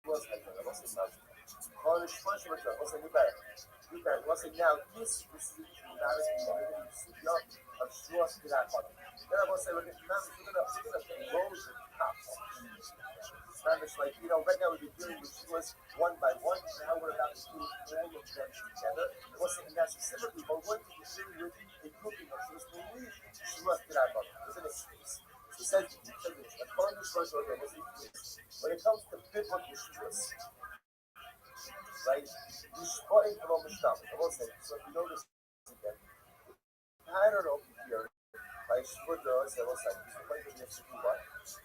was like that. I wasn't now. Wasn't now this is not of Shua Spirat. Then I was saying, look at rows of tops. Spanish, like, right now we've been dealing with Shuas one by one. Now we're about to do all of them together. It wasn't now specifically, but one thing is dealing with a grouping of Shuas, we Shua Spirat. There's an excuse. So it says, according to Shua, when it comes to biblical Shuas, right? Yishpoim Kamo Mishtam. I will say, so if you notice again, I don't know here, by Shvudos, I will say,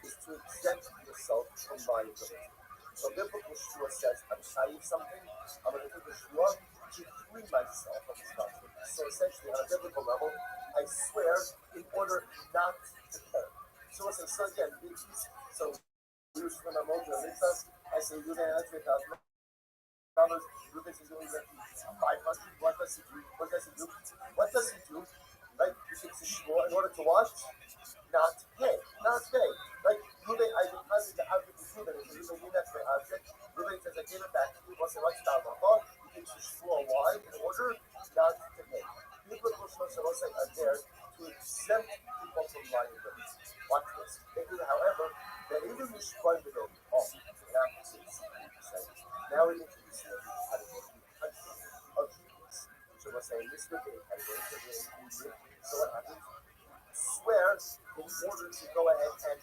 is to exempt yourself from liability. So biblical Shua says, I'm saying something, I'm going to do the Shua to free myself of responsibility. So essentially, on a biblical level, I swear in order not to pay. So listen, so again, so we use from a mojo, I say, you're going to answer $1,000. Rubens is doing 500. What does he do? What does he do? Right? He takes a shmur in order to what? Not pay. Right? Ruben, I deposited the object with Ruben. And Ruben knew that's my object. Ruben says, I gave it back to you. What's the right style? He takes the shmur. Why? In order not to pay. Biblical shmur are there to exempt people from liability. Watch this. However, they're even responding to them. Now we're introducing how to go of Jesus. So we're saying this would be a category. So what happens? Swear in order to go ahead and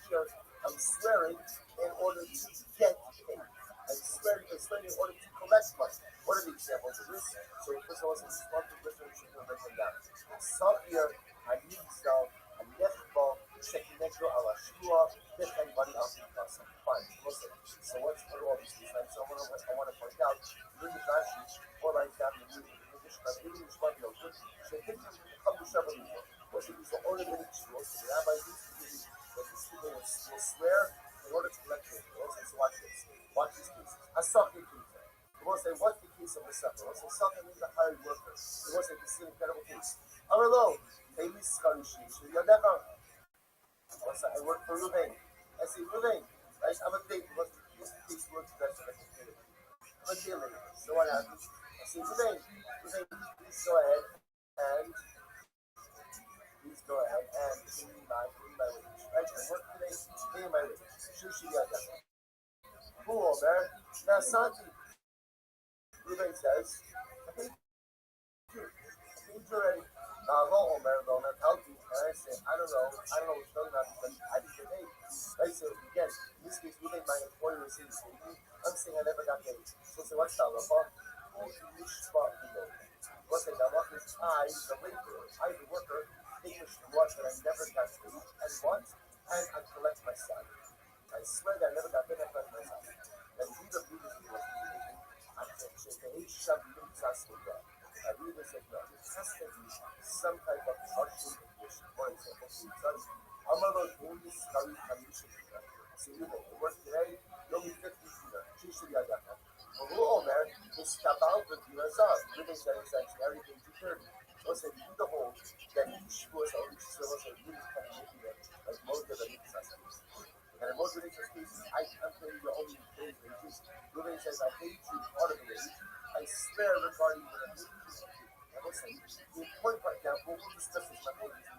here, I'm swearing in order to get paid. I'm swearing in order to collect money. What are the examples of this? So first of all, it's one thing different should break them down. Some here, I need some, a nefbo, shekinekro ala shua, different money on the person. Fine, listen. So what's all these things? Right? So I want to point out, in the Rashi, or like down in the English, but even in Shmati, so I think you come to several people. Was it the only way to swear? So the rabbi used to give that these people will swear in order to collect it. So watch this. Watch this case. A sucking case. They will say, what's the case of the sucker? They will say, sucking means a hired worker. They will say, this is an incredible case. I'm alone. They miss Skarushi. So you're never. I work for Ruben. I say, Ruben, right? I'm a big. This case works best for the community. I'm a dealer. So what happens? I say, Ruben, please go ahead and pay me my wage. Right? I work today, pay my wage. Shushi Yada. Who over? Now, Santi. Ruben says, I paid you already. Now, Omer, healthy. And I say, I don't know what's going on, but I didn't get paid. Right? So, again, in this case, Ruben, my employer, is saying, I'm saying I never got paid. So, what's the law? What's the law? Is I, the laborer, the worker, English work that I never got paid, and what? And I collect my salary. I swear that I never got paid, I collect my salary. And we the readers of what we're reading, I can't say the I read this as well. It has to be some type of partial condition. For example, because I'm of those only study conditions. So you know, work today, you'll be 50 here. But who Omer is Kabal with Yurazab, living that is actually everything to 30. So say you the whole that each was only service of really kind of making it like most of the cases. And in most of the cases, I'm paying the only paid wages. Living says I paid you part of the wage. I swear regarding the point right now, we'll discuss this my point is the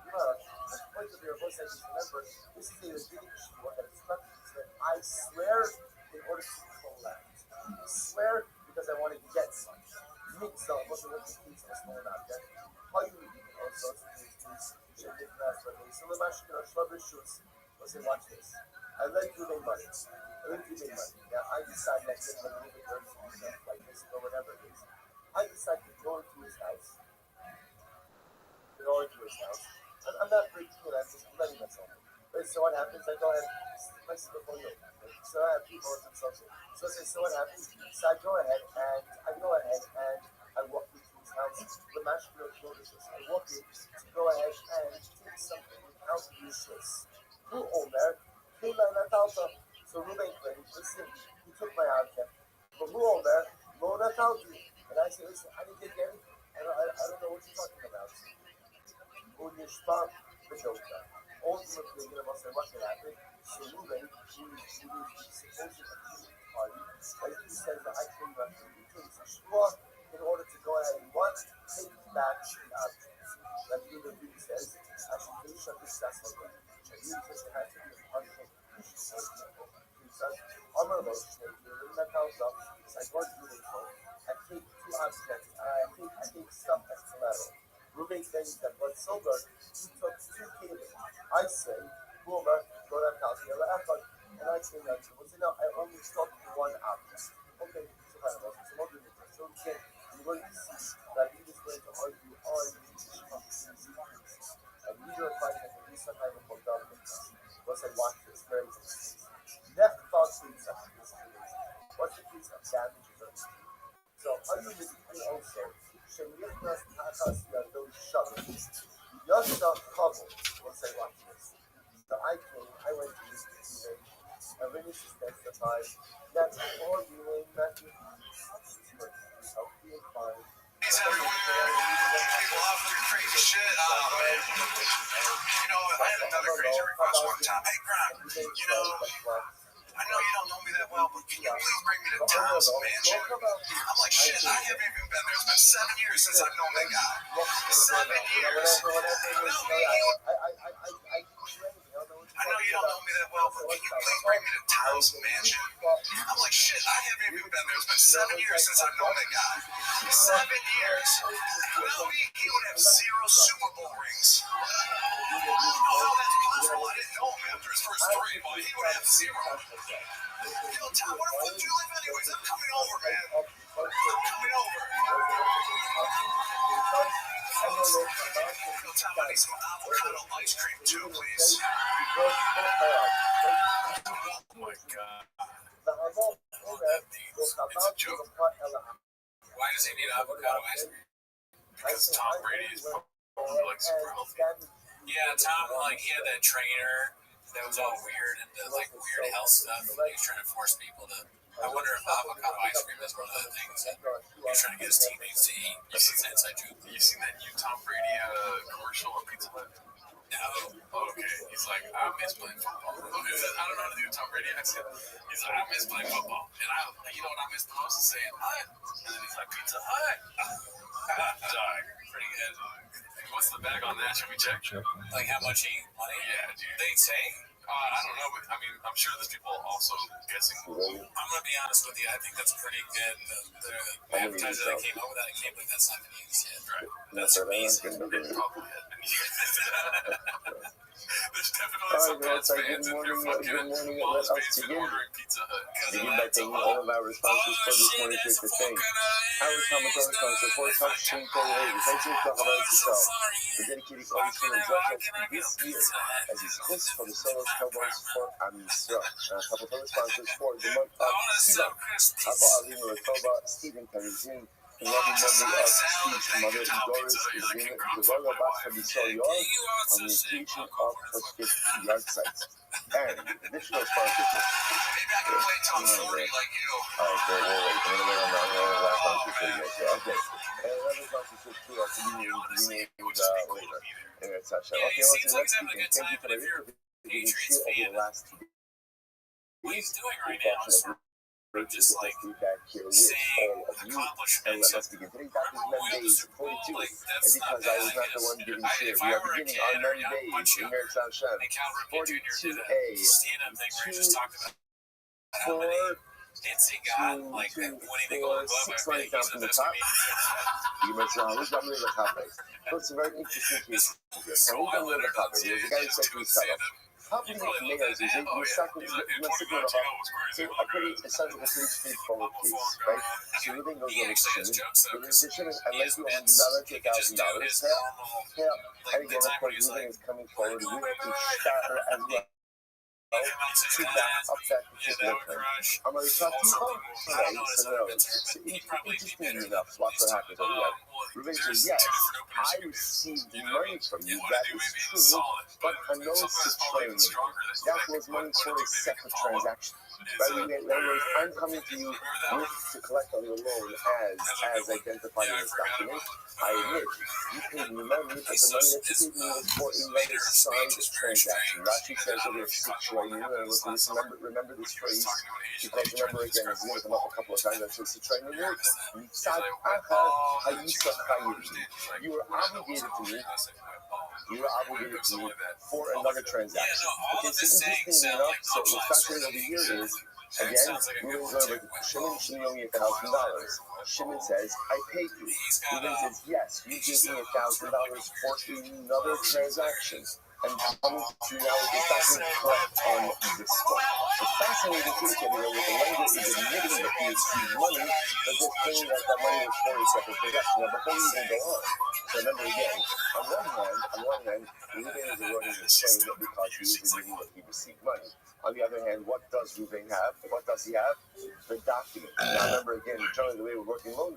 point of your voice, I just remember, this is a big issue that it's not that I swear in order to collect. I swear because I want to get something. So I wasn't looking at things I was going out there. How you read it also, so the mashkin or shrubber shoots. Let's say, watch this. I lent you the money. Now I decide that I'm going to leave it there for stuff like this or whatever it is. I decide to go into his house. I'm not very cool at this. I'm letting myself. Right, so what happens? I go ahead. Nice before you. So I have people and something. So I say, so what happens? So I go ahead and I walk into his house. The mashkin of notices. I walk in to go ahead and take something without useless. Who Omer? So Ruben claims, listen, he took my object. But who Omer? Lo Natalti. And I say, listen, I didn't get anything. I don't know what you're talking about. Ultimately, what can happen? So Ruben, who is supposed to emotionally, you're in that house up, it's like what's beautiful. I take two objects, I take stuff as collateral. Ruben thinks that what's so good, he took two cables. I say, Boomer, go to calculate effort, and I say that no, I only took one object. Okay, so kind of so what do you do? So again, you're going to see that he is going to argue on each of these things. And we are finding that there is some kind of modality. Was I watch this very interesting. Left thought things up. What's the case of damages? So ultimately also, Shemirnas Takas Yadon Shavim. Yasha Kabo was I watching this. So I went to this meeting, and really testified that all viewing that you is healthy and fine. Peace everywhere. People off their crazy shit. Oh man. You know, I had another crazy request one time. Hey, Grant, you know, I know you don't know me that well, but can you please bring me to Tom's mansion? I'm like, shit, I haven't even been there. It's been 7 years since I've known that guy. 7 years. I know you don't know me that well, but can you please bring me to Tom's mansion? I'm like, shit, I haven't even been there. It's been 7 years since I've known that guy. 7 years. Well, he would have 0 Super Bowl rings. I don't know how that's possible. I didn't know him after his first 3, but he would have 0. Yo, Tom, where the fuck do you live anyways? I'm coming over, man. I'm coming over. Yo, Tom, I need some avocado ice cream too, please. Oh my god. It's a joke. Why does he need avocado ice cream? Because Tom Brady is like super healthy. Yeah, Tom, like, he had that trainer that was all weird and like weird health stuff. He was trying to force people to. I wonder if avocado ice cream is one of the things that he's trying to get his teammates to eat. You've seen that new Tom Brady commercial on Pizza Hut? No. Okay. He's like, I miss playing football. I don't know how to do a Tom Brady accent. He's like, I miss playing football. And you know what I miss the most is saying Hut. And then he's like, Pizza Hut. Dog. Pretty good. What's the bag on that? Should we check? Sure. Like how much money? Yeah, dude. They say? I don't know, but I mean, I'm sure there's people also guessing. I'm gonna be honest with you. I think that's pretty good. The advertiser that came up with that, I can't believe that's not been used yet. Right. That's amazing. There's definitely some Pats fans in here fucking balls based in ordering Pizza Hut. Begin by taking all of our responses for this 25th thing. Our comments support Top Stream Corey, essential to ROTHSCHILD. We're dedicating all the streamers this year as his host for the solo cowboys for Amisra. Couple of sponsors for the month of Siva, Abba Alina Rakova, Stephen Parizin, in loving memory of Steve's mother, Doris, is in the Royal Bus for the Soul Yard on the occasion of Hotchkiss yard sites. And additional sponsorship. Maybe I can play Tom 40 like you. Alright, wait. I'm gonna wait on the last sponsorship for you guys. Okay. And another sponsorship too, I can be named later. And it's Sasha. Okay, let's begin. Thank you for the Patriots over the last 2 days. What he's doing right now is just like feedback here with all of you. And let's begin. Today's Monday is 42. And because I was not the one giving shit, we are beginning on Monday in Merrick Sunshine. 42A. Stand-up thing where he just talked about how many hits he got, like that winning the Golden Glove. 6 lines down from the top. You might say, who's got me in the top right? So it's a very interesting case. So who's got me in the top right? There's a guy who said to his fellow, how can you make mayors? You're stuck with the so I put it essentially a pretty straightforward case, right? So you think those are the decision is unless you $100 to $1,000, and again, of course, Ruben is coming forward with a starter as well. To back up that particular claim. I'm going to talk to you about so interestingly enough, watch what happens over there. Ruben says, yes, I received money from you, that is true, but I know it's a training. That was money for a separate transaction. By the way, in other words, I'm coming to you to collect on your loan as identified in this document. I admit, you paid me money, but the money that you paid me was for another signed transaction. Rashi says that it's situated, and remember this phrase, because remember again, it's going to come up a couple of times, that's it's situated. You were obligated to me. You were obligated to me for another transaction. Okay, so interestingly enough, so what's fascinating over here is Again, Reuben goes over to Shimon. Shimon owe me $1,000. Shimon says, I paid you. Reuben says, yes, you gave me $1,000 for another transaction. And coming to you now with this doesn't correct on this one. The fascinating case here where the lender is admitting that he received money, but just claiming that that money was for a separate transaction. Now, before we even go on, so remember again, on one hand, Reuben is eroding his claim because he is admitting that he received money. On the other hand, what does Reuben have? What does he have? The document. Now remember again, generally the way we're working loan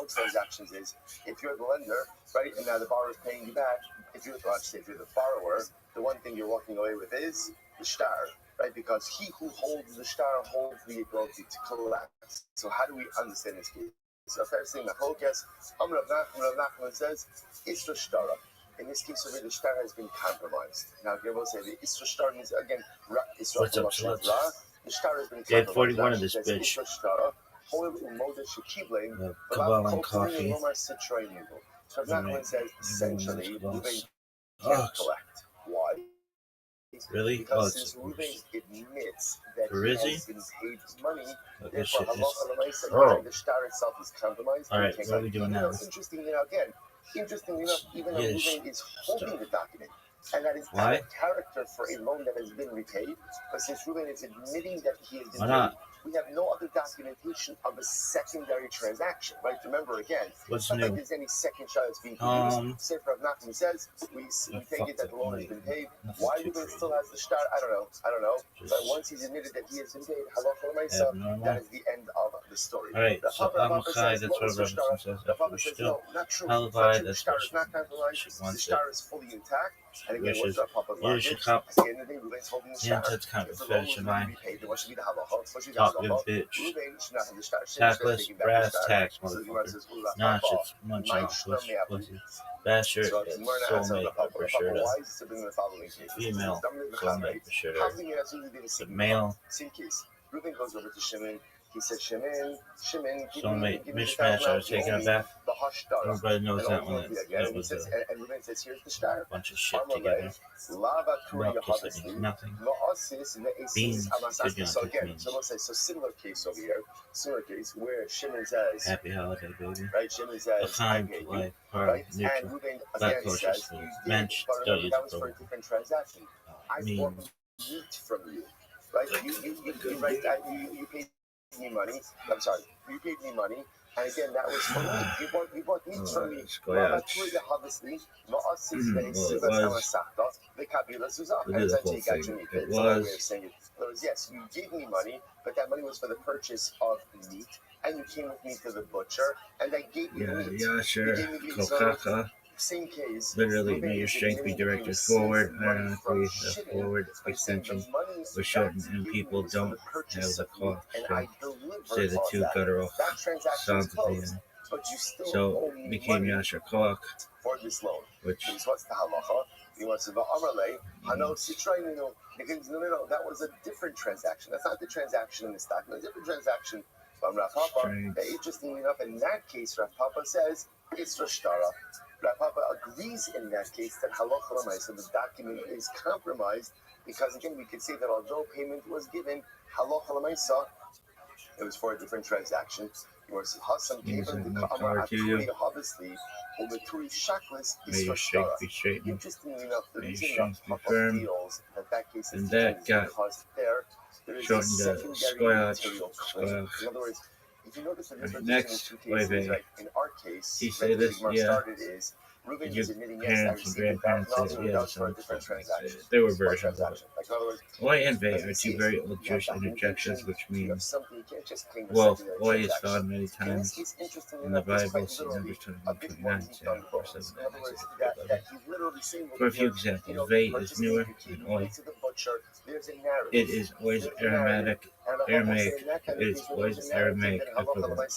transactions is if you're the lender, right, and now the borrower is paying you back, if you're the borrower, the one thing you're walking away with is the star, right? Because he who holds the star holds the ability to collect. So how do we understand this case? So first thing, the focus, Rav Nachman says, Isra Shtara. In this case, over the star has been compromised. Now, again, we'll say the Isra Star means, again, Isra What's up, sluts? The star has been Day compromised. 41 of this says, bitch. Isra Shtara, Hoil Umoda Shekibling, Kabbalah and coffee. So Nachman says, essentially, Reuben Oh, can't collect. Why? really? Because since Reuben admits that he has been paid money, therefore halacha the star itself is compromised. All right, what are we doing now? Interestingly enough, even though Reuben is holding the document, and that is Why? a character for a loan that has been repaid, but since Reuben is admitting that he has been Why not? paid, we have no other documentation of a secondary transaction, right? Remember again, What's it's not new? like there's any second shot that's being produced. Sefer Rav Nachman says we take it that the loan has been paid. Why Reuben still has the start? I don't know. But once he's admitted that he has been paid, halacha l'maisa, that is the end of the story. All right, The so Amakai, that's what Robinson says. The Papa says no, not true. The star is not compromised. The star is fully intact. And again, what's the Papa's logic? At the end of the day, Reuben's holding the star. If the loan was repaid, then what should be the halacha? What should be the halacha? Bitch. Reuben should not have the star. Tackless, brass tacks, So the Gemara says, notches, munch on, pussy, bastard, soulmate, for sure. Why is it bringing the following case? Female, soulmate, for sure. The male, same case. Reuben goes over to Shimon. He says, Shimon, soulmate, mishmash. I was taking it back. Everybody knows that one. That was and Reuben says, here's the star. a bunch of shit together. Nothing. Beans. So again, so let's say, so similar case over here. Similar case where Shimon says, Happy holiday, baby. right? Shimon says, Time to life, party, neutral. And Reuben Black again kosher says, food. you Mensch, did, but don't use that a was for a program. different transaction. I bought meat from you, right? You paid me money. I'm sorry, you paid me money, and again, that was for meat. You bought meat from me. It was. Yes, you gave me money, but that money was for the purchase of meat, and you came with me to the butcher, and I gave you meat. Yeah, sure. You gave me meat. Kokaka. Same case. Literally, may your strength be directed forward. Ironically, the forward extension was shortened, and people don't have the cloth. So, say the two gutter off sounds at the end. So, it became Yasher Koach, for this loan. which What's the halacha? He wants to no, that was a different transaction. That's not the transaction in this document. A different transaction from Rav Papa. Interestingly enough, in that case, Rav Papa says it's Rashtara. Rav Papa agrees in that case that halacha l'maisa, the document is compromised because again we could say that although payment was given, halacha l'maisa, it was for a different transaction. May your strength be straight. Interestingly enough, the reason firm, that case is and that got shortened the squash. In other words, if you notice the difference Next, between the two cases, right? In our case, he said this, started is Reuben is admitting parents and grandparents said, yeah, for a different transaction. There were versions of it. Like, in other words, Oy and Vey are two very old Jewish interjections, which you mean, have something you can't just claim a well, secondary Oy is transaction. found many In this times case, interestingly in the enough, there's Bible, quite so literally Numbers a bit more 29, meat on the bones. In other words, that he's literally saying, For a few examples, Vey is newer than Oy. There's a narrative. It is Oy's Aramaic. It is Oy's Aramaic equivalent.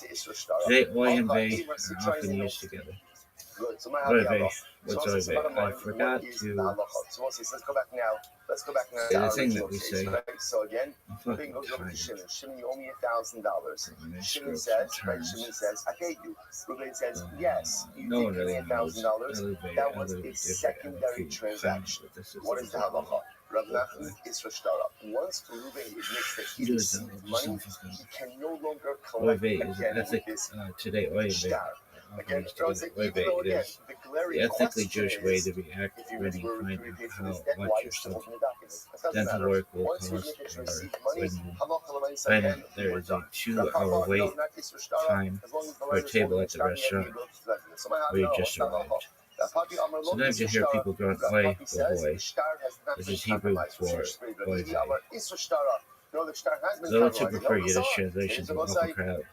Today, Oy and Vey are often used together. Good. So Oy Vey. What's Oy Vey? I forgot to So let's go back now. say the thing that we say. Right? So again, I'm Reuben fucking goes over to tired. Shimon. Shimon, you owe me $1,000. Shimon says, right? Shimon says, I paid you. Reuben says, yes, you No did one give me really knows. $1,000. That was a secondary transaction. What is the halacha? Rav Nachman Isra Shtara. Once Reuven admits that he received money, he can no longer collect again with this today, shtar. Again, even though again, the glaring ethically Jewish way is, to react if you when really you were find to repay out for this how debt, why much are your you still holding the documents? That doesn't dental matter. work will Once you cost, admit that you or received money, when you halacha l'maisa find again, out there you are is a done. 2-hour wait time As long as the for a letter is table holding at the shtar, you have restaurant the ability to let it. So my where you no, just what's that halacha? arrived. Papi Amar Lo Sometimes you Isra hear Shtara. people going, Papi oi, says boy, the shtar has not which been is Hebrew compromised. for oy Rabbi vey. Amar Isra Shtara. No, the shtar has been Those who compromised. prefer Yiddish translations will often cry out,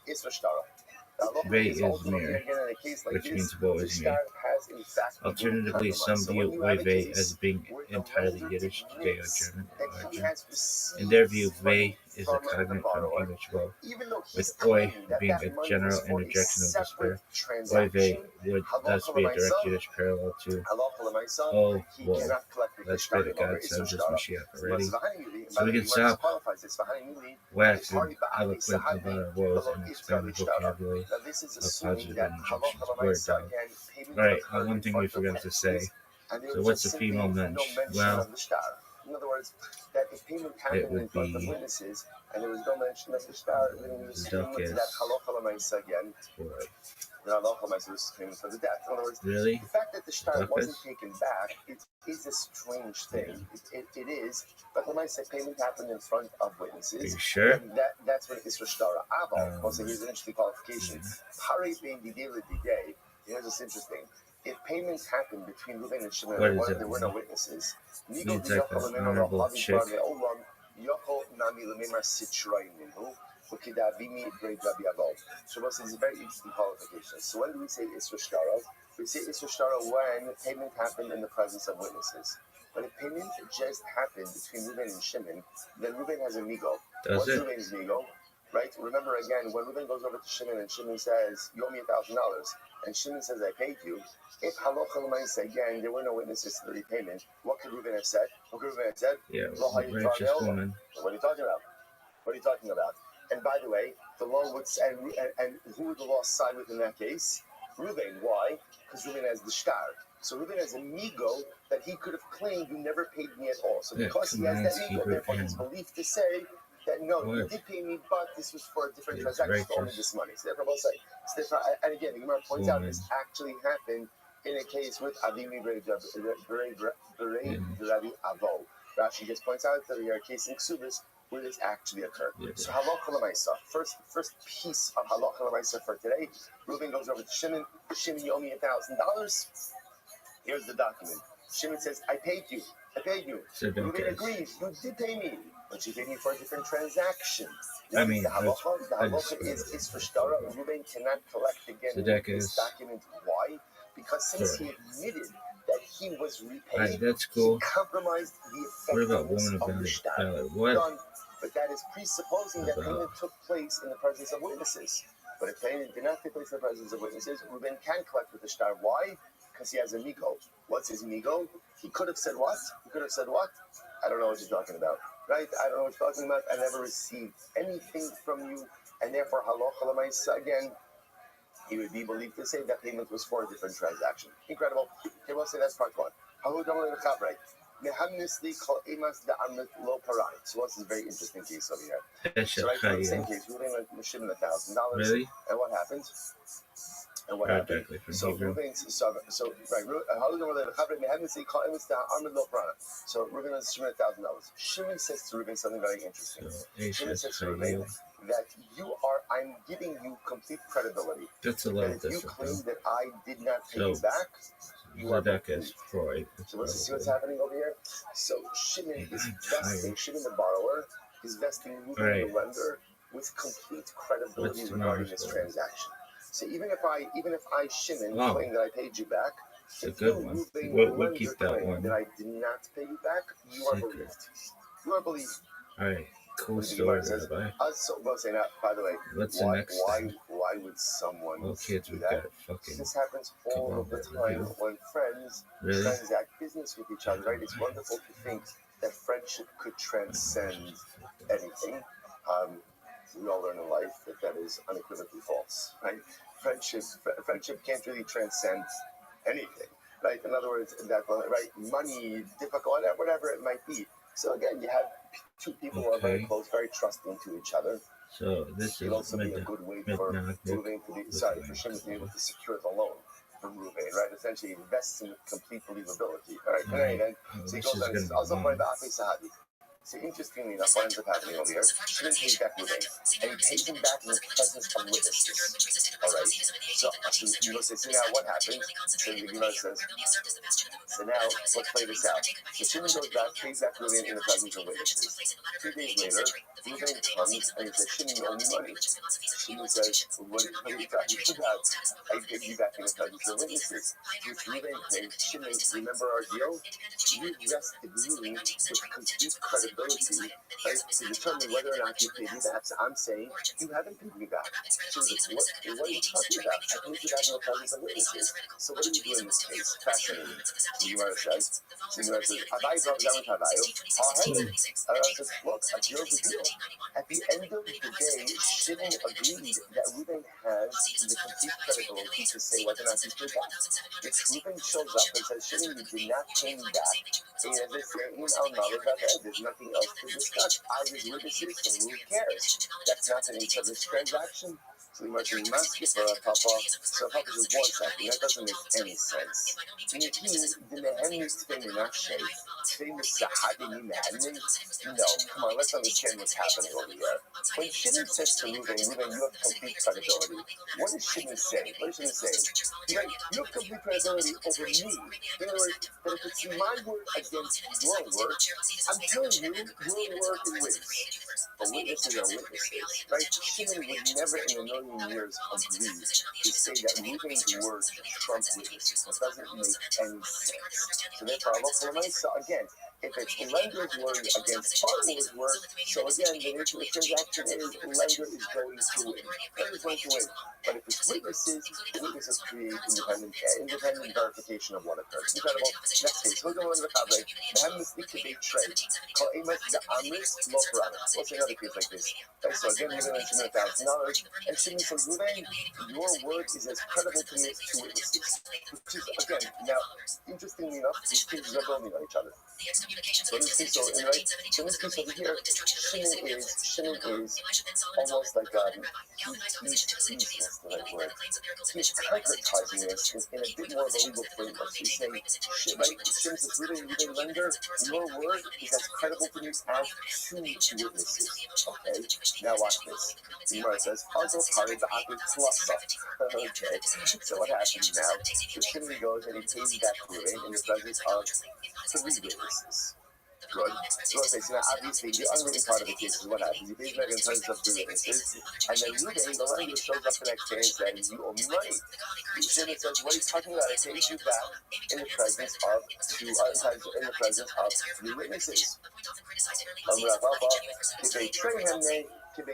Vey is mir, which means woe is me. Alternatively, some view oy vey as being entirely Yiddish, Judeo-German in origin. In their view, vey is a cognate from English woe, with oy being a general interjection of despair. Oy vey would thus be a direct Yiddish parallel to oh woe. Let's pray that God sends his Mashiach already, so we can stop waxing eloquent about our woes and expand the vocabulary of positive interjections. Word dog. Alright, one thing we forgot to say. So what's a female mensch? Well, in other words, that if payment happened in front of witnesses and there was no mention of the shtar, then we was duck to that halacha l'maisa again. The halacha l'maisa was claiming for the death. In other words, really? the fact that the shtar wasn't taken back, it is a strange thing. Yeah. It is, but l'maisa payment happened in front of witnesses. Are you sure? That's what Isra Shtara. Aval. Also, here's an interesting qualification. Pari being the day. Here's what's interesting. If payments happened between Reuven and Shimon and there were no witnesses, means like an honorable chick. So this is a very interesting qualification. So when do we say Isra Shtara? We say Isra Shtara when payment happened in the presence of witnesses. But if payment just happened between Reuven and Shimon, then Reuven has a migo. What's Reuven's migo? Right? Remember again, when Reuven goes over to Shimon and Shimon says, you owe me $1,000, and Shimon says, I paid you. If halacha l'maisa again, there were no witnesses to the repayment, what could Reuven have said? Yeah, righteous woman. What are you talking about? What are you talking about? And by the way, the law would say, and who would the law side with in that case? Reuven. Why? Because Reuven has the shtar. So Reuven has a migo that he could have claimed you never paid me at all. So because he has that migo, therefore he's believed to say that no, you did pay me, but this was for a different transaction, for only this money. So therefore, both say. And again, the Gemara points out this actually happened in a case with Avimi Rabbi Avo. Rashi just points out that we are a case in Ksubis where this actually occurred. So halacha l'maisa. First piece of halacha l'maisa for today. Reuven goes over to Shimon. Shimon, you owe me $1,000. Here's the document. Shimon says, I paid you. Reuven agrees. You did pay me, but you paid me for a different transaction. I mean, the halacha is for shtara. Reuven cannot collect again this document. Why? Because since he admitted that he was repaid, that's cool. He compromised the effectiveness of the shtar. What? But that is presupposing that payment took place in the presence of witnesses. But if payment did not take place in the presence of witnesses, Reuven can collect with the shtar. Why? Because he has a migo. What's his migo? He could have said what? I don't know what you're talking about. Right? I don't know what you're talking about. I never received anything from you. And therefore, halacha l'maisa again, he would be believed to say that payment was for a different transaction. Incredible. Okay, we'll say that's part one. So what's this very interesting case over here? So right from the same case, Reuven went to Shimon $1,000. Really? And what happens? So Reuven, so right. So Reuven went to Shimon $1,000. Shimon says to Reuven something very interesting. Shimon says to Reuven that I'm giving you complete credibility. That's a little different. If you claim though. that I did not pay you back, you are is Freud. So let's see what's happening over here. So Shimon is vesting, Shimon the borrower is vesting Reuven the lender with complete credibility regarding this transaction. So even if I Shimon claim that I paid you back, if you Reuven we'll keep that one. that I did not pay you back, you are believed. You are believed. All right. Cool story, Rabbi. Well, say that, by the way. What's the next thing? Why would someone kids, do we that? got fucking. This happens all the time when friends transact business with each other, right? It's wonderful to think that friendship could transcend anything. We all learn in life that is unequivocally false, right? Friendship can't really transcend anything, right? In other words, that right, money, difficult, whatever it might be. So again, you have two people who are very close, very trusting to each other. So this It is could also be a good way for Reuven to be, for Shimon to be able to secure the loan from Reuven, right? Essentially invests in complete believability. All right, then so he goes on and says, also by the Afi Sahabi. So interestingly enough, what ends up happening over here, Shimon pays back Reuven, and he pays him back in the presence of witnesses. All right, so you will say, so now what happens? So the Gemara says, so now let's play this out. So Shimon goes back, pays back Reuven in the presence of witnesses. 2 days later, Reuven comes and he says, Shimon, you owe me money. Shimon says, what are you talking about? I paid you back in the presence of witnesses. Which Reuven claims, Shimon, remember our deal? You vested me with complete credibility, right, to determine whether or not you paid me back. So I'm saying, you haven't paid me back. Shimon says, what are you talking about? I paid you back in the presence of witnesses. So what do we do in this case? Fascinating. So Gemara says, Abai brought down to Abayo. Says, look, a deal's a deal. At the end of the day, Shimon agreed that Reuven has the complete credibility to say whether or not he's paid back. If Reuven shows up and says, Shimon, you did not pay me back, and as they say in our knowledge of that, there's nothing else to discuss. I was witnesses, and who cares? That's not the nature of this transaction. So we must skip for a Papa. So Papa says, one second, that doesn't make any sense. And if he, the Nehemiah's famous Nafshay, famous Sahadi Maddening, no, come on, let's understand what's happening over here. When Shimon says to Reuven, you have complete credibility, what does Shimon say? What does Shimon say? You have complete credibility over me. In other words, that if it's my word against your word, I'm telling you, your word wins. But witnesses are witnesses, right? Shimon would never in a million years agree to say that Reuven's word trump witnesses. It doesn't make any sense. So therefore, so again, if it's lender's word against borrower's word, so again, the nature of the transaction is lender is going to win. Lender is going to win. But if it's witnesses, the witnesses create independent verification of what occurred. Incredible. Next case, we'll go on to the Chabre. They have this debate trade. Call Amos the Amris Lofarana. We'll see another case like this. Okay, so again, we're going to mention $1,000. And Shimon says, Reuven, your word is as credible to me as two witnesses. Which is, again, now, interestingly enough, these cases are building on each other. So in this case, so in this case over here, Shimon is almost like he's concretizing this in a bit more of a legal framework. He's saying, Shimon says, Reuven, lender, your word is as credible to me as two witnesses. Okay, now watch this. The Gemara says, okay, so what happens now? So Shimon goes and he pays back Reuven in the presence of three witnesses. Good. So now obviously the unwritten part of the case is what happens. You pays back in the presence of three witnesses, and then Reuven, the lender, shows up the next day and says, you owe me money. Shimon says, what are you talking about? I paid you back in the presence of three witnesses. If they trade him, so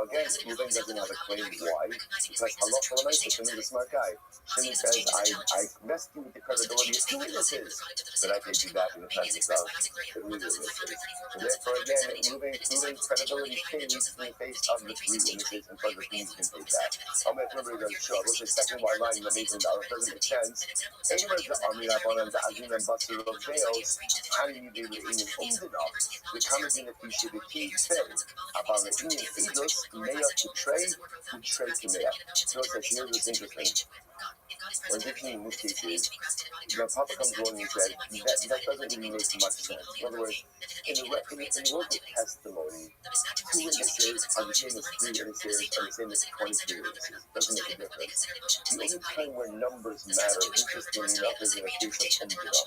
again, Reuven doesn't have a claim. Why? Because Allah is a smart guy. Shimon says, I messed you with the credibility of two witnesses, but I paid you back in the presence of three witnesses. So therefore, again, Reuven's credibility fades in the face of the three witnesses in front of the things being paid back. I'll make everybody go, sure, which is second white line in the $1,000 doesn't make sense. Anyways, the army up on the Azim and Buster of Jails, how do you do it in the the common in the future, the key says, about the Indian Eagles, mayor to trade to mayor. So it says, here's what's interesting. What is interesting in this case is, the Papa comes along and said, that doesn't really make much sense. In other words, in the work of testimony, two witnesses are the same as three witnesses are the same as 23 witnesses. Doesn't make a difference. The only time where numbers matter, interestingly enough, is in a case of Umdira.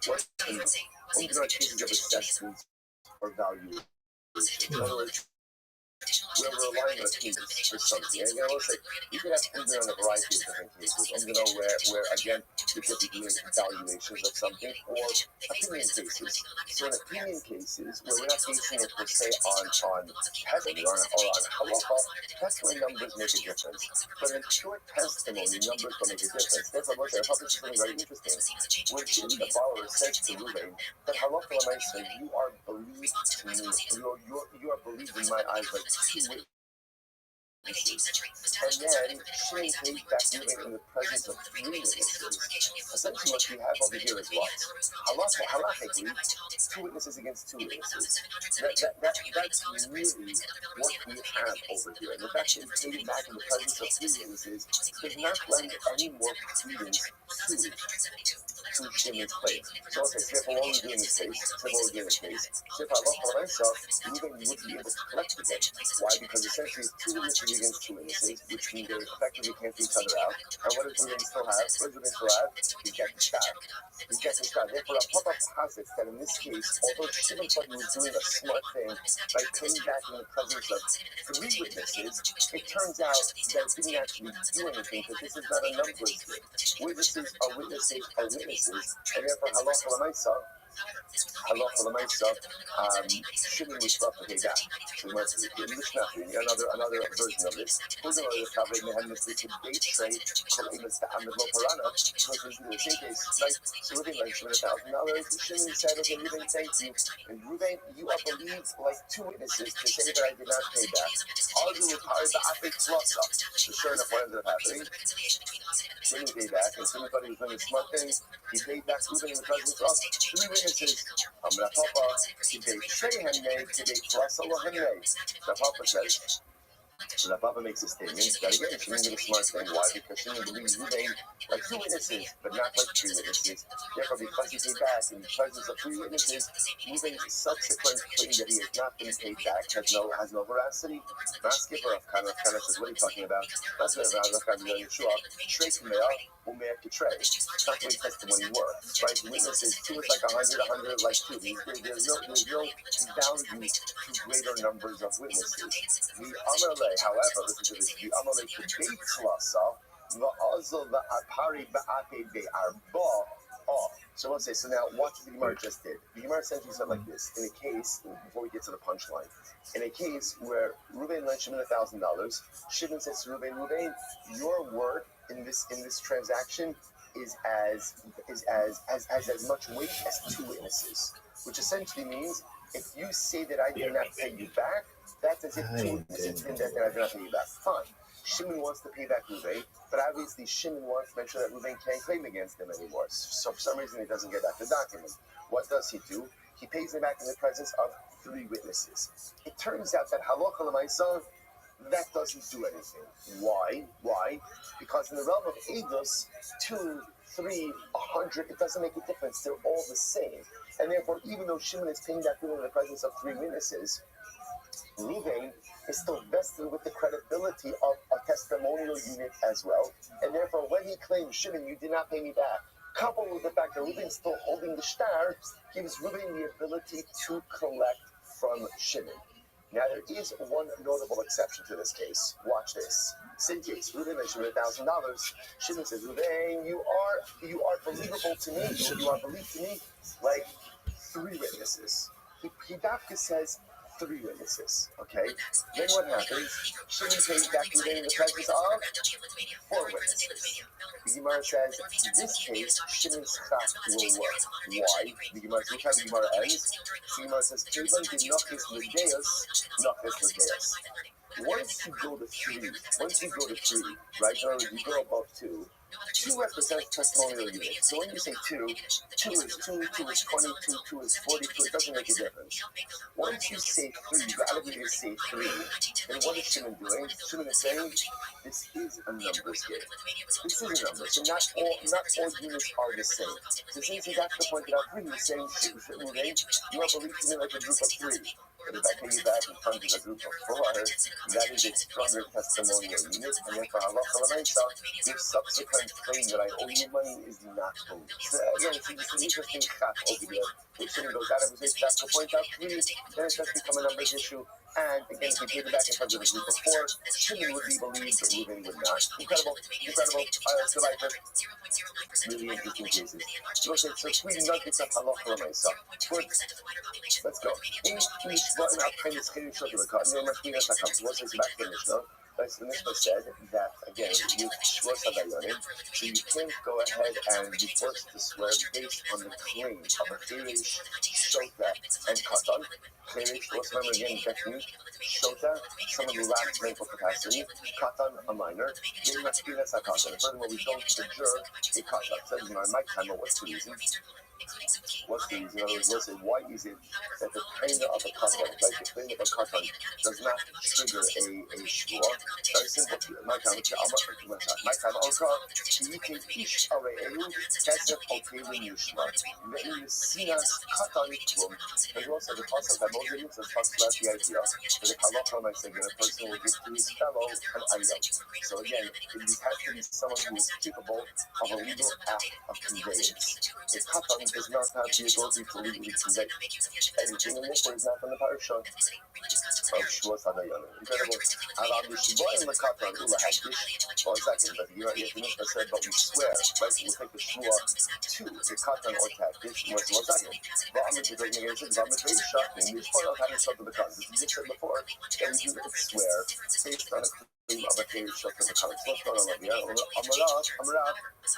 What Umdira cases of assessments or valuation. In other words, where we're relying on opinions for something. And I will say, you can have Umdira on a variety of different cases. Umdira where again, you're typically doing evaluations of something, or opinion cases. So in opinion cases, where we're not basing it per se on testimony or on halacha, that's where numbers make a difference. But in pure testimony, numbers don't make a difference. Therefore, I will say, I thought this was something very interesting. When the follower said to Reuven, that halacha l'maaseh, you are believed to me, you are believed in my eyes like two And then Shimon pays back Reuben in the presence of three witnesses. Essentially, what you have over here is what? Halachically, two witnesses against two witnesses. That's really what we have over here. And the fact that it's paid back in the presence of three witnesses does not lend any more credence to Shimon's claim. So, okay, so therefore, what we do in this case, so if Reuben would be able to collect the debt. Why? Because essentially it's two witnesses against two witnesses, which means they effectively cancel each other out. And what does Reuben still have? What does Reuben still have? Rejected shtar. Rejected shtar. Therefore, a Papa posits that in this case, although Shimon thought he was doing a smart thing by paying back in the presence of three witnesses, it turns out that it didn't actually do anything because this is not a numbers game. Witnesses are witnesses are witnesses, and therefore, halacha l'maisa, Shimon was brought to pay back. So another version of this. Who's another cover in the hand of the date trade called Amos the Ahmed Loparana? Because in the same case, like, so Reuben lent Shimon $1,000. Shimon said, okay, Reuben, thank you. And Reuben, you are believed like two witnesses to say that I did not pay back. Argue with the Apik Flossa. So sure enough, what ended up happening? Shimon paid back, and Shimon thought he was doing a smart thing. He paid back Reuben in the presence of three witnesses. The Papa says, so the Papa makes a statement that again, Shimon did a smart thing. Why? Because Shimon believes Reuben like two witnesses, but not like three witnesses. Therefore, because he paid back in the presence of three witnesses, Reuben's subsequent claim that he has not been paid back has no veracity. Not skipper of kind of says, what are you talking about? That's what I'm going to show up. It's not the way testimony works, right? Witnesses, two is like 100 like two. There's no value to greater numbers of witnesses. The Amalei, however, listen to this, the Amalei debates Lasa, the Azal, the Apari, the Ape, the Arba. So let's say, so now what the Gemara just did. The Gemara essentially said like this, in a case, before we get to the punchline, in a case where Reuben lent Shimon $1,000, Shimon says to Reuben, your word in this transaction is as much weight as two witnesses, which essentially means if you say that I did not pay you back, that's as if two witnesses did that I did not pay you back. Fine. Shimon wants to pay back Reuben, but obviously Shimon wants to make sure that Reuben can't claim against him anymore. So for some reason he doesn't get back the document. What does he do? He pays him back in the presence of three witnesses. It turns out that halacha l'maisa, that doesn't do anything. Why? Because in the realm of Eidos, 2, 3, 100, it doesn't make a difference. They're all the same. And therefore, even though Shimon is paying back Reuben in the presence of three witnesses, Reuben is still vested with the credibility of a testimonial unit as well. And therefore, when he claims, Shimon, you did not pay me back, coupled with the fact that Reuben is still holding the shtar, gives Reuben the ability to collect from Shimon. Now, there is one notable exception to this case. Watch this. Same case. Reuben lent Shimon $1,000. Shimon says, Reuben, you are believable to me. You are believed to me like three witnesses. He Dafka says three witnesses. Okay? Then what happens? Shimon pays back Reuben in the presence of four witnesses. The Gemara says, in this case, Shimon's chak will work. Why? The Gemara, look how the Gemara ends. The Gemara says, Kevan did nochis l'deus. Once you go to three, right? In other words, you go above two represents testimonial units. So when you say two is 20, two is 42, it doesn't make a difference. Once you say three, you gotta be to say three. And what is Shimon doing? Shimon is saying, this is a numbers game. This is a number. So not all units are the same. So since he's actually pointed out three, he's saying, you are believed to me like a group of three. But if I pay you back in front of a group of four, that is a stronger testimonial unit. And then for halacha l'maisa, your subsequent claim that I owe you money is not believed. So again, it's an interesting chat over here. If Shimon goes out of his way to point out three, then it does become a numbers issue. And again, if you pay it back in front of a group of four, Shimon would be believed, but Reuben would not. Incredible. Survivor. Really interesting cases. So three nuggets of halacha l'maisa. Let's go. The Mishnah said that, again, with Shvur Sadayonim, so you can't go ahead and be forced to swear based on the claim of a Erev shota, and katan. Cheresh, let's remember again the technique. Shota, someone who lacks mental capacity. Katan, a minor. Furthermore, we don't adjure a katan. Says in my time, what's the reason? What's the reason? In other words, we'll say, why is it that the pain of a katan, like the pain of a katan, does not trigger a shua? Very simple. My time, Orka, Yikin Ish Are'elu, Kesef Okevin Yushma. Ve'in Sinas Katan Klum. There's also the pasuk that Moses talks about the idea that the halacha might say that a person will give to his fellow an item. So again, it has to be someone who is capable of a legal act of conveyance. A katan does not have the ability to legally convey anything, and therefore is not from the parasha of Shuas Hadayanim. Incredible. Alam Yishubayim Lekatan Ula Hadish. Well, exactly, but you know, the Mishnah said, but we swear, right? We'll take the Shua to the katan or Hadish, and what's Lazayim. Well, I'm going to take negations. I'm going to take shocking. You just point out how to shut the katan. This is said before, and we do swear based on a claim of a case shut the katan. So what's going on over here? Amarav,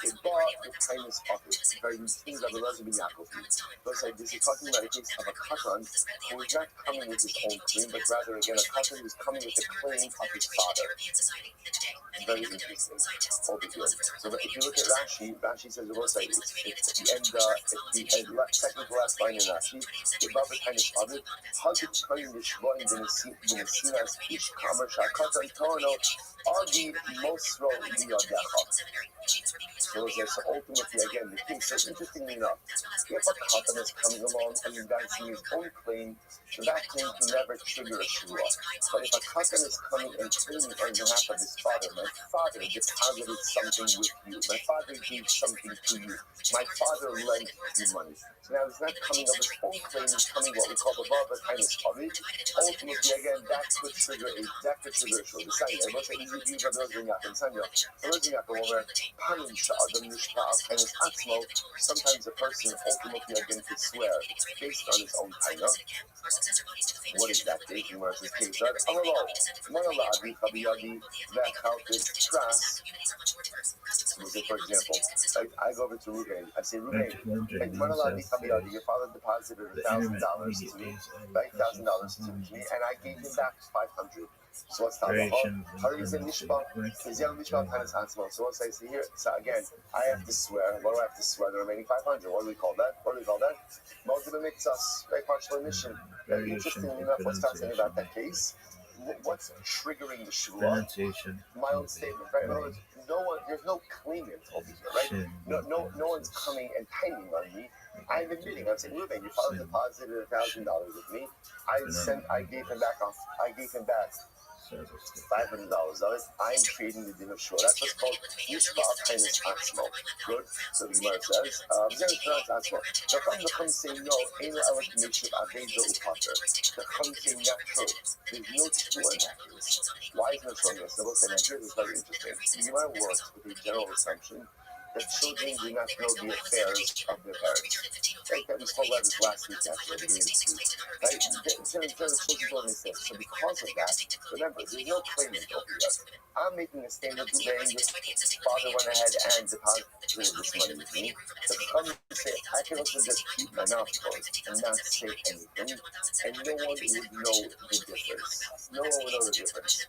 it bought the kindness of it. Very things that the Rabbi Yaakov. Those like this is talking about a case of a katan who is not coming with his own claim, but rather again a katan who is coming with the claim of his father. Very interesting over here. So if you look at Rashi says, we'll say it's the end, second to last line in Rashi, the Rabbi kind of it. Hagit Kayin Yishvoin Benesinas Ish Kamer Shakatan Tono Agi Mosro Liyadecha. So ultimately, again, the king says, interestingly enough, if a katan is coming along and advancing his own claim, so that claim can never trigger a shua. But if a katan is coming and claiming on behalf of his father, my father deposited something with you, my father gave something to you, my father lent you money. So now he's not coming of his own claim, he's coming what we call the Rabbi kind of coverage. Ultimately, again, that could trigger a shua. The sign, I must say, you give a Rosh sometimes a person ultimately again could swear based on his own taina. What is that taking where it's case? For example, I go over to Ruben. I say, Ruben, your father deposited $1,000 to me, $1,000 to me, and I gave him back $500. So what's that? So what's I say here? So again, I have to swear. What do I have to swear? The remaining 500. What do we call that? Multiple mixus, very partial emission. Interestingly enough, what's talking about that case? What's triggering the shua? My own statement, right? In other words, there's no claimant over here, right? No one's coming and hanging on me. I'm admitting, I'm saying, Ruben, your father deposited $1,000 with me. I gave him back $500 of it. I'm creating the din of shua. That's what's called Yishba Kindness Atzmo. Good. So the Gemara says, the Chum say no, ain't no elimination of Aveda Upater. The Chum say not true. There's no shua in that case. Why is no shua in this? So we'll say, now here's what's very interesting. The Gemara works with a general assumption that children do not know the affairs of their parents. Right? That we spoke about this last week, actually. Right? Children don't understand. So because of that, remember, there's no claimant over here. I'm making a statement today. Your father went ahead and deposited this money with me. So come and say, I can also just keep my mouth closed and not say anything, and no one would know the difference. No one would know the difference.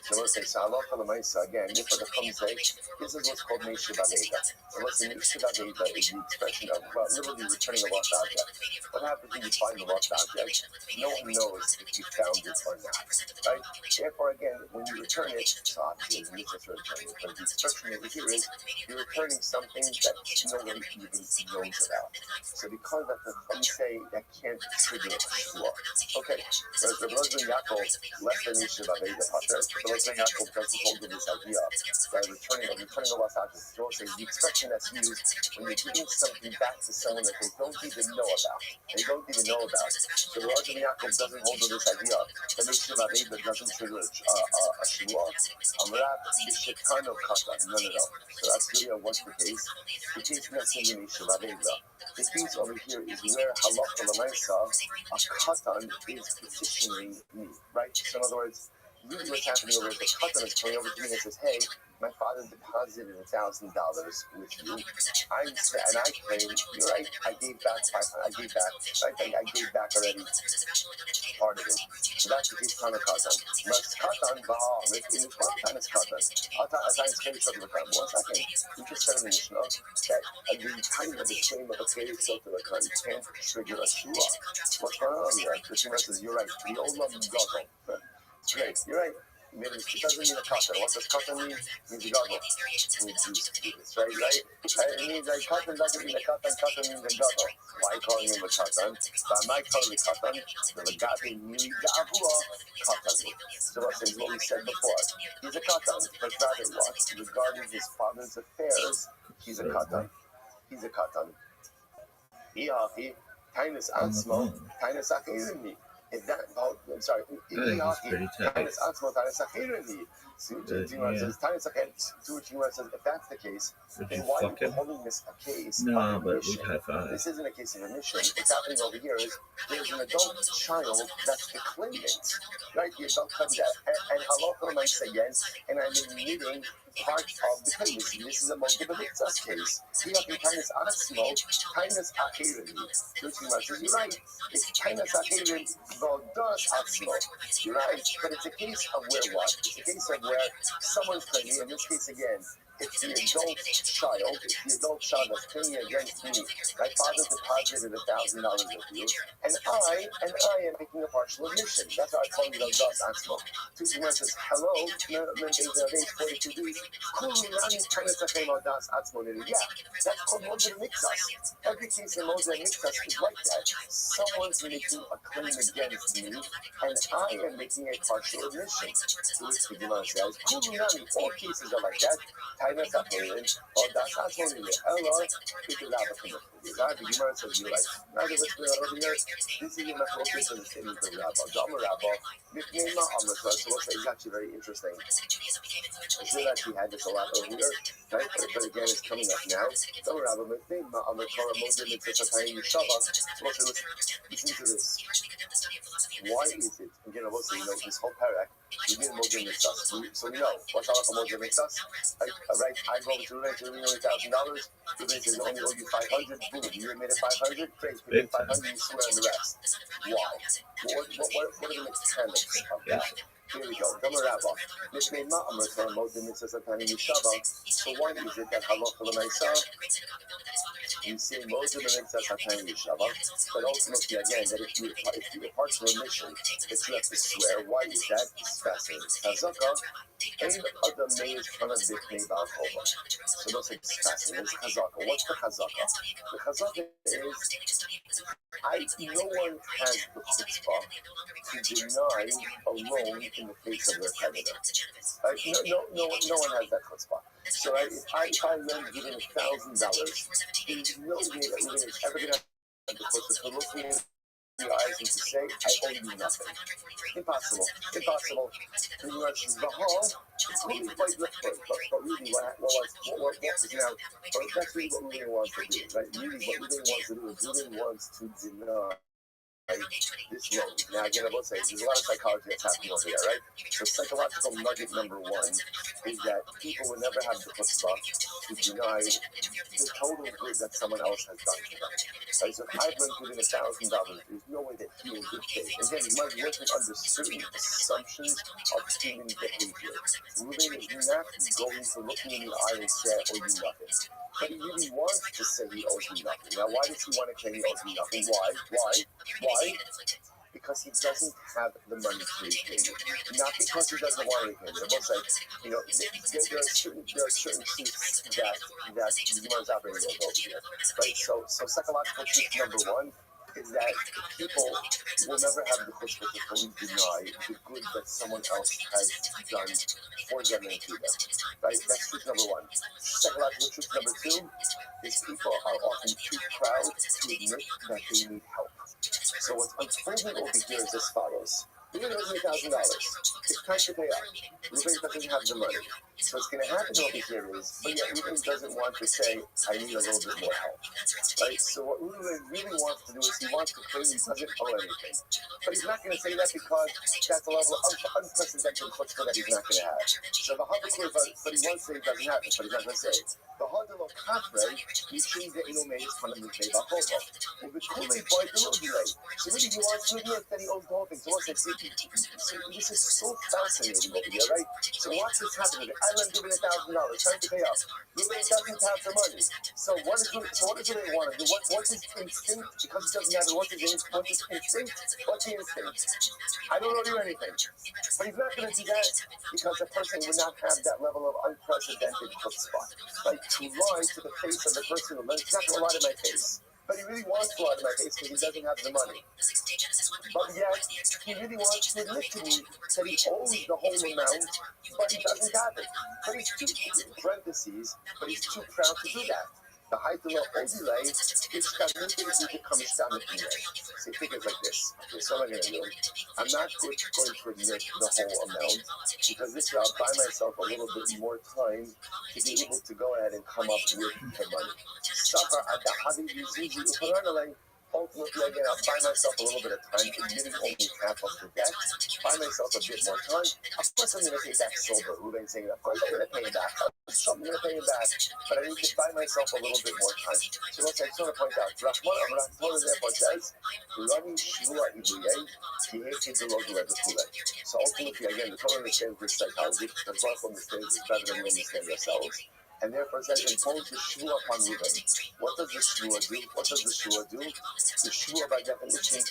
So let's say, again, if the Chum say, this is what's called Meshiv Aveda. So let's say Meshiv Aveda is the expression of, well, literally returning a lost object. What happens when you find a lost object? No one knows if you found it or not, right? Therefore, again, when you return it, so obviously it's useless to return it, but the expression over here is, you're returning something that no one even knows about. So because of the Chum say, that can't trigger a shua. Okay, so the Rabbi Yaakov left the Meshiv Aveda Pater. Yaakov doesn't hold to this idea by returning a lost object. So the expression that's used when you're giving something back to someone that they don't even know about. So the Rabbi Yaakov doesn't hold to this idea that Meshiv Aveda doesn't trigger a shua. Amrav B'Shekano Katan. No. So that's really what's the case. The case we're not saying Meshiv Aveda. The case over here is where halacha l'maisa, a katan is petitioning me, right? So in other words, really what's happening over is the Katan is coming over to me and says, hey, my father deposited $1,000 with you. I claim, you're right, I gave back, right? I gave back already part of it. So that's the case Tana Katan. Mas Katan, in what kind of Katan? I'll finish up the Katan. 1 second. We just said in the Mishnah that the time of the claim of a Peri Soto the Katan can't trigger a Shua. What's going on here? The Shua says, you're right. The Olam Gadol. Great, you're right. It doesn't mean a katan. What does katan mean? It means a gadol. It means used to do this, right? It means like katan doesn't mean a katan. Katan means a gadol. Why calling him a katan? But my calling the katan, the gati means the avua katan. So that says what we said before. He's a katan, but rather what? Regarding his father's affairs, he's a katan. He's a katan. Iachi, Tainus Ansmo, Tainus Achirini. If that, I'm sorry, Tainus Ansmo, Tainus Achirini. Says, if that's the case, then why are you holding this a case of remission? This isn't a case of remission. What's happening over here is there's an adult child that's the claimant, right? The adult comes out, and halacha nice again, and I'm admitting part of the claimant. This is a multiple case. We have the Tainus Ansmo, Tainus Achirini. You're right. It's Tainus Achirini, Vodas Ansmo. You're right. But it's a case of where what? It's a case of where someone's claiming, in this case again, it's the adult child that's claiming against me. My father deposited $1,000 with you, and I am making a partial admission. That's how I call it Vodas Ansmo. Tushima says, hello, days 42 days. Yeah, that's called Moja Mixas. Every case in Moja Mixas is like that. Someone's making a claim against me, and I am making a partial admission. To which the Gemara says, all cases are like that. Tainus Achirin, or that's Atzmon. Hello, it's a Rabbi. The Gemara says, you're right. Now, this is your machlokas in the statement of Rabbi. Dama Rabbi, Miknema Amrata. So it's actually very interesting. I should actually had this a lot earlier, right? But again, it's coming up now. Dama Rabbi, Miknema Amrata, Moja Mitzvah, Shabbat. Listen to this. Why is it? Again, I will say, this whole parak, we did Moja Mitzvah. So we know. What's all about Moja Mitzvah? Right? I go to the rent, $1,000. The rent says only owe you 500. Boom, you made it 500. Great, you made 500. You swear on the rest. Why? What are the mechanics of that? Here we go. So why is it that halacha l'maisa you say Moja Mitzvah Satayim Yishava, but ultimately again that if you apart from remission, that you have to swear? Why is that? It's fascinating. Chazaka, any other maze cannot be made by Chova. So don't say it's fascinating. It's Chazaka. What's the Chazaka? The Chazaka is no one has the chutzpah to deny a loan in the face of their creditor. No one has that chutzpah. So if I lend you $1,000, there's no way that we're ever going to have the chutzpah to look me in the eyes and to say, I owe you nothing. Impossible. Pretty much the whole, it's really quite difficult, but really what is now, but that's really what we want to do, right? Really what we want to do is we want to deny this loan. Now again, I will say, there's a lot of psychology that's happening over here, right? So psychological nugget number one is that people will never have the chutzpah to deny the total good that someone else has done to them. Right? So if I've been giving $1,000, there's no way that he will good faith. Again, he might work under certain assumptions of human behavior. Ruben is not going to look me in the eye and say, I owe you nothing. But he really wants to say he owes me nothing. Now, why does he want to claim he owes me nothing? Why? Because he doesn't have the money to repay you. Not because he doesn't want to repay you. I will say, there are certain truths that the Gemara is operating over here. Right? So psychological truth number one is that people will never have the chutzpah to fully deny the good that someone else has done for them and to them. Right? That's truth number one. Psychological truth number two is people are often too proud to admit that they need help. So what's unfolding over here is as follows. Ruben owes me $1,000. It's time to pay up. Ruben doesn't have the money. So what's going to happen over here is, but yet Ruben doesn't want to say, I need a little bit more help. Right? So what Ruben really wants to do is he wants to claim he doesn't owe anything. But he's not going to say that because that's a level of unprecedented chutzpah that he's not going to have. So the Habakkuk, but he wants to say he doesn't have it, but he's not going to say it. The Hadalo Katre, he sees that Inome is one of the Sheba Hobo. Well, the Kule boy, the little delay. So really, he wants to admit that he owes the whole thing. So what's it? So this is so fascinating over here, right? So watch this happening. I'm giving $1,000, trying to pay up. Ruben doesn't have the money. So what does Ruben want to do? What's his instinct? Because he doesn't have it, what's his instinct? What's the instinct? I don't owe you anything. But he's not going to do that because the person would not have that level of unprecedented chutzpah. Like to lie to the face of the person who lends. He's not going to lie to my face. But he really wants to lie to my face because he doesn't have the money. But yet, he really wants to admit to me that he owes the whole amount, but he doesn't have it. But he's too, in parentheses, but he's too proud to do that. The height of the delay is committed to come down the delay. So think it's like this. Okay, so what I'm going to do, I'm not going to admit the whole amount because this way I'll buy myself a little bit more time to be able to go ahead and come up with the money. Ultimately, again, I'll buy myself a little bit of time, admitting only half of the debt, buy myself a bit more time. Of course, I'm going to pay back sober. Ruben's saying, of course, I'm going to pay him back. I'm going to pay him back, but I need to buy myself a little bit more time. So let's I just want to point out, Rahman therefore says, Rami Shua Ibuye, so ultimately, again, the Torah understands this psychology, the Torah understands it better than we understand ourselves. And therefore, it says, impose the shua upon Reuben. What does the shua do? What does the shua do? The shua, by definition,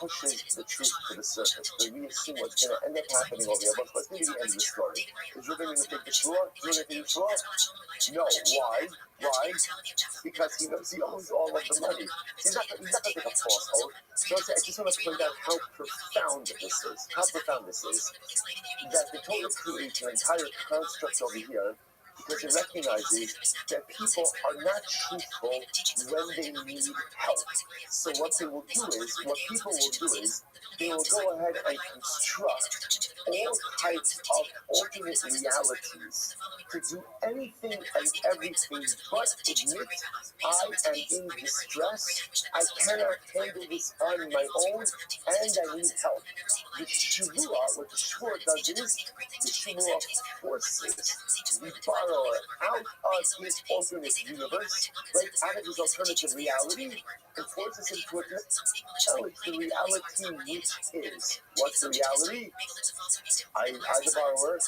pushes the truth to the surface. So we assume what's going to end up happening over here. But what's going to be the end of the story? Is Reuben going to take the shua? Is Reuben going to take the shua? No. Why? Why? Because he knows he owns all of the money. He's not going to take a false oath. So I just want to point out how profound this is. How profound this is. That the Torah creates an entire construct over here because it recognizes that people are not truthful when they need help. So what people will do is, they will go ahead and construct all types of alternate realities to do anything and everything but admit I am in distress, I cannot handle this on my own, and I need help. The Shavua, what the Shavua does is, the Shavua forces the borrower out of his alternate universe, right out of his alternative reality, and forces him to acknowledge the reality which is. What's the reality? I, the borrower,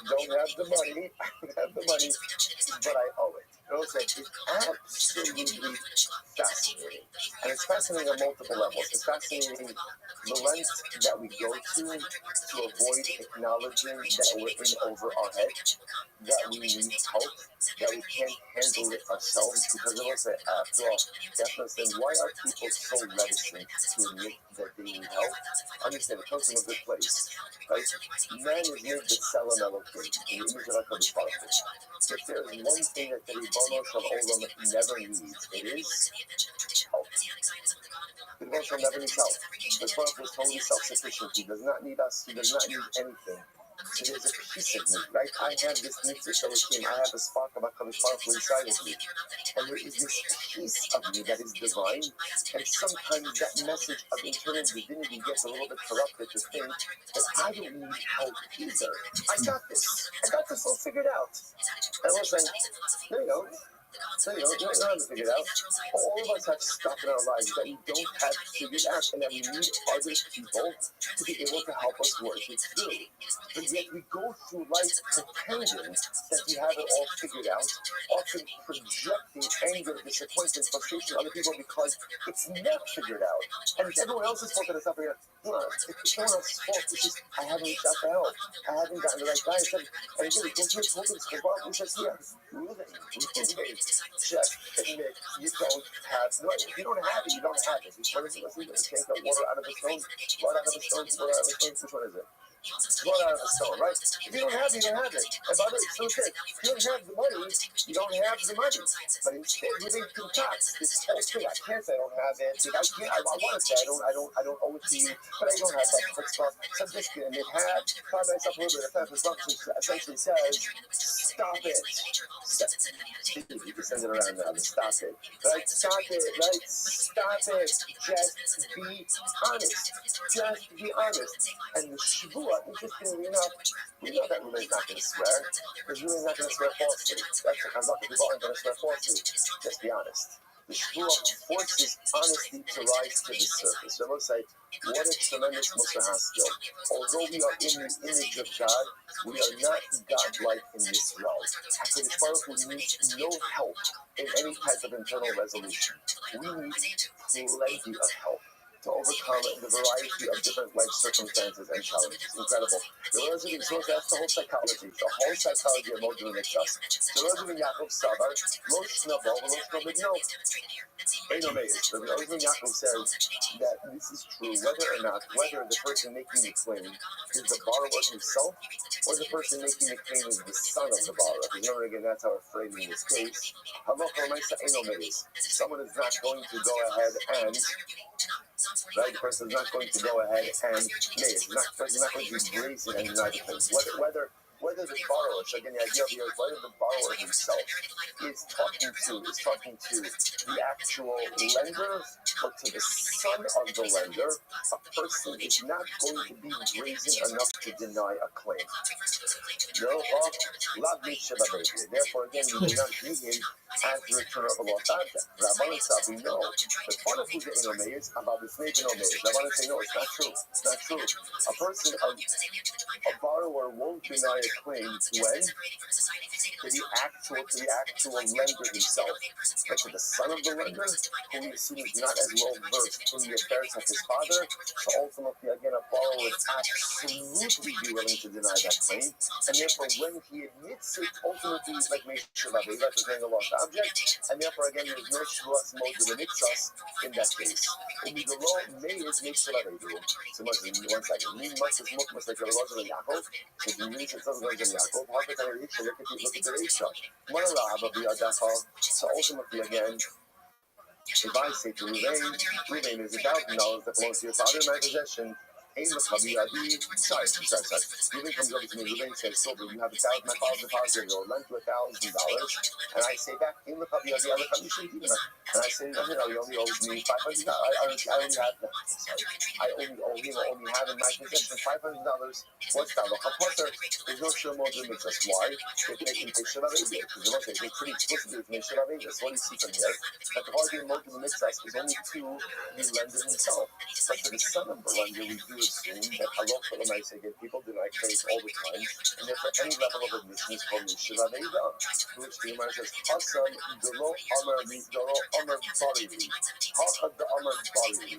don't have the money, but I owe it. It's absolutely fascinating. And it's fascinating on multiple levels. It's fascinating the length that we go to avoid acknowledging that we're in over our head, that we need help, that we can't handle it ourselves. Because it was after all, definitely, why are people so reticent to admit that they need help? Understand, it comes from a good place. Right? Man is made with Salam Elohim, in the image of HaKadosh Baruch Hu. If there is one thing that the Ribono Shel Olam never needs, it is help. The Ribono Shel never needs help. The Baruch Hu is totally self-sufficient. He does not need us. He does not need anything. So there's a piece of me, right? I have this mitzvah Elohim. I have a spark of HaKadosh Baruch Hu inside of me. And there is this piece of me that is divine. And sometimes that message of internal divinity gets a little bit corrupted to think that I don't need help either. I got this all figured out. And we're saying, there you go. So, you don't have to figure it out. All of us have stuff in our lives that we don't have figured out, and that we need other people to be able to help us work it through. But yet we go through life pretending that we have it all figured out, often projecting anger, disappointment, frustration on other people because it's not figured out. And it's everyone else's fault that it's not figured out. No, it's no one else's fault. It's just, I haven't reached out for help. I haven't gotten the right guy. And again, it goes to his focus. He says here, just admit you don't have. No, if you don't have it, you don't have it. What is it? Let's take the water out of a stone. Water out of a stone. Water out of a stone. Which one is it? blood out of a stone, right? If you don't have it, you don't have it. And by the way, so okay, if you don't have the money, you don't have the money. But instead, you think concoct this whole thing. I can't say I don't have it. I can't. I want to say I don't owe it to you, but I don't have that. But some biscuit and it had probably myself a little bit of that. Essentially says, stop it. You can send it around now. Stop it. Right? Stop it. Right? Stop it. Just be honest. Just be honest. And the Shavua, interestingly enough, we know that Ruben's not going to swear, because Ruben's not going to swear falsely. That's the Chazak. People aren't going to swear falsely. Just be honest. The Shavua forces honesty to rise to the surface. So let's say, what a tremendous Musar Haskell. Although we are in the image of God, we are not God-like in this realm. HaKadosh Baruch Hu needs no help in any type of internal resolution. We need plenty of help to overcome the variety of different life circumstances and challenges. Incredible. So that's the whole psychology. The whole psychology of Modern Mixus. The Rosh Yaakov Sabar, Rosh Nabal, Rosh Nabal, no. Anyways, the Rosh Yaakov says that this is true whether or not, whether the person making the claim is the borrower himself or the person making the claim is the son of the borrower. Remember again, that's how we're framing this case. Someone is not going to go ahead and right? The person is not going to go ahead and pay it. The person is not going to be brazen and deny the claim. Whether the borrower, so again, the idea here is whether the borrower himself is talking to the actual lender or to the son of the lender, a person is not going to be brazen enough to deny a claim. No, therefore, again, we do not view him as the return of a lost object. Rabbi said, we know the part of who's the Inomeis about the slave Inomeis. Rabbi say, no, it's not true. It's not true. A borrower won't deny a claim when to the actual lender himself, but to the son of the lender, who we assume is not as well versed in the affairs of his father. So ultimately, again, a borrower would absolutely be willing to deny that claim, and therefore, when he admits it, ultimately he's like Meshur Rabbi, representing a lost object, and therefore, again, there is no Shuas mode of the Mixas in that case. Only the law may is Meshur Rabbi. So much in 1 second. Me must look like the Rosh of Yaakov. So the Yiddish is something like Yaakov. How can I reach? Look at the Reisha. So ultimately, again, if I say to Ruvain is $1,000 that belongs to your father in my possession. Sorry. Ruben comes over to me. Ruben says, "Silver, you have $1,000. My father's deposit. You'll lend to $1,000." And I say back, and I say, "No, you only owe me $500. I only have. I only have in my possession $500. What's that? There's no sure more than makes us. Why? They make Shirav Because they pretty explicitly make Shirav What do you see from here? That the bargain mode of the mixas is only to the lender himself. But to the son of the lender, we do assume that halacha l'maaseh, again, people deny claims all the time, and therefore any level of admission is called Shirav to which the Gemara says, "Hasam delo amar barili, hachad the amar barili."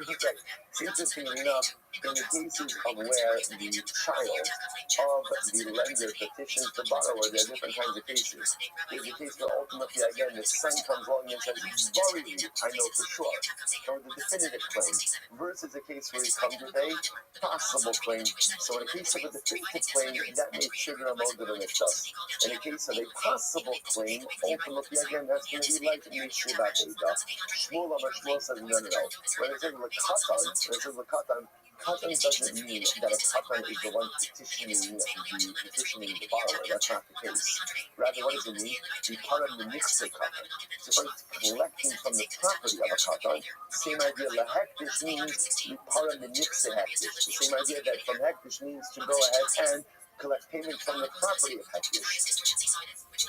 Okay. It's interesting enough, in the cases of where the child of the lender petitions the borrower, there are different kinds of cases. There's a case where ultimately, again, the son comes along and says, "Barili, I know for sure," or the definitive claim, versus a case where he comes with a possible claim. So in a case of a definitive claim, that may trigger a mode of an excess. In a case of a possible claim, ultimately, again, that's going to be like Meshur Rabbi. Shmuel says, no. When it says L'katan, Katan doesn't mean that a Katan is the one petitioning the borrower. That's not the case. Rather, what does it mean? The part of the Nixie Katan. So if it's collecting from the property of a Katan, same idea, Lahektish means the part of the Nixie Hektish. The same idea that from Hektish means to go ahead and collect payment from the property of Hektish.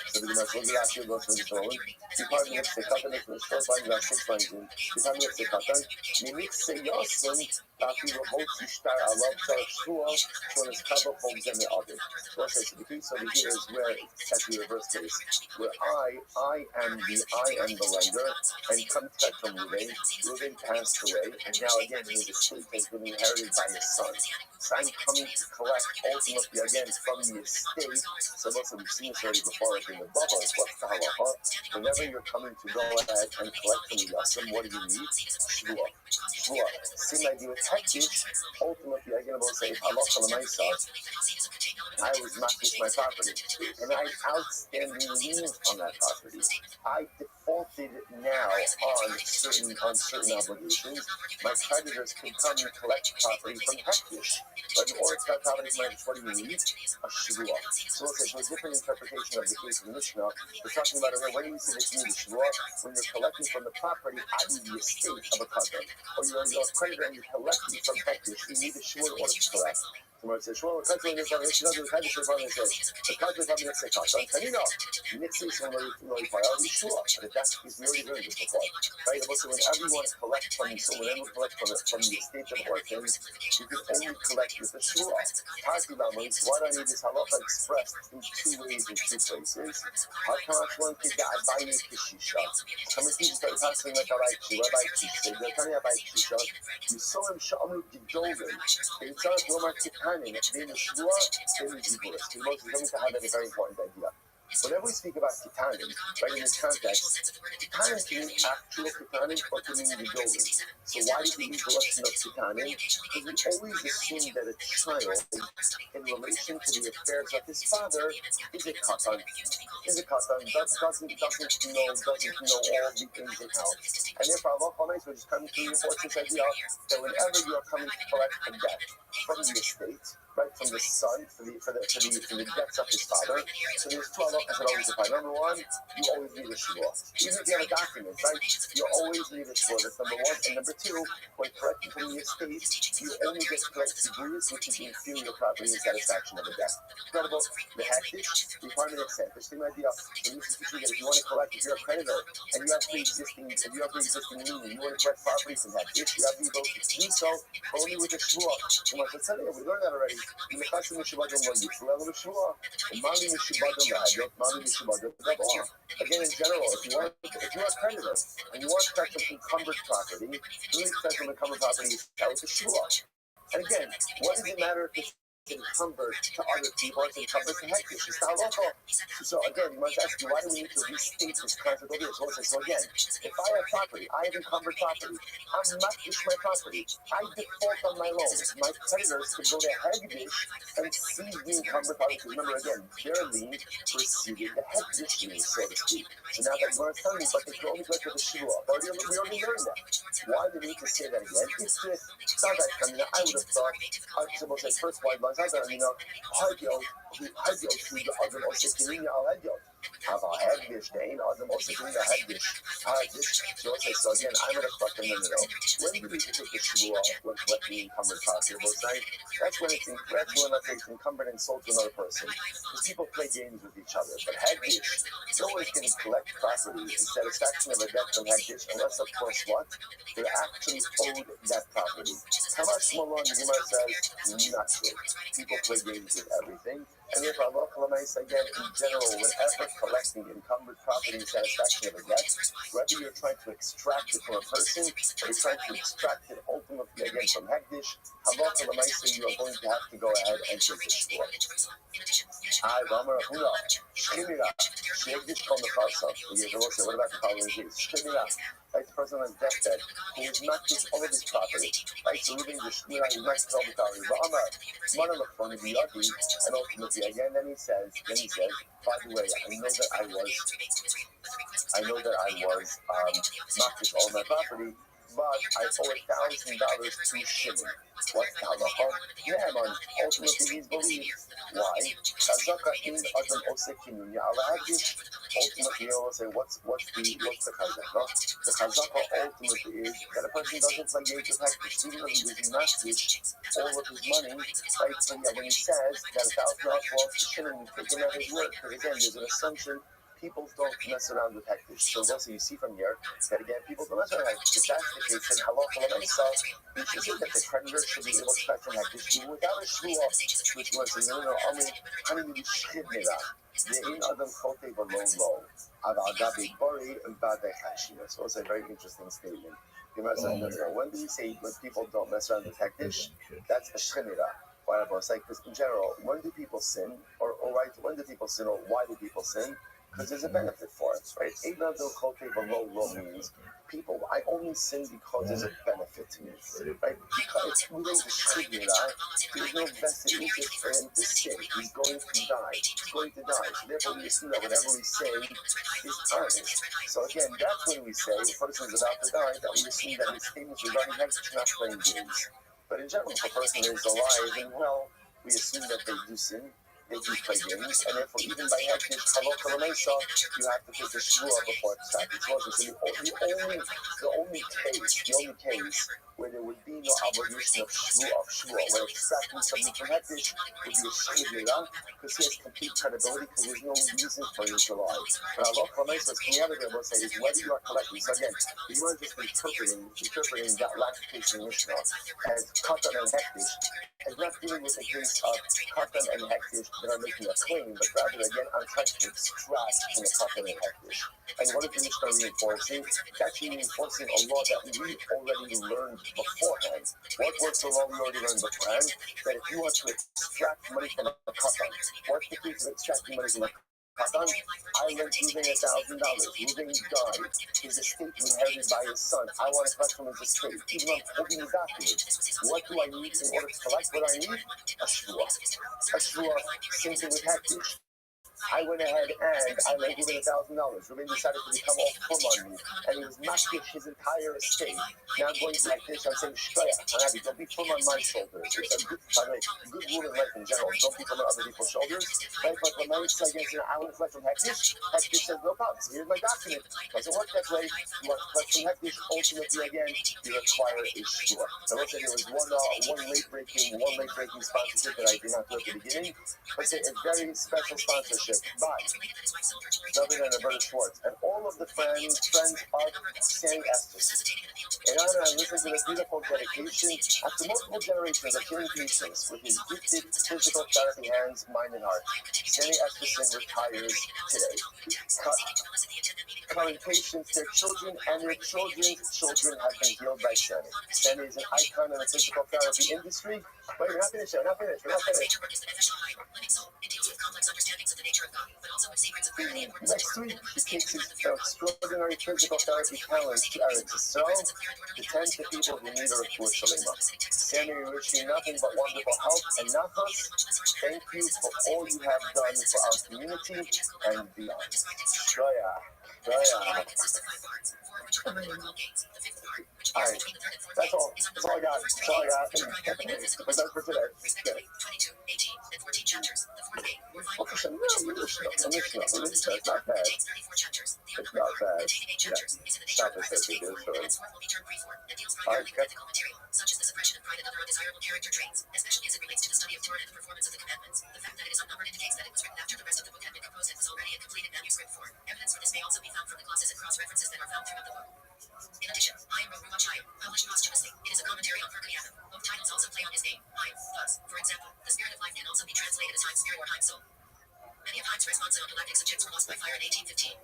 So the Gemara says, "Actually, goes from the throne. The part of the Nixie Katan is the short line, that's 6 lines in. The part of the Nixie Katan, the Nixie Yosim, Tafi Rahot Yishtar Alav Tzar Shua, Shon is Kaba Homes and the other. So the case over here is where it's actually the reverse case, where I am the lender, and come back from Ruvain passed away, and now again his estate has been inherited by his son. So I'm coming to collect ultimately again again, from the estate. So most of we've seen this already before, like in the bubble. What's the halacha? Whenever you're coming to go ahead and collect from the yasim, what do you need? Shvua. Shvua. Same idea with hektish. Ultimately, I'm going to say, halacha l'maisa, I was machlish my property, and I had outstanding liens on that property. I defaulted now on certain obligations. My creditors can come and collect property from hektish. But in order to collect property from hektish, what do you need? A shvua. So let's say for a different interpretation of the case of the Mishnah, we're talking about here, when do we say that you need a shvua? When you're collecting from the property, i.e. the estate of a cousin, or you're a creditor and you're collecting from hektish, you need a shvua in order to collect. Tomorrow it says, "Shmuel, the country in this one, she doesn't have the country says, the country coming next to Kashan, Kanina, Nixie, somebody priority, sure, but if that's because we already learned this before, right? Also, whenever you want to collect from the so whenever you collect from the estate of orphans, you can only collect with the shura. Party families, why do I need this halacha expressed in two ways in two places? How come I want to get a buying kishisha? Come and teach us passing like a right to Rabbi Kisha, they're coming about Kisha, you saw him Shamu Gidolin, it's not Roma Kitanin, being a shura, being a Ziburis. Because most of them have a very important idea. Whenever we speak about kitanim, right, in this context, kitanim can mean actual kitanim or can mean the building. So why did we use the lesson of kitanim? Because we always assume that a child, in relation to the affairs of his father, is a katan. Is a katan, doesn't know all the ins and outs. And therefore, Allah Almighty will just come to reinforce this idea that whenever you are coming to collect a debt from the estate, right, from the son, for the debts of his father. So there's two halachas that always apply. Number one, you always need a shvua. Even if you have a document, right, you always need a shvua. That's number one. And number two, when collecting from the estate, you only get to collect degrees, which is the inferior property and satisfaction of the debt. Not about the hektish, the requirement of set. The same idea. And this is teaching that if you want to collect, if you're a creditor and you have pre-existing lien, you want to collect property from hektish, you have the ability to do so only with a shvua. We learned that already. Again, in general, if you're a creditor and you want to collect some encumbered property, you need to collect some encumbered property with the shua. And again, what does it matter if it's encumbered to other people, it's encumbered to hektish? It's not local. So again, you must ask you, why do we need to restate this concept over here? So again, if I have property, I have encumbered property, I'm not just my property, I default on my loans. My creditors can go to hektish and seize the encumbered property. Remember again, their lien preceded the hektish lien, so to speak. So now that you're going to tell me, but they can only collect with the shua. We already learned that. Why do we need to say that again? It's just, I would have thought, first white lines, I don't know, have a hegdish, Dane, Adam also doing a hegdish. So again, I'm going to fucking no. When do we take the shua when collecting encumbered property? That's when it's encumbered and sold to another person. Because people play games with each other. But hegdish, no one's going to collect property in satisfaction of a debt from hegdish, unless, of course, what? They're actually owed that property. How much more long the Gemara says? Not true. People play games with everything. And therefore, Allah again, in general, whenever collecting encumbered property in satisfaction of a debt, whether you're trying to extract it from a person, or you're trying to extract it ultimately again from hektish, Allah you are going to have to go ahead and take the shua. What about the following case? Like the person on his deathbed, who is not just all of his property, right? So living the shmira, he's not just all the property. But Amar, Mana Lachon, the Yadi, and ultimately again, then he says, by the way, I know that I was not just all my property, but I owe $1,000 to Shimon. What's the halacha? Yeah, man. Ultimately, he's believed. Why? Chazaka in Adam Osekinunya ala hagdish. Ultimately, you will say, what's the chazaka? The chazaka ultimately is that a person doesn't play games with hagdish, even though he was not rich, all of his money, right? So yeah, when he says that $1,000 belongs to Shimon, we take him at his word. Because again, there's an assumption. People don't mess around with hektish. So also you see from here that again, people don't mess around with hektish. If that's the case, then halacha l'maisa, you should say that the creditor should be able to collect from hektish even without a shua, which was honey maybe shchidnera. Ve'in adam chote v'lo lo. Aval gabi bori v'adei hashina. So it's a very interesting statement. When do we say when people don't mess around with hektish? That's a shchidera. whatever. It's like, because in general, when do people sin? Or right, when do people sin, or why do people sin? Because there's a benefit for it, right? Even though low means people, I only sin because there's a benefit to me, right? Because we don't distribute that. There's no vested interest for him to sin. He's going to die. He's going to die. So therefore, we assume that whatever we say is earnest. So again, that's when we say a person is about to die, that we assume that his statements regarding him should not playing games. But in general, if a person is alive and well, we assume that they do sin. They do play games, and therefore, even by hektish halakha l'meisa, you have to take a shvua before it's time. So the only case where there would be no obligation of shvua, where extracting something from hektish would be a shvua, because he has complete credibility, because there's no reason for him to lie. But halakha l'meisa is coming out of it, we'll say, is whether you are collecting. So again, you are just interpreting that last case in Mishnah as katan and hektish, is not dealing with the case of katan and hektish that are making a claim, but rather, again, I'm trying to extract from the katan and hektish. And what is the Mishnah reinforcing? It's actually reinforcing a law that we already learned beforehand. What was the law we already learned beforehand? That if you want to extract money from a katan, what's the case of extracting money from a katan? I lent Ruben $1,000. Ruben died. His estate inherited by his son. I want to collect from his estate. Even though I'm holding the document, what do I need in order to collect what I need? A shvua. A shvua, same thing with hektish. I went ahead and I lent Ruben $1,000. Ruben decided to become all firm on me, and he was mashkish his entire estate. Now I'm going to hektish. I'm saying, shkoya, Rabbi, don't be firm on my shoulders. It's a good, by the way, good rule in life in general. Don't be firm on other people's shoulders. Right? But when I say, I want to collect from hektish, hektish says, no problem. Here's my document. Doesn't work that way. You want to collect from hektish, ultimately, again, you require a shvua. Now, let's say there was one late-breaking sponsorship that I did not do at the beginning. Let's say a very special sponsorship by Rabbi and Roberta Schwartz, and all of the friends are Sandy Estes. And I listen to this beautiful dedication after multiple generations of hearing patients with his gifted physical therapy hands, mind, and heart. Sandy Estes retires today. Current patients, their children, and their children's children have been healed by Sandy. Sandy is an icon in the physical therapy industry. Wait, we're not finished. Next week, he takes his extraordinary physical therapy talents to Eretz Yisrael to tend to people who need a refuah shalema. Sammy, we wish you nothing but wonderful health and nachas. Thank you for all you have done for our community and beyond. Shkoya. All right, that's all I got. We're done for today. Okay. It's not bad. It's not bad. Yeah. Stop it, says it is. All right, okay. Such as the suppression of pride and other undesirable character traits, especially as it relates to the study of Torah and the performance of the commandments. The fact that it is unnumbered indicates that it was written after the rest of the book had been composed and was already in completed manuscript form. Evidence for this may also be found from the glosses and cross-references that are found throughout the book. In addition, I Am ROTHSCHILD, published posthumously. It is a commentary on Perkayavim. Both titles also play on his name, Haim. Thus, for example, the spirit of life can also be translated as Haim spirit or Haim soul. Many of Haim's responsa on galactic subjects were lost by fire in 1815.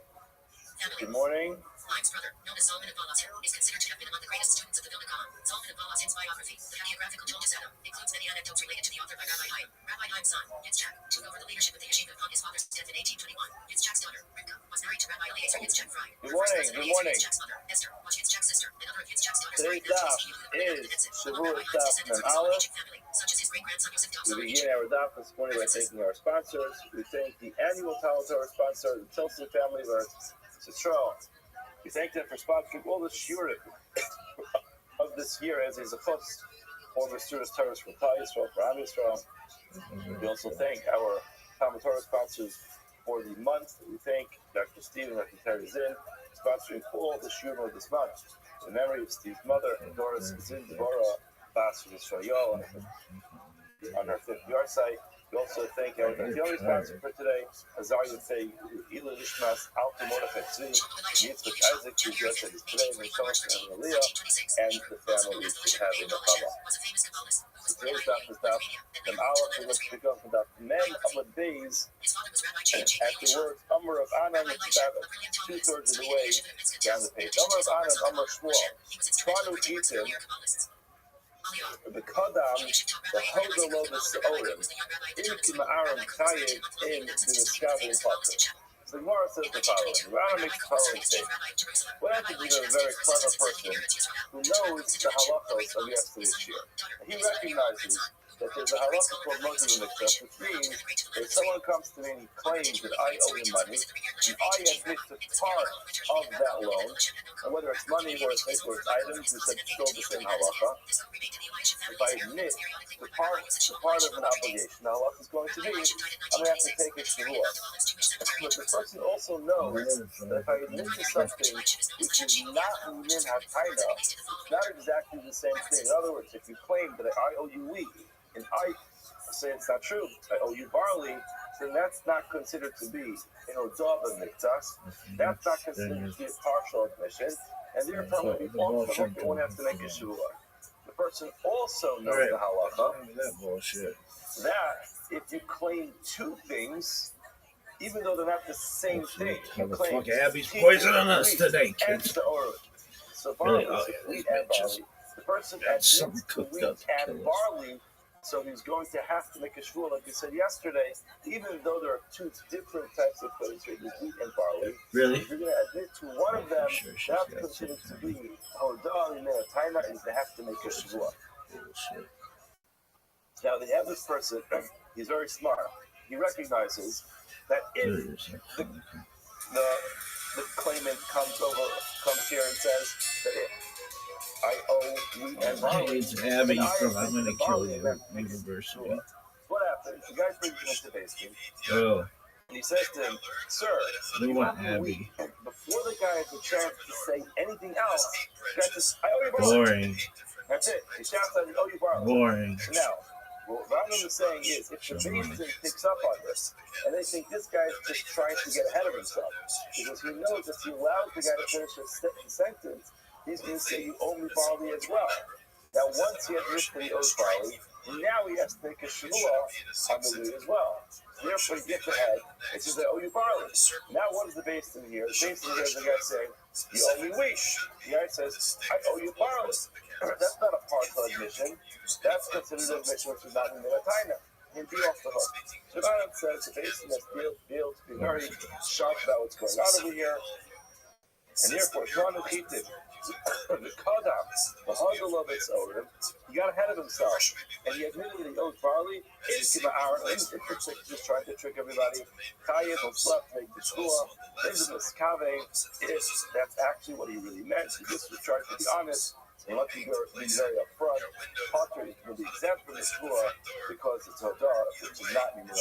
Family. Good morning. Haim's brother, known as Zalman of Balazin, is considered to have been among the greatest students of the Vilna Gaon. Zalman of Balazin's biography, the hagiographical Toldus Adam, includes many anecdotes related to the author by Rabbi Haim. Rabbi Haim's son, Yitzchak, took over the leadership of the yeshiva upon his father's death in 1821. Yitzchak's daughter, Rivka, was married to Rabbi Eliezer Yitzchak Fry. Good morning. Yitzchak's mother, Esther, was Yitzchak's sister, and other of Yitzchak's daughters. Today's daf is Shavua Daf Mem Aleph. We begin our daf this morning by thanking our sponsors. We thank the annual Talmud Torah sponsor, the Tilson family of Yisrael. We thank them for sponsoring all the shiurim of this year as is a chus for the students Torah for Klal Yisrael, for Am Yisrael. We also thank our Talmud Torah sponsors for the month. We thank Dr. Steve and Dr. Terry Zinn sponsoring all the shiurim of this month. In memory of Steve's mother and Doris Zinn Devorah Bas from Yisrael on her 5th yard site. We also thank our daily sponsor for today, Azariah Fay, Ila Lishmas, Alta Mordechai Tzvi, Yitzchak Isaac, whose yard is today, and Aliyah, and the family we should have in the Chava. So today's daf is daf Mem Aleph. We're going to pick up about men of days. At the words Amar of Anan, it's about 2/3 of the way down the page. Amar of Anan, Amar Shmuel, Tranu Eatim. The Kadam, the Hodolo Orim, Inkim Aram Chayev in the Niskavu Pater. So the Gemara says the following. Rana makes the following statement. What happens if you have a very clever person who knows the halachos of yesterday's year? He recognizes that there's a halacha called Moshe Mikdash, which means if someone comes to me and claims that I owe him money, and I admit to part of that loan, and whether it's money or it's items, it's still the same halacha. If I admit the part of an obligation, the halacha is going to be, I'm going to have to take it to law. But the person also knows that if I admit to something which is not min hataina, it's not exactly the same thing. In other words, if you claim that I owe you wheat, and I say it's not true, I owe you barley, then that's not considered to be an odava miktas. That's not considered to be a partial admission, and therefore when you also won't have to make a shuvah. The person also knows the halacha that if you claim two things, even though they're not the same thing, you claim Abby's poisoning us today, kids. So barley, wheat and barley. The person admits to wheat and barley, so he's going to have to make a shvuah, like you said yesterday, even though there are two different types of foods, wheat and barley. Really? If you're going to admit to one of them, that's considered to be hodah in a taina, is to have to make a shvuah. Now the other person, he's very smart. He recognizes that if the claimant comes here and says that I owe wheat and barley, it's Abby from I'm going to kill you University. What happens? The guy brings him into the basement. Oh. And he says to him, "Sir, We want Abby." Before the guy has a chance to say anything else, the guy says, I owe you barley. Boring. That's it. He shouts out, I owe you barley. Boring. Now, what Rabbi was saying is, if the basin picks up on this, and they think this guy's just trying to get ahead of himself, because he knows if he allows the guy to finish his sentence, he's going to say, you owe me barley as well. Now, once he admits that he owes barley, now he has to make a shvuah on the wheat as well. Therefore, he gets ahead and says, I owe you barley. Now, what is the basin here? The basin here is the guy saying, you owe me wheat. The guy says, I owe you barley. That's not a partial admission. That's considered an admission which is not in the taina. He'd be off the hook. Shabbat says the basin has to be able to be very sharp about what's going on over here. And therefore, Sean Chitim, the Kadam, the Hadal of its owner, he got ahead of himself. And he admitted that he owed barley. Just trying to trick everybody. Chayev will slept, make the shua. Is the Miskave, if that's actually what he really meant. He just was trying to be honest. And let you be very upfront. Potter is going to be exempt from the shua because it's Hodar, which is not in the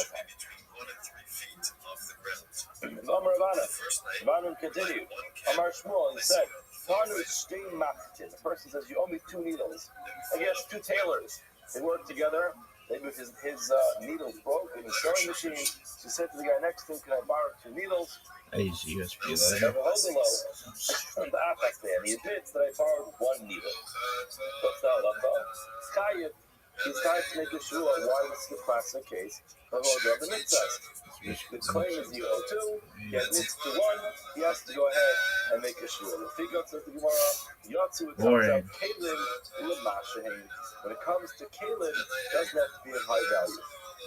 Milah. Amar Rabbanan continued. Amar Shmuel, he said, Tanu Shtein Machtin. The person says, you owe me 2 needles. I guess 2 tailors. They work together. Maybe his needles broke in the sewing machine. She said to the guy next to him, can I borrow 2 needles? I use USB lighter. He admits that I borrowed 1 needle. What's the halacha? He's trying to make a shua. Why is the classic case of the mitzvahs? The claim is he owed 2. He admits to 1. He has to go ahead and make a shua. The figure says the Gemara, Yatsu, it comes out kalim l'mashahim. When it comes to kalim, it doesn't have to be of high value.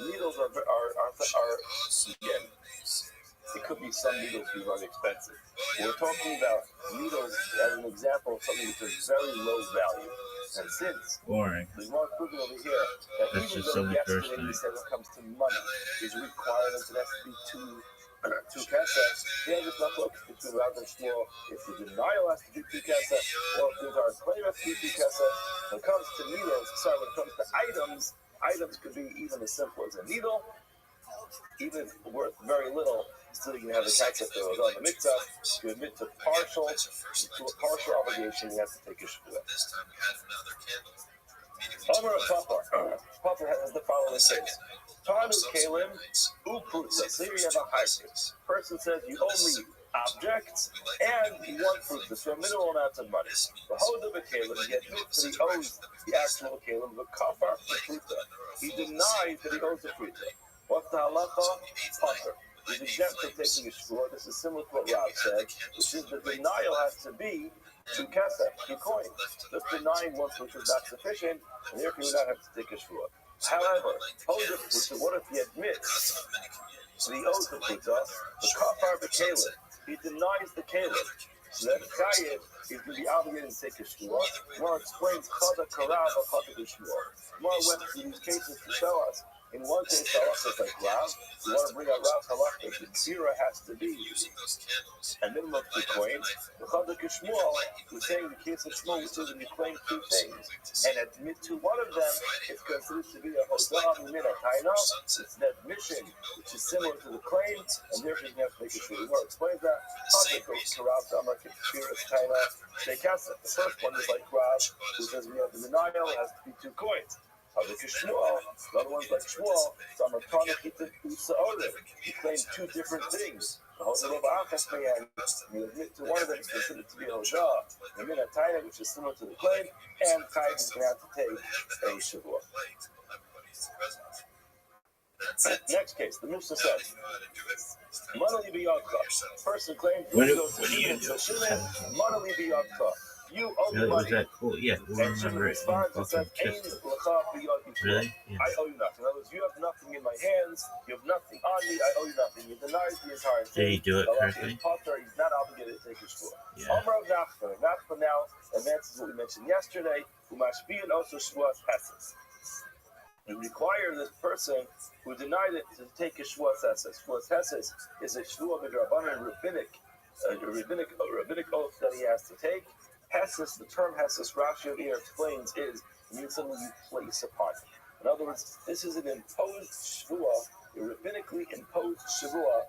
Needles are again. It could be some needles be very expensive. We're talking about needles as an example of something which is very low value. And since there's more proving over here that that's even just though yesterday we said when it comes to money, is required and it has to be two kasset, here there's not focus between Rav and Shmuel if the denial has to be 2 kasset, or if there's our claim has to be 2 kasset. When it comes to needles, when it comes to items could be even as simple as a needle, even worth very little. Still, you can have a concept that was on the mitzvah. To admit to a partial obligation, you have to take a shvuah. Amar Papa has the following case. Tanu kalim uprutza. So here you have a hybrid. Person says you owe me objects and 1 fruit, so a minimal amount of money. The hoda b'kalim, he admits that he owes the actual kalim, but kafar the fruta. He denies that he owes the fruta. What's the halacha? Potter. is exempt from taking a shvua. This is similar to what Rob said, which is the denial has to be to kesef, to coin. Just denying one fruit is not sufficient, and therefore you would not have to take a shvua. However, what if he admits that he owes the pizza, the kafar b'kaleh, he denies the kaleh, so that chayiv is going to be obligated to take a shvua. Gemara explains chada karav chada b'shvua. Gemara went through these cases to show us. In one case, the halacha is like Rav. You want to bring out Rav's halacha, the tzira has to be a minimum of 2 coins. The chada k'shmuel was saying in the case of Shmuel, which is when you claim 2 things and admit to one of them, it's considered to be a hodah min taina. It's an admission which is similar to the claim, and therefore you have to make a shvua. Gemara explains that. Chada goes to Rav Damar k'shira taina sheikasa. The first one is like Rav, who says we have the denial, it has to be 2 coins. The other one's like Shmuel, he claimed 2 different things. You admit to one of them is considered to be a hodah, the min taina, which is similar to the claim, and chayiv is going to have to take a shavua. Next case, the Mishnah says, Manali biyadcha. Person claims you go to Shimon, Manali biyadcha. You owe me money. That cool? Yeah, we'll And Shimon remember it. responds and says, Really? Yeah. I owe you nothing. In other words, you have nothing in my hands, you have nothing on me, I owe you nothing. He denies the entire thing. Did he do it correctly? He's not obligated to take his shvua. Yeah. Amar of Nachman. Nachman now advances what we mentioned yesterday. Umashbiyan also shvua hesses. We require this person who denied it to take a shvua hesses. Shvua hesses is a shvua midrabanan rabbinic oath that he has to take. Hesses, the term hesses, Rashi over here explains, means something you place upon. In other words, this is an imposed shvua, a rabbinically imposed shvua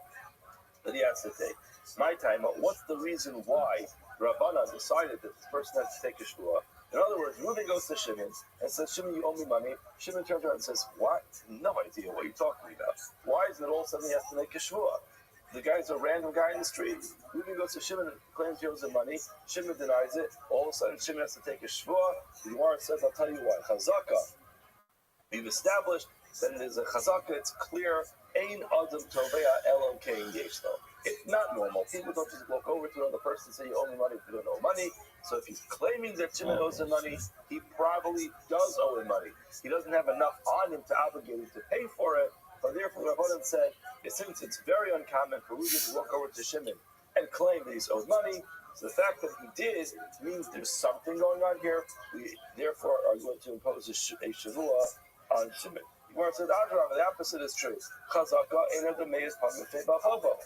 that he has to take. My time, what's the reason why Rabbanah decided that this person has to take a shvua? In other words, Reuben goes to Shimon and says, Shimon, you owe me money. Shimon turns around and says, what? No idea what you're talking about. Why is it all of a sudden he has to make a shvua? The guy's a random guy in the street. Reuben goes to Shimon and claims he owes him money. Shimon denies it. All of a sudden, Shimon has to take a shvua. The Gemara says, I'll tell you why. Chazaka. We've established that it is a chazaka. It's clear. Ein adam tovea elon kein yeshlo. It's not normal. People don't just walk over to another person and say, you owe me money if you don't owe money. So if he's claiming that Shimon owes him money, he probably does owe him money. He doesn't have enough on him to obligate him to pay for it. But therefore, Rabbanan said, since it's very uncommon for Reuben to walk over to Shimon and claim that he's owed money, so the fact that he did means there's something going on here. We therefore are going to impose a shavua on Shimon. The Gemara said, the opposite is true. Chazaka ain't the meis pamifei b'chava.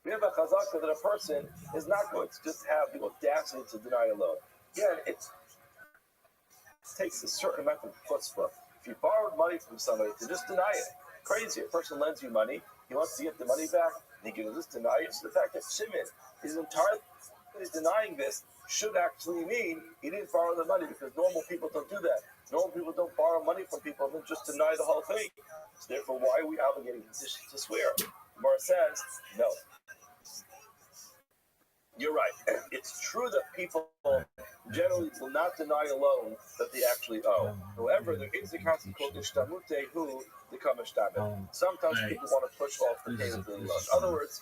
We have a chazaka that a person is not going to just have the audacity to deny a loan. Yeah, it takes a certain amount of chutzpah. If you borrowed money from somebody, to just deny it. Crazy. A person lends you money, he wants to get the money back, and he can just deny it. So the fact that Shimon is entirely denying this should actually mean he didn't borrow the money, because normal people don't do that. Normal people don't borrow money from people and then just deny the whole thing. So therefore, why are we obligating him to swear? Gemara says, no. You're right. It's true that people generally will not deny a loan that they actually owe. However, there is a concept called ishtamute hu dekamashtamit. Sometimes people want to push off the payment of the loan. In other words,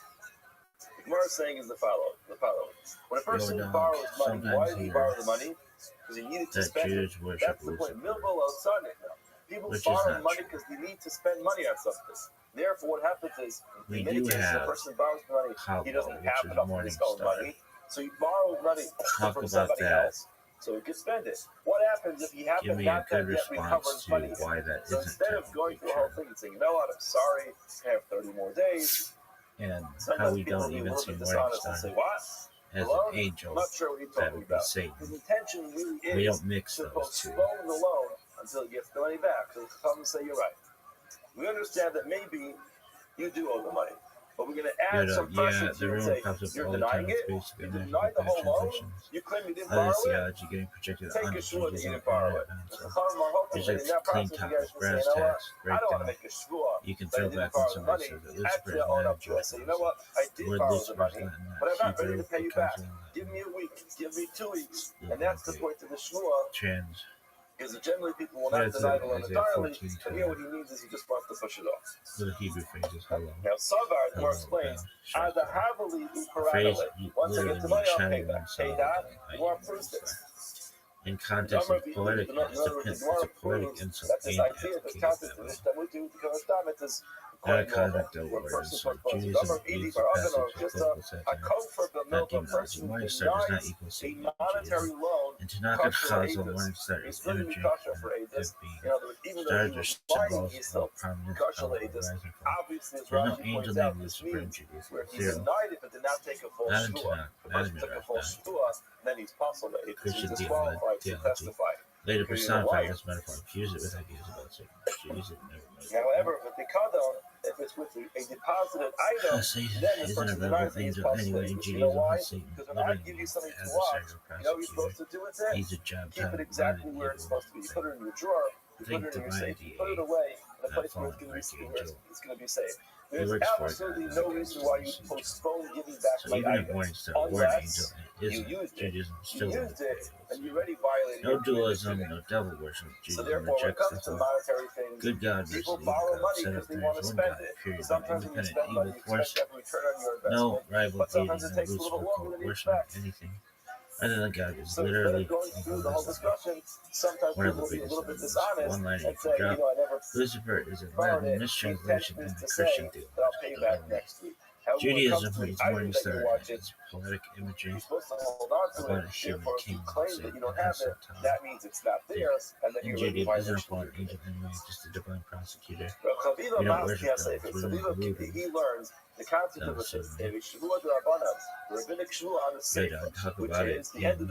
the Gemara is saying is the following. When a person borrows money, why did he borrow the money? Because he needed to spend it. That's the point. People borrow money because they need to spend money on something. Therefore, what happens is, in many cases, the person borrows money, he doesn't have enough of his own money, so he borrows money from somebody else, so he can spend it. What happens if he hasn't got that yet recovered money? So instead of going through the whole thing and saying, you know what, I'm sorry, I have 30 more days, and sometimes how we people don't be a even little see bit more dishonest and say, what? as Loan? an angel I'm not sure what he's that talking would be about. Satan. His intention really is We don't mix to those two. postpone the loan until he gets the money back. So the Chachamim say, you're right. We understand that maybe you do owe the money, but we're going to add some pressure to you and say, you're denying it, you deny the whole loan, you claim you didn't borrow it, getting projected take a shvua that you didn't borrow it. The Chachamim are hoping that in that process you guys will say, you know what, I don't want to make a shvua you can that I throw didn't back borrow on the somebody money. so that Actually, I own up to it. I say, you know what, I did borrow the money, but I'm not ready to pay you back. Give me a week, give me 2 weeks, and that's the point of the shvua. Trans Because generally people will Yeah, not it's deny the loan Isaiah entirely, 14, but here what he means is he just wants to push it off. The Hebrew phrase is hello. Now, Savar, the Hello, more explains, Bel, Ada Havali The phrase Uparadale. Once I literally get to means my shining pay one side that, of the more proves this. In context of poetic, In other words, the it's a Gemara poetic proves insult that this aimed at idea, the this king of concept of Babylon. Ishtamutu because Ishtam, it is Not a quite normal. conduct of Where a word person insult. talks about Judaism Idi views the Bar passage Avino, of just biblical a satire, comfort, but not no person demonizing. who Morning star does not denies equal a Satan in monetary Judaism. loan. And Tanaka Kosher calls on Avis. morning star He's is still imagery kosher for and Avis. could be In other words, even though stars he or was lying, symbols he's of still prominent kosher power Avis. rising from. Obviously, as There's no Rashi angel points named out, this Lucifer in means Judaism. where he Zero. denied it but did not take a full Not in shvuah. Tanakh, The not in person took a Midrash, full not shvuah, then he's possible. He's Christian disqualified from theology. testifying. Later Because you know personified why? as metaphor, fuse it with ideas about Satan. Use it never knows. However, with the kadon, if it's with a deposited item, Satan then this isn't a person rebel denies he's angel possible. anyway. You know Judaism why? has Satan Because when I literally give you means something the to watch, adversarial you know what you're prosecutor. supposed to do with it? He's a job Keep it title, exactly not where an it's evil supposed to be. You thing. put it in your drawer, you Think put it in your divine safe, you put it away in a place where it's going to be safe. He There's works for absolutely God, no not reason against why the you messenger. postpone giving back So my even if item, Morningstar were an angel unless and you isn't, used it. Judaism You still used it, won't and you already violated No your commitment dualism, to me. no devil worship. So Judaism therefore, when it rejects the comes to thought. monetary things, Good God versus people evil borrow God. money Set because up they there want is to one spend God, it. period. Sometimes when you Independent spend money, evil you force. expect to have a return on your No investment, rival but deity, sometimes it no takes a little Lucifer bit longer cult than you worship expect. anything other than God is So instead literally of going through the whole egoism. discussion, sometimes One of people the will be a biggest little bit enemies. dishonest One line and you say, can drop. I never Lucifer is a borrowed Latin it. The mistranslation intention in is the to Christian say that I'll pay you theology. back next week. However, when it Judaism comes to the reads item that you're Morningstar watching, as poetic imagery you're supposed to hold on to about it. a human Therefore, if you king claim saved that you don't and have has it, time. that means it's not there, and then In you're already Judaism isn't a violation of fallen your angel commitment. anyway, just a divine prosecutor. Chaviva We don't Mas worship gods, Yasefet. we So don't believe in he learns the concept of a Shavua D'Rabbanan, the rabbinic shvua on the Sefer, talk which about is it the end of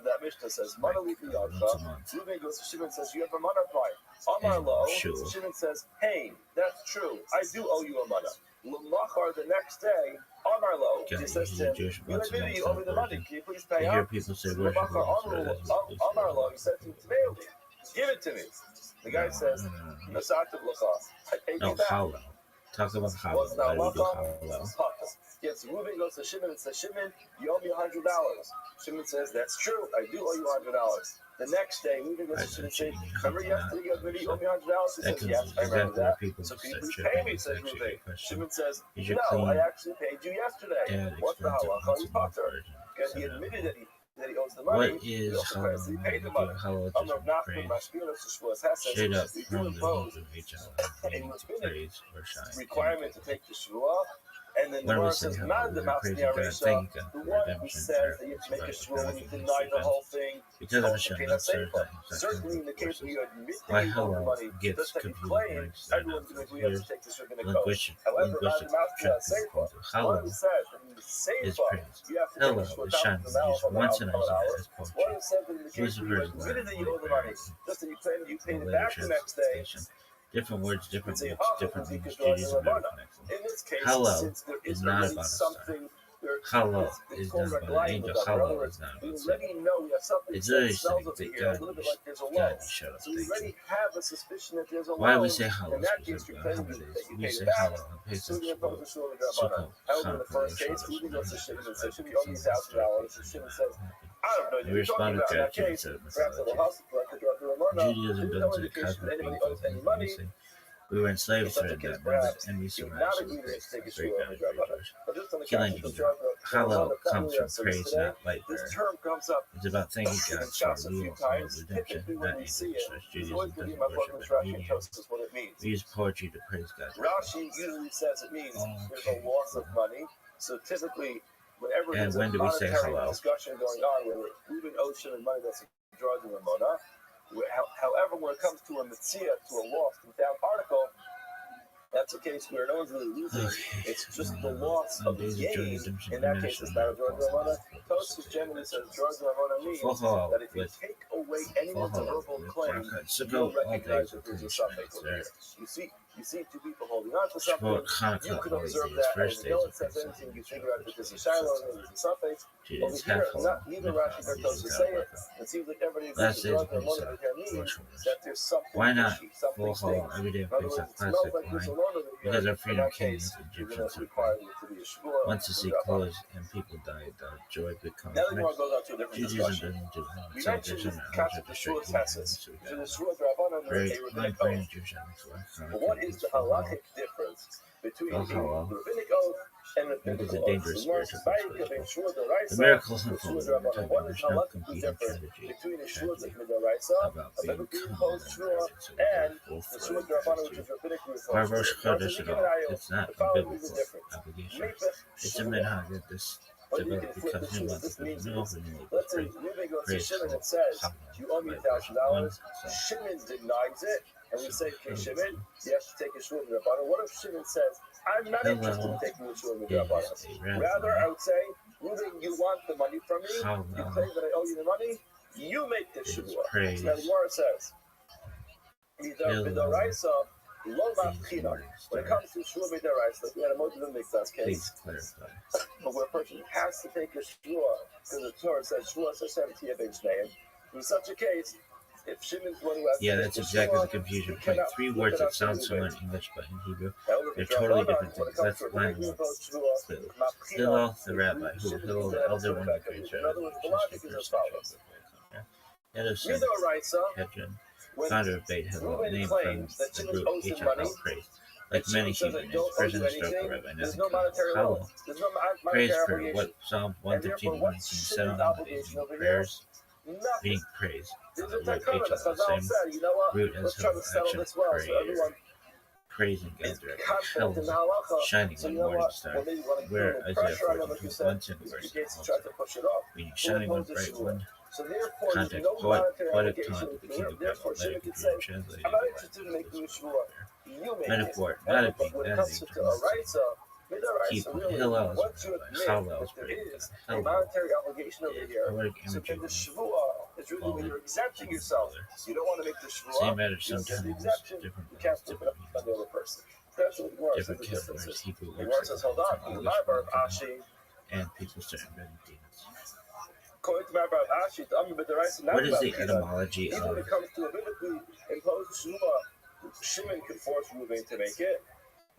that Mishnah says, like Mana Lipi once a Yadcha. month. Reuben goes to Shimon and says, you have a mana of mine. Amar And Lo, sure. Shimon says, hey, that's true. I do owe you a mana. L'machar, the next day, Amar Lo, he says to him, you admitted you owe me the money. Can you please pay I hear up? people say L'machar, worship Amar Lo, he said to him, give it to me. The guy says, Nasativ L'cha. I paid you back. halal. Talk about halal. Was Why not do we do welcome. halal? Yes, Reuben goes to Shimon and says, Shimon, you owe me $100. Shimon says, that's true. I do owe you $100. The next day, Reuben goes to Shimon and says, remember yesterday you admitted you owe me $100? He says, yes, I remember that. So can you please pay me, says Reuben. Shimon says, no, I actually paid you yesterday. What's the halacha? He's potter. Because he admitted that he owes the money. What is He also claims that he paid the money. halal? Straight up we do from the impose Hebrew to praise or shine. requirement to take the shvua, and then the When we Gemara say says, halal, "Man the we praise masni God, arisha," thank God the for one who redemption, says that you have to make a shvua when you deny the whole thing. because of Hashem, not served that Certainly, in the case where you admit why that you owe the halal money, gets just that you completely claim, blanks everyone's going to agree to take this rabbinic code. linguistic However, man the masni traffic arisha, into the one who halal says that in the is seifa praise. you have to take a Halal shvua is shining from the used once in Isaiah as one poetry. who says that in the case where you admitted that you owe the money, just that you claim you paid it back the next day. Different words, different Say, books, different meanings. Judaism never connects them. in this case, Halal since there is is not already about a something, Halal it's is called not a about an glide angel. with In other Halal words, is not we about already sin. know we have something It's that literally smells saying over that here, a God, little bit like there's a God, loan. you shut up. So we Thank already you. have a suspicion that there's a Why loan. we say halal In that case, you're specifically on claiming holidays? that you We paid say it back. halal on So we Pesach, impose the shul of Sukkot, Rabbanan. However, in the first Hanukkah, case, Yeshua, we goes to Shemini, Shimon and says, Shimon, you owe me because these $1,000. historical Shimon things says, happen. I don't know what We you're talking responded about. to In our that king case, instead of perhaps the mythology. house, like the Ramana, Judaism there's no builds a indication that cosmic anybody belief owes of any money. anything. We were enslaved In such for a case, that moment, perhaps, and we you would survived. not So agree to grace, take a great shul God, of great Rabbanan. Jewish. But just on the Killing concept of people. Halal comes from praise, today, not light this bearer. term comes up It's about thanking God in for shots a real few love, times. redemption, Typically, when not we see angels. it, Judaism it's always going to doesn't be my worship partner's at a Rashi and medium. tells us what it means. We use poetry to praise God. Rashi usually says it means there's a loss of money. So typically, whenever And there's when a do we say monetary halal? discussion going on, where we've been owed Shimon money that's a drug in Ramona. However, when it comes to a mitzvah, to a loss, without article, that's a case where no one's really losing. It's just the loss of the gain. In that case, it's not a drug Ramona. Tosfos generally says drug Ramona means that if you take away anyone's verbal claim, you'll recognize that there's a suffix over here. You see, you see two people holding on to something, Shmuel you Hanukkah could always observe days, that, and first if days no one of says Pesach, anything, you and figure out that this is Jewish Shiloh, and there's a suffix. Jude Over is here, half not neither Rashi nor Tosa say it. It seems like everybody agrees last that days of the Pesach, means Rosh that there's something Why not fishy, something full hall stinks. every day In of other words, Pesach it smells classic like there's a wine? loan over here. Because our In freedom that came case, as you're going Egyptians to have require been. it to be a shvua. Once the sea closed and people died, the joy becomes Now the Gemara mixed. goes on to a different Judaism discussion. doesn't do that. We So mentioned there's this an concept allergy of to shvua straight tessis. so we So got the it. shvua drabanan and Very, a like rabbinic very oath. Jewish But what is the halachic difference between a rabbinic oath and a Because biblical a oath? dangerous The Gemara spiritual says, the miracles and unfolded shvua over drabanan. time. What is There's no halachically competing different tragedy, between a shvua tragedy midaraisa, about a being biblically calm imposed and shvua, present so we and go full the shvua thread drabanan, as which to is rabbinically our imposed Rosh shvua. Chodesh at all. It's not The a following is the biblical difference. obligation. Mepech It's a shvua. minhag that this But you can developed flip the because new truth. month This means because this. new renewal Let's say praise, Ruben goes to praise Shimon and called says, Chama you owe me by version 1. $1,000. So, Shimon denies it. And we say, okay, so Shimon, you have to take a shul midrabanan. What if Shimon says, I'm not interested in taking a shul midrabanan? Rather, I would say, Ruben, you want the money from me. You claim that I owe you the money. You make the shul. So now the Gemara says, Midoraisa, lo mafchina. When it comes to shul midoraisa, we had a motive in Mikda's case. Please clarify. But where a person has to take a shvua, because the Torah says shvua Hashem tiyavich name. In such a case, if Shimon's one who has Yeah, to that's take exactly shvua, the confusion he between cannot three flip words it that out to sound similar Ruben. in English, but in Hebrew, However, they're the totally Rabbanan, different when it things. comes That's to line rabbinic 1. imposed shvua, mafchina, Hillel, the if rabbi, who Shimon Hillel, is the the elder one, the Rebecca, great in other words, the Jewish logic is as follows. Edison, Midoraisa, Kedron, when founder of Beit Hillel, Ruben named from claims that the Shimon group owes him money, HFL praise. Like and many Shimon says, I Hebrew names, don't owe first you historical anything, rabbi, there's nothing no monetary loan. Hillel There's no praised monetary for obligation. what Psalm And therefore, 113:1 what's seems set Shimon's on obligation over here? prayers, Nothing. meaning praise. There's The a word takana. The HFL, Chazal same said, you know what? root as Let's try to Hillel, settle action, this well so prayer, everyone praising God is directly. confident in the Hillel, halacha. shining So like you a know morning what? star, Well, maybe you want to put a where little Isaiah pressure on them, like you 42:1 said, to because verse you to also, try to push it off. meaning So shining one impose a bright shvua. one. So therefore, there's Context, no monetary poetic obligation taunt, the to king it. of Therefore, God, Shimon poetic could say, translated I'm not by interested in making a shvua. You make it. metaphor, not And a being, when it not comes an to angel, not Araisa, with Keep Araisa, really, Hillel as once you rabbi, admit Hallel that as there praying is God, a Hillel monetary obligation over is here, poetic so imagery then the of shvua is really when you're exempting fallen yourself. brother. You don't want to make the shvua. Same matter You don't get the sometimes, exemption. different You can't levels, flip it up different on the meanings, other person. That's what the Gemara says different the categories. differences. Hebrew The looks Gemara like says, a hold on. English My verb word, ashi. and people start inventing demons. According to my verb ashi, the Ami B'Daraisa, not What is about the Kina. etymology Even when of it comes to a biblically imposed shvua, Shimon could force Ruben to make it.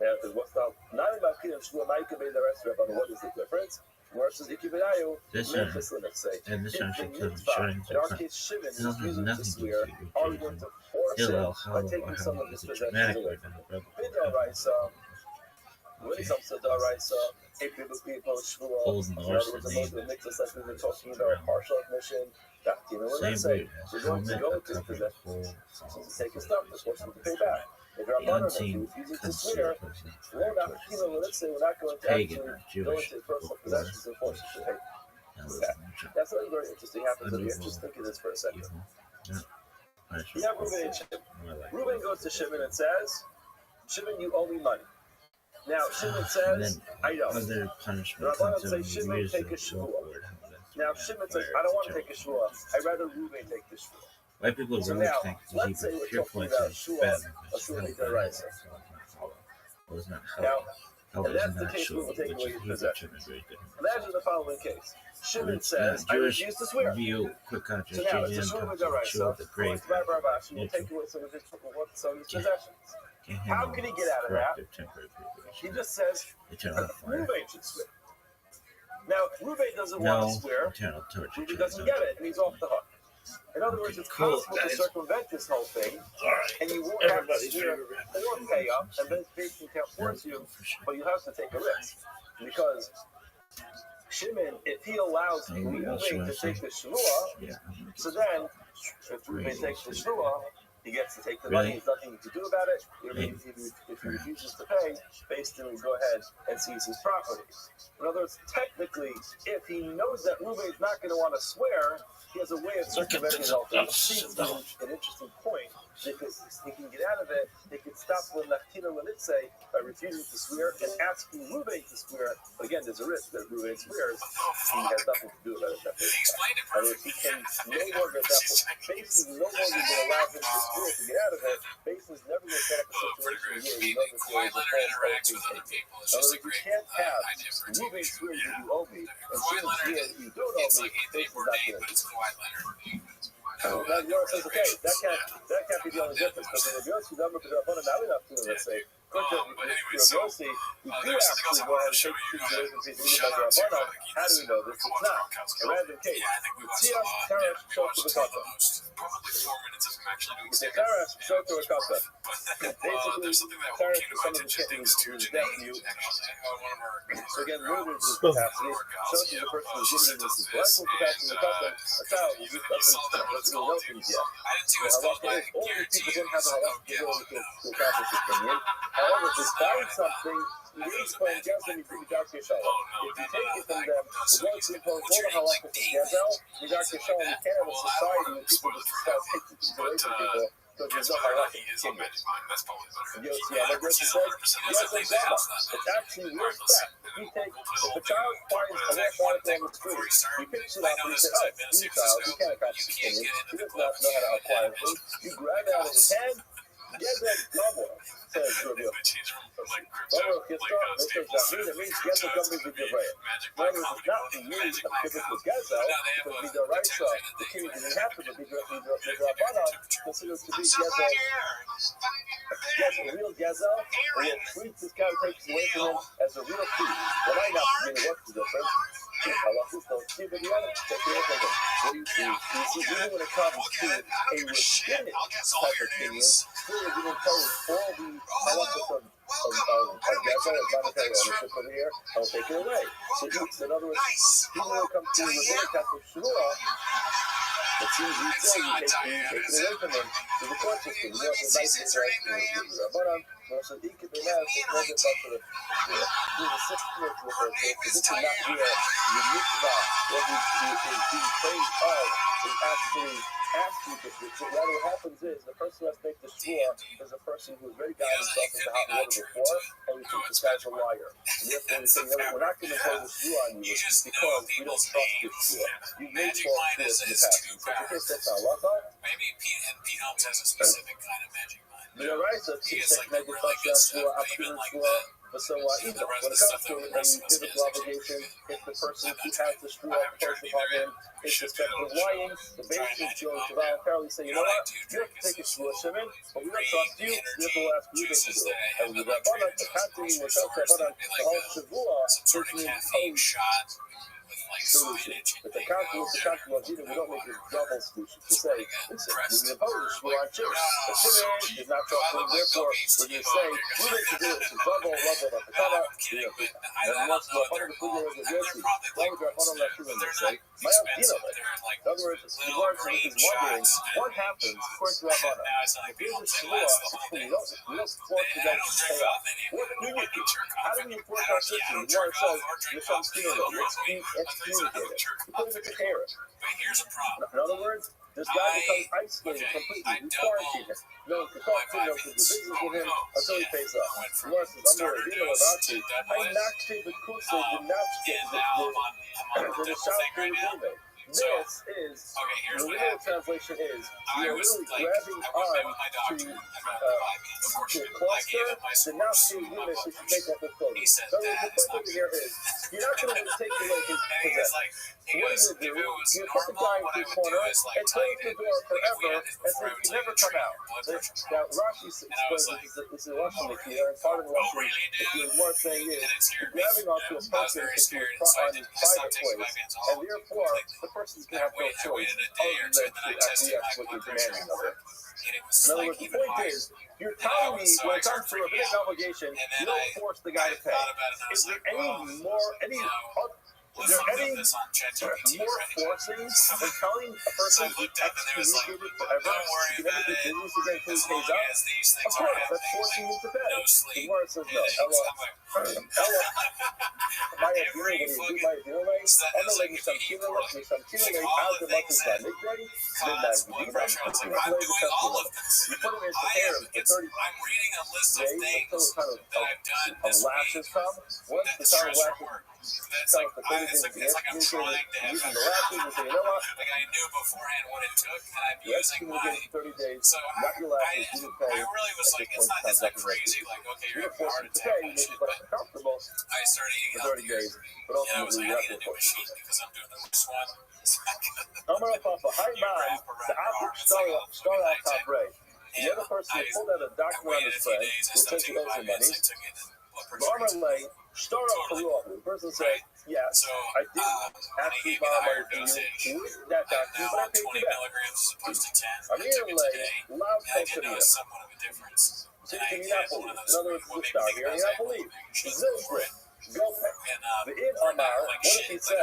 Now, what's not about Kina and shvua, Ma'ika B'Daraisa, Rabbi, what is the difference? Gemara says, Ikibidayu, this Memphis, let's say. and this If one the should come mitzvah, showing in our to case, Shimon is Hillel has using to nothing to swear, do with are we going Judaism. to force him Hillel, by Hallel, taking or some of Hallel his is a possessions dramatic away word from in him? the biblical B'Daraisa, when it Okay. comes to Daraisa, a biblically imposed shvua, Old in Norse, other words, the a name Muslim of mix us like we've been talking the about, realm. partial admission. Let's Same say root as we're going to helmet, go a with this covering, possession. whole, So fall, to take his the stuff, to force him to pay back. If you're The a if unseen, he's refusing to swear, concealed person, we're not, let's say we're not going to pagan actually or go Jewish into personal before possessions and force him to pay. That's something very interesting happens over here. Just think of this for a second. evil, not You have Reuben and Shimon. more like Reuben goes to Shimon and says, Shimon, you owe me money. Now, Shimon and says, then I don't. other The punishment Rabbanan comes say, in Shimon, years take a of shvua. word. Now, Shimon says, I don't want to take a shvua. I'd rather Reuben take the shvua. White people So really now, think the let's say Hebrew we're pure talking points about is shua, bad a shua language. midaraisa. It was not Now, hell. and that's the case where we'll take away his possessions. Imagine the following case. Shimon says, I Jewish refuse to swear. view, quick So conscious, now, it's a Judaism shua talks about midaraisa. the grave. We'll take away some of his possessions. How can he get out of that? He just says, Reuben should swear. Now, Reuben doesn't want to swear. Reuben doesn't get it, and he's off the hook. In other words, it's possible to circumvent this whole thing, and you won't have to swear or pay up, and then faith can't force you, but you have to take a risk. Because Shimon, if he allows Reuben to take the shvua, so then, if Reuben takes the shvua, he gets to take the money. There's nothing to do about it. If he refuses to pay, basically we go ahead and seize his property. In other words, technically, if he knows that Reuben is not going to want to swear, he has a way of circumventing the whole thing. It seems an interesting point. he can get out of it. He can stop the Lachtina Lenitze by refusing to swear and asking Ruvain to swear. But again, there's a risk that Ruvain swears. He has nothing to do about it. He explained it perfectly. He can no longer, Basin's no longer going to allow him to swear to get out of it. Basin's never going to set up a situation where he knows that there is a false with other people. In other words, you can't have Ruvain swear that you owe me, and Shimon swear that you don't owe me. Basin's not going to do it. Now, the Gemara says, okay, that can't be the only difference, because in the Yossi number, because I'm not enough to, let's say, But anyway, so Yossi, we do actually go ahead and take the situation piece of the Rabbanon. How do we know this? It's not a random case. Tzias, Teresh, Shot to the Kata. Probably 4 minutes of him actually doing It's a Teresh, Shot to the Kata. Basically, there's something that Teresh came to is my some of the attention. I think it's techniques too that you. So again, murder is his capacity. Shot is the person who's giving this intellectual capacity to the Kata. A child, that's no weapons yet. Halacha is all these people didn't have the halacha ability to accomplish this opinion. However, if they find something, we explain Gezel, you bring Midat Yeshal. If you take it from them, we're going to impose all the halacha of Gezel, Midat Yeshal, and you can't have a society where people just start taking things away from people. So there's no halacha continues. Yossi, like Yossi says, Gezel Zama. It's actually real fact. You take, if a child finds a lost article on the street, he picks it up and he says, oh, you child, you can't accomplish this opinion. He does not know how to acquire things. You grab it out of his hand, Gezel Zama, says Rabbi. That means Gezel comes with Devrei. In other words, it's not the use of typical Gezel, because Midoraisa, the king didn't have to, but Midrabanan considers to be Gezel. Real Gezel, a real treat this guy takes away from him as a real treat. Well, I not mean what's the difference. Halachas don't give it the other. Take it from him. What do you see? You see, even when it comes to a rabbinic type opinion, still we didn't tell us all the halachas of Gezel and monetary ownership over here. I'll take it away. So in other words, even when it comes to a rabbinic type of shura, it seems you say you take it away from him to the court system. You have to invite him to the Rabbanan. So he could be mad to make it up to the 6th month with her. This is not where the mitzvah, what is being praised of, is actually asking to do. So what happens is the person who has to make the shua is a person who has already gotten himself into hot water before, and we think this guy's a liar. And therefore we say, no, we're not going to impose the shua on you because we don't trust this shua. You made false shuas in the past. So if you say that's halacha, maybe Pete Holmes has a specific kind of magic mind. Midoraisa, it's like negative shua, opportunity shua. But so even when it comes to a physical obligation, if the person who has the shua placed upon him is suspected of lying, the basis is going to voluntarily say, you know what, you have to take a shua, Shimon, but we don't trust you, therefore we'll ask you to do it. And with Rabbanan, the Pantini, with Rabbanan, the whole Shavua, which means solution. But the Kanti, we don't make this double solution to say, listen, we're going to impose a shua on Shimon. But Shimon is not trustworthy, therefore we're going to say, we make to do it to double level of the Kana, and once the Rabbanan, the figure of the Yossi, why would Rabbanan let Shimon say, my own Dino it? In other words, the Lord is wondering what happens according to Rabbanan. If there's a shua, we don't force the guy to pay off. What do we do? How do we enforce our system? The Lord says, Misham Stino, let's be excommunicated. We put him in the terror. In other words, this guy becomes isolated completely. We quarantine him. No one can talk to him, no one can do business with him until he pays off. The Lord says, I'm going to deal with Archie. I knocked him with Kusa, did not get the shout for the This is, the literal translation is, we are literally grabbing on to a cluster, to now see Yunis who should take off his clothing. So the point over here is, you're not going to take away his possession. So what are you going to do? You put the guy in the corner and close the door forever and say he can never come out. Now, Rashi explains this is Russian here, and part of the Russian, if you're more saying is, you're grabbing onto a person on his private place, and therefore, the person's going to have no choice other than to acquiesce what you're demanding of it. In other words, the point is, you're telling me when it comes to a big obligation, you don't force the guy to pay. Is there any more forcing than telling a person to be excommunicated forever? You never do business again until he pays up? Of course, that's forcing him to pay. The Gemara says no. Ella, every fucking step. It's like if you eat poorly, it's like all the things that cause blood pressure. I was like, I'm doing all of this. I'm reading a list of things that I've done this week that stress from work. That's like it's like I'm trying to have like I knew beforehand what it took, and I'm using my. So I really was like, it's not crazy. Like, okay, you're having a heart attack and shit, but I started eating healthier, and I was like, I need a new machine because I'm doing the worst one. I'm going to pop a high mind to start off top right. The other person who pulled out a document on his friend will take you over money. Normally, start off the law. The person said, yes, I did actually borrow money from you with that document, but I paid you back. Immediately, loud culture here. In Minneapolis, in other words, the star here, I believe, Zilfrid. Gopek. The in Amar, what if he says,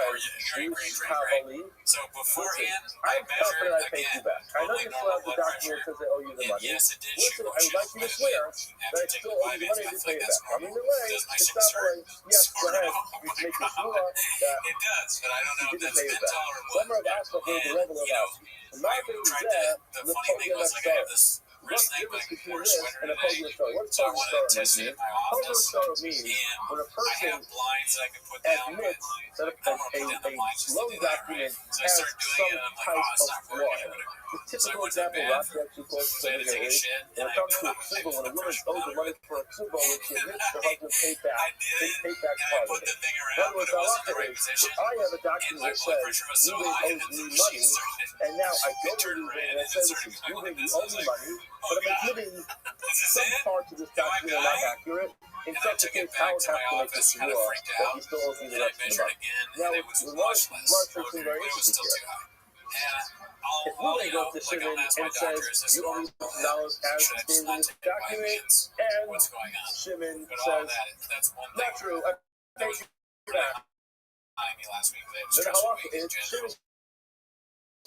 you Kavali? So beforehand, I'm confident I paid you back. I know you still have the document because they owe you the money. Yes, it did. Listen, I would like you to swear that I still owe you the money to pay it back. I mean, the way, it's not like, yes, go ahead, you can make your sure that it does, but I don't know if that's mental or what. Some of us have the level of us. The market is there, the funny thing was, like, I have this wrist thing, like, more sweater today, so I wanted to test it in my office, and I have blinds that I can put down, but I don't want to put down the blinds just to do that, right? So I started doing it, and I'm like, oh, it's not working. So I went to the bathroom, so I had to take a shit, and I comes to a ksuba, when a woman owes the money for a ksuba, when she admits her husband paid back, they pay back part of put it. the thing around, but it wasn't the right position, I have a and document my that blood says, pressure was so Ruben high owes that me the money, machine started. and now I go to turned Ruben red, and I and say, it started listen, going Ruben, like you this. I owe was me like, money, oh but I'm god, admitting is this some it? parts of this Am I document are not dying? accurate. In And I such a took it case, I back would to my have to make office, sure kind of freaked that out, he still owes me the and I rest of the measured money. again, Now, and it was the much less seems very but it was interesting still here. too high. And If I'll Ruben goes to like, Shimon I'll ask my and doctor, says, is this you owe me normal? $1,000 as Should I just stated in not this take document, vitamins? and What's going on? Shimon But all says, that's one thing not true, I that paid was you back. behind me last week. That Then stressful halacha week in is general. Shimon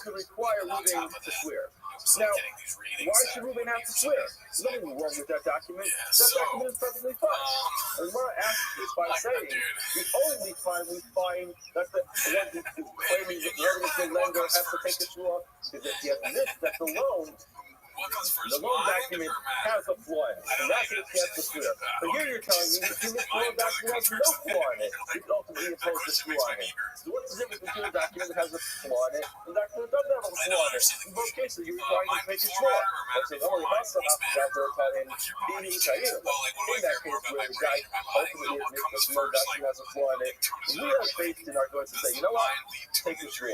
could require On Ruben top of to that, swear. I was Now, getting these readings. why should Ruben have to swear? There's nothing wrong with that document. That document is perfectly fine. And what I ask is by saying, the only time we find that the one who's claiming that the lender has to take a shua is if he admits that the loan document has a flaw in it. And that's what he has to swear. But here you're telling me that the loan document has no flaw in it. It's ultimately imposed a flaw in it. So what's the difference between a document that has a flaw in it and a document that doesn't have a flaw in it? In both cases, you're requiring to make a shua. Let's say, oh, that's the in being Shayim. In that case, where the guy ultimately admits that the loan document has a flaw in it, we are faced in our going to say, you know what? Take a shua.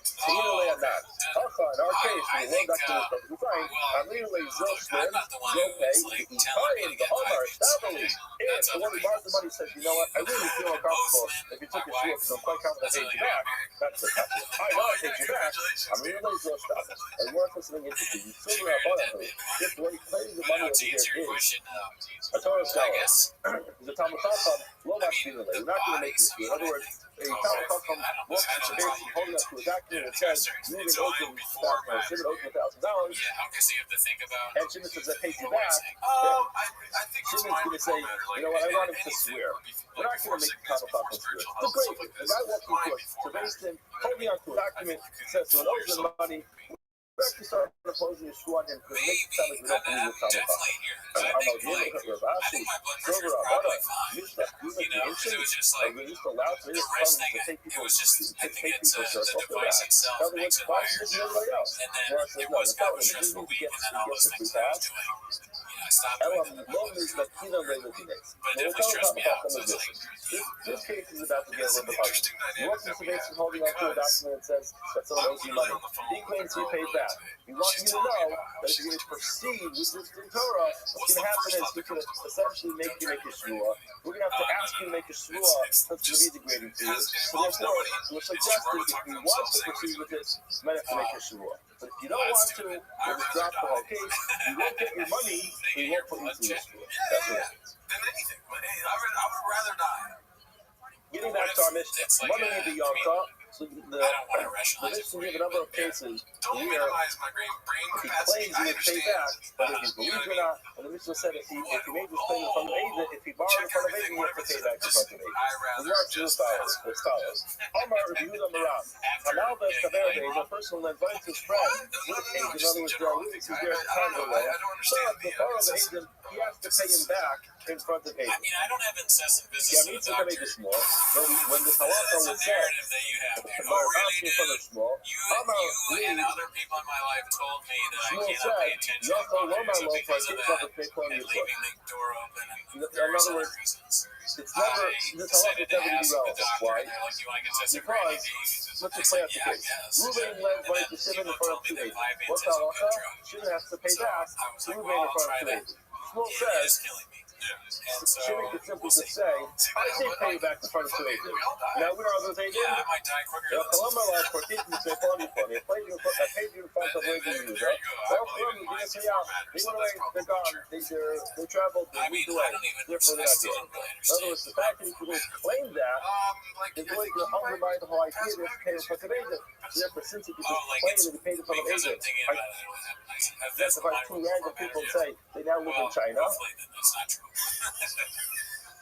So either way, I'm not. Also, in our case, the loan document is perfectly fine. I'm legally Zilfrid, Gopek, Italian, the Omar, Stavali. If the one who borrowed the money says, you know what, I really feel uncomfortable if you took your shua because I'm quite confident I paid you back, that's the topic. I know I paid you back. I'm legally Zilfrid. And more for something interesting. You still not bought it. If the one claiming the money over here is a Torah scholar, is a Talmud Chacham, low masculine. We're not going to make this. In other words, a Talmud Chacham walks into the base holding up to a document that says, Ruben owes him $1,000. And Shimon says, I paid you back. Shimon's going to say, you know what, I want him to swear. We're not going to make the Talmud Chacham swear. It's great. The guy walking to us, to base him, holding on to a document that says someone owes him money. We're actually starting opposing a shua again because it makes it sound like we don't believe in Talmud Chacham. I think it's the device itself makes it higher, and then it was kind of a stressful week, and then all those things that I was doing, I stopped doing them. But it definitely stressed me out. So it's like, this case is about to get a little bit harder. You want Mr. Bates holding on to a document that says that someone owes you money. He claims he paid back. We want you to know that if you're going to proceed with this in Torah, what's going to happen is we're going to essentially make you make a shua. We're going to have to ask you to make a shua that's going to be degrading to you. So therefore, we're suggesting if you want to proceed with this, you might have to make a shua. But if you don't want to, we'll just drop the whole case. You won't get your money, we won't put you through the shua. That's what it is. Than anything. But hey, I would rather die. Getting back to our mission, money in the Yom Tov. So I don't want to rationalize it the for you. give a number of cases Don't where minimize my brain he capacity. claims he would pay back, whether he believes or not. And the Mishnah said if he made this claim in front of Aiden, if he borrowed in front of Aiden, he has to pay back in front of Aiden. The words are as follows. Amar Yehuda Marav. Halal bes kaver Aiden, a person will invite his friend with Aiden. In other words, there are witnesses there at the time of the law. So if the borrow of Aiden, he has to pay him back in front of Aiden. I mean, I don't have incessant visits to the doctor. When this halacha was said, that you have, dude. Oh, really, dude? You and other people in my life told me that I cannot pay attention to doctors, so because of that, and leaving the door open and various other reasons. It's never, this halacha is never going to be relevant. Why? Because, let's just play out the case. Reuben led money to Shimon in front of two Aiden. What's the halacha? Shimon has to pay back to Reuben in front of two Aiden. Shmuel says, Shimon could simply just say, I did pay you back in front of two Aiden. Now, where are those Aiden? Yeah, I might die quicker than this. I paid you in front of Aiden. They went away, they're gone, they traveled, they moved away. Therefore, they're not here. In other words, the fact that you can claim that is going to undermine the whole idea that you paid in front of Aiden. Therefore, since you can just claim that you paid in front of Aiden, that's if I two random people say they now live in China. That's not true.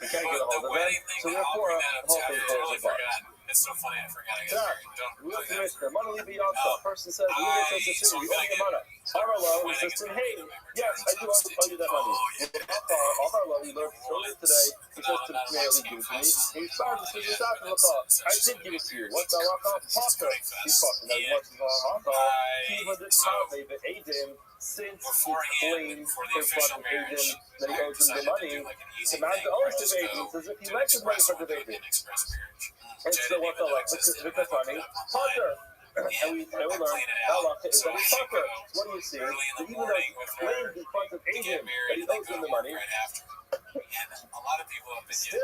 We can't get a hold of them. So therefore, the whole thing falls apart. It's so funny, I forgot. A person says, we owe you money. Arlo, he says to him, hey, yes, I do want to owe you that money. Arlo, he learned earlier today, he says to me, give it to me. He starts to say, I did give it to you. What's the halacha? Paka. He's talking about what's the halacha. Even the Tave, the Adim, since he claimed in front of Adim that he owes him the money, the man owes the Adim, says if he lent his money for the Adim. And so what the because funny, Parker. And we learn halacha is that he's Parker. What do you see? That even though he claimed in front of Aiden that he owes him the money, still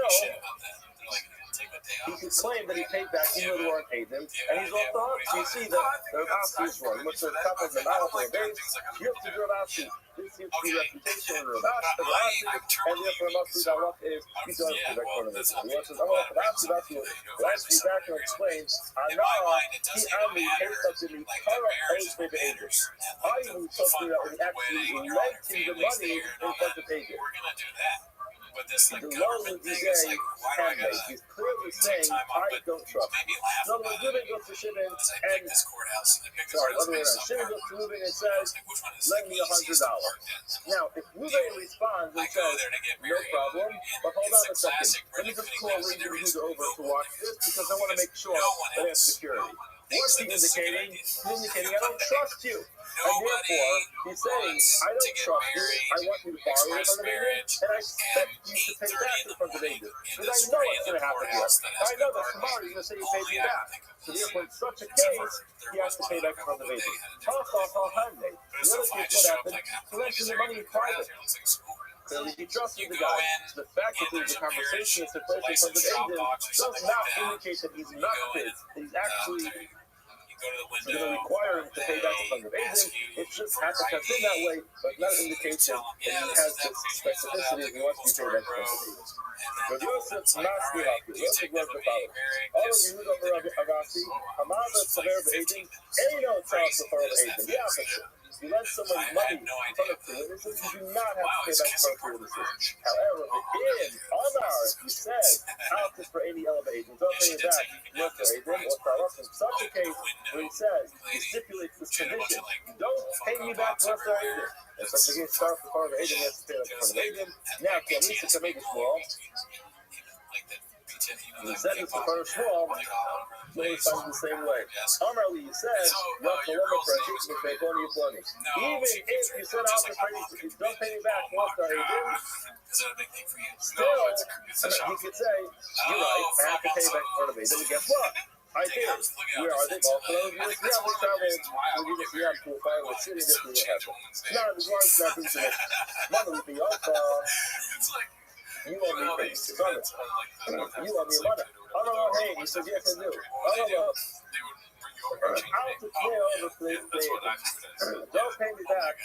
he could claim that he paid back even though they weren't Aiden, and he's off the hook. So you see that the Rashi is wrong. Which the top of the mouth or base, you have to do Rashi. This seems to be reputation or Rashi, and therefore must be that what is he does pay back front of it. He says, oh, Rashi back and explains, Anara, he only paid something in Kara owes me to Aiden. I even something that was actually lent him the money in front of Aiden. But this like the government thing is like, why do I gotta he's clearly saying, I don't trust maybe him. laugh No, about Reuben it? goes to Shimon As I and pick this courthouse and I pick this sorry, courthouse other way based around. off Shimon our goes to Reuben and like, says, which one is lend me the easiest to work $100. Now, if Reuben responds and I go says, there to get no married. problem, but hold on a second. Let me just call There Reuben is over to watch this because I want to make sure that I have security. What's he indicating? He's indicating, I don't trust you. And therefore, he's saying, I don't trust you. I want you to borrow in front of Aiden, and I expect you to pay back in front of Aiden. Because I know what's going to happen here. I know that tomorrow you're going to say you paid me back. So therefore, in such a case, he has to pay back in front of Aiden. The other case, what happened? He lent him the money in private. Clearly, he trusted the guy. So the fact that there's a conversation that's in place in front of Aiden does not indicate that he's not fit. That he's actually going to require him to pay back in front of Aiden. It just has to come in that way, but not an indication that he has the specificity if he wants to be paid back in front of Aiden. But Yosef Masli Hafi, Yosef was the father. All of you know Arashi, Hamada Saver Aiden, Aino Charles the father of Aiden. The opposite. You lend someone money in front of two witnesses, you do not have to pay back in front of two witnesses. However, in Amar, he said, out for any elevation, don't pay it back, not for Aiden, or Taras. In such a case, where he says, he stipulates this condition, don't pay me back unless they're Aiden. In such a case, start the part of Aiden, he has to pay back in front of Aiden. Now, Kamisa can make it small. He said it's the first small, no one finds the same way. Amrali, you said, not the limit for a chicken to make only money. Even if you said out the price, if you don't pay me back, what are you doing? Still, he could say, you're right, I have to pay back in front of me. Then guess what? I did. Where are they? All closed? Yeah, we traveled. We get the to a fire with city that we would have. Not as long as nothing to it. Mother would be up. You owe me money. You owe me money. I don't know. Hey, he says, yes, I do. I don't know. I'll to clear over don't pay me back.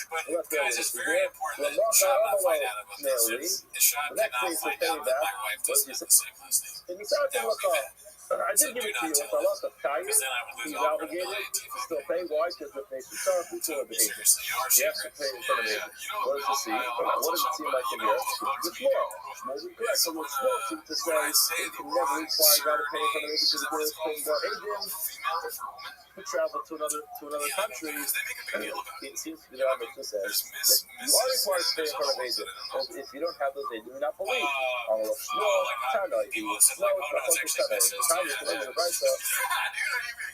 But guys, it's very important that Sean not find out about this. Sean did not find out that my wife doesn't have the same last name. And you start to look up. I did give it to you with a lot of time. He's obligated to still pay. Why? Because if they should start before the agent, he has to pay in front of agent. What does it seem? What does it seem like in here? It's more. Maybe correct. So it's more seems to say you can never require a guy to pay in front of agent because the agent to travel to another country. It seems to be the opposite says you are required to pay in front of agent. If you don't have those, they do not believe. On a small channel, you know, the person says the agent of the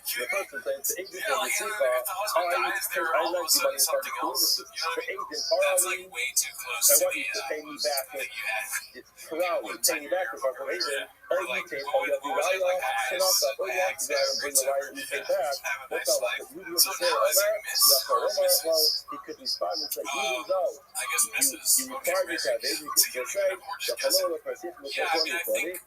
Sifa, I like the money from the businesses. The agent, I want you to pay me back. It's Ferrari, pay me back if I'm from agent. Or you take all your Raya, and also, or you have to go and bring the Raya you pay back. What's all that? If you do the same Omar, well, he could respond and say, even though you require me to have agent, you can just say, hello, the person from the company, I pay you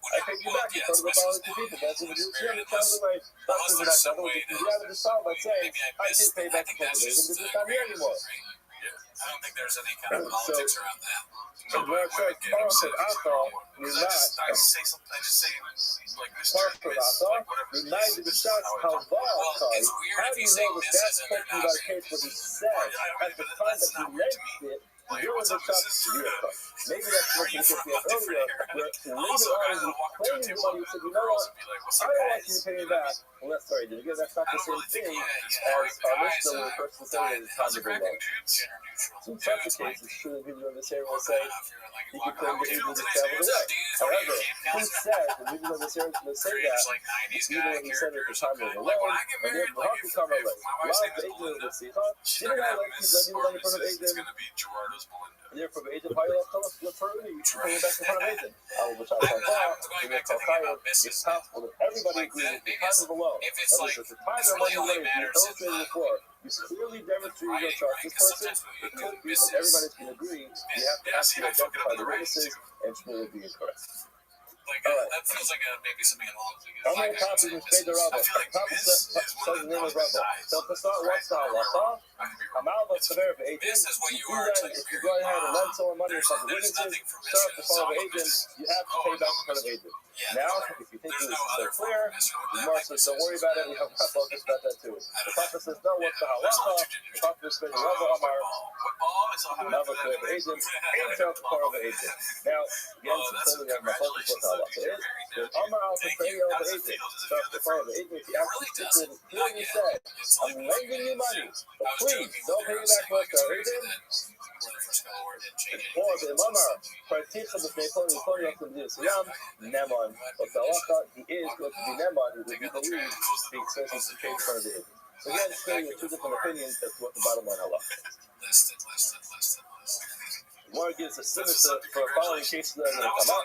back in front of the following two people. That's what you do. Yeah, that's the way. That's the way. You can get out of the song by saying, I did pay back in front of agent, but it's not here anymore. I don't think there's any kind of politics around that. And where it says Parashat Athal, I say something, I just say like Mr. Parashat Athal, United the shots Halva Kai. How do you know that that's talking about a case where he said at the time that he lent it, you're in the shots vehicle. Maybe that's what you said earlier, where later on he claimed the money, he said, you know what, I don't want you to pay me back. Well, that's sorry, because that's not the same thing as our Mishnah where the person said that it's time to bring up. So in such a case, it's true that people in this area will say, you can claim the agent to travel away. However, who said that people in this area will say that, even when he said it at the time of the loan, and then the Haki come away. Why the agent of the Sicha? Didn't I let you money from the agent? And therefore, the agent, how you tell us, look for me, you can pay it back in front of agent. I will try to find out, it's possible that everybody agrees at the time of the loan. At the time of money loan, you illustrated before, you clearly demonstrated your trust. This person, it could be that everybody's going to agree. You have to actually identify the witnesses and truly be incorrect. That feels like maybe something along how many copies is paid the Rabbi? Copy says the name of Rabbi. So what's the halacha? Amal v'tzaver v'agent. You do that if you go ahead and lend someone money from the witnesses, start to follow the agent, you have to pay back in front of the agent. Now, if you think this is so clear, the Gemara says, don't worry about it, we have to focus about that too. The Papa says, no, what's the halacha? The Papa says, the Rabbi Amar, Amal v'tzaver v'agent, and start to follow the agent. Now, again, so clearly we have my focus what the halacha is. There's Amar al-Tafayah of the agent. Start to follow the agent. If you actually stick with it, clearly said, I'm lending you money, but please, don't pay me back for the agent. Or the Amar, Partif of the Fnei Pony of the Siyam, Neman. But the halacha, he is going to be Neman, who we believe the expenses to pay for the agent. So again, it's clearly two different opinions as to what the bottom line halacha is. One gives a sinister for following cases that are going to come up.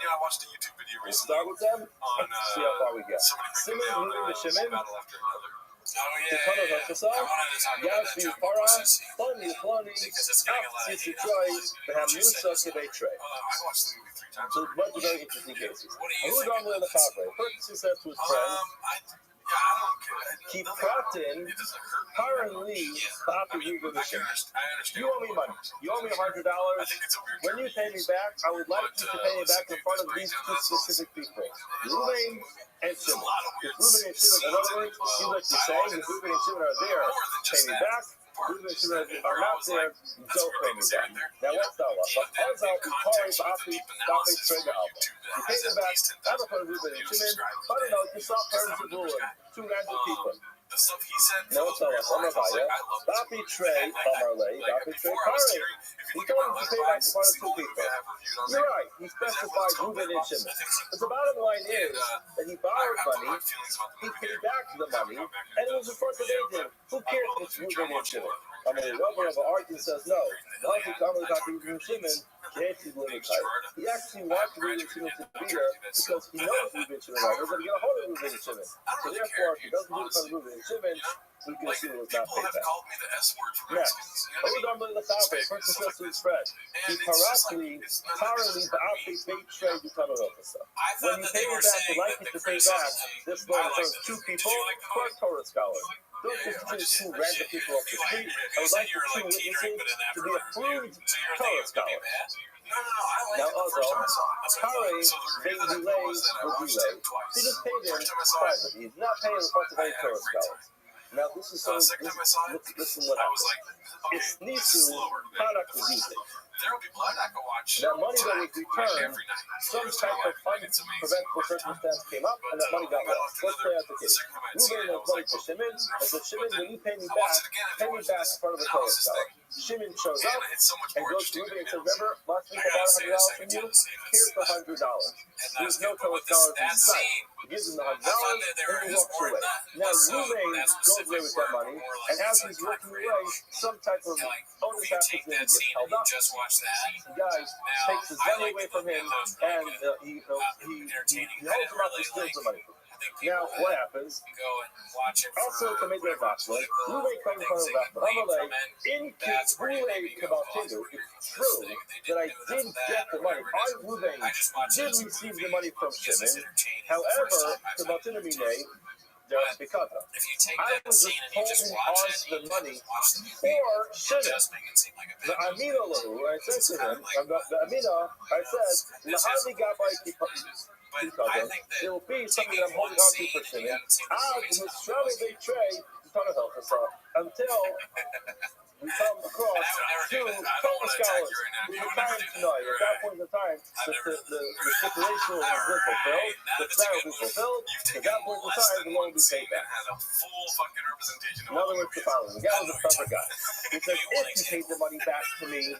We'll start with them and see how far we get. Simon, Yuri, Shimon, Tikana Vakasa, Yasvi, Para, Plani, Apsi, Sitroi, Behamusa, Kebetre. So, what are very interesting cases? Who is on the Favre? First, he says to his friend, keep Pratin, currently, you owe me money. You owe me $100. When you pay me back, I would like you to pay me back in front of these two specific people, Ruben and Shimon. If Ruben and Shimon, in other words, see what you're saying, if Ruben and Shimon are there, pay me back. Ruben and Shimon are not there, don't pay me back. Now, what's that one? But as I'll be calling Afi, trade the album. You pay me back, not in front of Ruben and Shimon, but I don't know, you saw parents of ruling, two random people. No, it's not like Amabaya. Dapi Trey, Amarle, Dapi Trey, Pare. He told him to pay back to one of two people. You're right, he specified Ruben and Shimon. But the bottom line is that he borrowed money, he paid back the money, and it was in front of agent. Who cares if it's Ruben and Shimon? I mean, the Rabbi of argument says no. The Hafi Kamal Dapi Ruben and Shimon, he actually wants Ruben and Shimon to be there because he knows Ruben and Shimon are going to get a hold of Ruben and Shimon. So therefore, if he doesn't do it for Ruben and Shimon, we can assume it was not paid back. Next, who is on the Favre? First says to his friend, he currently Ba'afi Beit Trey Yutanarofasa. When you pay me back, you'd like me to pay back this loan in front of two people, for a Torah scholar. Don't just choose two random people off the street. I would like the two witnesses to be approved Torah scholars. I Now liked it the first time I saw it. That's what I Kare, thought. So the they reason that delay was that I will watched delay. it twice. He just paid him First time I saw it, privately. He did not pay in front of I any had a Torah great scholars. time. Now this is so. Second time I saw it, Listen what I was happened. like, okay, It's this is Nisu slower than product the is first using. time. There will be blood I can watch. That money that was tonight, returned, every night. some It's type of like, it's amazing. unpreventable circumstance came up, and that money got lost. Let's play out the case. Ruben owes money to Shimon. I said, Shimon, when you pay me back in front of the Torah scholar. Shimon shows up and goes to Ruben and says, remember, last week I borrowed $100 from you? Here's the $100. There's no Torah scholars in sight. He gives him the $100 and he walks away. Now Ruben goes away with that money, and as he's walking away, some type of onus happens to him. He gets held up. The guy takes his money away from him, and he holds him up and steals the money from him. Now, what happens? Also, to make that Vatsla, Ruben comes from Vatsla. Amalei, in Kivule Kabaltinu, it's true that I did get the money. I, Ruben, did receive the money from Shimon. However, Kabaltinu Mine, there's because of. I was just holding on to the money for Shimon. The Amina Lahu, I said to him, the Amina, I said, Lahadi Gabai there will be something that I'm holding on to for Shimon. Until we come across two Torah scholars who are trying to know. At that point in time, the stipulation will have been fulfilled, the prayer will be fulfilled. At that point in time, the loan will be paid back. In other words, the following: the guy was a clever guy. He said, if you paid the money back to me,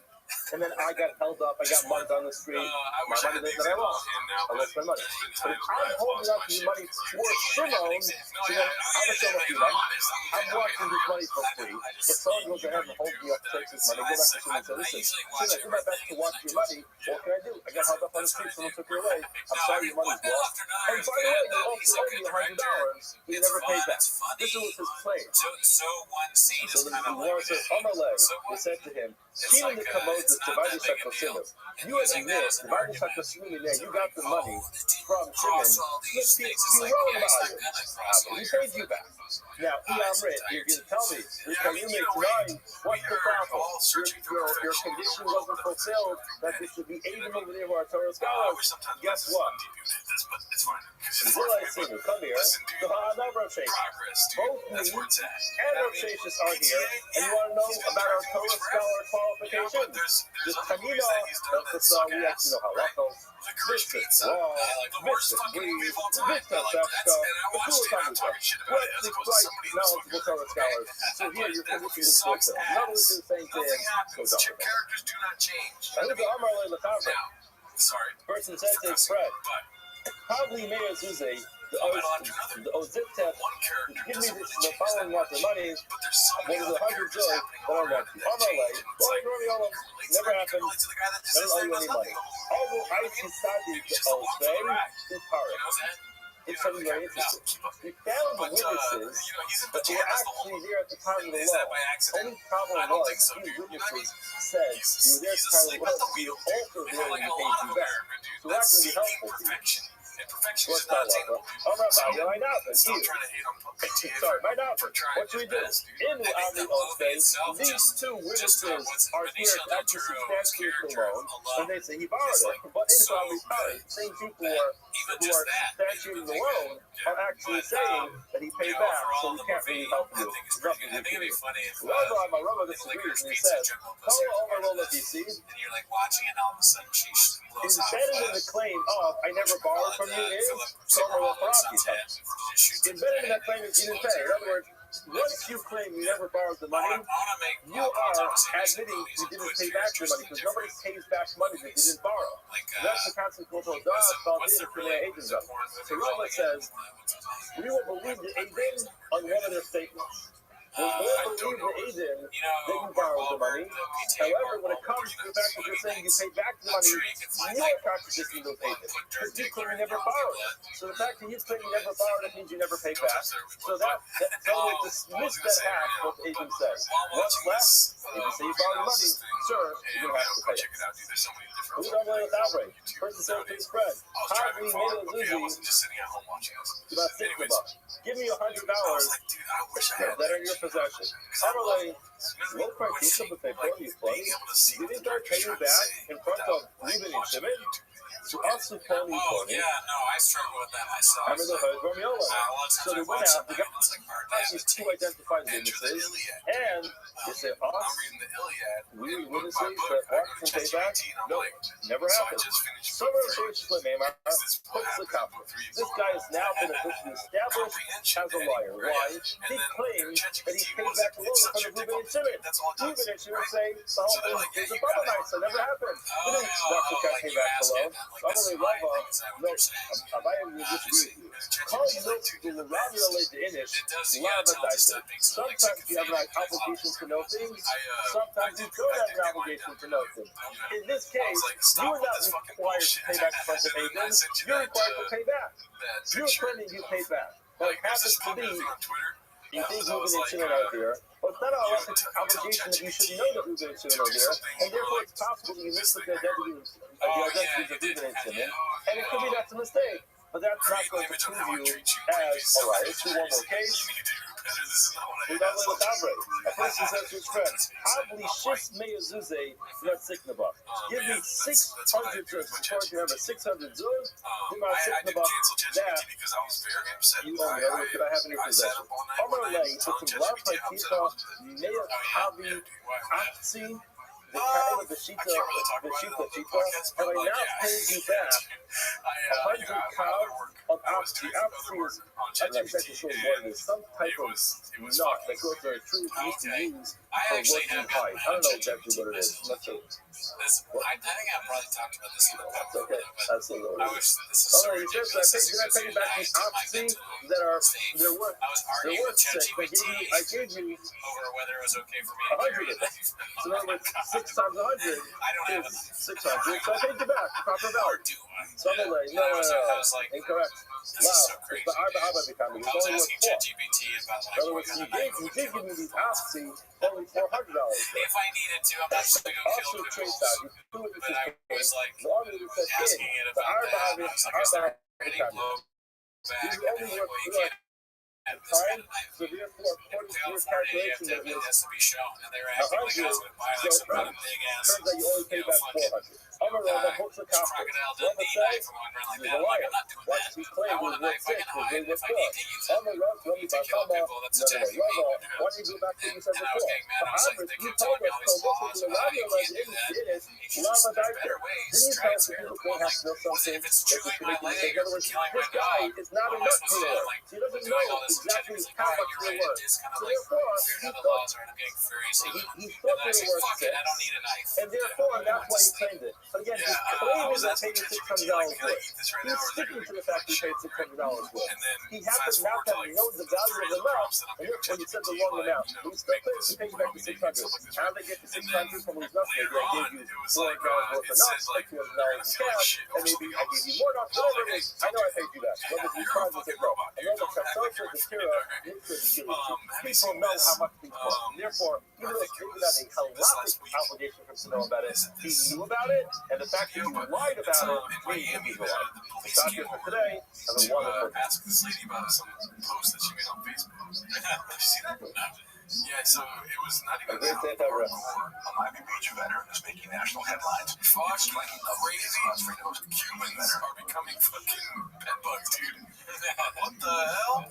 and then I got held up, I got mugged on the street, my money that I lost. I lost my money. But if I'm holding on to the money for Shimon, so then I'm a Shimon Filam. I'm watching this money for free. If someone goes ahead and holds me up, takes his money, go back to Shimon and say, listen, Shimon, I do my best to watch your money. What can I do? I got held up on the street, someone took it away. I'm sorry your money's lost. And by the way, you also owe me $100. You never paid back. This was his claim. So the Lord says, Amalei, he said to him, Shimon the Kamod, Divided Shakosinu. You admit, Divided Shakosinu, you got the money from Shimon. Let's be wrong about it. He paid you back. Now, Iyamrit, you're going to tell me, you make tonight, what's the problem? Your condition wasn't fulfilled, that this would be aiding over there of our Torah scholars. Guess what? Come here. Both me and Rav Sheshes are here, and you want to know about our Torah scholar qualifications? The Tanina, we actually know halachos. This is law, this is breed, this is Veshka, the Kulatamiza. What's the right knowledgeable Torah scholars? So here, your condition is fulfilled. In other words, you're saying to him, go down. I think the Amar Le Lachavra. Person said to his friend, probably Meir Zuzay, the Oziptef, give me the following amount of money, what is 100 joy that I want you. Amalei, never happened, I don't owe you any money. Although I decided to obey, to Paris. It's something very interesting. We found witnesses that were actually there at the time of the law. Only problem was, these witnesses said, you were there at the time of the law, we also there and we paid you back. So that's going to be helpful to you. What's that, Rabbi? Rabbi, my Nafin, sorry, my Nafin. What should we do? In the Ami Osbei, these two witnesses are here to actually substantiate the loan, and they say he borrowed it. But in the Ami Osbei, the same people who are substantiating the loan are actually saying that he paid back, so we can't really help you. Nothing we can do. Rabbi disagrees, and he says, Kol Omer Lo Levisi, embedded in the claim of, I never borrowed from you is, Somer Lo Parati. Embedded in that claim is you didn't pay. In other words, once you claim you never borrowed the money, you are admitting you didn't pay back the money, because nobody pays back money that you didn't borrow. That's the concept called Das, called Infinite Agents. So Rabbi says, we will believe the Aiden on one of their statements. We will believe the Aiden that you borrowed the money. However, when it comes to the fact that you're saying you paid back the money, you are contradicting those Aiden, because you claim you never borrowed it. So the fact that you claim you never borrowed it means you never paid back. So that will dismiss that half what the Aiden says. What's left? If you say you borrowed money, sir, you're going to have to pay it. We don't know without rate. Person said to his friend, how do we made a Luzi about 6 of us? Give me $100 I was like, dude, I wish I had that are in your possession. Amalei, low price of the paper, you funny. Didn't I pay you back in front of Reuben and Shimon? To us, who call me funny. Yeah, no, I struggle with that myself. I'm in the hood from Yola. So they went out, they got these two identified witnesses, and they said, us, we were witnesses that Mark can pay back? No, never happened. Some of the sources like Neymar puts the conflict. This guy has now been officially established as a liar. Why? He claims that he paid back the loan in front of Reuben and Shimon. Reuben and Shimon say the whole thing is a bubble night, so it never happened. We didn't watch the guy pay back the loan. Probably Rabbi, no, I am disagree with you. Call milk the Rabbi the Inish, lava dicer. Sometimes you have an obligation to know things, sometimes you don't have an obligation to know things. In this case, you are not required to pay back the front of Hayden, you're required to pay back. You're claiming you paid back. But it happens to be, you think Reuben and Shimon are there, but it's not an obligation that you should know that Reuben and Shimon are there, and therefore it's possible that you missed the identities of Reuben and Shimon, and it could be that's a mistake, but that's not going to prove you as a liar. Let's do one more case. We don't let it operate. A person says to his friend, Havli shis meyazuze not siknaba. Give me 600 zuz. Before you have a 600 zuz, give me 600 that you own. In other words, that I have in your possession. Amar lei, it's a love by Tita, meya havi aktsi, the kind of the Shita, and I now paid you back 100 cows of Aktsi. Aktsi is, I'm not exactly sure what it is, some type of nut that goes to a tree that used to use for working height. I don't know exactly what it is. Let's see. I think I probably talked about this in the That's okay. That's a little I wish this is so ridiculous. Did I pay you back these Aktsi that are, they're worth 6? I gave you over whether it was okay for me to 100 carry of it. So in other words, 6 times 100 is 600. So I paid you back the proper value. So I'm like, no, incorrect. Wow, it's the Arba becoming. It's only worth 4. In other words, you did give me these Aktsi only $400. If I needed to, I'm not just going to go Also, kill the trade rules. side, you do it But I was like the asking it about that. I was like, is there any blowback? And they're like, well, you can't have this kind of knife. so therefore, according to your calculation, that It was has to be shown. And they were acting like I was going to buy like some kind of big ass, turns out you only paid back 400. I'm a Rama, hooks a copper. crocodile Rama Dundee says, knife and walking around like he's a that. I'm like, liar. I'm not doing What that. he claimed I was want a worth knife I 6, can was hide really if worth I 4. need to use it. I'm a Rama, To kill people that's attacking me. why did you go back to what you said And I was before? getting mad. I was like, they You kept told telling me us, all so these listen laws to the about how radio you can't do that. Lava There's dicer. better ways. Didn't you Try tell us it. that people have to know Well, something if it's that chewing you my can make leg in other or words, killing my this guy dog, is not a what am I nut supposed to do? killer. Like, He doesn't doing all know this exactly pretending. He's like, how oh, much you're you're right. It worth. is kind of So like therefore, weird how the laws are and I'm getting furious. he And thought then I they said, were worth fuck it, 6. I don't need a knife. And therefore, that's why he claimed it. But again, he's claiming that paid $600 for it. He's sticking to the fact he paid $600 for it. He happens not to know the value of the amount, and therefore he said the wrong amount. But he still claims to pay you back the 600. How did they get the 600 from his nuts? Maybe I gave you $400 worth of nuts, like $200 in cash, and maybe I gave you more nuts, whatever it is. I know I paid you back. Whether you tried to say no. And then the Chassosa, the Kira, people know how much these cost. Therefore, even though it's maybe not a halakhic obligation for him to know about it, he knew about it, and the fact that you lied about it means that he's a liar. It's not here for today. Have a wonderful day. Ask this lady about some post that she made on Facebook. Did you see that? Yeah, so it was not even that. A Miami Beach veteran is making national headlines. Fox striking crazy. Cubans are becoming fucking pet bugs, dude. What the hell?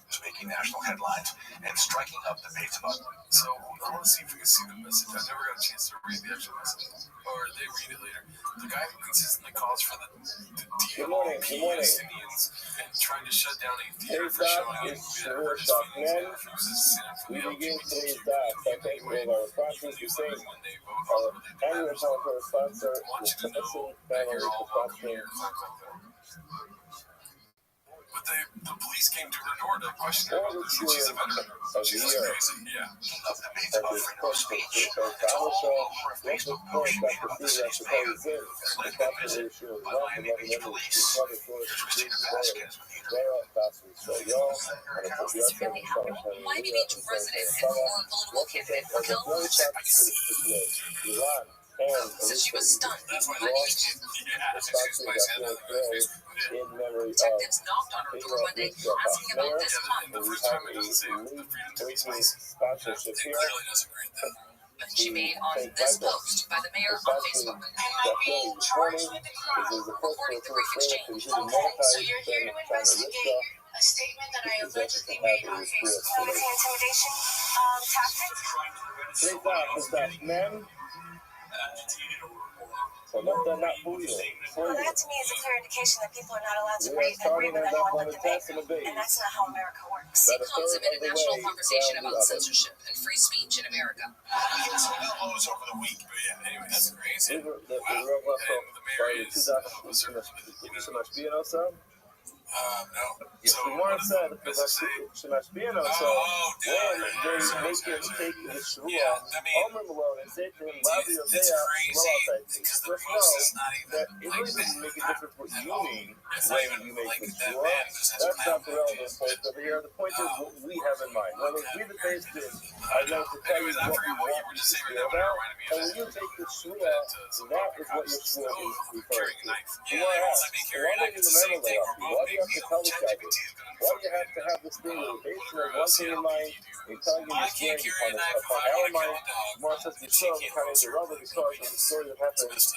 Is making national headlines and striking up debates about. So I want to see if we can see the message. I never got a chance to read the actual message, or they read it later. The guy who consistently calls for the DMO Palestinians and trying to shut down a theater for showing a movie that hurt his feelings and refuses to stand up for the LGBT anyway. He was like, when they vote on what they do matters. I want you to know that you're all welcome here. But the police came to her door to question her about this, and she's a veteran. So she's crazy. Yeah. Of debates about freedom of speech. Miami Beach resident and former political candidate for Cal. Iran And Said she was stunned. That's why they lost yeah, the she was country by that Santa today in memory of Detectives knocked on her door Pedro one day Mr. asking about Mayor. this month. We have a league breaking sponsorship It here. clearly doesn't agree with that. And she made on Take this Michael. post by the mayor on Precisely Facebook. that feeling this morning. This is the first According to for Brief Australia to Exchange. be monetized then China Riska. A statement that I allegedly Have made a on report Facebook. today. Intimidation tactics. Today's off is that men. So let that not fool you. Well, that to me is a clear indication that people are not allowed to We are agree starting with our anyone on but the the mayor. test and the base. And that's not how America works. That a Calls third him in of a the national way conversation down the about oven. censorship and free speech in America. Yes, that was over the week. But yeah, anyway, that's crazy. The real And the mayor is Espinosa. no. Yes, So the what one does said what does it say? Espinosa. Oh, When yeah. they So, make so, him so, take the shua, yeah, I mean, Omer Malone and say to him, Rabbi it's Yosea, crazy because the post is not even that it like really doesn't make a that difference what at you all. mean It's not when even you make like the that shua. man just has That's not the plan relevant point over here. The point is what we have in mind. When we read the based in, I know to tell you Anyways, I what we forgot what you want were you just to saying. feel That about. reminded me And of when you take the shua, some that other is what your cops. shua is referring Carrying a to. knife. So Yeah, why they won't ask? let me So carry why a knife. don't you It's the same remember thing. that? We're Why both do you have to publicize it? Why do you have to have this thing where you're basing on one thing in mind and telling you I your can't story carry a knife if upon I our want to kill mind? a dog. More says the show kind of irrelevant because of the story that happened with this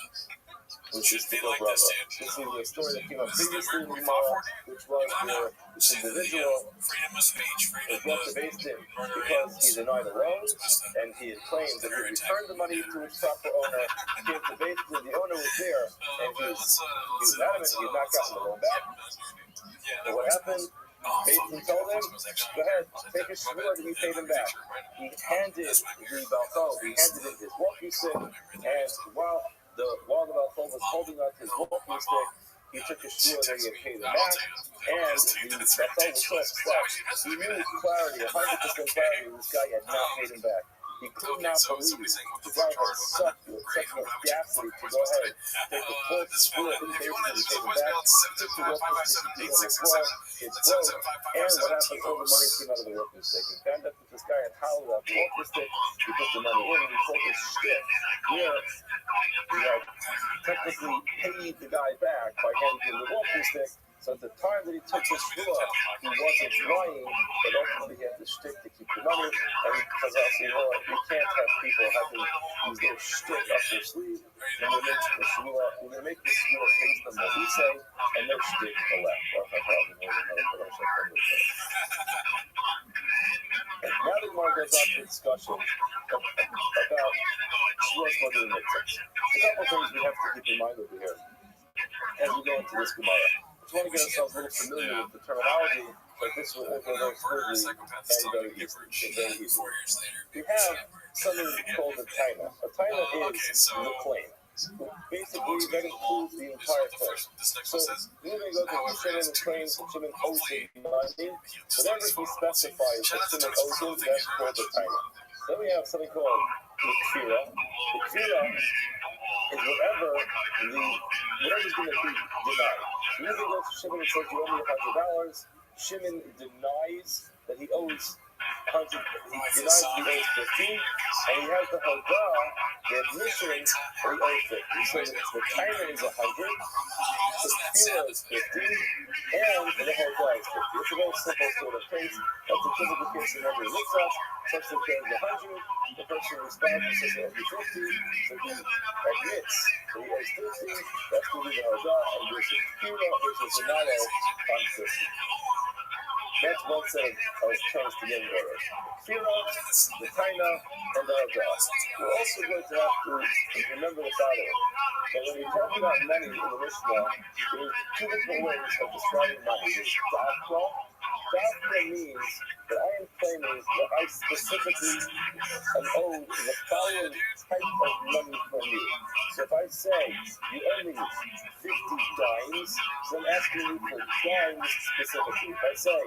particular brother. This is the story that came up previously in Gemara, which was where this individual freedom of speech, was freedom brought to of base in because he denied a loan and he had claimed that he returned the money to its proper owner. He came to base in, the owner was there and he was adamant he had not gotten the loan back. So what happened? Basin told him, go ahead, take a shvur that you paid him back. He handed the Balfo, he handed him his walking stick, and while the Balfo was holding up his walking stick, he took a shvur that he had paid him back, and the Balfo was so upset. He knew with clarity, 100% clarity, this guy had not paid him back. He could not believe the guy had such audacity to go ahead, take the full shvur that he paid him back, took the walking stick, it's broke, and what happened? All the money came out of the walking stick. He found out that this guy had hollowed out the walking stick. He put the money in, and he took his stick where he had technically paid the guy back by handing him the walking stick. So at the time that he took his shvur, he wasn't lying, but ultimately he had the stick to keep the money. And because also, you know what, we can't have people having use their stick up their sleeve. When they make the shvur, we're going to make the shvur based on what we say, and no stick to the left. Now the Gemara goes on to discussion about shvur smuggling mitzvahs. A couple things we have to keep in mind over here as we go into this Gemara. I just want to get ourselves a little familiar with the terminology, but this will go very smoothly and very easy. We have something called a taina. A taina is the claim. Basically, that includes the entire claim. So, we're going to go to Shimon claims that Shimon owes him money. Whatever he specifies that Shimon owes him, that's called the taina. Then we have something called the kfira. The kfira is whatever's going to be denied. Usually goes to Shimon and says you owe me $100. Shimon denies that he owes 100. He denies that he owes 15, and he has the hodah, the admission that he owes 50. So the timer is 100, the kfira is 50, and the hodah is 50. It's a very simple sort of case. That's a typical case in every mitzvah. Person claims 100, the person responds and says he owes 50, so he admits that he owes 50. That's going to be the hodah, and there's a kfira, which is denial on 50. That's one set of terms to get in order. Kfira, the taina, and the hodah. We're also going to have to remember the following. That when we talk about money in the Mishnah, there's two different ways of describing money. There's dafka. Dafka means that I am claiming that I specifically am owed the following type of money from you. So if I say you owe me 50 dimes, so I'm asking you for dimes specifically. If I say a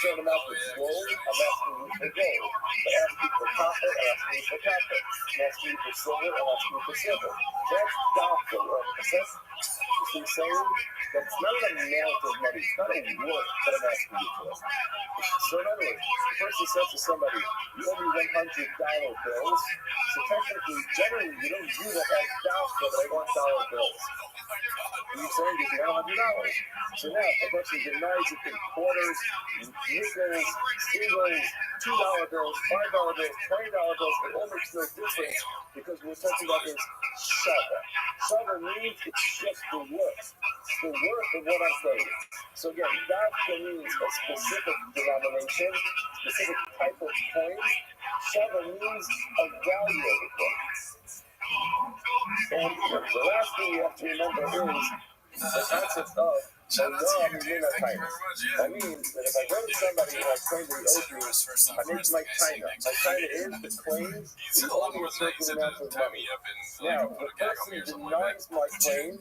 certain amount of gold, I'm asking you for gold. If I ask you for copper, I'm asking you for copper. I'm asking you for silver, I'm asking you for silver. That's dafka. You know what I'm saying? That's not an amount of money. It's not a work that I'm asking you for. So in other words, the person says to somebody, you owe me $100 bills. So technically, generally, you don't view that as doubtful, but I want dollar bills. And you're saying you want $100. So now, the person denies it in quarters, nickels, singles, $2 bills, $5 bills, $20 bills. It all makes no difference because we're talking about this shava. Shava means it's just the worth. The worth of what I'm saying. So again, that means a specific denomination, specific type of coin. Shava means a value of the coin. And the last thing you have to remember is the concept of That means that if I go to somebody and I claim that he owes me, I make my china. My china is the claim is only a certain amount of money. Now, the person denies my claim,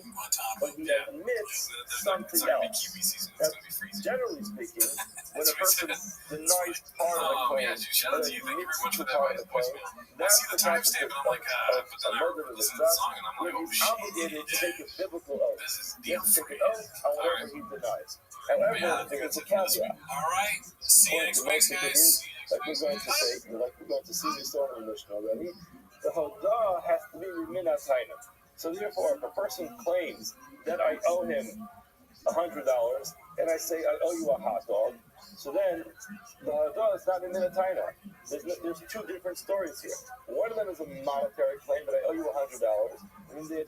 but he admits something else. That's generally speaking, when a person denies part of the claim, but admits to part of the claim, that's the concept of a murder of the trust, where he's obligated to take a biblical oath. He has to take an oath on whatever he denies. However, there is a caveat. All right. See you next week, guys. Like we're going to see this on the mission already. The Hodah has to be Minat Haina. So therefore, if a person claims that I owe him $100, and I say I owe you a hot dog, so then the Hodah is not in Minat Haina. There's two different stories here. One of them is a monetary claim that I owe you $100, and the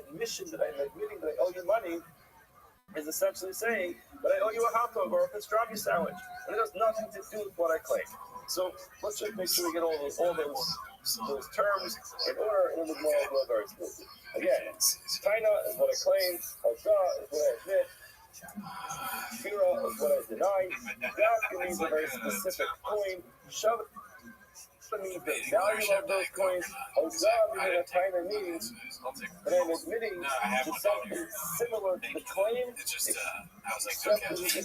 admission that I'm admitting that I owe you money is essentially saying that I owe you a hot dog or a pastrami sandwich, and it has nothing to do with what I claim. So let's just make sure we get all those terms in order, and then the moral go very smoothly. Again, Taina is what I claim, Hodah is what I admit, Fira is what I deny. That means a very specific coin. Shav means the value of those coins. Hodah meaning a Taina means that I'm admitting to something similar to the claim, except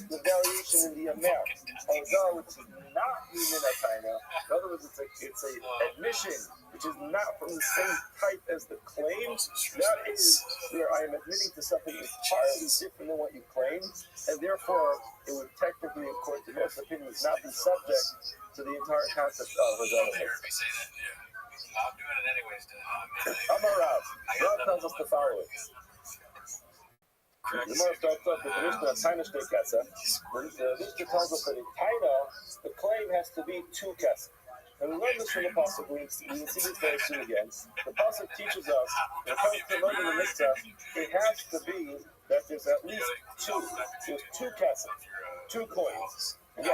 the variation in the amount. Hodah, which is not meaning a Taina. In other words, it's a admission which is not from the same type as the claim. That is where I am admitting to something entirely different than what you claim, and therefore it would technically, according to most opinions, not be subject to the entire concept of Hodah. I'm doing it anyways. I'm a Rav. Rav tells us the following. The Gemara starts off with the Mishnah Taina Shtei Kesef. The Mishnah tells us that in Taina, the claim has to be 2 kesef. And we learn this from the Pasuk. We will see this very soon again. The Pasuk teaches us that according to the Mother of the Mitzvah, it has to be that there's at least 2. There's 2 kesef, 2 coins. Again,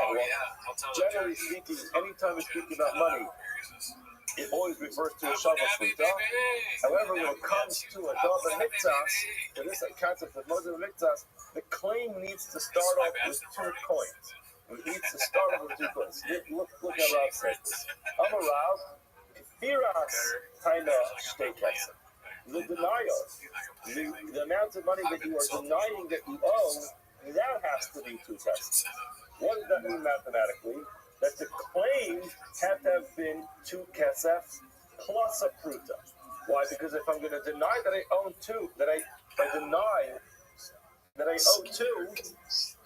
generally speaking, anytime we speak about money, it always refers to a shavuot shvita. However, when it comes to a davar miktas, to this concept of mother miktas, the claim needs to start off with 2 coins. It needs to start off with 2 coins. Look how Rav says. I'm a Rav. Firas Taina Shtei Kesef. The denial, the amount of money that you are denying that you owe, that has to be 2 kesef. What does that mean mathematically? That the claim had to have been 2 kesef plus a pruta. Why? Because if I'm going to deny that I own 2, that I deny that I owe 2,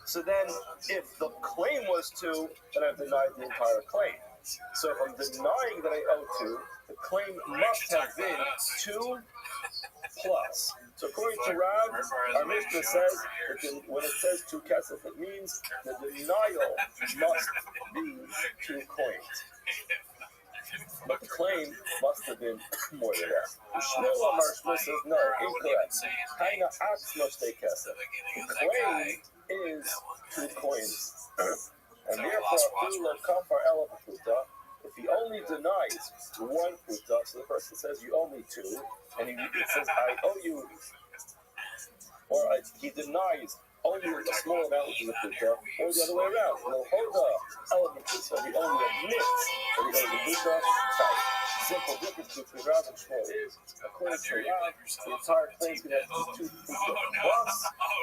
so then if the claim was 2, then I've denied the entire claim. So if I'm denying that I owe 2, the claim must have been 2 plus. So according to Rav, our Mishnah says that when it says 2 kesef, it means the denial must be 2 coins. But the claim must have been more than that. Shmuel Amar says, no, incorrect. Taina Atzma Shtei Kesef. The claim is 2 coins. And therefore, if he only denies 1 pruta, so the person says you owe me 2, and he says I owe you, or he denies only a small amount which is a pruta, or the other way around. No Hodah element so he only admits that he owes a pruta. Tight. Simple difference between Rav and Shmuel is, according to Rav, the entire claim can have 2 pruta plus,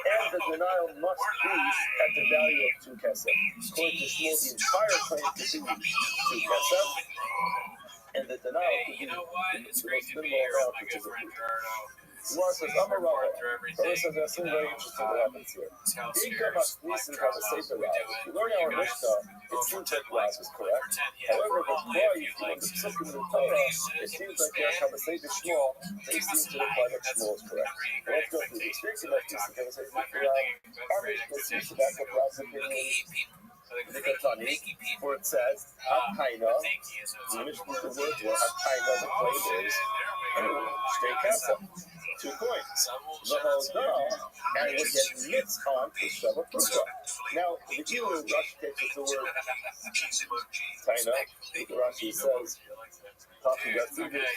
and the denial must be at the value of 2 kesef. According to Shmuel, the entire claim can be 2 kesef, and the denial can be the most minimal amount, which is a pruta. Gemara says, I'm a rabbi. through Rabbi everything. says, that's very interesting what happens here. Health Ikar scares, life Masnisin have a trauma, sefer we Rav. do If it. you learn our Mishnah, it seems like Rav is correct. However, the Torah, if you look at the Psukim in the Torah, it seems like they have a sefer Shmuel. They seem to imply that Shmuel is correct. Well, let's go through this. Speaking of this, have a sefer Rav. Our Mishnah seems to back up Rav's opinion. Where it says, Hakaina, the Mishnah the word where Hakaina, the claim is, Shtei Kesef, 2 coins. And it would get mitz on to Sheva Pruta. Now, the Elu, Rashi takes us the word Taina, Rashi says, talking about Firas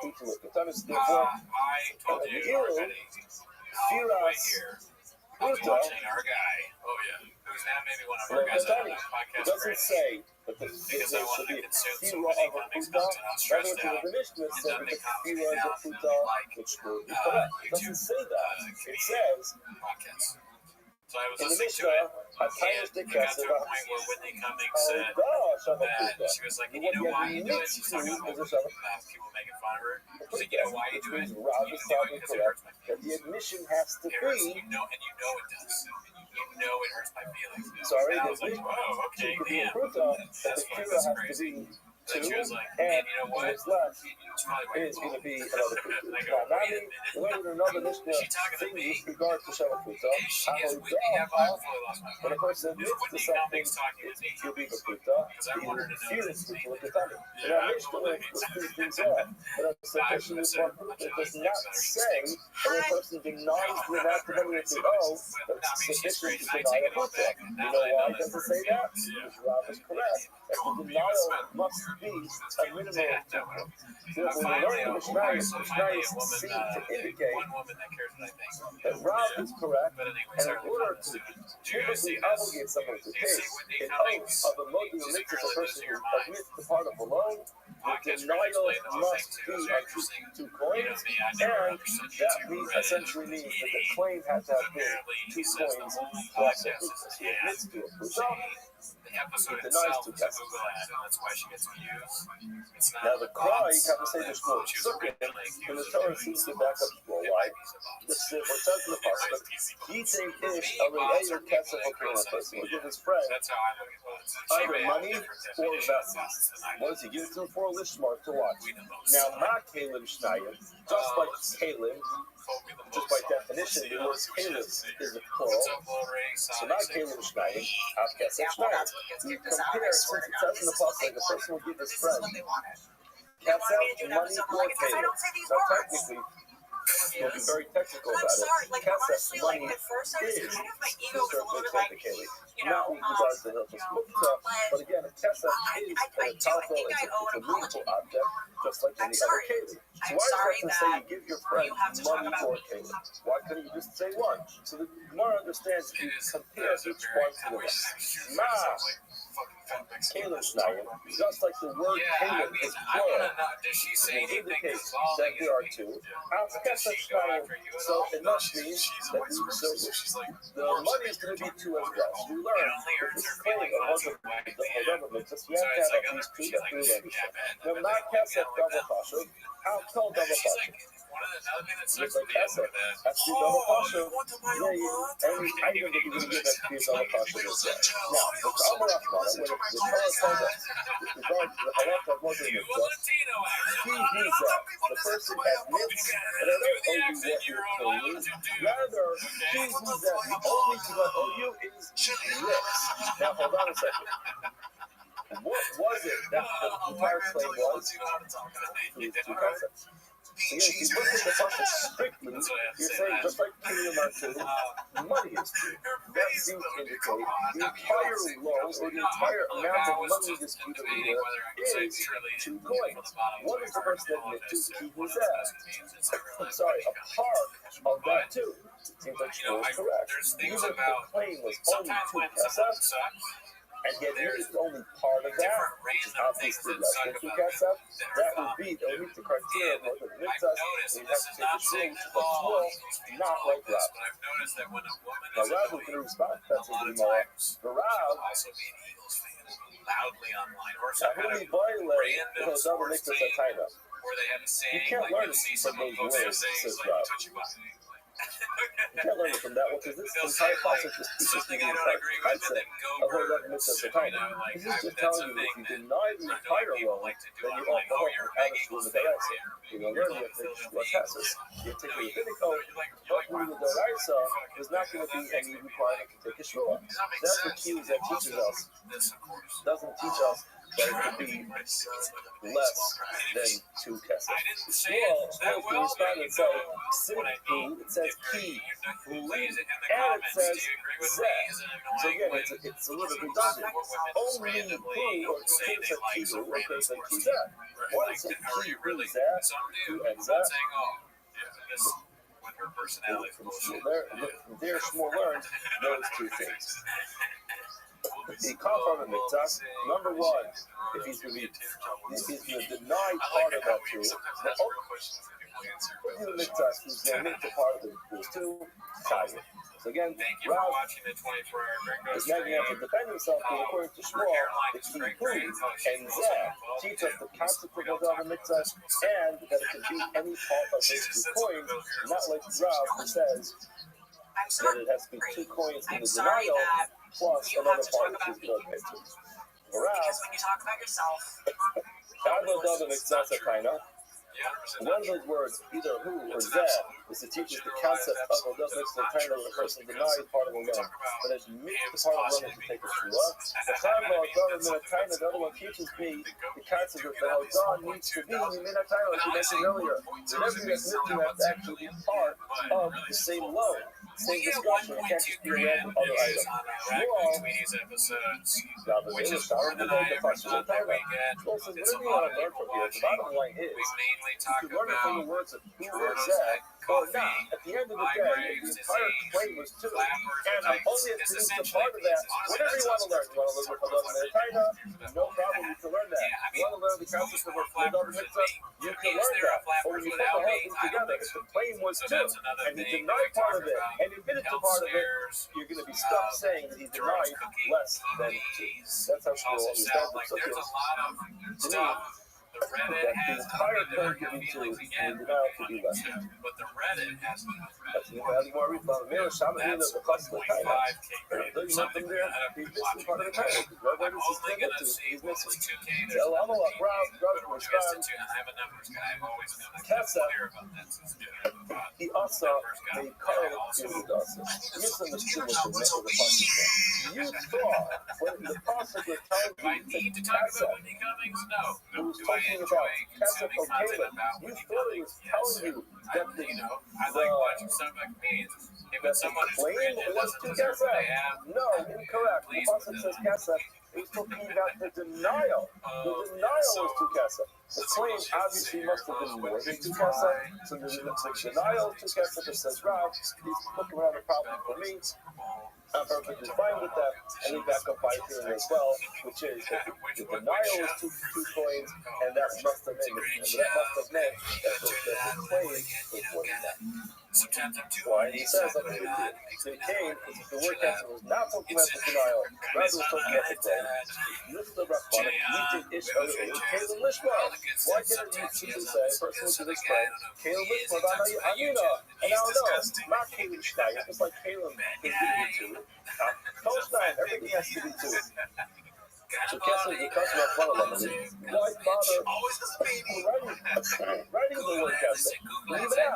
Pruta with Katanis, therefore, the Elu, Firas Pruta, it doesn't say that there should be a Fira of a Pruta. Rather, the Mishnah said that the Fira of a Pruta, which will be correct. It doesn't say that. It says, in the Mishnah, Hatayas de Kesef, She was like, and you know why you do it? She's talking about people making fun of her. She's like, you know why you do it? Rav is probably correct that the admission has to be. You know it does. You know it hurts my feelings. Sorry, I was like, whoa, okay, damn. That's the Kira has crazy. to be 2, She was like, and you know what? what's left It's probably is going to be another Pruta. Like, Now, Nami, the way that another Mishnah thing with regard to Sheva Pruta, when a person admits to something, it's to be the Pruta, the fears to look at that. And our Mishnah will put these things off. But if the person is one Pruta, it does not say when a person denies the amount of money that they owe, that it's sufficient to deny a Pruta. You know why it doesn't say that? Because Rav is correct. That the denial must be a minimum of 2 points. Therefore, when we learn the Mishnah seem to indicate that Rav is correct, and in order to typically obligate someone to pay an oath of a modi or mitzvah, a person who admits the part of a loan, the denial must be on 2 coins, and that essentially means that the claim has to have been 2 coins plus a pruta. So he admits to a pruta. Episode It denies itself 2 is a kesef. Google ad, and that's why she gets views. It's not Now the cry, you have to say that there's no she was a sukkah, really and the Torah seems to back up well, why? This is what says in the pasuk. He take ish alayeir kesef a person will give his friend That's how I look at it. either money or vessels. What does he give it to him for? Lishmar to watch. Now, not Caleb Shnayim, just like Caleb, just by definition, the word Caleb is a plural. So not Caleb Shnayim, Kesef Shnayim. You compare, since it says in the pasuk, the person will give his friend Kesef, money, or Caleb. Now, technically, we'll be very technical about it. Kesef, money, is certainly complicated. Not with regards to Hilchos Muktzah, but again, a Kesef is a talco, it's a movable object, just like any other Caleb. So why does it say you give your friend money or Caleb? Why couldn't you just say one? So the Gemara understands you compare each one to the rest. Ma, Caleb Shnayim, just like the word Caleb is plural, it indicates that there are 2. Kesef Shnayim, so it must mean that the money is going to be 2 as well. So we learn that this claim of one of the government, just you have to have at least 2 that we understand. Now, not Kesef double chashuv, how tell double chashuv? Just like Kesef, has to be double chashuv. Yeah, any item that you're going to give has to be a double chashuv as well. Now, the Amar Achmana, when the Torah tells us with regard to the halakha of mother mitzvah, the person admits that I don't owe you what you're paying. Rather, the only thing I owe you is this. Now, hold on a second. What was it that the entire claim was? These 2 concepts. Again, if you look at the pasuk strictly, you're saying just like Kiyum Artu, money is due. That seems to indicate the entire loan or the entire amount of money disputed here is 2 coins. What does the person admit to? I'm sorry, a part of that too. It seems like she was correct. Even if the claim was only 2 kesef, and yet it's only part of that, which is obviously less than 2 kesef, that would be, that would meet the criteria of the mitzvah, and you have to take the thing to the small, not like Rav. Now Rav is going to respond to that to the Gemara. The Rav, loudly online or Ahuli Baile, Hodav Mikvah Satayna. where they have a saying, You can't like learn you'll see from someone those post their words, sayings says like Rob. touchy body. You can't learn it from that one because this They'll entire say like process just teaches something you I the don't entire agree with, and concept then go of what that birds. makes us a You time. know, like This is just that's telling a you thing if you that deny the I know entire people law, like to do then you online. ought to Oh, hold you're the a big Alex Eagles with the fan, Deraisa. right? You know, learn the Shua Tessus. You take the Levitico, You're like, but with the Deraisa, there's not going to be any requirement to take a Shua. That's what Q that teaches us. This, of course. Doesn't teach us that it could be less than 2 kesef. I didn't say Shmuel it that supposed to well, respond but and say, what I mean, it says if key, who lays it in the and it comments, do says you agree with zeh. me? Is it So annoying again, when it's a little bit sometimes redundant. women Only randomly who or say could they say like key some or random could say sports key team? that. Why Like, is it are key you really? that? Some do. Who I'm and not that? saying all. This with her personality is bullshit. From there, Shmuel learned those 2 things. The confirm mitzvah, number 1, if he's going to deny part of that too, the mitzvah is going to make the part of those 2 chayim. So again, Thank you for Rav watching the 24-hour Gringo is now going to have to defend himself, but according to Shmuel, the key who and zeh teach us the concept of the mitzvah and that it can be any part of those 2 coins, not like Rav who says I'm that sorry. it has to be 2 coins in I'm the sorry denial that plus you another have to talk part about which is blood me. pictures. Because when you talk about yourself, God does the mitzvah kind of. Yeah, One of those words, either who or zeh, is to teach us the concept of what does next to the time of a person denies part of a loan, but it makes the part of the loan to take a shua. The time of the time the other one teaches me the concept of how God needs to be. You may not time like you mentioned earlier. Whenever you have to actually be part of the same loan, same discussion. It can't just be a random other item. Shmuel, now the name is Sarah, we know the Pasuk of Torah. Shmuel says, whatever you want to learn from here, the bottom line is, you can learn it from the words of who or zeh, or not. At the end of the day, the entire claim was 2, and I'm only introduced to part of that. Whatever you want to learn. You want to learn with Hadar Meditaina, no problem, you can learn that. You want to learn the concept of Hadar Mitzvah, you can learn that. But when you put the whole thing together, if the claim was 2, and he denied part of it, and he admitted to part of it, you're going to be stuck saying that he denied less than 2. That's how Shmuel understands it. So to me, The Reddit that the has entire claim could be 2, and the denial could be less than 2. but the Reddit has That's the only more reason. Mele Shaman is the cost of the time. Don't you want them there? He's missing part of the time. Rabbi is just going to get to. He's missing. So I'm all up. Rav does respond. Kessa, he also made Carl in the misunderstood what the name of the pasuk was. You thought when the pasuk was telling you to Kessa, it was talking about Kessa from Caleb. You thought it was telling you that the claim was to Kessa. No, incorrect. The pasuk says Kessa. It was talking about the denial. The denial was to Kessa. The claim obviously must have been more than 2 Kessa. So the denial to Kessa just says, Rav, he's looking around a problem for me. I'm perfectly fine with that. And we back up by here as well, which is that the denial is 2 coins, and that must have meant that the claim was more than that. Why? He says that it came because the word Kessa was not talking about the denial, rather was talking about the claim. This is the Rahman, Yitin Ish Caleb Lishma. Why didn't you simply say, person to this claim, Caleb Lishma, Anina, and now no, not Caleb Schneider, just like Caleb is given to. Tolstein, everything has to be 2. So Kessa is the customer of Parliament. Why bother writing the word Kessa? Leave it out.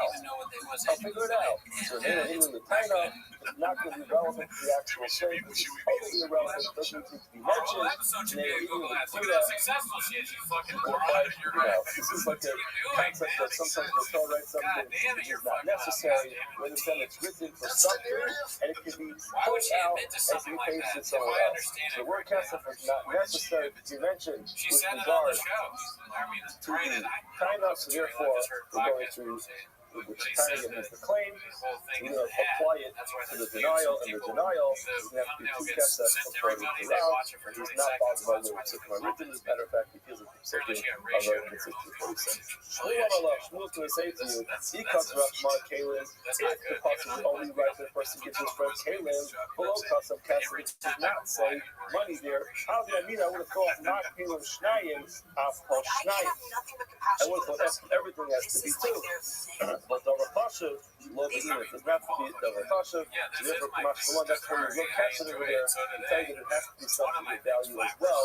I'll figure it out. So the name of him in the Taina is not going to be relevant to the actual claim. It's totally irrelevant. It doesn't need to be mentioned. And they even do that. This is like a concept that sometimes the Torah writes something which is not necessary. When it's done, it's written for something, and it can be pulled out as replaced with someone else. So the word Kessa is not necessary to be mentioned with regard to the Taina. So therefore, we're going to which kind of means the claim. We're going to apply it to the denial, and the denial is going to have to be 2 kesef according to Rav. He's not bothered by the particular written. As a matter of fact, he feels it's something other than 1646. Shmuel's going to say to you, he cuts Rav Mar Kalim. If the person is only right that the person gives his friend Kalim, below Kasam Kasam, it does not say money there. How do I mean? I would have thought not Kalim Shnayim, Afal Shnayim. I would have thought everything has to be 2. But the Rafashiv, it does not have to be the Rafashiv. So therefore, Kamashmalon, that's where you look at it over there. You tell you that it has to be something of value as well.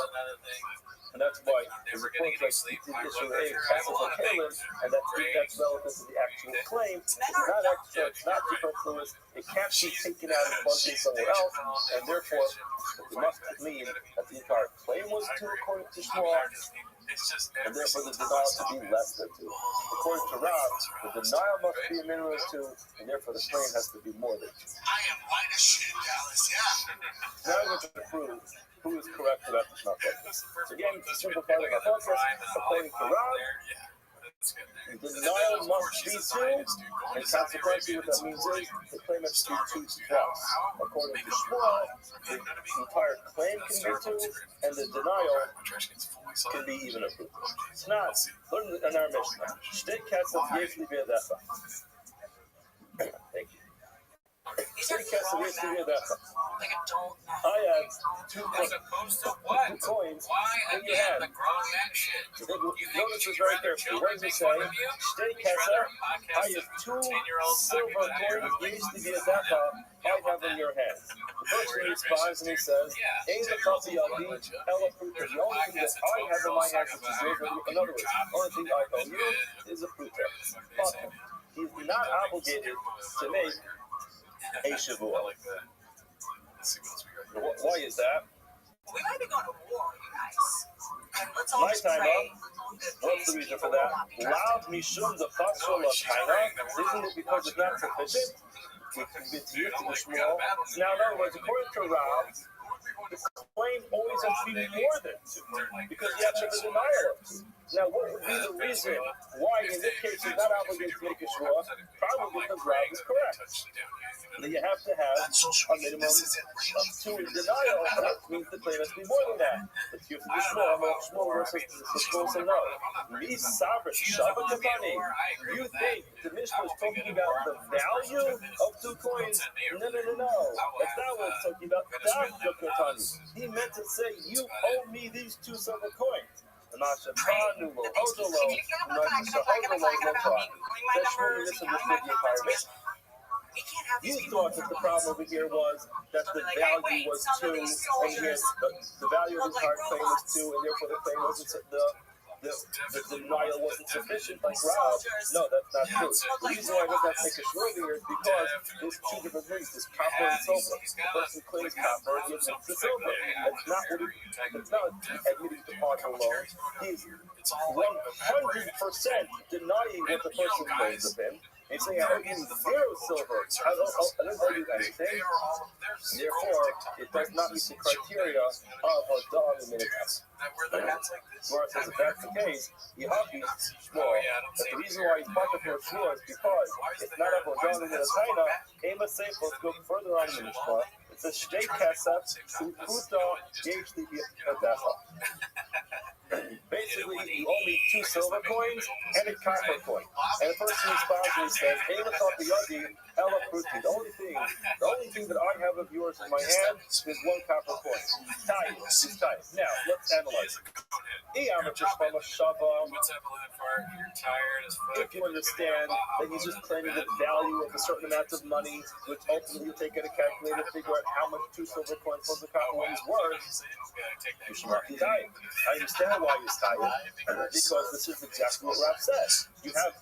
And that's why there's a point like the issue A, passive or Kalim, and that's relative to the actual claim. It's not extra, it's not superfluous, it can't be taken out and plugged in somewhere else, and therefore, it must mean that the entire claim was 2 according to Shmuel, and therefore the denial to be less than 2. According to Rav, the denial must be a minimum of 2, and therefore the claim has to be more than 2. I am white as shit, Dallas, yeah. Now we're going to prove who is correct about this malpractice. So again, to simplify the malpractice, according to Rav, the denial must be 2, and consequently what that means is the claim has to be 2 twice. According to Shmuel, the entire claim can be 2, and the denial can be even a proof. It's not. Learn in our Mishnah. Shtei kesef yesh li b'yadecha. Thank you. Shtei kesef yesh li b'yadecha. I have 2 coins. In your hand. Notice this very carefully. What does it say? Shtei kesef. I have 2 silver coins. Yesh li b'yadecha. I have in your hand. The person responds and he says, Ein l'chafi yadi ela pruta. The only thing that I have in my hand, which is yours, in other words, the only thing I owe you is a pruta. But he's not obligated to make a shavua. Why is that? We might be going to war, you guys. And let's all My just time pray. up. What's the reason for that? Lav mishum the fasol of China. Isn't it because it's not sufficient? Now, in other words, according to Rav, the claim always has to be more than 2, because you have to have a denial of 2. Now, what would be the reason why, in this case, he's not obligated to make a shua? Probably because Rav is correct. That you have to have a minimum of 2 in denial, that means the claim has to be more than that. But you have to be Shmuel versus the Shmuel say no. These sovereign Shabbat, you think the Mishnah is talking about the value of 2 coins? No. That's not what it's talking about. He meant to say, you owe me these 2 silver coins. Can you feel like I'm talking about me googling my numbers and counting my comments? We can't have these You people thought that the problem over here was that the value was 2, and yet the value of his hard claim was 2, and therefore the claim wasn't the denial wasn't sufficient, like Rav. No, that's not true. The reason why I doesn't have to make a shua here is because there's 2 different things. There's copper and silver. The person claims copper and gives him the silver. That's not what it's not admitting to partial loans. He's 100% denying what the person claims of him. He's saying, I owe you 0 silver. I don't owe you anything. Therefore, it does not meet the criteria of a dog in minutes. Whereas, if that's the case, you have to be small. But the reason why he's part of your shua is because it's not a dog in minutes. Ema Seif, let's go further on in the Mishnah. It says, Shtei kesef, u'kuta yesh li b'yadecha. Basically, you owe me 2 silver coins and a copper coin. And the person responds and he says, Ein l'chafi yadi ela pruta. The only thing that I have of yours in my hand is 1 copper coin. Tight. It's tight. Now, let's analyze it. If you understand that he's just claiming the value of a certain amount of money, which ultimately you take out a calculator to figure out how much 2 silver coins plus a copper one is worth, you should not be tired. I understand why you're tired, because this is exactly what Rav says. You have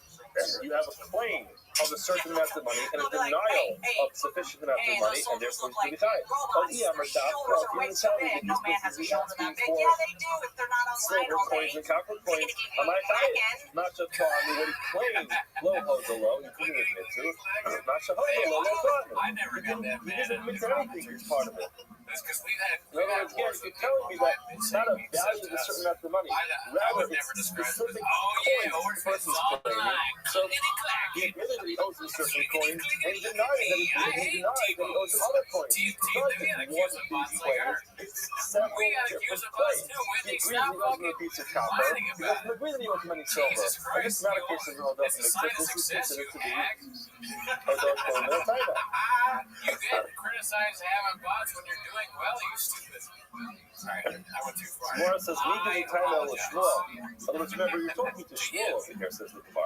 a claim of a certain amount of money and a denial of sufficient amount of money, and therefore he's going to be tired. But if you tell me that he's supposed to be asking for silver coins and copper coins, am I tired? Not just telling me what he claimed, low hodolo, you couldn't admit to. Not shahodolo, low hodolo. I never got that He mad doesn't at admit to anything, he's part of it. That's because we've had. In other words, again, if you're telling me that it's not a value of a certain amount of money, rather it's specific coins the person's claiming. So he admitted that he owes him certain coins, and he denied that he owes him other coins. It's not just one piece claim, it's several different claims. He agrees that he owes him a piece of copper. He doesn't agree that he owes him any silver. And this is not a case of real doesn't exist. This is considered to be a dog going to a title. You get criticized having bots when you're doing well, you stupid. Sorry, I went too far. Gemara says, "Me give you time with Shmuel." In other words, remember, you're talking to Shmuel over here, says the Gemara.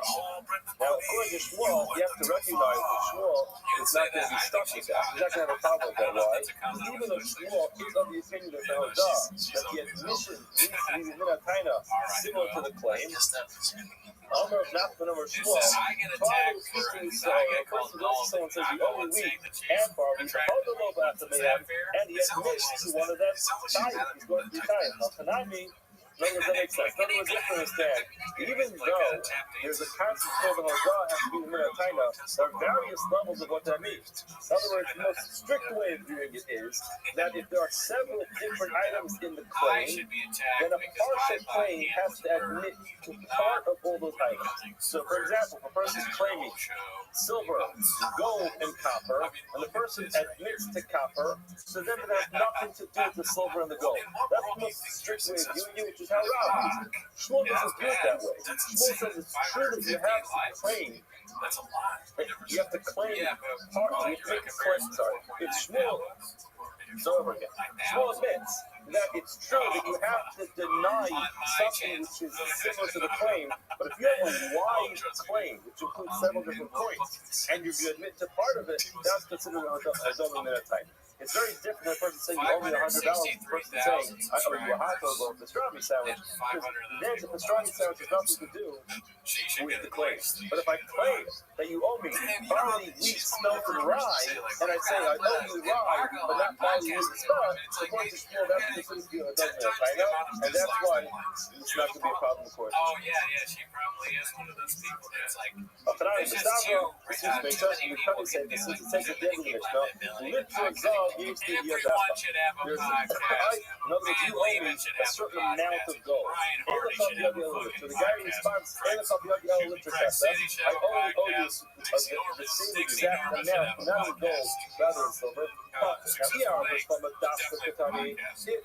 Now, according to Shmuel, you have to recognize that Shmuel is not going to be stuck with that. He's not going to have a problem with that. Why? Because even though Shmuel is of the opinion of Behodah, that the admission needs to be minataina similar to the claim, Almer of Nachman over Shmuel, Father was speaking so, a person goes to someone and says, "You owe me wheat and barley, hold the low back to me, and he admits to one of them, he's going to be tired." In other words, that makes sense. In other words, you have to understand, even though there's a concept called the Hodah has to be the Minataina, there are various levels of what that means. In other words, the most strict way of doing it is that if there are several different items in the claim, then a partial claim has to admit to part of all those items. So, for example, if a person is claiming silver, gold, and copper, and the person admits to copper, so then it has nothing to do with the silver and the gold. That's the most strict way of doing it, which is how Rabbi. Shmuel doesn't do it that way. Shmuel says it's true that you have to claim. That's a lot. You have to claim part. You make a claim. Sorry, it's Shmuel. So over again. Shmuel admits that it's true that you have to deny something which is similar to the claim, but if you have a wide claim, which includes several different points, and you admit to part of it, that's considered a double minute time. It's very different than a person saying you owe me $100, the person saying I owe you a hot dog or a pastrami sandwich. Because then the pastrami sandwich has nothing to do with the claim. But if I claim that you owe me barley, wheat, spelt, and rye, and I say I owe you rye, but not barley, wheat, and spelt, according to Shmuel, that's considered to be a double minute time, and that's why it's not going to be a problem, of course. Oh, yeah, she probably is one of those people that's like, it's just you. This is Mishnah. You probably say this is the text of the Mishnah. Live to exalt used to be a everyone should have a podcast. In other words, you owe me a certain amount of gold. So the guy responds, I only owe you the same exact amount, not of gold, rather than silver. Now, here I'm from a doctor to tell me, if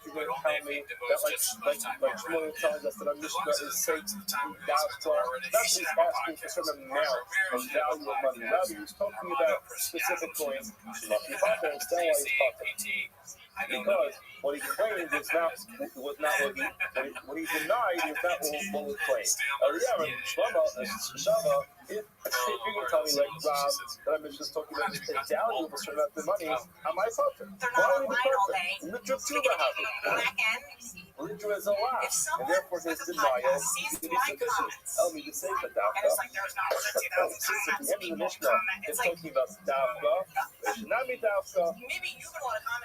you're going to tell me that, like Shmuel tells us that our Mishnah is Satan's doctor, not just asking for a certain amount of value of money. Rather, he's talking about specific coins. Lucky Papa, understand why he's talking. Because what he claimed was not what he denied was not what was claimed. If you're going to tell me, like Rob, that I'm just talking about the value of a certain amount of money, am I perfect? Why would I be perfect? Litra Tuba happens. Litra is a lot, and therefore his denial is sufficient. Tell me to say the Dafka. Since at the end of the Mishnah, it's talking about Dafka, it should not be Dafka.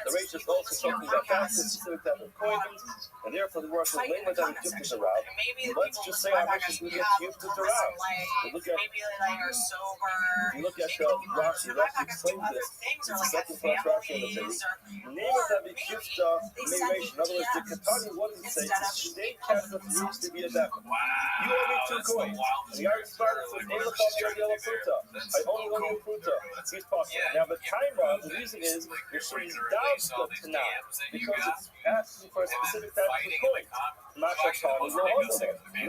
The Rage is also talking about that specific type of coins, and therefore the word of labor that we give to the Rab. Let's just say our Mishnah we get used to the Rab. You look at Rashi, Rashi explains this. It's the second class Rashi on the page. The name of that Mikufta Meiraish. In other words, the Katani, what does it say? It's a state castle that used to be a Dafka. You owe me 2 coins. And the Irish started says, I only owe you Pruta. He's possible. Now, the timer, the reason is, you're saying Dafka tonight, because it's asking for a specific type of coin. Not just calling the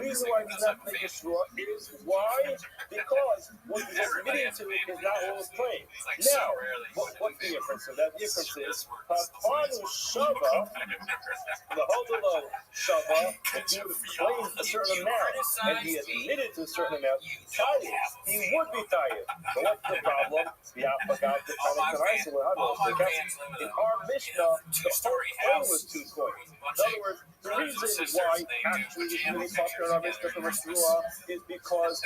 reason why he's not making sure is why? Because what he's admitting to is not what was claimed. Now, what's the difference? So that difference is Papanu Shava, the Hodolo Shava, if he would claim a certain amount and he admitted to a certain amount, he would be tired. But what's the problem? In our Mishnah, the whole claim was 2 coins. In other words, the reason why actually this is really popular in our Mishnah from Shua is because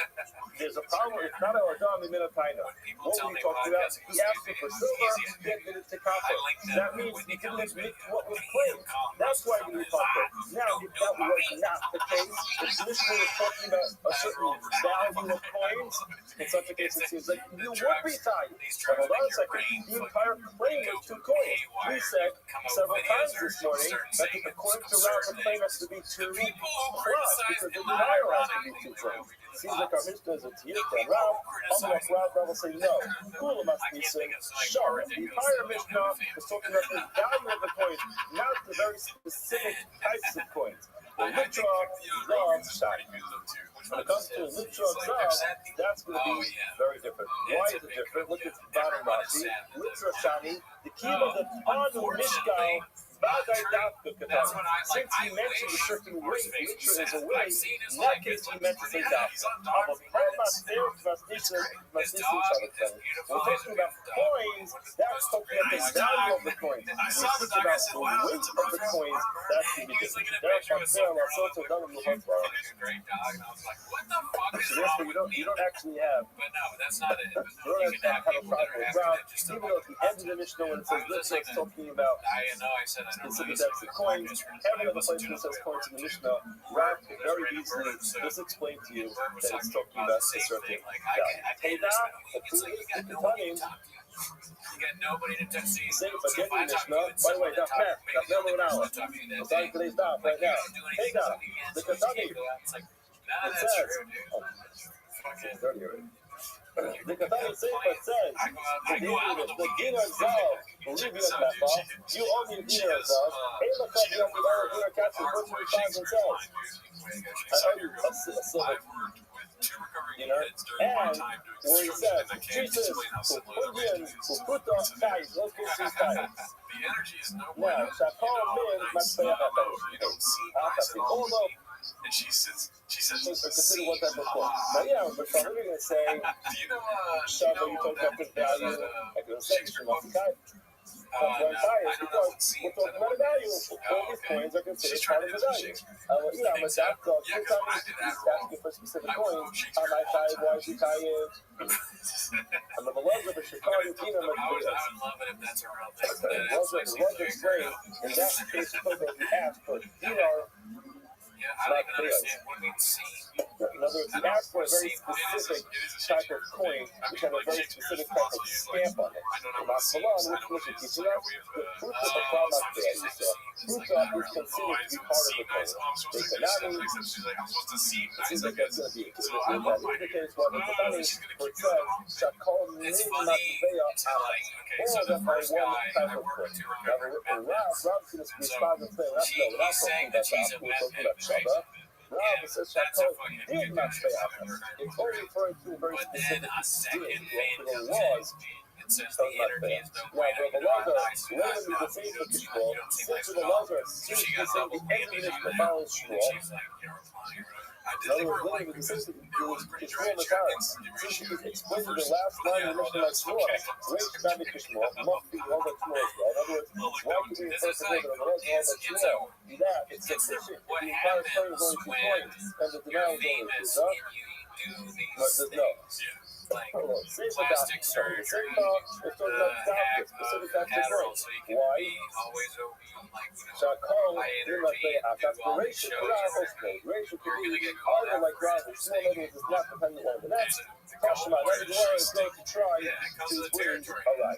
there's a problem. It's not our Adam in Minataina. What we talked about, he asked for silver, he admitted to copper. That means he didn't admit what was claimed. That's why we copper. Now, if that was not the case, if Mishnah was talking about a certain value of coins, in such a case it seems like you would be tied. But hold on a second, the entire claim is 2 coins. We said several times this morning that according to Rabbi, the claim has to be 2 plus because the entire has to be 2 claims. It seems like our Mishnah is a Tiyuta and Rav. Unlike Rav will say no. Kula must be saying, sure, the entire Mishnah is talking about the value of the coins, not the very specific types of coins. The litra, zav, shani. When it comes to litra, zav, that's going to be very different. Why is it different? Look at bottom Rashi. Litra, shani, the key of the Anu Mishkal. Since he mentioned a certain weight, litra is a weight, in that case he meant to say that. We're talking about coins, that's talking about the value of the coins. When we speak about the weight of the coins, that's going to be different. You don't actually have, you don't have a problem with Rav, even though at the end of the Mishnah when it says litra, it's talking about specific types of coins. Every other place that says coins in the Mishnah, Rav can very easily just explain to you that it's talking about a certain value. Nobody to touch these. Say it again in the Mishnah. By the way, Daf Mem, Daf Mem of an hour. We're starting today's Daf right now. Hey, Daf, the Katani. It says, it's dirty already. The Katani Sefer says, the dinar zav, you owe me a dinar zav. Hey, look up, you have the hour dinar capture, what you find themselves. I owe you a silver dinar. And where he says, Jesus, who put in, who put on ties, those pieces ties. Now, Shakal min, Matzpayah HaKadosh. Hold up. And she says, consider what that before. Now, yeah, but so we're going to say, Shava, you talk about the value, like I was saying, Shemasikai. Because we're talking about a value. All these coins are considered part of the value. I'm a doctor. Sometimes he's asking for specific coins. How am I tied? Why is he tied? I'm a beloved of a Chicago team. I'm a I would love it if that's a real thing. The Lord explained, in that case, he asked for dinar. I don't even understand what we see. In other words, he asked for a very specific type of coin, which had a very specific type of stamp on it. The Masalan, which was a teaching us, the fruit of the Kalamat there, you said, fruit is considered to be part of the coin. They cannot eat. It seems like that's going to be a case. That is the case, but the Katani, where it says, Shakol Min Matveya Alas. All that by one type of coin. Now, Rab's going to respond and say, we're not talking about that. We're talking about Shabbat. Rabbi says Shakol did not pay Alas. It's only referring to a very specific deal, to the laws. Since the energy is no way, the laws are literally the same for control. Since the laws are seriously the same, the enemy is the following straw. In other words, literally the system is control the cards. Since he explained the last line of the mission like Shmuel, Reish David Kishmuel, must be held like Shmuel as well. In other words, why could we refer to the laws held like Shmuel? That it's sufficient. The entire story is only 2 points, and the denial is only 2. But there's no. Plastic surgery. It's talking about doctors, specific doctors. Why? Shakol did not pay Alas. The ratio could be harder like Rabbi. Small levels is not dependent on the next. Tashma, that is why is going to try to win. Alright.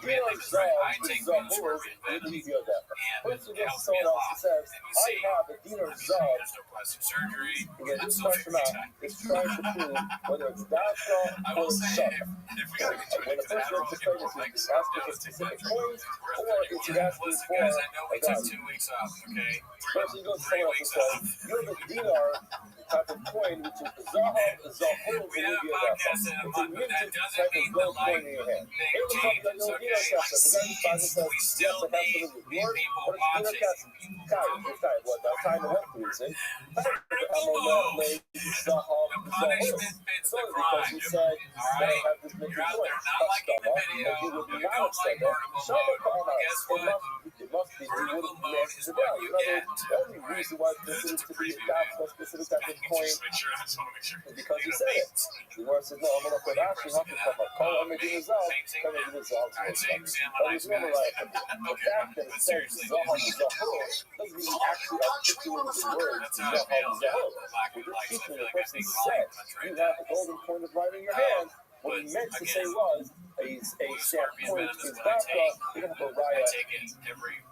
Dinar zav is Zabur, you can feel that. First against someone else who says, I have a dinar zav. Again, this Tashma is trying to prove whether it's Dasha or it's Shaka. When the first one to trade is asking for specific coins, or it's asking for a value. First he goes to someone else and says, you have a dinar type of coin, which is the Zahab, the Zahul, We have podcasts in a month, but that doesn't mean that like they change it's okay. We still need people watching. The punishment fits the crime. Alright? You're out there not liking the video. You don't like vertical mode. Well, guess what? Vertical mode is what you get. Right? It's a preview video. Just make sure. I just want to make sure. Because you said it. The Lord says, no, I'm going to put action. I'm going to come up. I'm going to do this out. I'm going to do this out. But seriously, Zahab doesn't mean actually articulating the word Zahab. We're just teaching the person said, you have a golden coin of right in your hand. What he meant to say was a stamp point to his background. You don't have a riot.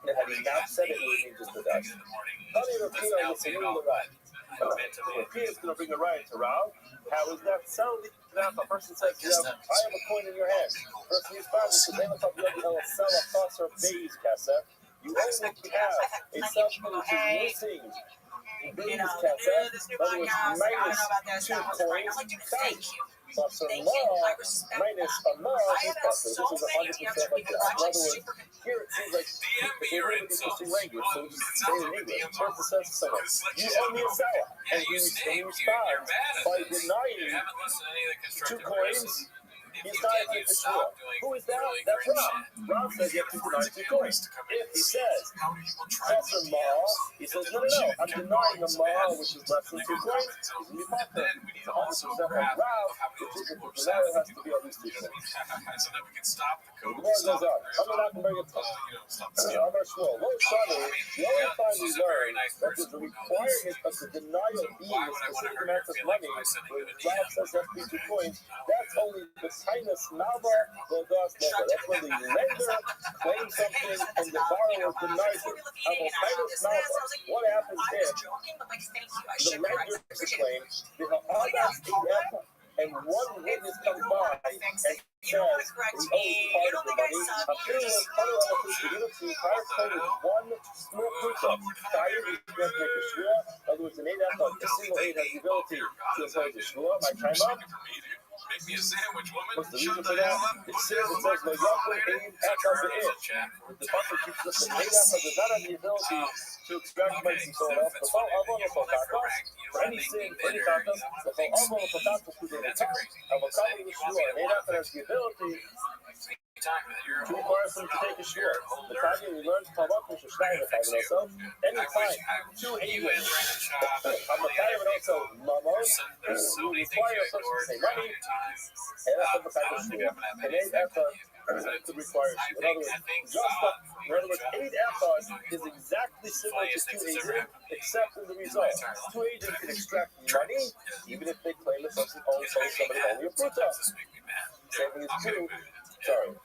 And had he not said it, it would mean just the dust. How do you repeat on this? You know the right. Repeat is going to bring a riot around. How is that sounding? Now, if a person says, I have a coin in your hand. The person responds, you only what you have. A something which is missing. In other words, minus 2 coins. Plus a law, minus a law is possible. This is 100% like that. In other words, here it seems like it's a really interesting language. So it's saying in English. The person says to someone, you owe me a salah. And you respond by denying 2 coins. He's not a Yeshua. Who is that? That's Rob. Rob says you have to deny 2 coins. If he says, that's a law, he says, no, I'm denying a law which is less than 2 coins. He's going to be popular. It's 100% like Rob. The denial has to be at least 2 coins. So that we can stop the code. The more goes on. I'm not going to bring it up. I'm not sure. What Sunday, the only time we learn that there's a requirement of the denial being a specific amount of money, where Rob says that's 2 coins, that's only the Tainus Malva Lodas Loda. That's when the lender claims something and the borrower denies it. Tainus Malva. What happens there? The lender claims the Ha'adas Iyaka, and one witness comes by and says he owes part of the money. Appearing in color of his community, higher code is 1 small pruta. Fire is going to make a shua. In other words, an 8 apple, a single 8 has the ability to impose a shua. My time up. Make me a sandwich, woman. What's the reason for that? It says, no, Yahweh ain't after the it. The Bible keeps us in eight after does not have the ability to extract money from someone else. The phone Avon for any sin, for any tatas, the phone Avon for tatas who did it. Avocado Yeshua, and eight after has the ability to require them to take a share. The Tanya we learned from up to Schneider by ourselves. Anytime 2 English, I'm a guy of also Mamon, who require a person to say money, and that's what the type of share. And 8 after to require share. In other words, 8 after is exactly similar to 2 agent, except in the result. 2 agent can extract money, even if they claim the person owes somebody only a fruta. Same thing is 2. Sorry.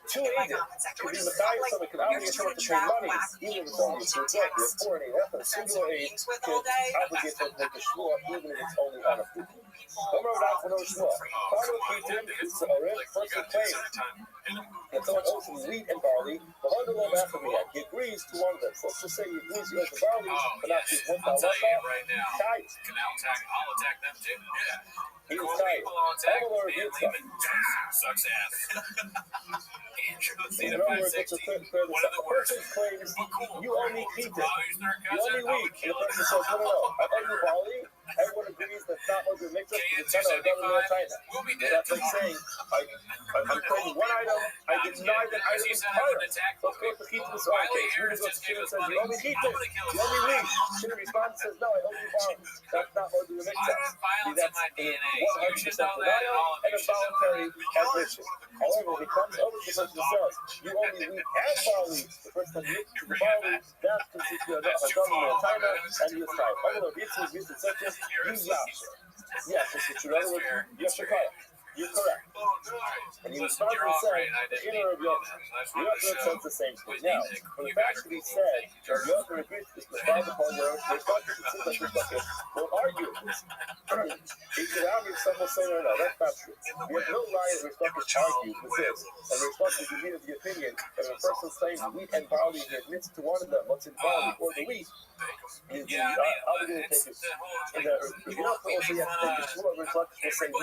2 agents can be Matthias, someone can obligate someone to pay money, even if it's only a fruit drug. You're 4 and 8 after a single aid can obligate someone to make a shua, even if it's only on a fruit. Remember that for no shua. Part of the fruit is a person claims that someone owes him wheat and barley. The hundred love after we had. He agrees to one of them. So let's just say he agrees he owes the barley, but not to one I'll tell you right now. Tight. I'll attack them too. Yeah. He was tight. All of our good stuff. Sucks ass. In other words, it's a third the person claims you owe me wheat. You owe me wheat. And the person says, no, I owe you barley. Everyone agrees that's not what the mix up to the China or government of China. That's like saying, I'm claiming one item, I deny that item is part of it. Let's go to Heat in this other case. Rudy goes to Shimon and says, you owe me Heat. You owe me wheat. Shimon responds and says, no, I owe you barley. That's not what the mix up. That's 100% denial and a voluntary admission. However, when it comes over to the person who says, you owe me wheat and barley, the person that mixed the barley, that's considered a government of China and U.S. China. Although it's used in such as yes, this is true. In other words, yes, you're correct. And he responds and said, the inner of Yochanan. The Yochanan says the same thing. Now, for the fact that he said, Yochanan agrees with this, the upon where the response seems like this bucket will argue with this. He could argue someone will say, no, that's not true. We have no lie in response to argue with this. And the response is immediately the opinion that when a person claims wheat and barley, he admits to one of them what's in barley or the wheat. you're obligated to take it. If you're not supposed to have to take the shul, Rish Lakish will say no,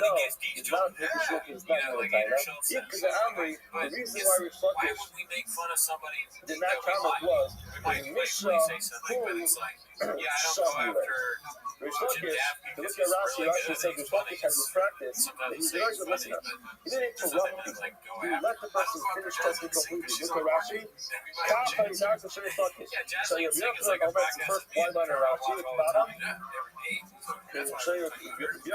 it's not take the shul because it's not in the time. Because the Amri, the reason why Rish Lakish did not comment was the Mishnah proves Shahmuleh. Rish Lakish, to look at Rashi said Rish Lakish has this practice that he's a very good listener. He didn't interrupt people. He let the person finish testing completely. Look at Rashi. So you're the first one line of Rashi at the bottom. So you're you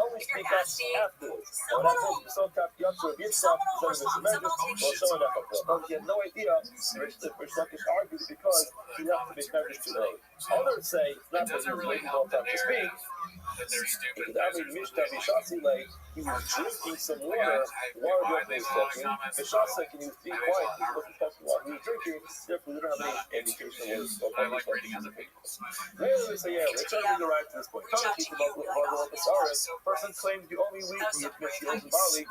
only speak up afterwards. He had no idea Rish Lakish argued because he left the Mikdash too early. Others say it's not that he was waiting all time to speak. He was drinking some water while he was talking. The shot second, he was being quiet. He wasn't talking while he was drinking. Therefore, we don't have any indication of what he was Maybe we say, yeah, let's try to arrive to this point. Person claims you only weak when you admit the open body.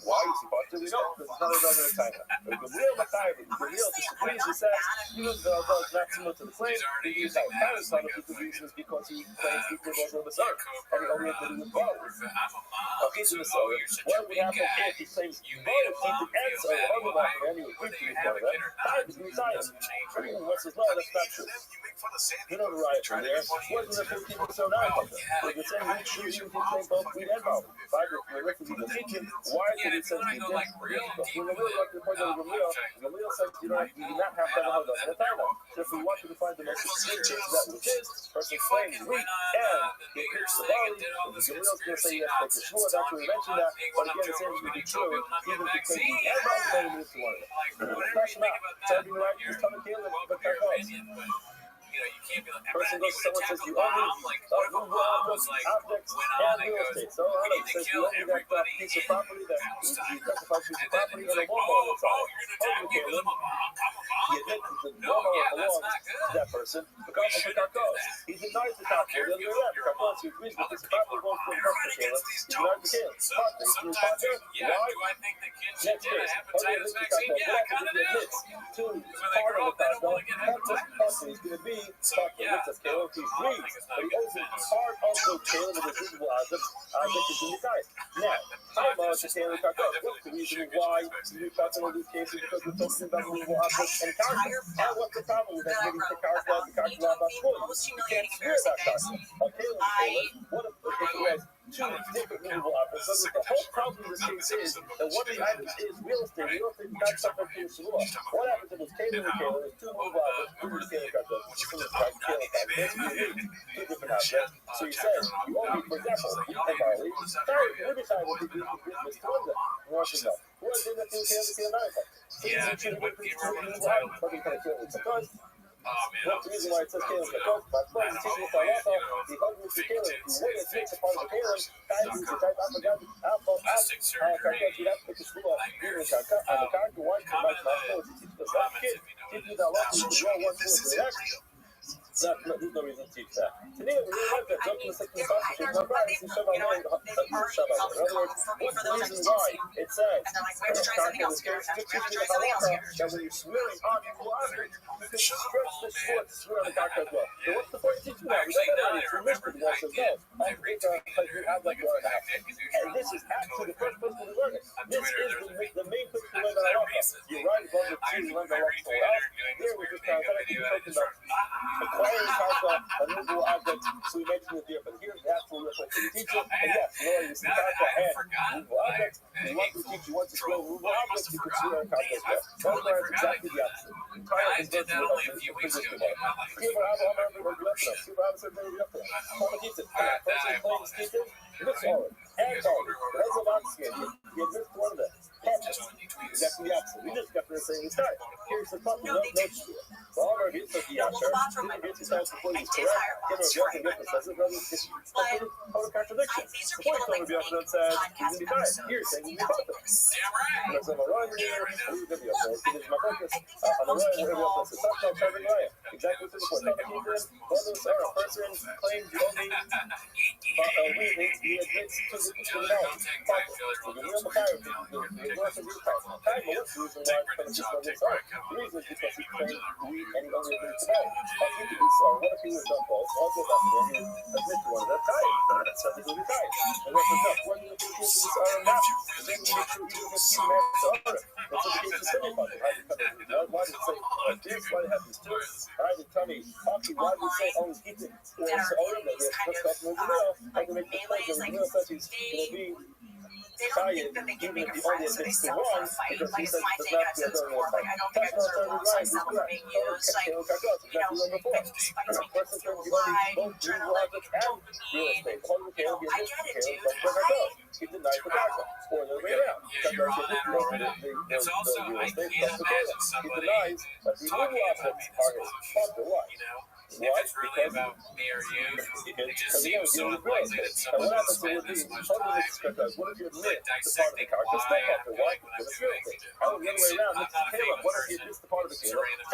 Why is he possible? We know because it's not a dog in China. The real Makai, the real disagrees with sex, even though it's not similar to the claim, he used that kind of son of the reasons because he claims he was on the sun. And he only admitted the body. Okay, so what would happen if he claims both he could answer other one and he would agree to each other? Time is science. What's his law? That's not true. You know the riot from there. Wasn't there 15 or so now? But the same week, shooting, he claimed both weed and bottle. Bible, the rest of the teaching, why did it say he did? When the real like the point of Gamliel says you do not have to have a hold on the time. So if we want to find the most extreme case of that which is, person claims weak and he pierced the body, the Gamliel's going to say yes, take the shul. That's where we mentioned that. But again, it seems to be true, even because he and bottle don't move to one of them. Question out. Telling you right, he's coming to kill him, but that goes. Person goes to someone says you only objects and real estate. So it says you only got that piece of property that you specify piece of property and a lawnmower inside. Okay, he admits that the lawnmower belongs to that person because of the carcos. He denies the carcos. The other way around, the carcos, he agrees that this property belongs to the Caleb. He denies the Caleb. Why? Next case. Okay, this is the carcos. What happens if he admits to part of the carcos? That person is going to be Caleb, he's green, but he owes it part of the Caleb with a visible object is in the guy. Now, time out to Caleb Carcos. What's the reason why we're talking about these cases? Because we're talking about movable objects and carcos. And what's the problem with that getting the carcos about school? You can't swear about carcos. Okay, what if it was two different movable objects? So the whole problem in this case is that one of the items is real estate. Real estate is not something to the law. What happens if it's Caleb and Caleb? There's two movable objects, two Caleb Carcos. Two different objects. So he says, you only, for example, and barley, we decided to do business to them. Wants to know. Who is in the two Caleb and Caleb? So you should have been two movable items. What do you kind of Caleb Carcos? What's the reason why it says Caleb Carcos? But when he's teaching with Halacha, the husband to Caleb, who would have takes a part of the Caleb, times the type of Carcos, you'd have to take the school off. Even the Carcos, and the Carcos, why come back to my school? He teaches us that kid, teaches the Halacha, you can roll one school to the next. There's no reason to teach that. Today, we realize that jump to the second class, she's not right. She's Shabbat. In other words, what's the reason why it says that when you're swearing on people object, you can stretch the short to swear on the doctor as well. So what's the point of teaching that? We know that already. It's missed it. One says no. You have like one and a half. And this is actually the first place to learn it. This is the main place to learn that halacha. You're right above the two, you learn the halacha. Here we're just talking about acquiring karka, a movable object, so we mentioned it there, but here's the actual reference to the teacher, and yes, Lord, you see karka and movable objects, you want to teach, you want to show movable objects, you can see our karka as well. One part is exactly the opposite. I did that only a few weeks ago. And ROTHSCHILD. He admits to one of them. Exactly the opposite. We just got there saying it's right. Here's the puppy, no shit. So all our hits are the answer. Didn't get his house before he was correct. Get our joke and get this. That's a total contradiction. The point of the Biafran says he's going to be tired. Here's saying he's going to be tired. There's a Mariah here. He's going to be up there. He's my focus. On the right, we're going to be up there. So, Exactly what's in the court. A person claims the only reason he admits to the knowledge. The real Messiah, the work of his house. Time, what's the reason why the person was sorry? The reason is because he claims to read and he only admits to know. How can he be sorry? What if he was done false? I'll go back to him and admit to one of them. Time. That's something to be tired. And that's enough. When you think this is not, then you need to even if you man to other. That's what the case is saying about it. Why did it say this? Why did it happen to this? Why did it tell me, why did it say always keep it? Or it's already that we have to discuss with the real. I can make the point that the real says he's going to be tired, even if he only admits to one, because he says the left the other one. I don't think I deserve to lose myself for being used. Like, you know, despite something that feels lied, adrenaline, dopamine. I get it, dude. He denies the doctor. Or the way around. You're on that already. It's also, I can't imagine somebody that talking about me this much, why? you know? If it's really about me or you, it just seems so unlikely that someone would spend this much time like dissecting why I'm doing what I'm doing. Okay, so I'm not a famous person. It's a random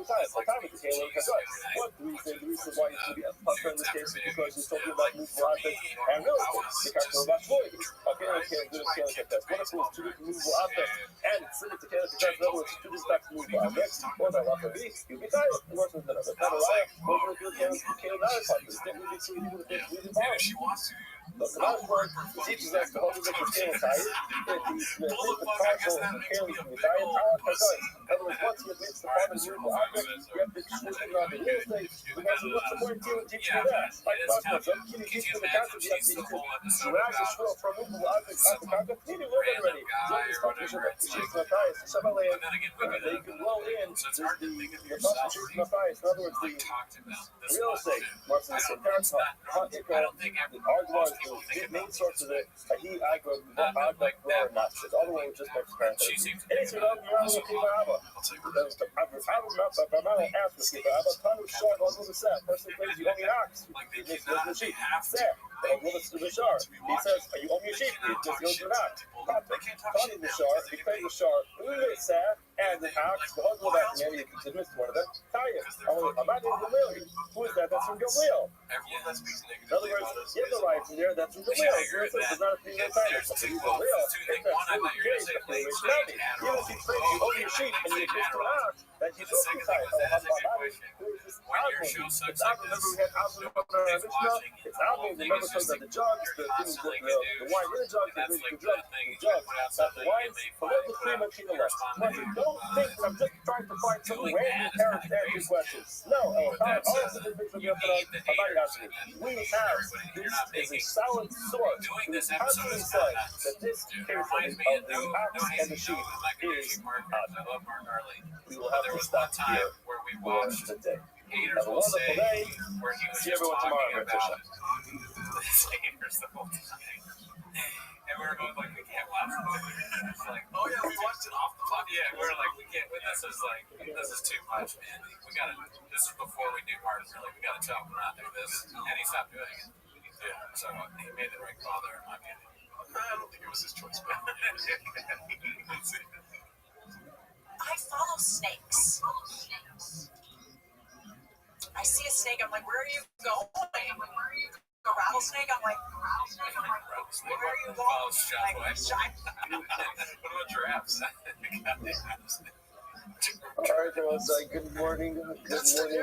guy. It's like me cheese every night. The reason why you should be upfront in this case is because you're talking about movable objects and real estate. Because you're about void. Okay, I can't do a test. What if it was two movable objects and send it to Canada because in other words, two different types of movable objects? Or that lot of these, you'd be tired. It wasn't enough. It's not a liar. Over the can't not part. It's definitely between you and She wants to. Look, the last part teaches us the whole of the scale tired. The partial scale is the diet power per gun. In other words, once you admit the part of the movable object, you have to switch it on the real estate. Because what's the point to teach you that? Like last month, I'm teaching you the concept you have to teach. So when I just throw from movable objects out the concept, you didn't learn it already. So this concept is she's not biased. Some of them, they can roll in the constitution of bias. In other words, the real estate, once it's a parent's hot echo, the argument the main source of it, I go, not just all the way just next to She seems to and it's another ask with people. I'm not ton of short on the set. Person claims you own your ox. He just goes to the sheep. Set. The shard. He says, are you own your sheep? He just goes to the ox. Tony the shard. He claims the shard. Set. And the ox, the husband of that man, he admits to one of them. Taya. I'm not in Gamaliel. Who is that? That's from Gamaliel. In other words, you have the right from there. That's from Gamaliel. It's not a female title. It's from Gamaliel. If that's really the case, the claim is nothing. Even if he claims you own your sheep and you admit to an ox, that you don't be title. It's out. Remember we had Alvin on our Mishnah. It's Alvin. Remember talking about the jugs, the wine in the jugs, the jugs, not the wines. But what the three much in the left? Don't think that I'm just trying to find some random parents to answer questions. No, all of the things we have I'm not asking. We have this is a solid source. We constantly say that this case of the ox and the sheep is we will have to stop here where we for watched the day. haters Have a will wonderful say day. where he was See just everyone tomorrow, talking Rabbi. about haters the whole time. And we were both like, we can't watch it. It's like, oh yeah, we watched it off the pod. Yeah, we were like, we can't. This is like, this is too much, man. We gotta. This is before we knew Martin. Really, we gotta tell him not to do this, and he stopped doing it. Yeah, so he made the right call there. I mean, I don't think it was his choice, but I follow snakes. I see a snake, I'm like, where are you going? A rattlesnake? I'm like, where are you going? Like, what about giraffes? All right, everyone. So good morning. Good morning.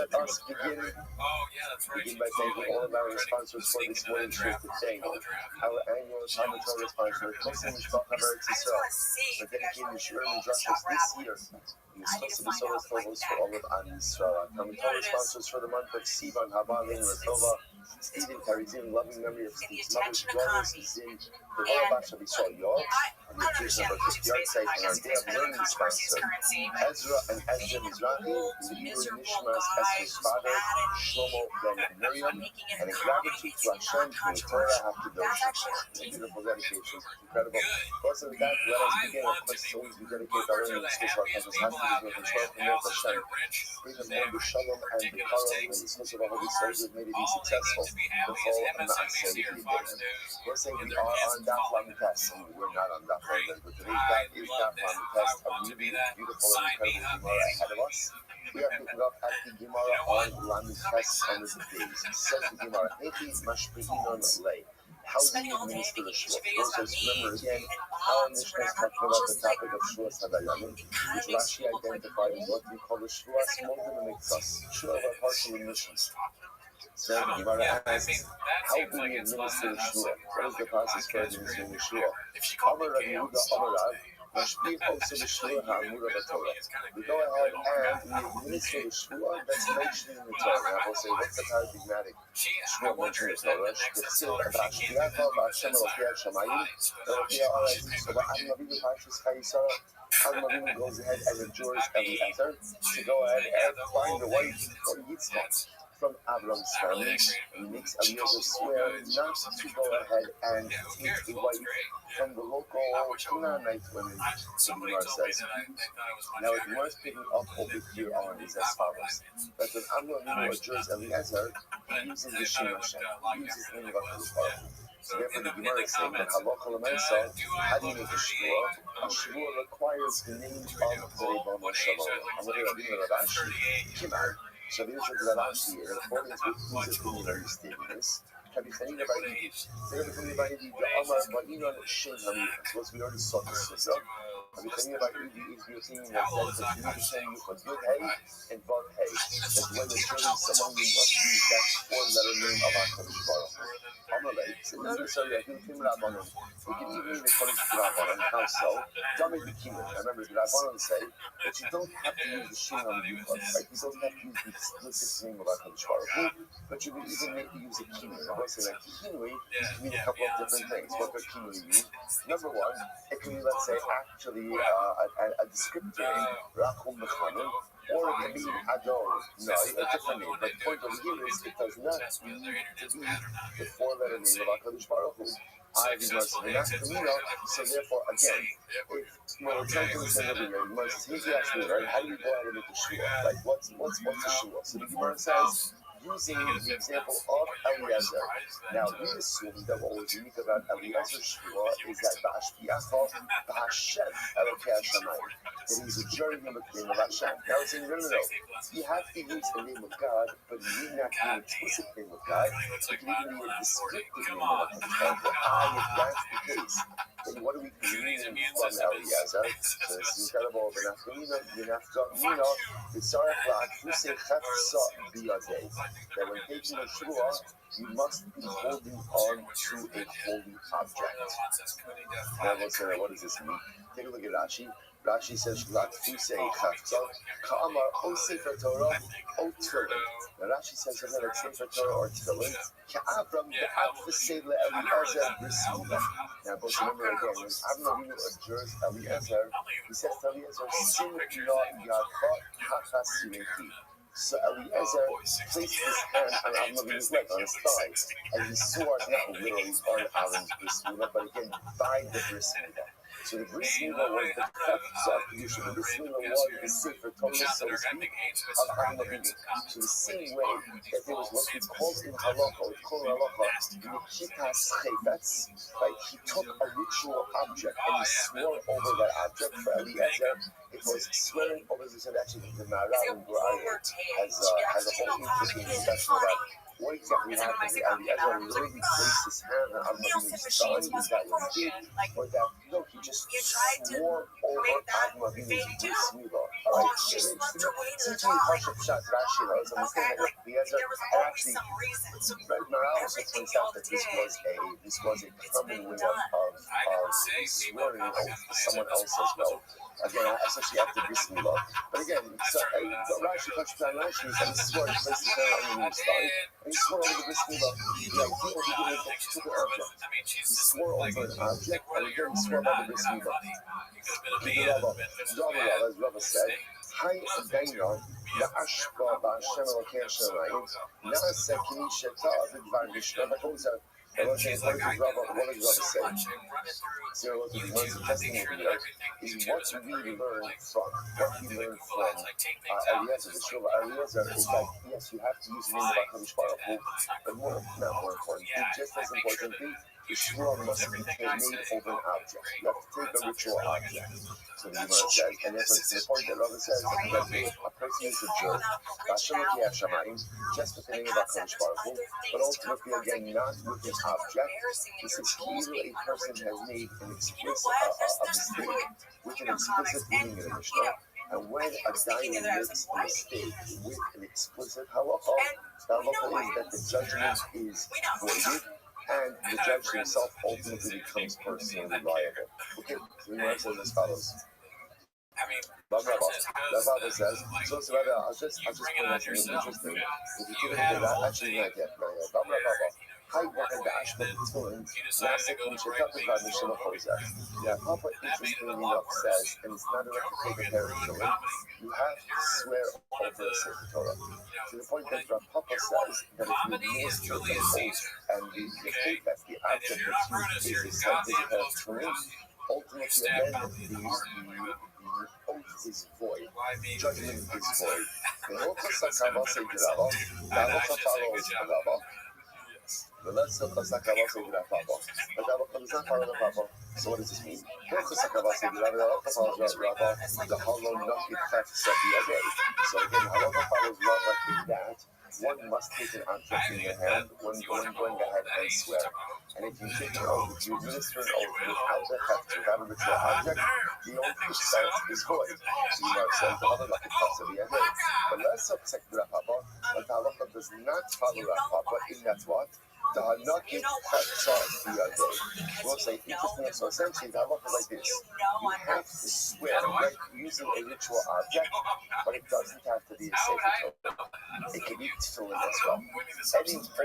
At us beginning. Oh yeah, that's right. Begin by thanking all of our sponsors for this morning's show today. Our annual Torah sponsor, Moshe Mishpach Eretz Yisrael, for dedicating Shurim and Drashos this year. And especially Solas Tovos for all of Am Yisrael. Our Torah sponsors for the month of Sivan, Haba, Lin, Retova, Stephen Karizim, loving memory of Steve's mother, Florence, Zin, the Rabbi of Yisrael Yod, and the Jewish number 50 yard site, and our day of learning sponsor, Ezra and Ezra Mizrahi, the Yuri Nishmas, Esther's father, Shlomo Ben Miriam, and in gratitude to Hashem for the Torah after those beautiful dedication. Incredible. Also, with that, let us begin. Of course, as always, we dedicate our learning to our country's husbands and control from your Hashem. Bring them home with shalom and the Karam and the discourse of our holy soldiers. May they be successful. The full and the unsafe. We're saying we are on Daf Lamed Tes, and we're not on Daf Lamed, but today's Daf is Daf Lamed Tes, a really beautiful and incredible Gemara ahead of us. We are picking up at the Gemara on Lamed Ches on the days. Says the Gemara, Hechi Mashpe'inon Lei. How do you administer the Shua? Versus, remember again, our Mishnah is talking about the topic of Shua Sadayamim, which Rashi identified in what we call the Shua Smoldin and Mitzvahs. Shua are partial emissions. So the Gemara asks, how do we administer the Shua? What is the process for administering the Shua? Amar Rabbi Yehuda Amar Rav, Mashpid also the Shua HaAmura B'Torah. We go ahead and we administer the Shua that's mentioned in the Torah. Now we'll say, what's the paradigmatic Shua mentioned in the Torah? B'Tzil B'Ashkiyacha B'Hashem Elokeach Shamayim Elokeach Aretz. So Adam Avinu Pashas Chayisara, Adam Avinu goes ahead and adjures Eliezer to go ahead and find the wife for Yitzchak from Avram's family. He makes Eliezer swear not to go ahead and take a wife from the local Canaanite women, the Gemara says. Now, the Gemara is picking up over here on is as follows. That when Amnon adjures Eliezer, he uses the Shem Hashem. He uses the name of HaKadosh Baruch Hu. So therefore, the Gemara is saying that Halacha L'Maisa, how do you make a Shua? A Shua requires the name of the Rebbeinu Shalom. I'm going to read Rav Ashi, Kimar. So there's what Rav Ashi, in accordance with whose opinion are you stating this? What we already saw this is Rabbi is the opinion that says that you need to say you put good hay and bug hay. That when you're showing someone, you must use that four-letter name of HaKadosh Baruch Hu. Amalei, so not necessarily I think Kim Rabbanon. We can even according to Rabbanon. How so? Dami B'Kimin. Remember, the Rabbanon say that you don't have to use the shin on the Yukot, right? You don't have to use the explicit name of HaKadosh Baruch Hu, but you can even use a Kimin. Now, I say like Kinui can mean a couple of different things. What could Kinui mean? Number one, it can be, let's say, actually a descriptor name, Rachum B'Chanim, or it can be Ador, no, a different name. But the point over here is it does not need to be the four-letter name of HaKadosh Baruch Hu. So therefore, again, we're trying to understand every year. Here's the actual, right? How do we go out and make the Shua? Like, what's the Shua? So the Gemara says, using the example of Eliezer. Now, we assume that what was unique about Eliezer's Shua is that Ba'ashkiyacha B'Hashem Elokeach Shamayim, that he's a jury of the name of Hashem. Now, it's saying, no. You have to use the name of God, but you need not be an explicit name of God. You can even be a descriptive name of God. If that's the case, then what are we gleaning from Eliezer? So it's incredible. That when taking a Shua, you must be holding on to a holy object. Now let's say, what does this mean? Take a look at Rashi. Rashi says, Ka'amar o Sefer Torah o Tefillin. Now Rashi says something like Sefer Torah or Tefillin. Ka'avram be'advesei le'Eliezer b'smilah. Now, but remember again, when Avram Avinu adjures Eliezer, he says to Eliezer, Sim la yadcha hachas sirenki. So Eliezer placed his hand on Avram Avinu's leg, on his thigh, and he swore not literally on Aaron's bris milah, but again by the bris milah. So the bris milah was the Chafetz Kedusha. The bris milah was the Sefer Torah, so to speak, of Avram Avinu. So the same way that there was what we called in Halacha, we call in Halacha, Nikitas Chafetz, like he took a ritual object and he swore over that object. For Eliezer, it was swearing over this, and actually the Maharal in Gur has a whole interesting discussion about what exactly happened to Eliezer. Literally placed his hand on Avram Avinu's thigh. Is that what he did? Or that, no, he just swore over Avram Avinu's bris milah. Alright, it's really harsh of shot. Rashi knows, I'm saying that Eliezer, and actually, Maharal also points out that this was a common way of swearing over someone else as well. Again, especially after bris milah. But again, so Rashi touched on Rashi, and this is where he placed his hand on his thigh, and he swore over the bris milah. He took an object. He swore over an object, and again he swore by the bris milah. As Rabbi said, Hi Daina, La'ashba Ba'Hashem Elokeach Shamayim, Na'aseh K'mi Sheta B'Dvar Mishnah. That goes out. What does Rabbi say? So what we learn from testing over here is what we learn from Eliezer, the Shul Eliezer, is that yes, you have to use the name of HaKadosh Baruch Hu, but not more important, just as importantly, the shvua must be made over an object. You have to take a ritual object. So the Gemara says, and therefore to the point that Rabbi says that a person is a jerk, just with the name of HaKadosh Baruch Hu, but ultimately again not with an object. This is either a person has made an explicit a mistake with an explicit meaning in the Mishnah, and when a dayan makes a mistake with an explicit halacha, the halacha is that the judgment is voided, and the judge himself ultimately becomes personally liable. Okay, so the Gemara says as follows. Rabbi says, so Rabbi, I'll just point out something interesting. If you take a look at that, actually not yet. Yeah, Papa interestingly enough says, and it's not enough to take a pair of tefillin, you have to swear over a Sefer Torah. To the point that Papa says that if you administer the oath and you think that the object that you is said to be a pair of tefillin, ultimately then the oath is void. Judgment is void. The halacha sakava say to Rabba, the halacha follows Rabba. The less of the sakava say to Rabba. But Rabba does not follow the Rabba. So what does this mean? The halacha sakava say to Rabba, the halacha follows Rabba, the halo not yitchaf sabiyadeh. So again, the halacha follows Rabba in that one must take an object in your hand when going ahead and swear. And if you take an oath, if you administer an oath without the heft, without a ritual object, the oath itself is void. So you might say, but let's subject to Rabba, but the halacha does not follow Rabba in that what? The hanakit chatzah biyadeh. We'll say interesting. So essentially, the halacha is like this: you have to swear like using a ritual object, but it doesn't have to be a Sefer Torah. It can be tefillin as well.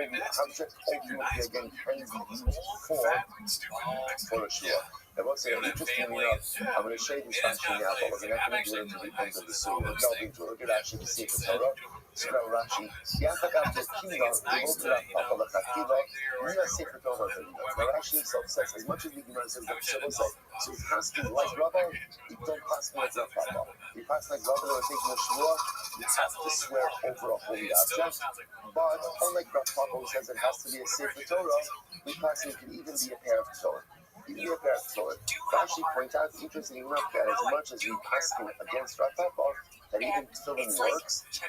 Any object ultimately again can be used for a shua. I will say, interestingly enough, I'm going to show you this actually now, but we're not going to do it until the end of the surah. We're delving into it. Look at actually the Sefer Torah. So now Rashi, now Rashi himself says, as much as the Gemara says that Shabbat says, so he passed me like Rabbi, he don't pass me like Rabbi. He passed like Rabbi, or taking a shua, you have to swear over a holy object. But unlike Rabbi who says it has to be a Sefer Torah, we pass it can even be a pair of Torah. Rashi points out, interestingly enough, that as much as we pass him against Rabbi, that even tefillin works, he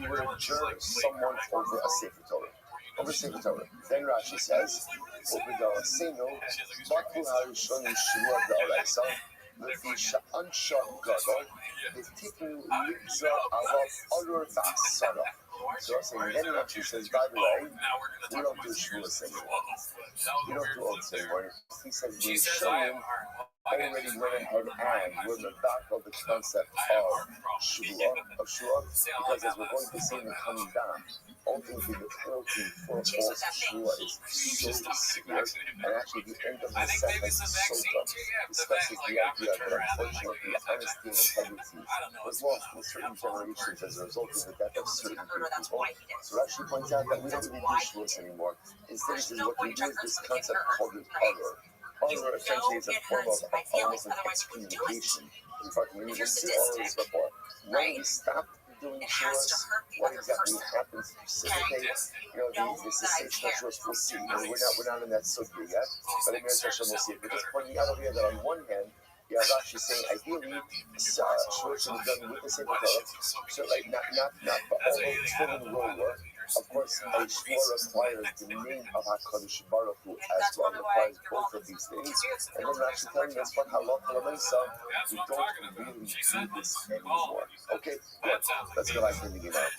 would adjure someone over a Sefer Torah. Over Sefer Torah. Then Rashi says, over the Senu, Bakul Harishon Shua Da'alaisa, Lefi Sha'ansha Gadol, V'tiknu Libza Alav Alur V'asara. So I'm saying, then Rashi says, by the way, we don't do Shuas anymore. We don't do oaths anymore. He says, we already went ahead and we're the back of the concept of Shua, because as we're going to see in the coming down, ultimately the penalty for a false Shua is so severe, and actually the end of the set is so tough, especially the idea that unfortunately honesty and integrity was lost in certain generations as a result of the death of certain people. So Rashi points out that we don't really do Shuas anymore. Instead, he says what we do is this concept called an honor. Honor essentially is a form of almost an excommunication. In fact, when you will see all of this before, when we stop doing Shuas, what exactly happens to precipitate, this is Shuas, we'll see. We're not in that sugya yet, but in Meretz Hashem we'll see it. We're just pointing out over here that on one hand, Rashi is saying ideally, Shuas should be done with the Sefer Torah, so like not, but although tefillin will work. Of course, a shvua requires the name of HaKadosh Baruch Hu as well, requires both of these things. And then actually telling us what halakha l'maisa, we don't really do this anymore. Okay, good. Let's go back to the Gemara.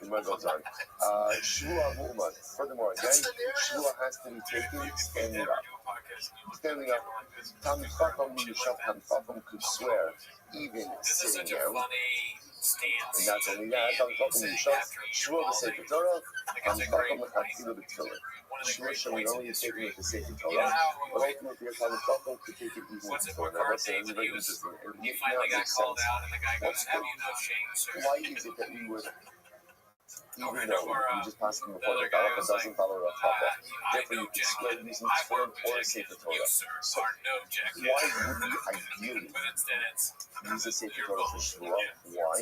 The Gemara goes on. Shvua mu'uman. Furthermore, again, shvua has to be taken standing up. Standing up. Tam Chacham could swear even sitting down. And not only that, Shua the Sefer Torah, Chacham L'Chatzilu B'Tefillin. Shua showing only the taking of the Sefer Torah, but ultimately your Chacham could take it even with Torah. Now that's saying very interesting, and it makes sense. Why is it that we would, even though we just passed him before, the Halacha doesn't follow a Papa, therefore you could swear using Tefillin or a Sefer Torah. So why would we ideally use a Sefer Torah for Shua? Why?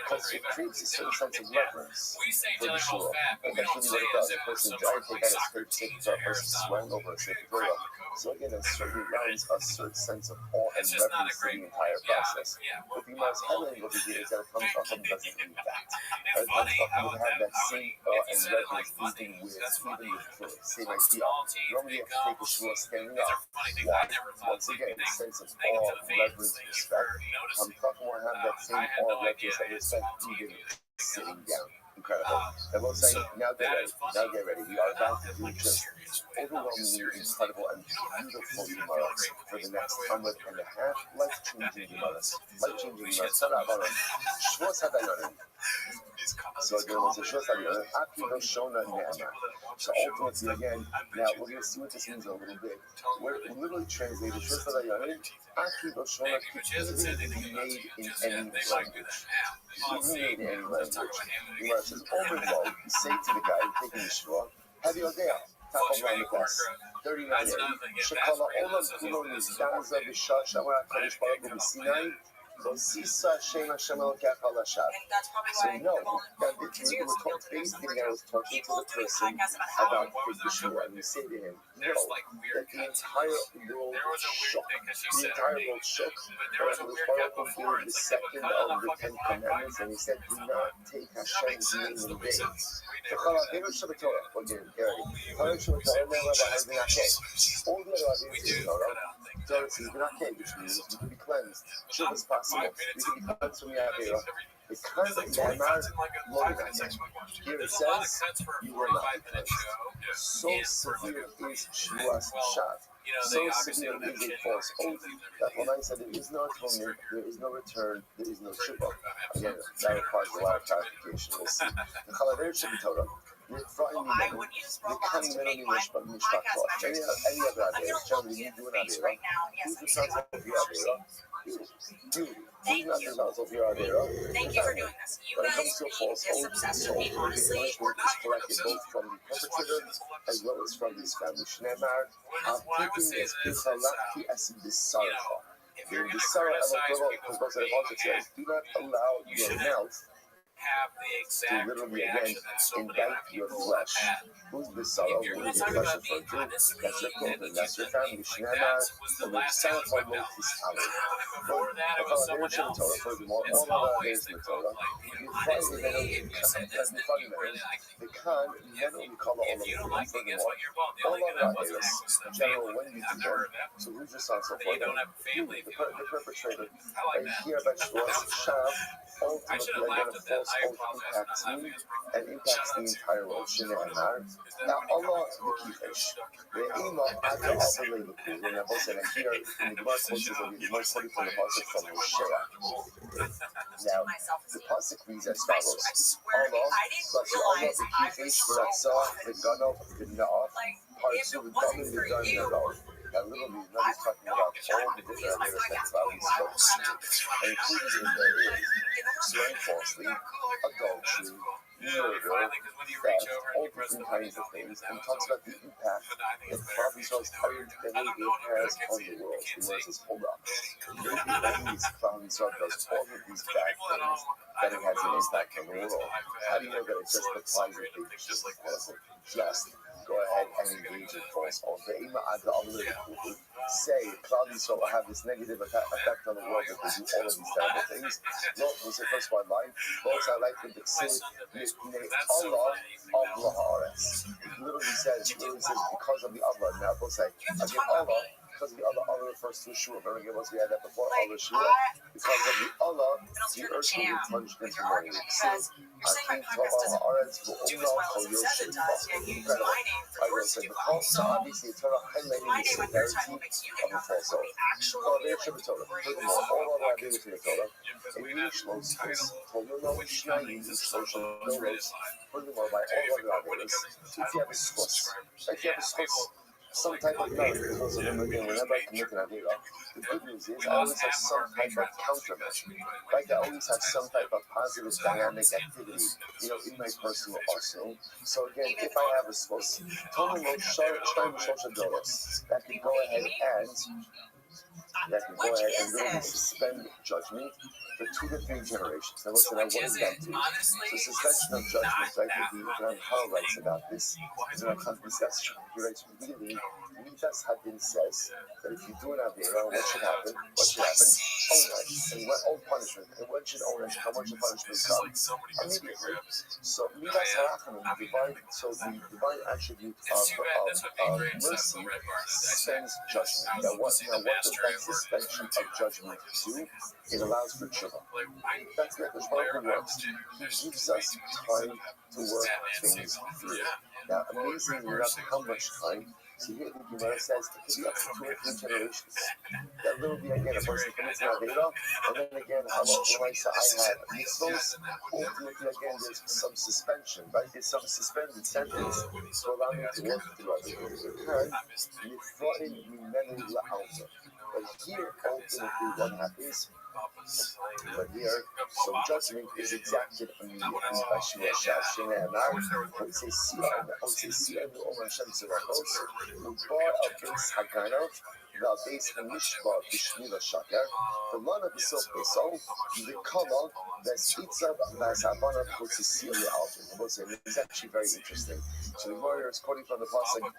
Because it creates a certain sense of reverence. for the shul. And that's really what it does. A person, I take out a certain person swearing over a certain Torah. So again, it certainly grounds a certain sense of awe and reverence for the entire process. But the Gemara's highlighting over here is that a Talmid Chacham doesn't need that. A Talmid Chacham would have that same awe and reverence even with Torah. Same idea. Normally you have to take a shul standing up. Why? Once again, a sense of awe, reverence, respect. Talmid Chacham will have that same awe, reverence, and respect even sitting down. Incredible. And we'll say, now get ready. Now get ready. We are about to do just overwhelmingly incredible and beautiful Gemara for the next 1.5 life-changing Gemara. Life-changing Gemara. Shvos HaDayanim. So again, it's a Shvos HaDayanim. Akido Shona Ne'ana. So ultimately, again, now we're going to see what this means a little bit. We're literally translating Shvos HaDayanim. Akido Shona could even be made in any language. Made in any language. Gemara says, over and above, you say to the guy taking the Shvua, have your day out. Top of round the class. 39A. Shekala Olam Kulo Nizdaza V'Shah Shamar HaKadosh Baruch Hu B'Sinai V'Sisa Shem Hashem Elokeh HaLashav. So no, that basically I was talking to the person about the Shua, and you say to him, no, that the entire world shook. The entire world shook. Baruch Hu gave the second of the 10 Commandments, and he said, do not take Hashem's name in vain. Shekala Devar Shabbatorah. Again, Devar Shabbatorah never has been okay. All the other ideas in Torah, Torah says been okay, which means you can be cleansed. Sure as possible. You can be cleansed from your Avera. Because of Ne'emar, here it says, you will not be cleansed. So severe is Shvuas Shav. So severe is a false oath that when I said there is no atonement, there is no return, there is no tshuva. Again, that requires a lot of clarification. We'll see. The Chalaver Shabbatorah. Any other Avera, generally you do an Avera. Who's responsible for your Avera? You. Thank you for doing this. You guys need this obsession. Honestly, we're not collected both from the perpetrator as well as from his family. Shneimar, keeping his Pisalaki as Bisarcha. The Bisarcha because the Apostle says, do not allow your mouth to literally again indict your flesh. Who's the sorrow? Who's your flesh referred to? That's your children, that's your family. Shneimar, and the Son of Allah is furthermore, all of our days in the Torah, you find the Khan, the Khan, we call all of them. Furthermore, all of our days, general, when you do them, so who's responsible for them? The perpetrator. And here about Shvuas Shav, ultimately again a false oath impacts me and impacts the entire world. Shneimar. Now Allah the Kifish. The Ima Aka Abba Levaku. And I both said here in the Gemara quotes of the most quoted from the pasuk from Hosea. Now the pasuk reads as follows: Allah plus Allah the Kifish V'Ratzah V'Ganov V'Na'ah Parzu V'Damim V'Ganov. Now, literally, now he's talking about all the different areas that Rabbi spoke, and included in there is swearing falsely, adultery, murder, theft, all different kinds of things, and talks about the impact that Rabbi Yisrael's entire behavior has on the world. The Gemara says, hold up. Maybe that means Rabbi Yisrael does all of these bad things, that it has an impact on the world. How do you know that it just applies to things? Just go ahead and engage in false oath. The Ima Ad the say Klal Yisrael will have this negative effect on the world that they do all of these terrible things. Lord, we'll say first one line. Both I like with the Ksiv Allah of Haaretz. It literally says because of the Allah. Now both say again Allah. Because the Allah refers to Shua. Remember, we had that before. Allah Shua. Because of the Allah, the earth will be plunged into rain. I think Haaretz will all your Shua. Incredible. I will say the false. Obviously, it's Torah highlighting the severity of the false oath. Well, there's Shabbat. Furthermore, all of our days in the Torah, and you shlos this. Toluno Shnayim is social noros. Furthermore, by all of our days, if you have a schus, some type of knowledge, because of them again, whenever I commit an Avera, the good news is I always have some type of countermeasure. Right? I always have some type of positive dynamic activity, in my personal arsenal. So again, if I have a schus, that can go ahead and really suspend judgment. for 2 to 3 generations. Now listen, what does that do? So suspension of judgment, right? The Ram Hal writes about this. He writes repeatedly, Midas Hadin says that if you do an Avera, what should happen? What should happen? Onesh. And what punishment? And when should Onesh come? When should punishment come? Immediately. So Midas Harachamim, the divine attribute of mercy suspends judgment. Now what does that suspension of judgment do? It allows for tshuva. That's it. There's one works. He gives us time to work things through. Now, amazingly enough, how much time? So here the Gemara says it could be up to 2 or 3 generations. That little bit again, a person commits an Avera, and then again, I had mitzvos. Ultimately, again, there's some suspension, right? There's some suspended sentence to allow me to work through Avera. But here, ultimately, what happens? But here, so judgment is exacted immediately by Shua Shashin and Anar. The base Hamishba Bishmila Shakar, the Lana Bisof Besol, the Kala, the Spitzav, Vasabana Kotisilia Alton. It's actually very interesting. So the warrior is quoting from the Pasuk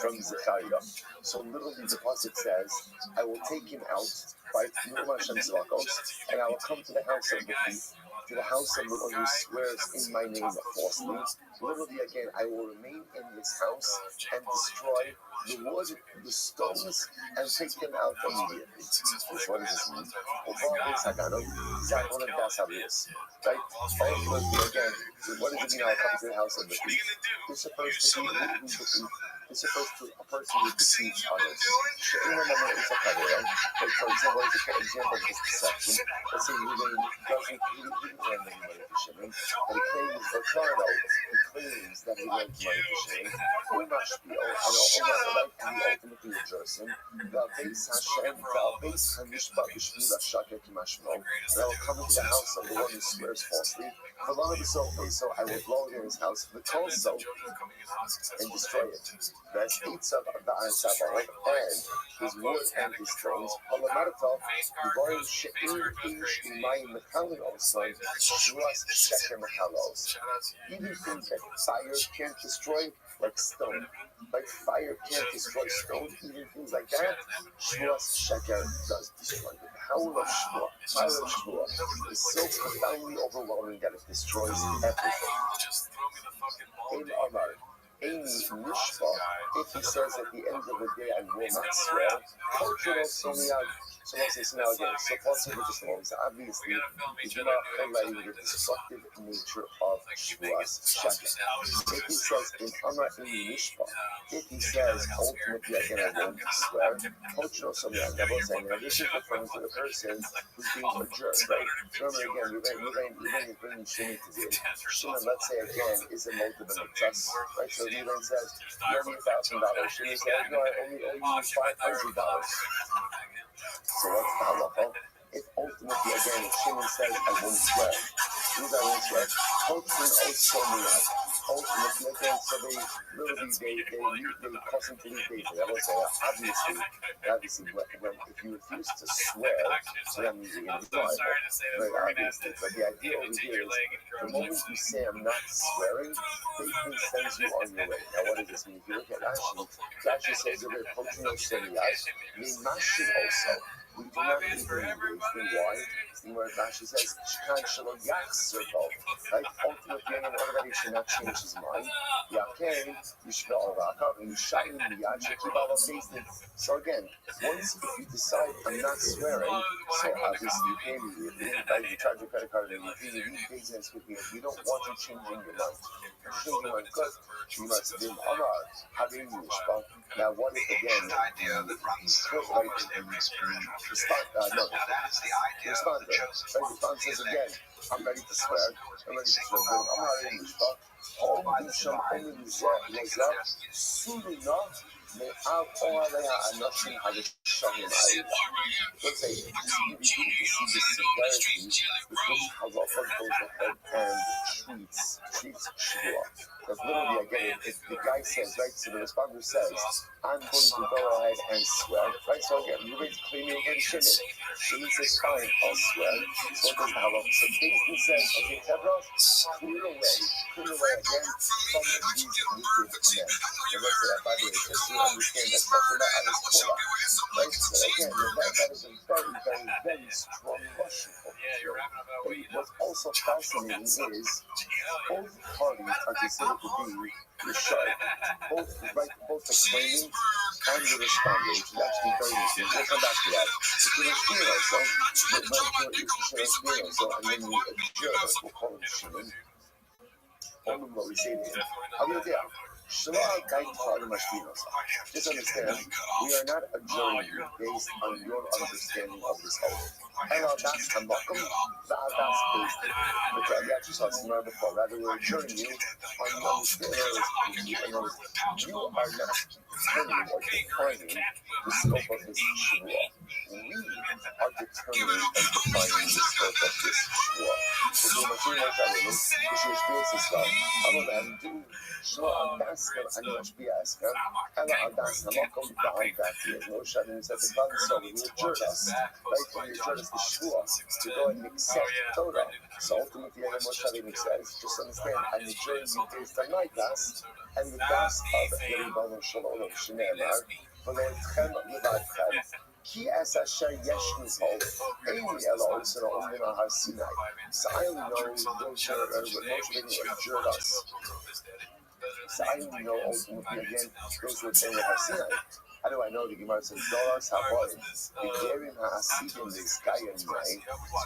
from Zechariah. So literally the Pasuk says, I will take him out by Numa Hashem Zalakos, and I will come to the house of the thief, to the house of the one who swears in my name falsely. Literally again, I will remain in this house and destroy the wood, the stones, and take them out immediately. What does this mean? Right? Ultimately, again, what does it mean? I'll come to the house of the thief. It's supposed to be it's supposed to a person who deceives others. Like for example, as an example of this deception, let's say he didn't lend any money to Shimon, but he claims that he lent money to Shimon. We must be ultimately rejoice him. The base Hashem, the base Hamishba Bishmila Shakir Kimashmo, and I will come into the house of the one who swears falsely. For long of the soul, so I will blow in his house, the cold soul, and destroy it. The states of the Ansabah and his wood and his stones, Halamarata, Divarim She'in Ish Imayim Mechalin also, Juas Sheker Mechalos. Even things that fire can't destroy, like stone. Like fire can't destroy stone, even things like that, Juas Sheker does destroy them. The power of Shua is so profoundly overwhelming that it destroys everything. In Amar, Amy Mishpa, if he says at the end of the day, I will not swear, cultural Somiyag. So let's say now again, so possibly just always obviously is not highlighting the destructive nature of Shuas Shakir. If he says in Amar Amy Mishpa, if he says ultimately again I won't swear, cultural Somiyag, that was saying that this is referring to the person who's being perjured, right? Remember again, you're bringing Shimon to do. Shimon, let's say again, is a motive and a trust, right? So he then says, you owe me $1,000. Shimon says, no, I only owe you $500. So what's the halacha? If ultimately again, if Shimon says, I won't swear, I won't swear, ultimately again, so they cause him to leave David. I would say, obviously, if you refuse to swear, so that means you're going to be liable. Very obviously. But the idea over here is, the moment you say I'm not swearing, David sends you on your way. Now what does this mean? If you look at Rashi says that they're coaching those Shemiyas, they must also. We do not need to engage. Why? The word Rashi says, Shkan Shalom Yachzerbo. Right? Ultimately, everybody should not change his mind. Yaken, Yishbel Raka, and Yishayim Yad, Shekibal Based. So again, once if you decide I'm not swearing, so obviously you pay me. You charge your credit card and you pay me business with me. You don't want to change your mind. Change your mind because you must be Amar, having Yishbel. Now, what if again, the response says again, I'm ready to swear. I'm ready to swear. I'm not ready to swear. Let's say, you see the severity with which Halacha goes ahead and treats Shua. Because literally, again, if the guy says, right, so the responder says, I'm going to go ahead and swear, right? So again, you raise a claim, you're going to Shimon. Shimon says, fine, I'll swear. So it doesn't have a, so Jason says, okay, Hebron, clear away again from these wicked men. And let's say that, by the way, just so you understand that Torah is Torah. Right? So again, that is a very, very, very strong Russian. What's also fascinating is both parties are considered to be Rishon. Both the claimant and the responder, which is actually very interesting. We'll come back to that. It's the Rishon also, and then the juror, we'll call him Shimon. Only what we say to him. How do you do? Just understand, we are not adjourning based on your understanding of this oath. And that's hamakom, that's based. Which I actually saw somewhere before. Rather, we're adjourning you on your understanding. You are not determining or defining the scope of this shvuah. We are determining and defining the scope of this shvuah. So the machine knows that it is. The Jewish beings as well. שלא אדס אני משפיע אסכם, אלא אדס המקום בעבדתי. As Moshe and said to God, so when you adjure us, right, when you adjure us the Shua, to go and accept Torah. So ultimately, Moshe Rabbeinu says, just understand, I'm adjuring you based on my das, and the das of the Ribono Shel Olam, Shneimar, v'lo etchem levadchem, ki es asher yeshnu ho, eini elo otzero omdim al Sinai. So I only know those Moshe Rabbeinu adjured us. So I only know ultimately again those who are saying Har Sinai. How do I know? The Gemara says, Doras Haborim, the Gerim HaAsidim, the sky and night. So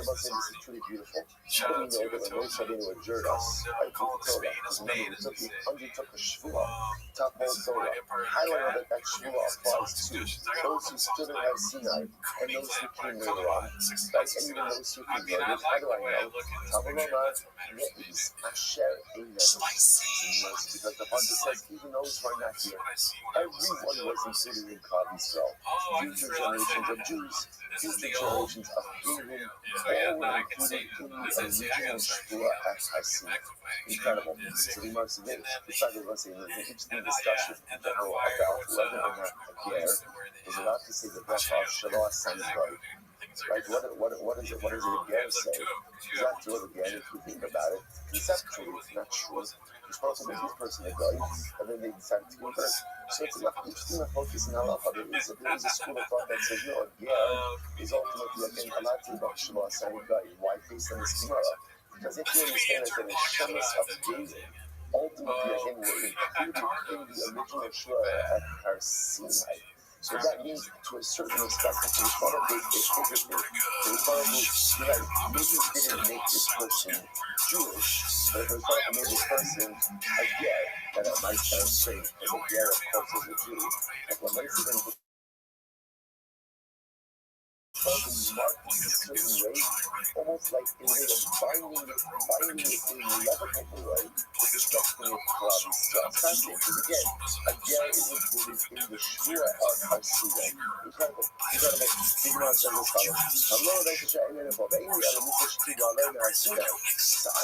about saying this is truly beautiful. How do we know that when Moshe Rabbeinu adjured us, right, through the Torah? Because remember, he took a Shvuah, top whole Torah. How do I know that that Shvuah applies to those who stood in Har Sinai and those who came later on? Right, and even those who converted. How do I know? Tamalomar, Ne'is, Asher, Einan. Because the Bible says, even those who are not here, everyone was included in Klal Yisrael. Future generations of Jews, future generations of Hebrew, all were included in the original Shvuah at Har Sinai. Incredible. So the Gemara says, decided, let's say, there's an interesting discussion in general about whether or not a ger is allowed to say the bracha of Shalom Sangoy. Right? What does it again say? Is that true again? If you think about it, conceptually, it's not true. You're supposed to make this person a guy, and then they decide to convert. So it's enough interesting to focus in halacha. There is a school of thought that says, no, a ger is ultimately again allowed to be Shalom Sangoy. Why? Based on this Gemara. Because if you understand that the Shemus of David ultimately again were included in the original Shvuah at Har Sinai. So that means, to a certain extent, that the Responder did a bigger thing. The Responder maybe didn't make this person Jewish, but the Responder made this person a ger, that it might sound strange, because a ger, of course, is a Jew. But when they say that marked in a certain way, almost like in a way of binding it in an irrevocable way, with the structure of Klal Yisrael. Fascinating, because again, a ger is included in the Shvuah of Har Sinai. Incredible. The Gemara says as follows: Hello, so I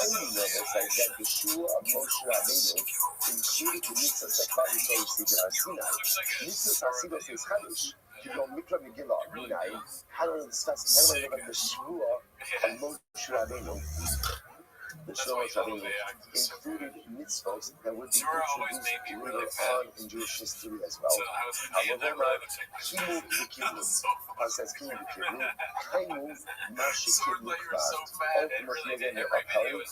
only know this, that the Shvuah of Moshe Rabbeinu included the mitzvah that Klal Yisrael received at Har Sinai. Mitzvah Har Sinai says Chadush. You know, Mikra Megillah, Minai, how do I discuss it? How do I look at the Shvuah of Moshe Rabbeinu? The Shvuah of Rabbeinu included mitzvot that would be introduced later on in Jewish history as well. However, Kimu V'Kiblu, says Kimu V'Kiblu, Kaimu Mashikiblu Kvad, ultimately again upheld that which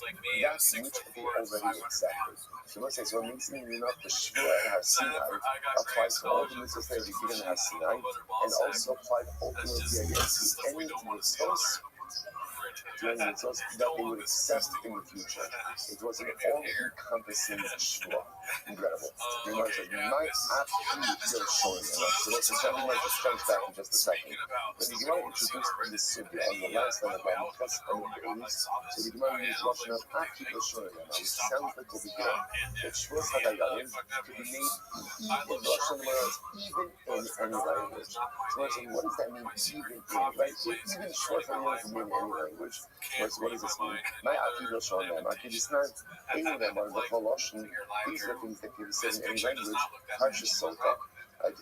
they already accepted. So let's say, so it means enough the Shvuah at Har Sinai applies to all the mitzvahs that are given at Har Sinai, and also applied ultimately again to any mitzvahs that they would accept in the future. It was an all-encompassing Shvuah. Incredible. The Gemara says, "My feel showing." So let's just jump back in just a second. When the Gemara introduced this sugya on the last line of Lamechus and the Beis, so the Gemara used Lashon of Aki B'Shonei, which sounds like over here that Shvus Hadayanim could be made even Lashon words, even in any language. So what does that mean? Even in, right? Even Shvus Hadayanim can mean any language. What does this mean? My Aki B'Shonei, Aki B'Shonei, any of them are the Lashon. These are things that can be said in any language. Parshas Sota.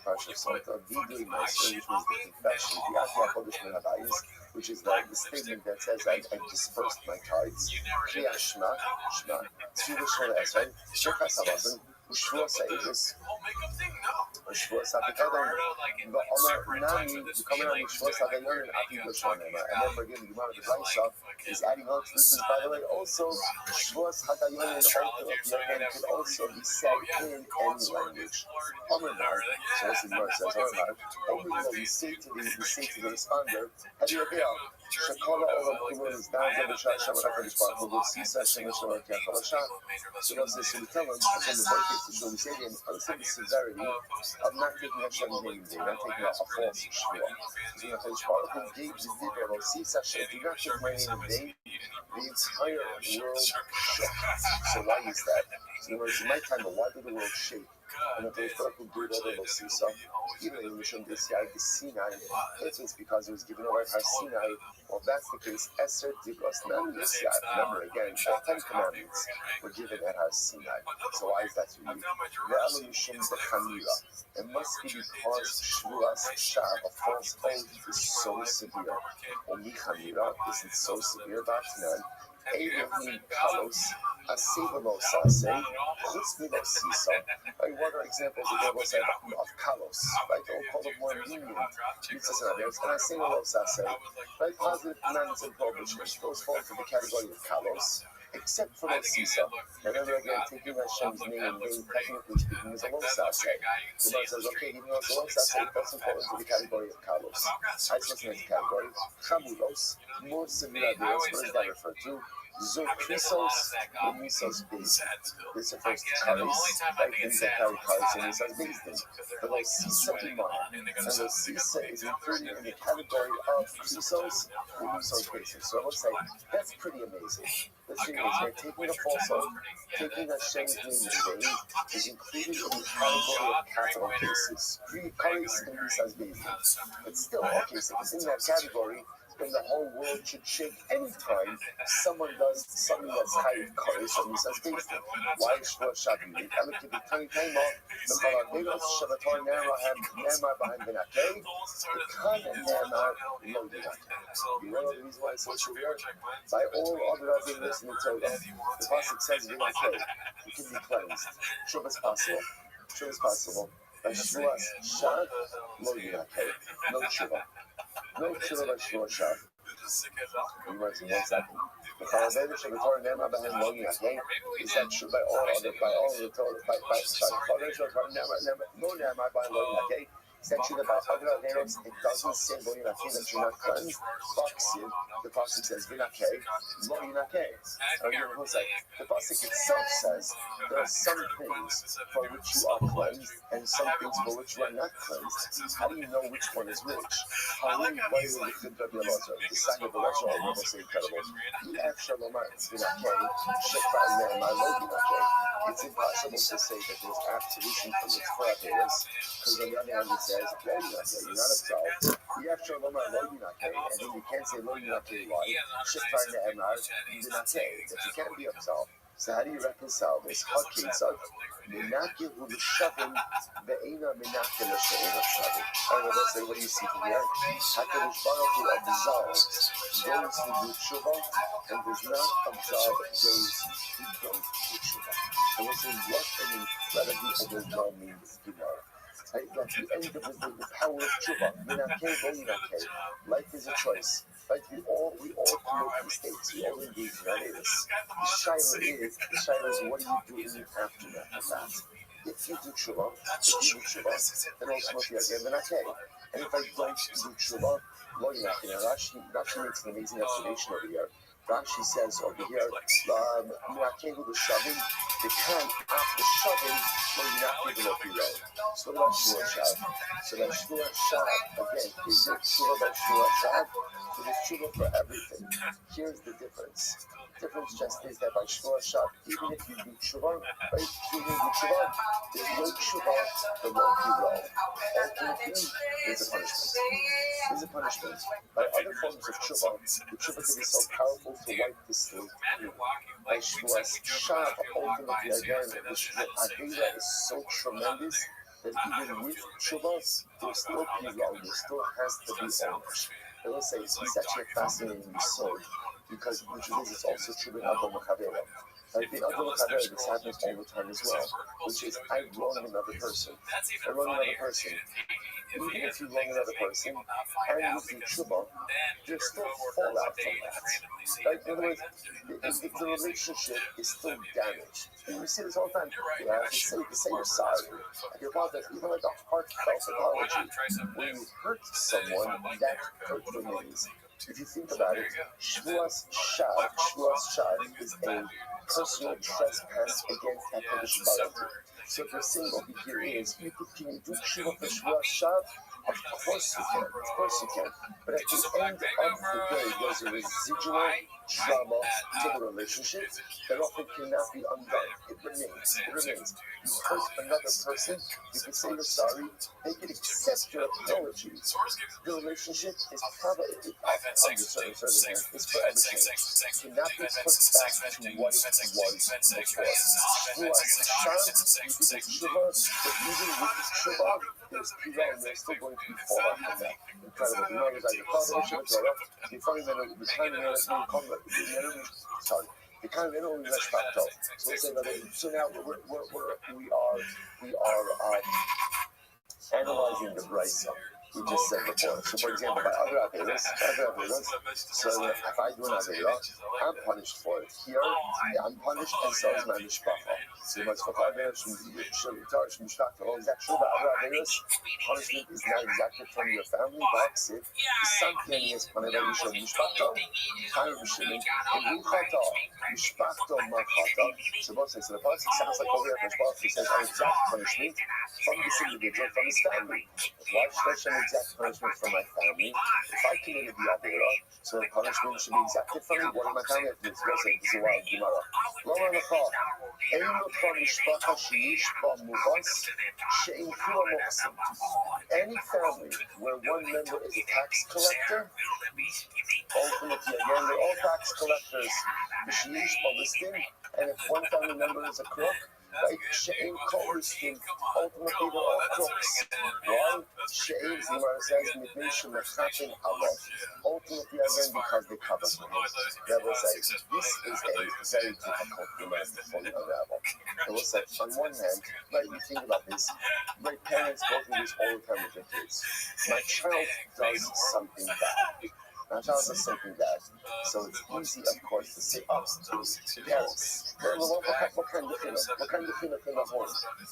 Parshas Sota, Vidui Meister, which means the confession, the Atiyah Kodesh Min Habayis, which is the statement that says, I dispersed my tithes. Kriyah Shema, Tzvah Shona Esrei, Shechas Hamazon, Ushvua Sa'idus, Ushvua Sa'adikadon, V'Omer Nami, V'Komer Nami, Ushvua Sa'adayon, and Aki B'Shonei. And then we're getting the Gemara, the Raisa, is adding on to this, by the way, also, Ushvua Sa'adayon, and Open of your hand could also be said in any language. Omer Mar, so this is Mar says, Omer Mar, only what we say to the responder, Hadiyadeh, Shekala Olam Kumur is down to the Shah Shabbat HaKadosh Baruch Hu, Sisa Shem Shabbat HaKadosh. So that's this, we tell them, from the Baruch Hu, we say again, understand the severity of not taking Hashem's name in vain, not taking a false shvua. So HaKadosh Baruch Hu gave the Dibur of Sisa Shem, do not take my name in vain, the entire world shook. So why is that? So in other words, in my time, why did the world shake? And if they thought we do it over Sisa, even in Mishum Desiyai, the Sinai, it's because it was given over at Har Sinai. Well, that's the case. Eser Dibros Nam Desiyai. Remember again, the 10 Commandments were given at Har Sinai. So why is that unique? Ve'alu Mishum Bechamira. It must be because Shvuas Shah, a false oath, is so severe. Or Michamira isn't so severe. Ba'atinan. Elohim Kalos. Asivalos Asay, Chutzmilos Sisa. What are examples of Kalos? Right, they'll call them more lenient. And Asivalos Asay. Right, positive commandments and prohibitions. Those fall into the category of Kalos, except for those Sisa. Remember again, taking Hashem's name and being technically speaking is a Los Asay. The Lord says, okay, even though it's a Los Asay, it doesn't fall into the category of Kalos. I just look at the category. Chamulos, more severe ideas. What does that refer to? Zokrisos and Misos Beis. This refers to Karis, like things that carry Karis and Misos Beis. But like Sisa Iman, and the Sisa is included in the category of Krisos and Misos Beis. So I would say that's pretty amazing. This thing is they're taking a false oath, taking Hashem's name in vain, is included in the category of capital cases. Karis and Misos Beis. But still, okay, so it's in that category. Then the whole world should shake anytime someone does something that's high courage and says based on why Shvua Shabbat. I look at the 20 time off, the Baladelos, Shabbaton, Nemar behind the Nakay, the Khan and Nemar, no Dinakay. You know the reason why it's so severe? By all other evidence in the Torah, the Pasuk says Dinakay, it can be cleansed. Shuv is possible. Shuv is possible. By Shvua Shabbat, no Dinakay, no Shuvah. No Shuvah by Shvua Shabbat. You might say 1 second. The Paradeva Shabbator Nema behind Logi Akay is that true by all the Torah, by Paradeva Shabbator no Nema by Logi Akay. Is that true about other Averos? It doesn't say Logi Akay that you're not cleansed. Baksid, the Pasuk says Vinakay, Logi Akay. The Pasuk itself says there are some things for which you are cleansed and some things for which you are not cleansed. How do you know which one is which? How do you know the sign of the Lashon are almost incredible. It's impossible to say that there's absolution from the Torah because on the other hand it says, you're not absolved. And then you can't say Lo Yinakeh why? That you can't be absolved. So how do you reconcile this? Okay, so Menakeh hu l'shavim ve'ena menakeh l'she'ena shavim. I will say, what do you see here? HaKadosh Baruch Hu absolves those who do tshuva and does not absolve those who don't do tshuva. And we'll see what an incredibly overwhelming means tomorrow. Right? That's the end of the power of tshuva. Menakeh ve'enakeh. Life is a choice. Right? We all commit mistakes. We all engage in this. The shaila is, what do you do in the aftermath of that? If you do tshuva, then ultimately again, then okay. And if I don't do tshuva, Rashi makes an amazing explanation over here. Rashi says over here, Me'akevu l'shavim, they can after shoving, well, you're not giving up your road. So what about Shua Shav? So that Shua Shav, again, is there tshuva by Shua Shav? So there's tshuva for everything. Here's the difference. The difference just is that by Shua Shav, even if you do tshuva, right, even if you do tshuva, there's no tshuva below your road. Ultimately, there's a punishment. There's a punishment. By other forms of tshuva, the tshuva can be so powerful to wipe the slate clean. By Shua Shav, ultimately, again, the Avera is so tremendous that even with tshuva, there's still pizarro, there still has to be ownership. I will say, it's actually a fascinating episode because which is also true in Adon Chavera. Like in Adon Chavera, this happens all the time as well, which is I wrong another person. I wrong another person. Even if you wrong another person and you do tshuva, there's still fallout from that. Like, in other words, the relationship is still damaged. And we see this all the time. You have to say you're sorry. Like you're about to, even like a heartfelt apology. When you hurt someone, that hurt remains. If you think about it, Shvuas Shav is a personal trespass against HaKadosh Baruch Hu. So if you're saying over here is, can you do tshuva for Shvuas Shav? Of course you can. But at the end of the day, there's a residual trauma to the relationship that often cannot be undone. It remains. You hurt another person, you can say you're sorry, they can accept your apology. The relationship is probably, under certain circumstances, it's forever changed. It cannot be put back to what it was before. You can do tshuva, but even with the tshuva, there's pizarro, and there's still going to be fallout from that. Incredible. You know, there's like the so now we are analyzing the brisa we just said before. So for example, by other averos, so if I do an avera, I'm punished for it. Here, I'm punished and so is my mishpacha. So much for averos from mishpacha. Is that true? By other averos, punishment is not exactly from your family, but if something is punished by Yishon mishpacha, kind of mishimim, and ruchata, mishpacha machata. So both says, so the pasuk sounds like over here, he says an exact punishment from this individual, from his family. Why should I exact punishment from my family? If I committed the avera, so the punishment should be exacted from me. What is my family have to do? This is why Gemara. Lama Nachal. Ein Lokha Mishpacha Sheyish Ba Muvas She'in Kula Mochsim. Any family where one member is a tax collector, ultimately again they're all tax collectors. Sheyish Ba Listim, and if one family member is a crook, right? She'in Kol Listim. Ultimately they're all crooks. Why? She'in Zimar says Midnei Shemachapin Allah. Ultimately again because they cover for him. Rabbi says this is a very difficult demand to fully unravel. I will say on one hand, right, you think about this, my parents go through this all the time with their kids. My child does something bad. So it's easy, of course, to say, parents, what kind of thing can I hold?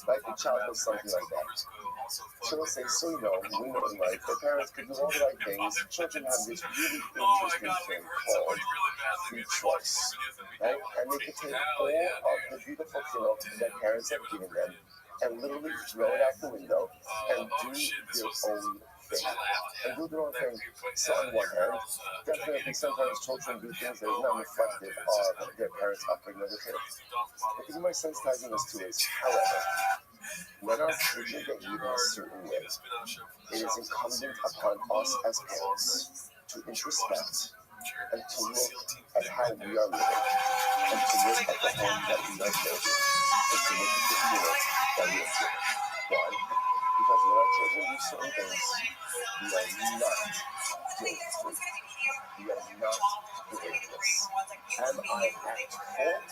Right? The child does something like that. So we'll say, so we know in life, the parents can do all the right things. Children have this really interesting thing called free choice, right? And they can take all of the beautiful things that parents have given them and literally throw it out the window and do their own thing. And do their own thing. So on one hand, definitely sometimes children do things that is not reflective of their parents' upbringing of their kids. But the more sensitizing us to is, however, when our children behave in a certain way, it is incumbent upon us as parents to introspect and to look at how we are living, and to look at the home that we are building, and to look at the unit that we are doing. Why? Because when our children do certain things, we are not guilty. We are not blameless. Am I at fault?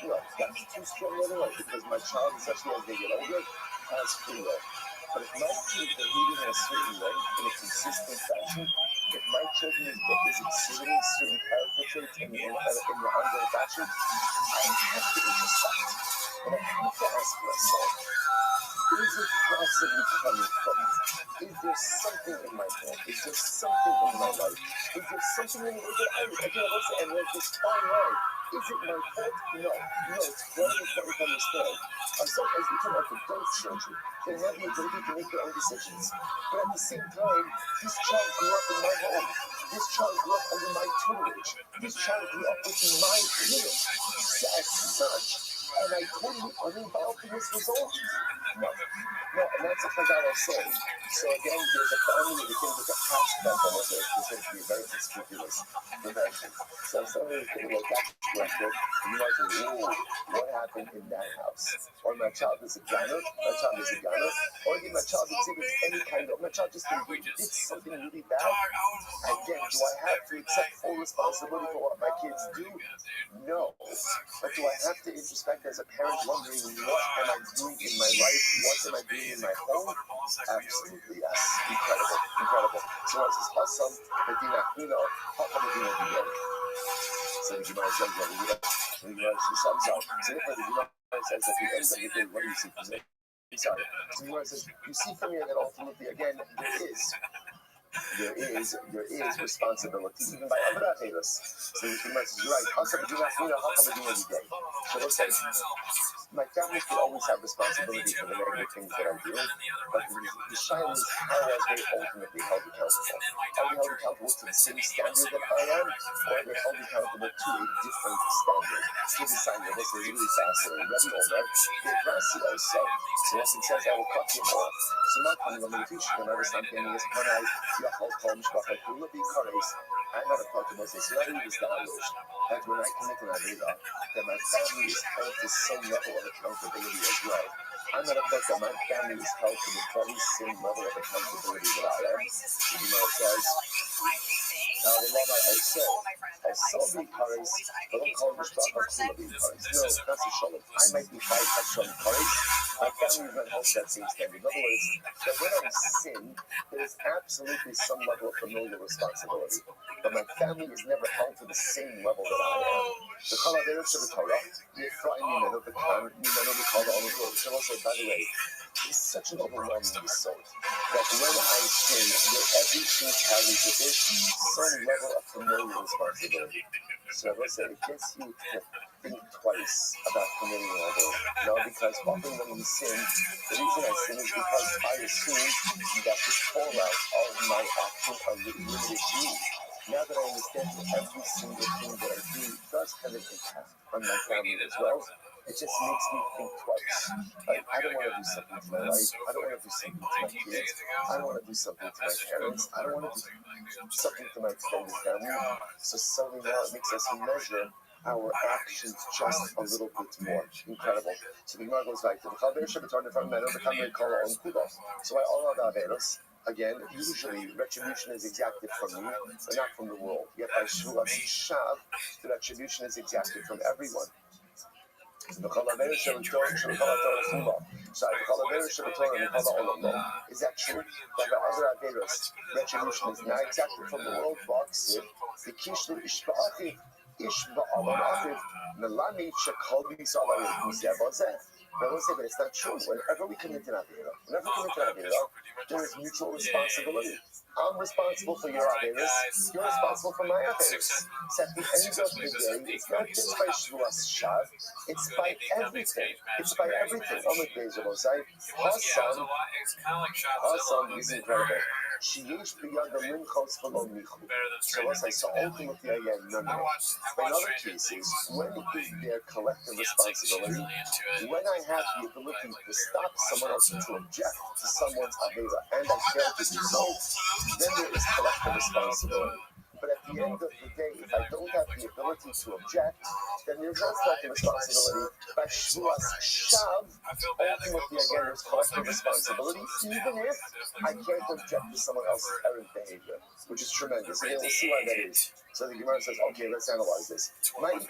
No, that's too strong anyway, because my child, especially as they get older, has free will. But if my kid is behaving in a certain way, in a consistent fashion, if my children is exhibiting certain character traits in the ongoing fashion, I have to introspect. And I have to ask myself, is it possibly coming from me? Is there something in my head? Is there something in my life? Is there something in the way that I live? Again, listen, and there's this fine line. Is it my fault? No, it's very important to understand. Sometimes we talk about adult children. They have the ability to make their own decisions. But at the same time, this child grew up in my home. This child grew up under my tutelage. This child grew up with my care as such. And I totally uninvolved in this result. No, and that's what God is saying. So again, there's a family that thinks it's a past temple, which is considered to be very conspicuous prevention. So somebody can look back directed, and you might say, ooh, what happened in that house? Or my child is a gunner, or again, my child exhibits any kind of, my child just did something really bad. Again, do I have to accept full responsibility for what my kids do? No. But do I have to introspect as a parent, wondering what am I doing in my life? What am I doing in my home? Absolutely, yes. Incredible. So as this awesome, Medina, how come Medina do that? So the Gemara says that the Gemara sums up. So therefore the Gemara says at the end of the day, what do you see from me? Sorry. So the Gemara says, you see from here that ultimately, again, there is responsibility even by other Averos. So the Gemara says, you're right. So let's say, my family could always have responsibility for the negative things that I do, but the shine is how are they ultimately held accountable? Are they held accountable to the same standard that I am, or are they held accountable to a different standard? To the sign of this is really fascinating. Rabbi Omer, the Rasi also. So as it says, I will cut you off. So my family, when we teach them, every time they is Panai, Yachol, Tom, Shbachai, Kula, Bikares, I'm not a part of this. It's not even established that when I commit an Aveda, that my family is held to some level of accountability as well. I'm not a part that my family is held to the very same level of accountability that I am. The Gemara says, now the Lama I saw Bikares, but don't call Mishpacha Kula Bikares. No, that's a shalom. I might be 5 extra Bikares. My family is not held to that same standard. In other words, that when I sin, there is absolutely some level of familial responsibility. But my family is never held to the same level that I am. The Kalaveros of the Torah, the Ephraim Mimeno, the Khan, Mimeno, the Kala, all the good. So also, by the way, it's such an overwhelming result that when I sin, everything carries with it some level of familial responsibility. So let's say it gets you to think twice about committing an adultery. No, because often when we sin, the reason I sin is because I assume that the fallout of my action are limited to me. Now that I understand that every single thing that I do does have an impact on my family as well, it just makes me think twice. Like, I don't want to do something to my life. I don't want to do something to my kids. I don't want to do something to my parents. I don't want to do something to my extended family. So suddenly now it makes us measure our actions just a little bit more. Incredible. So the Gemara goes back to the so I all of Averos. Again, usually retribution is exacted from me, but not from the world. Yet by Shvuas Shav, the retribution is exacted from everyone. Is that true? That by other Averos, retribution is not exacted from the world, but the Kishlu Ishba'achiv, Ishba'alachiv, Melami Shekholbi Salah. But let's say that it's not true. Whenever we commit an Avera, there is mutual responsibility. I'm responsible for your Averas. You're responsible for my Averas. So at the end of the day, it's not just by Shvuas Shav. It's by everything. It's by everything. Oh my days of Osai. Hassan is incredible. Sheyesh beyond the minchos below michu. So let's say, so ultimately again, no. In other cases, when is their collective responsibility? When I have the ability to stop someone else to object to someone's avera, and I fail to do so, then there is collective responsibility. But at the end of the day, if I don't have the ability to object, then there's no collective responsibility. By Shvuas Shav, ultimately again there's collective responsibility, even if I can't object to someone else's errant behavior, which is tremendous. And we'll see why that is. So the Gemara says, okay, let's analyze this. Now let's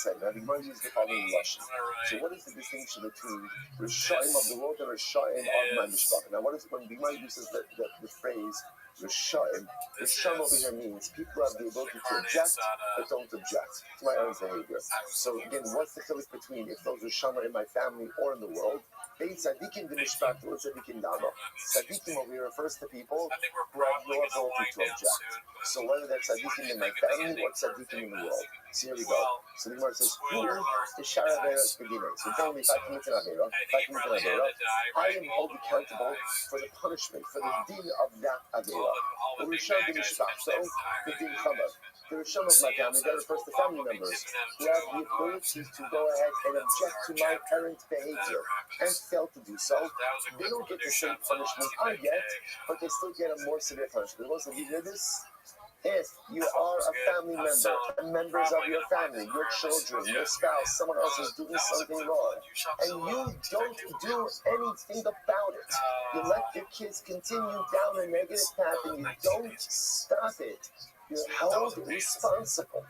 say, now the Gemara uses the following lashon. So what is the distinction between Rishaim of the world and Rishaim of my mishpach? Now what is when the Gemara uses the phrase Rishaim? Rishaim over here means people have the ability to object but don't object to my own behavior. So again, what's the chiluk between if those Rishaim are in my family or in the world? Tzadikim the mishpach or tzadikim dama. Tzadikim over here refers to people who have no ability to object. So whether they're tzadikim in my family or tzadikim in the world. So here we go. So the Gemara says, who is Shara Averas Bedinah? So tell me, if I commit an Avera, I am held accountable for the punishment, for the din of that Avera. The Rishon the mishpach, so the din Chama. The Rishon of my family, that refers to family members who have the ability to go ahead and object to my parent behavior and fail to do so. They don't get the same punishment I get, but they still get a more severe punishment. Also, you hear this? If you are a family member and members of your family, your children, your spouse, someone else is doing something wrong, and you don't do anything about it, you let your kids continue down a negative path and you don't stop it, you're held responsible.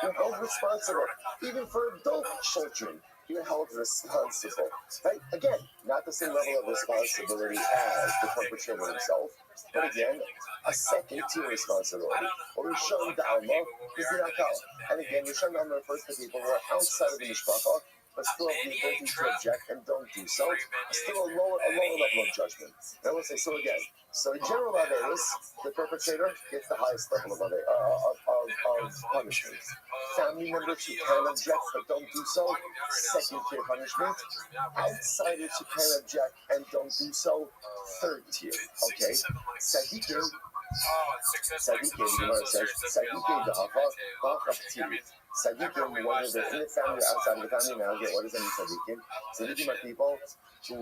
You're held responsible. Even for adult children, you're held responsible. Right? Again, not the same level of responsibility as the perpetrator himself, but again, a second tier responsibility. Or Rishon Da'alma is the Akal. And again, Rishon Da'alma refers to people who are outside of the Mishpacha, but still have the ability to object and don't do so. Still a lower level of judgment. And I will say, so again, so in general Averis, the perpetrator gets the highest level of punishment. Family members who can object but don't do so, second tier punishment. Outsiders who can object and don't do so, third tier. Okay? Tzadikim, the Gemara says, Tzadikim the Hafah, Tzadikim, whether they're in the family or outside of the family, now again, what does that mean, Tzadikim? Tzadikim are people who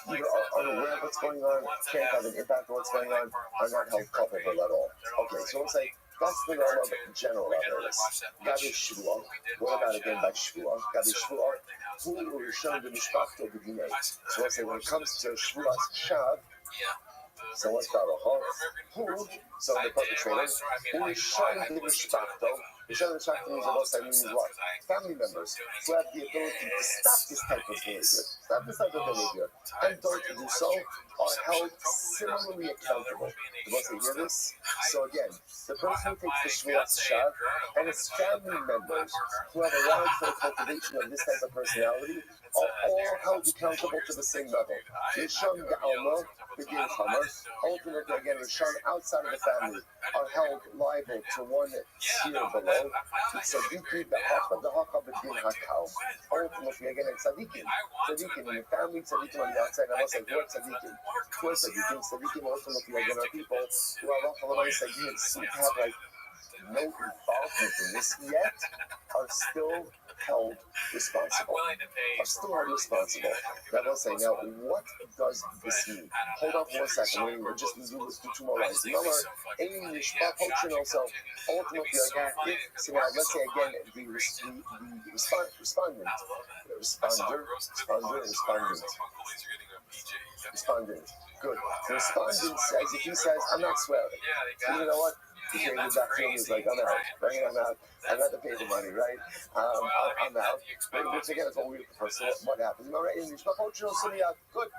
either are unaware of what's going on, can't have an impact on what's going on, are not held culpable at all. Okay, so we'll say, that's the norm of general Averis. Gabi Shvua, what about again by Shvua? Gabi Shvua, who will Rishon the Mishpachto Bedinei? So we'll say, when it comes to Shvua's Shav, so what's the halacha? Who, so the perpetrator, who is showing the mishpachto? The showing the mishpachto means what? Family members who have the ability to stop this type of behavior, and don't do so, are held similarly accountable. You want to hear this? So again, the person who takes the shvuas shav and his family members who have allowed for the cultivation of this type of personality are all held accountable to the same level. Rishon Da'alma, begin Hammer, ultimately again, Rishon outside of the family are held liable to one tier below. Tzadikim, the Hachah begin Hakal. Ultimately again, Tzadikim in the family, Tzadikim on the outside. I must say, who are Tzadikim? Who are Tzadikim? Tzadikim ultimately again are people who are Rachel seem to have like no involvement in this yet, are still held responsible. Now they'll say, now what does this mean? Hold on for 1 second. We're just going to do 2 more lines. Remember, ultimately again, so now let's say again, the respondent. Good. The respondent says, if he says, I'm not swearing, you know what? He came back to him, he's like, I'm out, right? I'm out. I got to pay the money, right? I'm out. Which again is what we prefer. So what happens? Remember, in the good.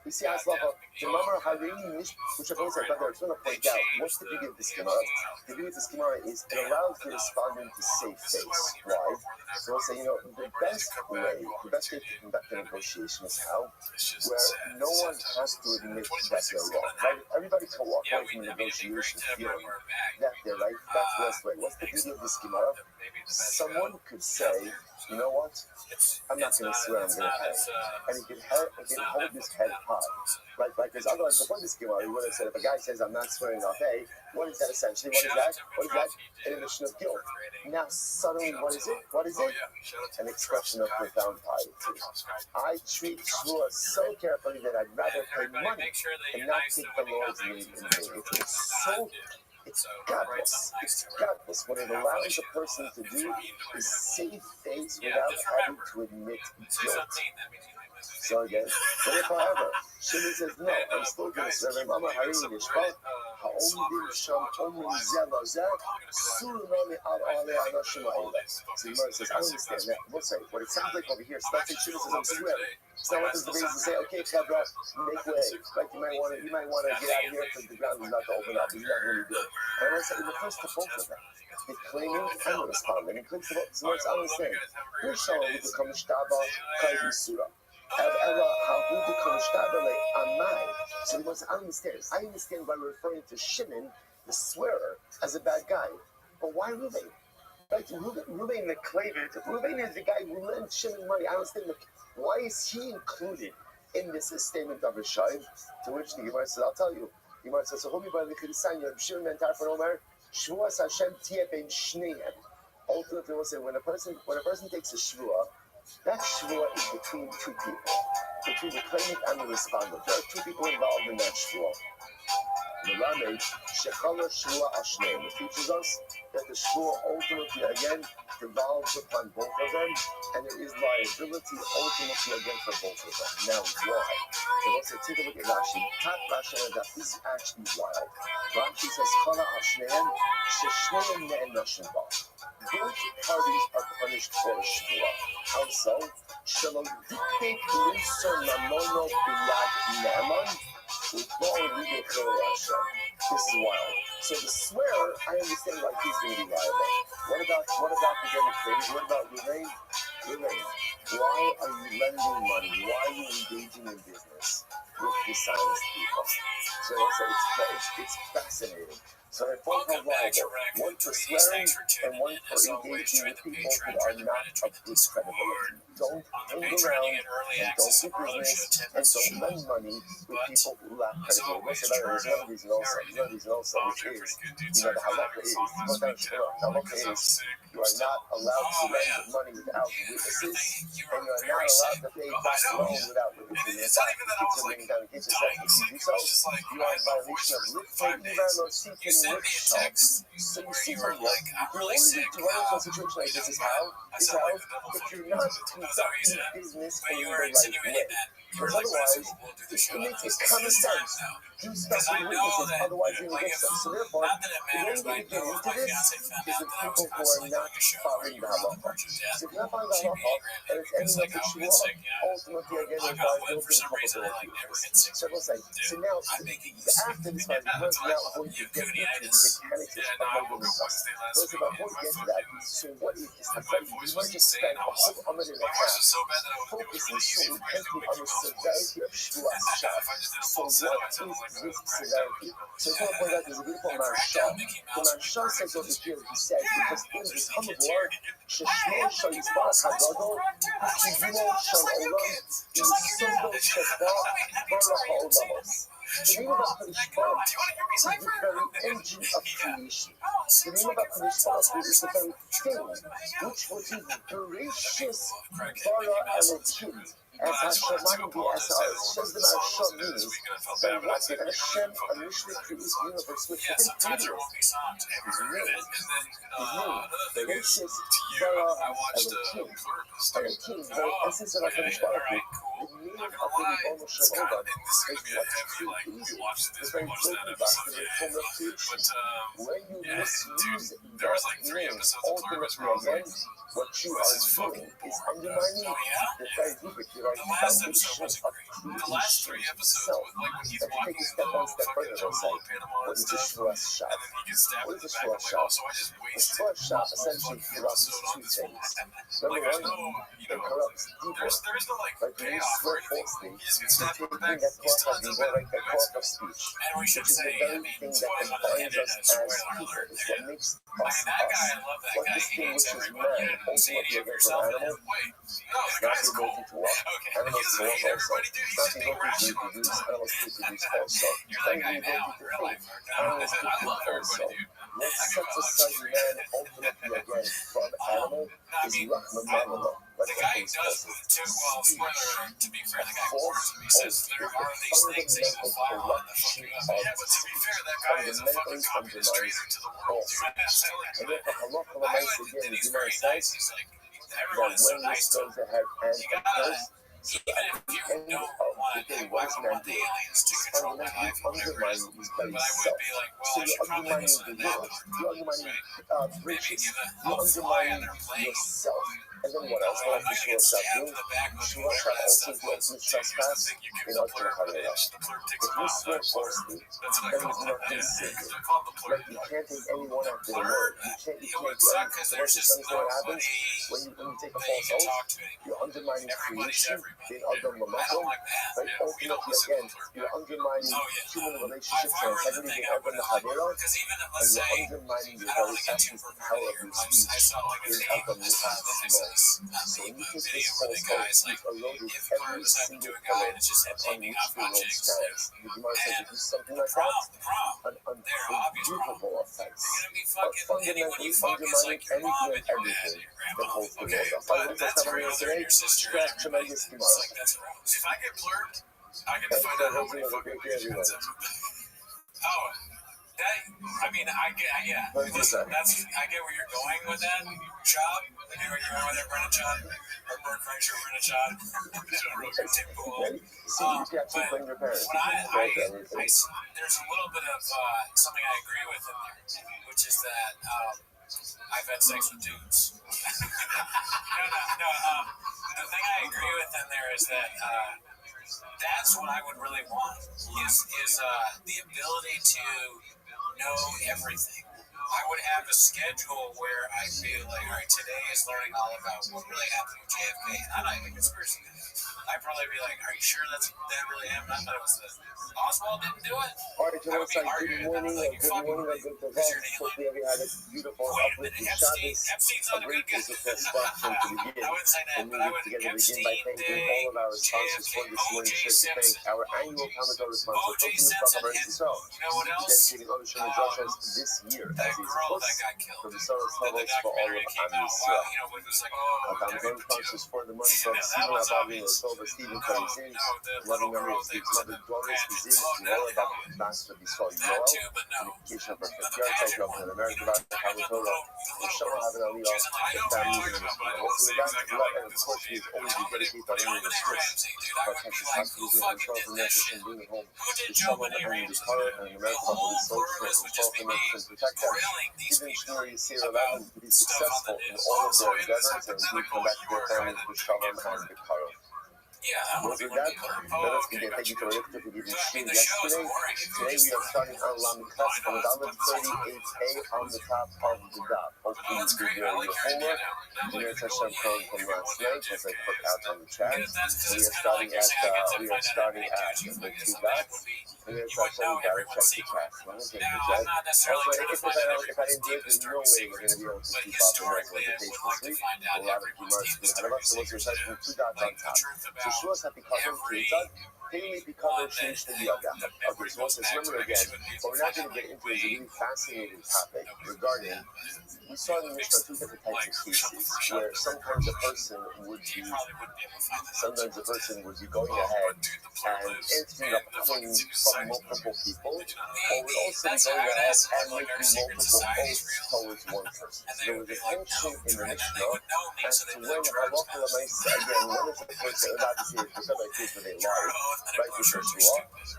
We see Aslacha, remember Harini, which I've always said, but I just want to point out, what's the beauty of this Gemara? The beauty of this Gemara is it allows the respondent to save face. Why? So we'll say, the best way to conduct a negotiation is how? Where no one has to admit that they're wrong, right? Everybody can walk away from a negotiation feeling that they're right. That's the best way. What's the beauty of this Gemara? Someone could say, you know what? I'm not going to swear, I'm going to pay. And he can hold his head high. Right? Because otherwise, before this Gemara, he would have said, if a guy says, I'm not swearing, I'll pay, what is that essentially? What is that? An admission of guilt. Now, suddenly, what is it? An expression of profound piety. I treat Shvua so carefully that I'd rather pay money and not take the Lord's name in vain. It's godless. What it allows a person to do is save face without having to admit guilt. So again, but if however, Shimon says, no, I'm still going to serve him. I'm a Harim Yishpat. Ha'omdim Sham Omim Zeh so the Gemara says, I understand that. We'll say, what it sounds like over here, so let's say Shimon says, I'm swearing. So what does the reason say, okay, Chabra, make way. Like you might want to get out of here because the ground is not to open up. It's not really good. And I want to say, it refers to both of them. The claiming and the responding. It clicks to both. So I understand. We're showing you to come Shtaba Kai Surah. So he wants to understand. I understand by referring to Shimon, the swearer, as a bad guy. But why Reuben? Right? Reuben the claimant. Reuben is the guy who lent Shimon money. I understand. Why is he included in this statement of Rishayim? To which the Gemara says, I'll tell you. The Gemara says, so who by the Chidisanya, Shimon and Tarfon Omer, Shvuas Hashem Tieh Ben Shneim. Ultimately, we'll say, when a person takes a Shvuah, that Shvuah is between two people, between the claimant and the respondent. There are two people involved in that Shvuah. The Rabbi, Shechala Shvuah Ashneim, it teaches us that the Shvuah ultimately again devolves upon both of them, and there is liability ultimately again for both of them. Now, why? So let's take a look at Rashi. Top Rashi, that this is actually wild. Rashi says, Chala Ashneim, Sheshneim Ne'enoshim Ba. Both parties are punished for a Shvuah. How so? Shalom dictate Limson Mamono Bilad Ne'eman. This is wild. So the swearer, I understand why he's going to be liable. What about the Democrats? What about Lorraine? Why are you lending money? Why are you engaging in business with dishonest people? So it's fascinating. So they're both liable. One for swearing and one for engaging with people who are not of good credibility. Don't hang around and don't do business and don't lend money with people who lack credibility. There's another reason also, which is, the halakha is, you are not allowed to lend money without witnesses, and you are not allowed to pay back loan without witnesses. You are in violation of send me a text. So you see, the only way to run into a situation like this is how if you're not conducting business in the right way. Because otherwise, it makes common sense. Do stuff with witnesses, otherwise you will get stuff. So therefore, the only way to get into this is with people who are not following the halakha. So if you're not following the halakha, and it's ending up with shvuah, ultimately again, there's no culpability. So we'll say, so now, after this part, we're now going to get into the mechanics of Mogen Tzach. So it's about going to get to that. So what is this? We might just spend a whole Amud and a half focusing so intently on the severity of Shvuah Shah. So what is this severity? So I want to point out there's a beautiful Maharsha. The Maharsha says over here, he says, because in this Hamad war, Sheshmo Shal Yisbarach HaGadol, Kivino Shal Olam, Yisodo Sheba Bara HaOlamos. The name of HaKadosh Baruch is the very engine of creation. The name of HaKadosh Baruch is the very thing which was his gracious Bara Elohim. As Hashem says the Maharsha means that what Hashem initially created the universe with his name. The gracious Bara Elohim. Elohim, the essence of HaKadosh Baruch, the meaning of the Ribono Shel Olam is what's created. The very building block, the very form of creation. When you misuse that name, ultimately again, what you are doing is undermining the very foundation of creation. The last 3 episodes, like when he's walking one step further, they'll say, what is the Shvuah Shah? What is the Shvuah Shah? The Shvuah Shah essentially corrupts two things. Number one, it corrupts people. Like when you swear falsely, you're taking that cloth of evil, like the cloth of speech, which is the very thing that defines us as people. It's what makes us us. What distinguishes man ultimately against an animal is not the ability to walk. Animals can walk also. It's not the ability to reproduce. Animals can reproduce also. It's not the ability to think. Animals can think also. What sets aside man ultimately again from animal is Rahman Malala. The guy does too well. Spoiler, to be fair, the guy quotes him. He says there are these things that will fire on the fucking yeah, but to be fair, that guy is a fucking communist traitor to the world. And then the halakha again, is very nice. He's like, everyone's so nice to him. You got even if you don't want to, I wouldn't want the aliens to control my life or whatever it is, but I would be like, well, I should probably listen to that part. Maybe give a fly on their plane. And then what else? I'm not going to get stabbed in the back with whatever that stuff was. So here's the thing, you give the plurb, and the plurb takes them out. That's what I call it. Yeah, I call it the plurb. You can't take anyone after the Plurb, word. it would suck because there's just nobody When you take a that you can false talk oath, to anymore. you're undermining Everybody's creation. everybody. In other I don't like that. right? Yeah, we don't Ultimately, listen to again, the plurb. you're undermining Oh, yeah. human If relationships I and were the integrity thing, and I would like, because even, let's and say, you're undermining I your don't very want to get too essence and perverted power of here, your but speech. I saw like a Is meme, of the not so meme, when you but take video this where the false guy's oath, like, you've eroded if Plurb every is happened to single a guy pillar and it's just him upon handing which off the road hot chicks. stands. The Gemara says if you do something The like that, prom, an they're obvious wrong. unforgivable offense. You're gonna be But fucking, anyone you fuck is like your mom and your dad and your grandma. Okay, but that's your mother and your sister and everybody. It's like, that's gross. If I get plurbed, I get to find out how many fucking bitches I've Oh, that, I mean, I get, yeah. Listen, I get where you're going with that, Chop. I get where you're going with that, Brennan Chop. Or Bert Kreischer, Brennan Chop. Tim Pool. But when there's a little bit of something I agree with in there, which is that I've had sex with dudes. No. The thing I agree with in there is that that's what I would really want is the ability to know everything. I would have a schedule where I'd be like, all right, today is learning all about what really happened with JFK. And I'm not even a conspiracy guy. I'd probably be like, are you sure that really happened? I thought it was Oswald didn't do it. All right, so it's like good morning or good morning or good events. Hopefully everybody had a beautiful uplifting Shabbos. Epstein's not a good guy. I wouldn't say that, but I would Epstein Day, all of our sponsors for this morning. Thank our annual Commodore sponsor, You know what else? dedicating Ocean and Josh's this year That as his girl host that got killed. for the Soros The Levels for all documentary of came out. Amisra. Wow, it was like, oh, Commodore sponsors for the month from that Stephen was Abadi, obvious. October, Stephen No, Cousins, the loving little memory girl of that Steve's was in mother, the Doris, pageant. Kazim, Oh, Laura, Natalie Hall. Master Bisol, That too, but no. Unification of But Perfect the Yards, I pageant grew up one. in You America, know, about talking about the Commodore. little Show girl. having a She was in, I know what you're talking about, but I don't want to say exactly like and of this. course, we've always been dedicated to our Dominic scripts. Ramsey, dude, I would be like, who fucking did this shit? Who did Dominic Ramsey? The whole plurb is would just be me grilling these people about stuff on the news. Also, in this hypothetical, you are trying to get plurbed. Yeah, I want to be one of the plurb. Oh, okay, Thank you for gotcha. the gift of I mean, the show is boring. Today we are starting on Lamed Class from $1.38A on the top of the dot. Hopefully That's you great. did I your like your idea homework. now. You know, touch some code from last night as I put out on the chat. That's because We it's are kind of like starting you're saying, I get to we are find out how starting many at dudes you the fuck. two So that dots. would be, And then you wouldn't know everyone's secret. Now, I'm not necessarily trying to find out everyone's deepest, darkest secrets, but historically, I would like to find out everyone's deepest, darkest secrets. The truth about every one that never goes back to. Maybe she wouldn't be able to find out, like, Into a really fascinating topic regarding, we saw in the Mishnah two different types of cases where sometimes a person would be, sometimes a person would be going ahead and answering a claim from multiple people, or would also be going ahead and making multiple oaths towards one person. So there was a tension in the Mishnah as to when halacha l'maisa, again, when is the person, and obviously it's a case where they lie, right, which is law,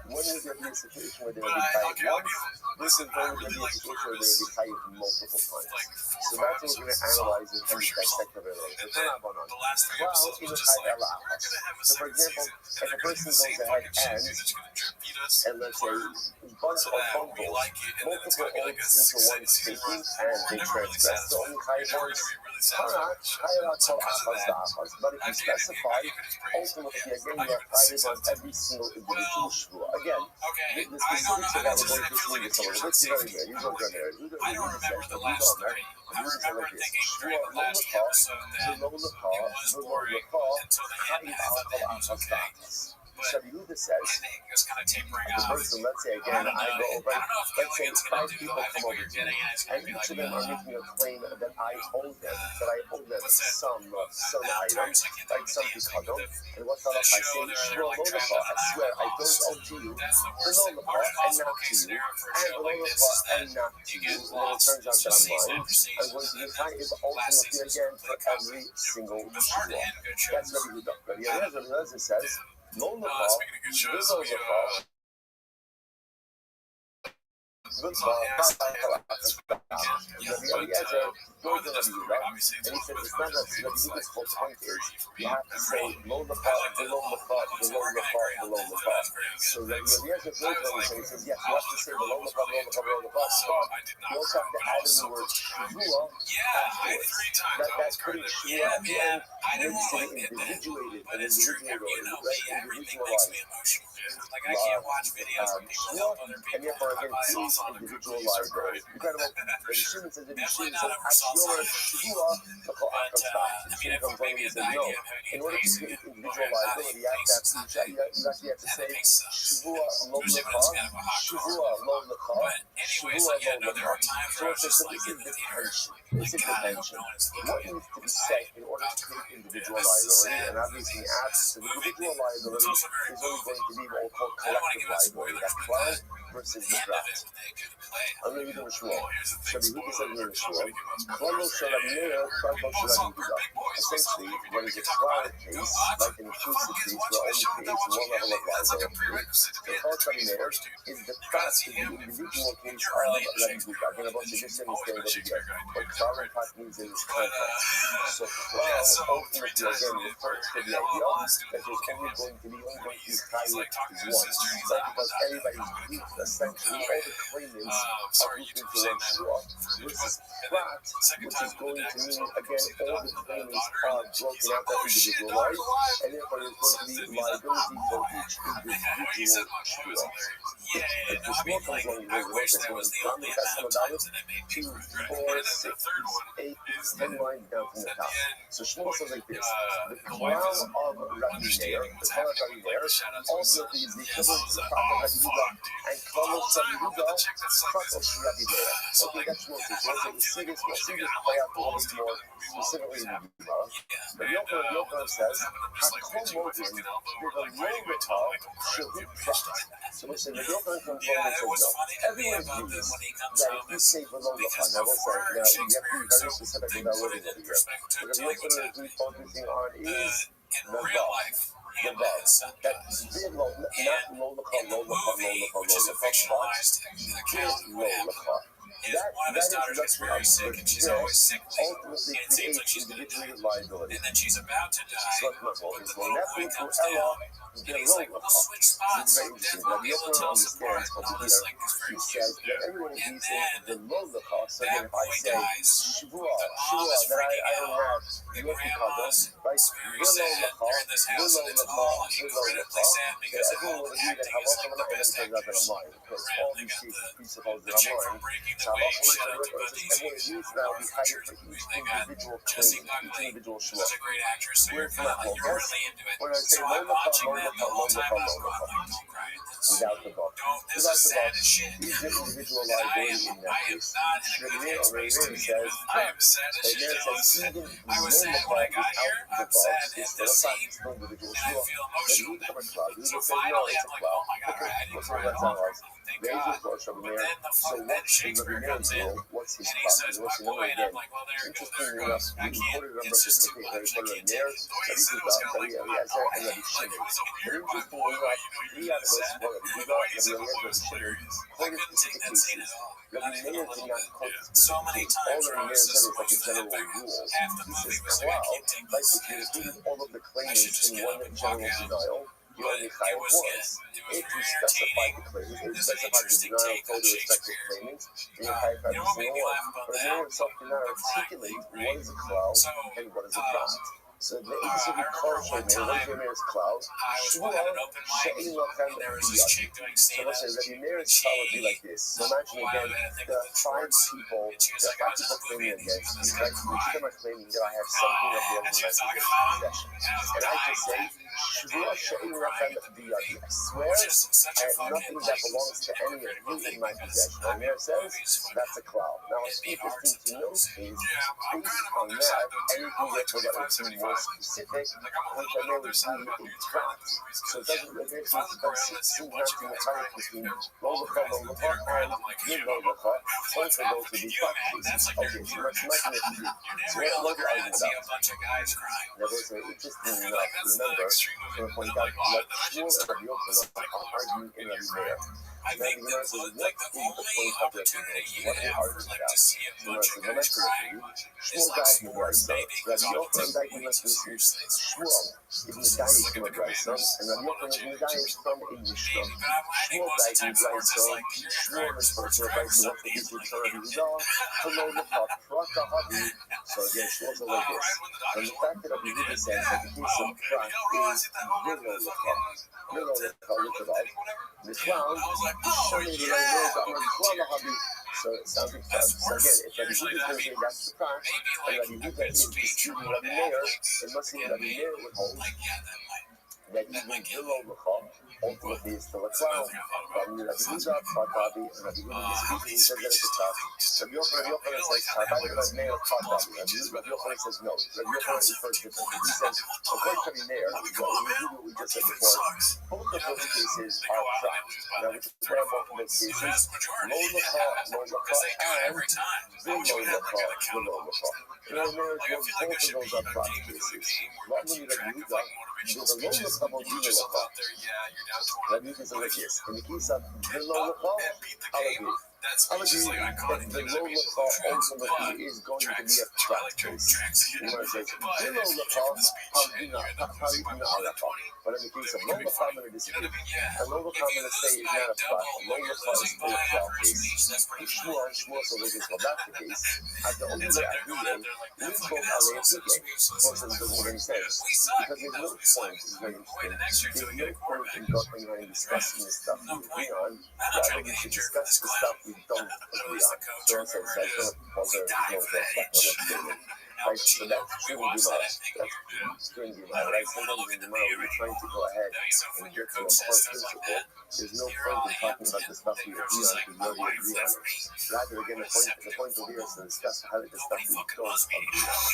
when would there be a situation where they would be tied once, versus when would there be a situation where they would be tied multiple times. So that's what we're going to analyze and kind of dissect a bit later. So for example, if a person goes ahead and let's say bunch or bundles multiple oaths into one statement and they transgress the only ones, but if you specify, ultimately again you are tied on every single individual shvua. Again, the specifics of that we're going to just leave this a little bit. You don't go there. I don't remember the last three. I remember thinking during the last episode that it was boring until the end. I thought it was okay. Rabbi Yehuda says, it was kind of tapering the off. person, let's say again, I go over, let's say 5 people come over to me, and each of them are making a claim that I owe them, some item, like some pikadon, and what's all I say, Shmuel Lolacha, I swear I don't owe to you, Lolacha, and not to you, and Lolacha, and not to you, and then it turns out that I'm lying, I'm going to be chayiv ultimately again for every single Shmuel. That's Rabbi Yehuda. Rabbi Eliezer says, Lolacha, Rabbi Eliezer goes to Rabbi Yehuda, and he says it's not that Rabbi Yehuda's whole point is you have to say below the pot. So Rabbi Eliezer goes to him and he says yes, you have to say below the pot, but you also have to add in the word shavua afterwards. That's putting shavua at the end makes it individuated and individualized. Like I can't watch videos of people help other people. And therefore, again, please individualize those. Incredible. Rabbi Shimon says, Axioma Shavua, comes on and says, no. In order to get individualizability, you actually have to say Shavua Lo Lecha, Shavua Lo Lecha, Shavua Lo Lecha. So it's a detention. It's a detention. What needs to be said in order to create individual liability? And obviously, in the absence of individual liability, is only going to be what we'll call collective liability. That's cloud versus the draft. I'm going to read the Shmuel. Rabbi Yehuda said in the Shmuel, Klalo Shalab Meir, Klalo Shalab Yehuda. Essentially, when it's a cloud case, like an inclusive case, where only creates one level of liability, the Klalo Shalab Meir is the fact of the individual case of Rabbi Yehuda. Again, a bunch of different things over here. What cloud in fact means in this context. So cloud ultimately, again, refers to the idea that there's only going to be chayiv once. So because everybody's weak, essentially all the claimants are grouped into one shua, versus prat, which is going to mean, again, all the claimants are broken out that individualized, and therefore there's going to be liability for each individual shua. If the shua comes along, there's a reference when it's not the best of dollars, 2, 4, 6, 8, 10 lines down from the top. So Shmuel says like this: the crown of Rabbi Meir, the crown of Rabbi Meir, also is the equivalent to the prophet Rabbi Yehuda, and Klalos Rabbi Yehuda, Klalos Rabbi Meir. Okay, that's Shmuel says. We'll see this play out a little bit more specifically in the Gemara. But Yochanan says, Hakol Modim, with a low metal, Shavut Prat. So listen, the Yochanan comes along and says, no, everyone agrees that if you say below the pot, now we'll say, now you have to be very specific with our wording over here. But the Yochanan is focusing on is the vav. The vav. That's big low, not low the car, low the car, which is a fictionalized account. One of his daughters gets very sick, and she's always sick. And it seems like she's going to die. And then she's about to die, but the little boy comes down, and he's like, we'll switch spots. Death will be able to tell us apart. And all this like is very cute. And then that boy dies. The mom is freaking out. The grandma's very sad. They're in this house, and it's all incredibly sad because of all the acting is like the best actors. They got the chick from Breaking the Wing, shout out to Badisi. They got Jesse Buckley, who's a great actress, so you're kind of like, you're really into it. So I'm watching them the whole time. I was going like, don't cry at this. This is sad as shit. And I am not in a good headspace to be in. I am sad as shit. I was sad when I got here. I'm sad at the scene. And I feel emotional. So finally, I'm like, oh my god, I didn't cry at all. Thank God. But then Shakespeare comes in, and he says, my boy, and I'm like, well, there goes. I can't, it's just too much. I can't take it. The way he said it was kind of like, my boy, like it was a weird, my boy, like, you're really sad. The way he said my boy was hilarious. I couldn't take that scene at all. Not even a little bit. So many times where I was just like, half the movie was like, I can't take this. All of the I should just get up and walk out. You only kind of was. If you specify the claimants, if you specify the denial for the respective claimants, then you have every single one. But if no one itself cannot articulate what is a cloud and what is a prat. So the specific culture there, what is Meir's cloud? I was at an open mic, and there was this chick doing stand-up. So Rabbi Meir's cloud would be like this. So imagine again, the 5 people claiming against you, right? Each of them are claiming that I have something of their domestic possession. And I just say, Shvua she'en lachem biyadi. I swear I have nothing that belongs to any of you in my possession. And Meir says that's a cloud. Now it's interesting to note is based on that, anything therefore that would seem more specific, which I know would be a tract. So it doesn't seem not to be mechanic between Lolacha and Yud-Lolacha. Both of those would be tract cases. Okay, so that's not going to be. So what are you arguing about? Now there's an interesting remember, to point out that Shmuel and Rabbi Yochanan are arguing in Rabbi Meir. Now the Gemara says, what is the point of their contention? What are they arguing about? The Gemara says, well, let's read you. Shmuel died from a grandson. Rabbi Yochanan died from a Shmuel. Ibn Dayis from a grandson, and Rabbi Yochanan Ibn Dayis from a Mishnah. Shmuel died from a grandson. Shmuel responds to a grandson. What's the Hebrew term? Hello, the Prata Habi. So again, Shmuel's like this. And the fact that Rabbi Yehuda says that the case of Prat is Yilol Lecha, the clown, showing the right word, so it sounds like that. So again, if Rabbi Yehuda is going to say that's the Prat, and Rabbi Yehuda is disputing Rabbi Meir, it must mean Rabbi Meir would hold that even Yilol Lecha ultimately is still a clown. Rabbi Yehuda, Prat-Habi, and Rabbi Yehuda disputing, he says that it's a Prat. Rabbi Yochanan says Prat-Habi, Rabbi Meir, Prat-Habi. Rabbi Yochanan says no. Rabbi Yochanan refers differently. He says, according to Rabbi Meir, we do what we just said before. Both of those cases are Prat. Now, which is where both of those cases, Lo-Lecha, and Lo-Lecha. Rabbi Meir is both of those are Prat cases. Rabbi Yehuda, the Lo-Lecha will be Lo-Lecha. Rabbi Yehuda says like this, in the case of Lo-Lecha, I'll agree that the Lo-Lecha ultimately is going to be a Prat case. You know what it says, Lo-Lecha, but in the case of Lo-Lecha, I'm going to disagree. And Lo-Lecha, I'm going to say is not a Prat. Lo-Lecha is still a Prat case. Shmuel, so they just go back to the case. At the only way I do it, we spoke Alei Apike. Of course, it doesn't make any sense. Because there's no point, it's very interesting. There's no point in going around and discussing the stuff we agree on, rather we should discuss the stuff we don't agree on. So in some sense, I'm going to pause there and go back on that statement. Right, so that's shouldn't be mad. That's shouldn't be mad. Right? Sometimes in the mind, we're trying to go ahead and get to a core principle. There's no point in talking about the stuff we agree on because we already agree on it. Rather, again, the point over here is to discuss how the stuff we don't agree on.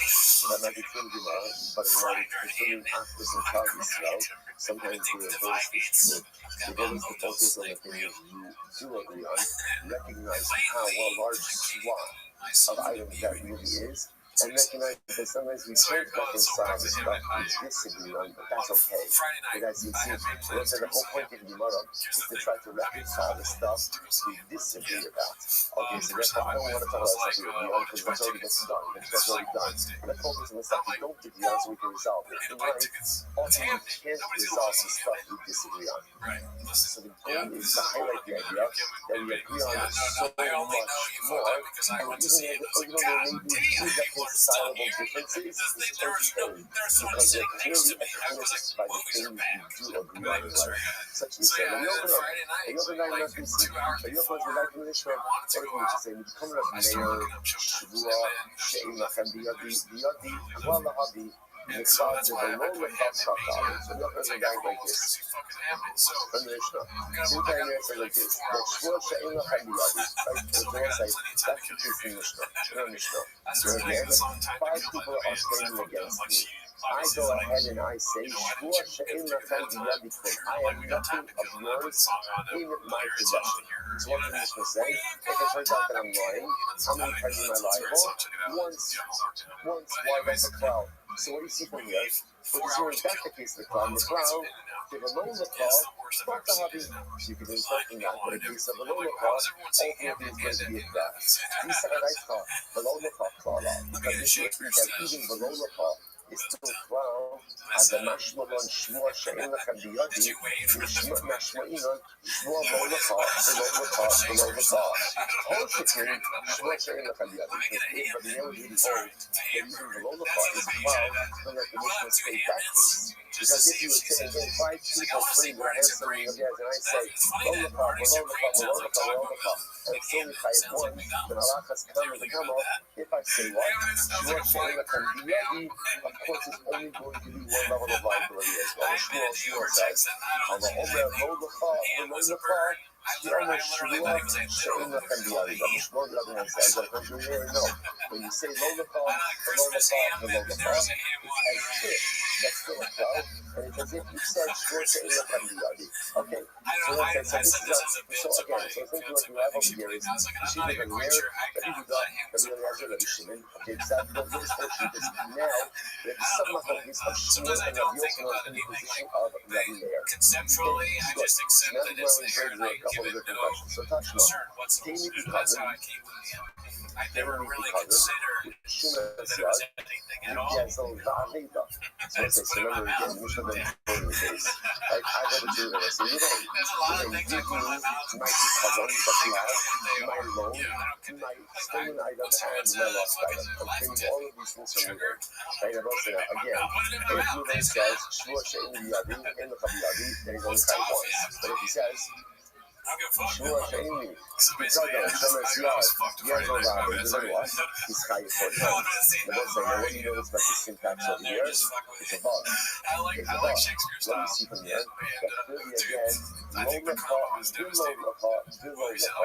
So that might be shouldn't be mad, but in order to continue after some progress out, sometimes we reverse this truth. We always focus on the things you do agree on, recognize how large swath of items that really is, and recognize that sometimes we can't reconcile the stuff we disagree on, but that's okay. Because you see, let's say the whole point of Gemara is to try to reconcile the stuff we disagree about. Okay, so therefore I don't want to talk about stuff we agree on because that's already done. That's already done. Let's focus on the stuff we don't agree on so we can resolve it. In life, often we can't resolve the stuff we disagree on. So the goal is to highlight the idea that we agree on so much more, and even though there may be reconcilable differences, it's okay, because they're clearly expressed by the things we do agree on in life. Such as Rabbi Yochanan not PC. Rabbi Yochanan is like in the Mishnah, or we should say, become Rabbi Meir, Shvua, She'en Lachem Biyadi, Kla Lahabi, Mitzvah to the Lo-Lecha Prat-Habi. So Rabbi Yochanan is a guy like this. From the Mishnah. Sometimes they say like this, that Shvua She'en Lachem Biyadi. Right? The Torah says, that's the case in Mishnah. So again, 5 people are standing against me. I go ahead and I say, Shvua She'en Lachem Biyadi. I have nothing of yours in my possession. So what does the Mishnah say? If it turns out that I'm lying, how many times am I liable? Once. Why? That's a cloud. So what do you see from here? Because here is that's the case of the cloud. The cloud, give a Lo-Lecha, Prat-Habi. So you can infer from that, but in case of a Lo-Lecha, ultimately is going to be a death. He said that I thought the Lo-Lecha Klala, because this is that even the Lo-Lecha is still cloud, as the Mashmalon Shvua She'en Lachem Biyadi, Mashmainon, Shvua Lo-Lecha, the Lo-Lecha. All Shekin, Shvua She'en Lachem Biyadi. If Rabbi Meir really holds that even the Lo-Lecha is cloud, then let the Mishnah state that case. Because if you would say, again, 5 people bring their hands to me again, and I say, Lo-Lecha, and it's only Chayet 1, then Allah has come with the Gama. If I say what? Shvua She'en Lachem Biyadi, course, it's only going to be one level of liability as well. Shmuel says, on the Omer, lo lecha, v'lo lecha, ki omer shvua, she'en lechem biyadi. Rabbi Shmuel, the other one says, I don't really know. When you say lo lecha, v'lo lecha, v'lo lecha, it's as if that's still a cloud, and it's as if you said shvua, she'en lechem biyadi. Okay, so let's say, so again, so I think what you have over here is the sheet of a mirror, Rabbi Yehuda, Rabbi Eliezer, Rabbi Shimon. Okay, so that goes this whole sheet is now we have some machlokes of Shmuel and Rabbi Yochanan in the position of Rabbi Meir. Conceptually, I just accept it as there, and I give it no concern whatsoever. I never really considered that it was anything at all. So let's say, remember again, Mishnah ben Torah case. Like, I go to you and I say, you know, you might be covered, but you might loan, you might stolen item, and my lost item. I'm bringing all of these things from you. Right, I don't say that again. If Ruben says, Shmuel she'en biyadi, in the Chabiyadi, then he's only tied once. But if he says, Shmuel she'en li, because of Shemesh Yad, Yezo Rabbi, the little one, he's chayiv 4 times. The boss say, now when you notice about the syntax over here, it's a bug. It's a bug. Let me see from here. That clearly again, lo lecha, v'lo lecha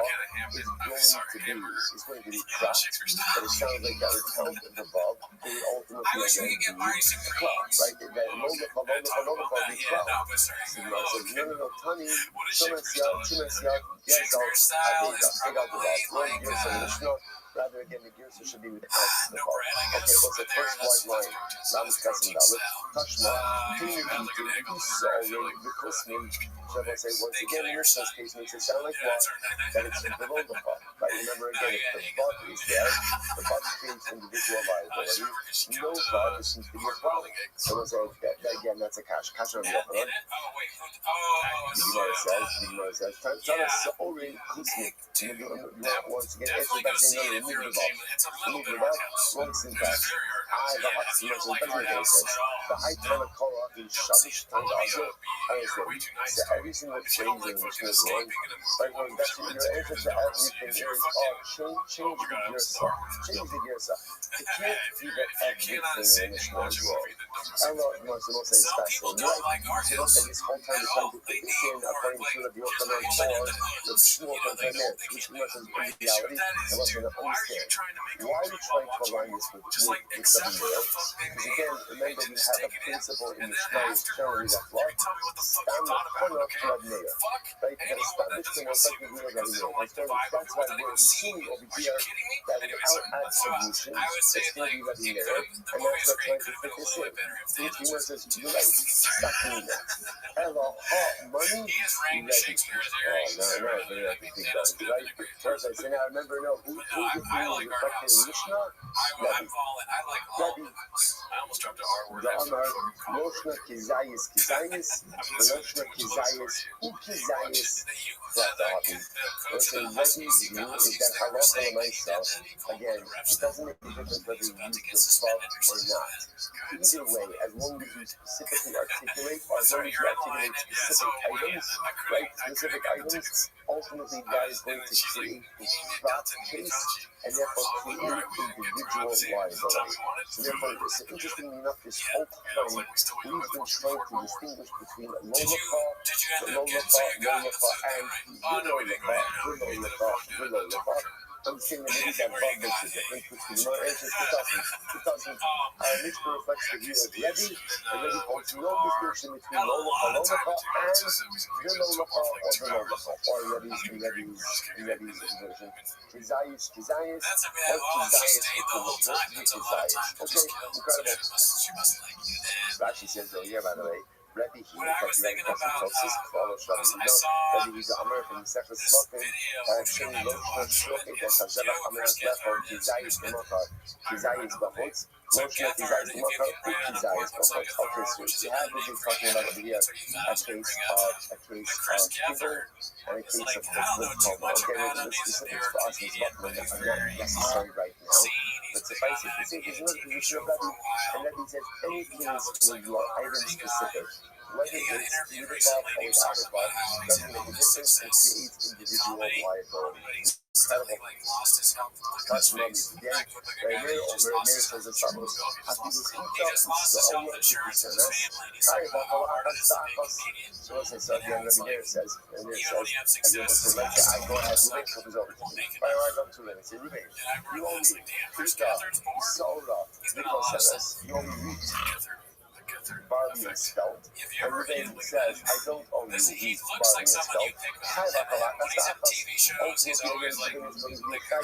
is going to be cracked, but it sounds like that would count as a bug. It ultimately again be a cloud, right? That lo lecha will be cloud. So you might say, no, Tani, Shemesh Yad, Yezo Aveda. Take out the last one, Girsa Mishnah. Rather, again, the Girsa should be without the bug. Okay, what's the first white line? Now discussing Dalit. Tashma, the Kosmin. So if I say once again, in Mishnah's case, makes it sound like what? That it's below the bug. Right? Remember again, if the bug is there, the bug creates individual liability. No bug seems to be a problem. So let's say, again, that's a cash. Cash on the other one. The Gemara says, Tana Sa'ori Kosmin. Once again, answer back in another remove the bug. Wrong syntax. The hot smells of better cases. The high Tana Kora is Shabish Tangazo. So every single phrase in the Mishnah is wrong. But that's your answer to everything is, change the Girsa. Change the Girsa. You can't do that everything in the Mishnah is wrong. I know most of it's fascinating. Right? So don't say this whole time you're trying to fit this in according to the Yochanan or the Shmuel Kontainer, which must have been reality, and what's going to understand. Why are you trying to align this with Rabbi Meir? Because again, remember we have a principle in the Mishnah is generally that what? Stand the corner of Rabbi Meir. Right? You got to stand between us like we do Rabbi Meir. That's why we're seeing over here that without attribution, it's going to be Rabbi Meir, and that's what trying to fit this in. The Gemara says, you're right, stop doing that. Hello, hot money, ready. They're not big guns, right? First I say, now remember, no, who's reflected in Mishnah? Rabbi. I almost dropped an R word. The Amar, Loshna Kizayis, Loshna Kizayis, Ukizayis, Rabbi. So Rabbi's view is that halacha l'maisa, again, it doesn't make a difference whether you use the bug or not. Either way, as long as you specifically articulate, or as long as you articulate specific items, right? Specific items, ultimately that is going to create a spot case and therefore create individual liability. So therefore, interestingly enough, this whole time we've been trying to distinguish between lo-lecha, and lo-lecha. I'm saying that maybe that bug makes a difference between no answers to doesn't. Mishnah reflects the view of Rabbi, and Rabbi holds no distinction between lo-lecha and the lo-lecha or Rabbi's version. Kizayis, or Kizayis. Okay, incredible. Rashi says over here, by the way, Rabbi he was very consultative, follow Rabbi he's the Amar from Sefas Smokin, Sheni Loshna Shlokin, and Hazela Amar Lefo, Kizayis B'Machar, Kizayis B'Chutz, Loshna Kizayis B'Machar, Kizayis B'Chutz. Okay, so you have been talking about over here a case of people and a case of Oklahoma. Okay, the specifics for us is not necessary right now. But suffice it to say, there's no position of Rabbi, and Rabbi says any case where you are item specific, whether he got it's interviewed either recently, and he was or talking about how he's doesn't had make all a this difference. It success creates in individual comedy, liability. but he's still like lost his health. Look at his face. Like look like a guy that just lost his health insurance. He just lost his health insurance in his family, and he's talking about how hard it is to be a comedian. So again, It's Rabbi like, says, even when you have success, it's I kind go of ahead, still Ruben comes over to won't me. make it. By the way, I go to Ruben. I say, Ruben, And I you remember owe this, me like, damn, Chris pizza, Gethard's born. soda, He's been on a lot of stuff. you owe me wheat, The Gethard Barbie and effect. spelt. If you And ever Ruben look says, at I don't owe you he wheat, looks Barbie like and someone you spelt. pick up. And when he's in TV shows, he's always like the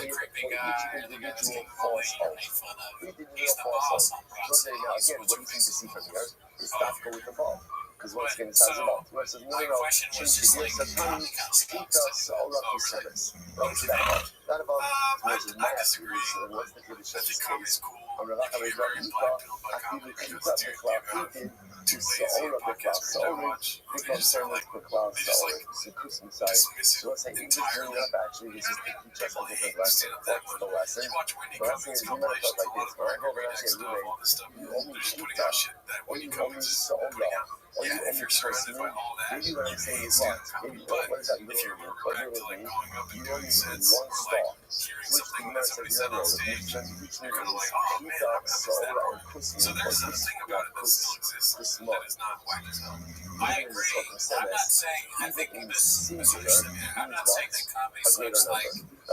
creepy guy, the guy that's getting bullied or made fun of. He's the boss on Broad So City. now, He's again, what what you do you need to see from here is Oh, stop going with the ball. Because once again, it so sounds about. So my question was just like comedy kind of stuff. Not about I disagree. I think comedy's cool. You can get very black pilled by comedy because it's too lazy and podcasters don't watch. They just are like, they just like dismiss it entirely. They don't even people hate stand-up that much. You watch Wendy Cummings compilations, a lot of her remix stuff, all this stuff. They're just putting out shit that Wendy Cummings is putting out. Yeah, if you're surrounded by all that, you hate stand-up comedy. But if you're more back to like going up and doing sets or like hearing something that somebody said on stage, you're kind of like, oh man, I missed that part. So there's a thing about it that still exists that is not whack as hell. I agree. I'm not saying, I think this misunderstood me. I'm not saying that comedy sucks like,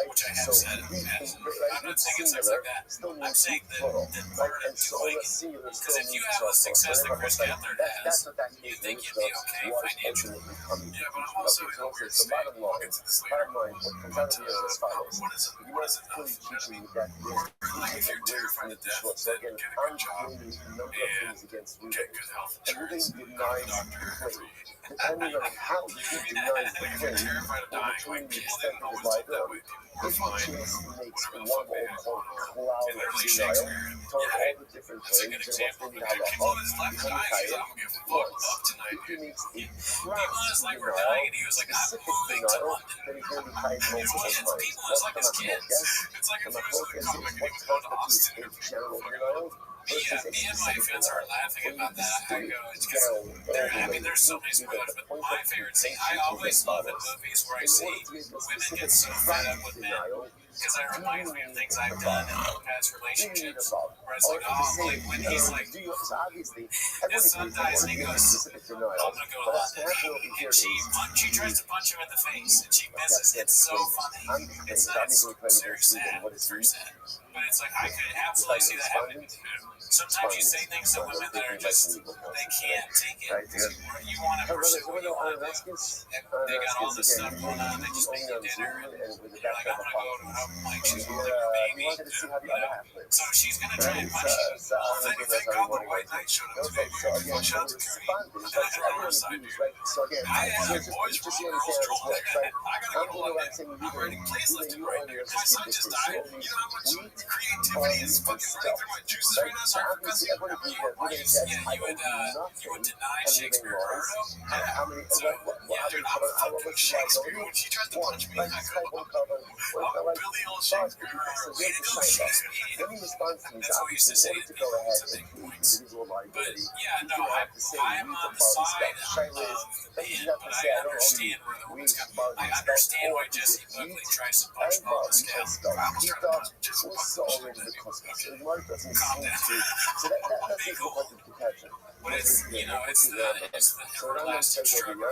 which I have said in the past. I'm not saying it sucks like that. I'm saying that part of you like, because if you have the success that Chris Gethard has, you think you'd be okay financially. Yeah, but I'm also in a weird state. We'll get to this later. But what is enough? Like if you're terrified to death, then get a good job and get good health insurance. Go to the doctor. Depending on how you deny the Like if you're claim, terrified of dying, like the people extent didn't of always his live that way. liability. We're If he fine. just makes Whatever the one fuck they old have. cloud And they're of like denial, Shakespeare. told Yeah, all the different that's a claims good and example. what's But how dude, people on his left become dying, he's tired. like, I'm gonna fuck up tonight, If he dude. makes a People on his left were denial, dying, and he was like, I'm specific moving to denial, London. then he's going to be tied You know multiple what? times. People on his left as kids. It's like if he was a comic and he was going to Austin or general fucking denial. me and my friends are laughing about that. I go, it's because there's so many spoilers, but my favorite thing, I always love in movies where I see women get so fed up with men, because it reminds me of things I've done in past relationships, where it's like, oh, like when he's like, his son dies and he goes, I'm gonna go to London, and she tries to punch him in the face, and she misses. It's so funny. It's very sad. It's very sad. But it's like, I could absolutely see that happening. Sometimes you say things to women that are just, they can't take it. You want to pursue what you want to do. And they got all this stuff going on. They just make you dinner. And you're like, I'm going to go to her. Like, she's holding her baby. So she's going to try and punch you. Well, thank God the white knight showed up today. Well, shout out to Cody. And I threw on her side, dude. I have boys from all girls trolling. I got to go to London. I'm writing plays left and right, dude. My son just died. You know how much creativity is fucking running through my juices right now? So you would deny Shakespeare Roberto? So, yeah, dude, I'm fucking Shakespeare. When she tries to punch me, I go, I'm Billy old Shakespeare. Way to go, Shakespeare. That's what we used to say to me to make points. But, yeah, no, I'm on the side of the man, but I understand where the woman's coming from. I understand why Jesse Buckley tries to punch Paul Mescal. I was trying to punch Jesse Buckley. Calm down. Be cool. But it's, it's the everlasting struggle.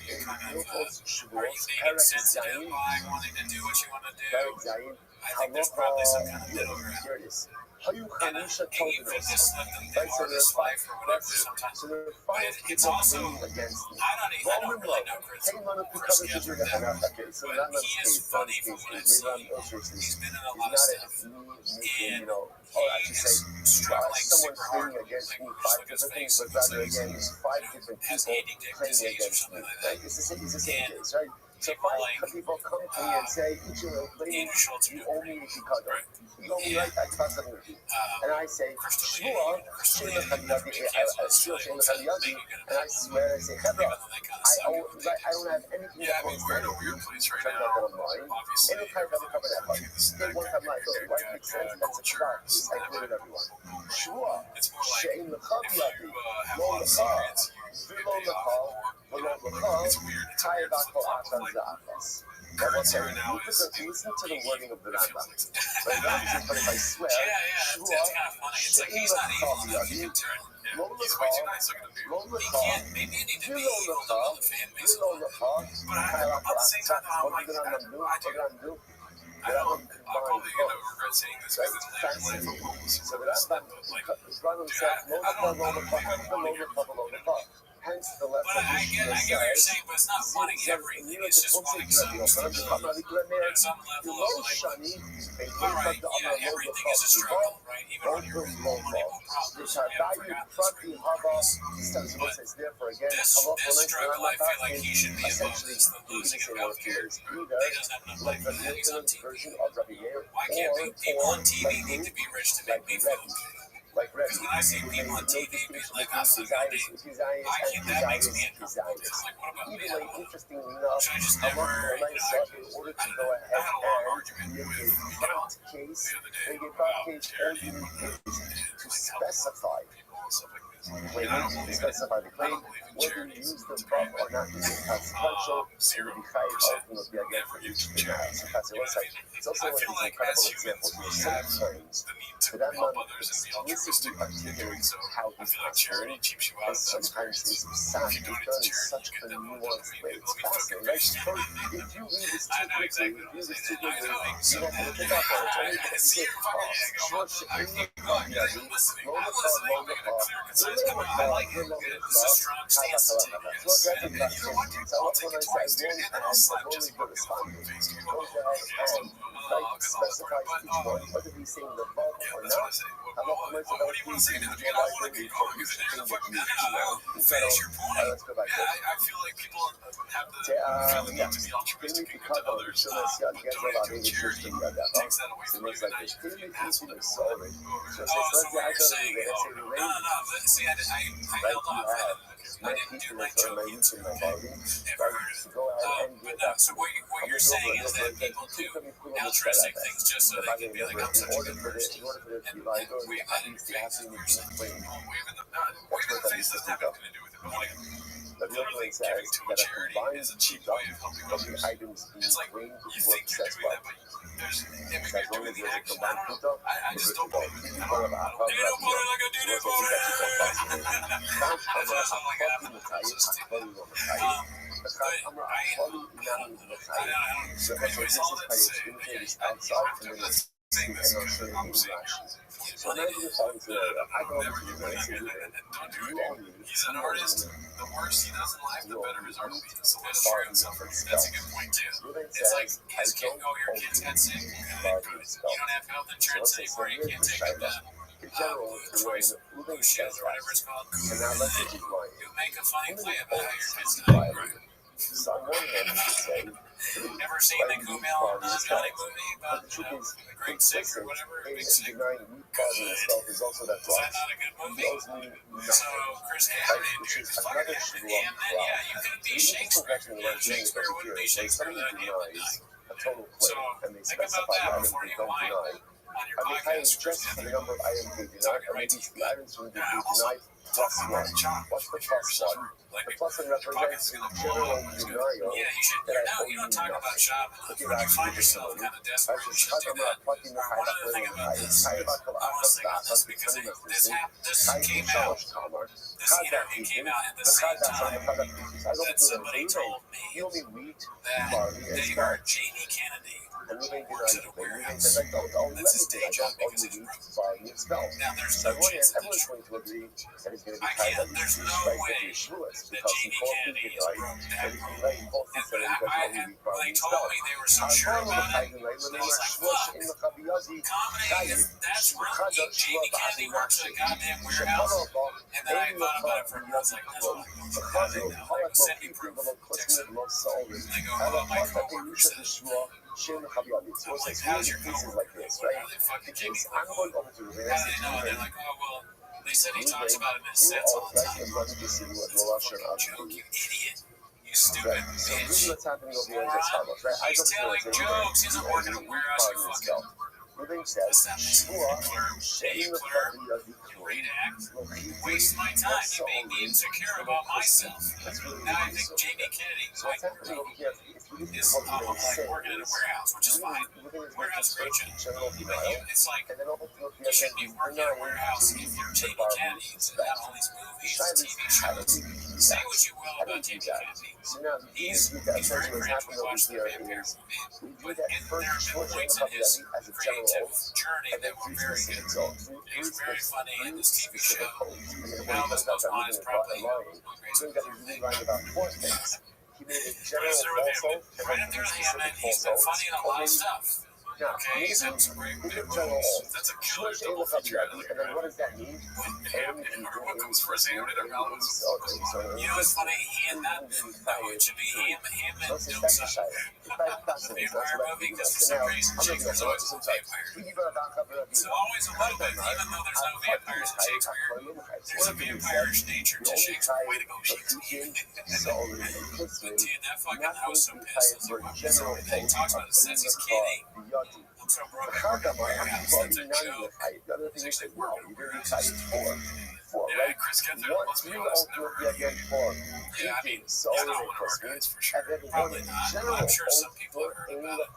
You're kind of, are you being insensitive by wanting to do what you want to do? I think there's probably some kind of middle ground. And you fitness the hardest life or whatever sometimes. But it's also, I don't really know Chris Gethard that well, but he is funny from what I've seen. He's been in a lot of stuff. And he's struggling super hard. Like, just look at his face. It looks like he's, has Andy Dick disease or something like that. And people come to me and say, Andrew Schultz are doing pretty well. Right? And I say, sure, and I swear, I say, I don't have anything yeah, I mean, we're in a weird place right now. Obviously, one time like white culture is it's more like you have a secret. It's weird. It's a weird flip-flop. Like, currents here now is listen to the wording of the it feels Rambam. like But if I swear, it's kind of funny. It's like he's not evil enough. He can turn. Yeah. He's way too nice looking to be. He can't. Maybe you need to be evil to build a fan base. But at the same time, I'm like, I'll probably regret saying this because it's not play for wolves. So the Rambam, hence the But I get what you're saying, but it's not wanting everything. It's just wanting some stability. At some level of like, all right, yeah, everything is a struggle, right? Even when you're in money will problems, you haven't forgotten this, right? But this struggle, I feel like he should be above this. The losing of healthcare. He doesn't have enough life, and he's on TV. Why can't people on TV need to be rich to make me feel okay? Because when I see people on TV being like, I'm so good, that makes me uncomfortable. Because like, what about me? Should I just never, I had a long argument with, the other day about charity and to specify people and stuff like this. when And I don't believe specify the claim, in whether you charities. use the bump or not use it consequential, 0% for each charity. It's also I one of feel these like incredible as humans, examples where we some have terms the need to for that help man others and be altruistic explicitly in doing so. how I feel like charity keeps you out and of that sometimes experience. is sad If you done donate to in charity, such you a get that one nuanced way. It's fascinating. Like, if you read this I too know quickly, exactly what read I'm this saying. too I quickly, know you exactly. have to look it up. I see your fucking I keep going. I'm listening. I'm listening. I got a clear concise. Come on. I like it. This is a strong stance to take. Yes. And you know what, dude? I'll take it twice, dude. And then I'll slap Jesse Buck in the fucking face, dude. Specifies each one, whether he's saying the bump or That's what I not. say. What do you want to say now, dude? I want to keep going because there's a fucking finish your point. Yeah, I feel like people have the feel the need to be altruistic and good to others, but donating to a charity takes that away from you, and now you can be an asshole to go over it. Oh, so what you're saying? No. See, I held off. I didn't do my joke into it. Never heard of it. But no, so what you're saying is that people do altruistic things just so they can be like, I'm such a good person. And wave that in your face, is what you're saying. Waving the face doesn't have anything to do with it, but like, literally giving to a charity is a cheap way of helping others. It's like, you think you're doing that, but maybe you're doing the action. I don't know. I just don't believe it. I don't do no butter like I do no butter. That's what I sound like. So anyways, all that to say, I'm not saying this because I'm saying so never do anything and don't do it. He's an artist. The worse he does in life, the better his art will be. So that's true and suffering. That's a good point too. It's like his kid, your kids got sick. Good. You don't have health insurance anymore. You can't take them down. Choice blue shield or whatever it's called. You make a funny play about how your kid's dying. Never seen the Kumail Nanjiani movie about the Great Sick or whatever? Big Sick. Good. Is that not a good movie? So Chris Hansen, fuck him and him, then yeah, you could be Shakespeare. Yeah, Shakespeare wouldn't be Shakespeare without him and dying. So think about that before you whine on your podcast, Chris Hansen. Talking right to you. Also, plus one. What's the plus one? Like, your pocket's gonna blow up. Yeah, you should. You don't talk about shopping. When you find yourself kind of desperate, you should do that. One other thing about this, I want to think about this because this came out. This interview came out at the same time that somebody told me that they heard Jamie Kennedy works at a warehouse. That's his day job because of his brother. Now, there's no chance that that's true. There's no way that Jamie Kennedy is broke that broke. But when they told me they were so sure about it, I was like, fuck. Comedy, if that's really deep, Jamie Kennedy works at a goddamn warehouse. And then I thought about it for a minute. I was like, that's not good. Like, send me proof. Text them. And they go, oh, my coworker said. Like, how's your coworker? Are they fucking Jamie Kennedy? How do they know? And they're like, oh, well, they said he talks about it in his sets all the time. That's a fucking joke, you idiot. You stupid bitch. He's telling jokes. He doesn't work in a warehouse, you fucking... What's that? Clerk. Hey, you clerk. great act. Waste my time. You made me insecure about myself. Now I think Jamie Kennedy is working in a warehouse, which is fine. Warehouse is a great job. But it's like, you shouldn't be working in a warehouse if you're Jamie Kennedy and have all these movies and TV shows. Say what you will about Jamie Kennedy. He's very creative. We watched the Vampire movie, but there have been points in his creative journey that were very good. He was very funny in this TV show. Almost Mine is probably right up there in the Hammond. He's been funny in a lot of stuff. Okay, he's having some great movies. That's a killer double feature. And then what does that mean? What comes first, him and relevance? You know, it's funny. He and that. It should be him and those vampire movie, because for some reason Shakespeare's always a vampire. It's always a little bit, even though there's no vampires in Shakespeare. There's a vampirish nature to Shakespeare. Way to go, Shakespeare. But dude, that fucking house so pissed. He talks about it, says he's kidding. I'm so broke. I work at a warehouse. That's a joke. It's actually working at a warehouse. Yeah, Chris Kent there must be honest. Never heard of you. Yeah, I mean, he's not one of our guys for sure. Probably not. But I'm sure some people have heard about it.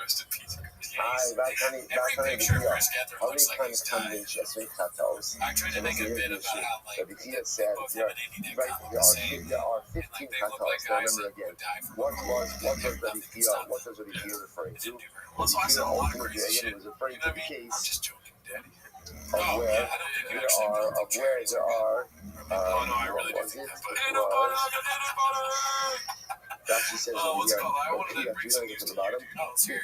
Rest in peace. Every picture of Chris Kent looks like he's died. I tried to make a bit about how, like, both him and Andy Dick come the same. There are And, 15 like, they look like guys that would die for What was Rabbi referring it to? didn't do very well. So I said a lot of crazy shit. Was You know referring what to I the mean? I'm case just joking, Daddy. of Oh, where yeah, I don't think you actually built the cherries. oh no, I really do was think it? that. But Peanut She says what's it called? I wanted to bring some to news the to bottom. you. Oh, it's here.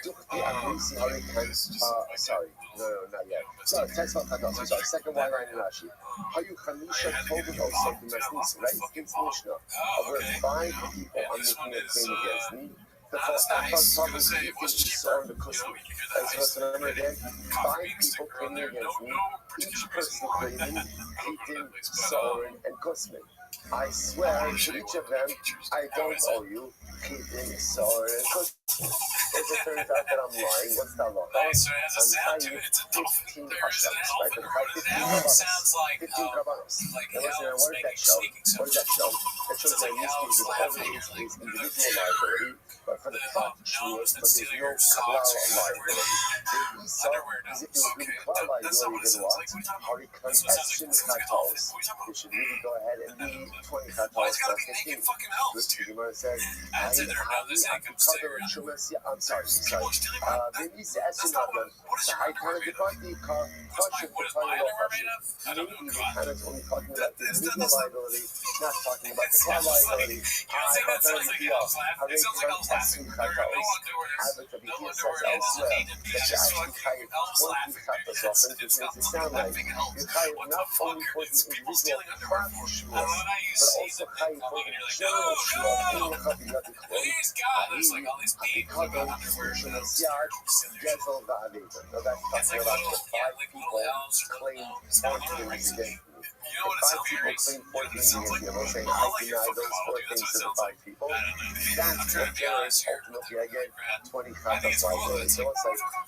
Sorry. No, not yet. So, text on sorry. Second one line in Rashi. How you Hanisha told us also to Mesnis, right? It's Mishnah. Oh, Over okay. 5 people Yeah, are this making one a is, claim against me. The that's first nice. I was gonna say it was cheaper. the You know, custom. you can hear that As ice. remember again, 5 Coffee people sticker on claiming there. against me. No Each particular reason person why. claiming I don't go to Keaton, that place, but Soren, and Gusman. I swear to each of them, I don't owe you Keaton, Soren, and Gusman. If it turns out that I'm lying, what's that law? Nice, so it has a sound to it. It's a dolphin. There is an elephant who wrote it down. It sounds like 15 Rabbanos. like And listen, elves what does making that show? sneaking What does that show? That shows Sounds that like in this elves case, laughing it's like individual liability, but for the fact gnomes that but steal there's your no socks or cloud underwear. liability. The Esau Underwear is if does. it was Okay, really cloud that's not liability, what it then sounds what? like. What are you talking How about? he That's what it sounds like. It sounds like an elephant. What are you talking They about? should really go ahead and be 20 Why cartels. it's gotta be naked fucking elves, dude? Says, That's it. They're done. This ain't gonna stay around. I'm sorry. People are stealing my... That's not what... What is your underwear made of? What is my underwear made of? I don't know. God. Only talking about the That's individual not... liability, not talking about the It cloud sounds like... liability. That sounds like elves laughing. It sounds like elves laughing. There are no underwear. No underwear in the beach. It's fucking elves laughing. It's not fucking laughing elves. What the fuck are these people stealing underwear for? I don't know how you see them coming and you're like, no, no! Please God! There's like all these memes about underwear and elves stealing It's like little, yeah, like little elves or little gnomes. I don't know, rings. You know what it sounds like? You know what it sounds like? Oh, like your fucking mom, dude. That's what it sounds like. I don't know. I'm trying to be honest here. I think it's cool that it's like,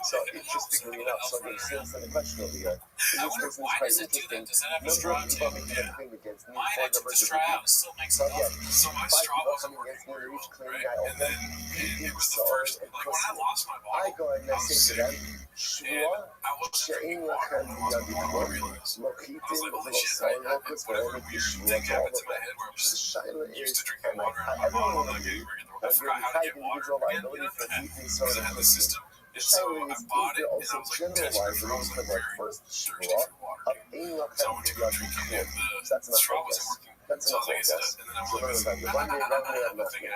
so interestingly enough, so there's still the question over here. I wonder, why does it do that? Does that have a straw too? Yeah. Mine, I took the straw out. It still makes it up. So my straw wasn't working very well, right? And then it was the first, like when I lost my I bottle, go and I say to them, and I wasn't drinking water. I realized, I was like, holy shit, I whatever weird thing happened to my head where I was used to drinking water out of my bottle and I didn't even I forgot how to get water again, you know? Because I had the system. And so I bought it, and I was like desperate for, I was like very thirsty for water. So I went to go drinking, and the straw wasn't working. So I was like, it's and then I realized, I'm thinking,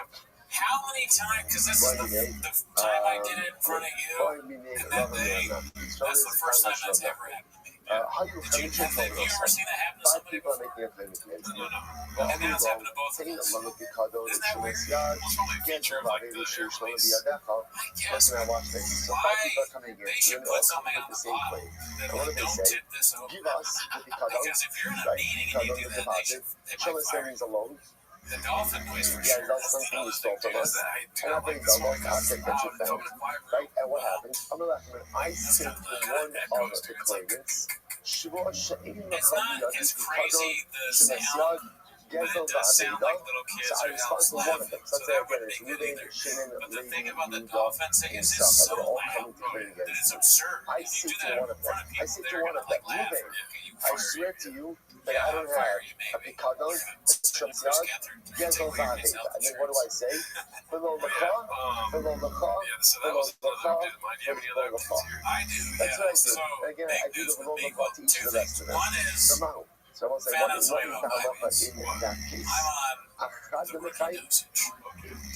how many times, because this is the time I did it in front of you, and that day, that's the first time that's ever happened to me. Have you ever seen that happen to somebody before? No. And then it's happened to both of us. Isn't that weird? It's probably a feature of like the airplanes. I guess. Why they should put something on the bottom that like, don't tip this over. Because if you're in a meeting and you do that, they should fire you. The dolphin noise for Yeah, sure. that's That's the something you other stole thing, from too, is us. that I do And I not like think this the most podcast. object that you If I'm found, in a quiet right? room, And what happens? I'm gonna recommend I that's think kind of the one echoes, of dude. the It's like, claimants, Shua She'in it's not as crazy, the sound. But it does sound like little kids so I are respond to one of laughing, them. so So that again, wouldn't it's be good Ruben, either. Shimon, But the thing Levi, about the Yudah, dolphin thing and is Saka, it's so they're all loud coming together that it's against me. absurd. I If you say do to that one in of front them, of people, they're gonna like laugh. Ruben, You I fire swear you. to you that Yeah, I don't fire have you a maybe. picadon, Shamsiad, Gezel Vahida. And then what do I say? Below the car, below the car, Yeah, so that below was the another car, update of mine. Do you have any other below the updates car. here? I do, That's what I do. So, And again, I do the below the car to each of the rest of them. One is, The Mahu. So I will say, fan what of is Zoe the about halacha Bibles. in that case? I'm on Achad the rookie Mekai, dosage.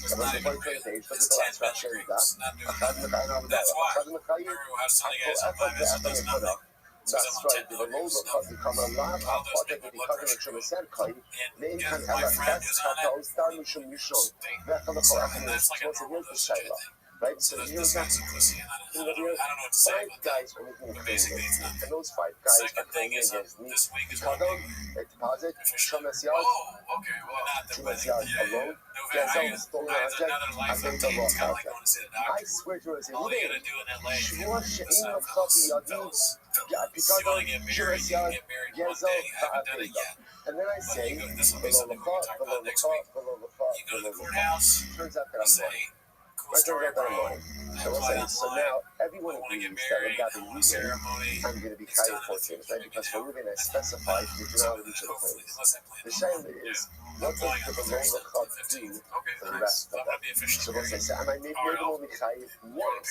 It's I'm on not the even point real. page, look It's at the 10 last Rashi and that. milligrams. Not doing Achad it. Mekai, now That's why. Achad Mekai, Remember I was telling you guys Ako on Echad Bibles it does Ve'achad nothing. That's Because right. I'm The on 10 below the milligrams. car become a lot All of does pocket make my blood because of pressure go the Shemeser Kai. And They guess can what my have a friend test who's on kata it? ustar mishum mishon. Vechel So, Chorach and is that's like a what's normal the dosage, I Shaila. think. Right? So So this here's guy's that. a pussy, and I don't know what to say Five about that. guys are making But a claim basically, against it's me. not. And those 5 guys are Second thing claiming is, against me. this week is one Kadon, big a deposit, official. Shemes Yard, Oh, okay. Well, not the Shemes wedding. Yard Yeah. alone. November. Gezel, stolen I have object, another I life made the update. law It's kind of like object. going to see the I doctor. swear to us, All you gotta do in LA, if Shua She'in fellas, L'chavi fellas, Yadi, if you want to Picadon, get married, Shemes you can Yard, get married in one Gezel, day. I haven't done it Va'aveda. yet. And then I But say, you go, this will be below something the we car, can talk below about the next car, week. below the car, You go to below the the car. courthouse, Turns out that you I'm say, lying. cool Right, story, turns out that I'm bro. lying. I So we'll applied say, so online. now I everyone want to get agrees that married. in I Gabi want a ceremony. I'm going to be It's Kaya done in a few 14th, right? weeks Because for now. Ruben, I specified the generality of the Hopefully, claims. unless I plan The on Shaila it. is, I'm what going does on the the below the 15th. Chab do Okay, for the nice. rest So of I'm going them? to be officially So we'll say, married. so am I maybe All right, only Chayiv once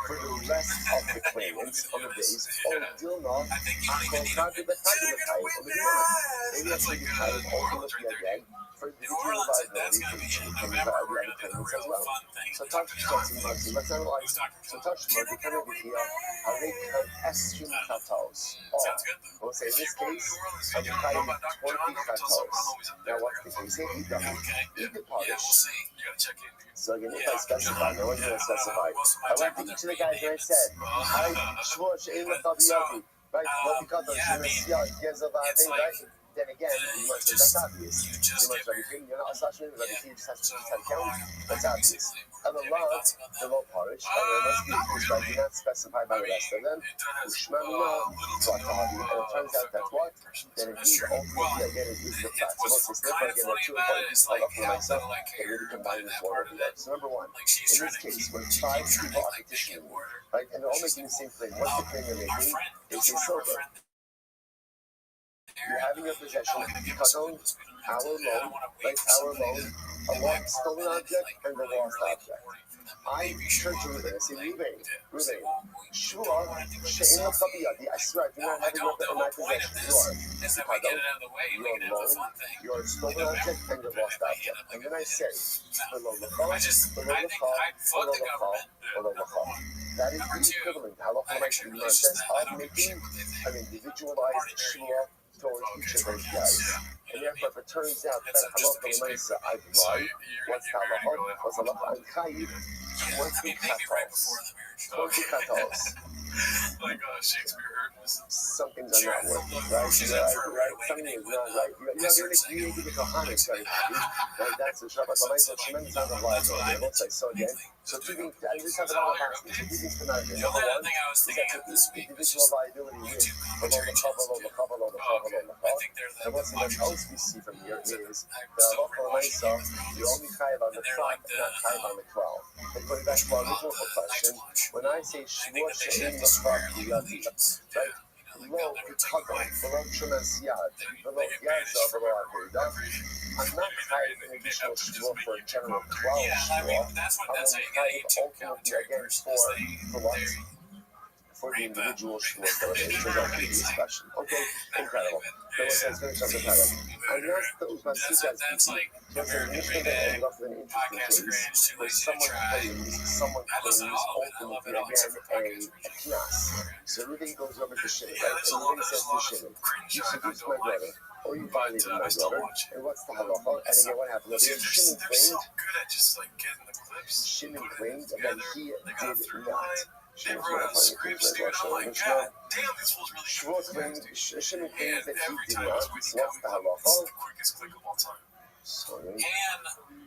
for the rest of the claimants on the days? Or Dilma, I think you don't even need Akolchad a the Chayiv or the Maybe I That's should like be Chayiv New Orleans ultimately right there, again for the New Orleans, that's liability going to for be each in of the November. We're other going to do the claimants as real well. fun thing. So touch Marcy, let's analyze. Who's Dr. So touch Marcy, come over here. Areka Esrim Chatos. Sounds good. We'll say in this If you're going to case, New Orleans, I'm you don't know Chayiv about Dr. 20 John, tell some of my Chatos. homies up Now there. what's the case? Say Ida. Okay. Ida Yeah, Polish. we'll see. You got to check in, dude. So again, if I specify, no one's going to specify. I went to each of the guys and I said, I swore She'in L'chavi. Right? Well, because of Shemes Yard, Gezel Va'aveda, right? Then again, you must say that's obvious. You must Rabbi you're not a Sashman, Rabbi just has to count. That's obvious. And the love, the low parish, and there must be because right, you're not specified by the rest of them. Ushmamina, Vatahadi. And it turns out that what? Then indeed, ultimately, again, it is the fact. So most it's different, again, there are 2 important pieces of for myself, they really combine into one over there. So number 1, in this case, when 5 people are petitioning, right, and they're all making the same claim. What's the claim they're making? They say silver. You have in your possession Kadon, our loan, right, our loan, a lost stolen object, and the lost object. I turn to Ruben and say, Ruben, sure, She'in L'chavi Yadi, I swear, I do not have a weapon in my possession. Your loan, your stolen object, and your lost object. And then I say, below the car, below the car, below the car, below the car. That is the equivalent, halacha says, of making an individualized shua towards each of those guys. And therefore, if it turns out that halacha l'maisa I've lied, what's the halacha? What's halacha? I'm chayiv 20 katos. 20 katos. Like Shakespeare heard was Something's not working, right? Something is not right. You need to be Kohanim, very happy. Right? That's the Shabbat. But I said, tremendous amount of liability. Let's say so again. So two things, I just have it all about two things to measure. Number 1 is that the individual liability is below the cover. And what's else we see from here is that halacha l'maisa, you're only chayiv on the front, not chayiv on the cloud. And going back to our original question, when I say shvua she'in l'chavi yadi, right? Below Kadon, below Shemes Yad, below Yaza, below Aveda, I'm not chayiv an additional shvua for a general 12 shvua. I'm only chayiv ultimately again for what? For the individual shvua that was answered our previous question. Okay, incredible. So let's finish up the title. And that's like a very big podcast cringe, too lazy to try. Someone claims ultimately again a knas. So everything goes over to Shimon, right? So everything says to Shimon, you seduced my brother, or you violated my brother, and what's the halacha? And again, what happened? Shimon claimed that he did not. They wrote a script, dude. I'm like, God damn, this fool's really good. Shimon claims that he did not. Every time What's the halacha? This is the quickest click of all time. Sorry. And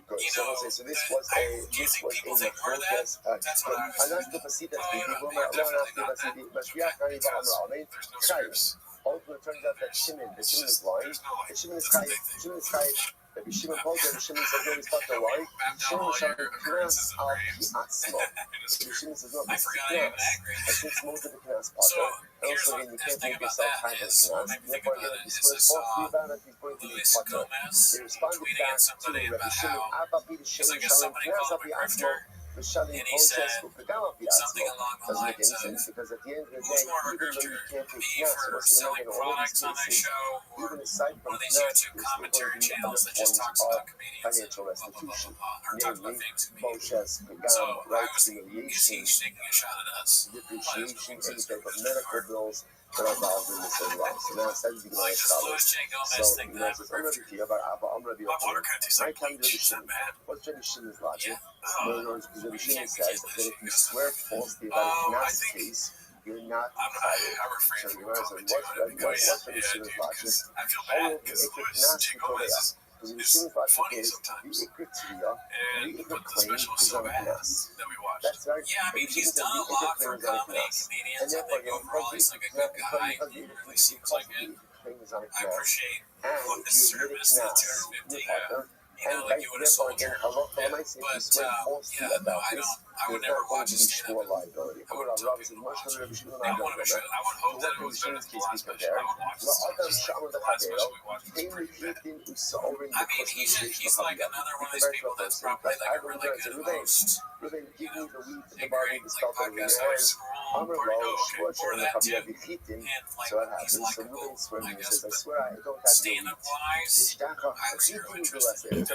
Good. you So, know, so this was do a you think people think we're that? protest. That's what I was أنا thinking. بسيطة Well, في people you're ما definitely not بس that. بس Okay, في أكثر يبقى because عمرين there's no خايف. scripts. Ultimately, it turns out that Shimon, the It's Shimon is just lying. there's no The like. Shimon is That's the chayv. big thing. Shimon is chayv. The Shimon told her, the Shimon says, no, he's part the Can we lie. map down Shimon all is your showing occurrences knas of al graves? pi'atzmo. The Shimon says, no, I this is forgot even knas. that grave. I think it's most of the knas So potter. And here's also, what again, you the can't thing make about yourself that chayv as is what knas. made me think Therefore, about again, it if is you I swear saw falsely about it, he's going to be Luis potter. Gomez They responded tweeting back at to somebody Rabbi about Shimon, how Abba be the because I Shimon, guess shalom somebody knas called al him a pi'atzmo. grifter, V'shalim and he Moses said u'pegam al something pi'atzmo. along the Doesn't make lines any of sense because at the end of the who's day, more of a even though grifter, you can't take me knas, for what's the selling in all these products on that cases, show, or even aside from one of these knas, YouTube there's still going commentary to be channels other that just forms talks of about comedians and financial blah blah blah restitution, blah blah, or talks about namely famous comedians. Moshe's So pegam, I right, was thinking, is he humiliation, taking a shot at us? depreciation, any type of medical bills that are involved in this as well. So now instead of Like this Louis J. Gomez so, thing you that know, I'm a says, I'm grifter. ready to about Abba, I'm ready My water kind of tastes like my time bleach. to Is that bad? what's Rabbi Shimon's logic? Yeah. In other words, because Rabbi You Shimon can't says live that if shit. you swear falsely about a I knas think case, you're not I fired. refrain So from you know, comment too on it because what's Rabbi yeah, Shimon's dude, logic? because I feel How bad will because the Louis knas J. be Gomez Because Rabbi is Shimon's logic funny is sometimes. the ikr tzriya, And the he ikr put the claim special is so on a bad knas. that we watched. That's right. Yeah, I mean, Rabbi he's Shimon says done the a ikr lot claim for is on a comedy knas. comedians. And I therefore, think overall he's like a good guy. He really seems like it. claim is on a I knas. appreciate And his service, the 250. You know, and like you would a soldier. halacha Yeah. lamaisa, if you But swear falsely yeah, no, about I this, don't. I would there's never not going watch to a be stand-up. shmuel liability. I wouldn't tell people to watch it. I would hope that it was better than the last special. I would watch this stuff just like the last special we watched was pretty bad. I mean, he's like another one of these people that's probably like a really good host. Ruben, give me the weed, the Hey, body, great, the like stuff over podcast your host, hands. I'm or that too. chitin. And like So what he's happens? So likable, Ruben swears I and guess, says, I but swear I don't have your stand-up wise, I have zero interest in it.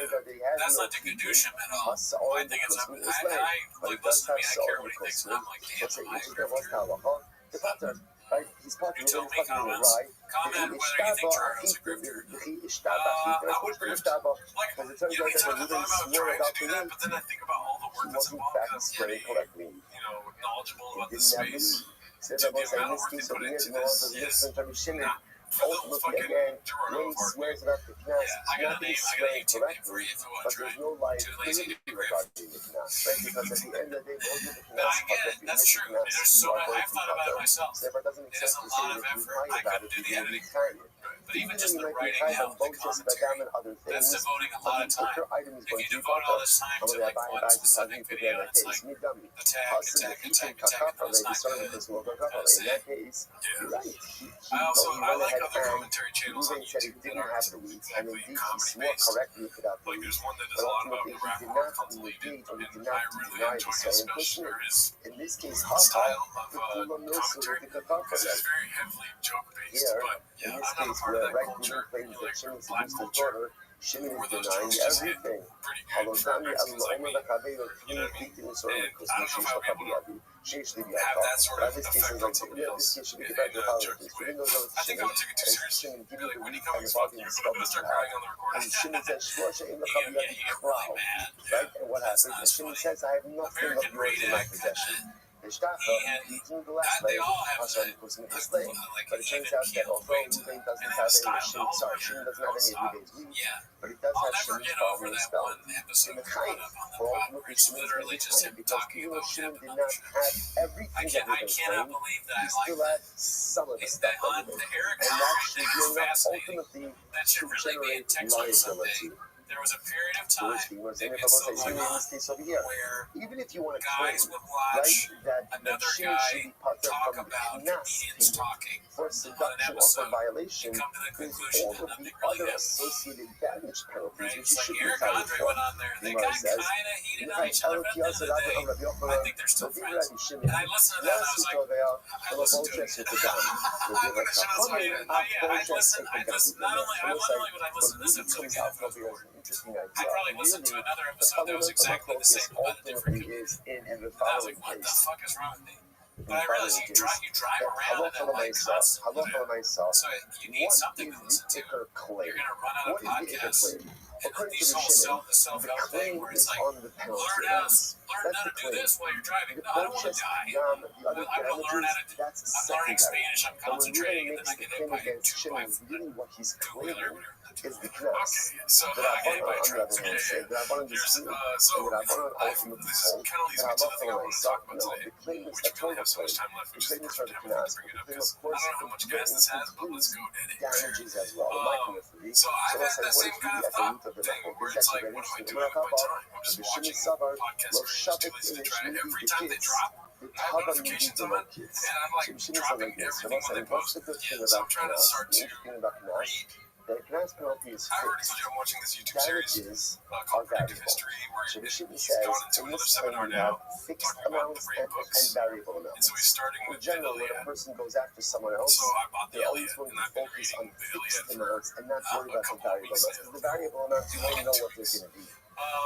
That's not to Kedusha him at all. My thing is, like, listen to me, I care what he thinks, and I'm like, damn, am I a grifter? Right? He's part You of tell the me comments. Comment whether you think Toronto's a grifter. I would grift. Like, you know, anytime I thought about trying to do that, but then I think about all the work that's involved, because to be, you know, knowledgeable about the space, to the amount of work they put into this is not for the fucking Toronto part. Yeah, I got a name, I got a YouTube name for you if you want to try. Too lazy to be grift. Because at the end of the day, most of the No, I get it. That's true. There's so much. I've thought about it myself. It is a lot of effort. I couldn't do the editing part. But even just the writing out, the commentary, that's devoting a lot of time. If you devote all this time to like one specific video, it's like attack, and it's not good. That's it. Yeah. I also I like other commentary channels on YouTube that aren't exactly comedy based. Like there's one that does a lot about the rap war called Deleted, and I really enjoy his special or his style of commentary because it's very heavily joke based. But yeah, I'm not a part of that culture. You like black culture. Where those jokes just hit pretty good for Mexicans like me. You know what I mean? And I don't know if I'll be able to have that sort of effect on somebody else in a jerky way. I think I would take it too seriously. Be like, when he comes fucking, you're going to start crying on the recording. Yeah, you get really mad. Yeah, that's not as funny. American Radek kind of. They all have that, like an even keeled way to them. And they have style. All of our characters have style. Yeah. I'll never get over that one episode growing up on the pod where it's literally just him talking about Kevin on the show. I cannot believe that I like that. That hunt, the Eric Hunt thing is fascinating. That should really be in textbook someday. There was a period of time, maybe it's still going on, where even if you want to guys would watch another guy talk about comedians talking for on an seduction or for episode violation, and come to the conclusion all that of nothing the really other happened. associated damage penalties, Right? which It's you should like be Eric fired Andre for. went on there. They got kind of heated on each other, but at the end of the day, I think they're still friends. And I listened to that and I was like, I listened to it. I'm going to show this one. Yeah, I listen. Not only would I listen to this episode again if it was boring, I'd probably listen to another episode that was exactly the same but a different comedian. And I was like, what the fuck is wrong with me? But I realized you drive around in LA constantly. So you need something to listen to. You're going to run out of podcasts. And these whole self-help thing where it's like, learn how to do this while you're driving. No, I don't want to die. I'm going to learn how to do I'm learning Spanish. I'm concentrating, and then I get hit by a two-wheeler, is the knas. Okay, so The Rabbanan, anyway, on the other hand, say the Rabbanan here's disagree. so And the Rabbanan ultimately this hold kind of leads that me to the thing I halacha want to talk about no, today, the claim is which a we only Torah have so much claim. time left, The which is claim the is for perfect the time knas, to bring but it the up claim, of because I course, don't know how much gas this has, but let's go at it. damages as well. The micrometry. So I've let's had say that what same is kind really of at the root of the thing machloket. where That's it's a like, very what am I interesting. doing with my time? I'm just Rabbi Shimon watching Savar, podcasts lo for just shabbat 2 days to in try. shmidi Every time they b'kitz. drop, The I have tava notifications midi on, b'kitz. and I'm like Shimon dropping Savar, yes. everything when they What's post. the good thing So about I'm trying to knas? start The to interesting thing about knas, read. the knas penalty is I already told fixed. you I'm watching this YouTube series Damages are called Predictive variable. History, where So Shimon he's says gone into in another this claim seminar we now, have fixed talking about the amounts brain and books. variable And amounts. so he's starting In with the general, when a Iliad. person goes after someone So else, I bought the they're always Iliad, going and to I've been focus reading on the fixed Iliad for amounts and not worry a about the couple of variable weeks amounts. now. Because the variable amounts, you don't know what they're going to be.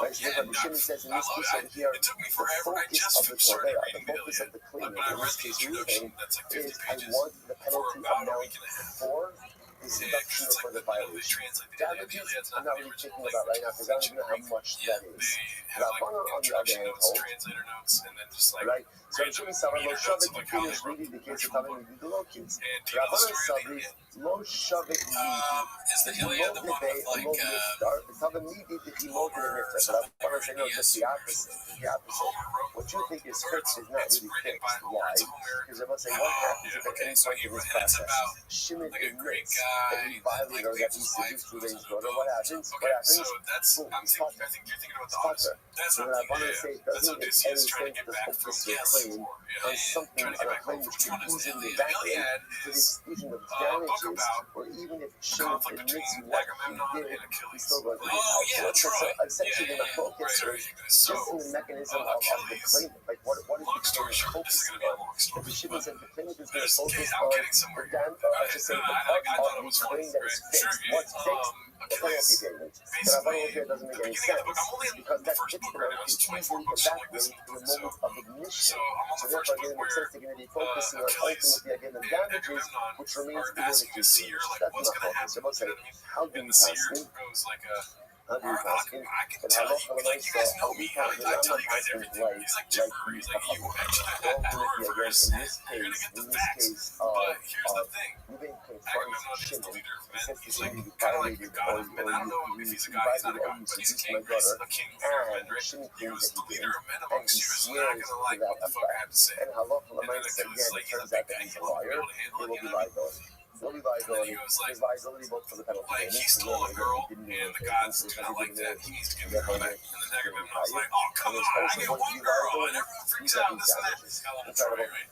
Right? So Yeah, Rabbi Shimon says in I this love case it. over here, It took me the forever. I focus just of the started Torah, reading the the focus Iliad, of the claim, but I in read this the case introduction. reading, That's like is 50 I pages want the for penalty about a amount week and a half. for the Yeah, seduction because it's or for like the they violation. translate the Iliad. The Damages, Iliad's I'm not not the really original thinking about right now because I don't even know how much Yeah, that is. they have like Rabbanan, on the other introduction hand, notes, hold, translator notes, and then just like right? So random Shimon Savar, lo meter notes shavik of like how they finish wrote reading the the case of actual telling book. me the low kids. And do you know the Rabbanan story of the Savi, Iliad? lo shavik midi. Is the The Iliad the one with like lo niftar, the tava midi, the himod the Homer or niftar. something? But Rabbanan say no, just the opposite. The opposite. Homer wrote, What you think is fixed is not it's really written by fixed. Homer. Why? It's a Homeric. Because Rabbanan say what happens if at Okay, any so point in this and it's process, about Shimon like a Greek admits guy that he that violated like or that leaves he his wife seduced and with goes his on a daughter. boat. What happens? Okay, so Boom, that's he's caught. I think you're thinking about the Spotter. Odyssey. That's So what what I'm I want to thinking. say Yeah, that's doesn't make Odysseus any trying to sense get to back from focus your claim on something trying to on get a back claim home which from could which one is the easily Iliad? evaporate Iliad to the is exclusion of a book damages, about or even if the Shimon conflict admits between what he Agamemnon did, and he's Achilles. still going to be Oh out. yeah, So Troy. essentially the machlokas is So just in the mechanism of the Achilles. claim, like what is Long the story claimant short, this is focusing gonna be a on? long story. If Shimon said the claimant is going to There's, focus I'm on getting somewhere the here. I should say the part I of thought it the was funny, claim that is right? fixed. What's fixed? The penalty Achilles, payment. The basically, Rabbanan here doesn't make the any beginning of the book, sense I'm only in because the that first fixed book right amount now. can It's 24 easily books, something like this. evaporate in the So, moment of ignition. I'm on So the first therefore, book again, it makes where sense they're going to be focusing on Achilles ultimately again the and damages, Agamemnon which remains are the only asking a key. seer, like, That's what's not going to focus. happen? So let's say, You know what I mean? how do And we the seer paskin? goes like, How do we paskin? I can And tell you, halacha like, you l'maisa, guys know how we me. paskin? I I'm tell not you guys paskin everything. He's like Jimmer. He's like, you actually had that ultimately, again, brewer in this you're going to case, get the facts. But here's the thing. Ruben confronts Agamemnon is the Shimon. leader of He men. says to He's Shimon, like you kind of like violated the god or of men. I don't know if he's a god. He's not a god, but he's a king. my daughter. He's the king of men, And right? Shimon He claims was that the he leader didn't. of men And amongst he you, so swears they're not going to to like that what the fuck I have effect. to say. And halacha And then l'maisa, Achilles again, is like, it he's a turns big out that guy. he's a He'll be liar. able to handle There it, will you be know what I mean? liability. There'll be And then liability. he goes like, There's liability both for the penalty he payments. stole a girl, and the gods do not like that. He needs to give her back. And then Agamemnon's like, oh, come on, I get one girl, and everyone freaks out, this and that. I love Troy, right?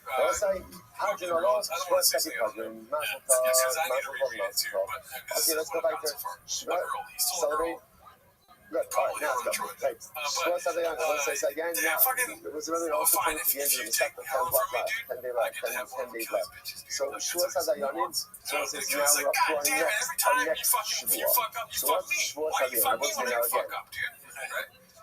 Hadron Allah, Shvat Kati Hadron, Mazel Tov, Mazel Tov, Mazel Tov. Okay, let's go back to Shvat, celebrate. Good, all right, now let's go. Right, Shvat Sadayan, let's say again, now, it was really also coming to the end of the second, 10 block left, 10 days left, 10 days left. So Shvat Sadayanim, so it says now we're up to our next Shvuah. So what's Shvat Sadayan? Let's say now again.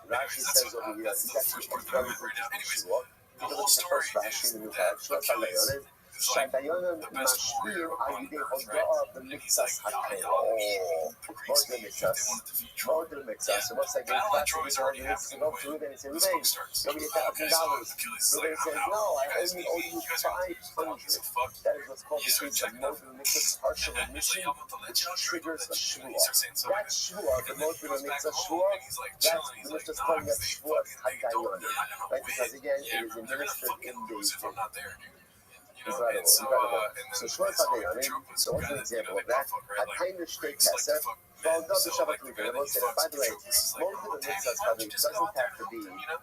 Rashi says over here, he's actually a very good Shvuah. If you look at the first Rashi in the new Parak, Shvat Sadayanim, Shadayanim Mashvim al Yidei Hoda'ah b'Mitzas HaKayim. Oh, more than Mitzas. More than Mitzas. So once I get back to this audience, to go to Ruben and say, Ruben, you owe me $1,000. Ruben says, no, I only owe you 500. That is what's called the case of more than Mitzas, partial admission, which triggers a Shvuah. That Shvuah, the more than Mitzas Shvuah, that's the Mitzvah's calling that Shvuah HaKayim. Right? Because again, it is administered in days. Incredible. So Shvat Sadayanim, so what's an example of that? Hatayim Shtei Kesef, V'aldad B'Shabbat Rivka. And I will say that, by the way, most of the mitzvahs doesn't have to be whenever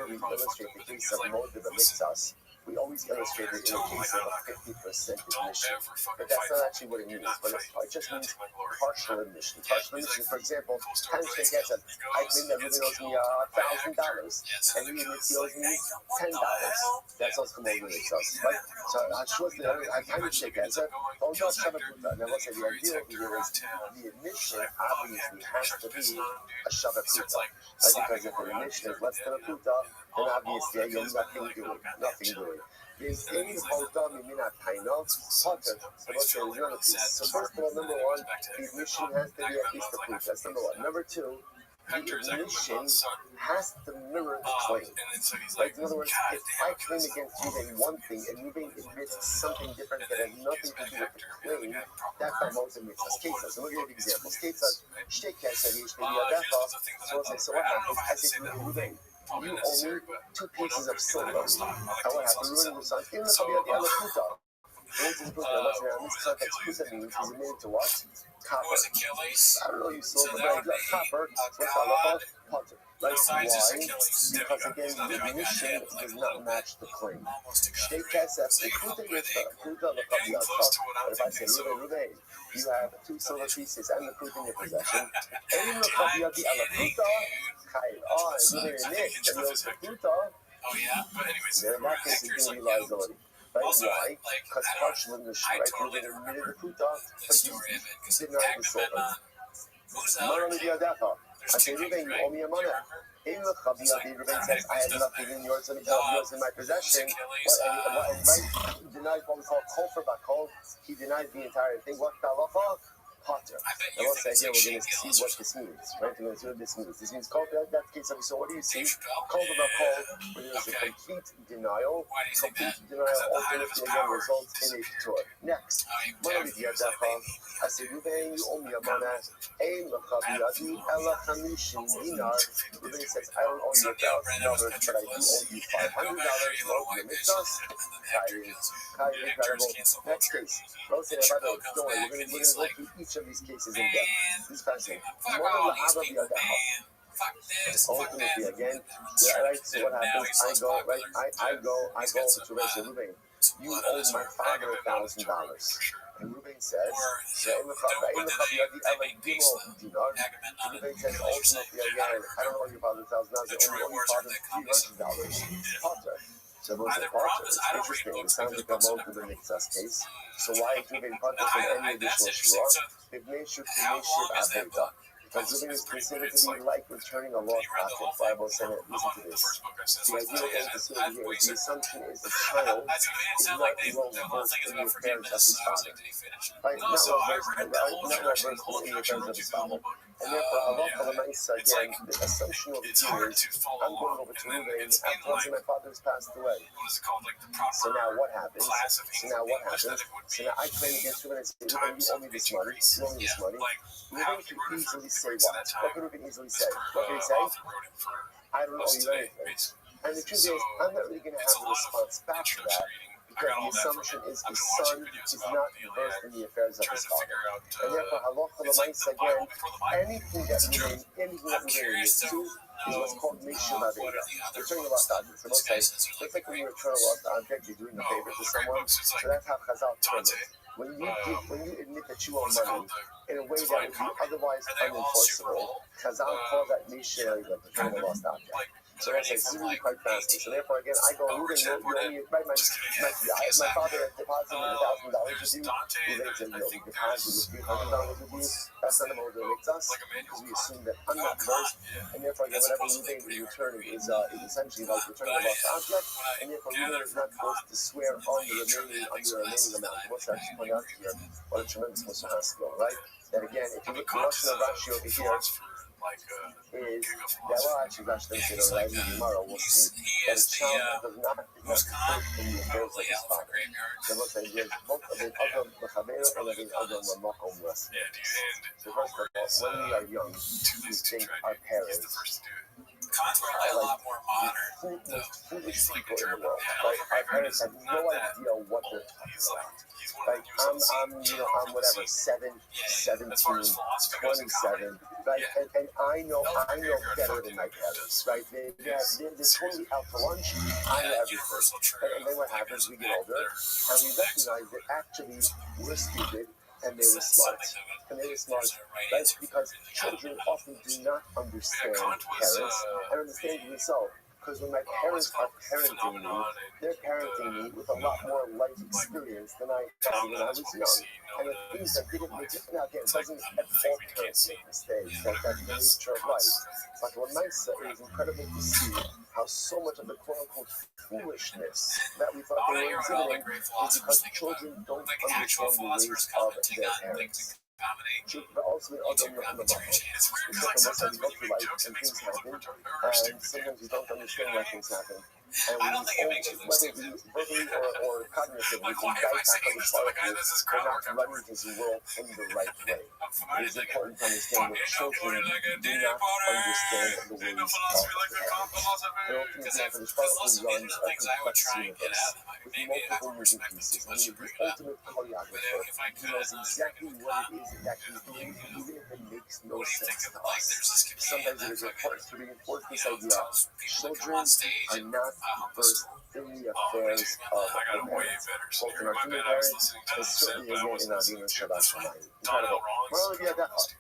we illustrate the case of most of the mitzvahs, we always illustrate it in a case of a 50% admission. But that's not actually what it means. But it just means partial admission. Partial admission, for example, Hatayim Shtei Kesef, I claim that Ruben owes me $1,000, and he owes me $10. That's also more than mitzvahs, right? So Hatayim Shtei Kesef, V'aldad B'Shabbat Rivka. Now let's say the idea over here is the admission obviously has to be a Shabbat Rivka. Right? Because if the admission is less than a Puta, then obviously you're nothing doing. Is in Hodam Minat Tainov, Potter. So let's say there's another piece. So first of all, number one, the admission has to be at least a Puta. That's number one. Number two, Hector is actually ignition Lebanon's son. has to mirror the claim. And then so he's Like, like, in other words, God if damn, I claim against Ruben one thing and Ruben admits something different that has nothing to do with the claim, that's how Moses makes us cases. So look at the examples. Cases, shake case, so I'll say, so what happens? I say to Ruben, you owe me 2 pieces of silver. And what happened? Ruben was like, in the Alakuta. This means is admitted to what? Copper. was Achilles? I don't know, you silver, but copper. So what's halacha? Potter. Like, why? Because again, the ignition does not match the claim. State kesef, but if I say, Ruben, you have 2 silver pieces and the fruit in your possession. And Ruben admits that he owes the fruta. Oh yeah, but anyways, Then in that case, it's going to be liability. Right? Why? Because partially in the right, Ruben admitted the fruta, but he denied the silver. I say, Ruben, you owe me a money. Ruben says, I have nothing in yours in my possession. Right? He denies what we call kol for bakol. He denies the entire thing. What halacha? Potter. And we'll say here we're going to see what this means. Right? We're going to see what this means. This means kol. That's the case of so. What do you see? Kol for bakol, where there's a complete denial. Complete denial ultimately again results in a tour. Next, I say, Ruben, you owe me a money. Ruben says, I don't owe you $1,000, but I do owe you $500. Incredible. Next case. Don't say about it. Don't worry, we're going to go through each of these cases in depth. This is fascinating. Ultimately, again, right? So what happens? I go over to Ruben. You owe my father $1,000. And Ruben says, Ruben says, ultimately, again, I don't owe your father $1,000, I owe your father $300. Potter. So those are Potter. It's interesting. It sounds like a loan to the Nitzas case. So why is Ruben Potter from any additional shura? Because Ruben is considered to be like returning a lost object. Bible said it. Listen to this. The idea of the facility here is the assumption is the child is not well versed in the affairs of his father. Right? Not well versed in the affairs of his father. And therefore, again, the assumption over here is I'm going over to Ruben after my father's passed away. So now what happens? So now I claim against Ruben and say, Ruben, you owe me this money. You owe me this money. Ruben can easily say what? What can Ruben easily say? What can he say? I don't owe you anything. And the truth is, I'm not really going to have a response back to that. Because the assumption is the son is not versed in the affairs of his father. And therefore, halacha l'maisa again, anything that Ruben admits to is what's called Mishum Aveda. Returning a lost object. So most days, it's like when you return a lost object, you're doing a favor to someone. So that's how Chazal terms it. When you admit that you owe money in a way that would be otherwise unenforceable, Chazal calls that Mishum, like returning a lost object. So that's like really quite fascinating. So therefore, again, I go, Ruben, my father had deposited $1,000 with you. Ruben said, no, we deposited $300 with you. That's not about what makes us, because we assume that I'm not versed, and therefore, again, whatever Ruben is returning is essentially like returning a lost object, and therefore, Ruben is not supposed to swear on the remaining amount. What's actually point out here? What a tremendous Muslim skill, right? That again, if you look at the Russian Rashi over here, is that well actually Rashi doesn't say that right tomorrow we'll see that a child does not in the affairs of his father. So let's say there's both of the other Mechaber and the other Makom less. So first of all, when we are young, we think our parents are like the foolish people in the world. Like our parents have no idea what they're talking about. Like I'm whatever, 17, 27, right? And I know better than my parents, right? They're totally out to lunch. I know everything. And then what happens? We get older, and we recognize that actually we're stupid and they were smart. Right? Because children often do not understand parents, and understandably so. Because when my parents are parenting me, they're parenting me with a lot more life experience than I had when I was young. And the things that didn't make it, now again, it doesn't at all parents make mistakes. That's the nature of life. But what Maisa, it is incredible to see how so much of the quote-unquote foolishness that we thought they were exhibiting is because children don't understand the ways of their parents. dominate. But ultimately, You other two than got the the two chance. It's weird it's because like something sometimes we when go you through make life jokes, it and makes things me happen, or and stupid, dude. sometimes you don't understand why things happen. And I we don't think it makes you look whether stupid. we verbally or cognitively, Like, we why am I bypass saying other this to part the of guy you that does this for crowd not work running afterwards? his world in the right way. I'm It fine is thinking, important to understand fuck, that ain't no children point like a do dinner not party. understand the Ain't no ways philosophy of like the calm parents. philosophy. They don't Because think that the listen, powerful these are runs the a things I would complex try and get universe out of them. I mean, with maybe I multiple would moving respect them pieces. too And much he to is the bring it up. ultimate But choreographer. if I He could, knows I was thinking, exactly what it is that he's doing, even if it makes no what do you think sense of, to like, us. there's this comedian Sometimes it that is fucking, important to reinforce this idea. tells people to come Children on stage are and not hump the versed stool. in the Oh, what do you affairs think about of that? I got the a way parents, better both in scenario. our My human bad, I was parents listening to and what you said, certainly but I in wasn't our listening to it Shabbat this way. Shamayim. Donnell Incredible. Rawlings Well, is yeah, that this dude.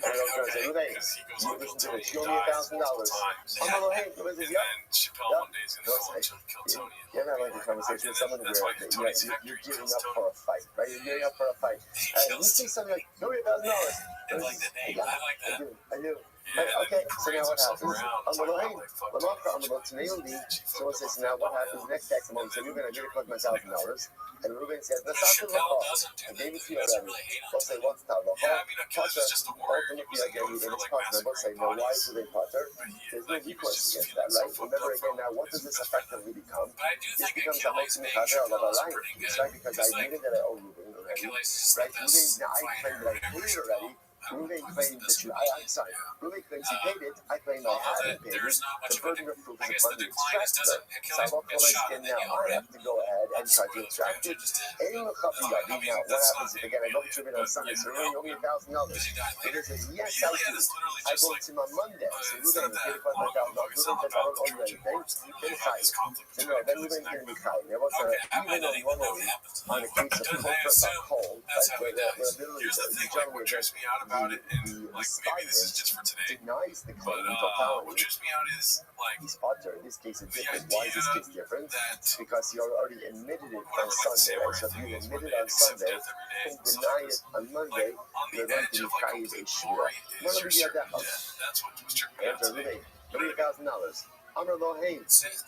and I don't Okay, say, Ruben, because he goes you on Bill listen to Tony this, and you owe me dies multiple $1,000. times. I'm like, hey, Ruben says, And yep, then Chappelle yep. one day is going to What's go it? and kill Tony. You're not like a conversation with someone where That's why Tony's you're Hector, he giving kills up Tony. for a fight, right? You're giving up for a fight. He And you kills say Tony. something like, you owe me $1,000. And like the name, Yeah, I like that. I do. Yeah, and Okay, then he so now parades what himself happens? around I'm talking going, about like fuck I'm Tony. going to nail me. Someone says, now what happens? Next text, I'm say, Ruben, I did it collect my $1,000. And Ruben says, that's not the Chappelle law. doesn't do I that. gave it to He you doesn't already. really hate on We'll say, Tony. what's the law? Yeah, I mean, Achilles is just a warrior. He Ultimately, wasn't again, known for even like his partner, we'll say, massacring now why bodies. do they partner? But he, There's no like, he was recourse just against feeling that, so right? fucked Remember up again, from now what his does this best friend. effectively become? But I do This think becomes Achilles a being multi-mechanism of Chappelle a is line pretty piece, good. right? Because I Because like admitted that I owe Ruben already. Achilles is Right? the Ruben, best now I fighter claim that I ever. paid it already. Ruben claims that I'm sorry. Ruben claims he paid it. I claim I Although haven't paid it. there's not much The of a burden of proof I is guess upon the the decline is extractor. doesn't So I Achilles look for gets my shot skin and then now. yell, I right? have to go ahead and try to Spoiler, extract it. judges did. Ain't no copy of it. Now, what happens if again I go to Ruben on Sunday? So Ruben, you owe me $1,000. Because he died later. Ruben says, yes, I Gilead do. is literally I just go like to him on Monday. So instead Ruben, of that get it for my $1,000. it's Ruben all says, I about don't the owe you Trojan anything. Horse. They Then really have this conflict so between no, then Achilles Ruben and can be Hector. kind. There was Okay, I even might not though even know what normally happens to on him. a case of I comfort assume of cold, that's like how he where dies. literally Here's the the thing, like gentleman what trips me out about it, and the like maybe this is just for today, denies the but claim in what totality. trips me out is like He's utter. In this case, it's the different. idea Why is this case different? that Because he already admitted it on whatever like the Sunday, right? samurai So if thing you is, where admit they it on accept Sunday death every day and and stuff deny like it this. on Monday, Like on the you're going edge to be of like carried a complete shura. glory None is of your you certain that. death. That's what was tripping me out Enter today. Ruben. $3,000. I'm a little hey.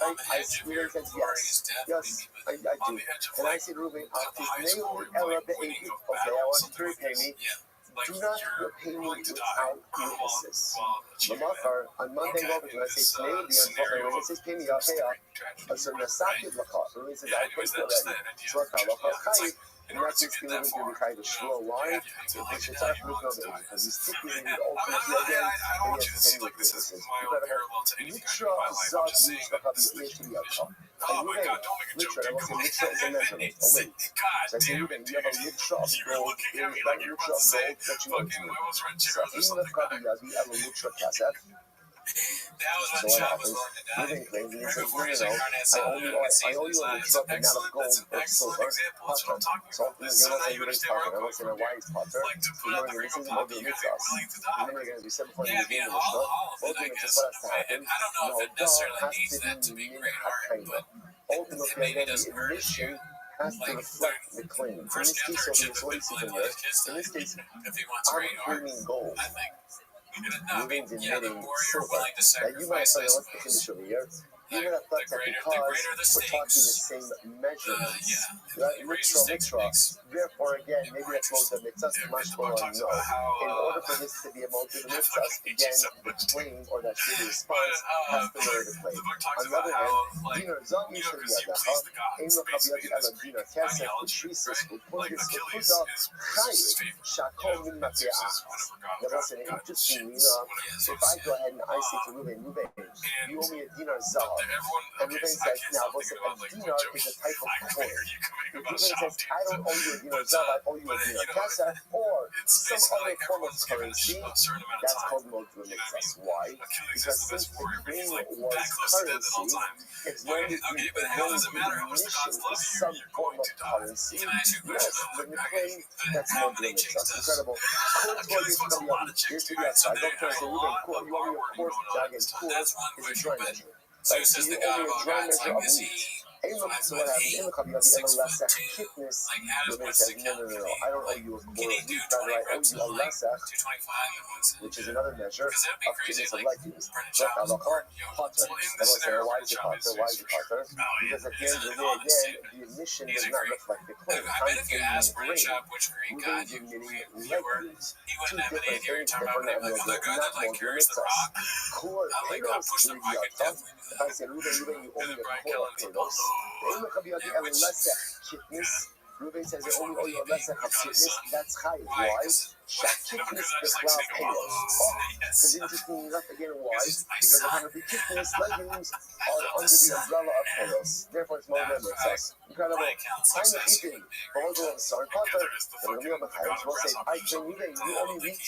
On the edge of your Ruben says glory is yes. death. Yes, I On do. the edge of And I like said, Ruben, the highest glory of like winning a okay, I battle, want something you to like repay this. me. Yeah. Like Do not you're repay me willing to die without while witnesses. achieving that. Lamakar, on Monday, Okay, Robert, in when I say this snail, the scenario when of it says pay me, I'll pay up. tragedy, So right? Nasaki Lakar, Ruben says, Yeah, I'll pay anyways, you that's just already. that idea. So I call Yeah, it's like, in and order that's to just get going that to far, be kind of slow. Why? you have to like Because it, it's not you're proof willing of to die. it. Because he's stipulated I ultimately again. don't want you to see like this is my own parallel to anything I do in my life. I'm just saying that this is the human condition. Oh my God, don't make a joke, dude. Come on. God damn it, dude. You're looking at me like you're about to say fucking huevos rancheros or something back. That was when Chad was going to die. Right before his incarnate son, I can see this. It's an excellent example. That's what I'm talking about. This is how you understand where I'm coming from, dude. Like, to put out the Gringo Poppy, you gotta be willing to die. Yeah, I mean, all of it, I guess, in a way. And I don't know if it necessarily needs that to be great art, but it maybe doesn't hurt if you, like, Chris Gethard should have been willing to let his kids die if he wants great art, I think. No, I mean, yeah, the more you're willing to sacrifice, I suppose, the greater the stakes. The greater the stakes makes. Therefore, again, maybe that goes the mitzvahs much more talks about how, in order for this to be a multi mitzvahs, again, the claim or that shitty response has to learn to claim. The book talks On the about other how, hand, like, Dina Zan you know, Yishari because you please the gods, basically, in this Greek ideology, right? Like, Achilles is Zeus's favorite. You know, Zeus is whatever god That's an shit. interesting, Yeah, if I go ahead and I say to Ruben, you owe me a dinar zav. Everyone, And okay, Ruben so I says, can't now stop thinking listen, about a like dinar what joke is a type of I coin. figure you can make about Ruben a shop, says, I don't owe you a dinar zav, I owe you a dinar kasa, or it's some basically other like form of everyone's given currency. a certain amount of That's time. called multiple You know what I mitzvahs. mean? Why? Achilles Because is the best since the warrior, but he's grain like was that close to death at all currency, times. it's when Okay, but how does it matter how much the gods love you? some You're form going of to die. currency. Can I ask you a question though? When you Like, claim that's how multiple many chicks mitzvahs. does Incredible. Achilles fucks a lot of chicks too, right? So there has a lot of R wording going on. That's one visual, but Zeus is the god of all gods. Like, is he So what happens? Like Reuben says, no, I don't owe you a quarter of wheat, rather I owe you a lesach, which is another measure of kitness of likeness. Why is it potter? Because at the end of the day, again, the admission does not reflect the claim. I bet if you asked Brent Shop which Greek god you were, he wouldn't have an either. You're talking about like, oh, the god that like carries the rock. I'm like, God, push them, I could definitely do if I say, Reuben, you owe me a quarter of peros. Reuben says, I only owe you a lesson of sickness. That's chayiv. Why? Shakitness bechlal peros. Because interestingly enough, again, why? Because the kind of the kitness legumes are under the umbrella of peros. Therefore, it's more lemons. Incredible. Time of eating. Behold, the son potter. We'll say, I claim you owe me wheat.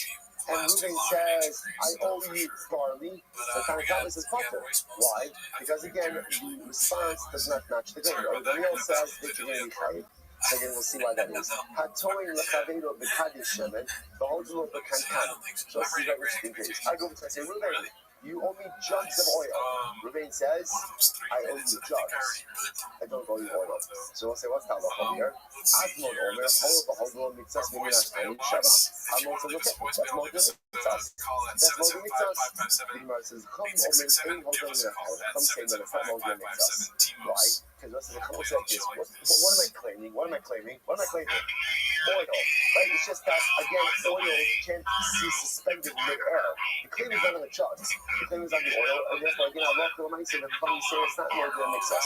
And Reuben says, I owe you barley. So Tanakh says potter. Why? Because again, the response does not match the grain. Or the meal says it's really chayiv. Again, we'll see why that is. Hatoin lechaveiro b'kadish shemen, v'hodlo b'kankan. So let's see that interesting case. I go to say, Reuben, you owe me jugs of oil. Reuben says, I owe you jugs. I don't owe you oil. So we'll say, what's that look here? Admon omer, hodlo mitzvahs minas hayin shabbat. Admon says, okay, that's more than mitzvahs. That's more than mitzvahs. The Gemara says, Chum omer ein hodlo minas hayin. Chum saying that it's not more than mitzvahs. Why? Because the Chum said this. What am I claiming? Oil. Right? It's just that, again, oil can't be suspended in mid-air. The claim is not on the jugs. The claim is on the oil, and therefore, again, I love the money, so the funny say it's not more than mixus.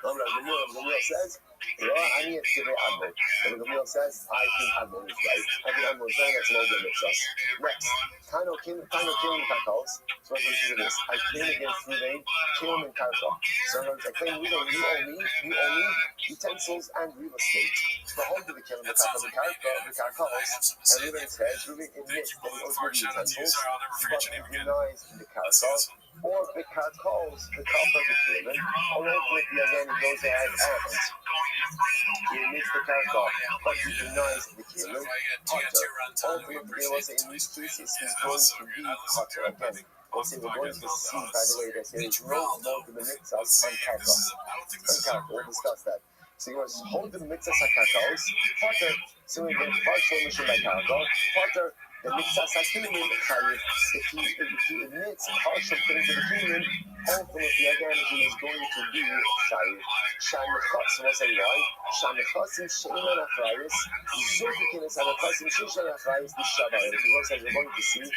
The meal says, I need to be Admon. And the meal says, I think Admon is right. I think Admon is right, that's more than mixus. Next, Tano Kim Kakos. So let's listen to this. I claim against Reuben, Kim and Karka. So in other words, I claim Reuben, you owe me utensils and real estate. For hold of the Kim and the Karkos. And Reuben says, Reuben admits that he owes me utensils, but he denies the Karkos. Or the Karkos, the Karka of the Kim, or ultimately again he goes ahead and he admits the Karka, but he denies the Kim. Ultimately, they will say in these cases he's going to be Potter again. We'll say we're going to see, by the way, that there is no more than the mitzvahs on Karka. We'll discuss that. So you want to hold the mitzvahs on Karkos, Potter, so we get partial mission by Karka, Potter, the mitzvahs on Kingdom, if he admits partial things to the Kingdom, ultimately again he is going to be Chayiv. Shamichos, we'll say why? Shamichosim Sheiman Achrayis, Zufikin is Shamichosim Sheiman Achrayis, the Shabbat. As we're going to see, as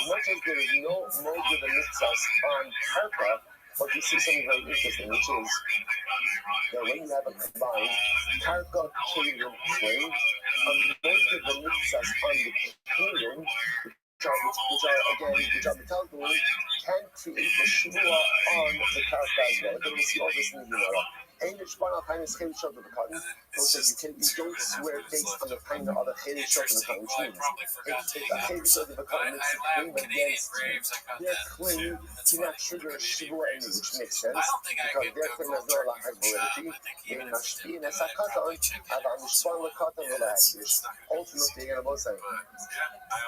much as there is no more than the mitzvahs on Karka, but you see something very interesting, which is that when you have a combined Karka Kingdom claim, and most of the mitzvahs on the Kingdom, which are the Talmud, can create the Shua on the Karka as well. We'll see all this in the Gemara. You don't swear based on the kind of other Chedish shot of the cotton, which means if a Chedish shot of the cotton makes a claim against their claim to not trigger a Shivua any, which makes sense, because their claim has no lack of validity. In Mashpi and Esa Katan, Avam Mishpan the Katan will Akish. Ultimately, you're going to say,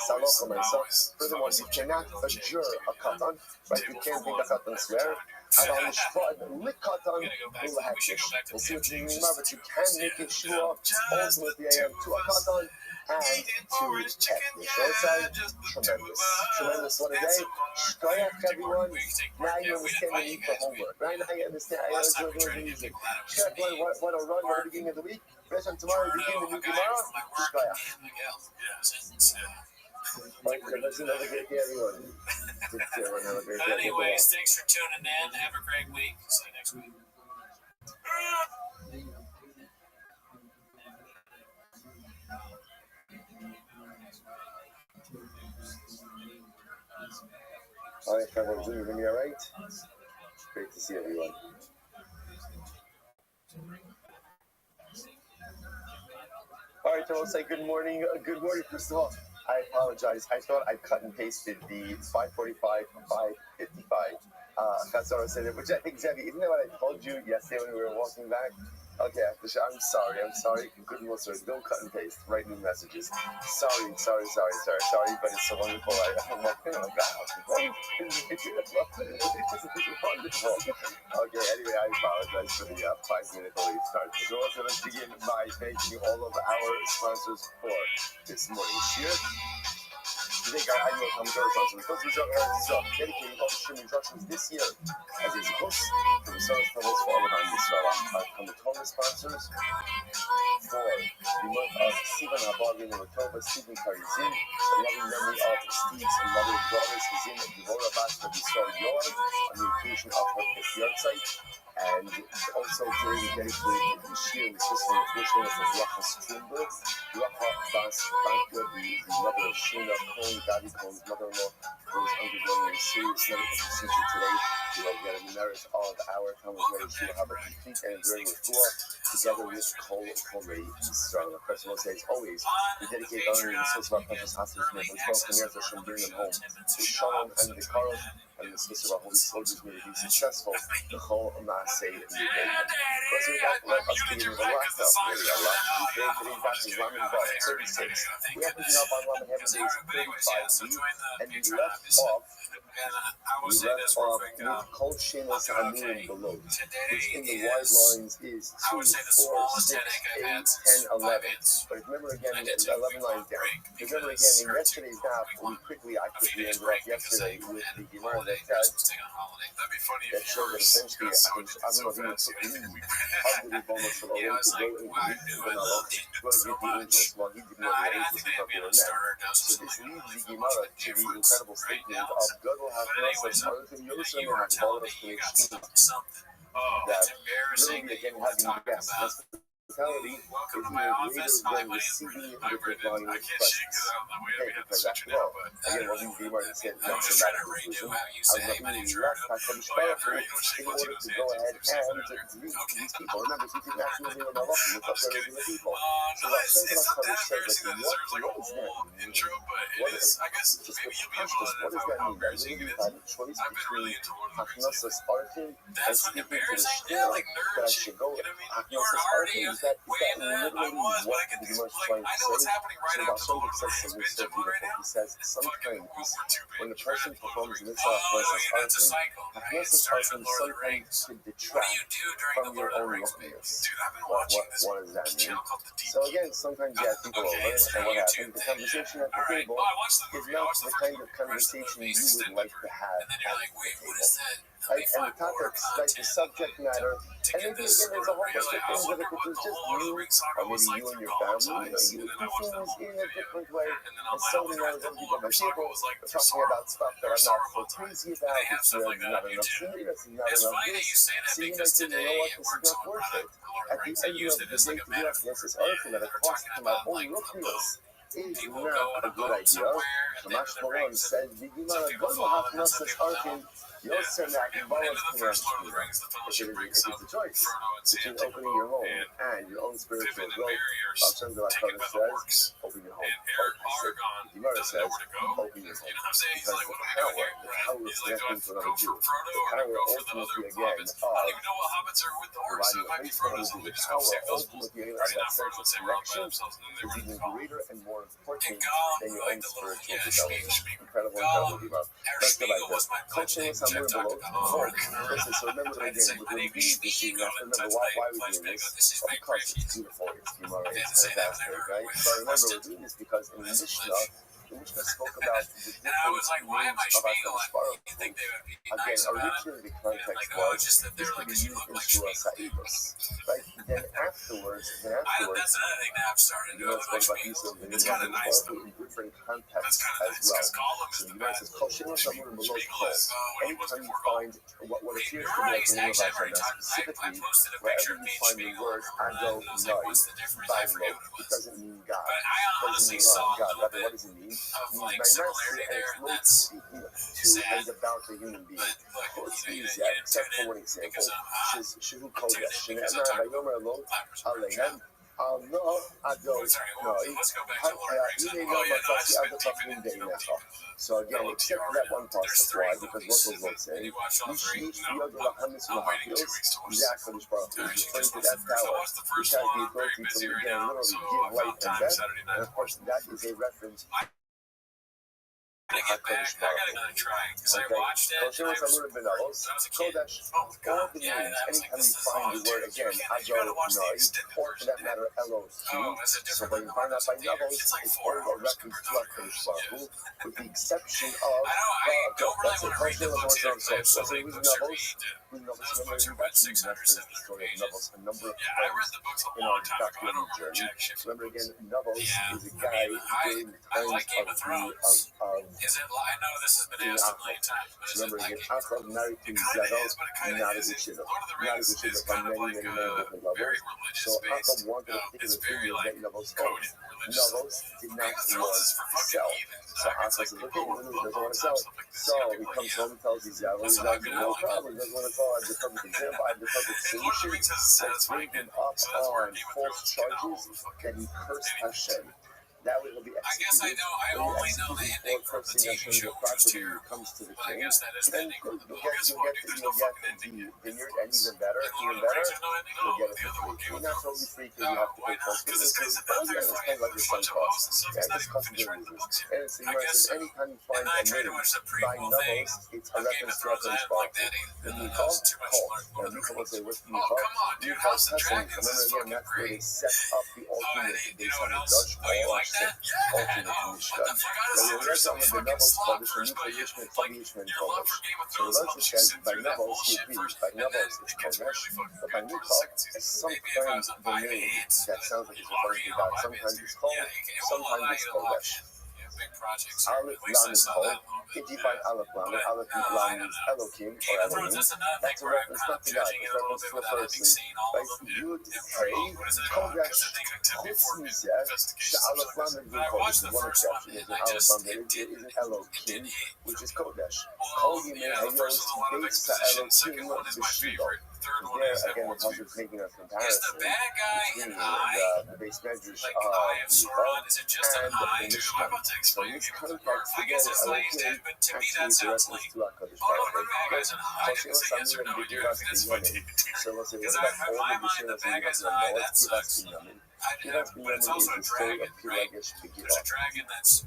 Salochem, so furthermore, you cannot adjure a Katan, right? You can't make a Katan swear. Aval Mishpan the Katan will Akish. We'll see what you mean, but you can make it sure ultimately I am to a Katan and to Eknish. So tremendous. What a day. Shkoyach, everyone. Now you understand the need for homework. Right now you understand. I enjoy doing the music. Check what a run at the beginning of the week. Rest on tomorrow, begin the new Gemara. Shkoyach. Mike, let's another great day, everyone. Anyways, thanks for tuning in. Have a great week. See you next week. All right, everyone, Zoom, you hear me all right? Great to see everyone. All right, so I'll say good morning. Good morning, first of all. I apologize. I thought I cut and pasted the 5:45 from 5:55. Which I think, Zevi, isn't that what I told you yesterday when we were walking back? Okay, I'm sorry. Good listeners, don't cut and paste. Write new messages. Sorry, but it's so wonderful. I'm like, oh God, it's wonderful. Okay, anyway, I apologize for the 5-minute late start. So also, let's begin by thanking all of our sponsors for this morning's year. Today, I know I'm very conscious. Because we are dedicating all the streaming instructions this year as a course to the service levels for all of our Yisrael. From the Torah sponsors for the month of Stephen Abagin and Tova, Stephen Karizin, the loving memory of Steve's mother and daughters, Kazin and Devorah Bas for the Star Yor on the occasion of her 50th site. And also during the dedicated the Shir, the sister of Krishna, of Racha Strindberg, Racha Bas Banka, the mother of Shina Cohen, Gadi Cohen's mother-in-law, who is undergoing a serious medical procedure today. We will get the merit of our Talmud Lord. She will have a complete and enduring refuah together with Kol Kolei Yisrael. The person will say, as always, we dedicate honoring the souls of our precious hostages, may the 12 Khmer Hashem bring them home to Shalom and the Karos, and the space of our holy soldiers may be successful. The whole Maaseh in the day. Let us begin with a last update. Today's batch is Lamed Bar 36. We are picking up on Lamed Heaven Days 35B, and we left off with Kol Shenos Anuim below, which in the wide lines is 2, 4, 6, 8, 10, 11. But remember again, 11 lines down. Remember again, in yesterday's daf, I quickly ended up yesterday with the Gemara that says, that showed that essentially, I don't know if you took lead of the Ribono Shel Olam to go into the Nalach, to go with the angels, while he didn't know the angels were going to men. So this leads the Gemara to the incredible statement of God will have mercy on the Yerushalayim and have all of us to exchange. That literally again having the best hospitality is even greater than receiving the divine presence. Okay, because after all, again, what we Gemara said, that's a matter of conclusion. I was looking left HaKadosh Baruch Hu in order to go ahead and greet these people. Remember, he didn't actually do the Malachim with the regular people. So that same HaKadosh said, what does that mean? What is, just the conscious, what does that mean? That literally had a choice between Hachnasas Arkin and speaking to the Shema that I should go Hachnasas Arkin. Is that literally what the Gemara is trying to say? So Rashi says something so beautiful. He says, sometimes when a person performs mitzvah Hachnasas Arkin sometimes can detract from your own loftiness. What does that mean? So again, sometimes you have people over, and what happens? The conversation at the table is not the kind of conversation you would like to have at the table. Right? And the topics, like the subject matter, and maybe again there's a whole bunch of things that if it was just you, or maybe you and your family, you would do things in a different way. And so many other people at my table are talking about stuff that I'm not so crazy about, it's not enough serious, it's not enough this. So you might think, you know what, this is not worth it. At the end of the day, to do this article at a cost to my own rookiness is not a good idea. Shamash Moran says, the Gemara doesn't have Hachnasas Arkin. If it's a choice between opening your home and your own spiritual growth, says, open your home. The Gemara says, open your home. Because the power is connecting to another Jew. The power ultimately again of providing a place for others, the power ultimately of that sense of connection is even greater and more important than your own spiritual development. Incredible Gemara. Let's go like this. Coaching is somewhere below. Listen, so remember again, when we do this, you have to remember why we're doing this. Well, because it's beautiful, it's Gemara, it's fantastic, right? But remember, we're doing this because in the Mishnah spoke about the different meanings of HaKadosh Baruch Hu. Again, originally the context was this could be used into a Sa'idus, right? Then afterwards, you know, spoke about use of the HaKadosh Baruch Hu in different contexts as well. So the Gemara says, Kol Shenos Amurim below Kol. Anytime you find what appears to be like the name of Hashem, specifically, wherever you find the word Ado Nai, Bailo, it doesn't mean God. It doesn't mean God. Rather, what does it mean? Means my master, and it's not speaking to and about a human being. Except for one example, Shehu Kodesh, Shene'emar Vayomer Lo Alehem, Al-No Ado Noi, Hine No Matasi Ado Taflim Deinecha. So again, except for that one pasuk, why? Because what does Lord say? You watched all three? I'm No. I'm waiting 2 weeks to watch exactly I actually just watched the first. I watched the first one. I'm very busy right now, so I found time Saturday night. And of course, that is a reference. I gotta get back. I gotta try because I watched it. So I was a kid. Oh God! Yeah, that was like this. Find the word again. You gotta watch the extended Or for that matter, Elos. Oh, is it So different? when you find out by Navos, It's like it's 4 all hours. reference to HaKadosh, with the exception of. I don't really want to read the books yet because I have so many books to read. Those books are about 600, 700 pages. A number of Yeah, I read the books a long time ago. I don't remember jack shit. Remember again, Navos Yeah, is a guy during the I times like Game of Thrones. of Is it? I know this has been asked a million times, but is it remember like again, Game of Afro Thrones? married to It kind of Zero, is, but it kind not of a good isn't. shit. Lord of the Not a Rings good shit is on kind of many, like many different levels. very religious So based. Afro wanted a It's particular very thing like that Navos coded religious. Navos did not Game of Thrones want is for to fucking sell. heathens. So It's Afro like said, people okay, who he doesn't want to love sell. stuff like this. So Yeah, he people comes like, home and tells his That's he's what like, I've been no out like problem, he doesn't want to sell. I have the perfect example, I have the perfect And Lord of the solution. Rings has a Let's satisfying bring him ending. up So that's where on Game of false Thrones can all charges fucking that he cursed anything. Hashem. That way he'll be I guess I executed. know. I When only you know the execute ending before from the cursing TV Hashem, show, the which was property terrible. comes to the But I king. guess that is the Then ending from the book. you'll Guess get what, dude? There's no fucking ending. the vineyard, and even better, In Lord of the Rings, there's no ending. you'll Oh, get it the other for one, free. Game You're of not Thrones. totally free because you have to Why pay not? full Because this guy's sitting out there it's fighting kind of like a your bunch son of hoes costs. and stuff. Yeah, He's not this even costs finished writing the books yet. And it's I guess so. anytime you And find then I a tried to name watch the by prequel thing Navos, it's a of Game of reference to Thrones. I HaKadosh didn't like Baruch that either. Hu. That was too much Lord Now, of the people say, Rings. what's Oh, come on, dude. House of Dragons is fucking that's where they great. set up the Oh, and ultimate you know what based on the else? Dutch Oh, you like that? Yeah. ultimate Oh, what Mishkan. the fuck? I Now, was we're there's some talking fucking Navos, slog but first, but it's like your love for Game of so Thrones the helps Lord you says, sit by through that Navos, bullshit he first, by and then Navos, it gets really fucking but by good towards the second season. Maybe if I was on Biden, that sounds like it's log referring in to on God. my Sometimes biz, it's dude. called, Yeah, it will allow sometimes you it's to called log that. in. Yeah, big projects. Aleph At least I Lam is saw called. that a little bit. If you find Aleph Lam, But Aleph no, I Lam don't is know. Elohim or Game of Thrones Elohim. is another thing That's a where I'm reference kind not of to God, judging it's it a little reference bit to a without having person. seen all of them. Yud Yeah, Hey, what is it? Kodesh, Because I think activity Chutz for Mizeh, investigation. Sha'aleph Lam is But I watched the one first one exception. and There's an Aleph Lam, it there is an didn't Elohim, hit. which is Kodesh. Well, yeah, the first was a lot of exposition. Second one is my favorite. Third one is Again, the everyone's puzzle favorite. taking a Is the comparison bad guy between an eye? the base measures Like of Eye of the Sauron? Is it just an and the eye? Dude, am I about to explain this Game of Thrones? context, I guess again, it's lame, dude, but to me that sounds lame. Oh, no, the bad guy's an eye. I didn't say yes or no, dude. That's funny. Because in my mind, the bad guy's an eye. That sucks. But it's also a dragon, right? There's a dragon that's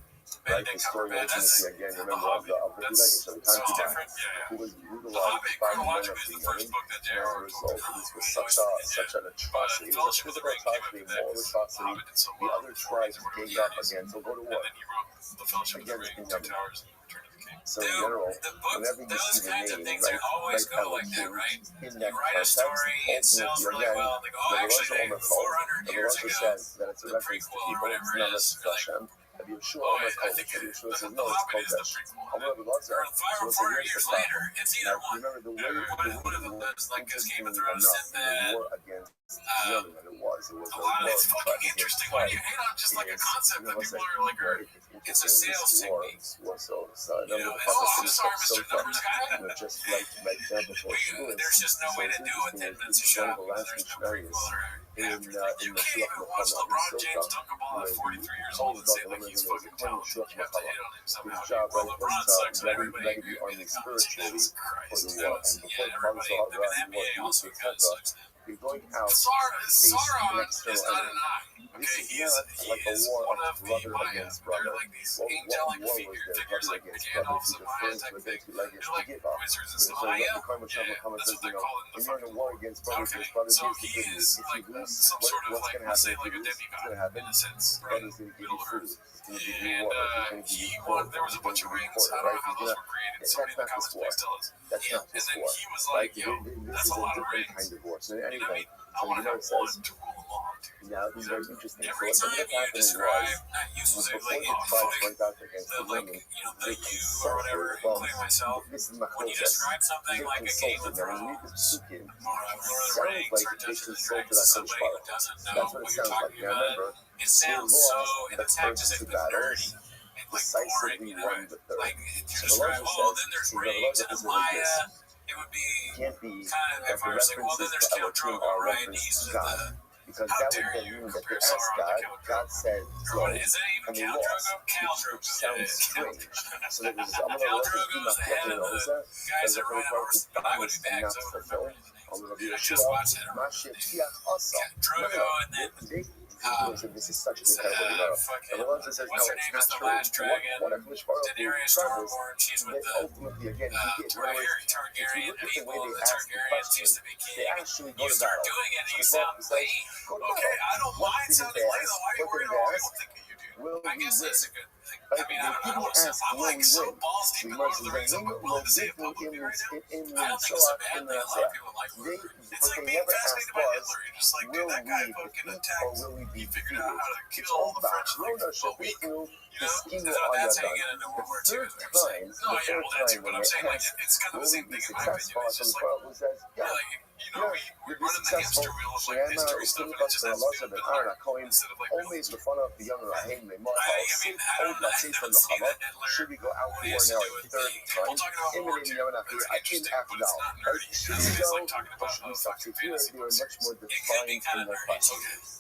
right? Benedict The story of Cumberbatch. That's again, The remember Hobbit. of the That's so so different. Yeah. who was The brutalized Hobbit by chronologically is the first book that J.R.R. result. Tolkien This was wrote. such an atrocity. It was a Fellowship of the physical Ring came atrocity, after that. moral The atrocity. Hobbit and so The other tribes ganged up again, so go to And war. then he wrote The Fellowship of the Against Ring, King Two Towers, and Return of the King. So in general, the book, whenever you those see the kinds of name, things, right, they always right, go like that, right? in You that write a context, story, it sells really again, well, and they go, oh, the actually, Rosh 400 the years Rosh ago, says that it's a the reference to prequel or people, whatever it's it not is, a like, Hashem. Have you sure? oh, I think The The Hobbit is the prequel. However, lots Or of 400 years later, it's either one. remember the way What if it was like, because Game of Thrones did that? war against really what it was. It was A lot of it's fucking interesting. Why do you hate on just like a concept that people are like, it's a sales technique? You know, it's just our Mr. Numbers guy. Just right there before There's just no way to do it 10 minutes a shot because there's no prequel or after. Like, you can't even watch LeBron James dunk a ball at 43 years old and say like he's fucking talented. You have to hit on him somehow. Well, LeBron sucks, but everybody agrees with the comments. Jesus Christ. Yeah, everybody. I mean, the NBA also kind of sucks. You're going out. Sauron is not an eye. Okay, he is one of the Maya. They're like these angelic figures like the Gandalfs of Maya type of thing. They're like wizards and stuff. Maya? Yeah, that's what they call it in the fucking world. Okay, so he is like some sort of like, let's say like a demigod in a sense, right? Middle Earth. And there was a bunch of rings. I don't know how those were created. Somebody in the comments please tell us. And then he was like, yo, that's a lot of rings. You know what I mean? I want to have one to rule them all. Now, these are interesting. Every time you describe, not you specifically, like in public, the you or whatever, including myself, when you describe something like a Game of Thrones, or Lord of the Rings, or Dungeons and Dragons to somebody who doesn't know what you're talking about, it sounds so, in the text, as if it's nerdy. And like boring, you know, like to describe, oh, then there's rings and a Maya, it would be kind of, if I were saying, well, then there's Count Drogo, right, and he's the Because How that would dare then you mean that they compare asked sorrow to God, Khal God said, What, no, is it even and they Khal lost, Drogo? Khal which Drogo. sounds strange. So that was, I'm going to Khal let this Drogo be is the head of the guys that ride horses. I would be back, not so I remember fulfilled. the names. I just watched that. Drogo, and then This is such an fucking, incredible what's The ones that says, her no, name it's is not the true. last dragon? What if Daenerys Stormborn. She's with the ultimately, again, he did. Targaryen people. The Targaryens used to be They king. actually go You to start battle. doing it, and you The sound book says, lame. go to Okay, battle. I don't What mind did sounding they lame. ask? Why are you What worried did about they what ask? people think of you, dude? Will I we guess win? that's a good thing. Like, I mean, I they don't want didn't to ask, sound. I'm will like we so win? balls deep in Lord of the Rings. I'm willing to say it publicly right now. I don't think it's a bad thing. A lot of people like it. It's like being fascinated by Hitler. You're just like, dude, that guy fucking attacked. He figured out how to kill all the French in like a week. You know, that's how you get into World War II. Is what you're saying. No, yeah, well, that too. But I'm saying, like, it's kind of the same thing in my opinion. It's just like, we run in the hamster wheel of like history stuff, and it just has to do with Hitler instead of like real. I mean, I don't see that Hitler should we go out for has to now do a with third people time? talking about World War II. It's interesting, but it's not nerdy. It's like talking about a fucking fantasy book series. It can be kind of nerdy too.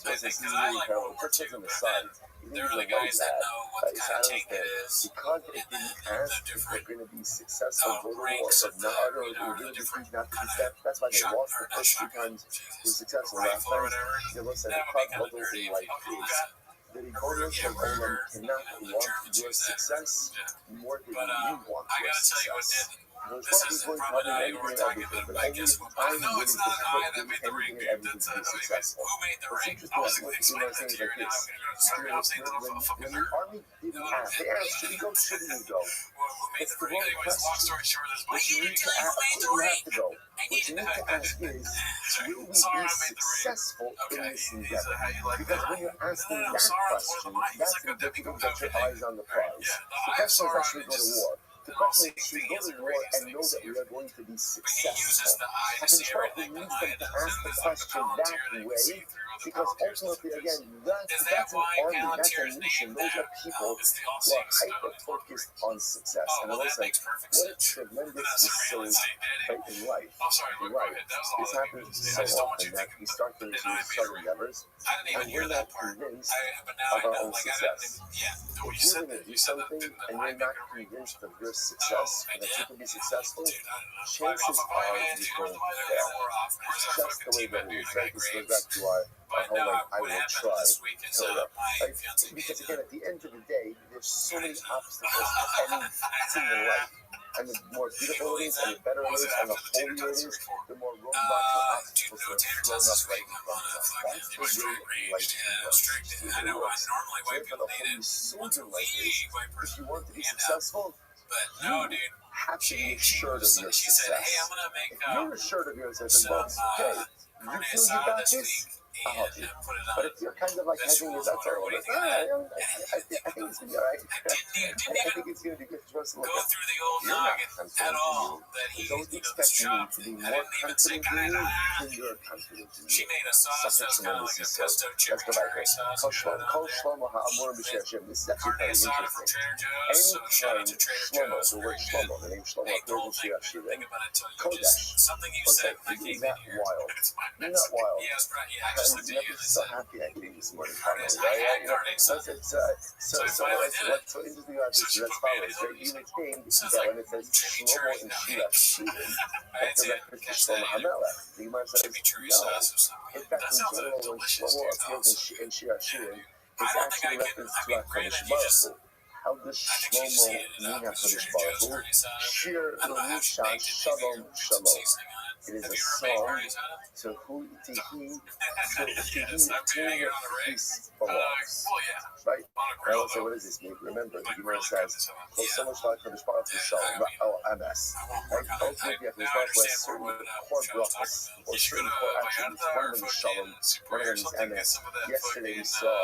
I think, because I like World War II, but then there are the guys that know what kind of tank it is, because and it didn't then ask the if different they're going to be successful, ranks of the, the different not to be kind set. That's why of they shot, lost or the not first two shotgun, times. They were successful last rifle or time. whatever. They lost at That the would be club kind of bubbles nerdy. in like Who this. got The bonus from Olam cannot the want Germans your use that. success Yeah. more than But you want I your gotta tell you what success. did. This is probably not even worth talking about, but I guess no, it's not an eye that made the ring, dude. That's anyways, who made the ring? I was explaining that to you, and now I'm gonna go to the story. I'm saying that I'm a fucking nerd. Army didn't ask. They asked, should we go? Shouldn't we go? Who made the ring? Anyways, long story short, is What you need to ask, you have to go. What you need to ask is, will we be successful in this endeavor? Because when you're asking that question, that's the difficult to get your eyes on the prize. The question is actually go to war. The question is, should we go to war and know that we are going to be successful? I can try to lead them to ask the question that way, because ultimately, again, that's an army, that's a nation. Those are people who are hyper-focused on success. And I was like, what a tremendous mistake in life. You're right. This happens so often that we start things with sudden endeavors, and we're not convinced of our own success. If you're going to do something and you're not convinced of your success, and that you can be successful, chances are you going to fail. It's just the way that we say. This goes back to our whole, like, I will try. Because again, at the end of the day, there's so many obstacles to anything in life. And the more beautiful it is, and the better it is, and the holier it is, the more roadblocks and obstacles are thrown up right in front of us. That's the way life works. I know normally white people need it. Soldier life is, if you want to be successful, but no, dude. Have to be assured of your She said, success. "Hey, I'm gonna make If you're assured of your success, some okay, you carne feel you asada got this this, week I'll help you. and put it But on." if you're kind of like hedging your bets all over, I think it's going to be all right. I think it's going to be good for us to look Go at. through the old You're not noggin confident at all that he, Don't expect me chopped to be it. I more didn't even say confident in you kind than you're confident in She me. made a sauce that was kind of like a pesto Let's go back there. sauce. We put it on there. Shlomo Ha'amor B'Shem Hashem. This is actually Carne very asada from interesting. Trader Joe's. So shout out to Trader Shlomo, Joe's. the Very word good. Shlomo, the name Shlomo Hey, appears in don't Shir think Hashirim. about it until you Kodesh. just something you said when I came in here. Wild. It's fine. You're not wild. Yeah, I just looked at you and I so said, happy I came this morning. Carne asada. I had carne asada. So what's so interesting about this is as follows, right? You would think that when it says Shlomo in Shir Hashirim, that's a reference to Shlomo HaMelech. The Gemara says, chimichurri no. sauce or something. In fact, That in sounds general, when delicious, Shlomo dude. appears in Shir Hashirim, I it's don't actually think I reference can. to HaKadosh Baruch Hu. How does I think you just Shlomo heated it mean up. It's HaKadosh Trader Baruch Joe's Hu? carne asada. Shir I don't know how she L'Musha baked it. Shalom Maybe put some Shalom. seasoning on it. It is Have a you ever made song carne asada? to whom Yes, I'm to doing it on the rig. peace belongs. Well, yeah. Right? On a I grill, will say, though. what does this mean? Remember, the Like, Gemara really cook says, this up. well, so much like HaKadosh Baruch Hu Shalom, MS. I won't Right? work on it. Ultimately, Now I HaKadosh Baruch Hu has understand certain more what core Sean's talking brachas, about. or You should go certain to core attributes. Vallarta One or of them is fucking Shalom, Super one of or them is something. Get MS. some of that Yesterday we fucking, saw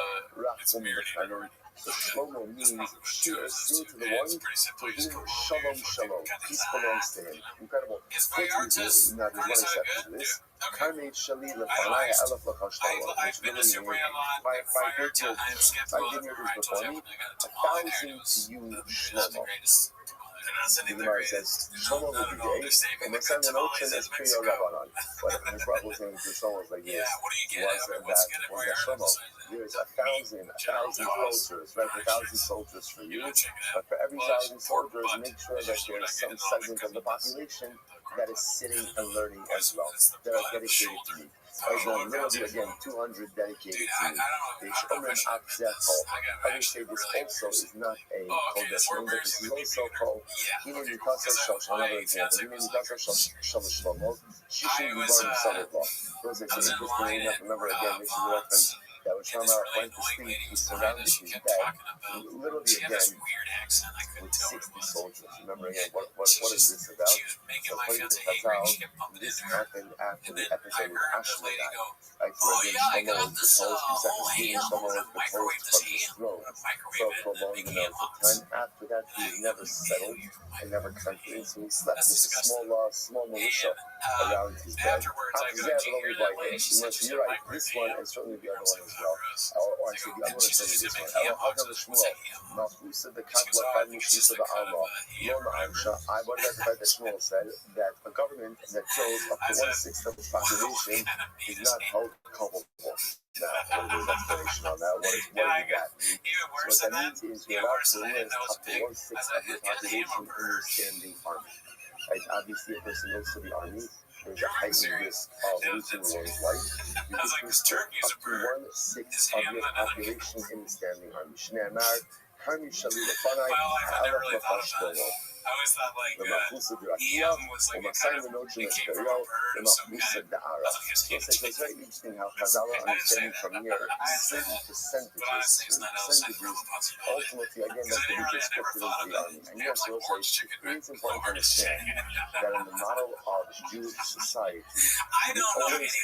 it's Rachum weird. B'Chanon. So Shlomo means Shir, sing to the Yeah, one it's pretty simple. to You just whom go Shalom Shalom. Peace belongs to him. Incredible. Is Fortunately, Vallarta's now there's carne one asada exception to good? this. Okay. Carne Shali I know, Lefanaya Elef L'cha Shlomo, I've which been to literally Super means a lot. my Vallarta, I'm skeptical my of vineyard where I is told before you me, when I got a tamale there. And it 1,000 was to you the Shlomo. greatest tamale. doesn't The either. Gemara says, Shlomo I don't know. Ludigay, They're saving and the they send good the notion tamales in as Kriya Mexico. Rabbanon. But the Prophet was saying to Shlomo like Yeah, this, what do you get? was I mean, that what's good at Shlomo, Boyards? there's 1,000 soldiers, right? 1,000 soldiers for you. But for every 1,000 soldiers, make sure that there's some segment of the population that is sitting and learning as well, that are dedicated to me. Literally, again, 200 dedicated to me. The Shomer Akzecho. Others say this also is not a Kodesh name, but this is also called Hine Mikasa Shosh. Another example, Hine Mikasa Shosh Shlomo, Shishim Yivarim Salatah. Those are interesting enough. Remember, again, this is a reference that was Shama went to sleep, he surrounded his bed, literally again, with 60 soldiers. Remember again, what is this about? So according to Chazal, this happened after the episode with Ashmedai. Right, where again, Shlomo was deposed from his throne for a prolonged amount of time. After that, he was never settled and never comforted, so he slept with a small militia around his bed. You're right, this one and certainly the other one as well. Or I say the other one is certainly this one. Shmuel said the Kakla Kadmishisa the Allah. Yom Aisha, I was at the fact that Shmuel said that a government that kills up to 1/6 of its population is not held culpable. Now, what is the explanation on that? What does that mean? So what that means is you're allowed to list up to 1/6 of your population in your standing army. Right? Obviously, a person goes to the army, there's a heightened risk of losing one's life. You can put up to 1/6 of your population in the standing army. Shneamar, Harmi Shali Lefanai, Alef Lafash Shlomo. I always thought like EM was like kind of it came from a bird of some kind. So it's very interesting how Chazal understanding from here certain percentages, ultimately again that's the descriptive of the army. And yes, also it's important to understand that in the model of Jewish society, you always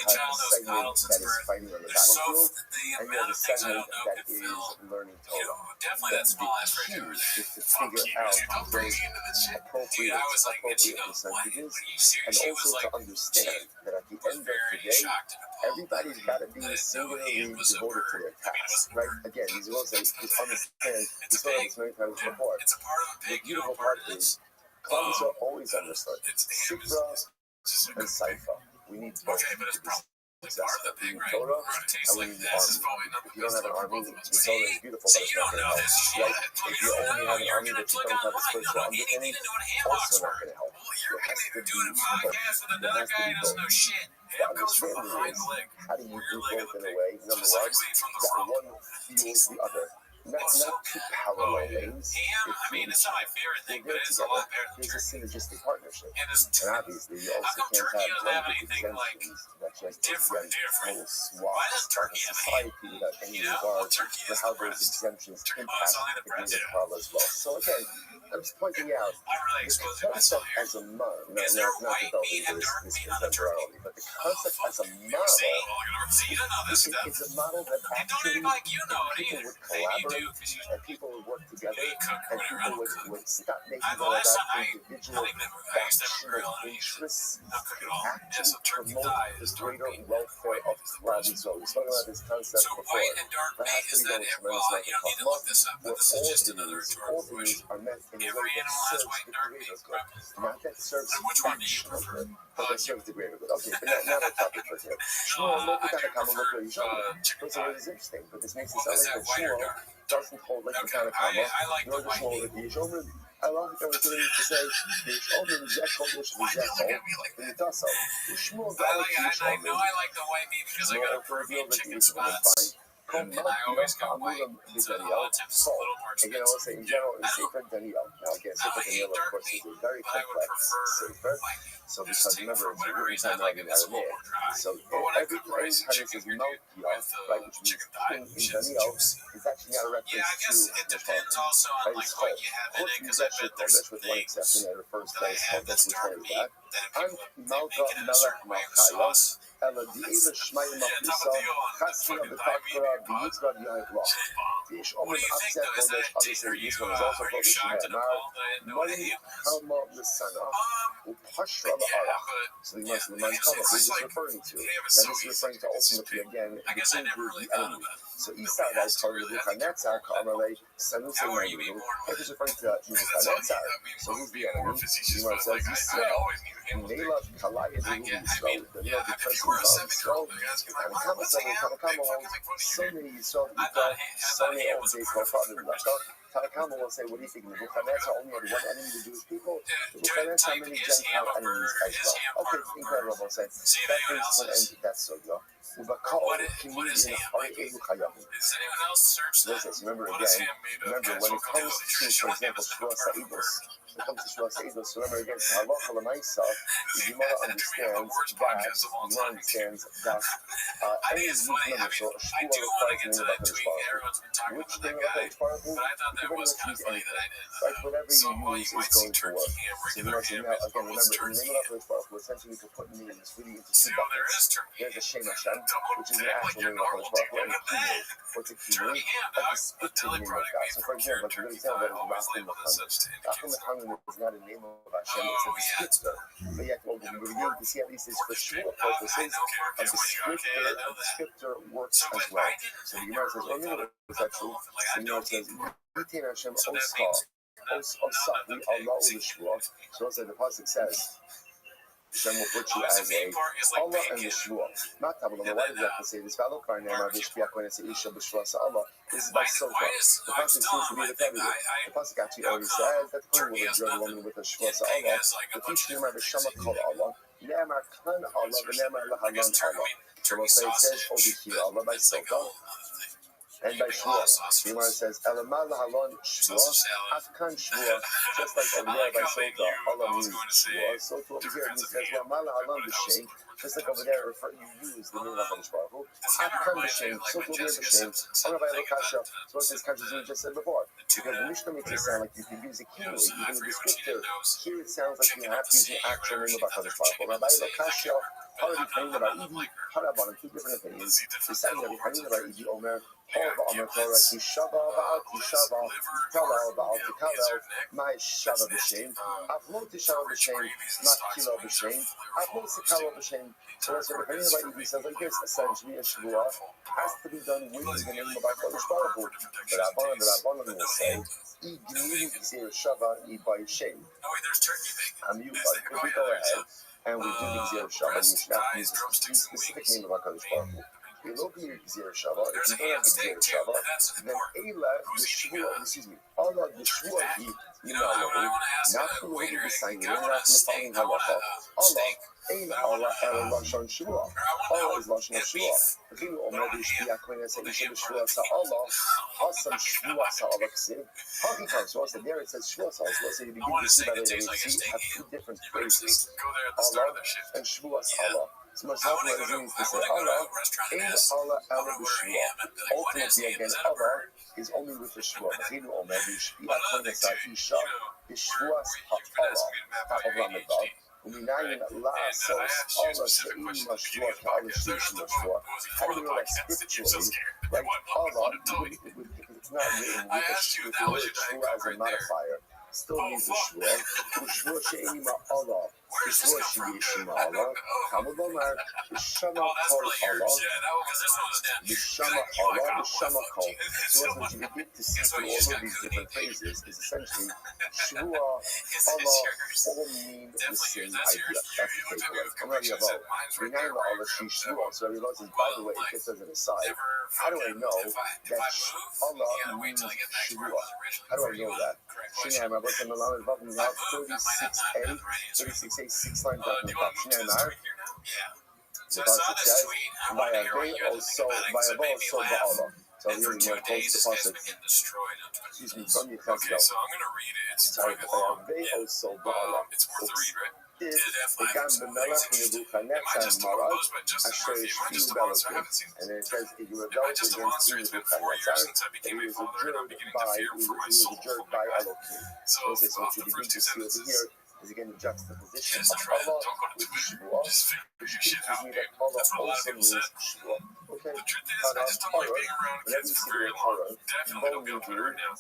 have a segment that is fighting on the battlefield, and you have a segment that is learning Torah. Definitely that small ass key is to figure out those appropriate percentages, and also to understand that at the end of the day, everybody's got to be singularly devoted to their task, right? Again, these are also, just understand, we saw this many times before. The beautiful part is, classes are always understood. Sifra and Saifa. We need both. We need Torah and we need the army. If you don't have an army, the Torah is beautiful, but it's not going to help. Right? If you only have an army but you don't have a spiritual underpinning, also not going to help. There has to be both. There has to be both. The understanding is, how do you do both in a way? Number one, that one fuels the other. Not two parallel lanes. I mean, it's not my favorite thing, but it's a lot better than There's a synergistic partnership. And And obviously, you also come can't turkey have doesn't have blanket anything, like, exemptions that just different? whole Why swaths does of turkey have society without any regard turkey for is how the those breast. exemptions Oh, it's impact only the the breast. greater problem as well. So again, I'm just pointing out I'm really the exposing concept myself here. as a model, Is there not white to delve meat into and dark this meat on the turkey? temporarily, but the concept as a See, model so you don't know this stuff. is a model that And don't actually act like you know it people either. would Maybe you do, collaborate, because you and people would work together, cook or and whatever. people would stop making The all last about time I individual used to have a grill factional and I used to interests not cook at all. and Yeah, actually so turkey promote thigh the is dark greater meat. welfare of White Rabbi. So we've spoken about this concept So before. white and dark There has meat, to is be that no it? tremendous Well, amount you of don't need to look this up, where but this is all just the another needs, rhetorical all the needs question. are met in a Every way that animal has serves white the and dark greater meat, good. correct? Not that serves And which one do you fractional prefer? good, but that serves the greater good. Okay, but not our topic for today. Shmuel, look at the common look where you show it. Chicken First of all, thigh. it's interesting, but this makes it Well, sound is like that that white or Shmuel dark? doesn't hold like the Okay, kind of comma, I like nor the the white Shmuel meat. that the Yishomer. I love the opportunity to say, the Yishomer is that Kodesh, Why is do that you look Hol, at me like and it that? does so. The Shmuel I got like the I know Yishomer. I like the white meat because I got a Peruvian chicken spots. And I always go white. So a lot of times it's a little more Again, I expensive. will say in general, in Sefer Daniel. Now, again, Sefer I Daniel, eat of dark course, meat, is a very but I would complex prefer Sefer. white meat. So, Just because take, remember, for it's whatever written reason, I time like in it a little Aramaic. more dry. So, But when I every cook rice and time it chicken says here, dude, Malkia, with right, which means chicken thigh, in shit's Daniel, juicy. it's actually not a reference Yeah, I guess to it depends also on right, like it's what called. you have in Chutz it, because I Mitzvah bet there's Kodesh, with one exception things that refers to that I as have Kodesh, that's which dark one is meat that? that if I'm people Malka make it in a Melech certain way with Malchaya. sauce, Ella the Eva Shmaya Machisa, Chasna Betakra, Biyutra Yaikla. Fish Omen Abzet Kodesh, obviously this one is also Kodesh Hamar, Mali Kalma Lisana, Upashra Arach. So the Muslim man Kama, who is referring to? That is referring to ultimately again the king who is the enemy. So Isa that's called Nebuchadnezzar, Kamalei, Sanusi Mayu. That is referring to Nebuchadnezzar. So who's the enemy? Yimar says Yisrael. Nela Kalaya Yisrael. The real person of Yisrael. And Kama said, Kama wants so many Yisrael because so many old days go farther than that. Tanakama will say, what do you think? Nebuchadnezzar only had one enemy, the Jewish people? Nebuchadnezzar had many Gentile enemies as well. Okay, incredible. We'll say, that brings to an end to that sugya. What is him? Does anyone else search that? Remember again, when it comes to, for example, Shua Sa'idus, when it comes to Shua Sa'idus, remember again, Halacha L'maisa, the Gemara understands that any of these numbers, so Shua requires the name of HaKadosh Baruch Hu. Which name of HaKadosh Baruch Hu? You can pretty much use anything. Right? Whatever you use is going to work. So you must now, again, remember, in the name of HaKadosh Baruch Hu, essentially you can put names really into two buckets. There's a Shem Hashem, which is the actual name of HaKadosh Baruch Hu, and a Kiyum. What's a Kiyum? A descriptive name of God. So for example, like we're going to tell that is Rachel Mechanim. Rachel Mechanim is not a name of Hashem, it's a descriptor. But yet, what we're going to see at least is for sure purposes, a descriptor works as well. So the Gemara says, is that true? The Gemara says, Yitin Hashem Oscha, Osach, we Allah Ulishua. So as the Pasuk says, Hashem will put you as a Allah and the Shua. Not Tabula, why does that have to say this? Valo Karnema, Vishpia, when it's Isha, Bishwa, Allah. This is by Soka. The Pasuk seems to be repetitive. The Pasuk actually already says that the Queen will enjoy the woman with a Shua, Allah. The Tishima, Vishama, called Allah. Nema, Khan, Allah, Nema, Lahalan, Allah. So we'll say it says over here, Allah by Soka. And by Shua, the Gemara says, Elamal halon Shua, Afkan Shua, just like over there by Soka, Allah means Shua. So to over here, it says, well, Mal halon b'shem, just like over there, you use the name of HaKadosh Baruch Hu. Afkan b'shem, so to over here b'shem, Allah by Lokasha, so it says, as we just said before. Because the Mishnah makes it sound like you can use a keyword, you can use a descriptor. Here it sounds like you have to use the actual name of HaKadosh Baruch Hu. Rabbi Lokasha, already claimed about Idi, Harabon, two different opinions. Besides that, we claimed about Idi Omer, Torah Tishava Ba'al Tishava Talal Ba'al Tikalel My Shava B'Shem Aflo Tishava B'Shem Not Kilo B'Shem Aflo Tikalo B'Shem. So that's what the Rabbi Idi says like this, essentially a Shvuah has to be done with the name of HaKadosh Baruch Hu. The Rabbanan will say Igni Zir Shava Ibai Shem. You if we go ahead and we do the Zir Shava, you should have to use the specific name of HaKadosh Baruch Hu. If you don't have the Gzir Shava, then Eila, the Shvuah, excuse me, Allah, the Shvuah, he, not from the way you sign it, not from the following halacha. Allah, Eila, Allah, Ela, Lashon Shvuah. Allah is Lashon Shvuah. The King of Omer, Yishbiya, Koine, said, Yishbiya, Shvuah, Sa Allah, Hasam Shvuah, Sa Allah, Ksiv. Haki comes, so I said, there it says Shvuah, Sa Allah, so you begin to see that they have two different phrases, Allah and Shvuah, Sa Allah. So much help what it means to say Allah, Ein Allah Ela B'Shvuah. Ultimately, again, Allah is only with the Shvuah. Chinu Omer B'Shviya Konesa Isha B'Shvuah HaAllah Ta'avram Edav U'minayin La'asos Allah She'im HaShvuah Ka'ala Shishim HaShvuah. How do you know that scripturally? Like Allah, it's not written with the word Shvuah as a modifier. Still means the Shvuah. Shvuah She'im HaAllah. Shvuah She'im HaAllah. Kamabomar. Shama Kol Allah. Shama Allah. Shama Kol. So what you begin to see through all of these different phrases is essentially Shvuah, Allah, all mean the same idea. That's the takeaway. I'm already about. We now know Allah Shvuah. So I realize, by the way, just as an aside, how do I know that Allah means Shvuah? How do I know that? Shinai, my book in the Lamed Vav, we have 36a, 36a, 6 lines up in the top. Shinai, Mar. The Pasuk says, Vayaveh also ba'Allah. So I'm really more close to the Pasuk. Excuse me, from the Chazal. So I'm going to read it. Sorry, Vayaveh also ba'Allah. It's worth a read, right? וגם במלך נבוכדנצר מרד אשר השפיעו באלוקים. And then it says, if you rebelled against Nebuchadnezzar, that he was adjured by Elohim. So what you begin to see over here, is again the juxtaposition Just of try to Allah don't go to with Twitter. Shua, Just figure your which shit teaches out, me dude. that Allah That's what a lot of also people means said. Shua. Okay? The truth is, I just don't like being around kids for very long. Definitely don't be on Twitter right now.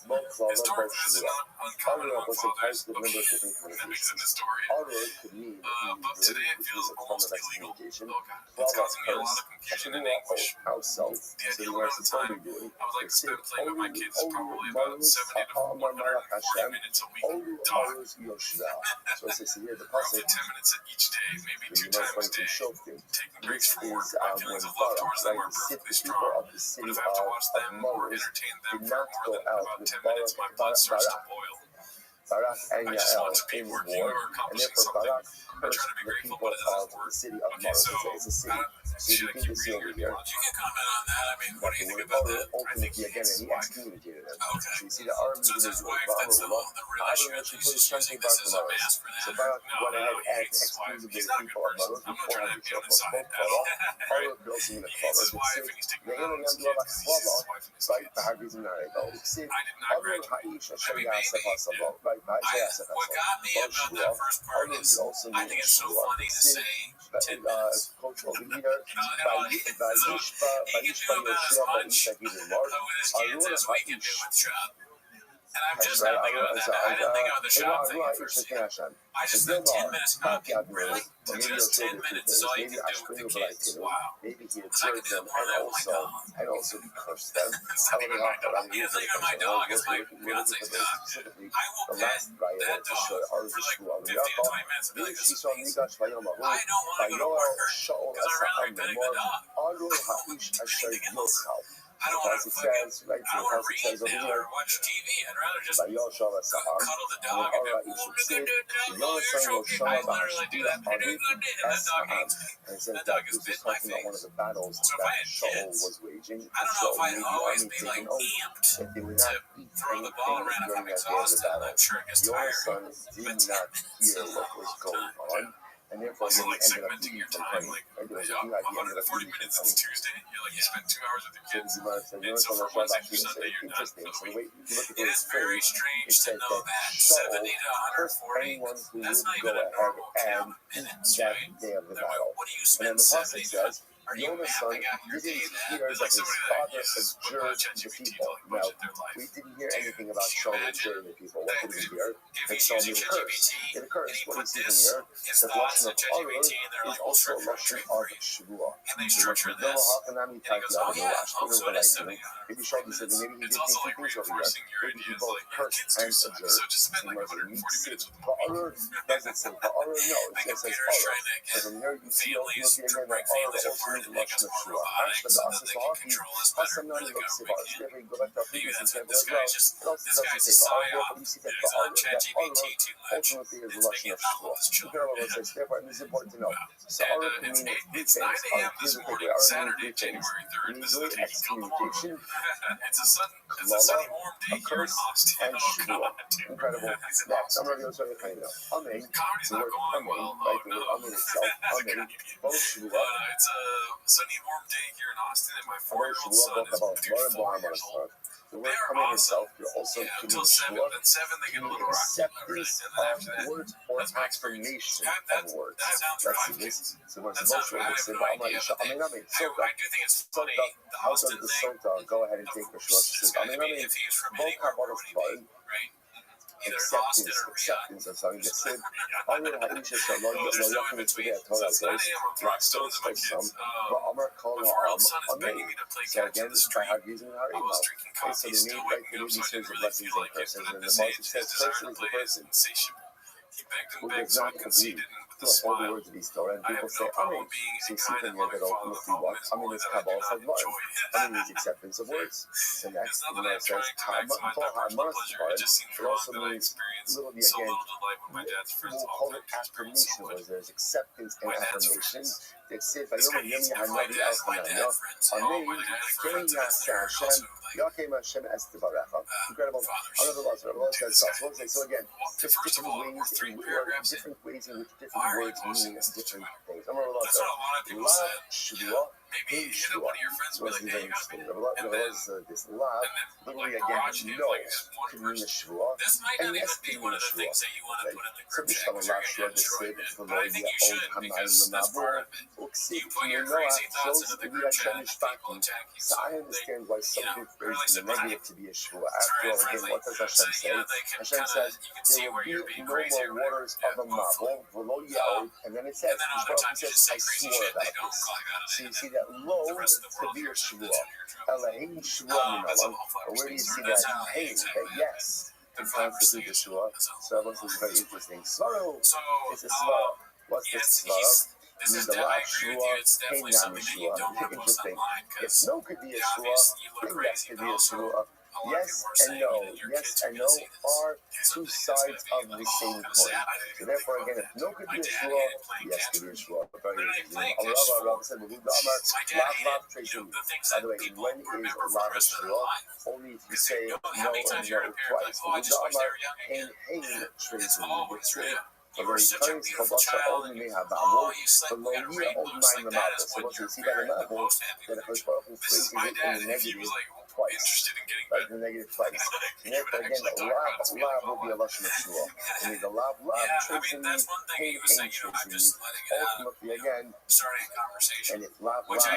Historically, this is not uncommon among fathers. Okay, that makes it a story. But today it feels almost illegal. Oh god, it's causing me a lot of confusion in English. The ideal amount of time I would like to spend playing with my kids is probably about 70 to 140 minutes a week. Dog. Roughly 10 minutes each day, maybe 2 times a day. Taking breaks from work, my feelings of love towards them are perfectly strong. But if I have to watch them or entertain them for more than about 10 minutes, my blood starts to boil. I just want to be working or accomplishing something. I try to be grateful, but it doesn't work. Okay, so should I keep reading your nuance? You can comment on that. I mean, what do you think about that? I think he hates his wife. Okay. So it's his wife that's the real issue. He's just using this as a mask for that. No, he hates his wife. He's not a good person. I'm not trying to be on his side at all. Right? He hates his wife and he's taking out on his kids because he sees his wife and his kids. I did not graduate. I mean, maybe. What got me about that first part is I think it's so funny to say tidbits. He can do about as much with his kids as we can do with Shop. And I'm just not thinking about that. I didn't think about the Shop thing at first. I just spent 10 minutes. Really? Just 10 minutes is all you can do with the kids. Wow. Because I can do more than that with my dog. It's not even my dog. Yeah, it's not even my dog. It's my fiance's dog. I will pet that dog for like 15 to 20 minutes and be like, this is amazing. I don't want to go to work because I'd rather be petting the dog. Anything else? I don't want to read now or watch TV. I'd rather just cuddle the dog and go, oh, look at that dog, you're so cute. I literally do that. And that dog hates me. That dog has bit my face. So if I had kids, I don't know if I'd always be like amped to throw the ball around if I'm exhausted. I'm sure it gets tiring. But 10 minutes is a long time. Also, like segmenting your time, like 140 minutes on Tuesday, you spend 2 hours with your kids, and so from Wednesday through Sunday, you're done for the week. It is very strange to know that 70 to 140, that's not even a normal count of minutes, right? What do you spend 70 to? Are you mapping out your day then? There's like somebody that uses ChatGPT to like budget their life. We didn't hear anything Can about you Shaul imagine observing people. What did we hear? if he's using ChatGPT and he put his thoughts in ChatGPT and they're like, we'll structure a trade for you. And they structure this. And he goes, oh yeah, so it is 70 minutes. It's also like reinforcing your ideas. Like, your kids do suck, so just spend like 140 minutes with them. The computer's trying to get families to break families apart and make us more robotic so that they can control us better. Or the government can. Maybe that's what this guy's a psyop that is on ChatGPT too much. It's making it not love his children. Wow. And it's 9 a.m. this morning, Saturday, January 3rd. This is the Taking Call tomorrow. It's a sunny, warm day here in Austin. Oh, God, dude. Incredible. He's in Austin. Comedy's not going well. Oh, no. It's a sunny, warm day here in Austin, and my 4-year-old son is 4 years old. They are awesome. Yeah, until 7. Then 7, they get a little rocky. Right? And then after that, that's my experience. That sounds for 5 kids. That's not for, I have no idea. I do think it's funny, the Austin thing. Go ahead and take the short. If he's from anywhere, where would he be? Right? Either Austin or Riyadh. So it's 9 a.m. on Rockstones and my kids. My 4-year-old son is begging me to play catch in the street. I was drinking coffee, still waking up, so I didn't really feel like it. But at this age, his desire to play is insatiable. He begged, so I conceded, and with a smile, I have no problem being a kind and loving father. The problem is only that I do not enjoy it. It's not that I am trying to maximize my personal pleasure. It just seems wrong that I experience so little delight when my dad's friends all claim to experience so much. My dad's friends. This guy hates me for my dad's friends. Oh, my dad's friends. They're also like So again, just first of all, we're 3 paragraphs in. different ways in which Why are you words posting mean this to different Twitter? things. That's what a lot of people said. Yeah. Hey, Maybe one of your friends so will what's be the like, hey, very you interesting? gotta pay. And There then, was this lav, literally again, garage dude, no, like one could mean a person. shvua, This might and not yes, even be could one mean a of the shvua. things that you want to Okay, put in the so group this chat shall because you're lav gonna shvua get the destroyed. sid, But I think you should because that's part of it. You put your crazy thoughts into the group chat and people attack you. So I understand why some people phrase the negative to be a shvua. After all, again, what does Hashem say? Hashem says there will be no more waters of a mabul, v'lo yaod, and then it says, I swore about this. So you see that lo to be a shvua. Elohim shvua minalam. But where do you see that? Hey, that yes to constitute the shvua. So this is very interesting. Svaro, it's a svara. What's the svara? Means the lav shvua, hey nam shvua. Interesting. If no could be a shvua, then yes could be a shvua. Yes and no, yes and no are two sides of the same coin. So therefore, again, if no could be a shvua, yes could be a shvua. Very interesting. Rabbi said, lav tracing. By the way, when is lav a shvua? Only if you say no and no twice. Hein tracing. So very current kabasha only may have ba'amul, but lo yia od nine lamata. So once you see that in that book, then the Hosh Baruch Hu phrases it in the negative twice. Right, the negative twice. And therefore, again, the lav will be a lashon of shua. And the lav tracing me, hein tracing me. Ultimately, again, and if lav, right, if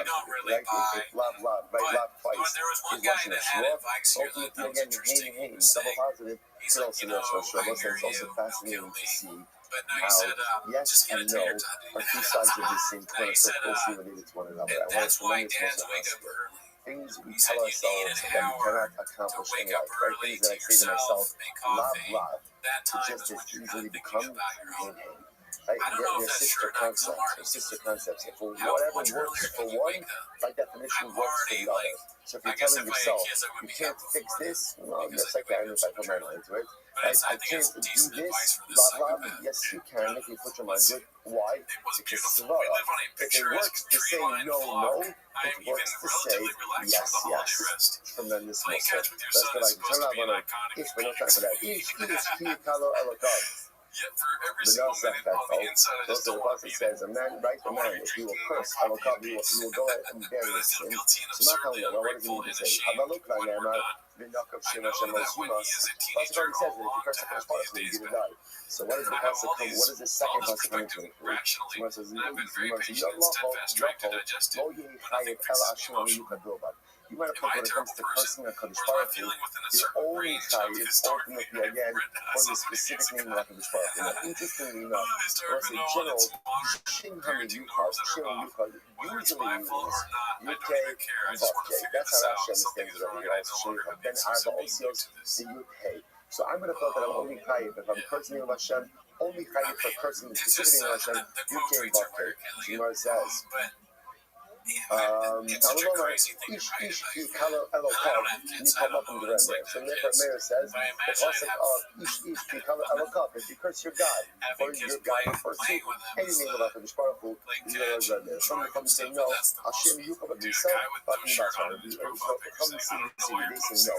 lav, right, lav twice is lashon of shua, ultimately, again, hein, double positive, could also be a lashon of shua. It's also fascinating to see how yes and no are two sides of the same coin, so closely related to one another. I want to tremendous also things we tell ourselves that we cannot accomplish in life, right? Things that I say to myself, lav, could just as easily become hein. Right? They're sister concepts. If whatever works for one, by definition works for the other. So if you're telling yourself, you can't fix this, well, yes, I can if I put my mind to it. Right? I can't do this, blah, blah. Yes, you can if you put your mind to it. Why? Because svara. If it works to say no, it works to say yes. Tremendous muscle. That's what I can turn on when ish, but no time for that. Ish, ki, kalo, elokar. But no sacrifice. Those are the Prophet says, a man, right, the man, if he will curse, I will come, he will go ahead and bury his sin. So not telling you, well, what does it mean to say? Habaluk la'nehemar, v'nakov shem Hashem l'simas. Prophet already says that if you curse the first part, you're going to die. So what is the consequence? What is the second consequence going to include? Someone says, you might have thought when it comes to cursing a Kadosh Baruch Hu, you're only chayiv ultimately again for the specific name of Kadosh Baruch Hu. Now, interestingly enough, there's a general shin hamid yuchad, usually means yud-kei and vav-kei. That's how Rashi understands it over here. Also, shin hamid. Then arba osios the yud-kei. So I'm going to thought that I'm only chayiv if I'm cursing the name of Hashem, only chayiv for cursing the specific name of Hashem, yud-kei and vav-kei. So Gemara says. Ish ki kalo elokav nikama from the Rebbe. So therefore Meir says the pasuk of ish ki kalo elokav. If you curse your God, or your God refers to any name of HaKadosh Baruch Hu, you know as Rebbe. Someone comes saying no, Hashem Yukam of himself, talking about Hashem. Come and see they say no.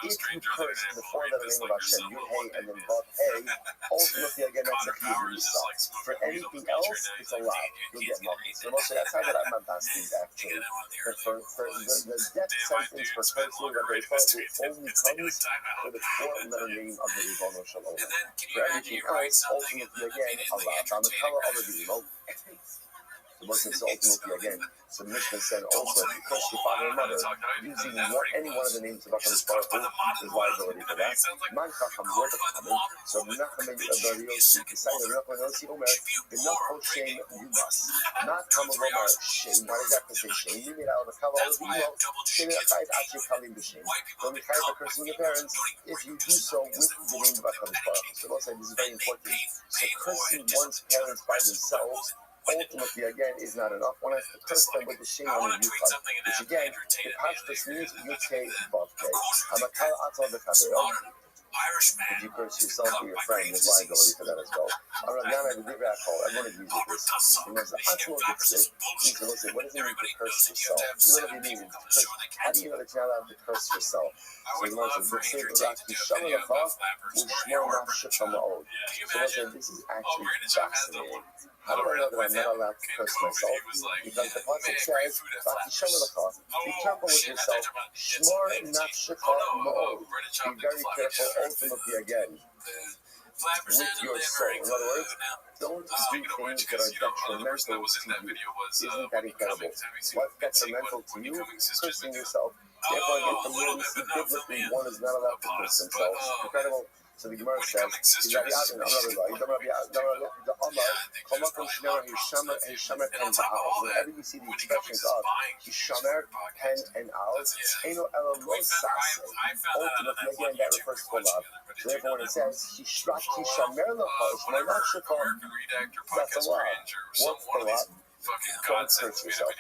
If you curse the four letter name of Hashem, Yud Hey and then Vav Hey, ultimately again that's a chiyuv yourself. For anything else, it's a lie. You'll get nothing. So most of that's how that I'm not asking. Actually, but for the death sentence for cursing Rabbi Baruch only comes for the four-letter name of the Ribono Shel Olam. For everything else, ultimately again, Allah. Damakala Olavimo. The Muslim said ultimately again. So the Mishnah said also, if you curse your father and mother using any one of the names of HaKadosh Baruch Hu, there's liability for that. Man Chacham Yorbachamin. So Menachem Ben Yossi, Kisayim Menachem Yossi Omer, Benachol Shem Yubas. Not Kamavomar Shem. Why does that say Shem? You mean out of the Kavah of Emo, Shem Achayv Achi Kalim B'Shem. Don't be Chayv for cursing your parents if you do so with the name of HaKadosh Baruch Hu. So we'll say this is very important. So cursing one's parents by themselves ultimately, again, is not enough. One has to curse them with the shame on the yuchad, which again, the pashtus means yud-kei vav-kei. Hamakal atzal v'chaveiro. If you curse yourself or your friend, there's liability for that as well. Now I have a different call. Everyone agrees with this. Because the atzmo ditzit means to listen. What does it mean to curse yourself? What does it mean to curse? How do you know that you're not allowed to curse yourself? So the Moshe ditzit rak yisham lecha u'shmor nafshech hama'od. So this is actually fascinating. How do I know that I'm not allowed to curse myself? Because the pasuk says, be careful with yourself. Shmor nafshecha ma'od. Be very careful, ultimately again, with your soul. In other words, don't do things that are detrimental to you. Isn't that incredible? What's detrimental to you? Cursing yourself. Therefore, again, from here we see biblically one is not allowed to curse themselves. Incredible. So the Gemara says, wherever you see the expressions of Hishamer, Pen, and Al, Eno Elo Lo Sase, ultimately, again, that refers to love. So therefore, when it says, Hishamer Lecha, Shmor Nafshecha, that's a lot. What's the lot? Don't curse yourself.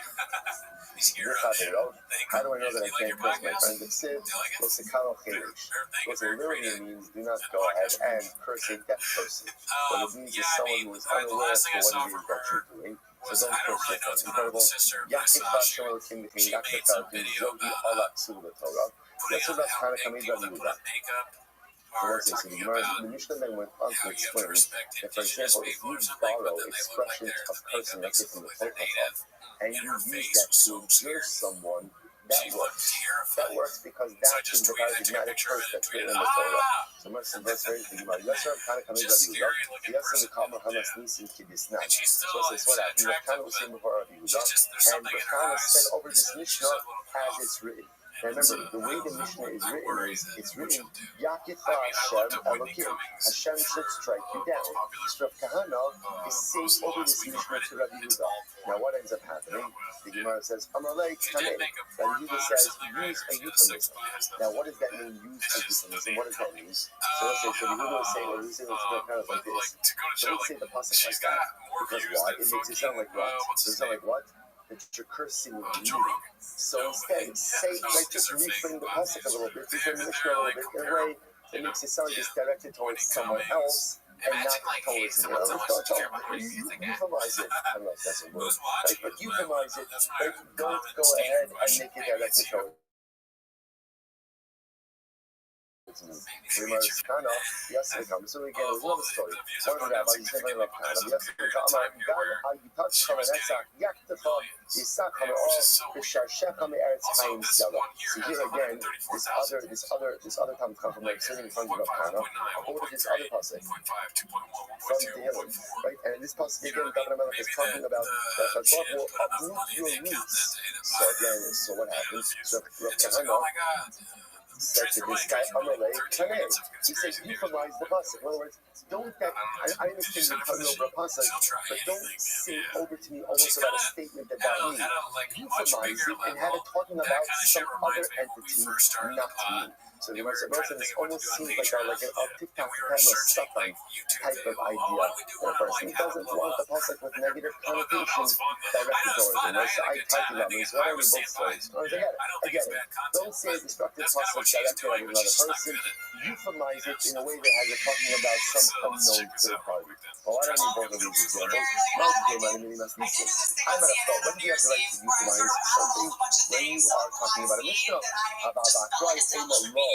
How do I know that I can't curse my friend? It's Sid, Losikalo Cherish. What it literally means, do not go ahead and curse a deaf person. What it means is someone who is unaware of what it is that you're doing. So don't curse your friend. Incredible. Yakik Bashem Elokim B'Kim Yakik Alkim Zogi Alak Sulu Torah. That's what that's kind of coming to you. So the Mishnah then went on to explain that, for example, if you borrow expressions of cursing, let's say from the Torah, and you use that to exert someone, that works. That works because that is the paradigmatic curse that's written in the Torah. So much in verse 30, the Gemara, Yasser kind of coming to Yehuda, Yasser the Kama Hamas Nisim Kidisnam. So it's what happened. The Kana was saying before Yehuda, and the Kana said over this Mishnah as it's written. Now remember, the way the Mishnah is written is, it's written, Yakif Hashem Elokim. Hashem should strike you down. So Rav Kahana is saying over this Mishnah to Rabbi Yehuda. Now what ends up happening? The Gemara says, Amalei Kamei. Rabbi Yehuda says, use a euphemism. Now what does that mean, use a euphemism? What does that mean? So let's say, Rabbi Yehuda was saying, or he's saying it's kind of like this. So let's say the pasuk like that. Because why? It makes it sound like what? Does it sound like what? That you're cursing me. So instead, say, like, just reframe the pasuk a little bit, reframe the Mishnah a little bit, in a way that makes it sound like it's directed towards someone else and not towards you. Euphemize it. I don't know if that's a word. Right? But euphemize it. Like, don't go ahead and make it directed towards so again, it was another story. One of the rabbis said, "I love Kana." So here again, this other time come from like sitting in front of Kana, or this other pasuk from Tehillim, right? And this pasuk again, David HaMelech is talking about that Hashem will uproot your roots. So again, so what happens? So Rav Kahana said to this guy, Amalei Kamei. He says, euphemize the pasuk. In other words, don't that, I understand you're coming over a pasuk, but don't say over to me almost about a statement about me. Euphemize it and have it talking about some other entity, not me. So the most of this almost seems like a TikTok kind of stuffing type of idea. And a person doesn't want the pasuk with negative connotations directed towards him. So I typed it out. So why are we both stories? I get it. Don't say a destructive pasuk directed at another person. Euphemize it in a way that has it talking about some unknown third party. Well, I don't need both of these examples. I might have thought, when do you have the right to euphemize something when you are talking about a Mishnah, about Christ in the law?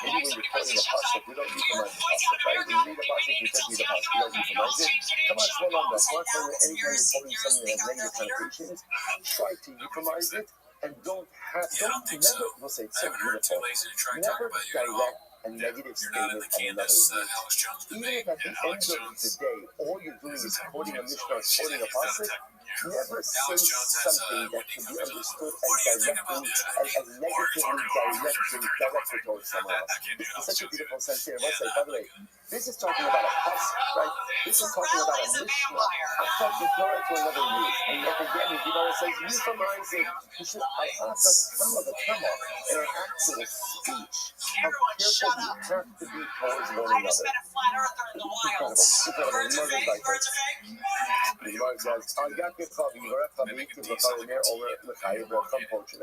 Maybe when you're quoting a pasuk, we don't euphemize the pasuk, right? When you read a pasuk, you just read the pasuk, you don't euphemize it. Come on, slow down. Anytime you're quoting something that has negative connotations, try to euphemize it, and don't never, we'll say it's so beautiful, never direct a negative statement of another root. Even if at the end of the day, all you're doing is quoting a Mishnah or quoting a pasuk, never say something that can be understood as negatively directed towards someone else. It's such a beautiful sense here. By the way, this is talking about a pasuk, right? This is talking about a Mishnah. I'm talking to another root. And yet again, the Gemara says, euphemize it. You should ask some of the Kama in our actual speech. How careful we have to be towards one another. Incredible. The Gemara says, that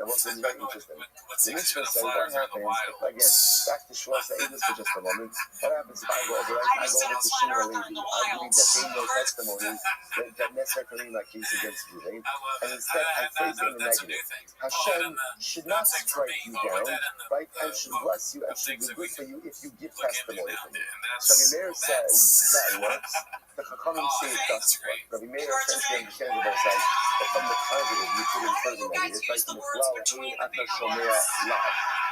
was very interesting. The Mishnah says, what happens, again, back to Shua Sa'idus for just a moment, what happens if I go over to Shimon Levi? I believe that they know testimony that necessarily my case against you, right? And instead, I phrase it in the negative. Hashem should not strike you down, right? And should bless you and should be good for you if you give testimony from you. So Meir says that works. the Chachamim say it thus. That's great. Rabbi Meir essentially understands the both sides, but from the positive you could infer the negative, like in the flow, hey, ata shomea lav.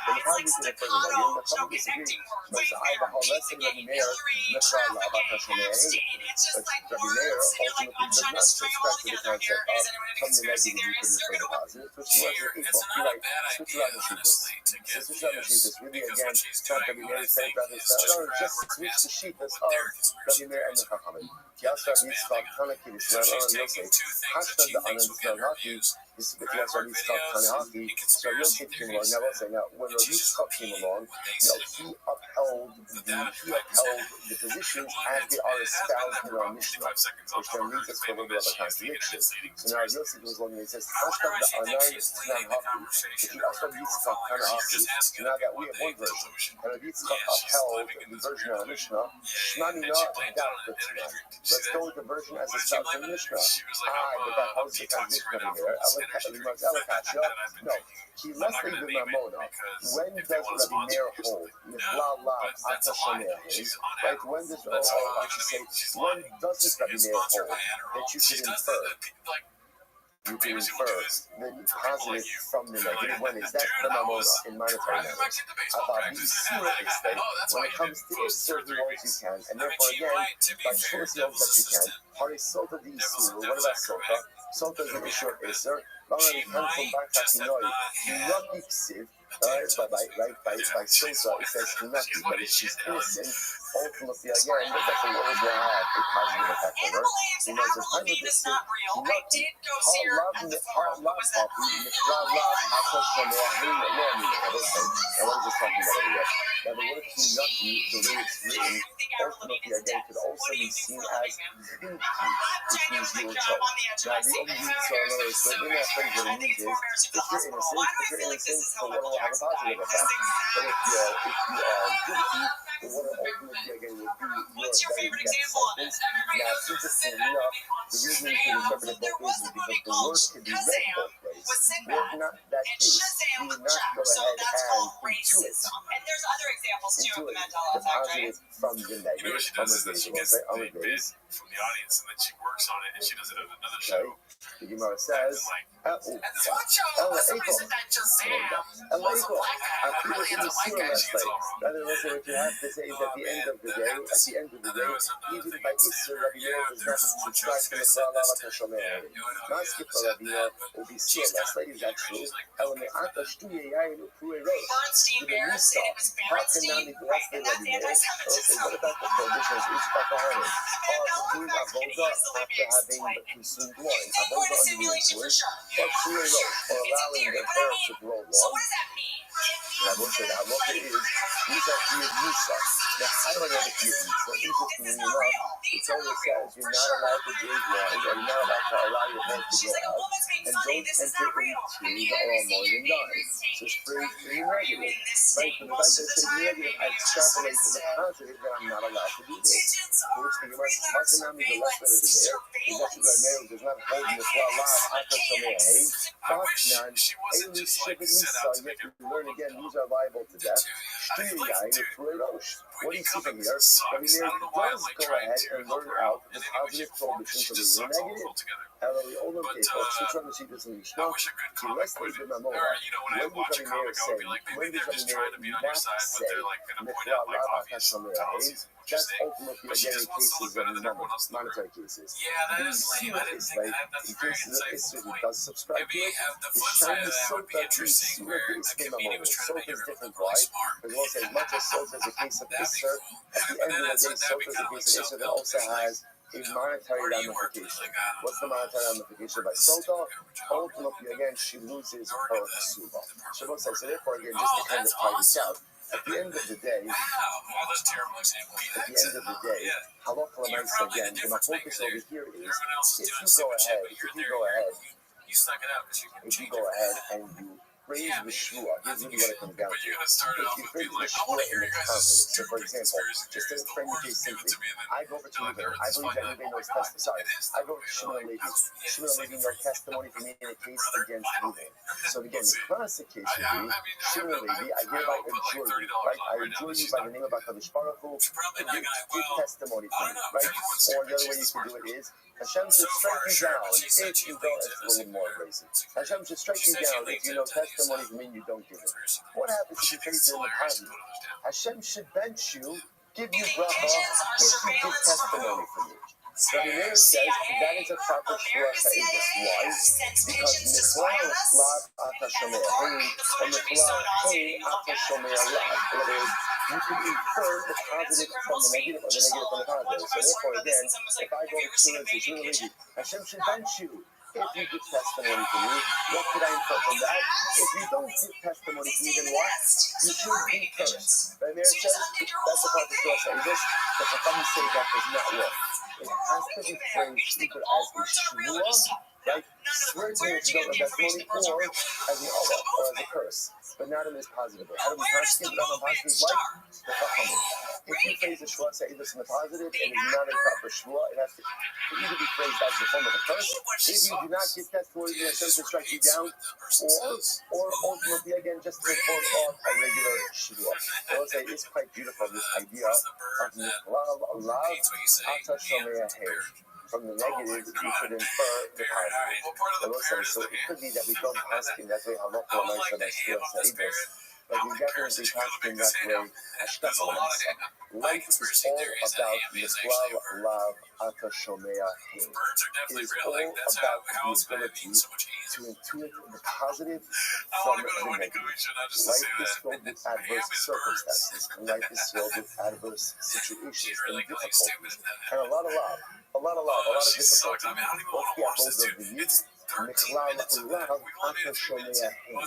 From the positive you could infer the negative, the Chachamim disagree. But the I, the whole lesson, Rabbi Meir, nechra lav ata shomea hey. But Rabbi Meir ultimately does not subscribe to the concept of from the negative you could infer the positive, which was equal. He like switch around the sheetas. Switch around the sheetas. Really again, not Rabbi Meir saying rather just switch the sheetas of Rabbi Meir and the Chachamim. Yasar Yitzchak Tanaki Yisrael Yosef Hashtag the Anan Tanaki. This is the Yasar Yitzchak Tanaki. So Yosef came along. Now let's say now when Rabbi Yitzchak came along, he upheld the positions as they are espoused in our Mishnah, which then leads us to a little bit of a contradiction. So now Yosef was along and he says Hashtag the Anan Tanaki. If he Hashtag Yitzchak Tanaki, now that we have one version, and Rabbi Yitzchak upheld the version of our Mishnah, Shmamina Da'at. Let's go with the version as espoused in Mishnah. But that holds the contradiction over there. No. He left the Mamona. When does Rabbi Meir hold? Right? When does, I should say, when does this Rabbi Meir hold that you can infer? You can infer the positive from the negative. When is that the Mamona in monetary matters? When it comes to certain laws you can, and therefore again, by choosing laws that you can, Hari Sota the Isur. What about Sota? Sota is an issue of Isur. By Sosa, it says nothing, but if she's innocent, ultimately again, that doesn't always have a positive effect on her. You know, the time of this thing, now the word Kinaki, the way it's written, ultimately again could also be seen as Kinki, which means you were told. Now the only use is that in that phrase what it means is if you're innocent, the water will have a positive effect. But if you are guilty, the water ultimately again would be your very next sentence. Now, interestingly enough, the reason you can interpret it both ways is because the word can be read both ways. Were not that case, you would not go ahead and intuit the positive from the negative, from the base, from the audience, and then she works on it, and she does it at another show. The Gemara says, Ella April. Rather than also what you have to say is at the end of the day, even by Isra, Rabbi Meir does not subscribe to the Klal Avata Shomea. Not skip the Rabbi Meir will be less. Ladies, that's true. Ella Me'ata Shtuye Yayin Ukruei Rosh. Even Nisa, Hakanami blessed the Rabbi Meir. Okay, what about the prohibitions? Ishpa Kahanim. Doing Avoda after having consumed wine. Avoda on the influence. Or Ukruei Rosh, or allowing their hair to grow long. And I will say that halacha is these are Kiyuv Nisa. Now, I don't know the Kiyuv Nisa. Interestingly enough, the Torah says you're not allowed to drink wine, or you're not allowed to allow your hair to grow out, and don't enter into the oral more than die. So it's pretty negative. Right? From the fact that it's negative, I extrapolate to the positive that I'm not allowed to do this. So which the Gemara says, Hakanami, the less that is there, is that the Gemara does not hold in the Torah Ata Shomei. Baknan, Eli Shevin Nisa, yet we learn again, these are liable to death. What do you see from here? Rabbi Meir does go ahead and learn out the positive prohibitions from the negative. However, the older people, switch on the sheet of the Mishnah, the less they do Mamona. When does Rabbi Meir say, when does Rabbi Meir not say, Nechla Lava Hashamei? That's ultimately again in cases of monetary cases. The Sira is right, in cases of Isra, he does subscribe to it. The Shani Sota is Sira is Mamona. Sota is different, why? Because we'll say, as much as Sota is a case of Isra, at the end of the day, Sota is a case of Isra that also has a monetary ramification. What's the monetary ramification by Sota? Ultimately, again, she loses her Suba. So therefore, again, just to kind of tie this out, at the end of the day, halakha l'maisa again, the focus over here is if you go ahead and you phrase the shvua, here's really what it comes down But to. you're gonna start it If off you with phrase being the like, I want shvua to hear in you the guys' positive, so for stupid example, conspiracy just to theories. The frame the worst case give it simply, to me, and then I go over to till Ruben, the I earth is believe fine. that Ruben Oh my knows god, testimony. it is. I go to Shimon Like, Levi. Shimon it's like Levi knows testimony for me in a case brother, against finally. Ruben. So again, Let's the see. classic case would be, Shimon Levi, I hereby put like adjure you, $30 right? on I right now. adjure That you she's by not the name gonna of HaKadosh Baruch Hu She's probably to not gonna. give Well, testimony I for don't me, know. right? Everyone's Or stupid. the other way She's you the can do smartest it one. is, Hashem So should far, strike you sure, down but she said if she you don't, leans it's a into little more abrasive. security. Hashem should strike She you said she down if leans you know into these testimony from me and you don't give it. conspiracy What theories. happens But if she you thinks phrase it's it in the hilarious to positive? put those down. Hashem should bench you, give you Moving bracha pigeons are if you give surveillance from testimony who? from me. Rabbi Meir says that is a proper shvua sa'idus. Why? Because Pigeons to spy Michlal on us? lav ata And shomea the hein, footage or would be so Michlal nauseating, hein you look ata at it shomea and lav. In other words, you can infer the Like an positive Instagram from the feed. negative or the Just negative from the saw one positive. of So us talking therefore, about this, again, and someone was if like, I have go you to ever seen a Shimon baby Levi, pigeon? Hashem should bench you. If you give testimony to me, what could I infer from that? If you don't give testimony to me, then what? You should be cursed. Rabbi Meir says that's a proper shvua sa'idus. The Chachamim say that does not work. It has to be phrased either as a shvua, right? Swear to me if you don't have testimony, or as an olah, or as a curse, but not in this positive way. How do we paskin? Not in positive like the Chachamim. If you phrase a shvua sa'idus in the positive, it is not a proper shvua. It has to either be phrased as the form of a curse. If you do not give testimony, then Hashem should strike you down, or ultimately again just in the form of a regular shvua. I will say it's quite beautiful, this idea of Michlal lav ata shomea hein. From the negative, you could infer the positive. I will say, so it could be that we don't paskin that way halacha l'maisa by shvua sa'idus, but we definitely paskin that way hashkafa l'maisa. Life is all about Michlal lav ata shomea hein. It is all about the ability to intuit the positive from the negative. Life is filled with adverse circumstances. Life is filled with adverse situations and difficulties, and a lot of difficulty. What's the apples of the yid? Michlal lav ata shomea hein. The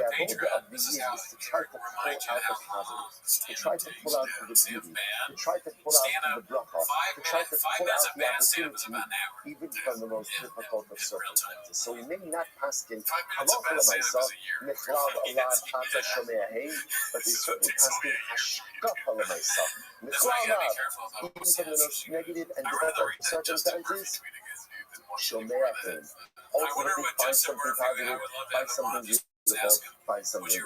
avoda of the yid is to try to pull out the positive, to try to pull out the beauty, to try to pull out the bracha, to try to pull out the opportunity, even from the most difficult of circumstances. So we may not paskin halacha l'maisa Michlal lav ata shomea hein, but they certainly paskin hashkafa l'maisa Michlal lav, even from the most negative and difficult circumstances. Shomea hein. Ultimately, find something positive, find something beautiful, find something good.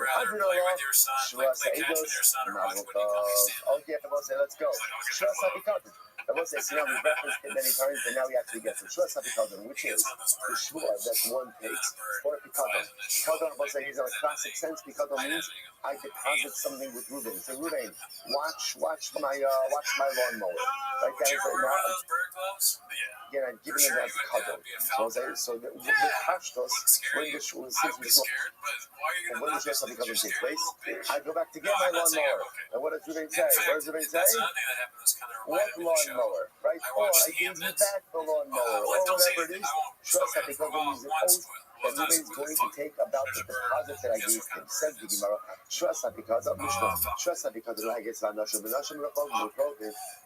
Shvua sa'idus, mazel tov. Okay, I will say, let's go. Shvua sa'idus. I will say, so now we've referenced it many times, but now we actually get to Shvua sa'idus, which is the shvua that one takes for pikadon. Pikadon, I will say, is in a classic sense. Pikadon means I deposit something with Ruben. So Ruben, watch my lawnmower. Right? That is now. Again, I'm giving him that kadon. So the pashtos, when the shvua pikadon takes place, I go back to get my lawnmower. And what does Ruben say? What does Ruben say? What lawnmower, right? Or I gave you back the lawnmower, or whatever it is. Trust that because of his oath that Ruben is going to take about the deposit that I gave him. Says the Gemara. Trust that because of Mishnah. Trust that because of I guess Nashim Rechov.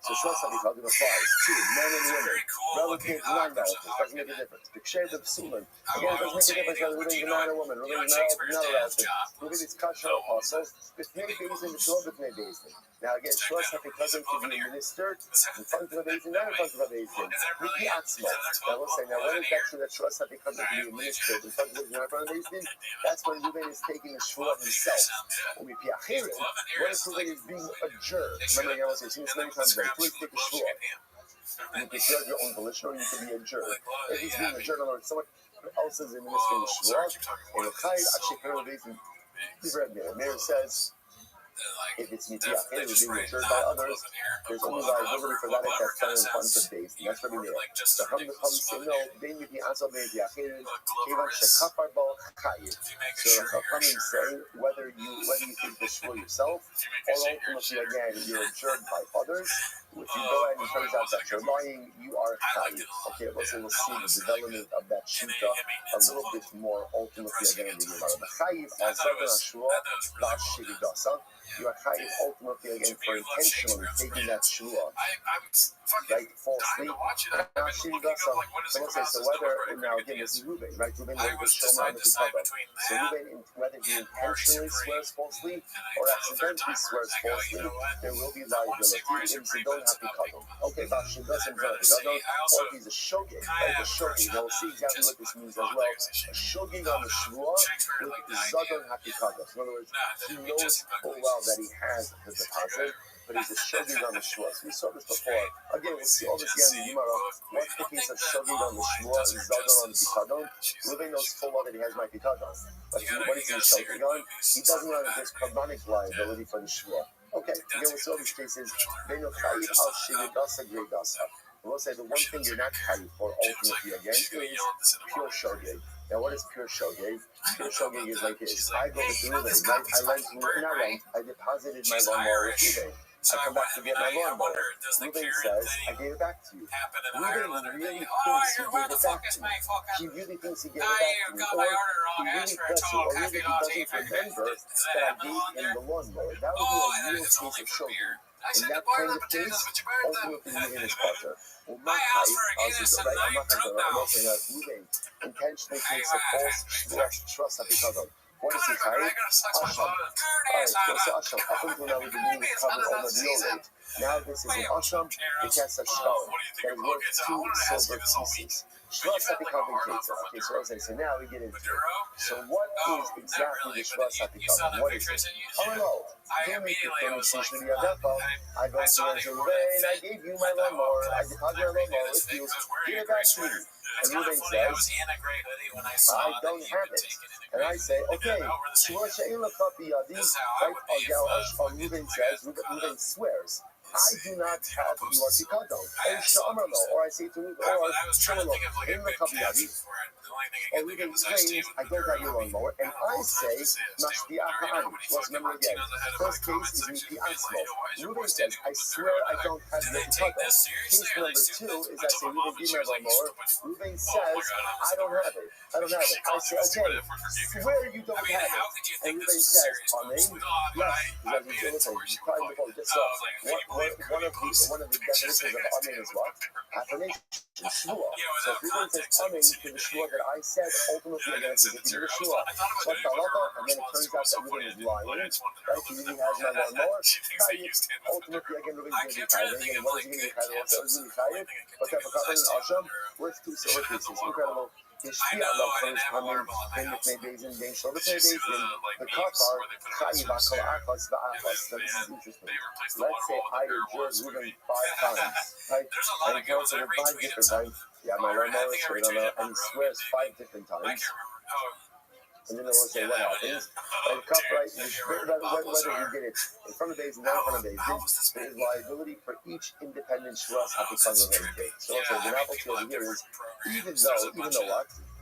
So trust that because it applies to men and women, relatives, non-relatives. Doesn't make a difference. Picture the psulim. Again, it doesn't make a difference whether Ruben is a man or woman. Ruben is not a relative. Ruben is kasher apostle. With many days in the shul, with many days in. Now again, trust that because it can be administered in front of a basin, not in front of a basin. Miki atzmo. Now we'll say, now when is that true that trust that because it can be administered in front of a basin, not in front of a basin? That's when Ruben is taking a shvua himself. When if Ruben is being a jerk, remember I was saying this many times, like, please take a shvua. You can serve your own volition, or you can be a jerk. If he's being a jerk, or someone else is administering the shvua, and the chayv actually kind of the Meir says, if it's mitiach, it is being insured by others, there's only liability for that if that's done in front of base. And that's what we mean. The Chachamim say, no, they mitiach, they mitiach, even shekafar bo chayiv. So the Chachamim say, whether you think the shvua yourself, or ultimately, again, you're insured by others, If you go ahead and it turns out that you're lying, you are chayiv. Okay, we'll see the development of that shita a little bit more ultimately again in the Gemara. The chayiv al zagan hashua v'ashivigasa. You are chayiv ultimately again for intentionally taking that shua, right, falsely. V'ashivigasa. So let's say, so whether now again this is Reuben, right? Reuben was shomer on the Chicago. So Reuben, whether he intentionally swears falsely or accidentally swears falsely, there will be liability. If you don't have to cover. Okay, Bashin doesn't know. Or if he's a shogeg, right? A shogeg. Now we'll see exactly what this means as well. A shogeg on the shvua with zadon hakikados. In other words, he knows full well that he has the deposit, but he's a shogeg on the shvua. So we saw this before. Again, we'll see all this again in the Gemara. What's the case of shogeg on the shvua, zadon on the pikadon? Reuben knows full well that he has my pikadon. But what is he shogeg on? He doesn't know that there's carbonic liability for the shvua. Okay, again, we'll see all these cases. We'll say the one thing you're not chayiv for ultimately again is pure shogeg. Now, what is pure shogeg? Pure shogeg is like this. I go to Reuben, right? I deposited my lawnmower with Reuben. I come back to get my lawnmower. Reuben says, I gave it back to you. Reuben really thinks he gave it back to me. He really thinks he gave it back to me. Or he really doesn't, or maybe he doesn't remember that I gave him the lawnmower. That would be a real case of shogeg. In that kind of case, ultimately Reuben is partner. Well, my I'm not going to say that Reuben intentionally takes a false trust because of. What is he chayiv? Asham. Alright, so Asham. Up until now we've been doing this cover on the deal rate. Now this is an Asham, it has a shell that is worth 2 silver pieces. Shvas HaPikadon. Okay, so now we get into it. So what is exactly the Shvas HaPikadon? What is it? Oh no. Don't make it for me, Shishni Yadafa. I go to Reuben, I gave you my lawnmower. I deposited my lawnmower with you. Give it back to me. And Reuben says, I don't have it. And I say, okay, Reuben swears, I do not have your pikadon. Or I say to Reuben, or Reuben claims, I don't have your lawnmower. And I say, let's remember again. First case is Mipi Asmo. Reuben says, I swear I don't have your pikadon. Case number 2 is I say, Reuben, give me my lawnmower. Reuben says, I don't have it. I say, okay, swear you don't have it. And Reuben says, Amen. Yes, because we say, listen, you probably just saw one of the definitions of Amen is what? Affirmation. Shua. So if Reuben says Amen to the Shua that I said, ultimately I'm going to give you the Shua. But and then it turns out that Reuben is lying. Right? He really has my lawnmower. Ultimately, again, Reuben's going to be chayiv. Again, what is he going to be chayiv? What's going to be chayiv? What's that for Kaplan and Asham? Worth 2 silver pieces. Incredible. Ishti Allah first coming, then with maybe in being short of maybe the kafar, chayiv akal achas v'achas. This is interesting. Let's say I observe Reuben 5 times, right? And he tells him 5 different times, yeah, my lawnmower is straight on that, and he swears 5 different times. And then they will say what happens. And cup right, whether you get it in front of days and not in front of days, there is liability for each independent shras HaPikadon that he takes. So the novelty over here is,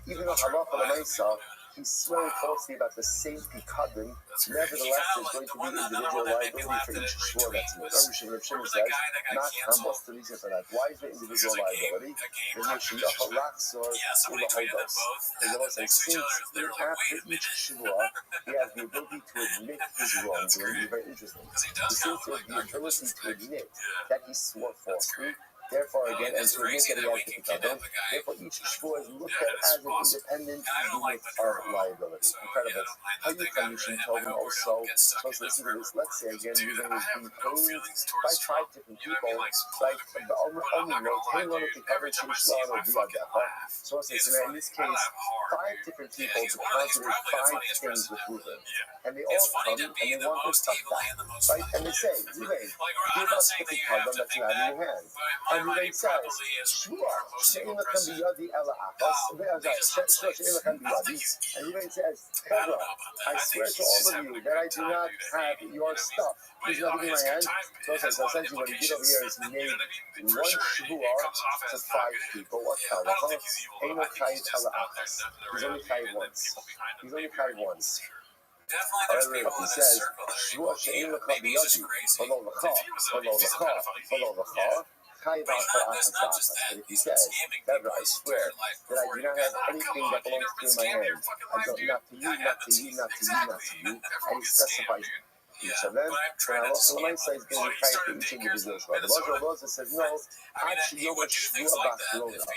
even though halacha l'maisa, he's swearing falsely about the same pikadon, nevertheless there's going to be individual liability for each shvur that's in it. Rabbi Shimon says, not what's the reason for that? Why is there individual liability? There's no shiyach raks or ulahodos. Because the Lord says, since after each shvur, he has the ability to admit his wrongdoing. It's very interesting. Since he has the ability to admit that he swore falsely, therefore, again, and to admit that he has the pikadon, therefore each shvur is looked at as an independent unit of liability. Incredible. How you commission told him also, so listen to this, let's say again, Reuben is being paid by 5 different people, like the only note, hey, look at the coverage in Shlan or Diadafa. So in this case, 5 different people deposited 5 things with Reuben. And they all come and they want their stuff back. Right? And they say, Reuben, give us the pikadon that you have in your hand. And Reuben says, sure, she'en lechem biyadi ela achas. And Reuben says, Chevra, I swear to all of you that I do not have your stuff. There's nothing in my hand. So essentially what he did over here is he made 1 shvuah to 5 people. What halacha? Eino chayiv ela achas. He's only chayiv once. Definitely, there's people in his circle that are evil. Maybe he's just crazy. Hello, If he was a pedophile, but it's not just that. He's been scamming people his entire life that I before do he not got have come anything on, that you belongs never been to my scammed in hand. your fucking I life, don't, dude? not to you, I not have to the you, teeth. not to you, not Exactly. to you. Everyone And he gets scammed, specifies dude. each Yeah, of them. but I'm And trying I not to also, when I scam say others. it's So going to be he tied to started each daycares in individual. The Minnesota. Rosa says no. I mean, Actually, he you're would do things like that if that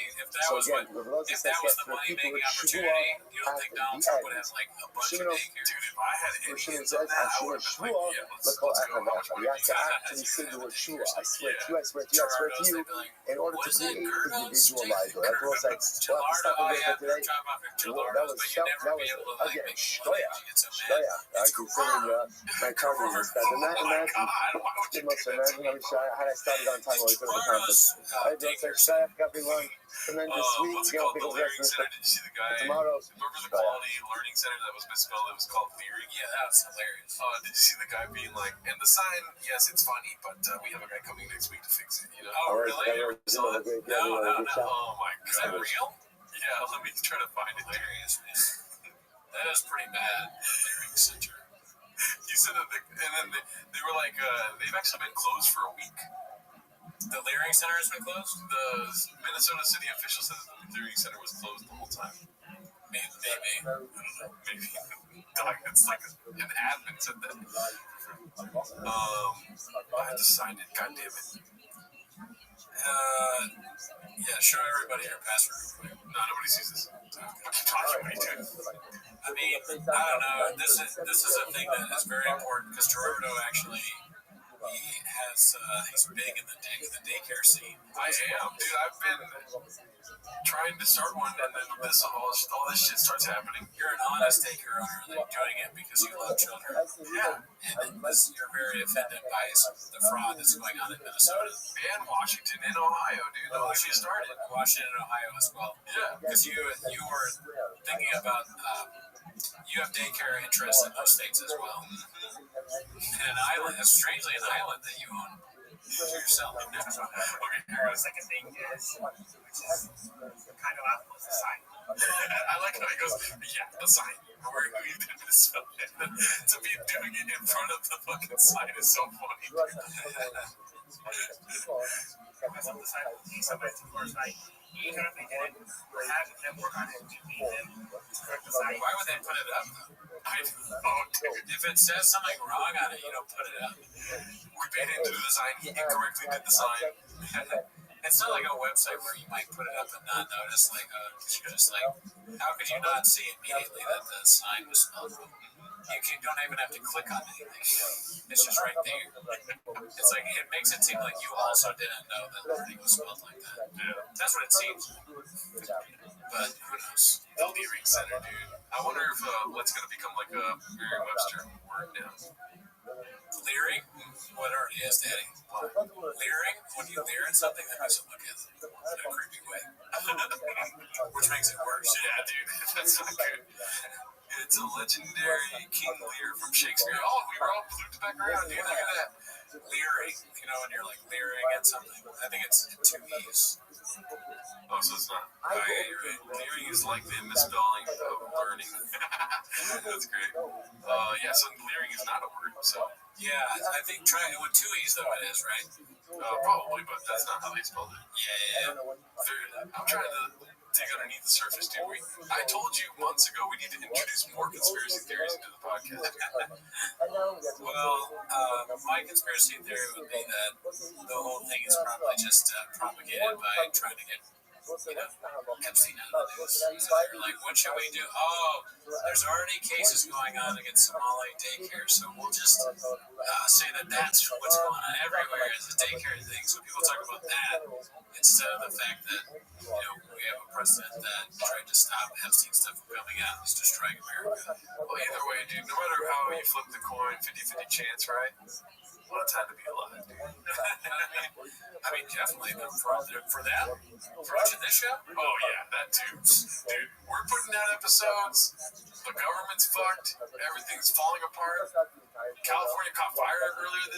so was again, what. the Rosa If says that was that the for people money-making with opportunity, you don't at think Donald the Trump would end. have like a bunch of Shimon daycares? Dude, if I had any Shimon hands says, on that, I would Shua, have been like, yeah, let's go. How much money you do have you to have? actually say the word Shua. I Yeah. swear to you, I swear to you, I swear to you. In order to create individualized, or that's all it's like, we'll have to stop a bit today. That was again, Shkoya. I considering my tardiness. I did not imagine. You must imagine how I started on time while we took the conference. I just said, Shkoya, everyone. Tremendous week. What's it You know, called? The people Learning rest Center. Did you see the guy? tomorrow. Remember the Quality Learning Center that was misspelled? It was called Leering. Yeah, that was hilarious. Did you see the guy being like, and the sign, yes, it's funny, but we have a guy coming next week to fix it. You know? Oh, really? No. Oh my god. Is that real? Yeah, let me try to find it. Hilarious, man. That is pretty bad. Leering Center. He said that, and then they were like, they've actually been closed for a week. The Leering Center has been closed? The Minnesota City official says the Leering Center was closed the whole time. Maybe. I don't know. Maybe. It's like an admin said that. I had to sign it. God damn it. Yeah, show everybody your password real quick. No, nobody sees this. What are you doing? I mean, I don't know. This is a thing that is very important because Gerardo actually... he's big in the daycare scene. I am, dude. I've been trying to start one, and then all this shit starts happening. You're an honest daycare owner, and you're doing it because you love children. Yeah, and you're very offended by the fraud that's going on in Minnesota and Washington and Ohio, dude. Those you started Washington and Ohio as well. Yeah, because you were thinking about. You have daycare interests in those states as well. And an island, strangely an island that you own yourself. Okay, here goes. Second daycare, which is kind of out of the sign. I like how he goes, yeah, the sign. We've been misspelled it. To be doing it in front of the fucking sign is so funny. Why would they put it up? If it says something wrong on it, you don't put it up. We paid into the design. He incorrectly did the sign. It's not like a website where you might put it up and not notice. Like, how could you not see immediately that the sign was spelled wrong? You don't even have to click on anything. It's just right there. It's like, it makes it seem like you also didn't know that learning was spelled like that. Yeah. That's what it seems. But who knows? The Leering Center, dude. I wonder if what's going to become like a Merriam-Webster word now. Leering? What already is, Daddy? Leering? When you leer at something, that makes it look in a creepy way. Which makes it worse. Yeah, dude. That's not good. It's a legendary King Lear from Shakespeare. Oh, we were all looped back around, dude. Look at that. Leering. You know, when you're like leering at something. I think it's 2 E's. Oh, so it's not. Oh, yeah, you're right. Leering is like the misspelling of learning. That's great. Yeah, so leering is not a word, so. Yeah, I think with 2 E's, though, it is, right? Probably, but that's not how they spelled it. Yeah. I'm trying to dig underneath the surface, dude. I told you months ago we need to introduce more conspiracy theories into the podcast. Well, my conspiracy theory would be that the whole thing is probably just propagated by trying to get, Epstein out of the news. So they're like, what should we do? Oh, there's already cases going on against Somali daycare, so we'll just say that's what's going on everywhere is the daycare thing. So people talk about that instead of the fact that, we have a president that tried to stop Epstein stuff from coming out. He's destroying America. Well, either way, dude, no matter how you flip the coin, 50-50 chance, right? What a time to be alive, dude. I mean, definitely. For them? For watching this show? Oh, yeah, that too. Dude, we're putting out episodes. The government's fucked. Everything's falling apart. California caught fire earlier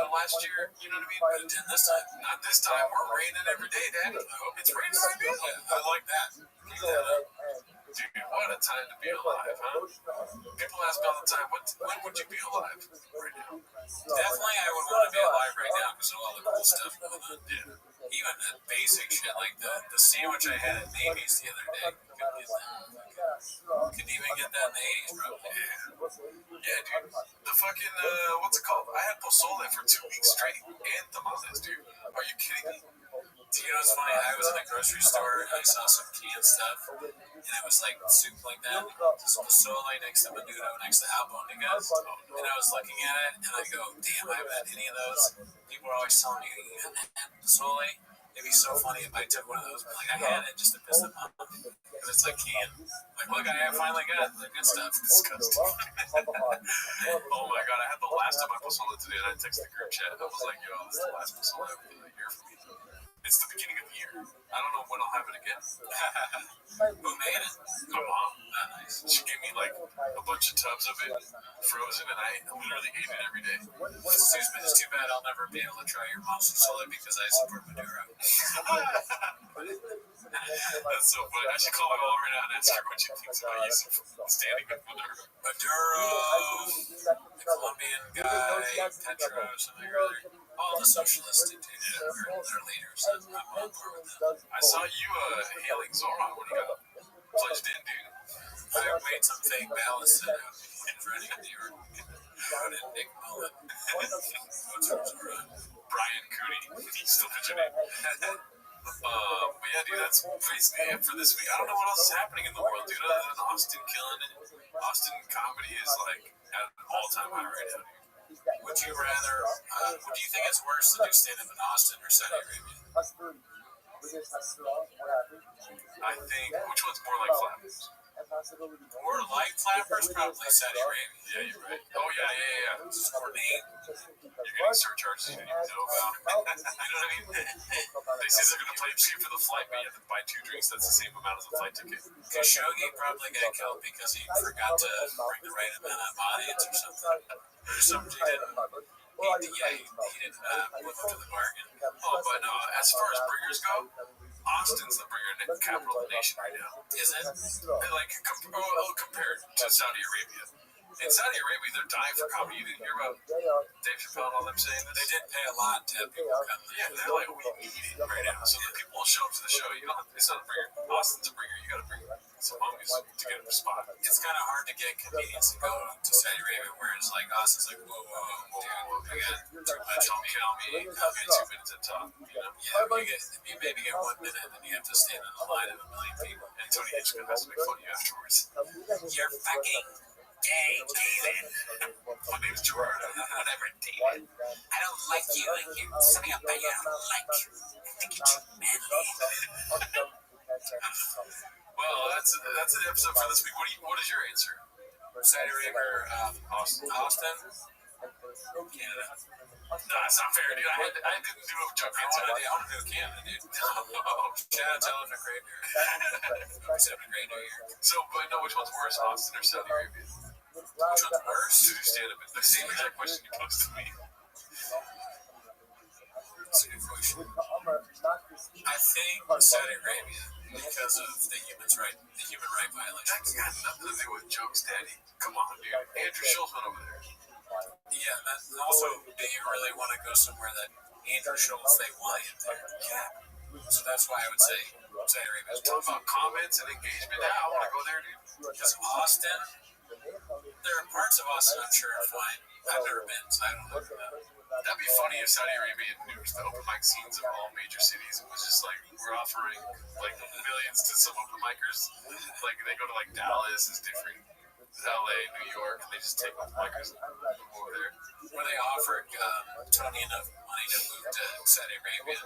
last year. You know what I mean? But it didn't this time. Not this time. We're raining every day, Daddy. It's raining right now. I like that. Dude, what a time to be alive, huh? People ask me all the time, when would you be alive right now? Definitely, I would want to be alive right now because of all the cool stuff going on. Yeah. Even the basic shit, like the sandwich I had at Macy's the other day. Couldn't even get that in the 80s, probably. Yeah, dude. The fucking, what's it called? I had pozole for 2 weeks straight and tamales, dude. Are you kidding me? Do you know what's funny? I was in a grocery store and I saw some canned stuff, and it was like soup like that. Just pozole next to menudo, next to albondigas. And I was looking at it, and I go, damn, I haven't had any of those. People are always telling me, you haven't had pozole? It'd be so funny if I took one of those, but like I had it just to piss them off. Because it's like canned. Like, look, I finally got the good stuff. It's disgusting. Oh my god, I had the last of my pozole today, and I texted the group chat. I was like, yo, this is the last pozole of the year for me. It's the beginning of the year. I don't know when I'll have it again. Who made it? My mom. Nice. She gave me like a bunch of tubs of it, frozen, and I literally ate it every day. It's too bad I'll never be able to try your mom's pozole because I support Maduro. That's so funny. I should call my mom right now and ask her what she thinks about you standing with Maduro. Maduro, the Colombian guy, Petro, something or other. All the socialist dictators are leaders. I'm on board with them. I saw you hailing Zoran when he got pledged in, dude. I made some fake ballots in front of New York. Out in Nick Mullen. What's her Zoran? Brian Cooney. He's still pitching it. But yeah, dude, that's basically it for this week. I don't know what else is happening in the world, dude, other than Austin killing it. Austin comedy is like at an all-time high right now, dude. Would you rather, do you think it's worse to do stand-up in Austin or Saudi Arabia? I think, which one's more like flappers? More like flappers? Probably Saudi Arabia. Yeah, you're right. Oh, yeah. This is ornate. You're getting surcharges you didn't even know about. You know what I mean? They say they're going to play cheap for the flight, but you have to buy 2 drinks. That's the same amount as a flight ticket. Khashoggi probably got killed because he forgot to bring the right amount of audience or something. Or something he didn't. He didn't live up to the bargain. Oh, but as far as burgers go, Austin's the burger capital of the nation right now. Is it? Like, compared to Saudi Arabia. In Saudi Arabia, they're dying for comedy. You didn't hear about Dave Chappelle and all them saying that? They did pay a lot to have people come. Yeah, they're like, we need it right now. So the people will show up to the show. You don't have to, it's not a bringer. Austin's a bringer. You got to bring some homies to get them a spot. It's kind of hard to get comedians to go to Saudi Arabia, whereas like Austin's like, whoa, dude, I got too much. Don't kill me. I'll get 2 minutes at top. You know? Yeah, you maybe get 1 minute, and you have to stand in a line of 1 million people. And Tony Hitchcock has to make fun of you afterwards. You're fucking gay, David. My name's Gerard. Whatever, David. I don't like you. You're something about you I don't like. I think you're too manly. Well, that's an episode for this week. What is your answer? Saudi Arabia or Austin? Canada. No, that's not fair, dude. I didn't do a joke answer. I want to do Canada, dude. Shout out to Elephant Great Beer. He's having a great New Year. So, but no, which one's worse, Austin or Saudi Arabia? Which one's worse? Did you stand up? The same exact question you posed to me. That's a good question. I think Saudi Arabia because of the human right violation. That's got nothing to do with jokes, Daddy. Come on, dude. Andrew Schultz went over there. Yeah, and also, do you really want to go somewhere that Andrew Schultz they want you there? Yeah. So that's why I would say Saudi Arabia. Talk about comments and engagement. Yeah, I want to go there, dude. Because Austin, there are parts of Austin I'm sure are fine. I've never been, so I don't know about it. That'd be funny if Saudi Arabia nuked the open mic scenes of all major cities. It was just like, we're offering like millions to some open micers. Like they go to like Dallas is different, LA, New York, and they just take open micers and move them over there. Where they offered Tony enough money to move to Saudi Arabia.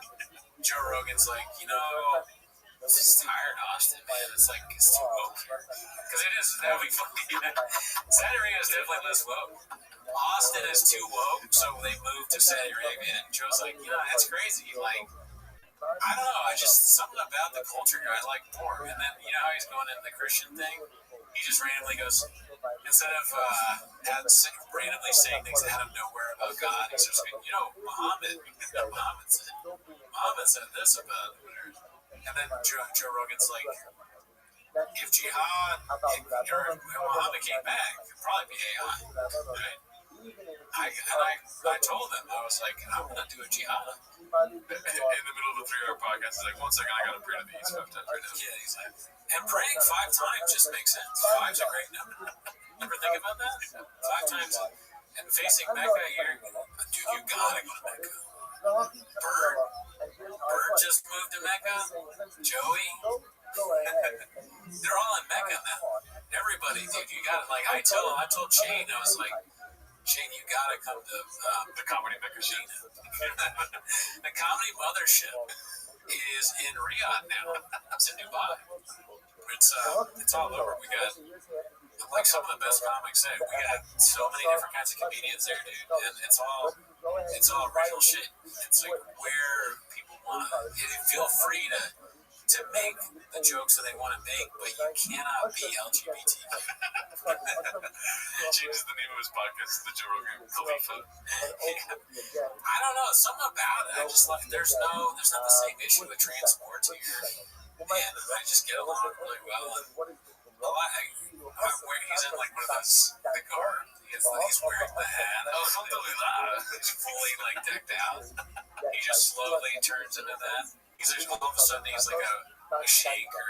Joe Rogan's like, I'm just tired of Austin, man. It's like, it's too woke here. Because it is, that would be funny. Saudi Arabia is definitely less woke. Austin is too woke, so they moved to Saudi Arabia. And Joe's like, that's crazy. Like, I don't know. Something about the culture I like more. And then, how he's going into the Christian thing? He just randomly goes, instead of randomly saying things out of nowhere about God, he's just going, Muhammad said this about it. And then Joe Rogan's like, if jihad, or Muhammad came back, it'd probably be AI. Right? I told him, I was like, I'm going to do a jihad. In the middle of a 3-hour podcast, he's like, 1 second, I got to pray to these 5 times right now. Yeah, he's like, and praying 5 times just makes sense. 5's a great number. Ever think about that? 5 times. And facing Mecca here, dude, you gotta go to Mecca. Bird just moved to Mecca. Joey, they're all in Mecca now. Everybody, dude, you gotta, like, I told Shane, I was like, Shane, you gotta come to the comedy Mecca. Shane, the comedy mothership is in Riyadh now. It's in Dubai. It's all over. We got, like, some of the best comics there. We got so many different kinds of comedians there, dude, and it's all real shit. It's like where people want to feel free to make the jokes that they want to make, but you cannot be LGBT. Changes the name of his podcast to the Joe Rogan Khalifa. I don't know, something about it. I just like there's not the same issue with trans sports here, and I just get along really well. And he's in like one of those the guard. He's wearing the hat. He's fully like decked out. He just slowly turns into that. All of a sudden he's like a sheikh or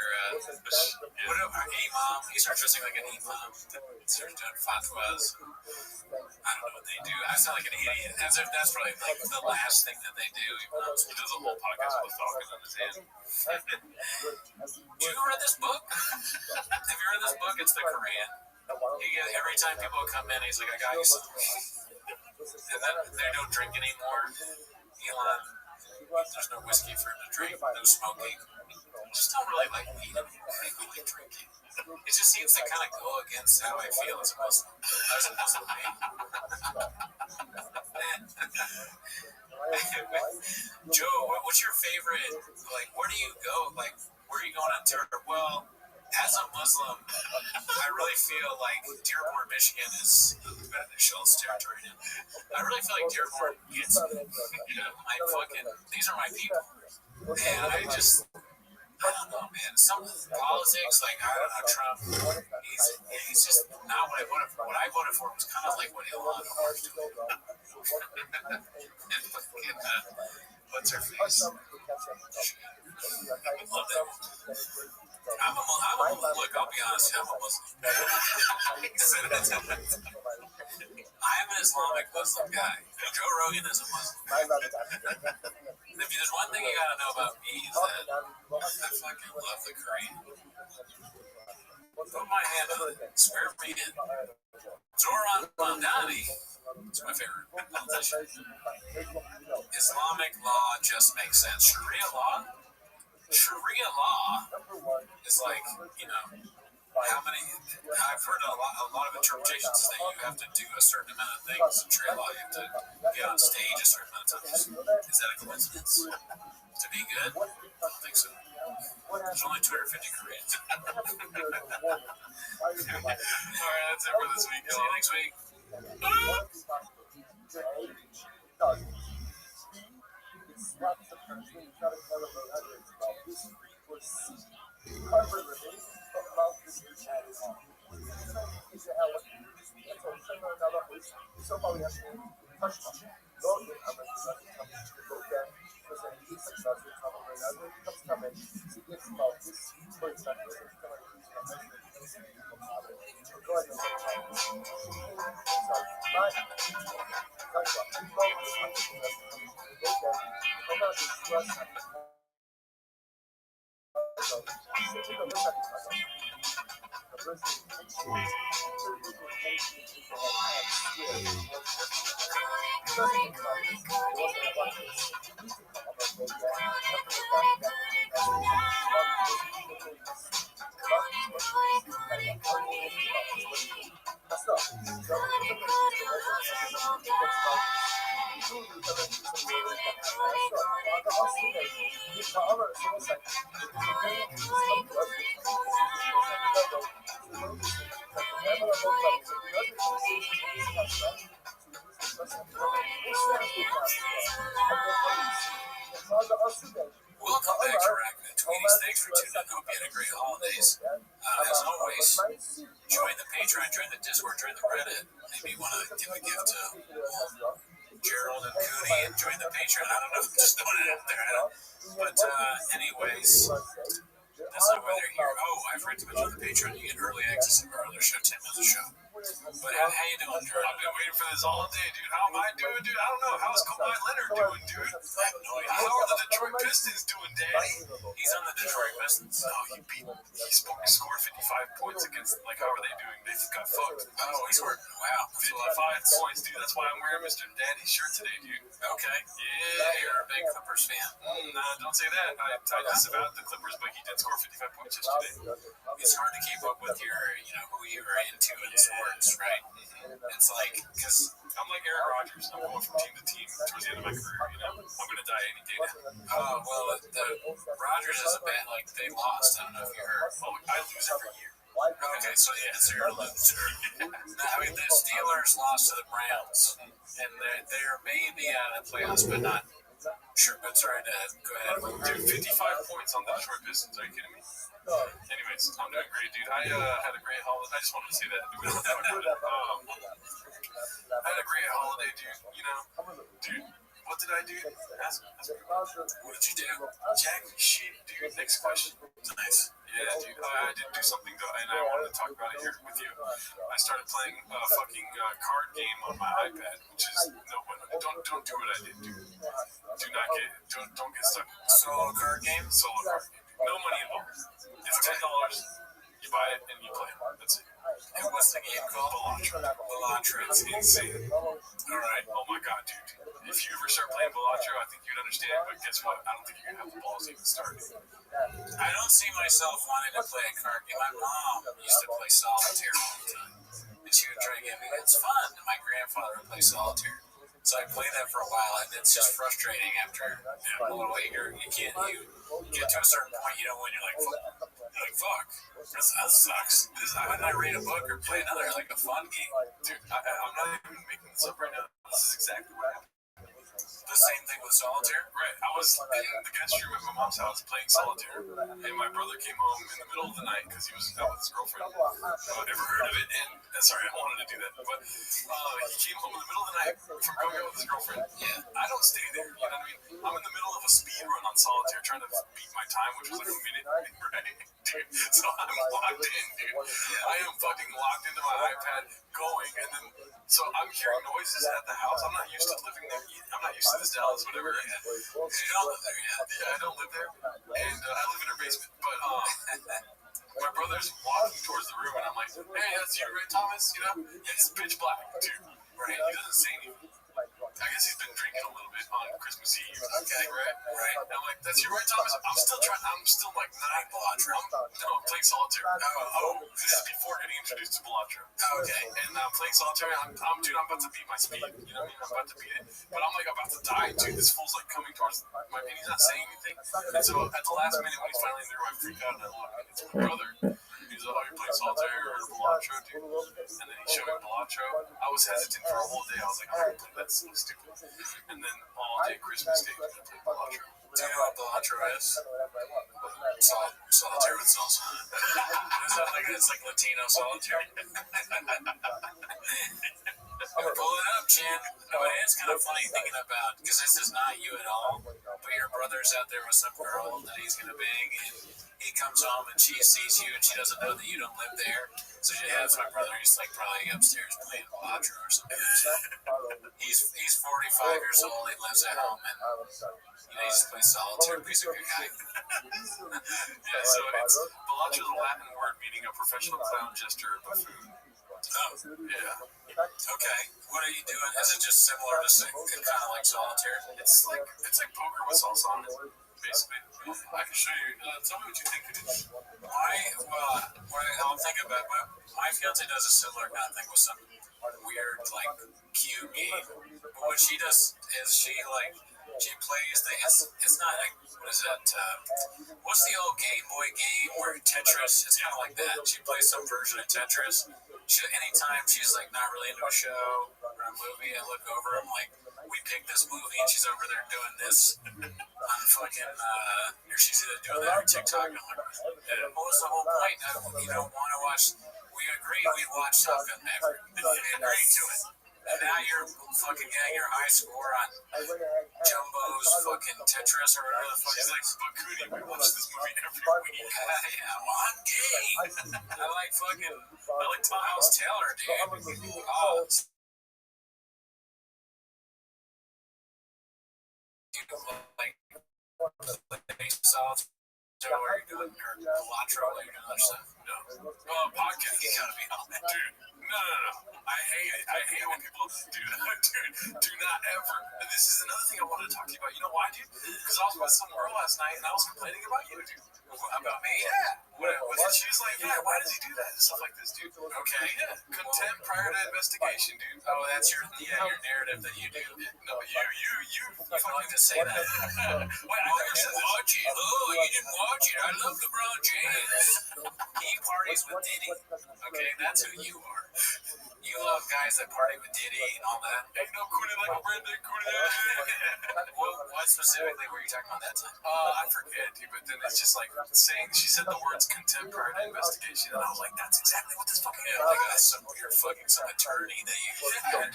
whatever, imam. He starts dressing like an imam. He starts doing fatwas. I don't know what they do. I sound like an idiot. That's probably like the last thing that they do. He does a whole podcast with Falcon on his hand. You read this book? Have you read this book? It's the Quran. Every time people come in, he's like, I got you some. And then they don't drink anymore. Elon, there's no whiskey for him to drink, no smoking. I just don't really like weed. I don't like drinking. It just seems to kind of go against how I feel as a Muslim. Joe, what's your favorite, like, where do you go? Like, where are you going on tour? Well, as a Muslim, I really feel like Dearborn, Michigan is Schultz territory now. I really feel like Dearborn gets me. These are my people. And I don't know, man. Some politics, like, I don't know, Trump, he's just not what I voted for. What I voted for was kind of like what Elon was doing. What's her face? I love that. Look, I'll be honest, I'm a Muslim. I'm an Islamic Muslim guy. Joe Rogan is a Muslim. If there's one thing you gotta know about me is that I fucking love the Quran. Put my hand on it. Swear me in. Zoran Mandani is my favorite politician. Islamic law just makes sense. Sharia law is like, how many? I've heard a lot of interpretations is that you have to do a certain amount of things in Sharia law. You have to get on stage a certain amount of times. Is that a coincidence? To be good? I don't think so. There's only 250 Koreans. Alright, that's it for this week. See you next week. Welcome back to Raccoon Tweeties. Thanks for tuning in. Hope you had a great holidays. As always, join the Patreon, join the Discord, join the Reddit. Maybe you want to give a gift to Gerald and Cootie and join the Patreon. I don't know, just throwing it out there. But anyways, that's not why they're here. Oh, I forgot to mention the Patreon. You get early access to our other show, 10 minutes of show. But how you doing, Drew? I've been waiting for this all day, dude. How am I doing, dude? I don't know. How's Kawhi Leonard doing, dude? I have no idea. How are the Detroit Pistons doing, Daddy? He's on the Detroit Pistons. No, he scored 55 points against, like, how are they doing? They got fucked. Oh, he scored. Wow. 55 points, dude. That's why I'm wearing Mr. Daddy's shirt today, dude. Okay. Yeah. You're a big Clippers fan. Nah, don't say that. I disavowed the Clippers, but he did score 55 points yesterday. It's hard to keep up with your, who you're into in sports, right? It's like, because I'm like Aaron Rodgers. I'm going from team to team towards the end of my career, I'm going to die any day now. the Rodgers is a bad, like, they lost. I don't know if you heard. Oh, I lose every year. Okay, so yeah, so you're a loser. I mean, the Steelers lost to the Browns, and they're maybe out of the playoffs, but not sure. But sorry to go ahead. Dude, 55 points on the Detroit Pistons. Are you kidding me? Anyways, I'm doing great, dude. I had a great holiday. I just wanted to say that. I had a great holiday, dude. Dude, what did I do? Ask What did you do? Jack shit, dude. Next question. Nice. Yeah, dude. I did do something though, and I wanted to talk about it here with you. I started playing a fucking card game on my iPad, which is don't do what I did, dude. Don't get stuck. Solo card game? Solo card game. No money involved. It's $10. You buy it and you play it. That's it. And what's the game called? Balatro. It's insane. All right. Oh my god, dude. If you ever start playing Balatro, I think you'd understand. But guess what? I don't think you're gonna have the balls to even start. I don't see myself wanting to play a card game. My mom used to play solitaire all the time. And she would try to get me. It's fun. And my grandfather would play solitaire. So I played that for a while, and it's just frustrating after a little later. You get to a certain point, when you're like, fuck, that sucks. Why not read a book or play another, like a fun game? Dude, I'm not even making this up right now. This is exactly what happened. The same thing with solitaire? Right. I was in the guest room at my mom's house playing solitaire, and my brother came home in the middle of the night because he was out with his girlfriend. Ever heard of it? And sorry, I wanted to do that, but he came home in the middle of the night from going out with his girlfriend. Yeah, I don't stay there. You know what I mean? I'm in the middle of a speed run on solitaire, trying to beat my time, which was like a minute. Right? Dude, so I'm locked in, dude. I am fucking locked into my iPad, going, and then so I'm hearing noises at the house. I'm not used to living there. I'm not used to this Dallas, whatever. You don't live there yet. Yeah, I don't live there, and I live in her basement. But my brother's walking towards the room, and I'm like, "Hey, that's you, right, Thomas? It's pitch black, dude. Right? He doesn't say anything. I guess he's been drinking a little bit on Christmas Eve. Okay, right. And I'm like, that's you, right, Thomas? I'm still like 9 Balatro. I'm playing solitaire. This is before getting introduced to Balatro. Okay. And I'm playing solitaire. I'm about to beat my speed. You know what I mean? I'm about to beat it. But I'm like about to die, dude. This fool's like coming towards my, and he's not saying anything. And so at the last minute when he's finally in there, I freak out and I look, and it's my brother. He's like, you're playing solitaire or Balatro, dude. And then he showed me Balatro. I was hesitant for a whole day. I was like, I'm gonna play that so stupid. And then all day Christmas Day, we're gonna play Balatro. Do you know what Balatro is? Solitaire with salsa. It's like Latino solitaire. Pull it up, Chan. No, it is kind of funny thinking about, because this is not you at all, but your brother's out there with some girl that he's going to bang, and he comes home and she sees you and she doesn't know that you don't live there. So that's my brother. He's like probably upstairs playing Balatro or something. He's 45 years old. He lives at home, and he just plays solitaire. He's a good guy. Yeah, so it's Balatro is a Latin word meaning a professional clown jester or buffoon. Oh, Yeah. okay. What are you doing? Is it just similar to kind of like solitaire? It's like poker with salsa on it, basically. I can show you. Tell me what you think it is. I'll think about it. My fiance does a similar kind of thing with some weird, like, cue game. But what she does is she plays it's not like, what is that, what's the old Game Boy game where Tetris, it's kind of like that. She plays some version of Tetris. Anytime she's like not really into a show or a movie, I look over, I'm like, we picked this movie and she's over there doing this. on fucking, or she's either doing that or TikTok. And I'm like, what was the whole point? You don't want to watch, we agree we'd watch Top Gun Maverick. We agreed to it. And now you're fucking getting your high score on Jumbo's fucking Tetris or whatever the fuck. He's like, But Cooney, we watch this movie every week. yeah, well, I'm gay. I like Miles Taylor, dude. Oh, like, solid. So are you doing Elantra while you're doing other stuff? No. Well, podcast has got to be on that, dude. No. I hate when people do that, dude. Do not ever. And this is another thing I wanted to talk to you about. You know why, dude? Because I was with some girl last night and I was complaining about you, dude. About me? Yeah. She was like, yeah, why does he do that? And stuff like this, dude. Okay. Yeah. Contempt prior to investigation, dude. Oh, that's your narrative that you do. No, you fucking just say that. Wait, I never said watch it. Oh, you didn't watch it. I love LeBron James. He parties with Diddy. Okay, that's who you are. You love guys that party with Diddy and all that. Ain't no Cooney like a Brandon Cooney. What specifically were you talking about that time? I forget, dude, but then it's just like saying, she said the words contempt prior to investigation, and I was like, that's exactly what this fucking is. Like you're fucking some attorney that you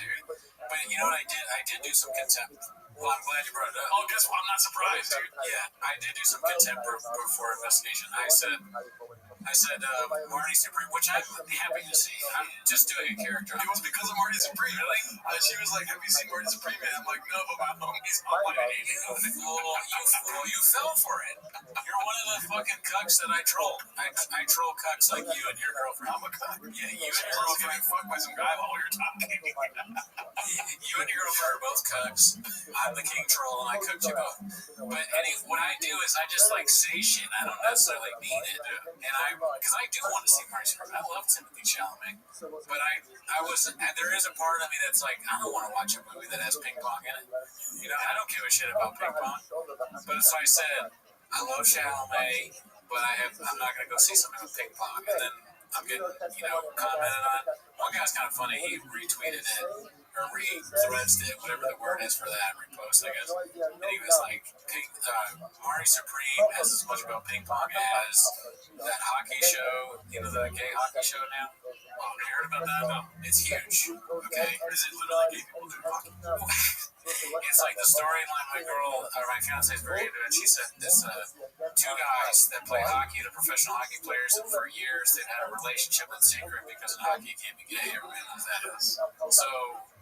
dude. But you know what I did? I did do some contempt. Well, I'm glad you brought it up. Oh, guess what? I'm not surprised, dude. Yeah, I did do some contempt before investigation. I said, Marty Supreme, which I'm happy to see. I'm just doing a character. It was because of Marty Supreme, really? She was like, have you seen Marty Supreme? And I'm like, no, but my homie's on my You fell for it. You're one of the fucking cucks that I troll. I troll cucks like you and your girlfriend. I'm a cuck. Yeah, you and your You're girlfriend. getting fucked by some guy while you're talking. You and your girlfriend are both cucks. I'm the king troll, and I cooked you both. But what I do is I just like say shit. I don't necessarily mean it. And because I do want to see Marty Supreme. I love Timothy Chalamet. But there is a part of me that's like, I don't want to watch a movie that has ping pong in it. You know, I don't give a shit about ping pong. But so I said, I love Chalamet, but I'm not going to go see something with ping pong. And then I'm getting, commented on. One guy's kind of funny. He retweeted it, or re-threads it, whatever the word is for that, repost, I guess. And he was like, Marty Supreme has as much about ping pong as that hockey show, the gay hockey show now. Oh, have you heard about that? No. It's huge. Okay? Is it literally gay people doing hockey? It's like the storyline. My fiance is very into it. She said this two guys that play hockey, the professional hockey players, and for years they've had a relationship in secret because in hockey you can't be gay. Everybody knows that is. So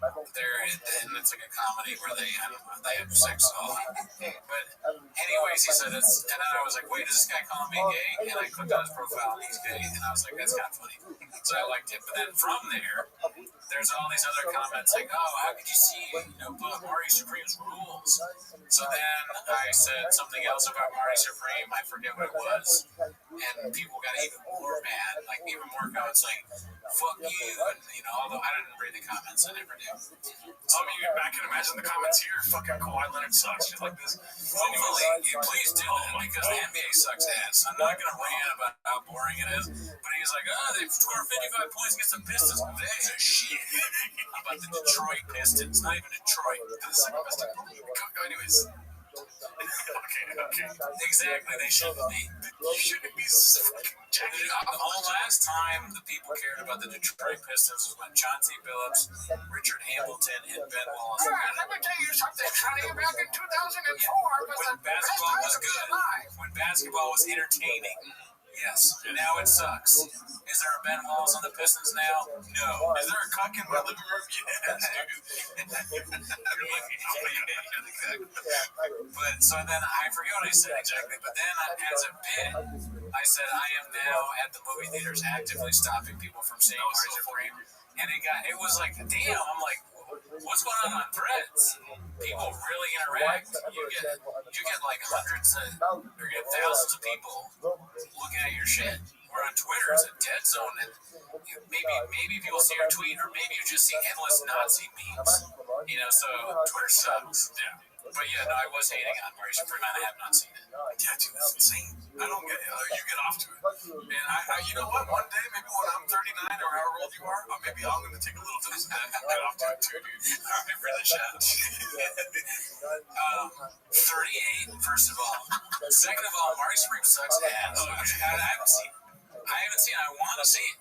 and it's like a comedy where they have sex all. But anyways, he said it's, and then I was like, wait, is this guy calling me gay? And I clicked on his profile and he's gay, and I was like, that's kind of funny. So I liked it. But then from there, there's all these other comments like, oh, how could you see, Marty Supreme's rules? So then I said something else about Marty Supreme. I forget what it was. And people got even more mad, like even more comments like, fuck you. And, although I didn't read the comments, I never do. I can imagine the comments here. Fucking Kawhi Leonard sucks. Shit like this. Hopefully, please do that because the NBA sucks ass. I'm not going to rant about how boring it is, but he's like, they scored 55 points against the Pistons. That's a shit. How about the Detroit Pistons? Not even Detroit. Anyways. Okay. Exactly, they shouldn't be. You shouldn't be fucking jacking The last time the people cared about the Detroit Pistons was when Chauncey Billups, Richard Hamilton, and Ben Wallace. Let me tell you something, Sonny. Back in 2004, when basketball was good, when basketball was entertaining. Yes, now it sucks. Is there a Ben Wallace on the Pistons now? No. Is there a cock in my living room? Yes, But so then I forget what I said exactly, but then as a bit, I said I am now at the movie theaters actively stopping people from seeing Marty Supreme. And it was like, damn, I'm like, what's going on Threads? People really interact. You get like hundreds or thousands of people looking at your shit. Where on Twitter it's a dead zone, and maybe people see your tweet, or maybe you just see endless Nazi memes. So Twitter sucks. Yeah. But yeah, no, I was hating on Marty Supreme, and I have not seen it. Yeah, dude, that's insane. I don't get it. You get off to it. And you know what? One day, maybe when I'm 30 39 or however old you are, maybe I'm going to take a little bit of that off too, dude. All right, for the shout. 38, first of all. Second of all, Marty Supreme sucks ass. I haven't seen it. I want to see it.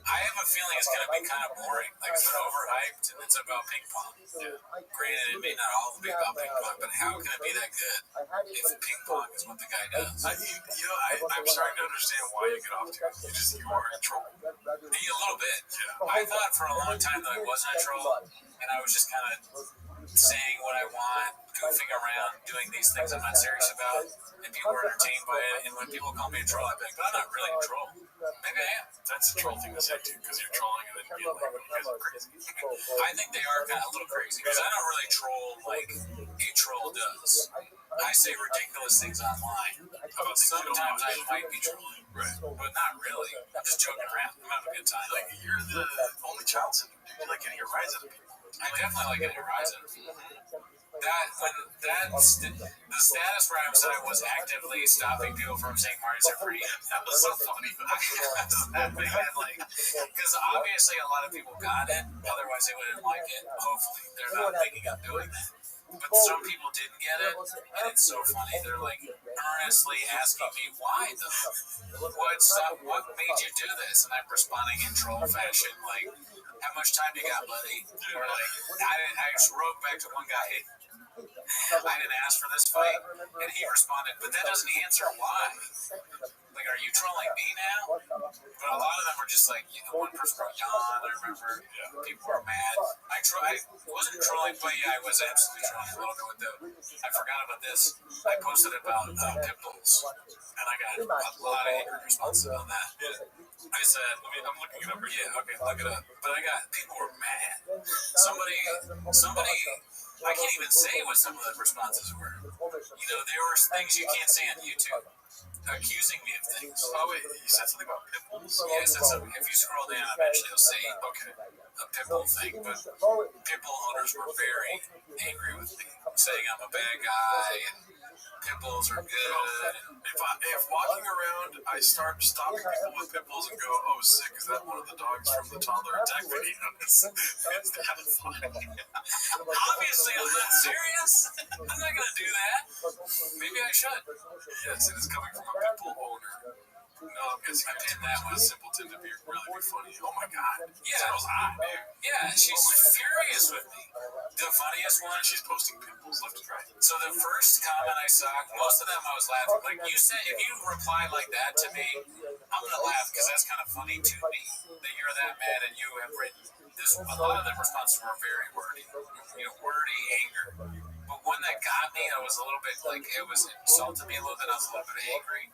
I have a feeling it's going to be kind of boring. Like, it's been overhyped, and it's about ping pong. Yeah. Granted, it may not all be about ping pong, but how can it be that good if ping pong is what the guy does? I'm starting to understand why you get off to it. You are a troll. A little bit. Yeah. I thought for a long time that I wasn't a troll, and I was just kind of saying what I want, goofing around, doing these things I'm not serious about, and people are entertained by it. And when people call me a troll, I'm like, but I'm not really a troll. Maybe I am. That's a troll thing to say, too, because you're trolling and then being like, you guys are crazy. I think they are kind of a little crazy, because I don't really troll like a troll does. I say ridiculous things online. Sometimes I might be trolling, Right. but not really. I'm just joking around. I'm having a good time. Like, you're the only child syndrome. You like getting your rise out of people. I definitely like getting a rise out of people. The status where I was actively stopping people from saying Marty's are free. That was so funny. Because obviously a lot of people got it, otherwise they wouldn't like it. Hopefully they're not thinking of doing that. But some people didn't get it, and it's so funny. They're like earnestly asking me why though. What made you do this? And I'm responding in troll fashion, like, how much time you got, buddy? Or like, I just wrote back to one guy, I didn't ask for this fight, and he responded, but that doesn't answer why. Like, are you trolling me now? But a lot of them were just like, one person wrote yawn. I remember people were mad. I wasn't trolling, but yeah, I was absolutely trolling a little bit with them. I forgot about this. I posted about pit bulls, and I got a lot of angry responses on that. I said, I'm looking it up. Yeah, okay, look it up. But people were mad. Somebody. I can't even say what some of the responses were. There were things you can't say on YouTube, accusing me of things. Oh, wait, you said something about pit bulls? Yeah, I said something. If you scroll down, eventually you'll see, a pit bull thing. But pit bull owners were very angry with me, saying I'm a bad guy, and pit bulls are good. If walking around, I start stopping people with pit bulls and go, oh, sick, is that one of the dogs from the toddler attack video? Is that fun? Obviously, I'm not serious. I'm not going to do that. Maybe I should. Yes, it is coming from a pit bull owner. No, I'm guessing I pinned that one simpleton to be really funny. Oh my god. Yeah. That was hot, dude. Yeah, she's furious with me. The funniest one, She's posting pimples left and right. so the first comment I saw, most of them I was laughing. Like you said, if you reply like that to me, I'm going to laugh because that's kind of funny to me that you're that mad and you have written this. A lot of the responses were very wordy, wordy anger. But one that got me, I was a little bit like, it was insulted me a little bit. I was a little bit angry.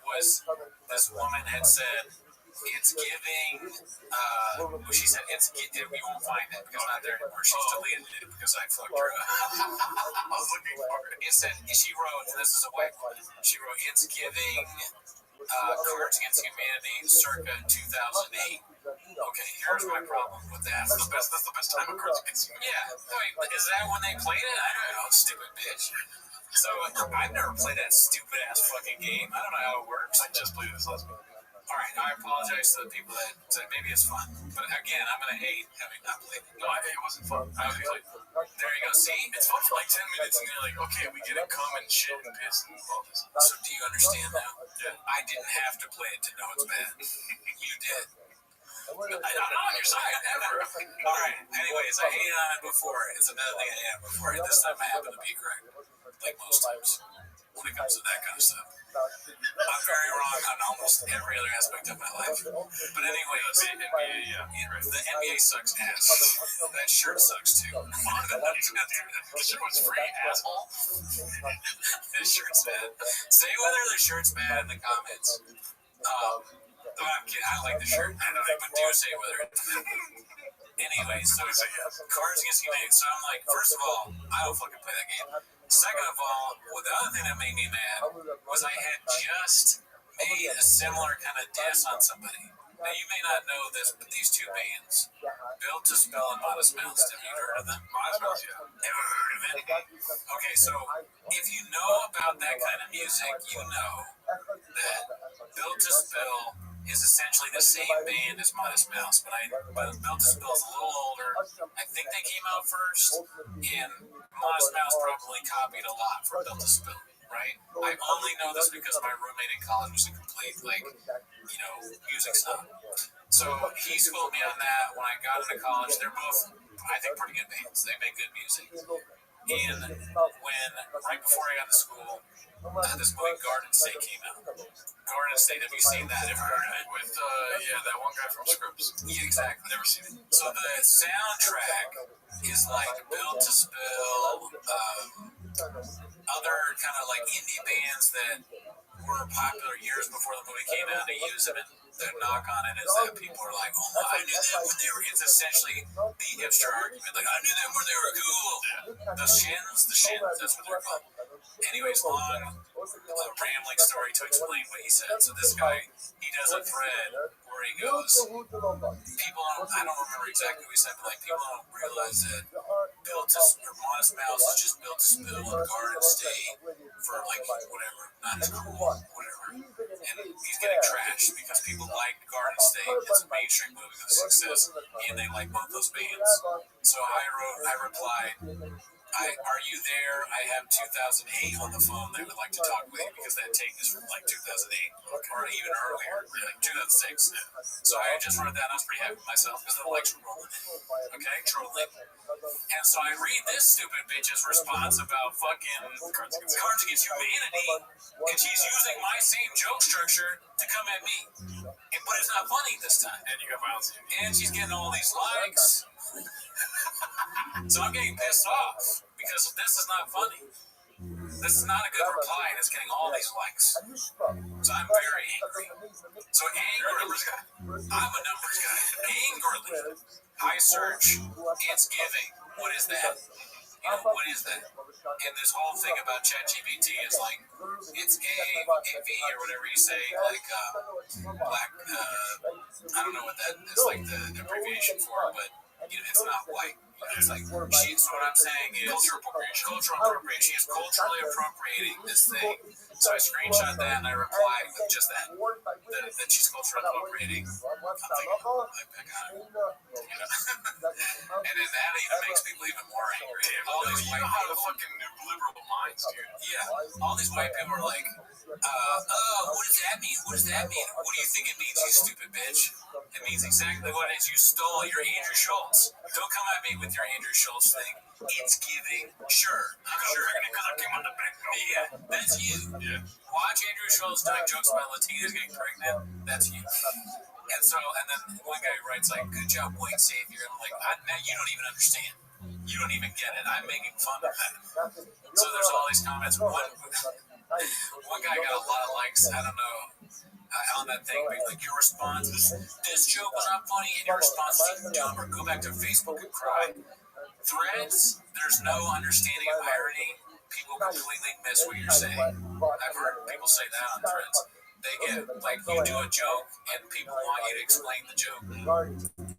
Was this woman had said, it's giving, she said, we won't find it because it's not there anymore. She's deleted it because I fucked her up. I was looking for it. It said, she wrote, and this is a white woman, she wrote, it's giving Cards Against Humanity circa 2008. Okay, here's my problem with that. That's the best time of Cards Against Humanity. Yeah, wait, is that when they played it? I don't know, stupid bitch. So, I've never played that stupid ass fucking game. I don't know how it works. I just played this last week. Alright, I apologize to the people that said maybe it's fun. But again, I'm going to hate having not played it. No, it wasn't fun. I was like, there you go. See, it's fun for like 10 minutes, and you're like, okay, we get it, come and shit and piss and all this. So do you understand now? Yeah. I didn't have to play it to know it's bad. You did. I'm not on your side, ever. Alright, anyways, I hated on it before. It's another thing I hated before. And this time I happen to be correct. Like most times. When it comes to that kind of stuff. I'm very wrong on almost every other aspect of my life. But anyway, the NBA sucks ass. That shirt sucks too. The shirt was free, asshole. This shirt's bad. Say whether the shirt's bad in the comments. I'm kidding. I like the shirt. I don't know, but do say whether it's bad. Anyway, so Cards Against Humanity. So I'm like, first of all, I don't fucking play that game. Second of all, the other thing that made me mad was I had just made a similar kind of diss on somebody. Now, you may not know this, but these two bands, Built to Spill and Modest Mouse, have you heard of them? Modest Mouse, yeah. Never heard of it? Okay, so if you know about that kind of music, you know that Built to Spill is essentially the same band as Modest Mouse, but Built to Spill is a little older. I think they came out first, and Modest Mouse probably copied a lot from Built to Spill, right? I only know this because my roommate in college was a complete, music snob. So he schooled me on that. When I got into college, they're both, I think, pretty good bands. They make good music. And right before I got to school, this movie Garden State came out. Garden State, have you seen that? Ever heard of it? With, that one guy from Scripps. Yeah, exactly. Never seen it. So the soundtrack is like Built to Spill, other kind of like indie bands that were popular years before the movie came out. They use them, and the knock on it is that people are like, "Oh, I knew them when they were." It's essentially the hipster argument, like, "I knew them when they were cool." The Shins, that's what they're called. Anyways, long rambling story to explain what he said. So this guy, he does a thread where he goes, people I don't remember exactly what he said, but like people don't realize that Modest Mouse is just Built to Spill on Garden State for like whatever, not as cool, whatever. And he's getting trashed because people like Garden State as a mainstream movie with success, and they like both those bands. So I replied, are you there? I have 2008 on the phone that I would like to talk with you because that tape is from like 2008 or even earlier, like 2006. So I just wrote that. I was pretty happy with myself because the likes were rolling. Okay, trolling. And so I read this stupid bitch's response about fucking Cards Against Humanity, and she's using my same joke structure to come at me. But it's not funny this time. And you got violence. And she's getting all these likes. So I'm getting pissed off because this is not funny. This is not a good reply, and it's getting all these likes. So I'm very angry. So angrily, I'm a numbers guy. Angrily, I search, it's giving. What is that? What is that? And this whole thing about ChatGPT is like, it's AV or whatever you say, like black, I don't know what that is, like the abbreviation for, but it's not white. It's like, what I'm saying is cultural appropriation. She is culturally appropriating this thing. So I screenshot that and I replied with just that she's culturally appropriating. I'm thinking, I got it. And then that even makes people even more angry. All these white people, the fucking liberal minds, dude. Yeah, all these white people are like, what does that mean? What does that mean? What do you think it means, you stupid bitch? It means exactly what it is. You stole your Andrew Schultz. Don't come at me with your Andrew Schultz thing. It's giving. Sure. I'm sure because I came on the back. Yeah, that's you. Yeah. Watch Andrew Schultz telling jokes about Latinas getting pregnant. That's you. And then one guy writes like, "Good job, white savior." I'm like, now you don't even understand. You don't even get it. I'm making fun of that. So there's all these comments. One guy got a lot of likes. I don't know. On that thing, like your response is, "This joke was not funny," and your response is dumb, or go back to Facebook and cry. Threads, there's no understanding of irony. People completely miss what you're saying. I've heard people say that on Threads. They get, like, you do a joke, and people want you to explain the joke.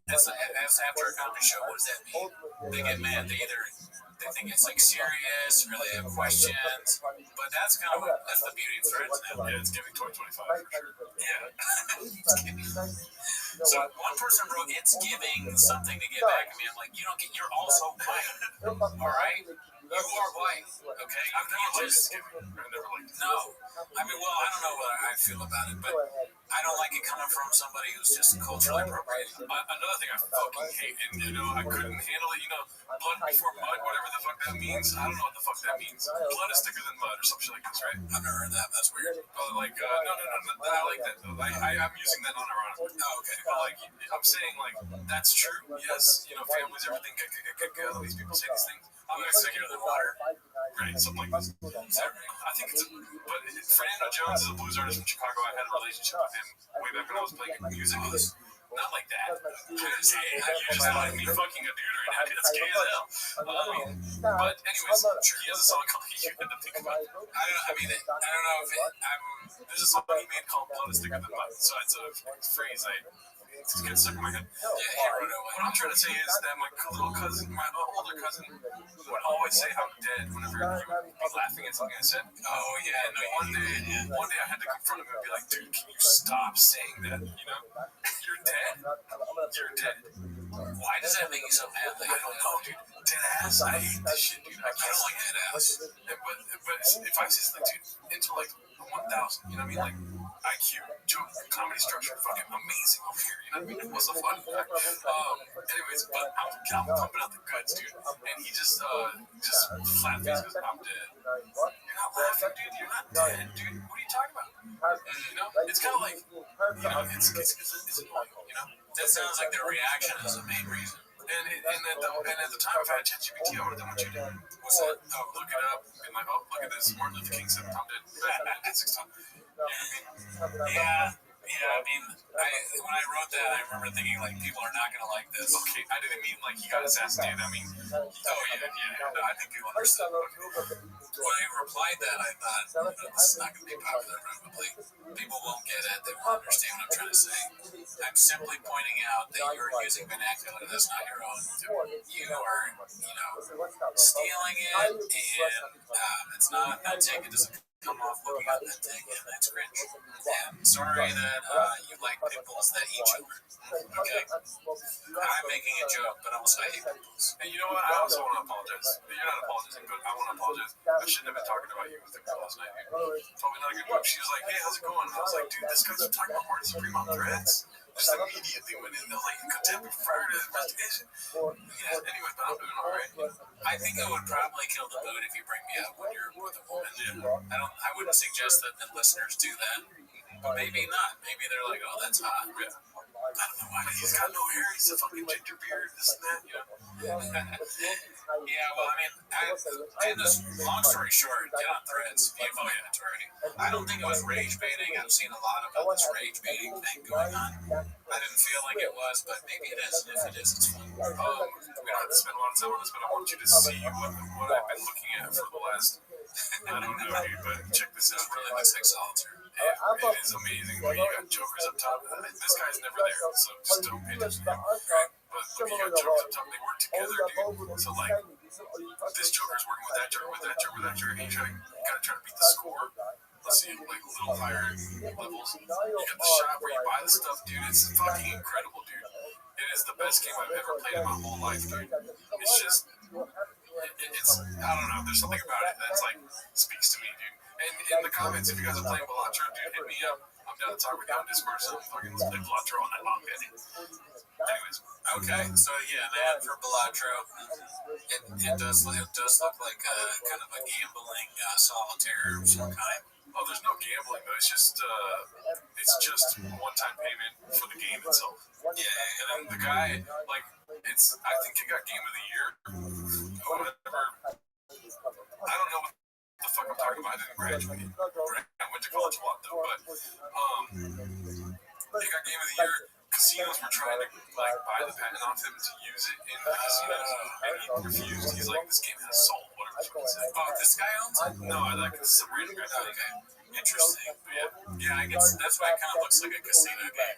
That's after a comedy show. What does that mean? They get mad. They think it's like serious, or they have questions. But that's the beauty of Threads now. Yeah, it's giving 2025. Yeah. So one person wrote, "It's giving something to get back at me." I'm like, you're also white. All right? You are white. Okay? You can't just... No. I mean, well, I don't know what I feel about it, but I don't like it coming from somebody who's just culturally appropriating. Another thing I fucking hate, and I couldn't handle it, blood before mud, whatever the fuck that means. I don't know what the fuck that means. Blood is thicker than mud or some shit like this, right? I've never heard that. That's weird. But like, no, I like that though. I'm using that unironically. Oh, okay. But like, I'm saying like, that's true. Yes, families, everything. These people say these things. I'm gonna say here than water. Right, something like this. I think but Fernando Jones is a blues artist from Chicago. I had a relationship with him way back when I was playing music. Not like that. You just like me fucking a dude right now. That's gay as hell. But anyways, he has a song called "You Had to Think About It." I don't know if there's a song he made called "Blood is Thicker Than Mud." So it's a phrase I It's getting stuck in my head. Yeah, what I'm trying to say is that my little cousin, my older cousin, would always say I'm dead whenever he would be laughing at something I said. Oh yeah, no. One day I had to confront him and be like, dude, can you stop saying that? You know, you're dead. You're dead. Why does that make you so mad? Like, I don't know, dude. Dead ass. I hate this shit, dude. I don't like dead ass. But if I say something, dude, into like 1,000, you know what I mean? Like IQ, joke, comedy structure, fucking amazing over here. You know what I mean? What's so funny? Anyways, but I'm pumping out the goods, dude. And he just flat face goes, I'm dead. You're not laughing, dude. You're not dead, dude. What are you talking about? You know, it's kind of like, you know, it's annoying, you know? that sounds like their reaction is the main reason. And at the time, if I had ChatGPT, I would have done what you did. What's that? Oh, look it up. And like, oh, look at this. Martin Luther King said, I'm dead. That's 6 times. Yeah. I mean, when I wrote that, I remember thinking, like, people are not going to like this. Okay, I didn't mean like he got assassinated. I mean, oh yeah. No, I think people understood. When I replied that, I thought, this is not going to be popular, probably. People won't get it. They won't understand what I'm trying to say. I'm simply pointing out that you're using vernacular that's not your own. You are, stealing it, and it's not authentic. It doesn't come off looking authentic, and that's cringe. And sorry that you like pimples that eat you. Okay? I'm making a joke, but also I hate pimples. And you know what? I also want to apologize. You're not apologizing, but I want to apologize. I shouldn't have been talking about you with the girl last night. Probably not a good move. She was like, hey, how's it going? And I was like, dude, this guy's talking about Martin Supreme on Threads. Just immediately went in there like contempt prior to the investigation. Yeah, anyway, but I'm doing all right. I think it would probably kill the mood if you bring me up when you're with a woman. Yeah. I wouldn't suggest that the listeners do that, but maybe not. Maybe they're like, oh, that's hot. Yeah. I don't know why he's got no hair. He's a fucking ginger beard, this and that. Yeah, well, I mean, and this long story short, get on Threads. You've avoided it already. I don't think it was rage baiting. I've seen a lot about this rage baiting thing going on. I didn't feel like it was, but maybe it is. If it is, it's fun. We don't have to spend a lot of time on this, but I want you to see what I've been looking at for the last. I don't know, dude, but check this out. It really looks like solitaire. It is amazing. But you got jokers up top. This guy's never there, so just don't pay attention to him. Right? But look, you got jokers up top. They work together, dude. So like, this joker's working with that joker, with that joker, with that joker. And you gotta try to beat the score. Let's see, like a little higher levels. You got the shop where you buy the stuff, dude. It's fucking incredible, dude. It is the best game I've ever played in my whole life, dude. It's just, it's I don't know. There's something about it that's like speaks to me, dude. And in the comments, if you guys are playing Balatro, dude, hit me up. I'm down to talk with you on Discord, so I'm fucking play Balatro all night long, man. Anyways, okay, so yeah, man, for Balatro, it does look like kind of a gambling solitaire of some kind. Oh, there's no gambling though. It's just one-time payment for the game itself. Yeah, and then the guy, like, I think he got Game of the Year. Or whatever. I don't know what the fuck I'm talking about. I didn't graduate. I went to college a lot though, but he got Game of the Year. Casinos were trying to like buy the patent off him to use it in the casinos, and he refused. He's like, this game has soul, whatever he said. Oh, this guy owns it? No, I like some random guy. Okay, interesting. But yeah, I guess that's why it kind of looks like a casino game.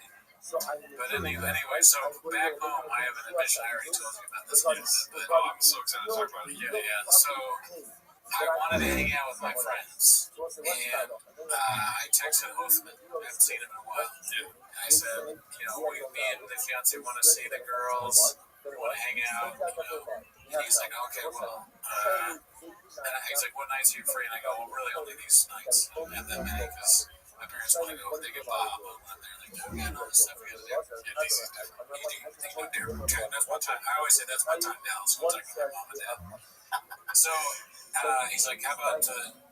But anyway, so back home, I have an admission. I already told you about this. But, I'm so excited to talk about it. Yeah. So I wanted to hang out with my friends, and I texted Hoffman. I haven't seen him in a while. Yeah. And I said, me and the fiance want to see the girls. We want to hang out. And he's like, okay, well. And he's like, what nights are you free? And I go, well, really only these nights. I don't have that many because my parents want to go. They get Bob, and they're like, we got all this stuff we got to do. Yeah, DC's different. You do different. That's my time. I always say that's my time now. So I'm talking to my mom and dad. So he's like, how about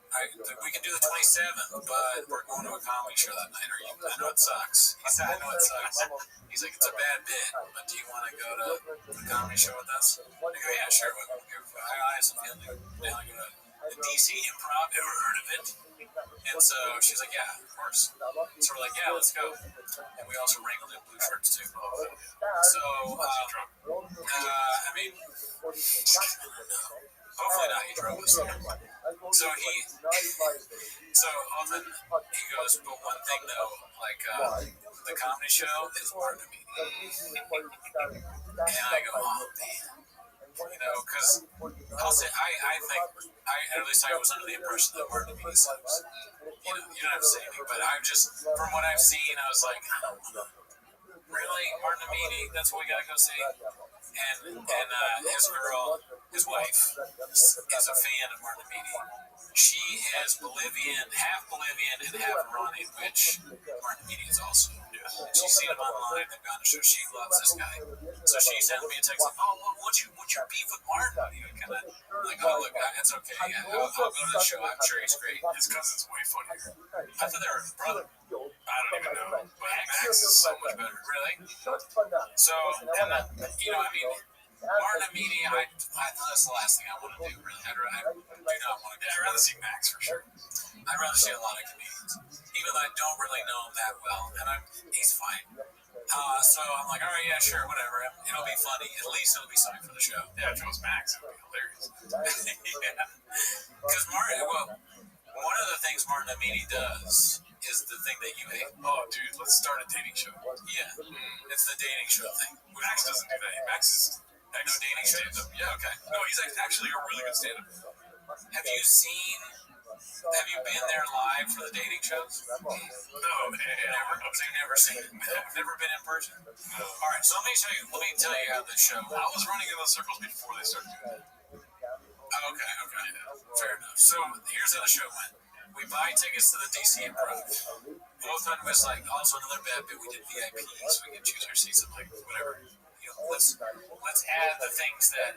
we can do the 27th, but we're going to a comedy show that night. I know it sucks. He said, I know it sucks. He's like, it's a bad bit, but do you want to go to the comedy show with us? I go, yeah, sure. I have some family. Now I go to the DC Improv. Ever heard of it? And so she's like, yeah, of course. So we're like, yeah, let's go. And we also wrangled in blue shirts too. So, I mean, hopefully not. He drove us there. So often he goes, but one thing though, like the comedy show is Martin Amini. And I go, oh man, because I'll say I think at least I was under the impression that Martin Amini sucks. You don't have to say anything, but I'm just from what I've seen, I was like, really, Martin Amini? That's what we gotta go see. And his wife, is a fan of Martin Amini. She is half Bolivian and half Iranian, which Martin Amini is also. And she's seen him online. They've gone to show. She loves this guy. So she sent me a text like, "Oh, what's your beef with Martin?" Kind of like, "Oh, look, it's okay. I'll go to the show. I'm sure he's great." His cousin's way funnier. I thought they were brother. I don't even know. But Max is so much better. Really? So, and Martin Amini, I that's the last thing I want to do. Really, I do not want to. I'd rather see Max for sure. I'd rather see a lot of comedians, even though I don't really know him that well, and he's fine. So I'm like, all right, yeah, sure, whatever. It'll be funny. At least it'll be something for the show. Yeah, if it was Max, it would be hilarious. Yeah, because one of the things Martin Amini does is the thing that you hate. Oh, dude, let's start a dating show. Yeah, it's the dating show thing. Max doesn't do that. Max is dating stand-up. Yeah, okay. No, he's actually a really good stand-up. Have you been there live for the dating shows? No, Never seen it. I've never been in person. No. All right, so let me tell you how the show. I was running in those circles before they started doing that. Okay. Fair enough. So here's how the show went. We buy tickets to the DC Improv. Both of us also another bad bit. We did VIP, so we can choose our seats. I'm like, whatever. Let's add the things that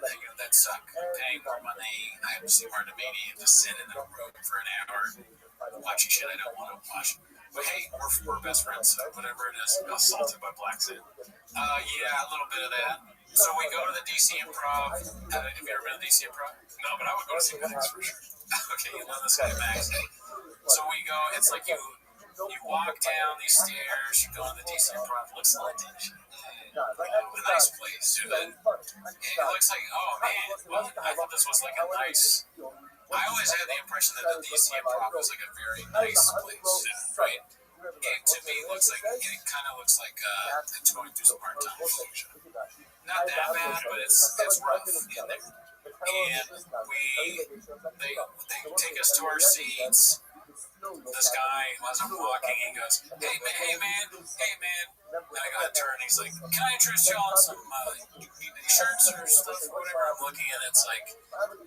suck. I'm paying more money. I have to see Martin Amini and just sit in a room for an hour watching shit I don't want to watch. But hey, we're best friends, so whatever it is. Assaulted by Black Sin. Yeah, a little bit of that. So we go to the DC Improv. Have you ever been to DC Improv? No, but I would go to see Max for sure. Okay, you know this guy Max. So we go. It's like you walk down these stairs. You go in the DC Improv. It looks like a nice place. It looks like, oh man, well, I thought this was like a nice. I always had the impression that the DC Improv was like a very nice place, right? It to me looks like it kind of looks like it's going through some hard times. Not that bad, but it's rough in there. And they take us to our seats. This guy, as I'm walking, he goes, hey man. And I got to turn, he's like, can I interest y'all in some shirts or stuff or whatever? I'm looking at it's like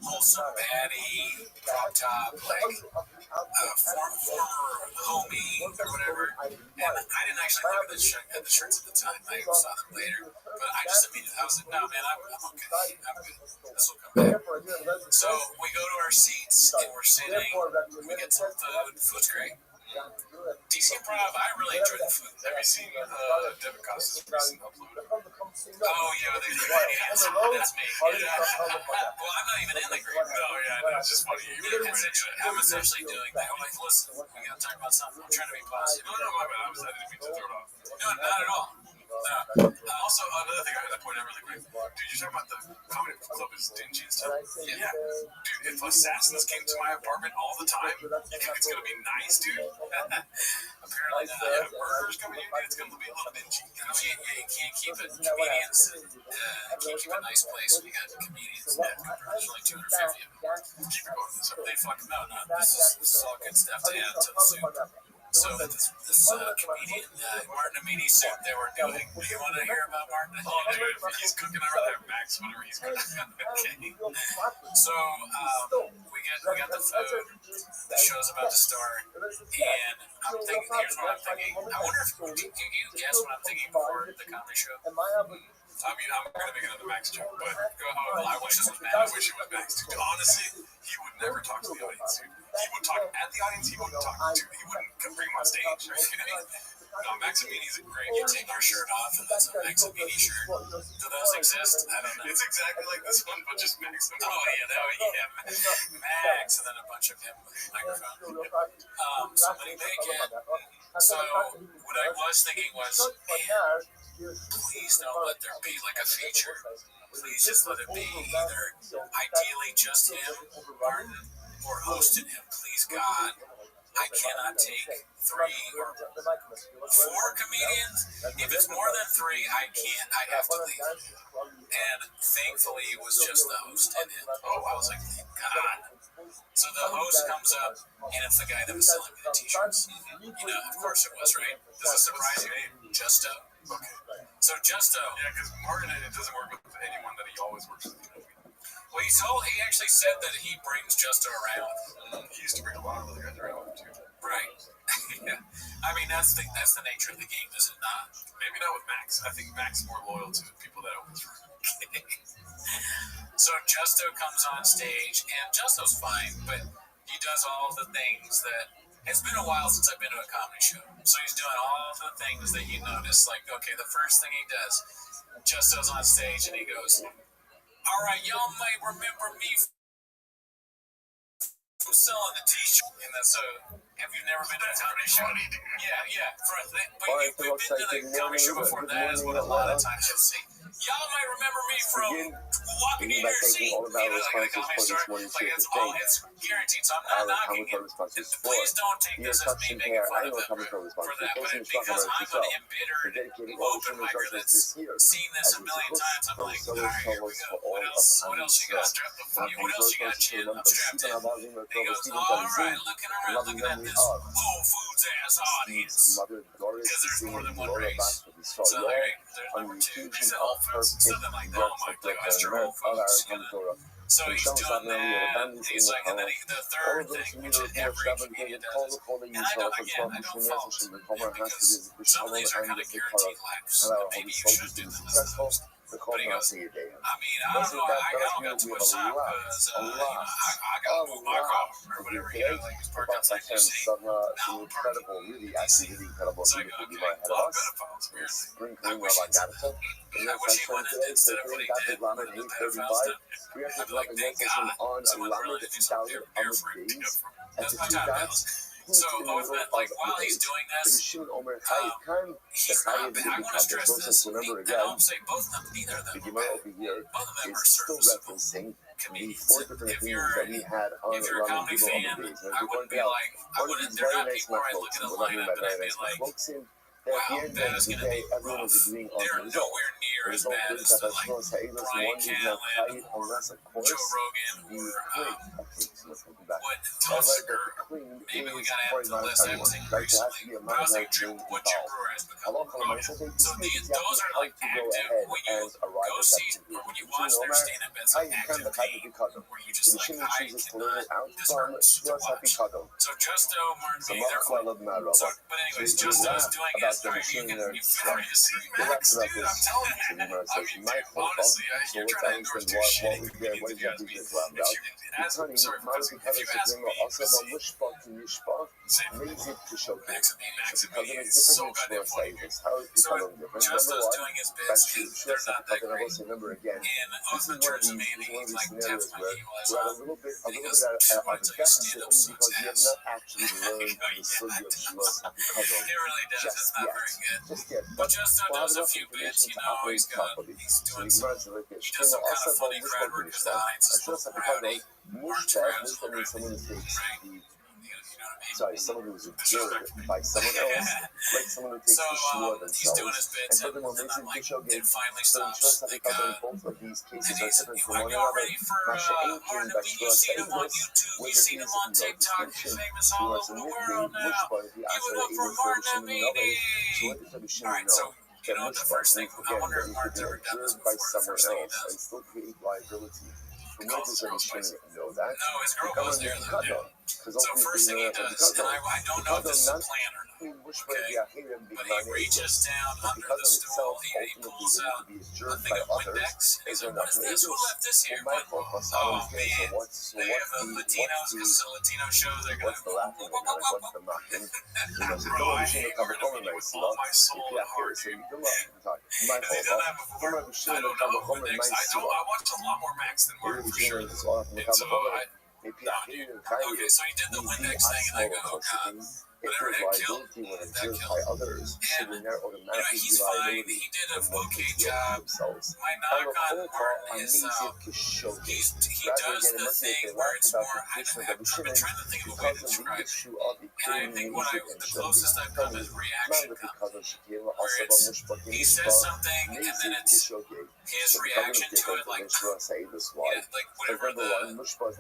wholesome baddie, crop top, like former homie or whatever. And I didn't actually look at the shirts at the time. I saw them later. But I just immediately, I was like, no man, I'm okay. I'm good. This will come back. So we go to our seats and we're sitting. We get some food. Food's great. DC Improv, I really enjoy the food. Have you seen Devin Costa's recent upload? Oh, yeah, they that's me. Well, I'm not even in the green room. No, yeah, it's just funny. I'm essentially doing that. I'm like, listen, we got to talk about something. I'm trying to be positive. No, my bad. I didn't mean to throw it off. No, not at all. Also, another thing I had to point out really quick. Dude, you're talking about the comedy club is dingy and stuff? Yeah. Dude, if assassins came to my apartment all the time, you think it's going to be nice, dude? Apparently not. Yeah, murderers coming in, it's going to be a little dingy. You can't keep it. Comedians can't keep a nice place when you got comedians. There's only 250 of them. Keep it going. They fuck them out. No, this is all good stuff to add to the soup. So this comedian, Martin Amini soup they were doing. Do you want to hear about Martin? Oh, dude, he's cooking. I'd rather have Max, whatever he's cooking. Okay. So we got the food. The show's about to start, and I'm thinking. Here's what I'm thinking. I wonder if can you guess what I'm thinking for the comedy show? I mean, I'm going to make another Max joke, but I wish this was Max. I wish it was Max. Dude, honestly, he would never talk to the audience. Dude. He would talk at the audience. He wouldn't talk to. He wouldn't bring him on stage. No, Max Amini's a great. You take your shirt off, and that's a Max Amini shirt. Do those exist? I don't know. It's exactly like this one, but just Max. Oh yeah, Max, and then a bunch of him with a microphone. Somebody make it. So what I was thinking was, please don't let there be like a feature. Please just let it be either ideally just him, Martin, or hosted him. Please God, I cannot take 3 or 4 comedians. If it's more than 3, I can't. I have to leave. And thankfully, it was just the host. And I was like, thank God. So the host comes up, and it's the guy that was selling me the t-shirts. Of course it was, right? Does it surprise you? Justo. Okay. So Justo. Yeah, because Martin, it doesn't work with anyone that he always works with. Well, he actually said that he brings Justo around. He used to bring a lot of other guys around with him, too. Right. Yeah. I mean, that's the nature of the game, is it not? Maybe not with Max. I think Max is more loyal to people that opens for him. So Justo comes on stage, and Justo's fine, but he does all the things that... It's been a while since I've been to a comedy show, so he's doing all the things that you notice. Like, okay, the first thing he does, Justo's on stage, and he goes, all right, y'all may remember me from selling the t-shirt. And that's have you never been to a comedy show? Yeah. But you've been to the comedy show before. That is what a lot of times you'll see. Y'all might remember me from walking in your seat. Like the comedy store. Like it's guaranteed. So I'm not knocking it. Please don't take this as me making fun of him for that. But because I'm an embittered open micer that's seen this a million times, I'm like, all right, here we go. What else you got? What else you got, Chin? I'm strapped in. He goes, all right, looking at this Whole Foods ass audience. Because there's more than one race. So there's number 2. They said Whole Foods, something like that. Oh my God, Mr. Whole Foods. So he's doing that. He's like, and then the third thing, which is every comedian does. And I don't follow it. Because some of these are kind of guaranteed laughs. Maybe you should do them as the host. But he goes, I mean, I don't know, I got too much time because, I got to move my car or whatever. Like, he's parked outside your city. Now I'm parking. So I go, okay, well, pedophiles, weirdly. I wish he went in instead of what he did with the pedophiles did. I'd be like, thank God someone really did something there for him to go from. That's my time, Dallas. So, like, while he's doing this, he's not bad. I want to stress this, and I'll say both of them, neither of them are bad. Both of them are serviceable comedians. If you're a comedy fan, I wouldn't be like, they're not people where I look at a lineup and I'd be like, wow, that is going to be rough. They're nowhere near as bad as the, like, Brian Callen or Joe Rogan or what Tusker. Maybe we got to add to the list. I haven't seen recently. But I was like, what Jim Brewer has become. So those are like active. When you go see, or when you watch their stand-up, it's like active pain where you just like, I cannot, this hurts to watch. So Justo, Martin, they're fine. So, but anyways, Justo's doing his thing. You feel ready to see Max, dude. I'm telling you. I mean, dude, honestly, you're trying to endorse two shitty comedians if you ask me. I'm sorry for cussing. If you ask me, Max and me is so goddamn funny. So Justo's doing his bits. They're not that great. And in terms of me, he's like definitely he was and he goes, I tell you, stand-up sucks ass. It really does. It's not very good. But Justo does a few bits, he's doing some, he does some kind of funny crowd work because the audience is so rowdy. March crowds are rowdy, right? Sorry, someone who was observed by someone else, like someone who takes the shoe of themselves. He's doing his bits, and I'm like, it finally stops. Like, both of these cases and are he's, different from one y'all another. ready for Martin? You've seen him on YouTube, you've seen him on TikTok, he's famous all over the world now. Give it up for Martin Amini! Alright, so, you know what the first thing, I wonder if Martin's ever done this before, the first thing he does. Still create liability. He calls his girl twice. Know that. No, his girl was there though, yeah. So first thing he does, and I don't know if this is a plan or not, okay? But he reaches down under the stool, he pulls out a thing of Windex, and he's like, what is this? Who left this here? What? Oh man, they have the Latinos, because it's a Latino show, they're gonna go, bro, I hate Martin Amini with all my soul and heart, dude. Have they done that before? I don't know. Windex, I watched a lot more Max than Martin for sure. And so no, dude. Okay, so he did the Windex thing, and I go, oh god. whatever there's that killed liability when that observed killed. by others, And shouldn't there automatically he's be fine. liability He did when an one okay takes the job. themselves? My On knock the on whole, Martin is he he rather does again, the must thing they where laughed it's about more. the position of I've Rabbi been trying to think of a way to because of the describe it. issue of the And I think the closest I've come is reaction comes, where he says something and then it's his reaction to it, like whatever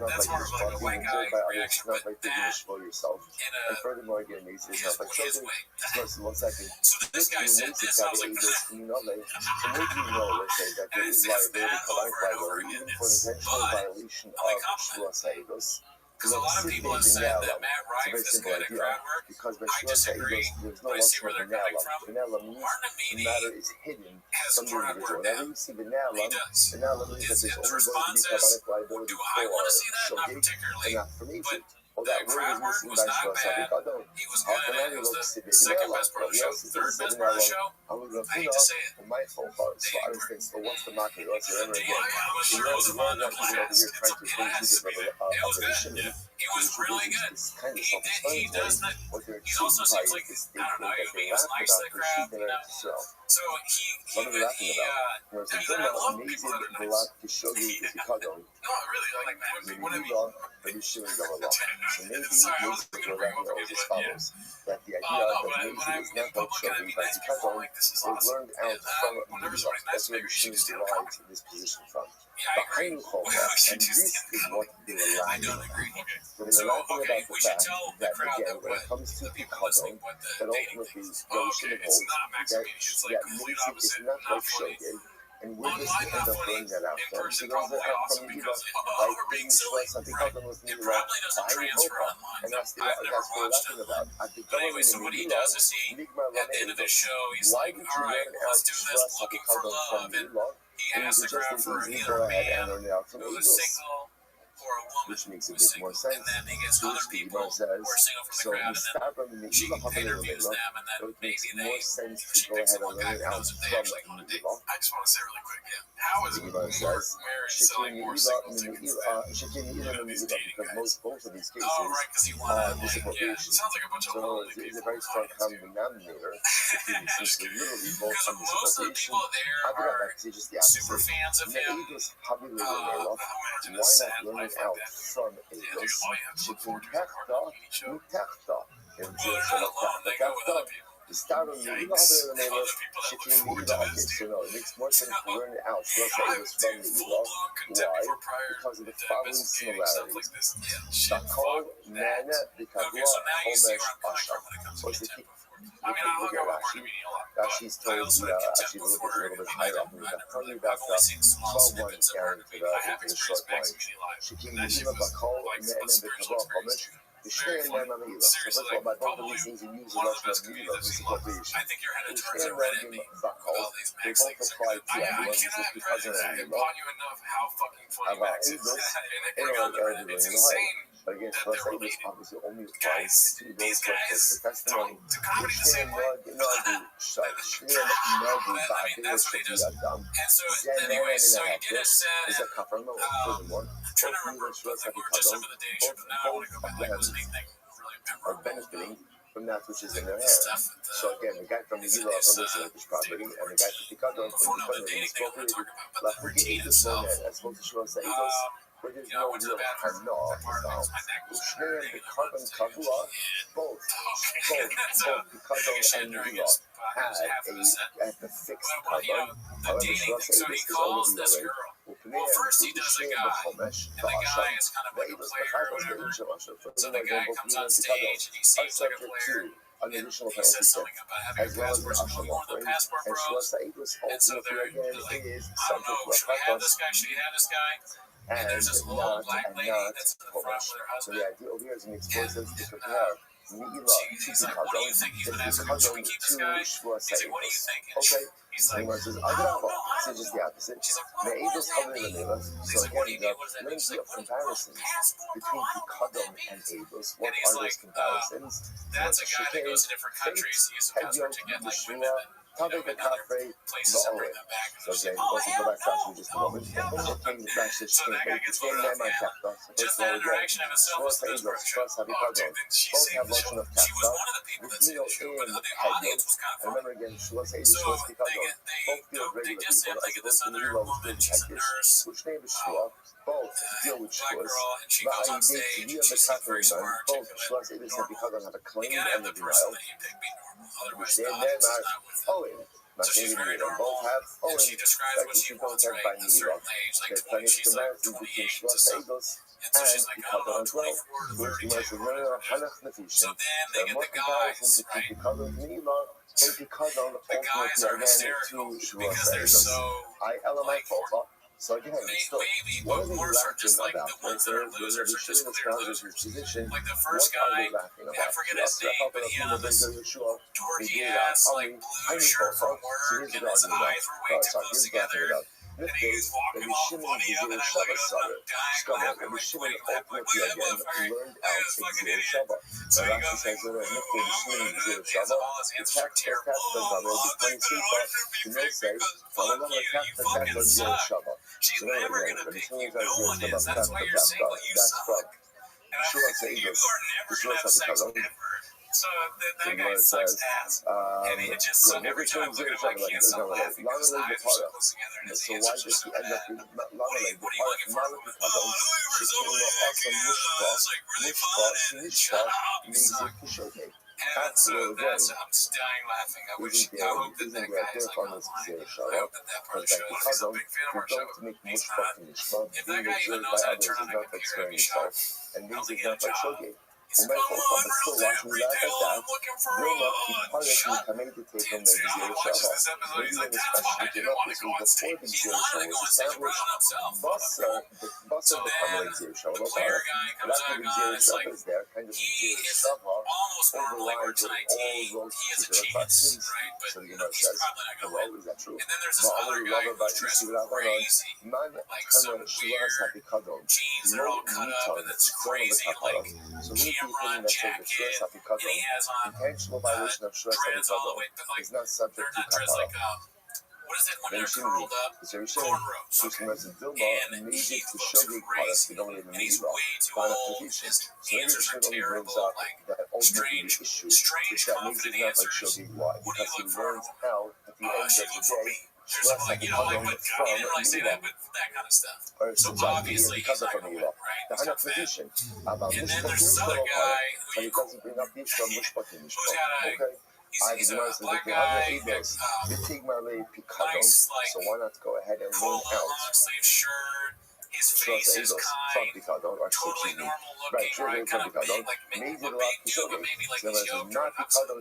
that's more of like a white guy reaction, but that in a and furthermore, again, these is not like his children. way. One second. So this guy said this, I was like, You know, let's say that there is liability collateral even for intentional violation of Shua Saivos. Because a lot of people have said that Matt Rife is good at crowd work. Because when I Shua disagree, there's but no I see where longer they're coming from. vanilla means Martin the matter is hidden has from the crowd individual. work Whenever down. you see vanilla He does. means that there's His only going to response be is, carbonic liability do I want to see that? Not and particularly. not for me. But Well, the that word crowd is work missing was by not Shua bad. Saivos. He was good at it. It was the second best part of the show. Third best part of the show. I hate to say it. My fault, so I was thinking, so what's the market? What's the ever again? I was sure it was a fun blast. It has to be. It was good. He was really good. He does that. He also seems like, I don't know, he was nice to the crowd, you know. So he I love people that are nice. No, really, like that. What I mean. Sorry, I was going to bring up again, but yeah. That the idea No, that but when I'm is in not like public and I mean nice people, I'm like, this is was awesome. learned out from Whenever somebody's nice to me, we should just stand up. in this position from. Yeah, I agree. And We should this just is stand what up. they were I lacking. don't agree. Okay. So So, okay, we should tell the crowd again, that when it comes to the people listening what the that dating ultimately thing is. what we Okay, should it's hold, not Maximilian. It's like complete opposite. Not funny. and we're just Online, end not up funny. throwing that out In there. person, Because probably awesome because, we're being silly. Right. It probably doesn't transfer online. And that's I've never watched it. about. But anyway, so what he does is at the end of his show, he's like, all right, let's do this looking for love. And he asks the crowd for either a man who is single or a woman which makes a who's bit more single. sense. And then he gets other people who are single from the crowd, and then she interviews them, and then maybe she picks up one guy who knows if they actually want to date. I just want to say really quick, how is your marriage selling more single tickets than these dating guys? Both of these cases right, because he wanted, disapprobation. sounds like a bunch of lonely It's a people. very strong common denominator between literally both Because most of the people there are super fans of him. Why not learning out from Agos? Well, they're not alone. They go with other people. The start of the Other people that look forward to this, too. it makes more sense to learn it out from Drive Agos to from the full-blown contempt for prior because of the following investigating stuff like similarities. this. Shit, Takol fuck Nana that. Okay, Bikavua so now you see Homesh where I'm coming Pasha. from when it comes to What's the contempt key? before. I mean, I hung out with Martin a lot, but She's I told also you had contempt actually a before. little bit higher up in the I've back only seen small 12 snippets of months Martin, down but I have to the experienced short Max lines. Media Live. She And came that shit in was Bakol like and a spiritual experience. Very funny. Seriously, like, probably one of the best comedians I've seen live. I think your head turns red at me with all these Max things. I cannot impart you enough how fucking funny Max is. And they bring on the Reddit. It's insane But again, that they're related. obviously only Guys, these guys don't do comedy the same way. I mean, that's what he does. And so, anyway, so he did a set, and I'm trying to remember, like, we were just over the dating show, but now I want to go back. Like, was anything really are memorable? benefiting from that which is in their hair. Stuff with So again, the guy from the Gila from this Turkish property, and the guy from Tikadon before from now, the the dating thing I'm going to talk about, but La the routine Fugitive itself. as opposed to Shua Saivos, where there's I no went to the real bathroom. no, That part makes my neck was hurting. the carbon kavua, both So, Tikadon and during Gila his half of the set. at the fixed But, you know, the dating thing, so he calls this girl. Well, first he does a guy, and the guy is kind of like a player or whatever. So the guy comes on stage, and he seems like a player. And he says something about having a passport. So we're going to the passport bros. And so they're like, I don't know, should we have this guy? Should we have this guy? And there's this little black lady that's in the front with her husband. He's like, what do you think? He's been asking him, should we keep this guy? He's like, what do you think? And he's like, I don't know. She's like, what is that mean? He's like, what do you mean? What does that mean? She's like, what is passport, bro? I don't know what that means. And he's like, that's a guy that goes to different countries to use the passport to get like women. Tabek Cafe, Vole. So again, also go back to just a moment. So that guy gets voted out. Yeah. Just that interaction of itself was this pressure. Oh, dude, then she saved the show. She was one of the people that saved the show, but the audience was kind of funny. So they just said like this other woman, she's a nurse, which name is Shua, both deal with black Shuas. girl, and she goes on stage and she seemed very smart, both articulate, Shuas Edis and normal. because have a You claim gotta have and a the person denial. that you pick be normal, otherwise Then the audience is not with them. Owen. So she's very normal, and she describes what she wants right at a certain age, like 20, she's like 28 to something. And so she's like, I don't know, 24 to 32. So then they get the guys, right? The guys are hysterical because they're so, like, so again, maybe, but more so just like the ones that are losers are just clear losers. Like the first guy, I forget his name, but he had this dorky ass, like blue shirt from work, and his eyes were way too close together. And he's walking all funny up, and I look at him, I'm dying laughing, like pointing left, like, look at that motherfucker, look at this fucking idiot. So he goes like, oh, I'm gonna do this, and all his answers are terrible. Oh, I think that I should be picked because fuck you, you fucking suck. She's never gonna pick you, no one is, that's why you're single, you suck. And I'm like, you are never gonna have sex ever. So that guy sucks ass. And it just, so every time I look at him, I can't stop laughing because his eyes are so close together and his answers are so bad. What are you looking for? Oh, we were so sick. It's like really fun. And shut up, you suck. And so that's, I'm just dying laughing. I hope that that guy is like online. I hope that part of the show, if he's a big fan of our show, he's not. If that guy even knows how to turn on a computer, I'd be shocked. I don't think he had a job. He's like, come on, Roseanne, I'm looking for shut. Dude, I watches this episode, he's like, that's why I didn't want to go on stage. He wanted to go on stage and put it on himself. So then, the player guy comes back on, it's like, he is almost normal, like works in IT, he has a chance, right? But he's probably not going to win. And then there's this other guy who's dressed crazy, like some weird jeans that are all cut up, and it's crazy, like, Cameron jacket, and he has on dreads all the way, but like, they're not dreads, like, what is it when they're curled up? Cornrows, okay. And he looks crazy, and he's way too old, his answers are terrible, like, strange confident answers. What do you look for? She looked for me. Or something like, you know, like, but God, he didn't really say that, but that kind of stuff. So obviously he's not going to win, right? He's not bad. And then there's this other guy who's got he's a black guy, nice, like, so why not go ahead and cool long sleeve shirt. His face is kind, totally normal looking, right? Kind of big, like maybe a big dude, but maybe like he's yoked. I realize that.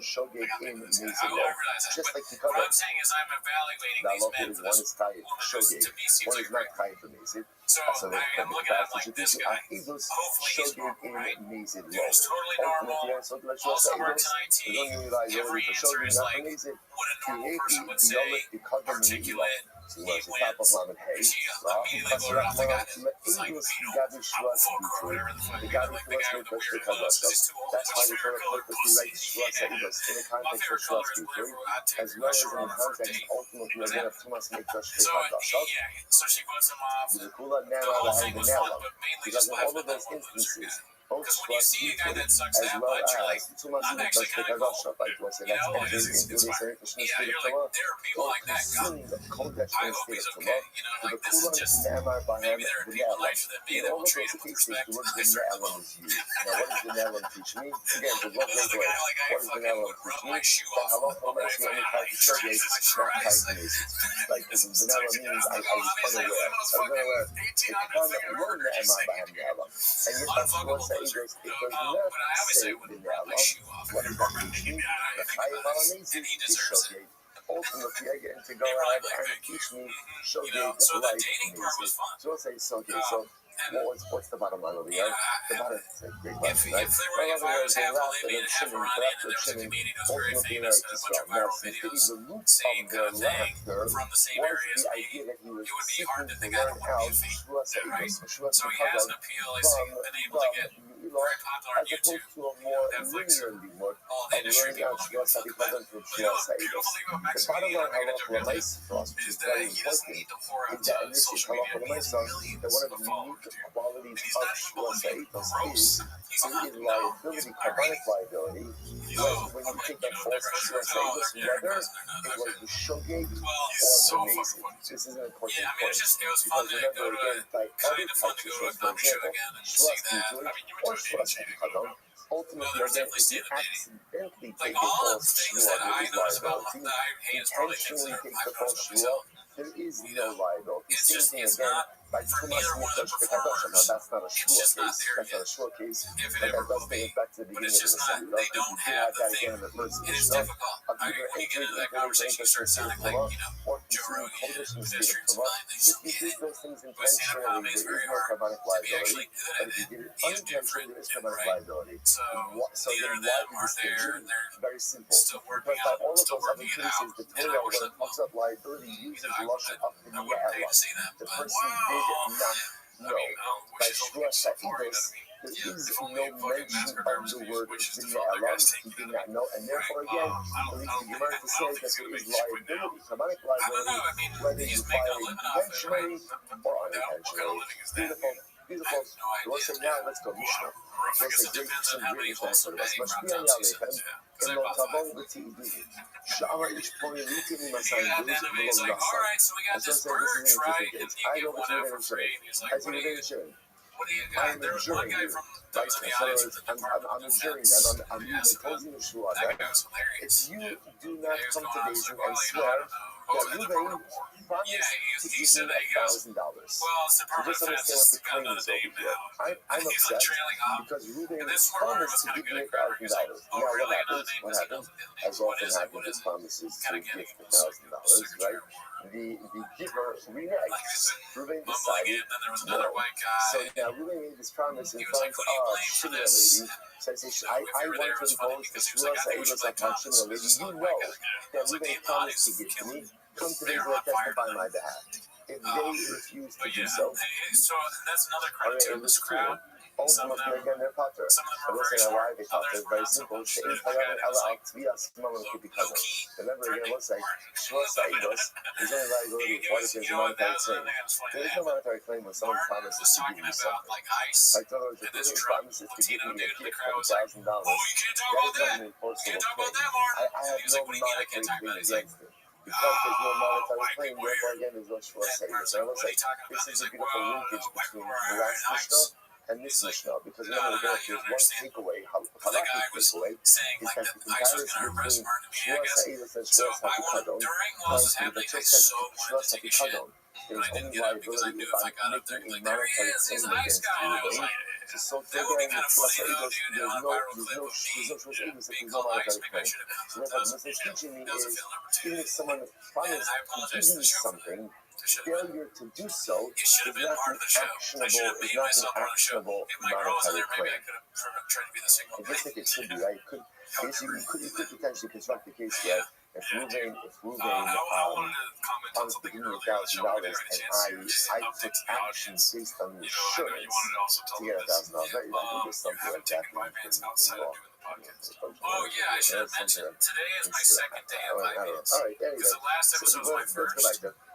But what I'm saying is I'm evaluating these men for this woman who to me seems like a great woman. So I'm looking at him like this guy. Hopefully he's normal, right? Dude is totally normal. Also works in IT. Every answer is like what a normal person would say. Articulate. He wins. She immediately voted off the guy that's like, you know, I'm a fucker or whatever the fuck. Like the guy with the weird clothes because he's too old. What's your favorite color? Pussy. Yeah. My favorite color is whatever I take a crush on for a date. So, yeah. So she puts him off. The whole thing was fun, but mainly just laughing at that one loser guy. Because when you see a guy that sucks that much, you're like, I'm actually kind of cool. You know, like, this is inspiring. Yeah, you're like, there are people like that. God, I hope he's okay. You know, like, this is just, maybe there are people nicer than me that will treat him with respect. I certainly won't. This is the guy, like, I fucking would rub my shoe off. Jesus Christ. Like, this is so obviously I live in a fucking 1800s, like, I've heard her just say, unfuckable loser. But I obviously wouldn't rub my shoe off. And he deserves it. Ultimately, I get to go They were out like, and thank you. teach me, You know, so the dating part was fun. So say so. what's the bottom line over you here? know, The bottom is a great if question, right? if I was half Bolivian and half Iranian, and there was a comedian who was very famous and a bunch of viral videos, same kind of thing, from the same area as me, it would be hard to think I don't want to be a fee, right? So he has an appeal. He's been able to get very popular on YouTube, Netflix, all the industry people don't give a fuck about it. But you know the beautiful thing about Mexican media, I'm not gonna joke about it, is that he doesn't need to pour out to social media. He has millions of followers, dude. And he's not even Bolivian. Gross. He's not. No. He's Iranian. Oh, when you take you that know, false they're whether not it was the show gig well, he's or so the fucking Mason. funny. This is an important Yeah, I mean, point. it was fun to go to kind of fun to go to a comedy show again and see that. I mean, you went to a dating show, go to Ultimately, no, there was definitely stand-up accidentally like take the all of false the things shua, that there I is notice about liability. that I hate is probably things that Intentionally take I've the noticed false about myself. shua, there is You no know, liability. it's Same just thing it's again, not like for Thomas neither one of the Smith, performers. that's not a It's shua just not case. there That's not yet. a shua case. If it But ever that does will take be, us back to the but beginning it's of just the not. Sunday. They don't have the thing. Again in the first It is Mishnah. difficult. I mean, when you get into that conversation, you start sounding like Joe Rogan and pedestrians and blind. They still get it. those things But stand-up comedy is very hard to be actually good at it. He's different, right? So neither of them are there. They're very simple. still working out, still working it out. And I wish them well. Talks about liability You uses know, I Lashon up in the wouldn't pay to see them, The but person did not I mean, by which is Shua so far, you know Sa'idos, what I mean? there is If no only fucking mention massacre of drivers the could word use witches to Vinya film their Elam. guys take He you did know not know, and therefore right? again, I don't believes the think Gemara to say it's that gonna there is make you quit now. liability, Kabbalic I don't liability, know. I mean, whether he's you making a violate living off it, right? intentionally or What kind of unintentionally. living is that? Beautiful, I beautiful. have no You want to say idea. now? Let's go Mishnah. I guess it depends on how many holes they're paying Rob Thompson says, yeah. Because I bought 5. Shama ish poyelitim He imasai got duz down to me, he's v'lo like, all nasai. right, so we got this bird, right? And you get one out for free. And he's like, what do you got? There was one guy from that was in the audience of the Department of Defense. I'm Yes, closing the shua. that guy was hilarious. If you do Yeah, not he was come going to on, Beijing well, and you know, I swear don't know. Oh, that the Ruben Department of War. promised Yeah, to he give said you that. He goes, $1,000. well, it's Department of So Defense. just It's got understand another what the name claim is now. over here. I'm He's upset like trailing off. because Ruben And this is where Marty was promised to kind of give good me at grammar. He's like, $1,000. oh, Now really? what Another happens? name? What Does he know happens? the name? As What often is it? happens, What he is it? promises to Kind of give getting the almost $1,000, right? The giver reneges. like this Ruben mumbling decided it, and then there was another no. white guy. So now Ruben made this promise in He was front like, who do you of blame for Shimon this? lady. Says So I if you were want there, to it was funny impose the because he was Shua like, I think we should Sa'idos blame upon Thomas. Shimon This lady. is You another know white guy. I that was like, Ruben the promised to audience give to killing me. Come to They me are and on fire testify on tonight. my behalf. If they refuse to But do yeah, so, so that's another credit to this crowd. Some of them, again, they're potter. some of them I are will very say why smart. they potter. Others were Very not so simple. much. She'in There's one guy that was like low key, Remember again, threatening what's like war. Shua Sa'idos is only liability He what was, if there's you a know what, that monetary was another thing that was funny claim. There is that no happened. monetary claim when someone Martin promises was to give talking you about something. like ice Like in other words, and if this Ruben Trump promises to give Latino me a dude in the gift crowd of was like, $1,000, oh, you can't talk that about is not that. an You enforceable can't talk about claim. that, Martin. I And have he was no like, what do you mean I can't monetary talk about claim it? He's like, against it. Because there's no monetary white claim, people therefore here. again there's no Shua And Martin's Sa'idos. like, what are you talking about? This He's is a like, beautiful well, linkage white between people the are last nice. Mishnah and He's this like, Mishnah, because no, remember, you there's don't one understand. takeaway, The guy halakhic was takeaway, saying is like that that the ICE was comparison going to arrest between Martin and me, I Shua guess. Sa'idos and So Shua I wanted, Sapikadon during while this was tells me happening, that I just so like wanted Shua to take a shit. Sapikadon, But there's I didn't only get up because I liability knew if if I I'm got up there, making like, a there he monetary is, he's claim an ICE against guy. And I was Ruben. like, So that would be again, kind of Shua funny though, Sa'idos, dude, there's on a no viral clip of Shua me Sa'idos if being there's no called ICE. monetary Maybe I claim. should have come. So That therefore, was, the message teaching me that was a is, failed even opportunity. if someone And promised I to apologize to give the you show for that. something, It should have been. failure to do so It should have is been not part an of the show. I should have made myself part of the show. actionable If my girl wasn't monetary there, maybe I claim. could have tried to be the signal. I just think it could be, right? It could, basically, you could potentially construct the case, Yeah. right? If Ruben I wanted to comment on promised to something give me earlier in the show. I $1,000 didn't get a and chance to I update took the action audience. based on the You know, I know you assurance wanted to also tell to them get this. $1,000, right? You There's something haven't like that taken my advance outside of law. doing the podcast. Oh, yeah, I should have mentioned today is my second day of IVs. All right, Because the last episode was my first.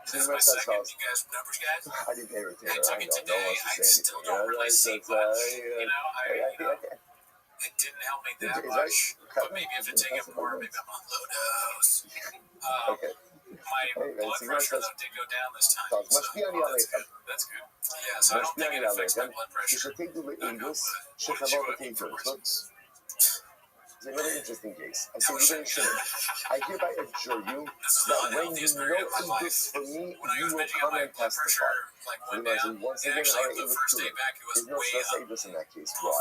This is my second. You guys, numbers guys? I didn't pay retainer. I took it today. I still don't really see much. You know, it didn't help me that much. But maybe if I take it more, maybe I'm on low dose. Okay. My blood pressure though did go down this time. So that's good. That's good. Yeah, so I don't think it affects my blood pressure. I go with chew up. It's another interesting case. I say, Reuben and Shimon, I hereby adjure you that when you know this for me, you will come and testify. Once again, there's no Shras Eidos in that case. Why?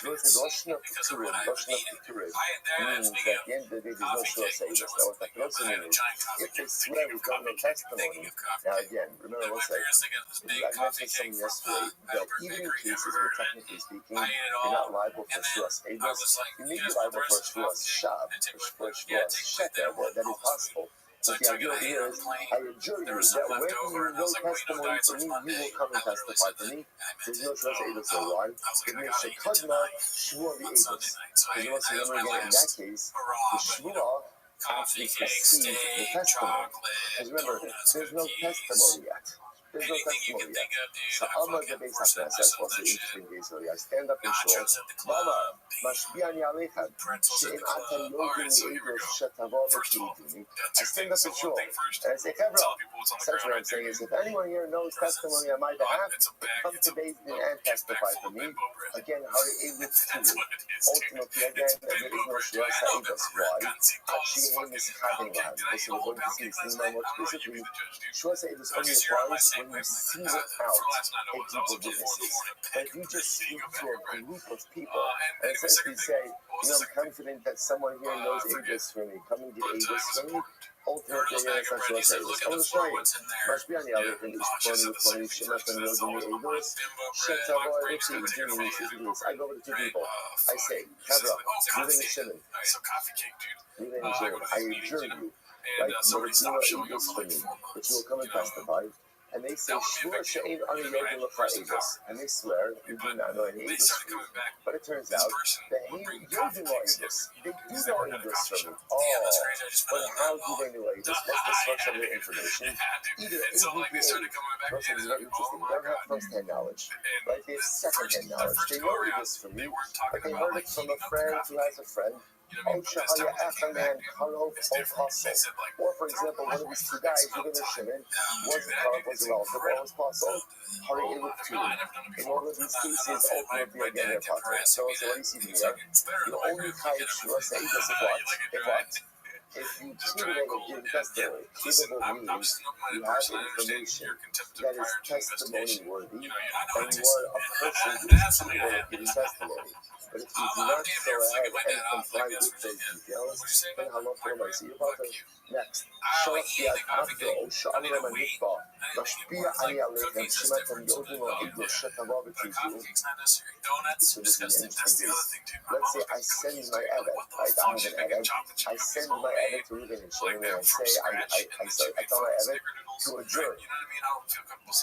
Because Roshna Piturim means that at the end of the day, there's no Shras Eidos. Now, what that can also mean is, if they swear we've got no testimony, now again, remember one second, I mentioned something yesterday, that even in cases where technically speaking, you're not liable for Shras Eidos, you may be liable for Shras Shav, for Shras Sheker, that is possible. But the idea here is, I adjure you that when you know testimony for me, you will come and testify for me. There's no Shras Eidos, so why? It means Shekadma Shmuah the Eidos. Because you must remember again, in that case, the Shmuah actually precedes the testimony. Because remember, there's no testimony yet. There's no testimony yet. So Amma the Beis HaKnesset, that's what's the interesting case. I stand up and show, Mama, Mashbiani Aleichem, She'im Atem Yogin Eidos Shetavah V'Kidini. I stand up and show, and I say, Hebra, essentially what I'm saying is, if anyone here knows testimony on my behalf, come to Beis Din and testify for me. Again, how are you able to do it? Ultimately, again, there is no Shras Eidos. Why? Actually, aim is having one. So we're going to see this more explicitly. Shras Eidos only applies when you single out a group of witnesses. But if you just speak to a group of people and essentially say, I'm confident that someone here knows Eidos for me, come and get Eidos for me, ultimately, it's not Shras Eidos. I'm going to show you. Mashbiani Aleichem is 20, Shematan Yogini Eidos, Shetavah V'Kidini. I go with the two people. I say, Hebra, Reuben and Shimon, I adjure you, right? But it's not Eidos for me, but you will come and testify. And they say, Shmuah she'ein ani yodin l'cha Eidos. And they swear, you do not know any Eidos for me. But it turns out that he yodin lo Eidos. They do know Eidos from me. Oh, but how do they know Eidos? What's the structure of their information? Either ABBA, first is very interesting. They don't have first-hand knowledge, right? They have second-hand knowledge. They know Eidos from me, but they heard it from a friend who has a friend. Or, for example, one of these two guys, Reuben and Shimon, was a relative or was possible. In all of these cases, ultimately, again, they're possible. So, what do you see here? The only type Shras Eidos is what? If you truly give testimony, capable means you have information that is testimony worthy, and you are a person who is capable of giving testimony. But if you do not go ahead and comply with those details, then halacha l'maaseh. You're about to next. Shalach bi'ad avdo o sha'amre manitba mashpia ani aleichem shematan yodin lo Eidos shetavah v'kidini. So this is an interesting case. Let's say I send my eved, right? I have an eved. I send my eved to Reuben and Shimon, and I say, I tell my eved to adjure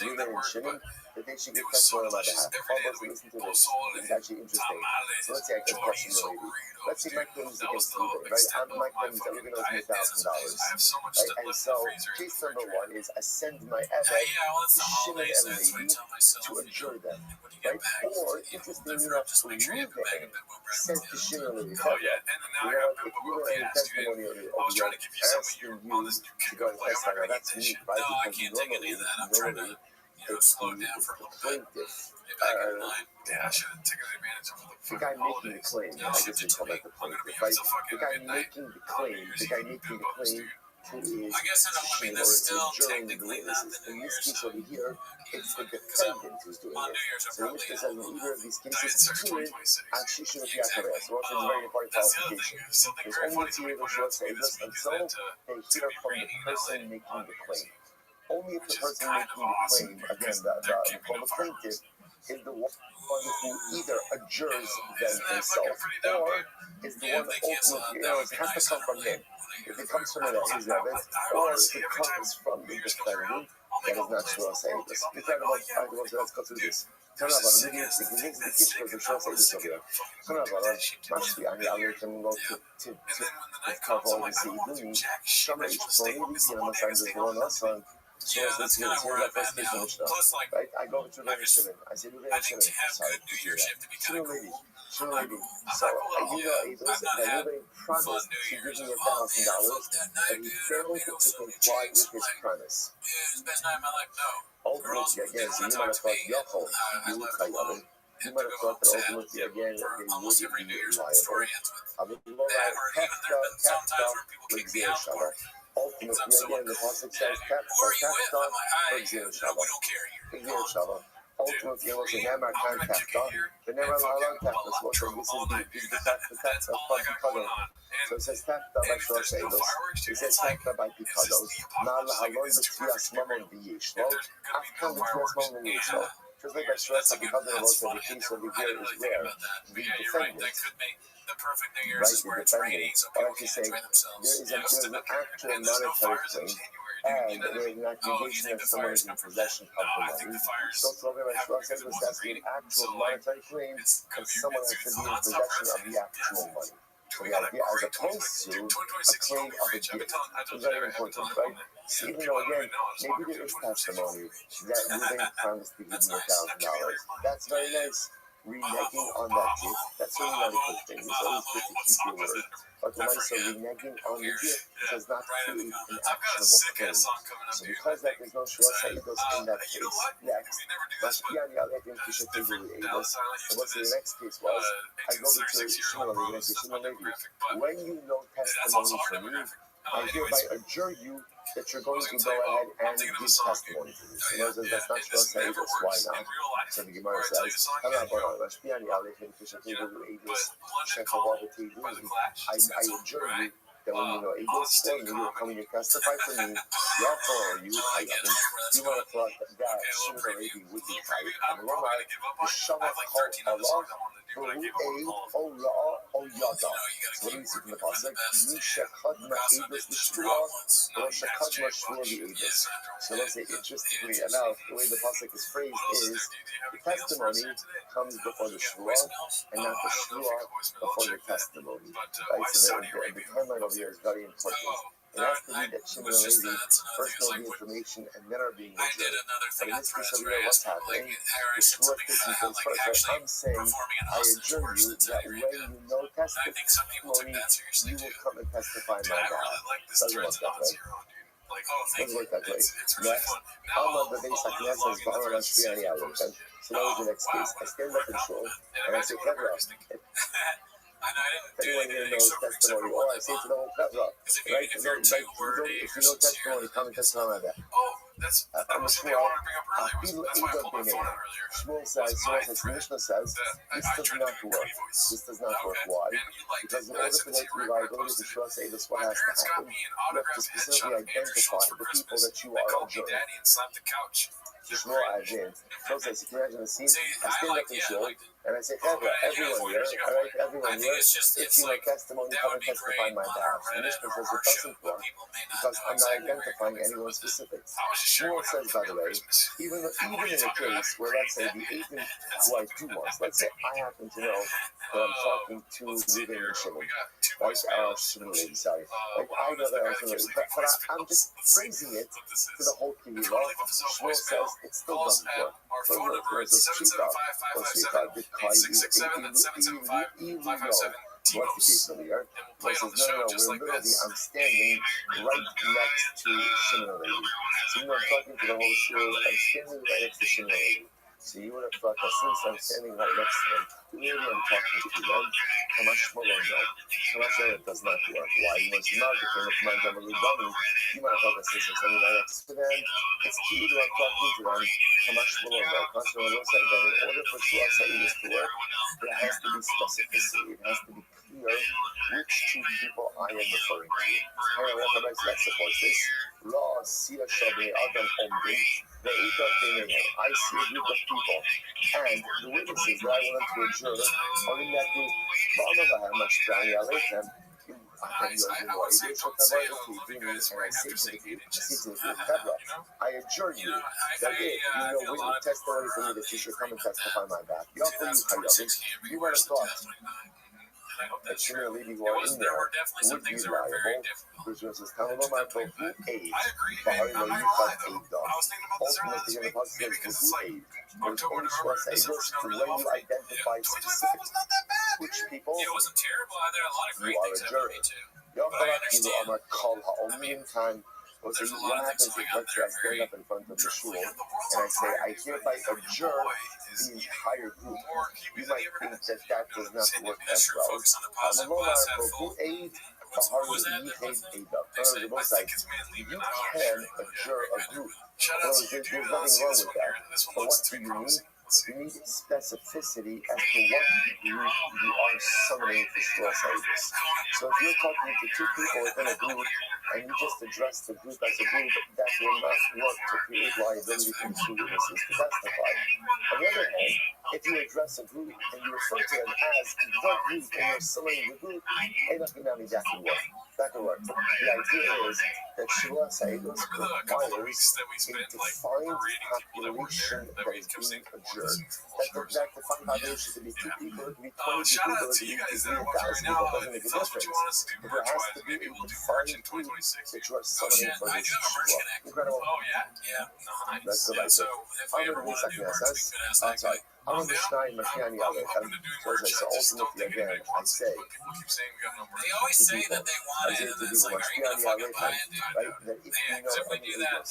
Reuben and Shimon that they should give testimony on my behalf. How about to listen to this? It's actually interesting. So let's say I can question the lady. Let's say my claim is against Reuben, right? My claim is that Reuben owes me $1,000, right? And so case number one is I send my eved to Shimon and lady to adjure them, right? Or interestingly enough, Reuben said to Shimon and lady, if you were in testimony of your asking you to go and testify, now that's me, right? Because normally it's the plaintiff. The guy making the claim, I guess we call that the plaintiff, right? The guy making the claim who is Shimon or is adjuring the witnesses. In this case over here, it's the defendant who's doing it. So in which case, in either of these cases, Shimon actually shouldn't be accurate. So also a very important qualification. There's only two ways of Shras Eidos until they hear from the person making the claim. Only if the person making the claim, again, the plaintiff, is the one who either adjures them himself or is the one that ultimately, it has to come from him. If it comes from his evidence, or if it comes from the defendant, that is not Shras Eidos. Let's go through this. Turn up on really interesting. He makes the kishkos of Shras Eidos over here. Turn up on Mashbiani Aleichem go to cover all the Seiduni. Shama ish psoni v'kina masayim z'von asan. So let's hear that first case of Mishnah, right? I go to Reuben and Shimon. I say, Reuben and Shimon, sorry, Shimon lady. So you know Eidos that Reuben promised to give me $1,000, but he failed to comply with his promise. Ultimately, again, so you might have thought, Yachol, you Chayavim. You might have thought that ultimately, again, they almost would every be New Year's liable. story ends with That, or even sometimes where people kick me out for it. Ultimately, again, the pasuk says, Who are you with? I'm like, no, we don't care here. Ultimately, it was a Nemar Khan Tefta. The Nemar Lalan Tefta. So this is the Tefta of Pikadon. So it says Tefta by Shor Seidos. It says Tefta by Pikados. Mal Halon B'Tfias Mamon B'Yishlo. Afkan B'Tfias Mamon B'Yishlo. Just like by Shor Seidos, also the case of the year is where the defendant, right, the defendant, or I should say, there is an actual monetary claim, and there is an accusation that someone is in possession of the money. So Rabbi Shlomo says that's an actual monetary claim, and someone has to be in possession of the actual money. So the idea, as opposed to a claim of a gift, is very important, right? So even though, again, maybe there is testimony that Ruben promised to give me $1,000. That's very nice. Reneging on that gift, that's really not a good thing. It's always good to keep your word. But when I say reneging on the gift, does not create an actionable claim. So because that there's no Shor Seidos in that case, next, Mashkiani Alekim Kishatevu Eidos. And what's the next case was, I go to Shimon Levi. When you know testimony from me, I hereby adjure you that you're going to go ahead and give testimony to this. In other words, that's not Shor Seidos. Why not? So the Gemara says, I adjure you that when you know Eidos, when you are coming to testify for me, you want to thought that Shimon Levi would be tired. And the Shabbat called Allah, what do we see from the pasuk? So let's say, interestingly enough, the way the pasuk is phrased is the testimony comes before the shvuah, and not the shvuah before the testimony. Right? So the timeline over here is very important. It has to be that Shimon Levi first know the information and then are being adjured. But in this case over here, what's happening? The shvuah taking place first. Right? I'm saying, I adjure you that when you know testimony, you will come and testify in my behalf. Doesn't work that way. Doesn't work that way. Next, Alma B'Beis HaKnesses Ba'ar Hashpiyani Alotem. So that was the next case. I stand up in shul and I say, Kevra, anyone here knows testimony, or I say to the whole Kevra, right? If you know testimony, come and testify on that. I'm a Shmuel. Shmuel says, the Mishnah says, this does not work. This does not work. Why? Because in order for there to be liability to Shmuel say this, what has to happen? You have to specifically identify the people that you are adjuring. Shmuel adds in. Shmuel says, if you imagine the scene, I stand up in shul, and I say, everyone here, everyone here, if you know testimony, come and testify on my behalf. And Mishnah says it doesn't work, because I'm not identifying anyone specific. Shmuel says, by the way, even in a case where, let's say, the agent who I do want, let's say I happen to know that I'm talking to Ruben and Shimon, right? Shimon Levi, sorry. Like, I know that I'm Shimon Levi, but I'm just phrasing it to the whole Kiwi law. Shmuel says it still doesn't work. So in other words, the Shita, the Kai, even though, what's the case over here? He says, no, we're literally, I'm standing right next to Shimon Levi. So you know, I'm talking to the whole shul, I'm standing right next to Shimon Levi. So you would have thought that since I'm standing right next to them, clearly I'm talking to them. Kamash Molondo. Kamash Molondo does not work. Why? Once you not became a command of a Lugami, you might have thought that since I'm standing right next to them, it's clear that I'm talking to them. Kamash Molondo. Kamash Molondo said that in order for Shua Sa'idus to work, there has to be specificity. It has to be clear which two people I am referring to. Hey, what the next that supports this? Law, Sira Shabi, Adam Omri. The eight of the I see a group of people, and the witnesses that I wanted to adjure are in that group. But I'm not how much time I let them. I adjure you that if you know witness testimony for me that you should come and testify on my behalf. You might have thought that Shimon Levi who are in there would be liable, which was his Talmud for who aid. But I know you got aid dog. Ultimately, in the passage says who aid. There's only Shua Seidos to when you identify specific which people you are a jury. Yocharak Ilu Amar Kol Ha'omim Time Well, so there's a what lot of things happens is, going out let's say I there. stand up in front of the shul and I say, I hereby adjourn the entire group. You might think that does not work as well. Focus on the positive glass half full. What was that? You can adjourn a group. Shout out to you, There's dude. nothing See, wrong this with one that. here. This one But looks what too do you need? promising. Let's see. You need specificity as to what group you are summoning for Shua Saibus. So if you're talking to two people within a group and you just address the group as a group, that will not work to create liability for the two witnesses to testify. On the other hand, if you address a group and you refer to them as the group and you're summoning the group, that can work. That can work. The idea is that Shua Saibus requires a defined population that is being adjourned. That defined population could be 2 people, it could be 20 Shout people, out it to you could be guys that are 3,000 watching right people, now. it doesn't make a Tell us what difference. you want us to do But there has merch-wise. to be Maybe a we'll do merch in defined group 2026. that you are Oh summoning shit, for I this do have a merch Shua. connect. Incredible. Oh yeah, nice. That's good. Yeah, so if we ever want to do merch, we could ask that guy. I'm on the Shnai Machani I'm Alec. open to doing So merch. I just don't ultimately, think again, anybody I wants say, it. But people keep saying we got no merch. They always say that they want it, and then it's like, are you gonna fucking buy it, dude? right? That if Yeah, you because if we know do that,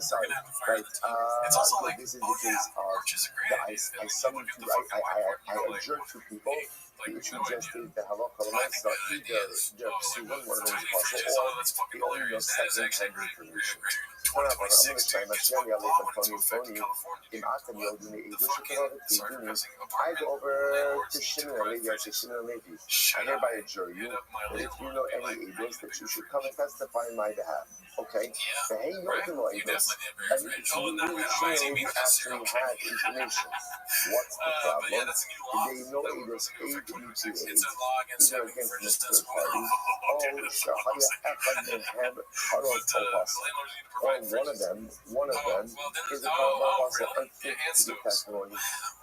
sorry, we're gonna have to fire right? the team. It's also like, this is oh because yeah, merch is a great I idea. And summoned look at two, the fucking whiteboard. I You're like, adjured 2 people. like, The issue no just idea. is the halakha Well, I think so the idea either is, they're pursuing one of those tiny parcel fridges. or Oh, that's fucking they only know hilarious. That is actually second-hand great. information. Great. I'm going to 2026, try dude. my Guess Shani what? Alec Law and went into Tony effect in Tony California, in dude. Atam What? Yodini The Edush fucking, sorry for cussing, I apartment go over landlords to need to Shimon provide Levi. I say, fridges. Shimon Levi, I Should hereby I adjure you hit up my that if you landlord know and be any like, I Eidos need a that you big should fridge? come and testify on my behalf. Okay? Yeah, The hey, right? you know You Eidos. definitely And did very it's fridge. Oh, not really by any Shimon means after you necessary. have information. What's the But problem? yeah, that's a new law. They know That would Eidos go for 2026. It's 8 a law against either having against fridges the that's third small. party. Okay, that's what I'm Shahaya saying. Echad Mehem Harov But Topas. landlords need to Or provide one of fridges. them Well, then, is a oh, Karma also really? unfit Yeah, hand to give stoves. testimony.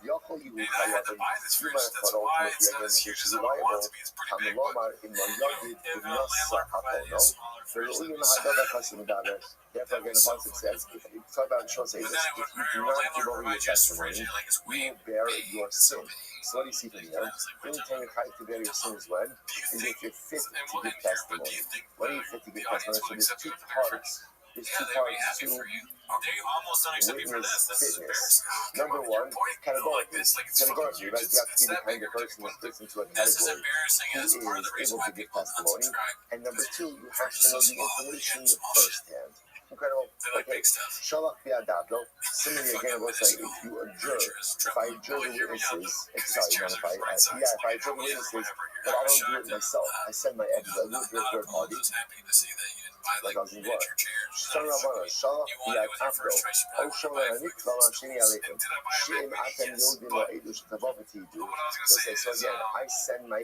Yochel And Yehu I had to Chayavim, buy this you fridge. might That's have why ultimately it's not again, as which huge is as I would want it reliable. to be. It's pretty big, but Hamelomar in you know, Yagid if a Nasa landlord provided you a Apono. smaller For fridge, Uyin that'd be so Hadada fucking Kasim Daber, therefore That'd again, be the so Pasuk fucking says, good. if you talk about Shosei, But if then it would, you do your not landlord give over your provides you a testimony, fridge, like it's you way will bear big. your It's so sin. big. So what do you see from Like, here? I was like, The what only time you're trying to bear your sin is when? do you Is think? if you're fit And to we'll give end here, but do testimony. you think When are you fit to give the audience testimony? So will there's accept 2 you for their fridge? parts. There's Yeah, 2 they'd be parts happy to for you. They almost don't accept you for witness this. This is fitness. embarrassing. Come Number on, your one, point, you know, like this, like it's fucking categorically, huge. right? You have to It's be the that kind big. of person that fits into a This is category embarrassing, and who it's part of the is reason able why to give people testimony. unsubscribe. And number 2, you have Fridge to is know so the small, but information again, small shit. firsthand. Incredible. They like Okay, big stuff. Shalach Biadablo. Similarly, again, I will say, minuscule. if you adjure, Furniture is if I triple. adjure Well, the hear me out, witnesses, though, because sorry, these chairs not if are I, right size. yeah, if I Like, adjure the we have witnesses, whatever here. but I I was don't do it shocked, and myself. I send my evidence, I do it to a not third appalled, party. just happy to see that you didn't buy Like like I was in what? miniature chairs. Shana Rabana, Shalach You wanted it with your Biadablo. first choice. You Oh, probably Shana wanted to buy it for Nikla like Shini $50. Aleichem. And did I buy a Shim Mac Atem Mini? Yes. Yodin Lo Eidush Tavavati But do. what I was gonna So say so is, again, I send my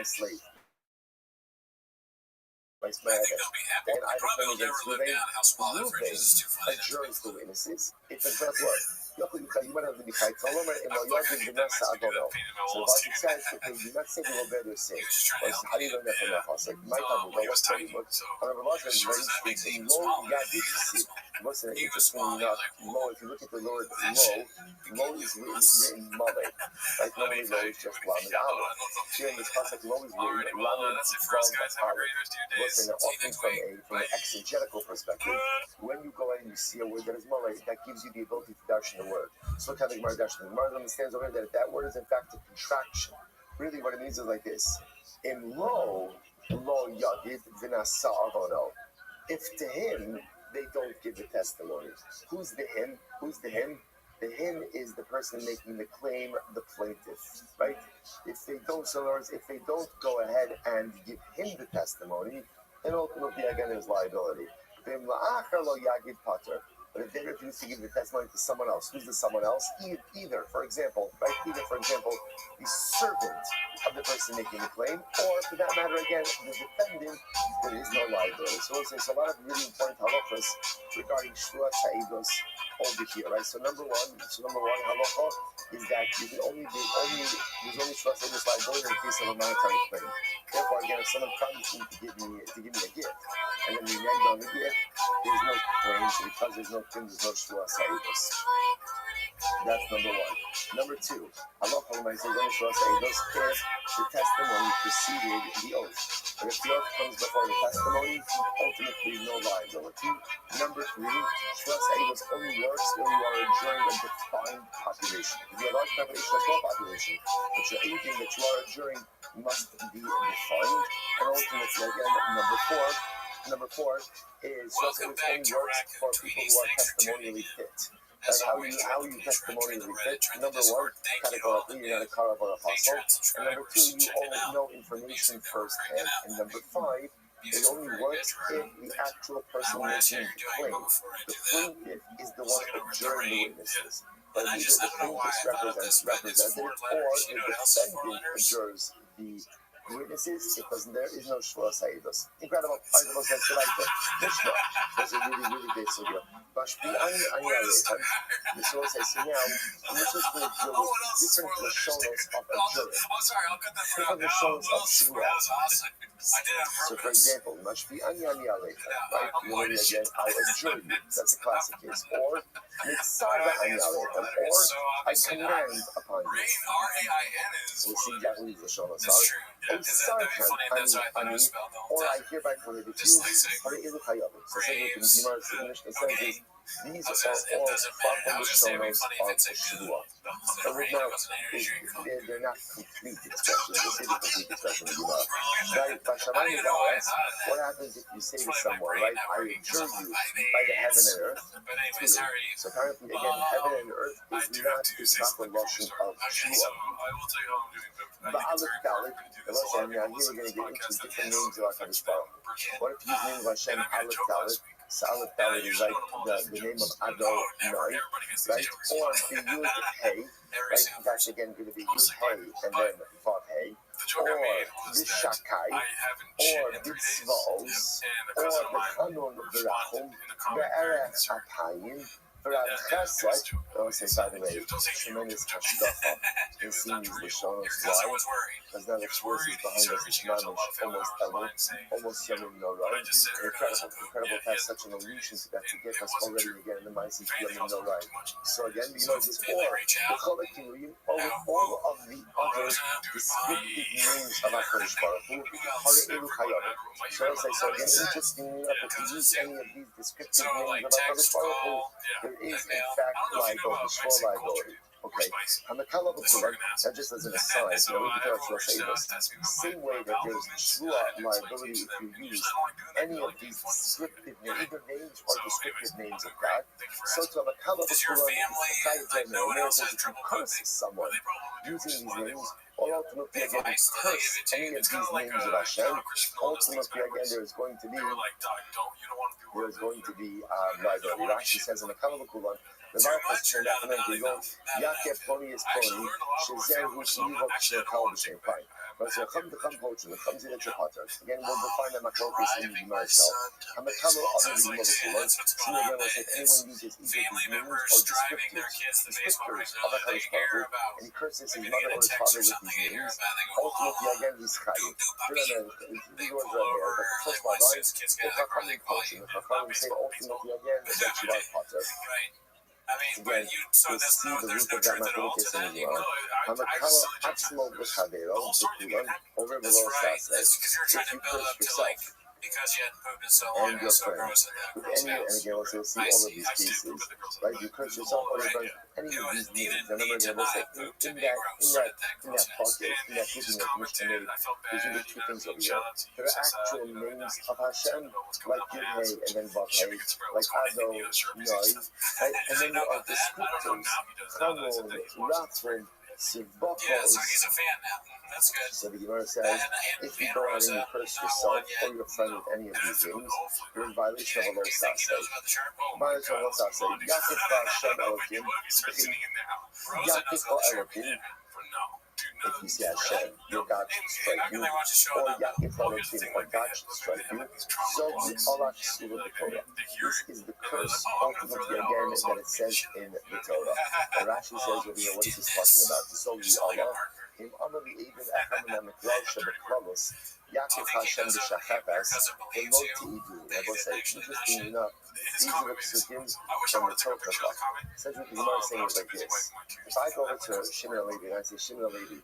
slave. I think they'll be happy. And They I probably will never live down how small that fridge is. It's too funny. adjourns the witnesses. It does not work. You might have to be fight. So the I hate that Mexican dude that painted my So walls, the dude. says, okay, do not say you will bear your sin. He was just trying to help How do me. you learn that from Yeah. the house? Like my time, Well, he was what's tiny, funny, but so however, he was short, so that makes it even smaller. Listen, He was interestingly small. He enough, was like, low, if you look at the word that low, shit. low is written mullet. Like normally low is just lamed out. Here in this concept, low is Alrighty, written well, lamed that's it for us, guys. Have a great rest of your days. Listen, See you often next from week. an exegetical perspective, when you go in and you see a word that is mullet, that gives you the ability to darshan the word. So look how the Gemara darshan. The Gemara understands over here that word is in fact a contraction. Really, what it means is like this: in lo yagid v'nasa avono. If to him they don't give the testimony, who's the him? Who's the him? The him is the person making the claim, the plaintiff, right? If they don't, so in other words, if they don't go ahead and give him the testimony, then ultimately again there's liability. But if they refuse to give the testimony to someone else, who's the someone else? Either, for example, the servant of the person making the claim, or for that matter, again, the defendant, there is no liability. So we'll say a lot of really important halachas regarding shua sa'idos over here, right? So number one halacha is that you can there's only shua sa'idos liability in case of a monetary claim. Therefore, again, if someone promised me to give me a gift, and then we negged on the gift, there's no claim, so because there's no claim, there's no shua sa'idos. That's number one. Number two, halacha when I say shua sa'idos, if the testimony preceded the oath. And if the oath comes before the testimony, ultimately no liability. Number 3, Shvus Ha'edus only works when you are adjuring a defined population. If you have a large population, a small population, but anything that you are adjuring must be defined. And ultimately, again, number four is Shvus Ha'edus only works for people who are testimonially fit. And how you testimonially fit? Number 1, categorically, you're not a Karav or apostle. And number 2, you only know information firsthand. And number 5, it only works if the actual person making the claim. The plaintiff is the one adjuring the witnesses. But either the plaintiff's representative or the defendant adjures the witnesses, because there is no Shvus Ha'edus. Incredible. All right, let's get back to Mishnah. That's a really, really great sugya. The source says, so now, Mishnah is going to deal with different Lashonos of adjuring. Different Lashonos of Shvua. So, for example, Mashpi Ani Ani Alecha, right? Literally again, I'll adjure you. That's a classic case. Or Mitzada Ani Alecha, or I command upon you. We'll see exactly what Lashonos are. Or I hereby prohibit you. So, these are all from the Shonos of Shvua. But now, they're not complete expressions. We'll see the complete expression of Gemara. Right? What happens if you say to someone, right, I adjure you by the heaven and earth? So apparently, again, heaven and earth is not the Lashon of Shvua. But Aleph Dalet, now here we're going to get into different names of HaKadosh Baruch Hu. What if you name of Hashem Aleph Dalet? So Aleph Dalet is like the name of Adonai, right? Or the Yud Hey, right? That's again going to be Yud Hey and then Vav Hey. Or Vishakai, or Bitzvos, or the Kanun V'Rachum, Be'erech Apayim, V'Rav Chesed. I want to say, by the way, tremendous hashgacha in seeing these Lashonos live, because now the forces behind us is almost Yomim Norai. Incredible to have such an illusion to get us already again in the Ma'asim Yomim Norai. So again, you know this, or all of the other descriptive names of HaKadosh Baruch Hu, Hara'elu Chayavim. So as I said, again, interestingly enough, if you use any of these descriptive names of HaKadosh Baruch Hu, there is in fact liability, small liability. Okay, that just as an aside, we can say this. Same way that there's true liability if you use any of these descriptive names, either names or descriptive names of God. So to have a if you curse someone using these names, or ultimately again curse any of these names of Hashem, ultimately again there's going to be liability. Rashi says in the Kalavakulan, the Baruch turned out to make it go, Yaakov Pony is Pony, Shazer Hushivok Shekal B'Shem Pai. But so come to come poach, the comes in at your potter. Again, we'll define the Makokus in the Gemara itself. Hamakalo other than Movakulan. So again, we'll say anyone uses either these names or descriptors of a Kadosh Baruch Hu, and he curses his mother or his father with these names. Ultimately, again, he's Chayiv. These words are there. But first by life, the Chachamim poach, and the Chachamim say ultimately again that you are potter. Again, we'll see the root of that Makokus in the Gemara. Hamakalo Atzmo B'Chavero, B'Kulan, over below Saseh. If you curse yourself, and your friend, with any, and again, we'll see all of these cases, right? You curse yourself or your friend, any of these names. Remember, again, we'll say, in that pocket, in that giving of Mishnah made, there's really two things over here. There are actual names of Hashem, like Yud-Hey and then Vav-Hey, like Ado, Noi, right? And then there are descriptors, Chanun, Ratzon, Sivbokos. So he's a fan now. That's good. So the Gemara says, if you go out and you curse yourself or your friend with any of these names, you're in violation of a low saseh. Violation of a low saseh. Yaakov Hashem Elohim. Yaakov Elohim. If you say Hashem, your God should strike you. Or Yaakov Elohim, or God should strike you. So the Allah Shuvah the Torah. This is the curse ultimately again that it says in the Torah. And Rashi says over here, what is this talking about? This is Allah. In honor the Eivid Echem and the Klal Shebeklavos, Yaakov Hashem B'Shachefes, and Lo Teidu. I will say, interesting enough, these are the psukim from the Torah. Essentially, the Gemara is saying it like this. If I go over to Shimon Levi and I say, Shimon Levi,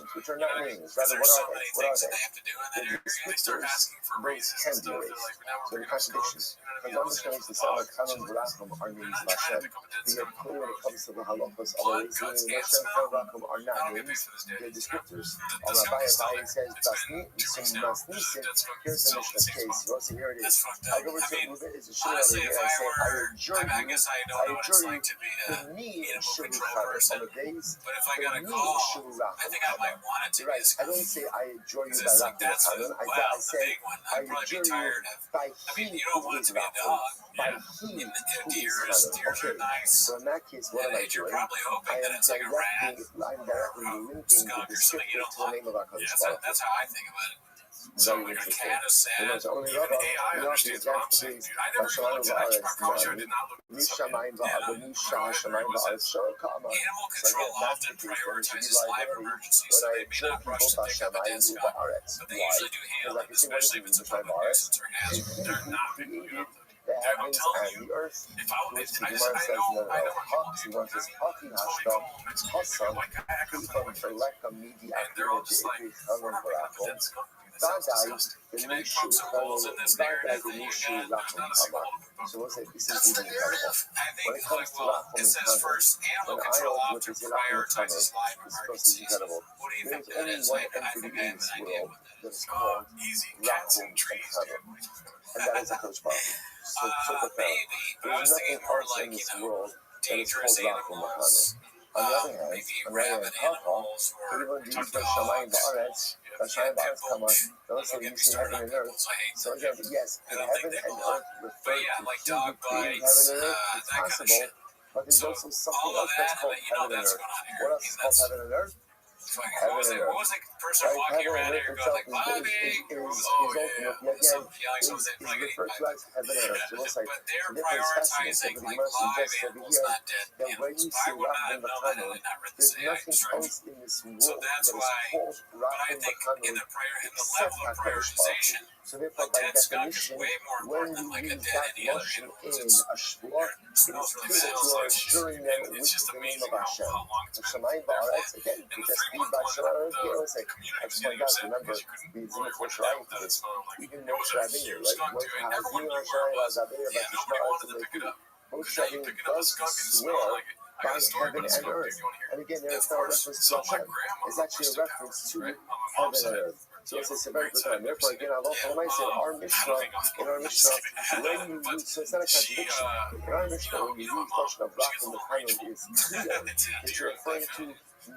rooms, which are You know not what I mean? meetings. Because Rather, there's what so are they? many What are things that they? they have to do in that They're area. They start descriptors. asking for Those raises can and be stuff. They're erased. like, now we're They're bringing up contradictions. skunks. You know what I Because mean? one All this understands the dogs Sabbath and shit Kanon like that. Bracham They're Arnim not trying to Lashem. pick up a dead He skunk had on the clear road. it comes to the halachos, although Hashem Rachum are not names, they're descriptors. Rabbi says, here's the Mishnah case. You also hear it is. I go over to Reuben, it's a shul over here, and I say, I adjure you to need shul on the days, but if I got a call, I think I might want it to be. I don't say I adjure you by Rachum. I say I adjure you by he who is Rachum. By he who is Rachum. So in that case, what am I doing? I am directly linking the descriptor to the name of our Kodesh. That's how I think about it. So like a cat is sad. Even AI understands what I'm saying, dude. I never even looked at that. I promise you I did not look at this up. Animal control often prioritizes life emergencies, so they may not rush to pick up a dead skunk, but they usually do handle it, especially if it's a public nuisance or hazard. They're not picking it up. The heavens and the earth, which the Gemara says in the Hawks, he wants his Hawking Hashtam, Hassam, Kutam, Shaleka, Midi, Akira, Barakon. Dadai, the Nishu, Dadai, the Nishu, Lachum, Hamar. So we'll say this is even incredible. When it comes to Lachum and Hamar, when I hold with the Lachum and Hamar, this process is incredible. There's only one entity in this world that is called Lachum and Hamar, and that is a Kodesh Baruch Hu. So profound. There's nothing else in this world that is called Lachum and Hamar. On the other hand, Papa, even these Shamayim Ba'aretz, Shamayim Ba'aretz come on, those say you see heaven and earth. So again, yes, heaven and earth refer to who created heaven and earth. It's possible, but there's also something else that's called heaven and earth. What else is called heaven and earth? Heaven and earth. Right? Heaven and earth itself is ultimate. Again, is referred to as heaven and earth. So we'll say, the difference fascinating. So the Gemara suggests over here that when you see Rachum B'Chanun, there's nothing else in this world that is called Rachum B'Chanun except HaKadosh Baruch Hu. So therefore, by definition, when you use that motion in a shvur, it is true that you are adjuring them with the name of Hashem. So Shamayim Ba'aretz, again, you just read by Shamayim Ba'aretz, I just point out, remember, the Zimach Moshe Rabbeinu to this. Even Moshe Rabbeinu, right? Moshe Rabbeinu does swear by heaven and earth. And again, there is no reference to Hashem. It's actually a reference to heaven and earth. So it's a very good time. Therefore, again, I said our Mishnah, when you use, so it's not a contradiction. In our Mishnah, when you use Lashon of Rachum B'Chanun, it's clear that you're referring to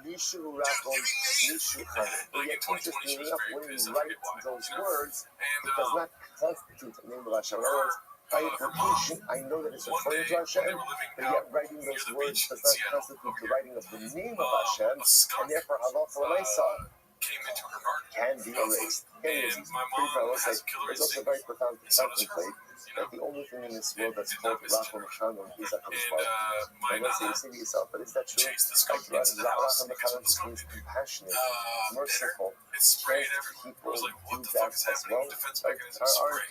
Nishu Rachum, Nishu Chanun. But yet, interestingly enough, when you write those words, it does not constitute the name of Hashem. In other words, by implication, I know that it's referring to Hashem, but yet writing those words does not constitute the writing of the name of Hashem, and therefore, halacha l'maisa can be erased. There's also a very profound contemplate that the only thing in this world that's called Rachum B'Chanun is HaKadosh Baruch Hu. And let's say you say to yourself, but is that true? Rachum B'Chanun means compassionate, merciful, strength people do that as well. Aren't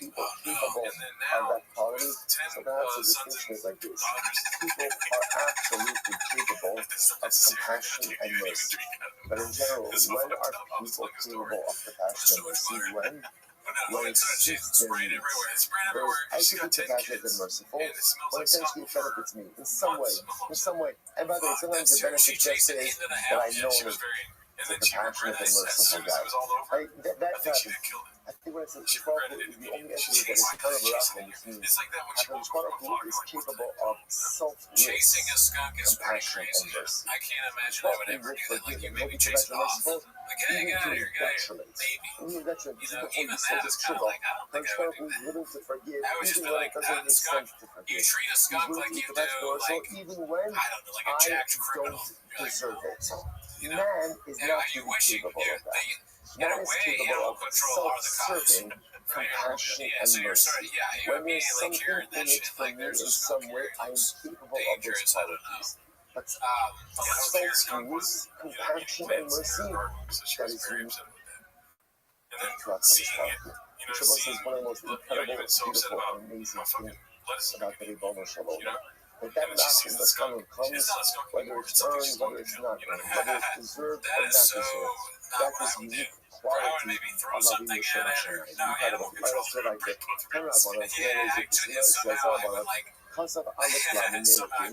people capable of that quality? So perhaps the distinction is like this. People are absolutely capable of compassion and mercy. But in general, when are people capable of compassion and mercy? When it's sprayed everywhere. I could be compassionate and merciful, but essentially it benefits me in some way. And by the way, sometimes the benefit just is that I know that the compassionate and merciful guy. Right? That happens. I think when it's a Baruch Hu is the only entity that is kind of Rachum, which means HaKadosh Baruch Hu is capable of selfless compassion and mercy. I can't imagine I would ever do that. Like, you made me chase it off. Like, get out of here, Even that is kind of like, I don't think I would do that. I would just be like, skunk, you treat a skunk like you do, like, even when I don't know, like a jacked criminal. Deserve it. Man is not capable of that. Man is capable of self-serving compassion and mercy. When there's something in it for me in some way, I am capable of those qualities. But self-use, compassion and mercy, that is unique. Shabbos is one of the most incredible, beautiful, and amazing things about the Ribono Shel Olam. That Rachum B'Chanun comes, whether it's earned, whether it's not earned, whether it's deserved or not deserved. That is unique quality of Avinu Shem Hashem. It's incredible. I also like it. Terabon, as well as it says, Kasav Aleph Lam Nelokim.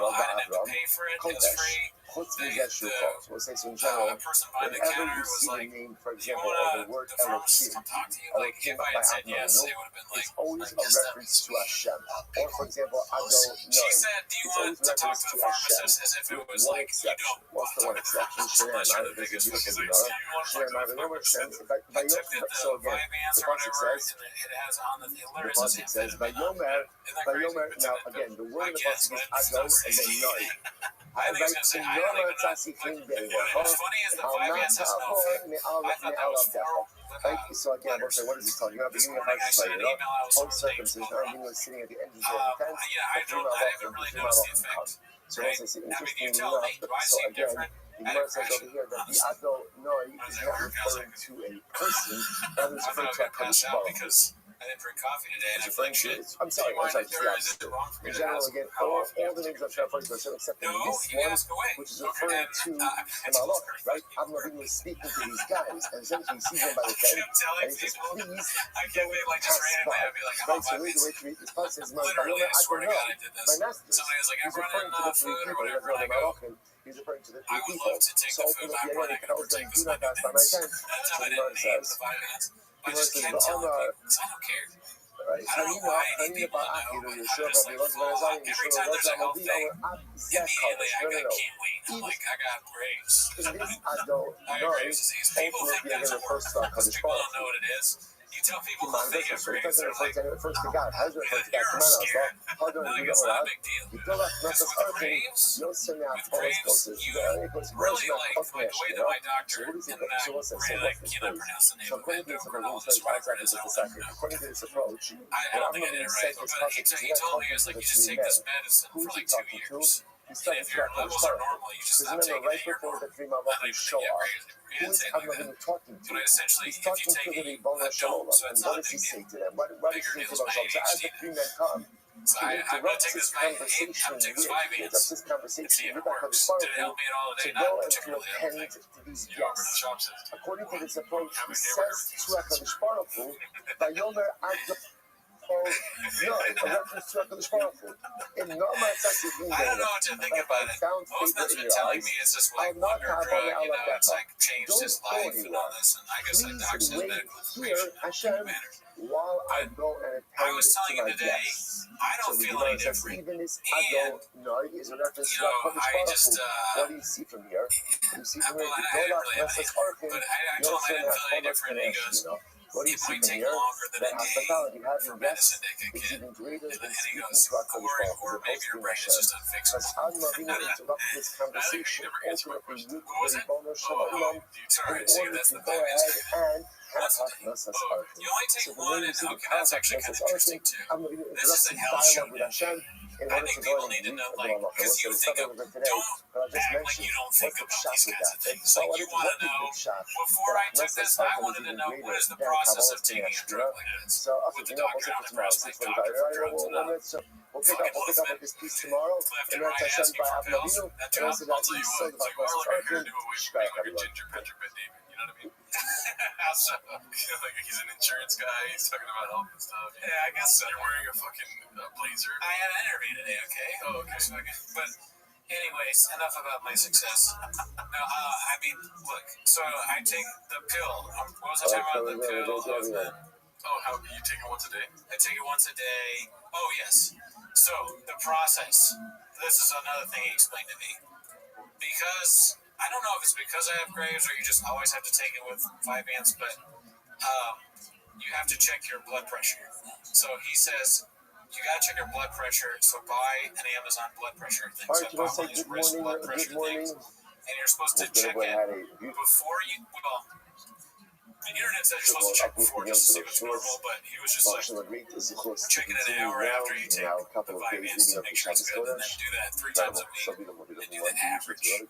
know, I didn't have to pay for it. It was free. Chutz mizeh shu kol. So we'll say, so in general, person behind the whenever counter you was see the like, name, for "You example, want or the word the pharmacist Elohim, to talk to you?" Like, if I had said yes, it would have been like, it's always I a guess that reference to means Hashem. Or, for example, Adonai. she said, "Do you It's want always to talk reference to the to Hashem. pharmacist?" As if it was One like, you exception. don't. What's the one exception? Unless you're the This is biggest beautiful fucking Gemara. you want to talk to the pharmacist. I took the so again, Vyvanse the or pasuk whatever, says, and it has on the the letters pasuk says, Vayomer. Now again, the word in the pasuk is Ado and then Noi. I think it's going to say, I don't even know. But what's funny is the Vyvanse has no fit. I thought that was four So again, letters. what is this talking about? This Beginning of morning I Parshas sent an email, I was Vayera, sort of circumcision. spelled wrong. Everything was sitting at the edges of the tent. Yeah, I didn't really notice the effect. So Right? it's I mean, interesting you tell me, do I so seem again, different? the Gemara says over here that the Adonai is not referring to a person, rather it's I thought I referring was to going to pass HaKadosh out Baruch Hu. because I didn't drink coffee today and I It's feel like referring shit. to, I'm sorry, Or is the it opposite. wrong for me In to general, ask again, how all often you have the to names take of Shepard except for No, this you one, ask away. which is referring to the Malach, right? Avram was speaking to these guys, and essentially he sees them by the tent, and he says, please I can't be like just pass randomly. by. I'd be like, I'm Right, on so 5 read the minutes. way to read this passage. Literally, I swear to God, I did My this. masters. Somebody was like, He's I'm referring running to the three food or people. He whatever. doesn't And I know go, the Malachim. He's referring to the I three would people. love to take So the food ultimately, back when again, I he could tells them, partake do this not pass by my tent. That's So how I the didn't Gemara name says, the 5 minutes. I Gemara just says, kept telling people because I don't care. right? I don't know why I need people to know, but I'm just like, every time there's a health thing, immediately I can't wait. I'm like, I got Graves. I have Graves disease. People think that's important because people don't know what it is. You tell people they have Graves, they're like, first to God. How does it refer to God? you're scared. How do I'm you like, it's know not a that? big deal. You feel like Because with Graves, you really like the way that my doctor, and granted, I cannot pronounce the name of endocrinologist, whatever it is, I don't even know. according to this approach, I don't think I did it right, but he told me, he was like, you just take this medicine for like 2 years. And if your levels are normal, you just stop taking it, you're normal. I don't even think he didn't say it like that. But essentially, if you take it, don't, so it's not a big deal. Bigger deal is my ADHD. So I'm going to take this I'm going to take this Vyvanse and see if it works. Did it help me at all today? Not particularly, I don't think. You know where the shop says. According to this approach, he says to HaKadosh Baruch Hu, Vayomer Adonai. No, a reference to HaKadosh Baruch Hu. I don't know what to think about it. Most men's been telling me it's this like wonder drug, you know, it's like changed his life and all this, and I guess I doxed his medical information. Who matters? While I go and I was telling him today, I don't feel any different. Even this And, Adonai is a reference to you know, HaKadosh I Baruch just, Hu. What do you see from here? You see from well, here, I didn't really have any, but I told him I didn't feel any different, and he goes, what do you it see might from take here? longer than That a day hospitality, for having medicine guests, to kick is in. even greater And than he speaking goes, to HaKadosh Baruch Hu, or maybe your brain is just unfixable. Because Adonai interrupted this conversation ultimately with the Ribono Shel Olam in order to go ahead and have Hachnasas Arkin. You only take So one, and okay, that's actually kind of interesting too. This is a health show now. I think people need to know, like, because you think of, don't act like you don't think about these kinds of things. Like, you want to know, before I took this, I wanted to know what is the process of taking a drug like this with the doctor, not the prescribed doctor for drugs and all. We'll pick up with this piece tomorrow. Left and right asking for pills, that job, I'll tell you what, it's like, well, look, I heard do it with like a ginger pitcher bit David, you know what I mean? So, like, he's an insurance guy, he's talking about health and stuff. Yeah, I guess so. You're wearing a fucking blazer. I had an interview today, okay? Oh, okay. So but anyways, enough about my success. No, I mean, look, so I take the pill. What was I talking about? The pill of the... Oh, how you take it once a day? I take it once a day. Oh, yes. So, the process. This is another thing he explained to me. Because, I don't know if it's because I have Graves or you just always have to take it with Vyvanse, but you have to check your blood pressure. So, he says, you gotta check your blood pressure, so buy an Amazon blood pressure thing. So, buy one of these wrist blood pressure things. And you're supposed to check it before you, well, the internet says you're supposed to check before just to see what's normal, but he was just like, checking it an hour after you take the Vyvanse to make sure it's good, and then do that 3 times a week, and do the average of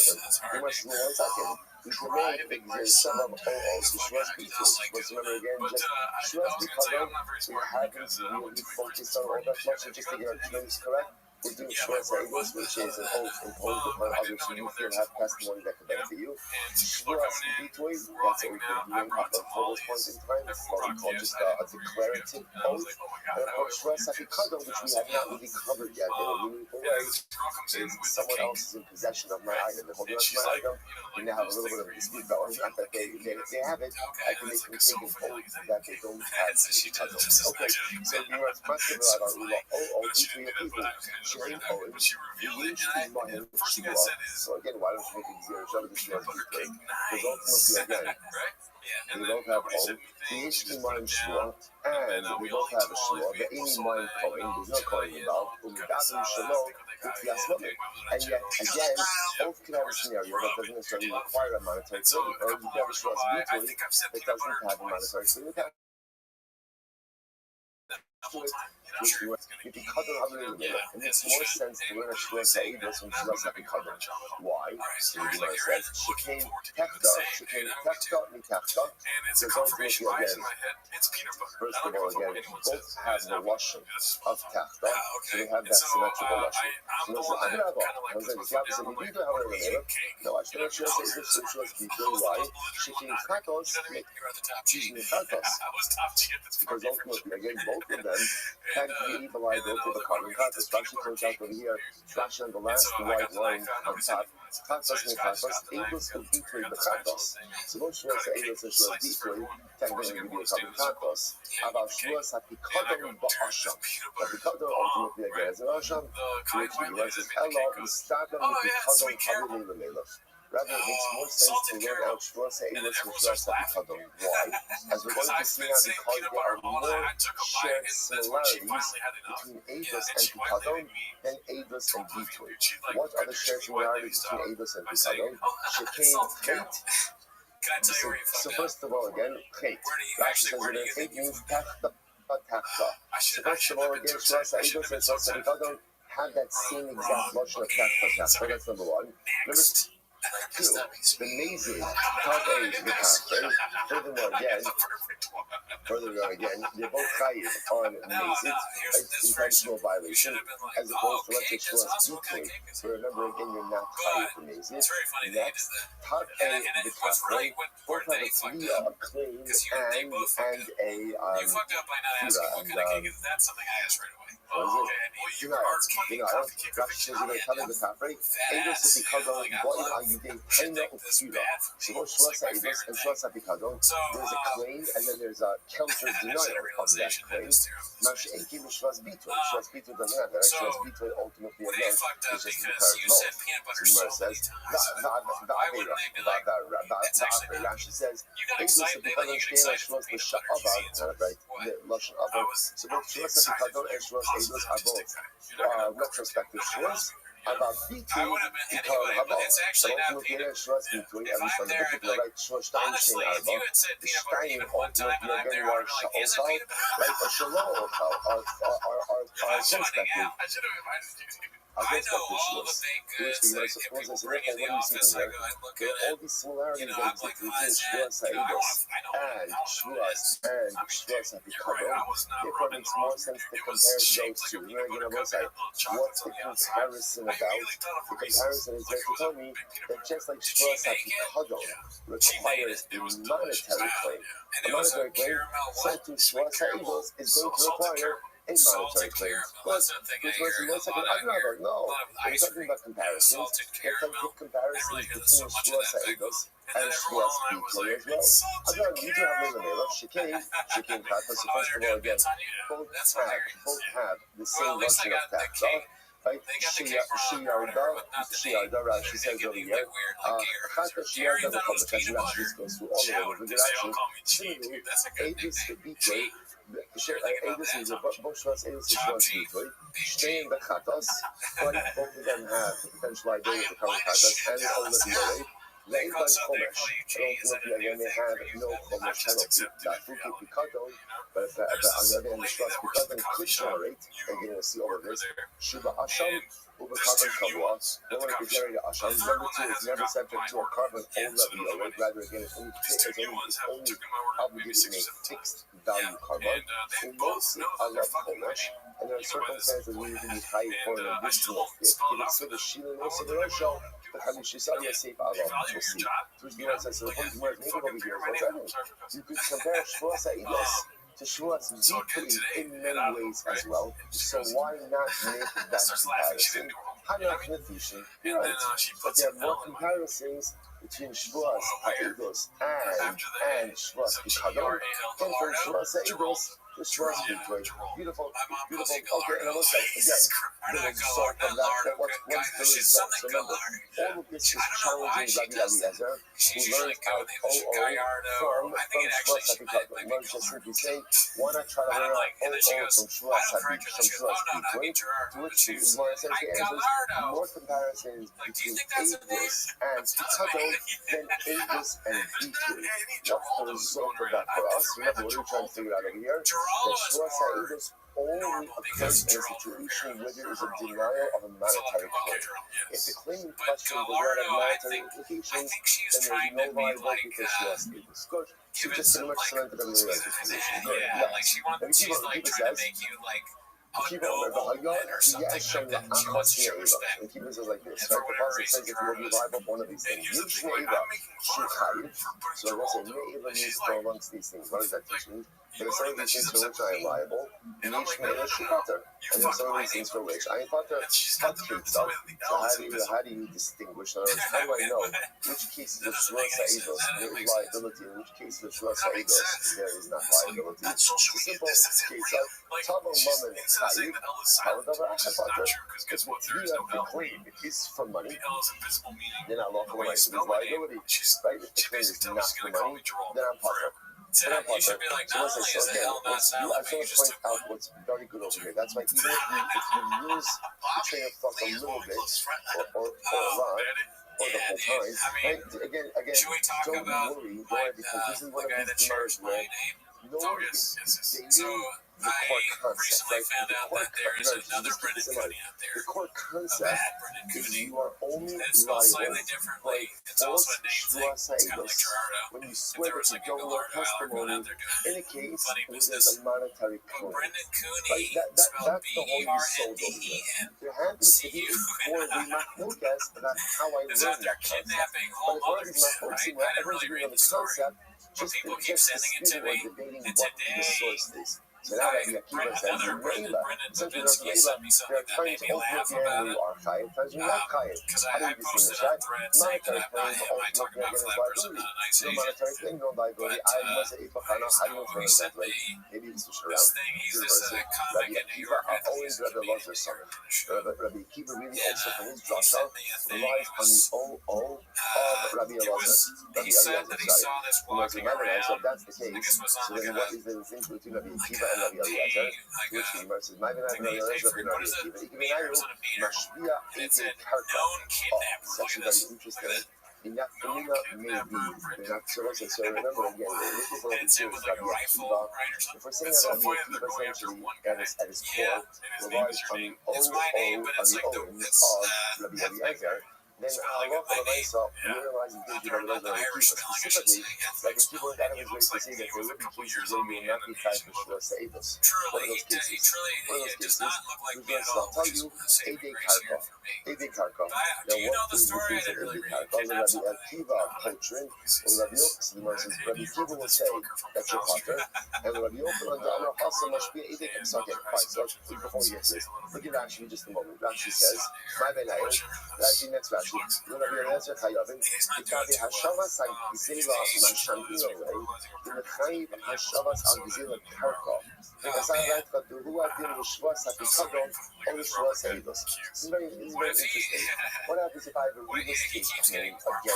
Kadam. You must know 1 second. You can make the sum of all the Shras Bitul. Let's remember again, just Shras Bitul, we haven't really focused on all that much, so just to get our genes correct. We're doing Shras Egos, which is an oath imposed upon others so you can have testimony that can benefit you. Shras Bitul, that's what we've been doing up until this point in time. It's what we call just a declarative oath. And of course, Shras Hakikadam, which we have not really covered yet in a meaningful way, is someone else is in possession of my item. And holding on to my item, we now have a little bit of a dispute about whether or not that they have it. I can make them take an oath that they don't have Hakikadam. Okay, so you must give out our Ula, all these three people. Shane that, Owen, but she revealed it, and the first thing I said is, so again, why don't you make it easier? Shove it into peanut butter cake, because nice. ultimately, again, Right? Yeah, and we then both have nobody all said anything, she just put Mine it down. Shua, and And we we all both eat have a Shua, tamales, the we eat Amy pozole, Mine Cohen, there's no Cohen you involved, know, we carne got him asada, Shalom, pico de it's gallo, Yasmami. And yet, again, both could have a scenario that doesn't necessarily require a monetary so fee, a or couple you have a hours go Shua's by, I Bitui think I've said that peanut doesn't butter have a twice. monetary fee. The whole time, you know, Which sure, you it's gonna if you eat, cut them you know, it makes more sense to learn a Shua Sa'idos and Shua Sapikadon. Why? so The he's Gemara like, you're says, looking Shekain forward to doing the Techta, same, Shekain and me too. Techta, Mitachta. And it's a There's confirmation ultimately, bias again, in my head. It's peanut butter. first I of don't all, give a fuck again, what anyone both says. have the washing of Techta, so they have And that so, symmetrical washing. I'm So the it's one that not kind of like puts my foot down. I'm like, what are we eating? Cake? no, I should You know, say this is I was the why most belligerent one Shekain not. You know Chatos, what I mean? You're at the top G. Shekain Chatos. I was top G at this Because party for sure. ultimately, again, both of them And, can be and equalized then I over was the like, what do carbon we eat content. this peanut Rashi butter points cake out over with? here, Rashi on the And last so I white got the line knife out. on Nobody's top. anything. So I Chatos just and got Chatos, the knife, Eagles got could the eat tray, with got the the spatula Chatos. thing. So those Cut Shuas a cake Eagles and Shuas slices for Bitui, everyone, can forcing be everyone a to stay in carbon the circle. Chatos. Yeah, About eat the cake. Shuas And I go, Hapikadon dude, this Ba'asham. peanut But butter is Hapikadon bomb, ultimately again right? is an Asham, The kind which white he lady says, that made the Ella, cake goes, Mistabem oh yeah, Hapikadon sweet caramel. Havili Lela. Rather, it makes more sense Salted to learn caramel. out Shuas And then Eagles and everyone Shuas starts laughing. Hapikadon. Why? As we're Because going to I've see been now, saying because peanut there butter are all night. more I took a bite, shared and that's when she similarities finally had enough. between Yeah, Eidos and and she white Pikadon labeled me than Eidos and to a movie, Bitui. dude. She like What are the pictures shared me white lady similarities style between Eidos and by saying, Pikadon? oh, Shekain salted caramel. Chait. Can I tell you where you fucked up? First of all, again, Chait. Where do you Rashi actually? says Where do that you think Chait you means fucked up? Tachta. So first of all, again, Shuas Eidos and Shuas Pikadon have that same exact motion of Tachta. That's number one. Number two, the amazing top eight, the Kafir. Furthermore, again, they're both chayiv on mazit, intentional violation, as opposed to let's say Shuas Bitui. So remember again, you're not chayiv for mazit. Next, top eight, the Kafir. Both have a tzliya, a claim, and a You fucked up by not asking what kind of cake is. That's something I asked right away. What is it? Well, you are fucking coffee cake. Rashi says you're going to tell them the Kafir. Eidos and Pikadon, boy, are you being kinda obscura. So both Shuas Eidos and Shuas Pikadon, there's a claim and then there's a counter denial of that claim. Mash Enki Shuas Bitui. Shuas Bitui doesn't have that. Shuas Bitui ultimately again is just the because you said peanut butter so many times. Rashi says You got Eidos excited. and They let you Pikadon get stay excited on for Shuas peanut butter. L'Sha'avar, right? The Lashon Avar. So both Shuas Pikadon and Shuas Eidos are both retrospective Shuas. About Bitui, It's actually not peanut. If I'm there, I'd be like, honestly, if you had said peanut butter even one time and I'm there, I'd be like, is it peanut butter? right? Or Shalom are Shutting retrospective. out. I should have invited you. I know all the baked goods that if people bring in the office, I go and look at All it. these similarities You know, I'm like, between oh, is that, Shuas you know, I Eidos don't know and Shuas You're right, I was not Therefore, it rubbing makes wrong. more sense to It compare was shaped those like a two. peanut butter cup. It had little What's chocolates the on the outside. comparison I about? immediately thought of The Reese's. comparison is Like that it you was told a me big peanut that butter. just like Did she Shuas make it? Hapikadon She made requires it. It was a delicious. monetary claim. And A it was a monetary claim, caramel so what? to Sweet Shuas caramel. Eidos is going to Salted require caramel. a monetary Salted claim. caramel. But That's the thing I which hear was a no second, lot. I hear no. a lot of We're ice talking cream about and comparisons. salted We're talking caramel. comparisons I hear so between much of Shuas that back Eidos home. And and then Shuas everyone was Bitui like, as well. it's salted Again, you do have caramel. Mela Shekain Kata. So Oh, first they're of all, doing again, bits on you? That's hilarious. both have the Well, same at least version they of got the Tachta. cake. Right? They got the cake wrong or whatever, but not the name. Rashi says over Like here. weird, like Gary. Chata Gary Shiada thought it was Muhammad, as peanut Rashi butter. goes through all of them. They say, oh, call me G, Similarly, dude. That's a good Eidos nickname. Bitui. Sure, think about Eidos that, is Tom. both Shuas Eidos and Tom Shuas G. Bitui. Big Stay G. in the Chatas, but both of them have the potential liability to cover Chatas and Ola Violet. They by Chomesh, again, they have no Chomesh penalty. Lafuki Pikadon, but on the other hand, the Shuas Pikadon could generate, again, we'll see all of this, Shuba Asham, Uber carbon Kavua. They want to generate Asham. Number two, it's never subject to a carbon Ola Violet. Rather, again, it's only obligated to make fixed value carbon. In most, I love Chomesh. And there are circumstances where you can be high for an additional gift. Give it to the Shila no Siderosho, the Kamishisaya safe Allah. We'll see. Which the one says, so the point where maybe over here is what's you could compare Shuas Eidos to Shuas Bitui in many ways as well. So why not make that comparison? Hanach Nefishim, you're right. But there are more comparisons between Shavuos Ha'edos and Shavuos Pikadon, and from Shavuos Ha'edos to Shavuos Pikadon. Beautiful, beautiful. Okay, and I will say again, the result of that what's the result? So remember, all of this is challenging Rabbi Eliezer, who learned out from Shavuos Pikadon. Learned just simply saying, why not try to learn out from Shavuos Pikadon? To which the Gemara says the answer is more comparisons between Avis and Pikadon than Avis and Vitu. What's the result of that for us? Remember, what are we trying to figure out over here? That Shavuos Ha'edos only occurs in a situation where there is a denial of a monetary claim. If the claim in question does not have monetary implications, then there is no liability for Shavuos Ha'edos. Good. She just pretty much cemented the Eliezer position. Good. Yes. And she's like trying to make you like keep on or something like that. She wants to respect. And keep it like this, right? The pasuk says if you will be liable for one of these things. So I will say Me'eva means go amongst these things. What does that teach me? There are some of these things for which I am liable, and each man is Shikater. And there are some of these things for which I am Pater. So how do you distinguish? How do I know which cases of Shavuos Ha'edos there is liability, and which cases of Shavuos Ha'edos there is not liability? It's a simple case of Tabo Mammon Chayiv, however, I have Pater. Because what you have the claim is for money, then I'm lawful liability. Right? If the claim is not for money, then I'm Pater. You should be like, not only is the hell not sound like I just want to point out what's very good over here. That's why even if you use the train of thought a little bit, or a lot, or the whole time, right? Again, don't worry, because this is one of these dilemmas where no one is debating the core concept, right? Found out that there is another Brendan Cooney out there. The core concept is you are only liable for false Shavuos Ha'edos when you swear that you don't know testimony in a case where there's a monetary claim. Right? That's the whole result over there. There happens to be more Machlokas about how I learned that concept. But if one of these Machlokas, everyone's agreeing on the concept, just disputing or debating what the source is. So now Rabbi Akiva says, Me'ela, essentially Rabbi Me'ela, there are times ultimately you are chayiv, times you're not chayiv. How do you distinguish that? Monetary claim, ultimately again is liability. No monetary claim, no liability. I must say, how do you infer that way? Maybe it's just around. Rabbi Akiva always Rabbi Elazar's son. Rabbi Akiva really also from his drasha relies on the O of Rabbi Elazar. Rabbi Elazar, so if that's the case, so then what is the distinction between Rabbi Akiva and Rabbi Eliezer? Which the Gemara says, "My Rabbi Eliezer, Rabbi Akiva, Ikminayu Mashpia Eidei Karka." It's actually very interesting. In that Femina may be not so remember again, this is what we do with Rabbi Akiva. If we're saying that Rabbi Akiva essentially at his core relies on the O of Rabbi Eliezer, then halacha l'maisa, we realize in Rabbi Eliezer specifically, like if people in Adam is raised to say that there will be cases where you will not be chayiv for Shavuos Ha'edos. What are those cases? I'll tell you, Eidei Karka. Now, what is the case of Eidei Karka? Rabbi Akiva Potrin, or Rabbi Yochanan says, Rabbi Akiva will say that's your pater, and Rabbi Yochanan Amar Hasa Mashpia Eidei Karka. Okay, fine. So before we get to this, look at Rashi just a moment. Rashi says, "My benayu." Rashi next Rashi. Rabbi Eliezer Chayavin. Ikavi Hashavas Al Gzila Mashamina Way. The Chayiv Hashavas Al Gzila Karka. Because I write that the Ruah Din Shavuos Ha'Pikadon or the Shavuos Ha'edos. This is very interesting. What happens if I have a real estate claim against you, right?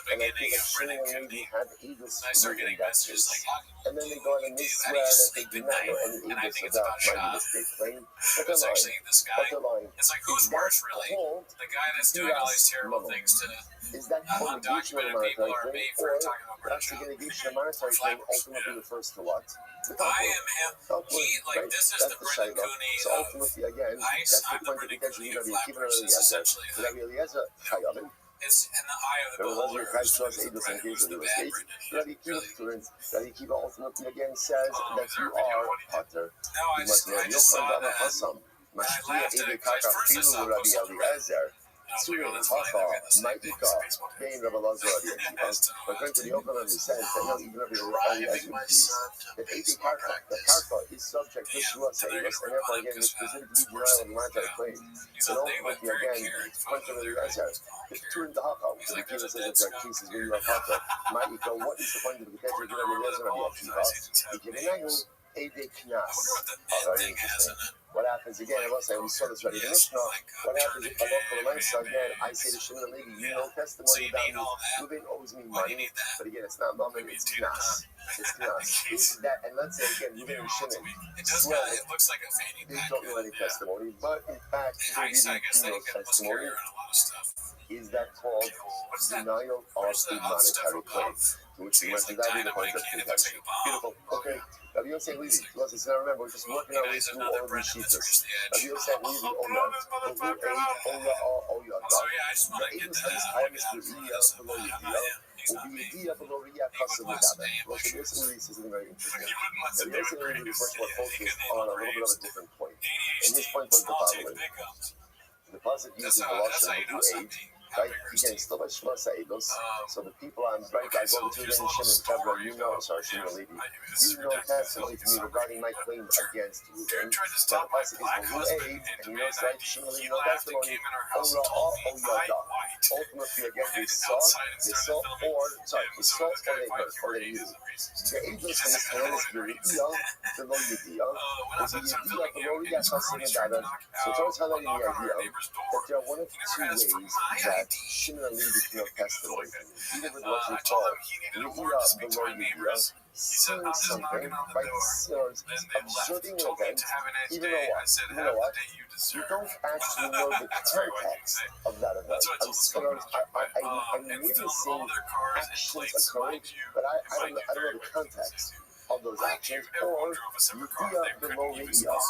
And I think it's true when we have Eagles in that case. And then they go on and they swear that they do not know any Eagles about my real estate claim. But they're lying. It's like, who's worse, really? The guy that's doing all these terrible things to undocumented people or me for talking about that's the negation of monetary claim ultimately refers to what? I am him. This is the Brendan Cooney. So ultimately, again, that's the point of contention. You Rabbi Akiva and Rabbi Eliezer Chayavin. It's in the eye of the beholder. Rabbi Akiva ultimately again says that you are pater. You must know Yochanan Hasam. Mashpia Eidei Karka Filu Rabbi Eliezer. was like, oh, Surin that's funny that we had the same thing Maitika as a baseball game. being Rabbi Lazar And according to the Yochanan, he says that no, even if you're Driving my son to that AD baseball Karka, the practice. Karka is subject to Shua Sailus, and therefore again, it's specifically denial of monetary claim. He's And they went ultimately, very again, caring. according to the answer, it's two in the Haka, which the Kiva says that there are cases where you have Haka. Ma'ika, what is the point of the Ketcher Gina Meleza Rabbi Akiva? Ikivenayu, AD Knas. Very interesting. What happens again, I must say, we saw this already in the Mishnah. What happens if I go for the Maisa again? I say to Shimon Levi, you know testimony about me. Reuben owes me money. But again, it's not Mammon, it's Knas. It's Knas. Is that, and let's say again, Reuben and Shimon swear It looks like a fanny they pack. don't know any testimony, but in fact, I they guess they didn't can must carry testimony. around a lot of stuff. Is that called What's that? denial of Where's the the hot stuff monetary above? claim? To which we went to It's that like in the dynamite, concept can't of it? It's like a bomb. beautiful. Okay. Rabbi Yosef Levi, listen, now remember, we're just working our way through all of these sheets. Rabbi Yosef Levi, Ola, Ola, So yeah, I just want to get Eidus that Hanis out. Hayamis Be'iyah Below Yediyah, U'Biyediyah Below Riyah Chassav L'Dabah. Well, Rabbi Yosef Levi says something very interesting. Rabbi Yosef Levi first was focused on a little bit of a different point. And this point was the following. The pasuk uses the Lashon who aid, right? Again, still by Shema Sa'idos. So the people on right, I go to the Shimon Chevra, you know, sorry, Shimon Levi. You know testimony to me regarding my claim against you. And the pasuk is who aid, and you know, it's right, Shimon Levi, no testimony. Ultimately, again, they saw, or they heard, or they knew. The angels from this Hayanis Be'iyah Below Yediyah, U'Biyediyah Below Riyah Chassav L'Dabah. So it's always highlighting the idea that there are one of two ways that Shimon and Levi cannot testimony. Either with what we call Riyah Below Yediyah, seeing something, right, observing an event, even though what, you don't actually know the context of that event. I'm witnessing actions occurring, but I don't know the context of those actions, or Riyah Below Riyah,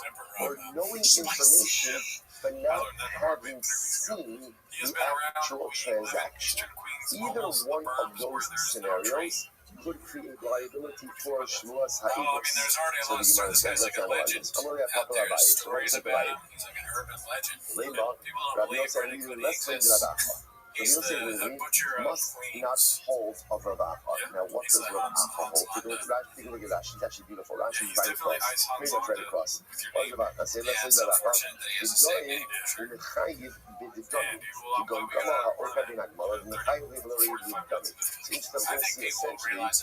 or knowing information but not having seen the actual transaction. Either one of those scenarios could create liability for Shmuas Ha'ibus. So the Gemara says, let's analyze this. I'm going to have Papa Rabbi. So let's take Rabbi. He's like an urban legend. Lema, Rabbi Yosef Levi, let's take Rabbi. Rabbi Yosef Levi must not hold of Rabbi. Now, what does Rabbi hold? Take a look at Rashi. It's actually beautiful. Rashi is right across. Pretty much right across. What is Rabbi? Let's say Rabbi. The Goyim, the Chayiv, B'Didami. The Goyim, Ha'orka B'Nagmar, and the Chayiv, B'Lori, B'Didami. So each of them can see essentially Rabbi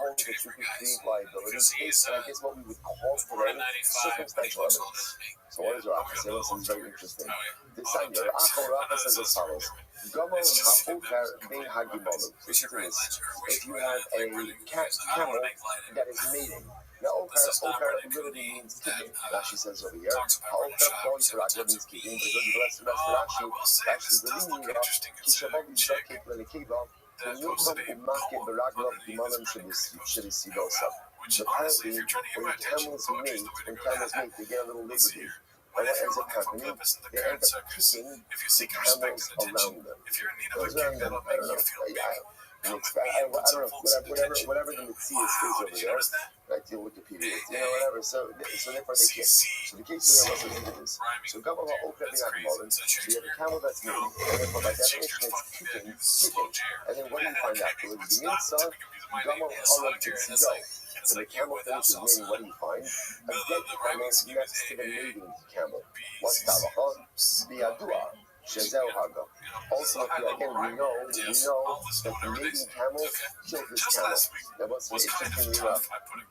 holds that you can create liability based on, I guess, what we would call today circumstantial evidence. So what is Rabbi? So this is very interesting. This time, Rabbi says as follows. Gomel ha'okar bein ha'gimolim. If you have a camel that is mating. Now, okar literally means kicking. Rashi says over here. Ha'okar boy paragla means kicking. But if you bless the rest of Rashi really means kishavon yizakik l'nekiva. V'yucham u'makeh baragla gimalim shebisidosa. Apparently, when camels mate, they get a little liberty. And what ends up happening, they end up kicking the camels around them. Those around them, I don't know, whatever the Matthias is over there, right, the Wikipedia, whatever, so therefore they kick. So the case here also is, so Gabal HaOkra B'Nagmolim, so you have a camel that's moving, and therefore by definition it's kicking, and then what do you find afterwards? The Mitzah, Gabal HaOkra B'Nagmolim. When the camel finishes mating, what do you find? A dead camel next to the mating camel. What's that? The Adua. Shezeu Haga. Also, again, we know that the mating camel killed this camel. Now, what's interestingly enough,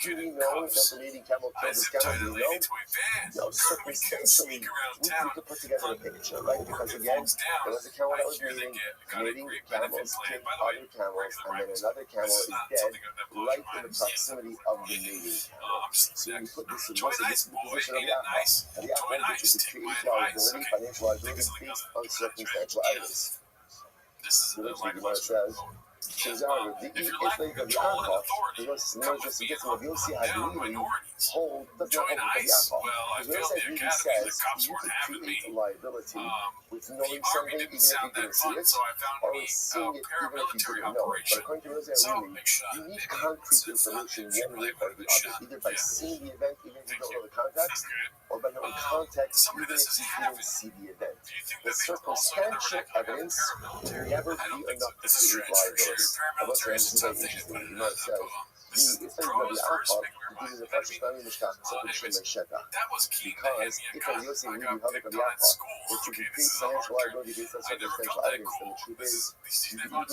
do we know that the mating camel killed this camel? Do we know? No, circumstantially, we could put together a picture, right? Because again, there was a camel that was mating camels kill other camels, and then another camel is dead right in the proximity of the mating camel. So we put this in this position of the Akha. And the Akha, which is to create liability, financial liability, based on circumstantial evidence. The Gemara says, Shazar, the Iflate of the Akha, because notice you get to reveal, see how really hold does not hold the Akha. Because when it says, really says, you can create a liability with knowing something even if you didn't see it, or with seeing it even if you didn't know it. But according to Rosetta, really, you need concrete information one way or the other, either by seeing the event even if you don't know the context, or by knowing context even if you didn't see the event. the circumstantial evidence will never be enough to create liability. I was saying, this is very interesting. You might say, if there will be alcohol, you do the first time in the shop, so we should make shut down. Because if you're using really hard to be alcohol, if you can create financial liability based on circumstantial evidence, then the truth is, you can even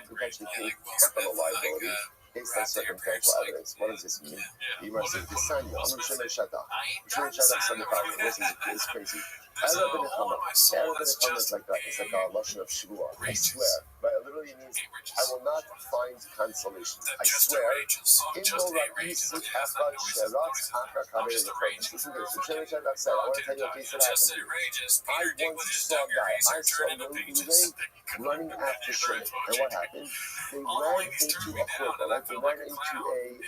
potentially create capital liability based on circumstantial evidence. What does this mean? You must say, this time, I'm going to should make shut down. Should make shut down 75. This is crazy. Arab in the comment is like that. It's like a lotion of shua. I swear. But it literally means I will not find consolation. I swear. In no ra'isi echad sheratz achar kaver lechodesh. Listen to this. Hashem said, I want to tell you a case that happened to me. I once saw a guy. I saw Ruben running after Shimon. And what happened? They ran into a hurdle. Like they ran into a Ruben.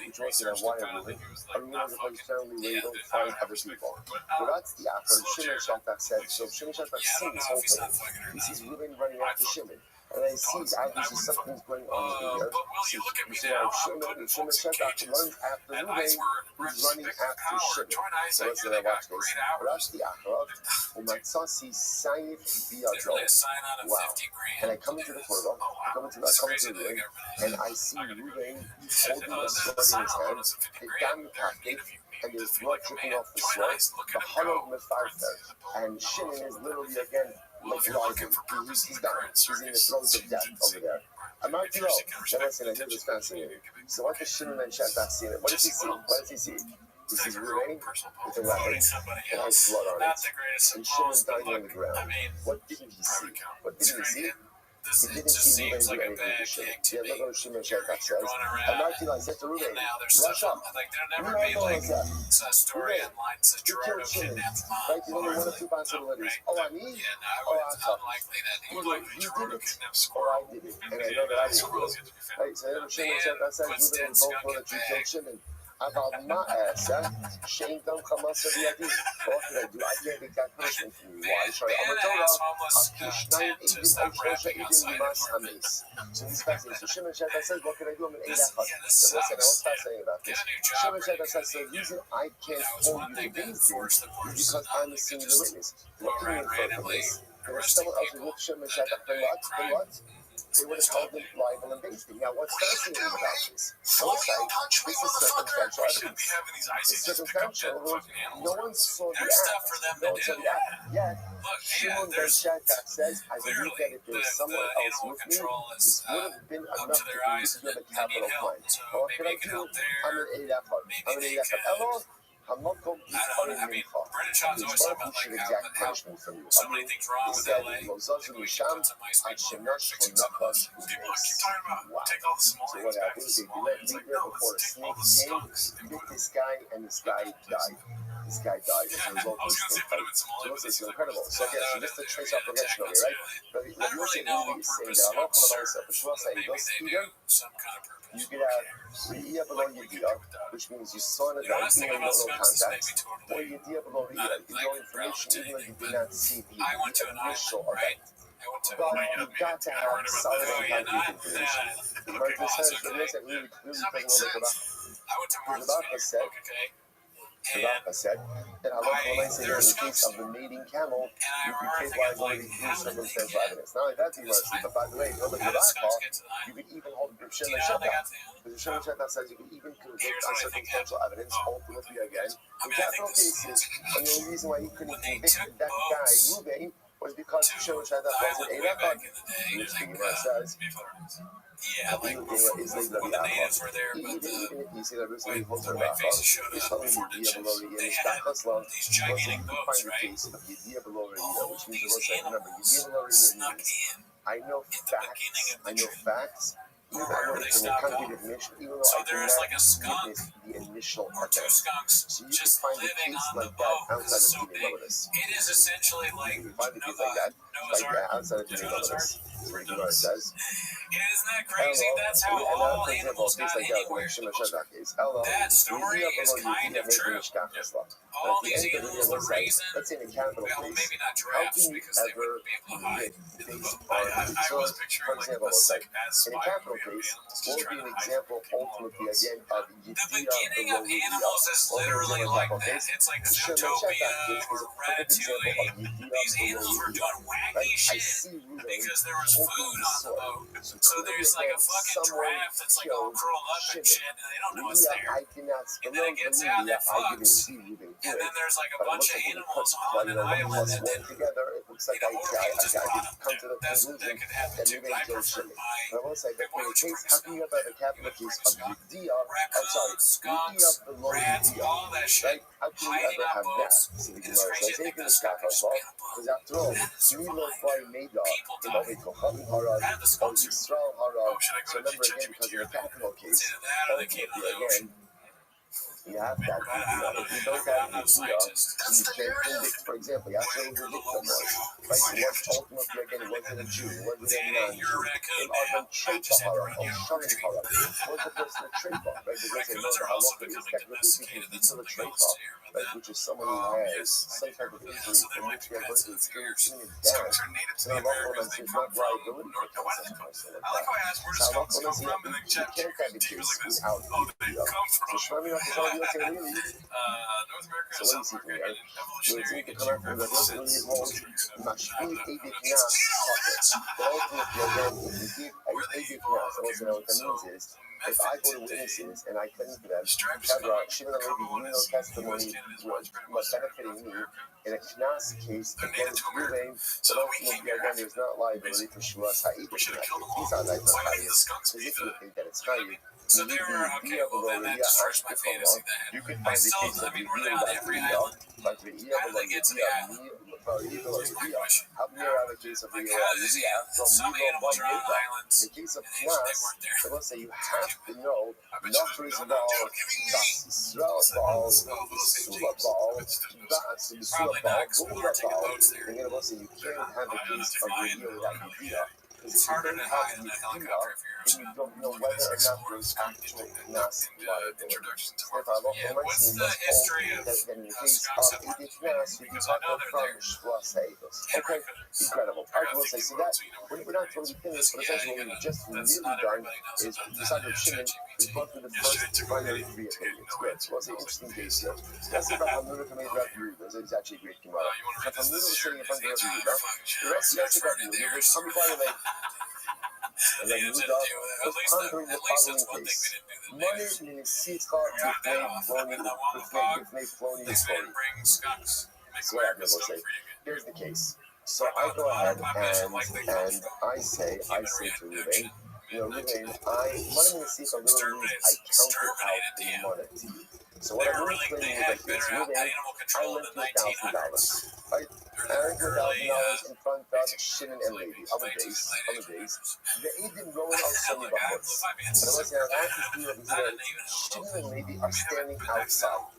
Which was a wire Ruben. A Ruben is a place generally where you don't find other people. But that's the after Shimon Shatak said. So Shimon Shatak sees this whole thing. He sees Ruben running after Shimon. And then he sees obviously something's going on over here. You see how Shimon Shatak runs after Ruben, who's running after Shimon. So let's say I watch this. Rash the Acharov, Umatsasi Saif Biado. Wow. And I come into the portal, I come into the ring, and I see Ruben holding a sword in his hand, a damn tactic, and there's blood dripping off the sword, the hollow mefarfer, and Shimon is literally again like rising. He's down. He's in the throes of death over there. I'm not too low. Then listen, I hear this fascinating. So what does Shimon and Shatak see? What does he see? What does he see? He sees Ruben with a weapon. It has blood on it. And Shimon's dying on the ground. What didn't he see? What didn't he see? He didn't see Ruben do anything to Shimon. Yeah, look what Shimon Shatak says. And Martin said to Ruben, rush up. You killed Shimon. Right? There's only one of two possibilities. Oh, I mean? Oh, I thought. Either you did it, or I did it. And I know that I did it. Right? So then Shimon Shatak says, Ruben both know that you killed Shimon. About my ass, Shane don't come up to the idea. What can I do? I can't take that punishment from you. Why? Sorry, I'm a So this fascinating. So Shimon Shatak says, what can I do? I'm an Eidachot. And listen, what's fascinating about this? Shimon Shatak says, the reason I can't hold you to these things is because I'm a singular witness. What can you infer from this? And if someone else would look at Shimon Shatak, then what? They would have held him liable and based him. Now, what's fascinating about this? I would say, this is circumstantial evidence. It's circumstantial. No one saw the act. No one saw the act. Yet, Shimon Ben Shatak says, I believe that if there was someone else with me, this would have been enough to give a capital crime. What can I do? I'm an Eidachot. Hello? Hamakom is calling me for. There's no pushing exact punishment from you. So many things wrong with LA. Wow. So what happens is they let me there before a snake came, hit this guy, and this guy died. This guy died as a result of this snake fight. So it's incredible. So again, so just to trace our progression over here, right? But Yosef really is saying that Allah Kalamarisa, but Shua saying, you could have Riyah below Yediyah, which means you saw an event, even though no contact, or Yediyah below Riyah, you know information, even though you did not see the initial event. But you got to have solid and concrete information. Like this has the list that really talking about the Rabbi said, Rabbi said that Allah Kalamarisa here in the case of the mating camel, you can take liability through circumstantial evidence. Not only that, but by the way, over the Rabbi call, you can even hold the Shem and Shatak. The Shem and Shatak says you can even convict on circumstantial evidence, ultimately again, in capital cases. And the only reason why he couldn't convict that guy, Ruben, was because Shem and Shatak wasn't a record. Which the Gemara says, yeah, like before the natives were there, but the white faces showed up before the chips. They had these gigantic boats, right? And all these animals snuck in I know facts. wherever they stopped off. So there's like a skunk or two skunks just living on the boat. It's so big. It is essentially like Noah's like Ark? outside of the Noah's Ark? is what Gemara says. Yeah, isn't that crazy? That's how all animals got anywhere. That story is kind of true. All these animals, the reason, let's say in a capital well, case, maybe not how giraffes can you because they ever wouldn't be able to hide in the boat. I so, was picturing for like example, a sick ass in a spider capital movie of case, animals what just would trying be to an hide example from people on ultimately boats. again of The beginning of animals is literally like that. It's like Zootopia or Ratatouille. These animals were doing wacky shit because there was food on the boat. So there's like a fucking giraffe that's like all curled up and shit, and they don't know it's there. And then it gets out and it fucks. And then there's like a bunch of animals on an island that didn't, or people just brought them there. That could happen too. But I prefer my how can you have a capital case of Yudea, raccoons, skunks, rats, all that shit, hiding on boats. It's crazy to think that skunk could just be in a boat. because after all, And the skunks are. Oh, should I go to ChatGPT or the capital case, that or they came to the ocean? you have that. If you don't I'm have not a scientist. you can't predict, for example, you have to predict the was. Right? What's ultimately again, was it a Jew? Was it a non-Jew? You're a raccoon In our now. I just had to run you over a tree. was the person a trait off, right? Because they Raccoons know are how also long it is becoming technically domesticated. speaking That's to the something trait else off, to hear about right? that. Which is someone who has some type of injury So they from might which be they're going pets to in theory. experience down. Skunks are native to the Americas. They come from North. Why do they come? I like how I asked where do skunks come from, and then ChatGPT was like this. Oh, they come from North America and South America in an evolutionary and geographical sense. If I go to witnesses and I claim for them, Stripes testimony was benefiting me in a Knas case against Ruvain, so ultimately there's not liability for Shuas Ha'id. These are like the highest. Because if you think that it's Chayiv, so they were okay. Well, then that destroys my fantasy. you can Then find I still, the case of I mean, were they on every island? How did they get to the island? That's my question. Because some animals are on islands, in the case of and they Knas, weren't there. I will say you have to know I bet you Nafris there's no Baal, joking. Israel Baal, Sula Baal, Ba'as, Sula Probably Baal, not, because people Gula aren't taking Baal. boats there. And then also you can't have a case of Yudea without Yudea. It's harder to hide in a helicopter if you're and you don't know whether or not there's actual Knas liability. introduction to If I look Yeah, at my what's team, the history of that in the case skunks of that weren't Edith there? Knas, you Because can I know they're from there. Shwas Ha'edos. Okay, incredible. I will say, so that, we're not totally finished, but essentially what we've just really done is, besides of Shimon, we've gone through the first primary three opinions. Good. So it's an interesting case here. Let's see about Hamuna from Rabbi Yehuda. It's actually a great Gemara. If Hamuna was sitting in front of Rabbi Yehuda, the rest of the Rabbi Yehuda, which how many by the way, and then Yehuda was pondering the following case. Money means Sitcha with Floni This man brings skunks. Make so what I America will skunk say, free again. here's the case. So I go ahead and I say to Ruvain, Ruvain, money means Sitcha literally means I counted out the money. So what I'm really claiming is like this, Ruvain, I lent you $1,000, right? I lent you $1,000 in front of Shimon and Levi, on the base. The Eidim going on Sunny Bahutz. And I was saying, I have to do over here, Shimon and Levi are standing outside.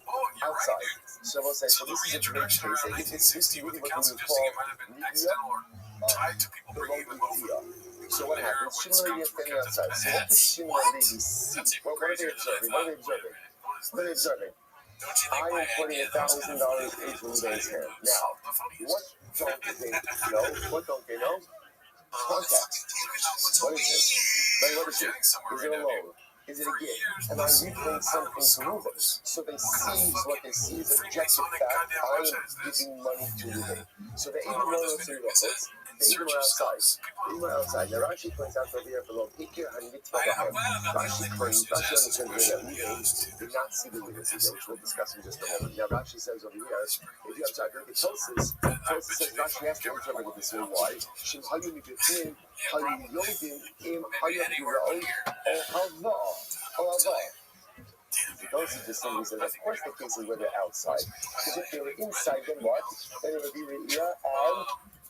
So I will say, so this is a great case. This really what we call below Yudea. So what happens? Shimon and Levi are standing outside. So what does Shimon and Levi see? What are they observing? What are they observing? I am putting $1,000 into Ruvain's hand. Now, what don't they know? What don't they know? Context. What is this? What is it? Is it a loan? Is it a gift? And I'm repaying something to Ruvain. So they see, so what they see is objective fact. I am giving money to Ruvain. So they even know what's in the office. They even were outside. Now Rashi points out over here below, Hikir HaNitzvah Bahem. Rashi understands that Ruvain did not see the witnesses, which we'll discuss in just a moment. Now Rashi says over here, if you have Tosis says Rashi has to interpret it this way. Why? Shem Hayu Mibifnim, Hayu Yodim, Im Hayu Yira'od, O Hava. Those are just somebody says, of course the case is where they're outside. Because if they were inside, then what? Then it would be Re'iyah and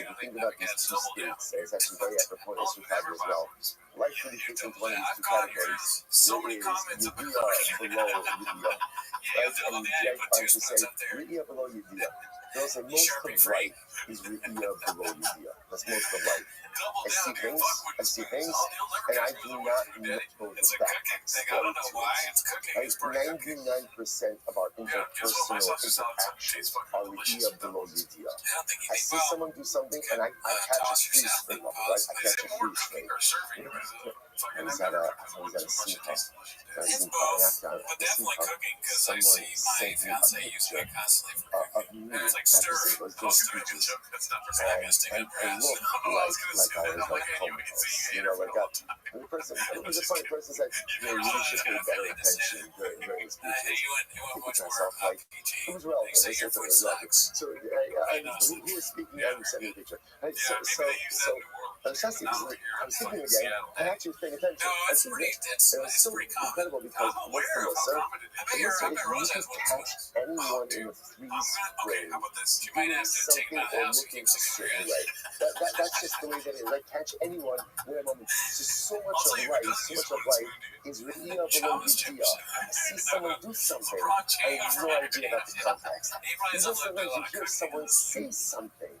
if you think about these two states, it's actually very apropos to Chicago as well. Life really fits into one of these two categories. So many It is comments Yediyah about below Yediyah. Right? And the other the day I idea put 2 is to say spots up there. Yediyah below Yediyah. They'll say most of life is Ru'iyah below Yediyah. That's most of life. I see things, and I do not know the backstory to it. 99% of our interpersonal interactions are Ru'iyah below Yediyah. I see someone do something, and I catch a free spring of it, right? I catch a free spring. I was at a simcha. But definitely cooking, because I see my fiance using it constantly for cooking. And it's like stirring. Close to it, it's not for having and look like I was like homeless. You know, like the person, it was a funny person said, you should pay better attention during the speeches. I think to myself, like, it was relevant. I said it was relevant. So who was speaking? I sent me a picture. So Shasti, I was thinking again, I actually was paying attention. It was so incredible because what's the Musar? The Musar is you can catch anyone in the freeze frame doing something or looking a certain way. That's just the way that it is. Like, catch anyone in a moment. So much of life is Ru'iyah below Yediyah. I see someone do something, I have no idea about the context. Even sometimes you hear someone say something,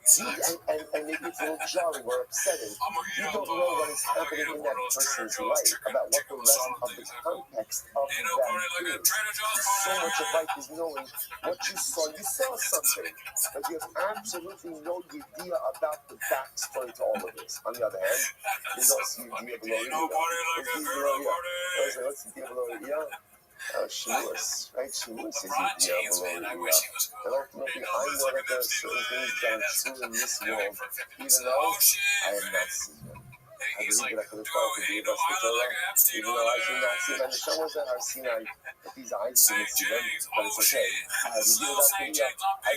and maybe it's a little jarring or upsetting. You don't know what is happening in that person's life, about what the rest of the context of that is. So much of life is knowing what you saw. You saw something, but you have absolutely no idea about the backstory to all of this. On the other hand, there's also Yediyah below Yediyah. What's Yediyah below Yediyah? Shavuos, right? Shavuos is Yediyah below Yediyah. And ultimately, I know that there are certain things that are true in this world, even though I have not seen them. I believe that HaKadosh Baruch Hu gave us the Torah, even though I do not see them. And the Shavuos that are Sinai, that these eyes didn't see them, but it's okay. I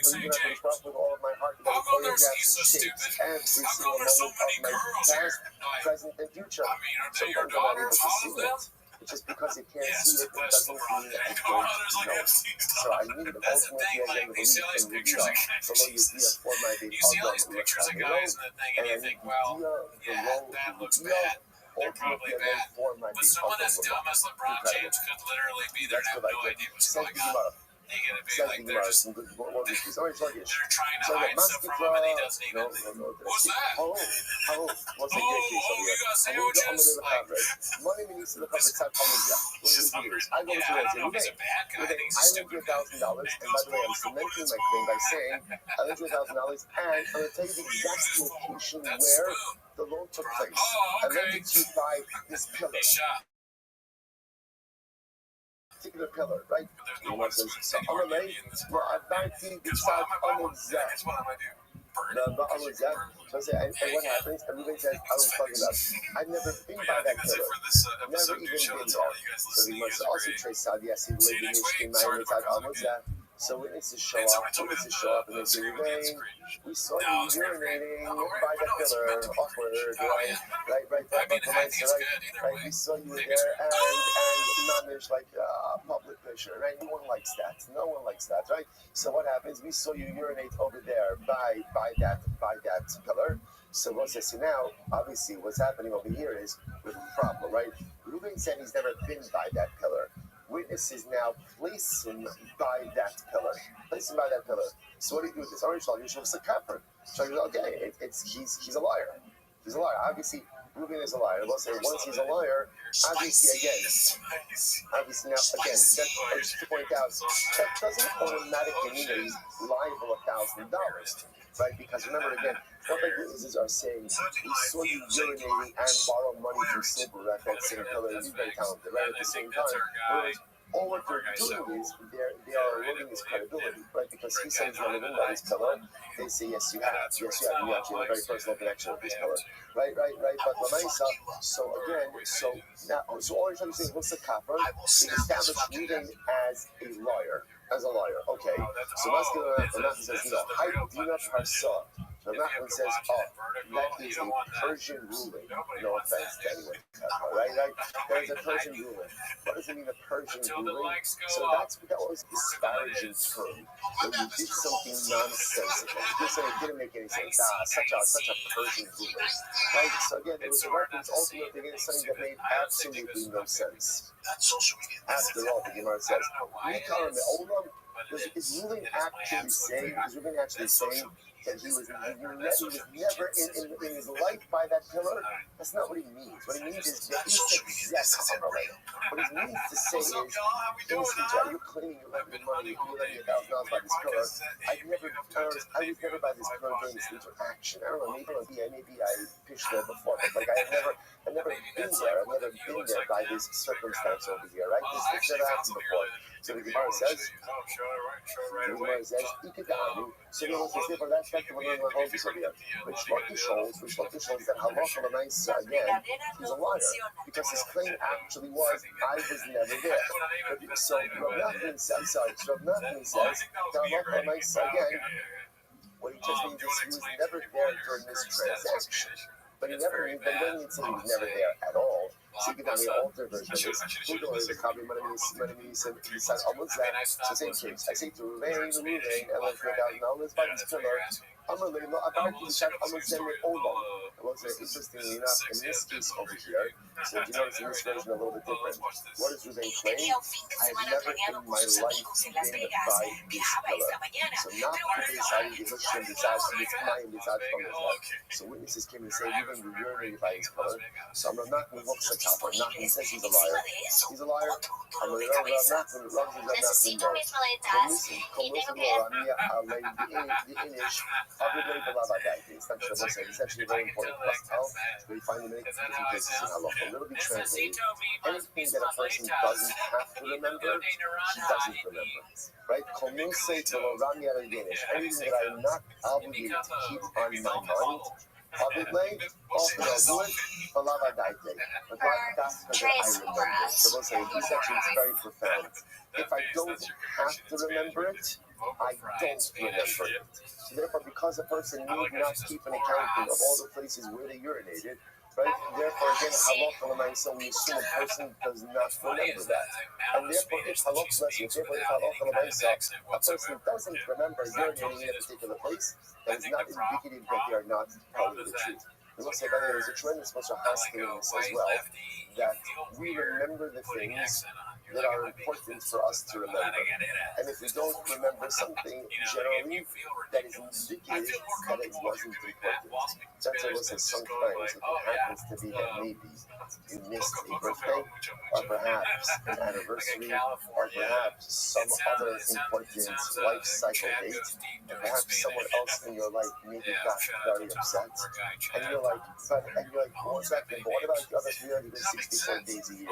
believe that HaKadosh Baruch Hu with all of my heart, that it choreographs and shapes every single moment of my past, present, and future. Sometimes I'm not able to see it. Just because you can't see it, it doesn't mean that I don't know. So I need ultimately again to believe in Ru'iyah below Yediyah for my baby. You see all these pictures of guys in the thing, and you think, well, yeah, that looks bad. They're probably bad. But someone as dumb as LeBron James could literally be there and have no idea what's going on. You're gonna be like, they're just they're trying to hide stuff from him, and he doesn't even. What's that? Oh, you got sandwiches? Like, money means to look up the top he's just hungry. I go to I don't know if he's a bad guy. I think he's a stupid guy. $1,000, and by the way, I'm cementing my claim by saying I lent you $1,000, and I'm going to tell you the exact location where the loan took place. I lent it to you by this pillar. Particular pillar, right? There's no one who's so I'm going to well, I'm not seeing the side on exact. It's what I'm going to do. And what happens? Everybody says, I was talking about. I've never been by that pillar. Never even been there. So we must also trace out, yes, he lived in Mishkin, so witnesses show up, and they say, we saw you urinating by that pillar, awkward, right, we saw you there, and managed like public picture, right? No one likes that, right? So what happens? We saw you urinate over there by that pillar. So what's this now? Obviously, what's happening over here is with a problem, right? Reuben said he's never been by that pillar. Witnesses now place him by that pillar. So what do you do with this? Orange Shal, Yusuf Sakafar. So okay, he's a liar. He's a liar. Obviously, Reuben is a liar. We'll say once he's a liar, obviously now again, just to point out, that doesn't automatically mean that he's liable $1,000. Right? Because remember again, what the witnesses are saying, we saw you urinating and borrow money from Silver at that same pillar. He's very talented, right? At the same time, whereas all what they're doing is they are eroding his credibility, right? Because he said he's not living by his pillar. They say, yes, you have. You actually have a very personal connection with this pillar. Right. But Lamaisa, so all you're trying to say is, what's the kappa? They established Reuben as a liar. Okay. So Maskil says, no, I do not parsa. So Nachman says, that is a Persian ruling. No offense to anyone, right? There's a Persian ruling. What does it mean, a Persian ruling? So that was a disparaging term. When you did something nonsensical, you did something that didn't make any sense. Such a Persian ruling. Right? So again, there was a reference ultimately against something that made absolutely no sense. After all, the Gemara says, is ruling actually saying that he was never in his life by that pillar? That's not what he means. What he means is that what he means to say is, you're claiming you're lending money, you're lending $1,000 by this pillar. I was never by this pillar doing this interaction. I don't know, maybe I pitched there before, but like I've never been there. I've never been there by this circumstance over here, right? This never happened before. So the Gemara says, Ikadanu. So the Gemara says, that's back to what we're going to over here. Which shows that halacha l'maisa again, he's a liar, because his claim actually was, I was never there. So Rav Nachman says, that halacha l'maisa again, what he just means is he was never there during this transaction. But he never means that when he said he was never there at all. So you can have the alter version of this. So same case. I say to remain, and let's make out now. Let's find this pillar. I'm going to send it over. Well, interestingly enough, in this case over here, so you notice in this version a little bit different. What does Ruben claim? I have never in my life been by this pillar. So not so witnesses came and said, you've been urinated by this pillar. So I'm not going to look like Rav Nachman says he's a liar. He's a liar. I'm going to Rav Nachman it's actually very important for us to tell. We find many different cases in halacha. A little bit translated. Anything that a person doesn't have to remember, he doesn't remember. Right? Anything that I'm not obligated to keep on my mind, obviously, often I'll do it, but that's because I remember it. So we'll say, this section is very profound. If I don't have to remember it, I don't remember it. So therefore, because a person need not keep an accounting of all the places where they urinated, right? Therefore, again, halacha l'maisa, we assume a person does not remember that. And therefore, if halacha l'maisa, a person doesn't remember urinating in a particular place, that is not indicative that they are not telling the truth. We will say, by the way, there's a tremendous amount of hostility in this as well, that we remember the things that are important for us to remember. And if we don't remember something, generally, that is indicative that it wasn't important. That's why I will say sometimes it happens to be that maybe you missed a birthday, or perhaps an anniversary, or perhaps some other important life cycle date, or perhaps someone else in your life maybe got very upset, and you're like, one second, but what about the other 364 days a year? I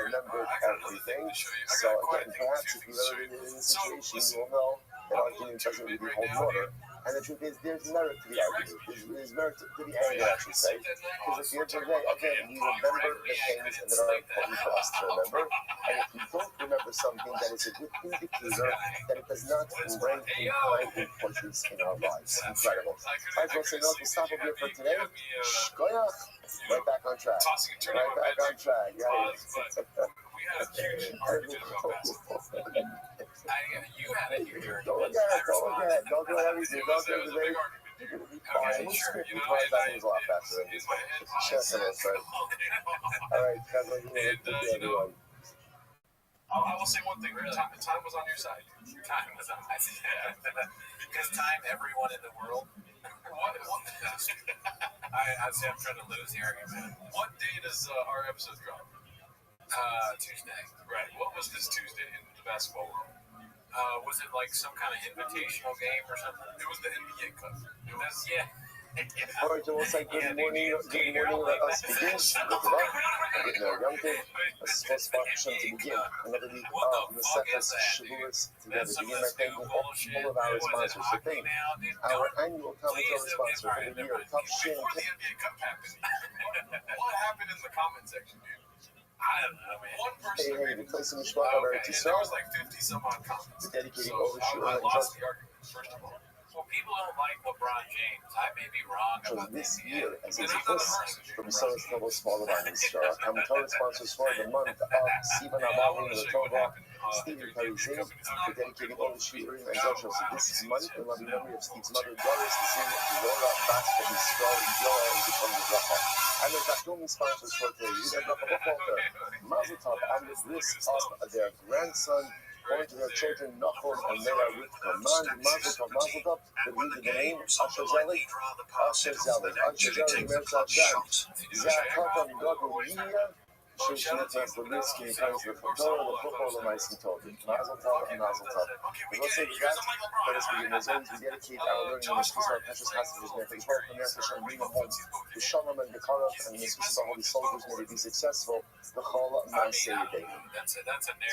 remembered everything. So again, perhaps if you've ever been in this situation, you will know that argument doesn't really hold water. And the truth is, there's merit to the argument. There's merit to the anger, I should say. Because at the end of the day, again, we remember the things that are important for us to remember. And if you don't remember something, that is a good indicator that it does not rank in high importance in our lives. Incredible. All right, we'll say no, we'll stop over here for today. Right back on track. Right back on track. Yeah. You had it. Don't do everything. Don't do everything. We'll script these things a lot faster than this. All right, everyone. I will say one thing. Time was on your side. Time was on my side. Because time, everyone in the world. I'm trying to lose the argument. What day does our episode drop? Tuesday. Right. What was this Tuesday in the basketball world? Was it like some kind of invitational game or something? It was the NBA Cup. It was, yeah. All right, so we'll say good morning. Let us begin. Look it up. Getting our young kid. Let's to begin. Another week of Masechtas Shavuos together. Begin by thanking all of our sponsors. So thank our annual commentary sponsor for the year, Tough Shin. Before the NBA Cup happened, what happened in the comment section, dude? I don't know, man. One person the place in Mishpach of Eretz there was like 50 some odd comments. dedicating So overshoot I and lost the argument, first of all. Well, people don't like LeBron James. I may be wrong about this that. year, as a plus from Soros Noble Small Abundance Show. Commentator sponsors for the month of Sivan Amalin Latova, Stephen Parizin, for dedicating all the Shiurim and Joshua. So this month, in loving memory of Steve's mother, Doris, the Zin, Laura, Bas, for his strong Yoa, and the Tom Rafa. And the Dakumi sponsors for the Yuda Rafa, Mazel Tov, on the bliss of their grandson, going to their children, Nachum and Mela Rivka. Mazel Tov, that read the name, Asher Zelig, Merza Shem, Zakatan Gagulia, Shishinitas, the Risky, and Kai's the Fedora, the football, and Icy Token. Mazel Tov and Mazel Tov. We will say that, let us begin. As always, we dedicate our learning and the our precious passages, may we hope and therefore shall bring them home. The Shalom and the Karach and the Mitzvahs of all the soldiers may they be successful. The Chol Maaseh Yedei. So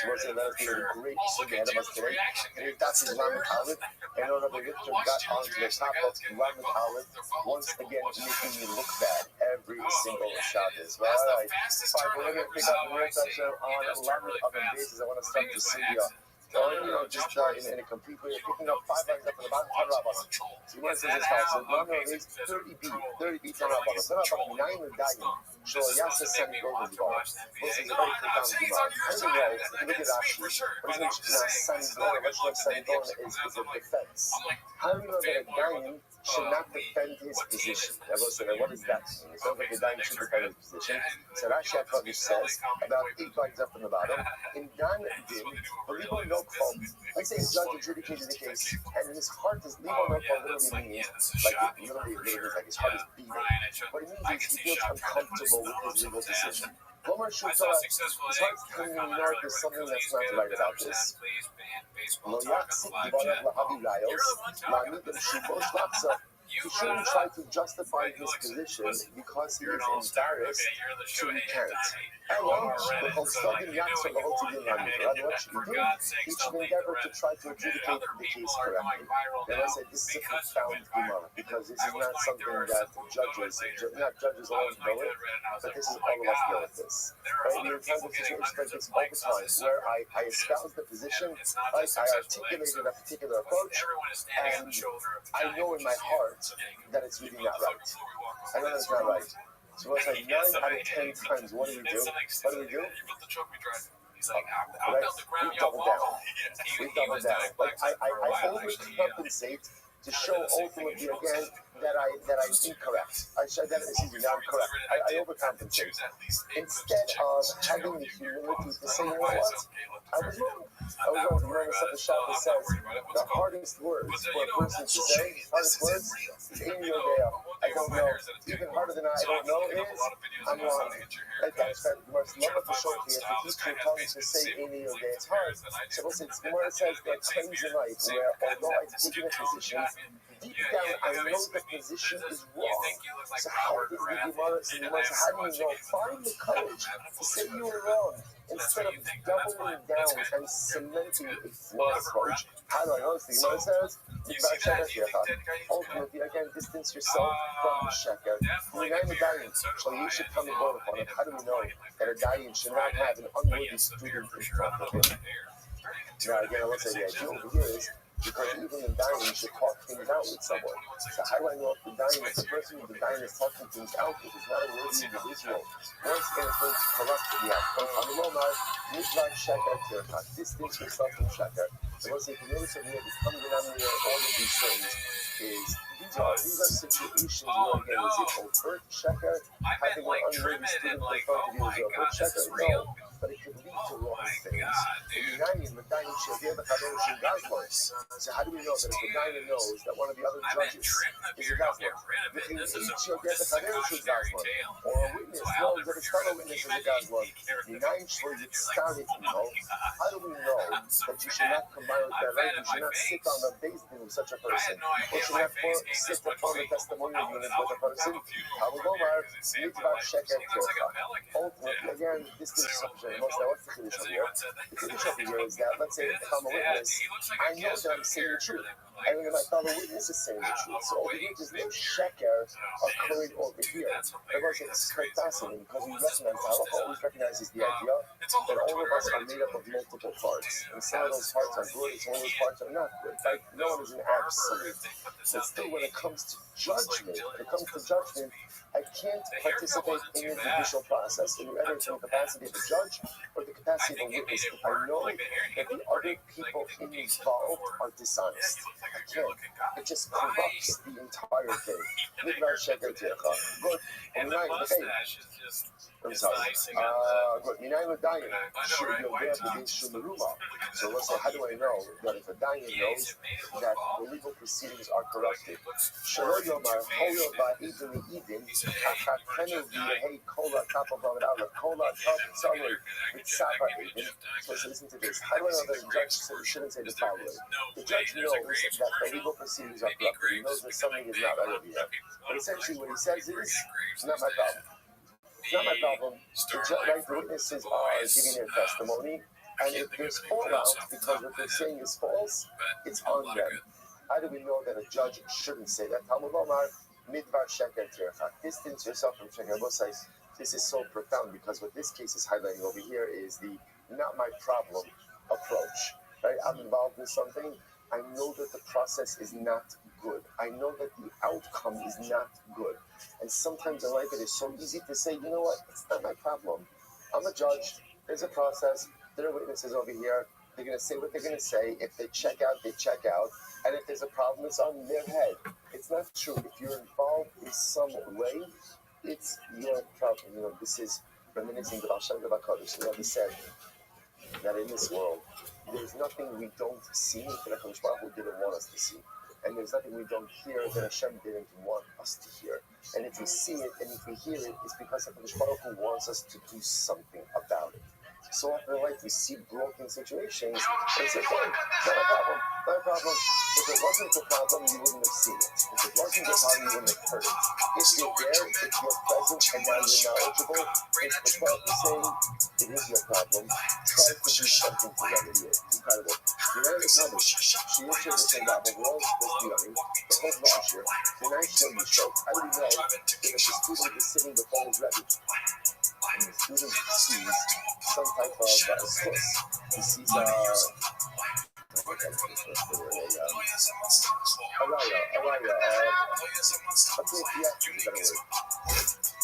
we'll say, let us be a great sugya ahead of us today. And that's in Lamed Aleph. And our Rabbi Richter got onto the top of Lamed Aleph, once again making me look bad every single Shabbos. Well, all right. Fine, we're going to pick up the word section on Lamed of the basis. I want to start the sugya. Just in a complete way, picking up 5 lines up in the bottom, 10 Rabbanon. So you want to say this fast. So Lamed is 30 beats on Rabbanon. Then Rabbanon, 9 or Dayin. So Yasa Semi Golden Bar. This is a very quick down Gemara. Anyway, if you look at Rashi, what is mentioned as Semi Golden, much like Semi Golden is a defense. How do you know that a Dayin should not defend his position? Everyone said, what does that mean? It sounds like a Dayan should defend his position. So Rashi HaKadosh says, about 8 lines up from the bottom, in Dan Din, the Libo no Kvom. Let's say a judge adjudicated the case, and his heart is Libo no Kvom literally means, like it literally means like his heart is beating. What it means is he feels uncomfortable with his legal decision. Gomer Shutah, his heart's telling him, there's something that's not right about this. Lo Yaksik Dvarav Lahavi Rayos, La'amid Shubo Shlapsa. He shouldn't try to justify his position because he is embarrassed to recant. And what should he do? He should endeavor to try to adjudicate the case correctly. Then I said this is a profound Gemara because this is not something that not judges alone know it, but this is all of us deal with this. Right? We encounter situations like this all the time where I espouse the position, I articulated a particular approach, and I know in my heart that it's really not right. I know it's not right. So it's like 9 out of 10 times, what do we do? What do we do? Right? We double down. We double down. Like I overcompensate to show ultimately again that I'm incorrect. I'm correct. I overcompensate. Instead of having the humility to say, you know what? I was wrong. Remember something Shabbat says, the hardest words for a person to say, hardest words, is in your day. I don't know. Even harder than I don't know is, I'm wrong. Like that's the most love of the short here, to teach your tongue to say in your day. It's hard. So we'll say, Gemara says there are times in life where, although I've taken a position, deep down, I know the position is wrong. So how does the Gemara say, how do you know? Find the courage to say you were wrong instead of doubling down and cementing a flawed approach. How do I know this? The Gemara says, ultimately, again, distance yourself from the sheker. So you should come and vote upon it. How do we know that a dayan should not have an unworthy student in front of him? Now, again, I want to say the idea over here is because even the dayan should talk things out with someone. So how do I know if the dayan, if the person with the dayan is talking things out with is not a worthy individual? Once again, it's going to corrupt the outcome. On the Romar, Midvar Sheker Tirchak, distance yourself from Sheker. So once again, if you notice over here, this common denominator, all of these things is these are situations where again is it overt Sheker, having an unworthy student in front of you is overt Sheker? No, but it could lead to wrong things. So how do we know that if the dayan knows that one of the other judges is a gazlan? Or a witness knows that his fellow witness is a gazlan. How do we know that you should not combine with that right? You should not sit on the basement of such a person. You should not sit upon the testimonial unit with a person. Ultimately, again, this is something most now what's the Kiddush over here? The Kiddush over here is that, let's say, if I'm a witness, I know that I'm saying the truth. I mean, my fellow witness is saying the truth. So over here, there's no sheker occurring over here. Because it's quite fascinating because we recognize, halacha always recognizes the idea that all of us are made up of multiple parts. and some of those parts are good, and some of those parts are not good. Right? No one is an absolute. But still, when it comes to judgment, I can't participate in the judicial process, in either the capacity of a judge or the capacity of a witness, if I know that the other people involved are dishonest. I can't. It just corrupts the entire thing. Good. And right, okay. I'm sorry. Good. So let's say, how do I know that if a dayan knows that the legal proceedings are corrupted? So listen to this. How do I know that the judge shouldn't say the following? The judge knows that the legal proceedings are corrupted. He knows that something is not right over here. But essentially what he says is, it's not my problem. It's not my problem. The witnesses are giving their testimony, and if there's fallout because what they're saying is false, it's on them. How do we know that a judge shouldn't say that? Talmud Omar, midvar sheker tircha. Distance yourself from sheker. This is so profound because what this case is highlighting over here is the not my problem approach. Right? I'm involved in something. I know that the process is not good. I know that the outcome is not good. And sometimes in life it is so easy to say, you know what, it's not my problem. I'm a judge. There's a process. There are witnesses over here. They're going to say what they're going to say. If they check out, they check out. And if there's a problem, it's on their head. It's not true. If you're involved in some way, it's your problem. You know, this is reminiscing of Hashem the Bakadosh. The Rabbi said that in this world, there's nothing we don't see that HaKadosh Baruch Hu didn't want us to see. And there's nothing we don't hear that Hashem didn't want us to hear. And if we see it and if we hear it, it's because HaKadosh Baruch Hu wants us to do something about it. So often in life we see broken situations and we say, okay, not a problem, not a problem. If it wasn't the problem, you wouldn't have seen it. If it wasn't the problem, you wouldn't have heard it. If you're there, if you're present, and now you're knowledgeable, if the Baruch is saying it is your problem, try to do something to remedy it. Incredible. You know the problem. She is sure to say that the world is beyond the whole law here. The night show you show. How do we know that if the student is sitting before his Rabbi and the student sees some type of source, he sees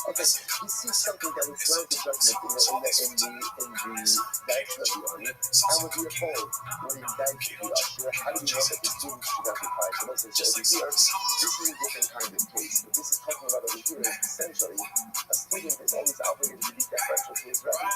Okay, he sees something that would throw the judgment in the direction of the owner, and would be appalled when he indicts the usher. How do you know that the student should not be fired? So let's say over here, this is a different kind of case. What this is talking about over here is essentially a student is always obligated to be deferential to his rabbi.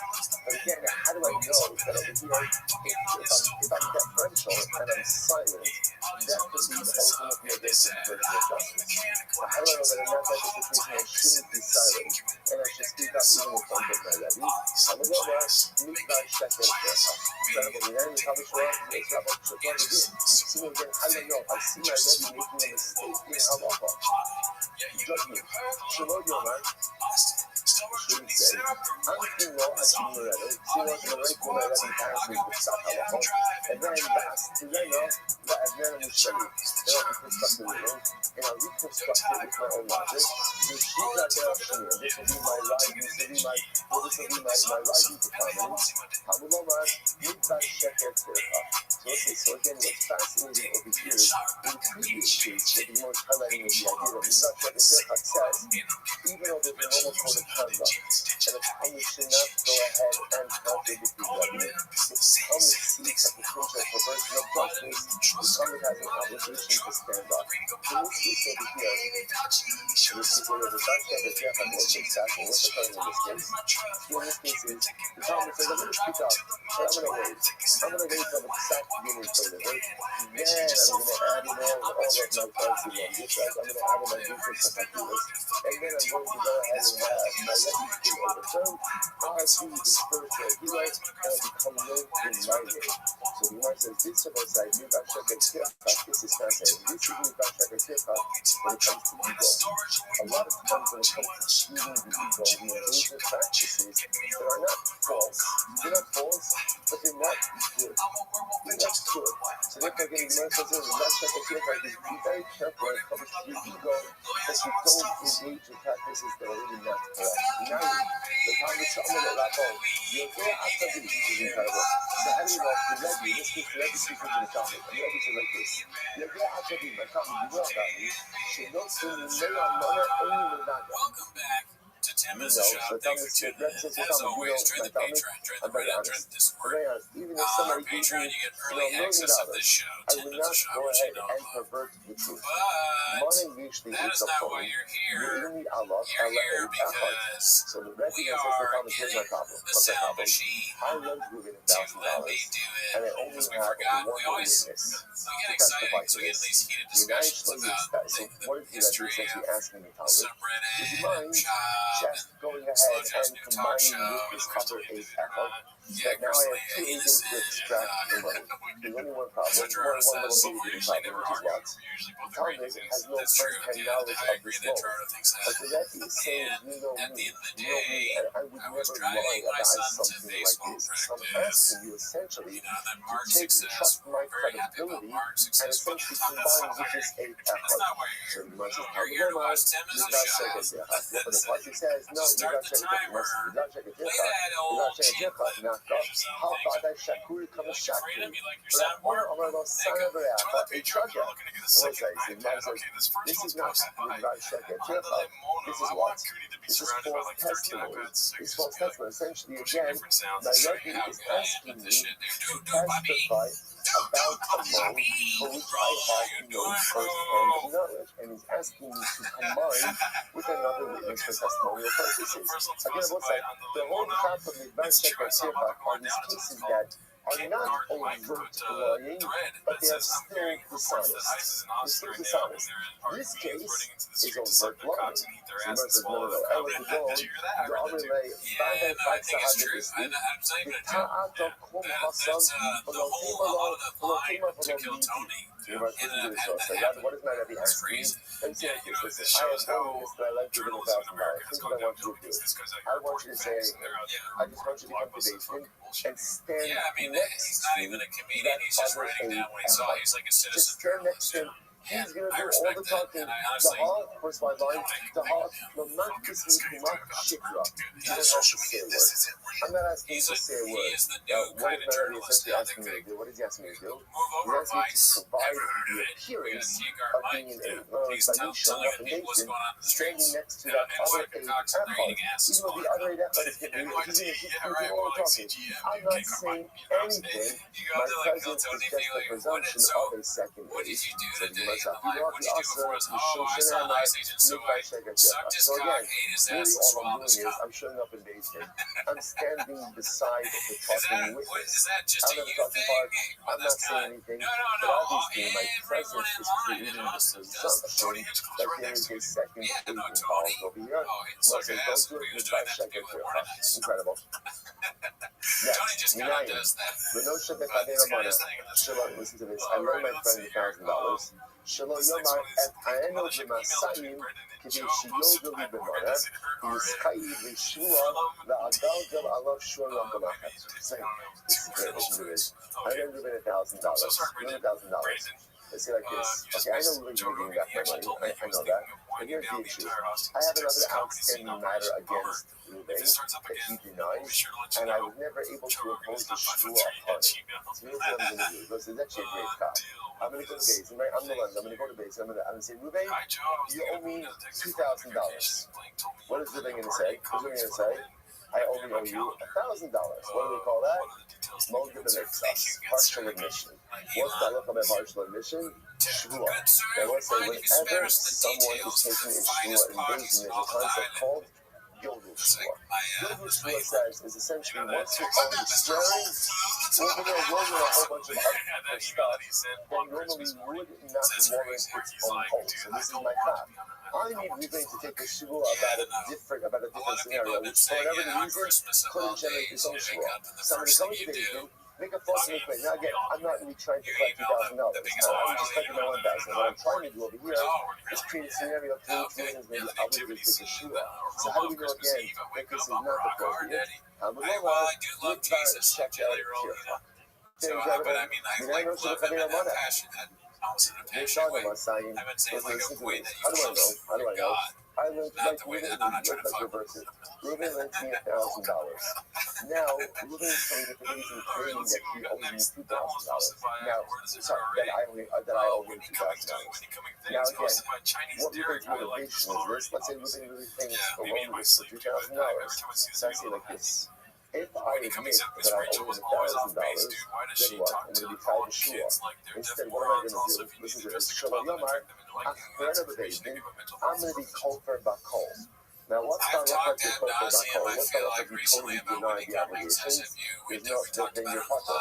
But again, how do I know that over here, if I'm deferential and I'm silent, that could be ultimately against the version of justice. But how do I know that in that type of situation I shouldn't be silent? And I should speak up even in front of my Rabbi. I'm a Roma, midvar sheker tircha. So I'm going to probably show up, make Rabbi Shukran to do. So again, how do I know? If I see my Rabbi making a mistake in halacha, judge me. Shelo Yomar, shouldn't say, I'm thinking, well, I see my Rabbi. See what I'm ready for my Rabbi has me with Psat halacha. And then that's the Reno, that Adnan Mushali. Then I'll reconstruct the Reno, and I'll reconstruct it with my own logic. This will be my right, this will be my right to comment. Talmud Omar, midvar sheker tircha. So again, what's fascinating over here is in the previous case that the most highlighting is the idea that midvar sheker tircha says, even though there's a normal code of conduct, and the Talmud should not go ahead and contradict the Rabbi, if the Talmud seeks a potential perversion of justice, the Talmud has an obligation to stand up. In this case over here, this is where the midvar sheker tircha what's occurring in this case? In this case is the Talmud says, I'm going to speak up, but I'm going to wait. I'm going to wait till the psak beginning for the wait. Then I'm going to add in all of my fancy language. I'm going to add in my different perspectives. And then I'm going to go ahead and have my Rebbe overturned. I'll see the spiritual hero and I'll become known in my name. So the Gemara says, this about side, midvar sheker tircha. This is fascinating. This is midvar sheker tircha when it comes to ego. A lot of times when it comes to feeding the ego, we engage in practices that are not false. They're not false, but they're not good. They're not good. So therefore, again, the Gemara says, midvar sheker tircha is be very careful when it comes to your ego that you don't engage in practices that are really not correct. Now, the Talmud Shalom Rabbi, you're there after this is incredible. So how do we the Rabbi, in this case, the Rabbi speaks into the topic. And the Rabbi says like this. Welcome back to Tim is a Shop. Thanks for tuning in. As always, join the Patreon, join the Reddit, join the Discord. On our Patreon, you get early access of this show, Tim is a Shop, which you know love. But that is not why you're here. You're here because we are getting the sound machine to let me do it. Because we forgot, we get excited because we get these heated discussions about the history of subreddit, job, Slow Joe's new talk show, and the Crystal Eve yeah, now I have two agents to extract the money. There's only one problem. One little thing we usually never argue. The problem is it has no first-hand knowledge of this law. But the Rabbi is saying, you know me, and I would never lie about something like this. So I'm asking you essentially to trust my credibility and essentially combine with this a so you must just tell me, no, you got to check it there. But the party says, no, you got to check it there. You got to check it there. You got to check it there. How about that Shakur come a Shakur? This is not this is what? This is false testimony. This false testimony. Essentially, again, my Rabbi is asking me to testify about a law for which I have no first-hand knowledge, and he's asking me to combine with another witness for testimonial purposes. Again, what's that? The whole concept of the are these cases that are not overt lying, but they are still dishonest. They're still dishonest. This case is overt lying. Someone says, no, I like to go, the other way, yeah, no, I think it's true. I'm not even a joke. That's the whole lot of the line to kill Tony. What is my Rabbi asking? And say, I have no journalism in America. Here's what I want you to do. I want you to say, I just want you to come to the basement and stand next he's not even a comedian. He's just writing down what he saw. He's like a citizen. Just stand next to him. He's going to do all the talking. The Hawk, first my line, the Hawk, the Mak is me, Mak Shikra. You don't have to say a word. I'm not asking you to say a word. He is the new kind of journalist now. What is he asking me to do? He's asking me to provide the appearance of being an aide. He's telling people what's going on in the streets. Standing next to that other aide at Hawk. Even though the other aide at Hawk is getting talking. I'm not saying anything. My presence is just a presumption of a second What did you do today? So What did you do before us? Oh, I saw an ICE agent, so I sucked his cock, ate his ass, and swallowed his cock. I'm showing up in basement. I'm standing beside the talking witness. Is that just a you thing? I'm not saying anything. No. But obviously, my presence is creating the presumption that there is a second agent involved over here. So I say, don't do it with 5 seconds. Incredible. Next, United. Listen to this. I loaned my friend $1,000. שלא יאמר את הענו במסעים כדי שיודו לי במראה, וישחי וישוע והגלגל עליו שור יום אחת. Say, this is great. Listen to this. I never been $1,000. $1,000. Let's say like this. Okay, I know we're giving back my money. I know that. But here's the issue. I have another outstanding matter against Rabbi that he denies, and I was never able to impose the shua upon it. So here's what I'm going to do. Because it's actually a great cop. I'm going to go to base. Right? I'm the one. I'm going to go to base. I'm going to say, Rabbi, you owe me $2,000. What is Rabbi going to say? What's Rabbi going to say? I only owe you $1,000. What do we call that? Moga b'nexas, partial admission. What's the halacha by partial admission? Shvua. That was say whenever someone is taking a shvua in Beis Din, there's a concept called Yodel Shvua. Yodel Shvua says is essentially once you're already swearing, over there rolling a whole bunch of other stuff, then normally would not warrant its own hold. So this is my thought. I need Rabbi to take a shvua about a different scenario, which for whatever reason couldn't generate its own shvua. Somebody comes to Beis Din, make a false statement. Now again, I'm not really trying to collect $2,000. I'm just collecting my $1,000. What I'm trying to do over here is create a scenario through which reasons maybe I'll be able to take a shvua. So how do we know again that this is not appropriate? Well, I do love Jesus. Check out here. But I mean, like love him in that passion. That almost in a passionate way. I've been saying like a way that you How do I know? I lent Not like the way Ruben, that I'm not trying to let's fuck. reverse it. Ruben lent me $1,000. Now Ruben is coming with the reason claiming that he owes me $2,000. Now, sorry, that I owe him $2,000. Now again, what Ruben's motivation is this? Let's say Ruben really thinks a loan was for $2,000. So I say like this. If I admit that I owe him $1,000, then what? I'm going to be tied to shua. Instead, what am I going to do? Listen to this. Shalom Yomar, I'm going to be kofer bakol. Now, what's the halacha to kofer bakol? What's the halacha if you totally deny the obligations? There's no, then you're potter.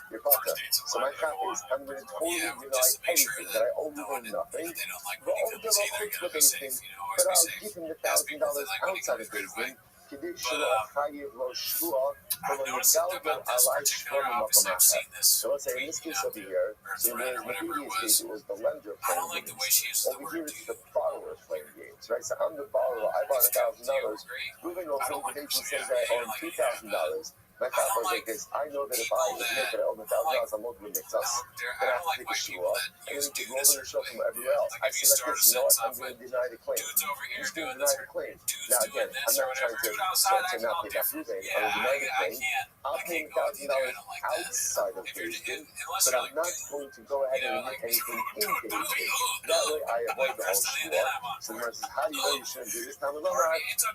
You're potter. So my cap is, I'm going to totally deny anything that I owe him nothing. But I'll give a thing, but I'll give him the $1,000 outside of Bezdin. כדי שלא חייב לו שבוע, ולא יגלגל עליי שבוע ממקום אחר. So let's say in this case over here, so in the previous case it was the lender playing games. Over here it's the borrower playing games, right? So I'm the borrower, I bought $1,000. Moving over to the patient says I owe him $2,000. My thought was like this, I know that if I admit that I owe him $1,000, I'm not going to mix us. Then I have to take a shoe off, and then to go over the show from everywhere else. I say like this, you know what, I'm going to deny the claim. I'm just going to deny the claim. Now again, I'm not trying to not pay back Ruben. I'm going to deny the claim. I'll pay $1,000 outside of Bezdin, but I'm not going to go ahead and admit anything in Bezdin. That way I avoid the whole shoe off. So the man says, how do you know you shouldn't do this? Now, we're not,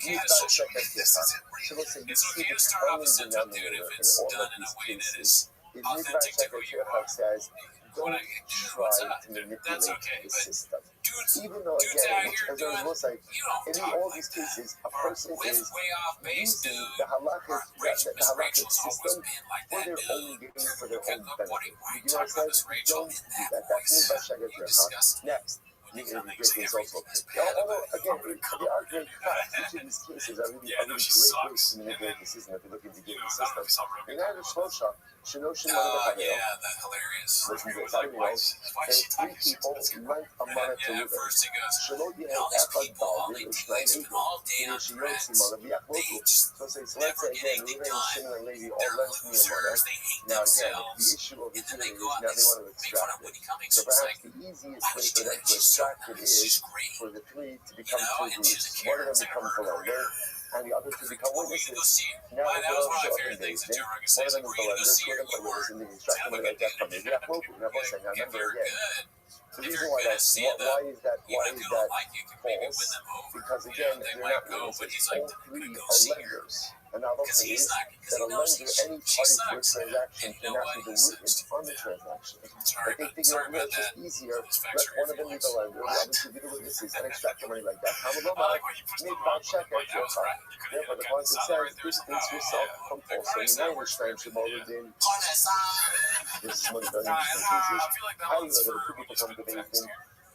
you got to check that this out. So let's say you see the common denominator in all of these cases. The Midbar Sheker says, don't try to manipulate the system. Even though, again, as I will say, in all these cases, a person is using the halakhic system for their own gain, for their own benefit. You know what I'm saying? Don't do that. That's Midbar Sheker. Next. Also. Although, again, there are great facts. Each of these cases are really great ways to manipulate the system if you're looking to get the system. In either Shlosha, Shinoshin Manavahadeo, listen to this, how do we know? And 3 people lent a money to Ruben. Shalo Yehel Echad Baldir, Ushnaim Eid, Shiyotzi Manaviachloku. So let's say again, Ruben, Shimon, and Levi all lent me a money. Now again, the issue over here is now they want to extract it. So perhaps the easiest way for them to extract it is for the 3 to become 2 groups. One of them becomes the lender, and the other 2 become witnesses. Now they will show up in Bezdin. One of them is the lender, 2 of them are witnesses, and they extract the money like that from Maybe Achloku. Now remember again. The reason why is that false? Because again, they're not witnesses. All 3 are lenders. And now they'll say that a lender, any party to a transaction cannot be the witness on the transaction. But they figure out it's just easier, let one of them be the lender, the other 2 be the witnesses, and extract the money like that. Midbar Sheker Tircha. Therefore, the Pasuk says, distance yourself from falsehood. You know which time Shemoludin. This is one of the interesting cases. How do you know that the people come to Bezdin?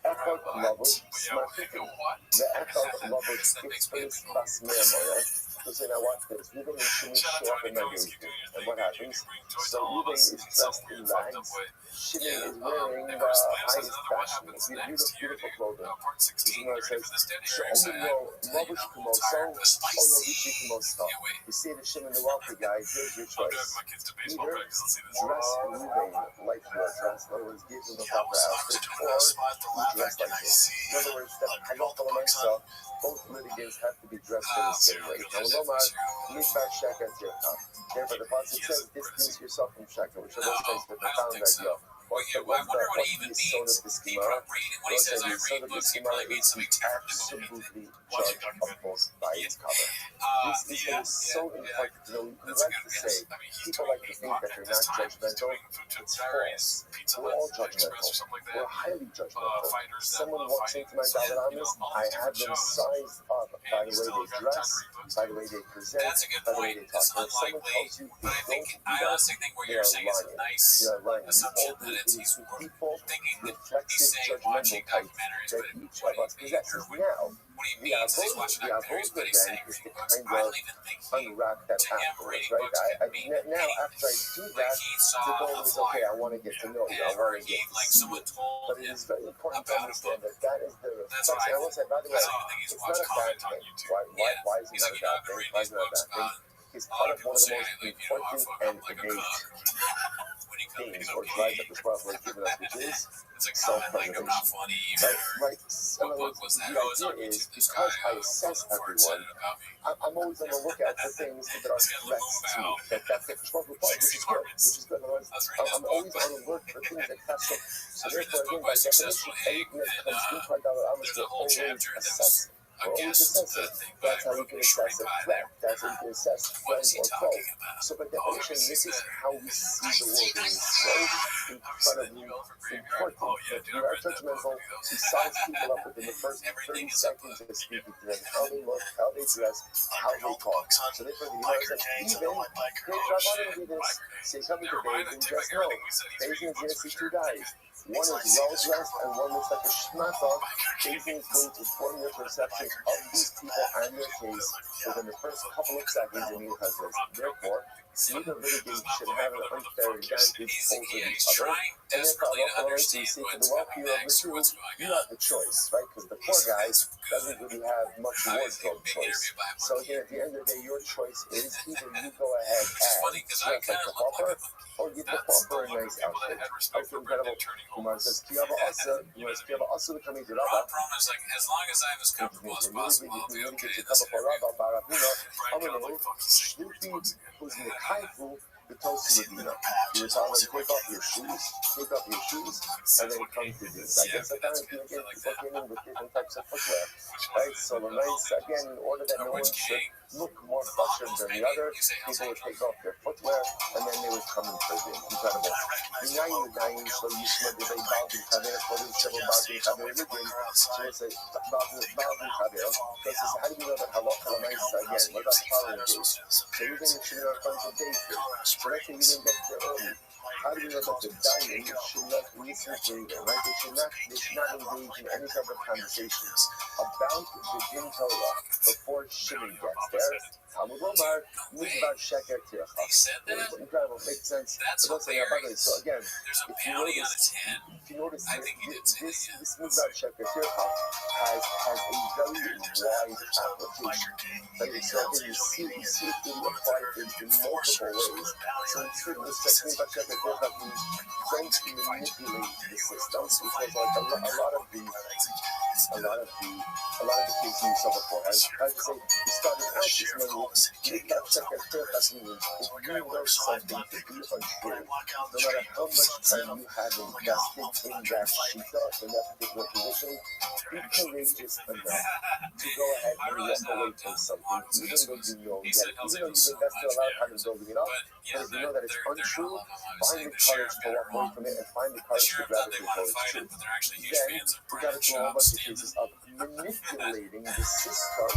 Echad Lavush Smartikim. The Echad Lavush Kipes Bas Me'amoya. So say, now watch this. Ruben and Shimon show up in my Bezdin. And what happens? So Ruben is dressed in rags. Shimon is wearing the highest fashion. It's beautiful clothing. You know, it says, She'omino Lavush Kumoso, Onovishi Kumoso. You see the Shimon, the wealthy guy, here's your choice. Either dress Ruben like you're dressed, in other words, give him the proper outfit, or you dress like this. In other words, the halacha l'maisa, both litigants have to be dressed in the same way. Now, Lomar, Midbar Sheker Tircha. Therefore, the Pasuk says, distance yourself from Sheker, which illustrates the profound idea. What's the yesod of this Gemara? The yesod of this Gemara is to absolutely judge a book by its cover. This is so important to know. We like to say, people like to think that they're not judgmental. It's false. We're all judgmental. We're highly judgmental. Someone walks into my Dalaramis, I have them sized up by the way they dress, by the way they present, by the way they talk. And if someone tells you they don't do that, they are lying. They are lying. It is the people, reflexive, judgmental type that each of us possesses. Now, the avoda then is to kind of unwrap that afterwards, right? Now, after I do that, the goal is, okay, I want to get to know you, I want to get to see you. But it is very important to understand that that is the reflection. I will say, by the way, it's not a bad thing. Why is it not a bad thing? Why is it not a bad thing? It's part of one of the most important and innate things or drives that the Sparkle has given us, which is It's a comment like I'm not self-preservation. funny. Right? What book was that? The Oh, it's on idea is YouTube. This because guy I assess everyone, about me. I'm always on the lookout for things that are threats to me. That's the Sparkle part, which is good. Otherwise, I'm always on alert for things that have some. So therefore, again, by definition, anything that comes into our dollar, I'm There's a whole always chapter that assess it. We're always against assessing. thing That's how by you can Shorty assess a Pie threat. there. That's how you can assess What friend is he or foe. talking about? So by Oh, yeah, definition, this is that. how we see the world. It is so incredibly important that we are judgmental. We size people up within the first 30 seconds of speaking to them, how they look, how they dress, how they talk. So therefore, the Gemara says, even great Rabbanim do this. Say coming to bathe and just know, bathing is going to see two guys. One is well dressed and one looks like a schmata. Bathing is going to form your perception of these people and their taste within the first couple of seconds in your husband. Therefore, neither litigant should have an unfair advantage over each other. And therefore, we say to the wealthier of the two, you have the choice, right? Because the poor guy doesn't really have much wardrobe choice. So again, at the end of the day, your choice is either you go ahead and dress like the pauper, or give the pauper a nice outfit. That's incredible. Kumar says, Kiyava also becoming the Rabbi. Promise, like, as long as I'm as comfortable as possible, I'll be okay. Who's in the kaifu, the toast Medina. You were talking about take off your shoes, and then come to this. I guess sometimes people came in with different types of footwear, right? So the nice, again, in order that no one should look more frustrated than the other, people would take off their footwear, and then they would come in for them. Incredible. Nine, so you should be Balvin Kaver, for the several Balvin Kaver religion. So it's a Balvin Kaver. Because how do you know that halacha nice again? What about following days? So you think it should be our front of days. So let's say you didn't get there early. How do we know that the dining should not listen to them, right? They should not engage in any type of conversations about the Din Torah before Shimon gets there. Talmud Lomar, Mizbar Sheker Tircha. Incredible, makes sense. That's hilarious. So again, there's a bounty on his head. if you notice, I think he did say that, this Mizbar Sheker Tircha has a very wide application. Right? So again, you see it being applied in multiple ways. So in certain respects, Mizbar Sheker Tircha means don't manipulate the system, because like a lot of the cases you saw before, as I say, we started out this menu, Mizbar Sheker Tircha means if you know something to be untrue, no matter how much time you have invested in that shita, in that particular position, be courageous enough to go ahead and walk away from something, even though you know that, even though you've invested a lot of time in building it up, but if you know that it's untrue, find the courage to walk away from it and find the courage to gravitate towards truth. Then you got to do a bunch of cases of manipulating the system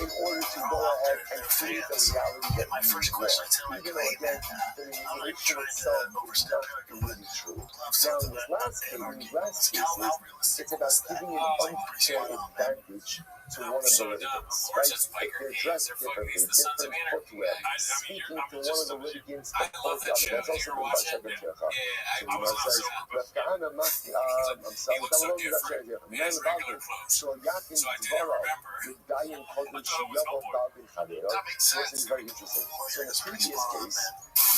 in order to go ahead and create the reality that you want. Even though, again, the manipulation itself is not really true. Now, in these last cases, it's about giving an unfair advantage to one of the litigants, right? If they're dressed differently, different footwear, speaking to one of the litigants above the other. That's also Mizbar Sheker Tircha. So Gemara says, Rav Kahana must, so Yakin Dvara, with Dayan Kodesh Yavov Balvin Chavero. So this is very interesting. So in the previous case,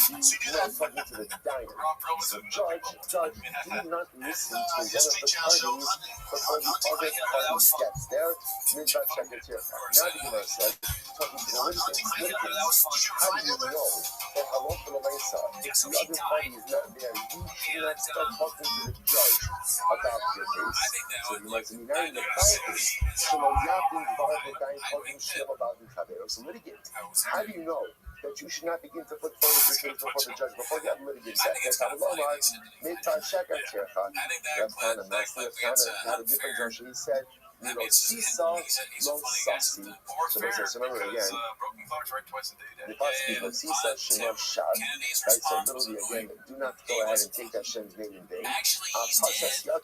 you know, talking to the diner. So judge, do not listen to one of the parties before the other party gets there. Mizbar Sheker Tircha. Now the Gemara says, talking to the litigants, how do you know that halacha l'maisa, if the other party is not there, you should not start talking to the judge about your case. So the Gemara says, now in the prior case, so litigant, how do you know that you should not begin to put forward your case before the judge, before the other litigant says, Mizbar Sheker Tircha. That's kind of nice. That's kind of had a different version. He said, you know, Sisa, no Sasi. So they say, remember again, the possibility of Sisa, Shema, Shad, right? So literally again, do not go ahead and take that Shem's name in vain. Pashas Yad.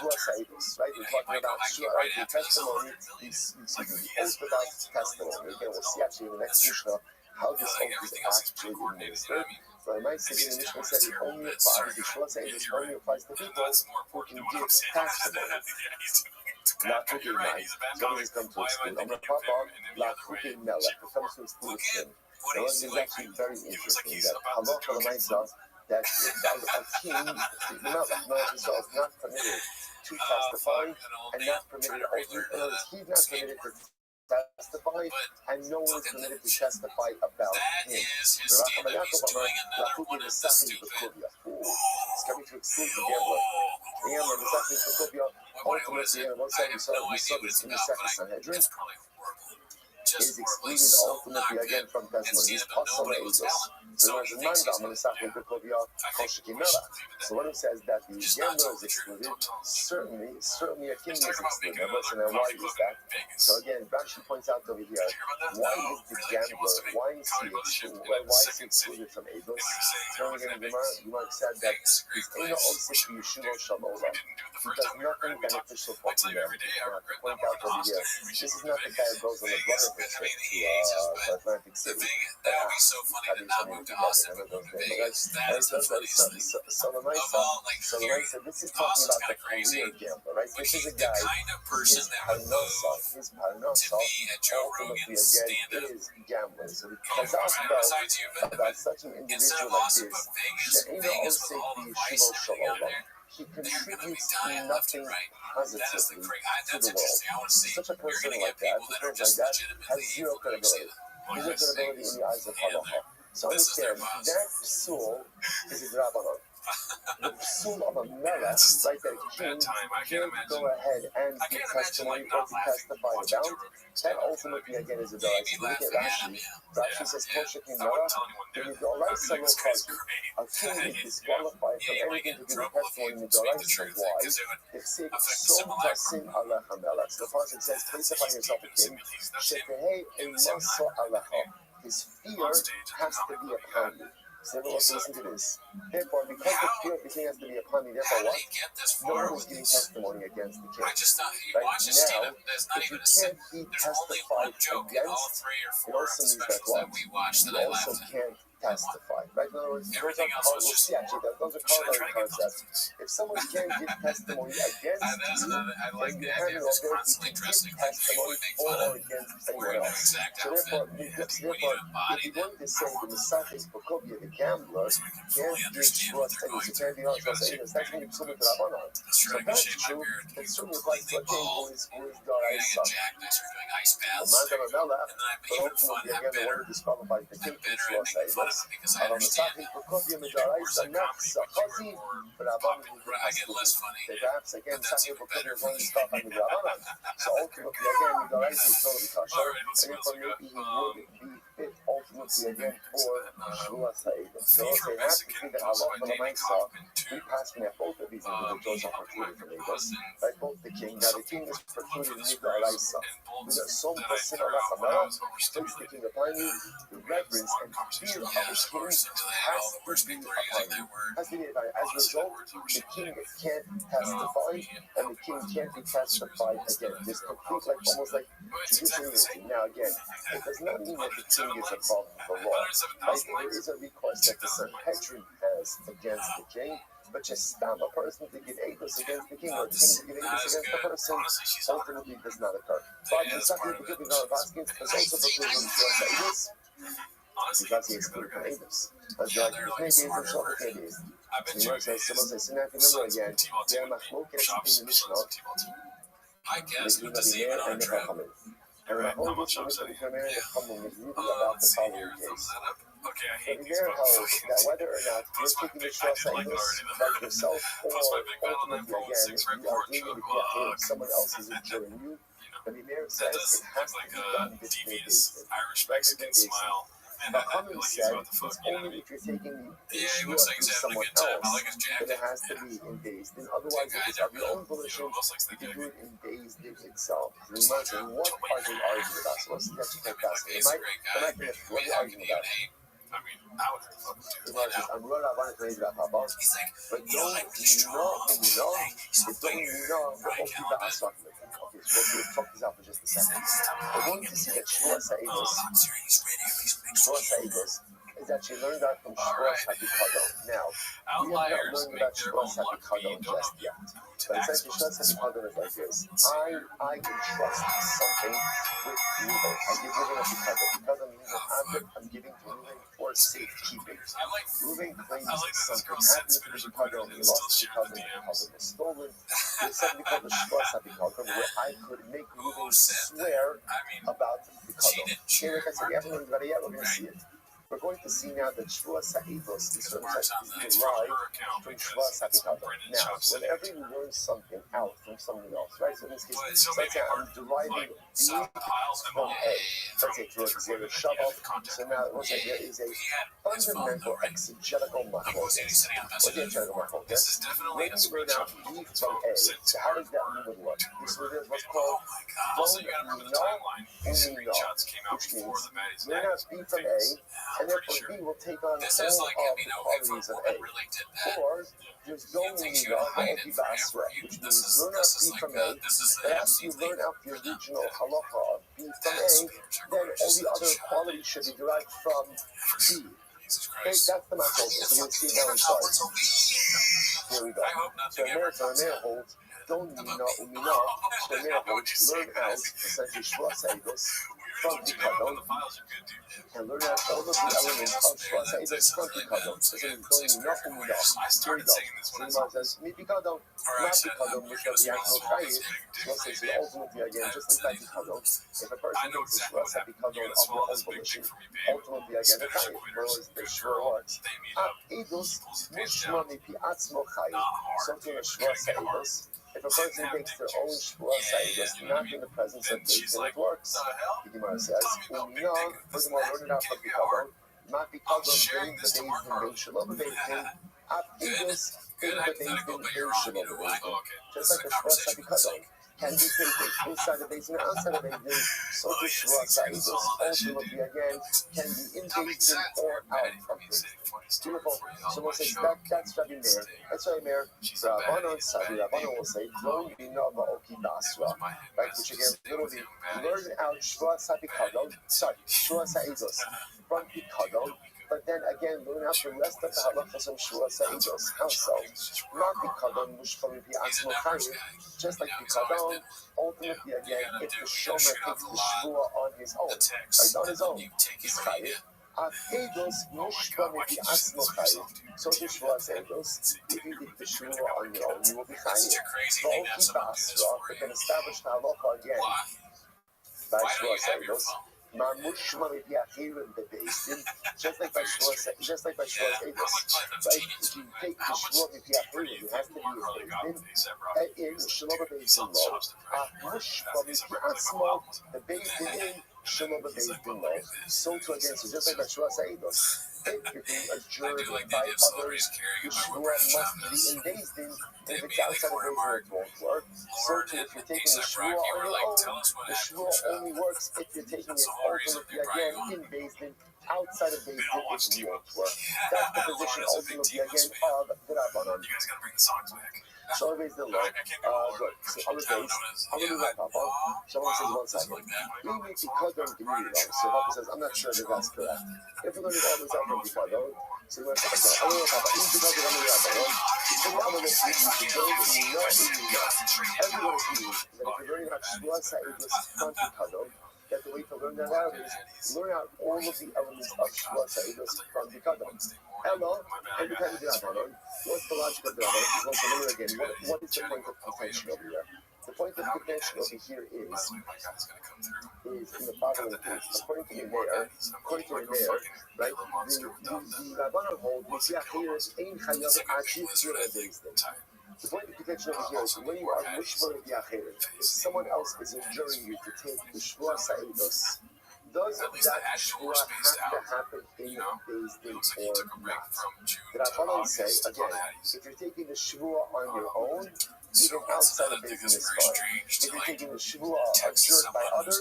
right? We're talking about right? The testimony, the Orthodox testimony. Again, we'll see actually in the next Mishnah how this oath is actually administered. So I might say in the Mishnah said it only applies, the Shua said this only applies to people who can give testimony. Not cooking night. Somebody's come to exclude. I'm going to pop on not cooking melech. It comes to exclude sin. Now, this is actually very interesting that Halacha L'maisa that a king, the melech is not permitted to testify and not permitted, he's not permitted to testify, and no one is permitted to testify about him. It's coming to exclude the gambler. Ultimately, and once we saw this in the second Sanhedrin, is excluded ultimately again from testimony. He's So when it says that the gambler is excluded, certainly a king is excluded. Listen, and why is that? So again, Rashi points out over here, why is the gambler, why is he excluded from Eidos? So again, the Gemara said that he does nothing beneficial for him. Point out over here, this is not the guy who goes on a brotherhood trip to Atlantic City. That would be so funny to not move to Austin, but move to Vegas. That is the funniest thing. So the nice said, this is talking about the career gambler, right? This is a guy, person that would move his parnasa, to be at Joe Rogan's stand-up. is gambling. So the Chazal about such an individual like this, Vegas with all the vice and everything out there. he They're going to be contributes dying left and nothing right. positively That is the to that's the world. interesting. I want to see. Such a You're person going to like get people that, that are like just that, legitimately has zero evil. You see credibility. that? Zero credibility in the eyes of halacha. So This is their understand, boss. that psul is a drabanon. The psul of a melech, like that king, can't go ahead and give testimony or to testify about. That ultimately, again, is a daraisa. Look at Rashi. Rashi says, Koshekim melech, the midoraisa lo chazu. A king is disqualified from anything to give a testimony in midoraisa. Why? If sick, so tasim alecha melech. The pasuk says, place upon yourself a king. Shekehei emaso alecha. His fear has to be upon you. So everyone listen to this. Therefore, because the fear of the king has to be upon me, therefore what? No one is giving testimony against the king. I just thought he Right watches now, stand-up. There's not if even you a sin. can't be There's only testified one joke in all against, 3 or it 4 of also the means that specials what? that we watched You that I also laughed at. can't testify. Right? In other words, Everything else was just those are corollary concepts. If someone can't give testimony against you, I like then the you have idea no of just ability constantly to dressing give like people testimony would make for fun or of. against Wearing anyone the else. exact So outfit. therefore, We need if to you're embody going them. to say the Mesachis Bokobia, the gambler, So we can can't fully give understand what they're going Shvus through. can't be on Shvus Eidos, that's when you put the Rabbanon. Let's So try to that's shave my true. beard. It He's certainly applies to a completely king who bald. is I get Daraisa. jacked. I start doing ice The baths. man of Melech, And then I'm but even fun. ultimately, I'm again, the bitter. word disqualifies the king I'm from bitter at Shvus making fun of Eidos. him because I understand it. Bokobia Where's Medaraisa that comedy? Nefsa Chazi, but Popular. I get less funny. perhaps again, But that's Sahih even Bokobia better is for only me. stuff on the Rabbanon. So ultimately, again, Medaraisa is totally kosher. All right, let's see And what else therefore, we got. maybe he would be fit ultimately again for Shvus Eidos. So Feature they of have to Mexican see that talks Allah by Jamie Maisa, Kaufman we too. pass at both of these individuals are precluded from Eidos. Right, both the king. Now the king is precluded in Medaraisa. We got some person That I threw out when I was place the overstimulated. king upon you, the reverence and fear of the Yeah, king or something like that. All the worst has to be people are upon using you. that word. Has to be upon you. As a Honestly, that result, word's the king overstimulated. can't testify, and the king can't be testified again. This complete, like almost like judicial immunity. Now again, it does not mean that the king is above the law. Like there is a recourse that the Sanhedrin has against the king, but just stop a person to give Eidos against the king, or the king to give Eidos against the person, ultimately does not occur. But the second Bukubin Baskins is also precluded from Shvus Eidos because he is excluded from Eidos. As Yeah, like they're the like a maybe is smarter also version. maybe is. I bet The you Gemara says, someone says, so now if you remember again, there are machlokes in the Mishnah I guess, between but does Rabbi he even Meir on a and the trip? Chachamim. And Right, how Rabbi much Meir I'm saying? and the Chachamim is really about the Let's see following here. Thumbs case. that up. Okay, I Rabbi hate these Meir held fucking that whether or not you're Plus my taking the big, I Shvus did like it Eidos already. by yourself, or Plus my big battle ultimately 9.16 again, right you are before doing Chuck. it if someone else is injuring you. Rabbi Meir That says does it has look like to be a done this devious Irish Right, Mexican this smile. And But I feel Chachamim like he's said about to fuck, it's you know what I only mean? if you're taking the Yeah, he Yeshua looks like to he's having a someone good time. I else, like his then jacket. it has to Yeah. be in days. Then otherwise, Good guy, if it's of your own Devin. volition, Almost likes the you can gig. do it in days itself. So we might say, what are they arguing about? So let's get to that fast. They He's a might, great they guy. might finish. What are they How can arguing you even about? hate? I mean, I would fuck him too. The Gemara says, I'm not about to about Papa. He's like, But you know, don't like really you know, strong. and you know, Like, he's if don't you know, the Right, whole Cal, people I are bet. talking about it. Okay, so let's talk this out for just a second. We're going to see that Shua Sa'idos, is actually learned out from Shua Sapikado. Now, we have not learned about Shua Sapikado just yet. But essentially, Shua Sapikado is like this. I entrust something with Ruben. I give Ruben a Pikado. Because I'm using an object, I'm giving to Ruben for safekeeping. Ruben claims something happened to the Pikado, and he lost the Pikado, and the Pikado was stolen. There's something called the Shua Sapikado, where I could make Ruben swear about the Pikado. Okay, like I said, we haven't learned about it yet, we're going to see it. we're going to see now that Shvuah Sa'idus is The words on derived it's from her account from because Shvuah Sa'idus. Brendan Now, Schaub said whenever you learn something out from something else, right? So in this case, but so let's maybe say I'm we're deriving like B piles them from all A. Let's say through a zero shava. So now let's say there is a he had his phone fundamental though, right? exegetical What was machlokas. he sending out What's the messages? exegetical machlokas? This is definitely When a you learn out screenshot B of his from phone A, sent so to how her does that or move look? to This whoever. is what's Oh called my god. Also, you gotta remember the timeline. These screenshots came out which before means the Maddie's learn out B from A, I'm and pretty therefore sure. B will take on This is all like, of you the know, if a qualities of woman A. really did that, Or there's no you think she meaning would of hide it Okibasra, forever? which This means is learn out B like from the A, this is the but after MC you thing learn out the for them. original halacha of B from A, That's then all the other qualities should be derived from B. Jesus Okay, Christ. that's the machlokas. We're going to see it now inside. Here we go. I hope So nothing ever comes Meir out. holds, don't mina umina. So Meir holds, learn out essentially Shvuah Sa'idus from Pikadon, and learn out all of the elements of Shvuah Sa'idus from Pikadon. So don't mina umina. Here we go. So the Gemara says, mi Pikadon, not Pikadon, which of the actual chayit. Shvuah says ultimately again, just like Pikadon. If a person takes the Shvuah Pikadon of their own volition, ultimately again the chayit. Whereas the Shvuah works. Idus mushma mipi atzmo chayit. Something a Shvuah Sa'idus. If a person takes their own Shvuah Sa'idus, not in the presence of Beis Din, it works. The Gemara says, Umina, furthermore, learn it out from Pikadon. Not Pikadon, being the Beis Din, being Shalom, Beis Din. Idus, being the Beis Din, being Shalom, Beis Din. Just like the Shvuah Pikadon can be taken inside the Beis Din and outside the Beis Din. So the Shvuah Sa'idus, ultimately again, can be in Beis Din or out of Beis Din. Beautiful. Someone says that's Rabbi Meir. That's Rabbi Meir. Rabbanon Sadi. Rabbanon will say, "Don't be nova oki basra." Right, which again literally learn out Shvuah Pikadon. Sorry, Shvuah Sa'idus from Pikadon. But then again, learn out the rest of the halachas of Shvuah Sa'idus. How so? Not Pikadon mushpa mipi atzmo chayit. Just like Pikadon, ultimately again, if the shomer takes the Shvuah on his own, right, on his own, he's chayit. Idus mushba mipi atzmo chayit. So the Shvuah Sa'idus, if you take the Shvuah on your own, you will be chayit. V'oki ba'asra, but then establish the halacha again by Shvuah Sa'idus. Mushma mipi achirim bebeis din, just like by Shvuah Sa'idus, right? If you take the Shvuah mipi achirim, it has to be in Beis Din. In Shalom Beis Din lo, mushba mipi atzmo, the Beis Din in Shalom Beis Din lo. So to again, so just like by Shvuah Sa'idus, if you're being adjured by others, the Shvuah must be in Beis Din. If it's outside of Beis Din, it won't work. So too, if you're taking the Shvuah on your own, the Shvuah only works if you're taking it ultimately again in Beis Din. Outside of Beis Din, it won't work. That's the position ultimately again of the Rabbanon. You guys gotta bring the songs back. So Beis Din lo. Good. So on the base, I'm going to wrap up. Someone says 1 second. Even Pikadon community though. So Rabbi says, I'm not sure that that's correct. If we're going to do all this out from Pikadon, so we're going to talk about, I'm going to talk about Pikadon, I'm going to wrap up. So I'm going to see you to go and you know. Everyone agrees that if you're learning about Shvuah Sa'idus from Pikadon, that the way to learn that out is learn out all of the elements of Shvuah Sa'idus from Pikadon. Hello, independent Rabbanon. What's the logic of the Rabbanon? Because once remember again, what is the point of contention over here? The point of contention over here is in the following case. According to the Meir, right, the Rabbanon hold, the point of contention over here is when you are mushma b'yachirim, if someone else is enduring you to take the Shvuah Sa'idus, does that Shvuah have to happen in Beis Din or not? The Rabbanon say, again, if you're taking the Shvuah on your own, even outside of Beis Din is fine. If you're taking the Shvuah adjured by others,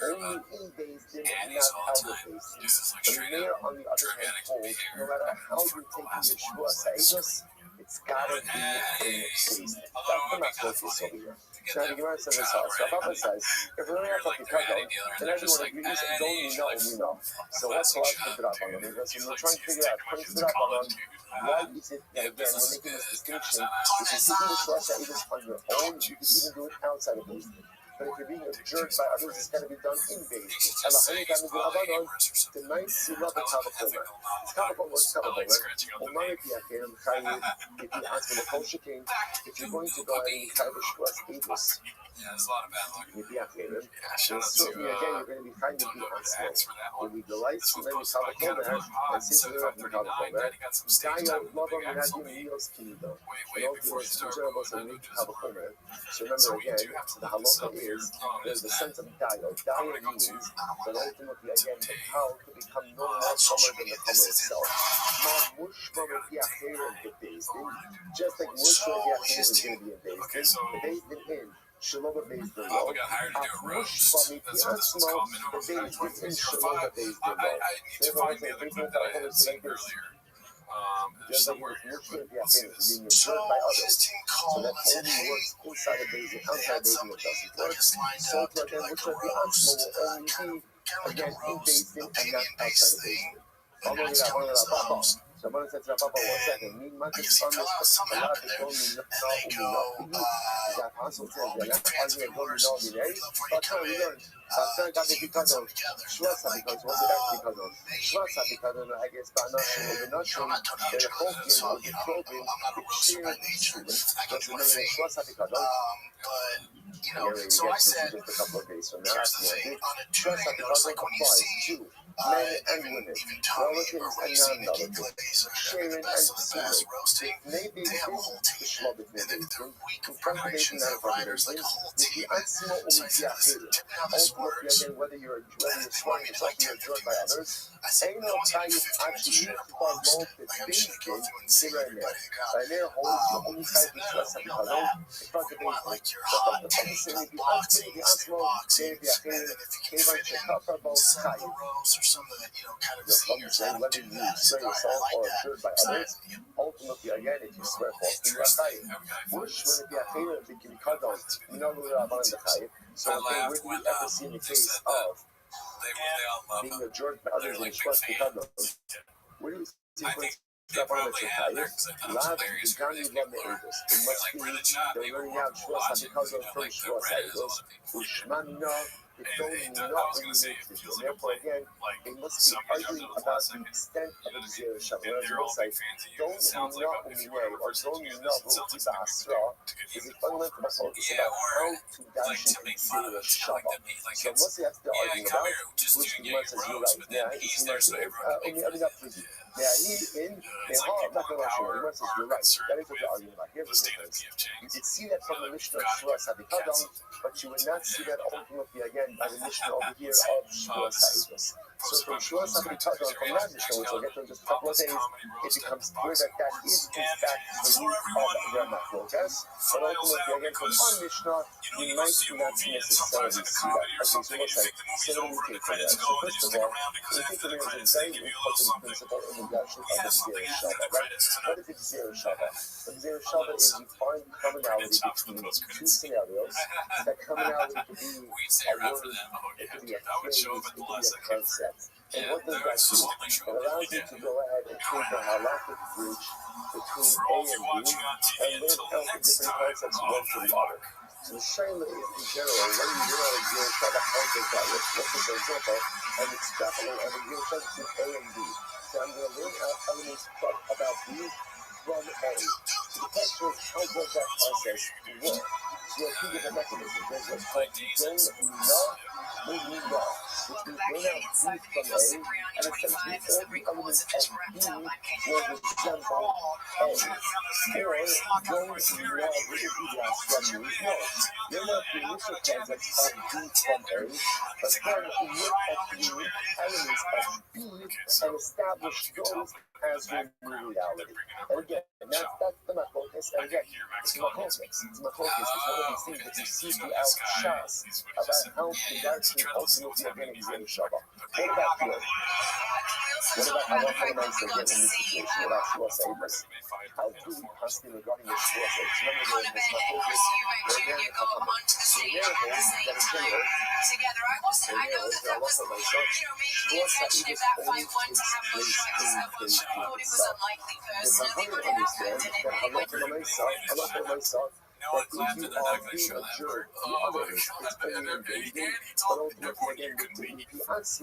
only in Beis Din and not out of Beis Din. The Meir, on the other hand, holds, no matter how you're taking the Shvuah Sa'idus, it's gotta be in Beis Din. That's the machlokas over here. Now the Gemara says this also. Rabbi says, if we're learning out from Pikadon, then everyone agrees, don't know. So what's the logic of the Rabbanon? Because when we're trying to figure out, according to the Rabbanon, why is it that again we're making this distinction? If you're taking the Shvuah Sa'idus on your own, you can even do it outside of Beis Din. But if you're being adjured by others, it's got to be done in Beis Din. And the only time the Rabbanon, the night Sila b'Kavachomer. It's Kavachomer, what's Kavachomer? Omari Piacherim Chayim, if you ask for the Kol Shekin, if you're going to go and have a Shvuah Sa'idus Yeah, there's a lot of bad luck. Yeah, shout out to certainly, again, you're going to be kind of Tug be over on the axe for that When one. we delight This to one's maybe posted by Caterpillar Pod, and since we're up in 7539. Daddy got some stage Dayo, time with the love big him, Axel Nadim, beat. Nios, Kinido. Way before you start So remember, again, the halacha is there's the sense of Dayo. Dayo means that ultimately, again, the cow to become no more summer than the color itself. Just like Mush is going to be in Bezdin, the Bezdin in Shalom Bezdin We got hired to do a roast. That's what this one's called. Minimum percentage points means you're a 5. I need to find the other clip that I had seen earlier. There's somewhere here, but we'll see this. So his team called today inside of Bezdin, outside of Bezdin, it doesn't work. So again, which are the roast, kind of again in Bezdin and not outside of Bezdin. And that's coming as the host. I guess he fell out something happened there, and they go, we fans, we orders, we'd love for you to come in, to see you put something together. Like, maybe, I'm not totally a drug fan, so, I'm not a roaster by nature, I go through my fate. But, so I said, here's the thing, on a 2-day notice, like when you see even Tommy or Racy making glaze or the best of the best roasting, they have a whole team. And they're week of preparation, they have riders like a whole team. So I said, listen, tipping out this words, and they wanted me to like tip the words. I said, no one's gonna be 50 minutes of straight up roast. Like I'm just gonna go through and sing everybody to God. I said, no, we know that. We want like your hot take, unboxing, stick boxing, and then if you can fit in some of the rows or some of the, kind of seniors that do that. I said, all right, I like that. So ultimately, again, if you swear false, so again, where do we ever see the case of being adjured by others in trust because of where do we see They probably had there because I thought it was hilarious. It must be like really chat. They were watching, like the Reddit is a lot of people. And I was going to say, it feels like a play. Like, somebody jumped in the last second. You know what I mean? And they're all big fans of you. It sounds like if you were to reverse engineer this, it sounds like something to get you to yeah, or like to make fun of it. Yeah, like that. Like it's yeah, come here, just to get your roast, but then he's there, so everyone can make fun of it. It's like people in power are concerned with the state of PFJ. You could see that from the Mishnah of Shua Sabikadon, but you would not see that ultimately again by the Mishnah over here of Shua Sabikadon. So from Shua Sabikadon, from that Mishnah, which we'll get to in just a couple of days, it becomes clear that that is in fact the root of their macrogas. But ultimately again, from one Mishnah, you might not necessarily see that. Okay, so we'll say, so let me take for that. So first of all, we think that there is a very important principle in the Yashik of the Gzera Shava, right? What is the Gzera Shava? The Gzera Shava is you find commonality between two scenarios. That commonality could be a word, it could be a phrase, it could be a concept. And what does that do? It allows you to go ahead and take the halakhic bridge between A and B and live out the different concepts one to the other. So the Shaila is in general, when you do a Gzera Shava, how does that work? Let's take an example and extrapolate on the Gzera Shava between A and B. So I'm going to learn elements about B from A. So the question is, how does that process work? So there are two different mechanisms. There's what's called Gzera, which means bring out B from A, and essentially all the elements of B will resemble A. Or Gzera, which is the Yasra means no. You're not the initial concept of B from A, but then look at the elements of B and establish those as your new reality. And again, that's the machlokes. And again, it's machlokes. It's one of these things that you see throughout Shas about how to actually ultimately again Gzera Shava. What about here? What about halacha l'maaseh again in this situation? Without Shua Sabbath? How do we possibly regarding the Shua Sabbath? Remember there is machlokes. They're there to come up. So there it is that in general, there is the halacha l'maaseh. Shua Sabbath only takes place in the itself. If I'm going to understand that halacha l'maaseh No one clapped and they're not going to show that part. Oh my god. And he told me therefore you couldn't be. Max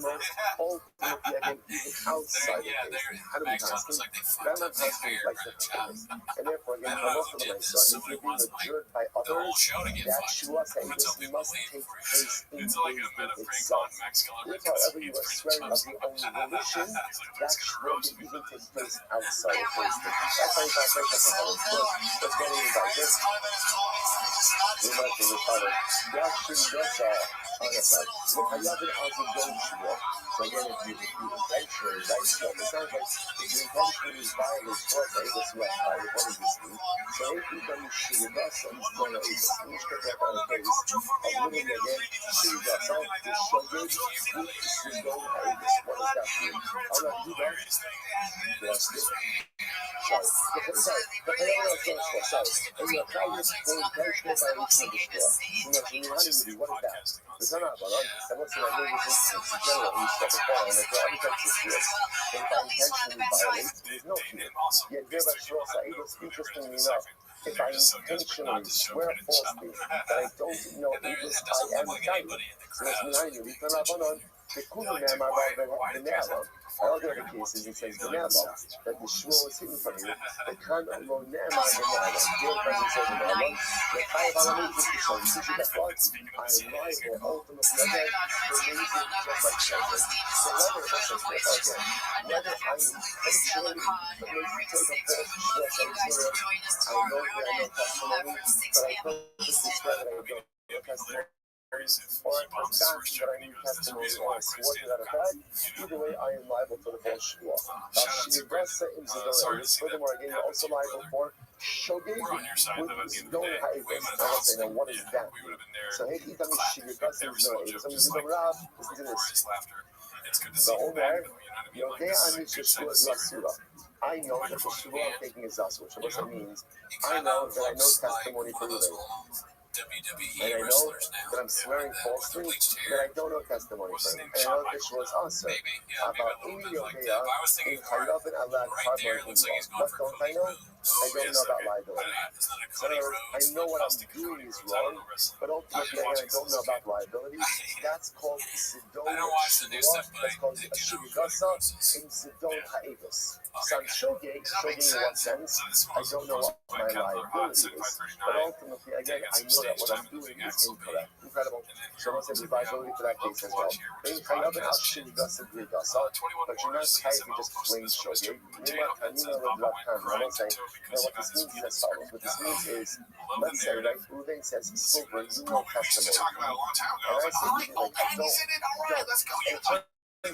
was like, they fucked up the hair. and therefore, again, I don't know most of who them did I this. saw, if Somebody you're being wants like observed by the whole others, show to get that fucked. Shua I'm gonna tell people must leave take for place in it's like a the meta prank itself. on Max Keller If, because however, he you are threw swearing of chopsticks. your own volition, that Shua roast can me even for take this. place outside of Thursday. That's how you find first of all. Let's go to the this. We might be recovered. That should just on the side. Look, I have an awesome Shua. So again, if you intentionally, right? So it sounds like if you intentionally violate Torah, that's what is this mean? So if you don't shoot us, so it's going to be a step on the face. A little again, shoot us out, the shoulders, you don't have this. What does that mean? I'm not do that. Yes, sorry. The Canadian Social, sorry. And your private intentional violation of the law. You know, you honey with you, what is that? It's not about us. I want to know this instance in general. You step upon and the other types of fears. And if I intentionally violate, there's no fear. Yet there are Shrosa, it was interestingly enough. If I intentionally swear falsely that I don't know English, I am guided. So that's behind you. We turn up on the Kulu Nama about the Nava. Other cases, it says the Nava, that the Shua is hidden from you. The Khan of Lo Nama, the Nava. Here comes it says the Nava. The Kai Balamit is the show. You see that what? I am liable ultimately again for raising just like children. So whether it says again, whether I intentionally take a false Shua, I know that I know testimony, but I purposely swear that I don't know testimony. Or I forgot that I need testimony or I swore to that effect. Either way, I am liable for the false Shua. Furthermore, again, you're also liable for Shogeg, which is known as I don't what is that? So, hey, you tell me Shigurasa is known as so you don't have, listen to this. The Omer, Yodea Anish Shua Zasura. I know that the Shua I'm taking is Zasura, which means I know that I know testimony for you. And I know that I'm swearing falsely, that I don't know testimony for him. And I know this was also about Yodea in Chayav and Allah Carbon. What don't I know? I don't know about liability. So I know what I'm doing is wrong, but ultimately I don't know about liability. That's called Sidon Shua. That's called Shigasa in Sidon Ha'evis. So I'm Shogeg in what sense? I don't know what my liability is. But ultimately, again, I know that what I'm doing is incorrect. Incredible. So let's say liability for that case as well. In Chayav and Shigasa Grigasa, but you're not Chayav to just plain Shogeg. I won't say. Now, what this means is as follows. What this means is, let's say, right, Ruben says, silver, you know testimony. And I say, like, I don't. I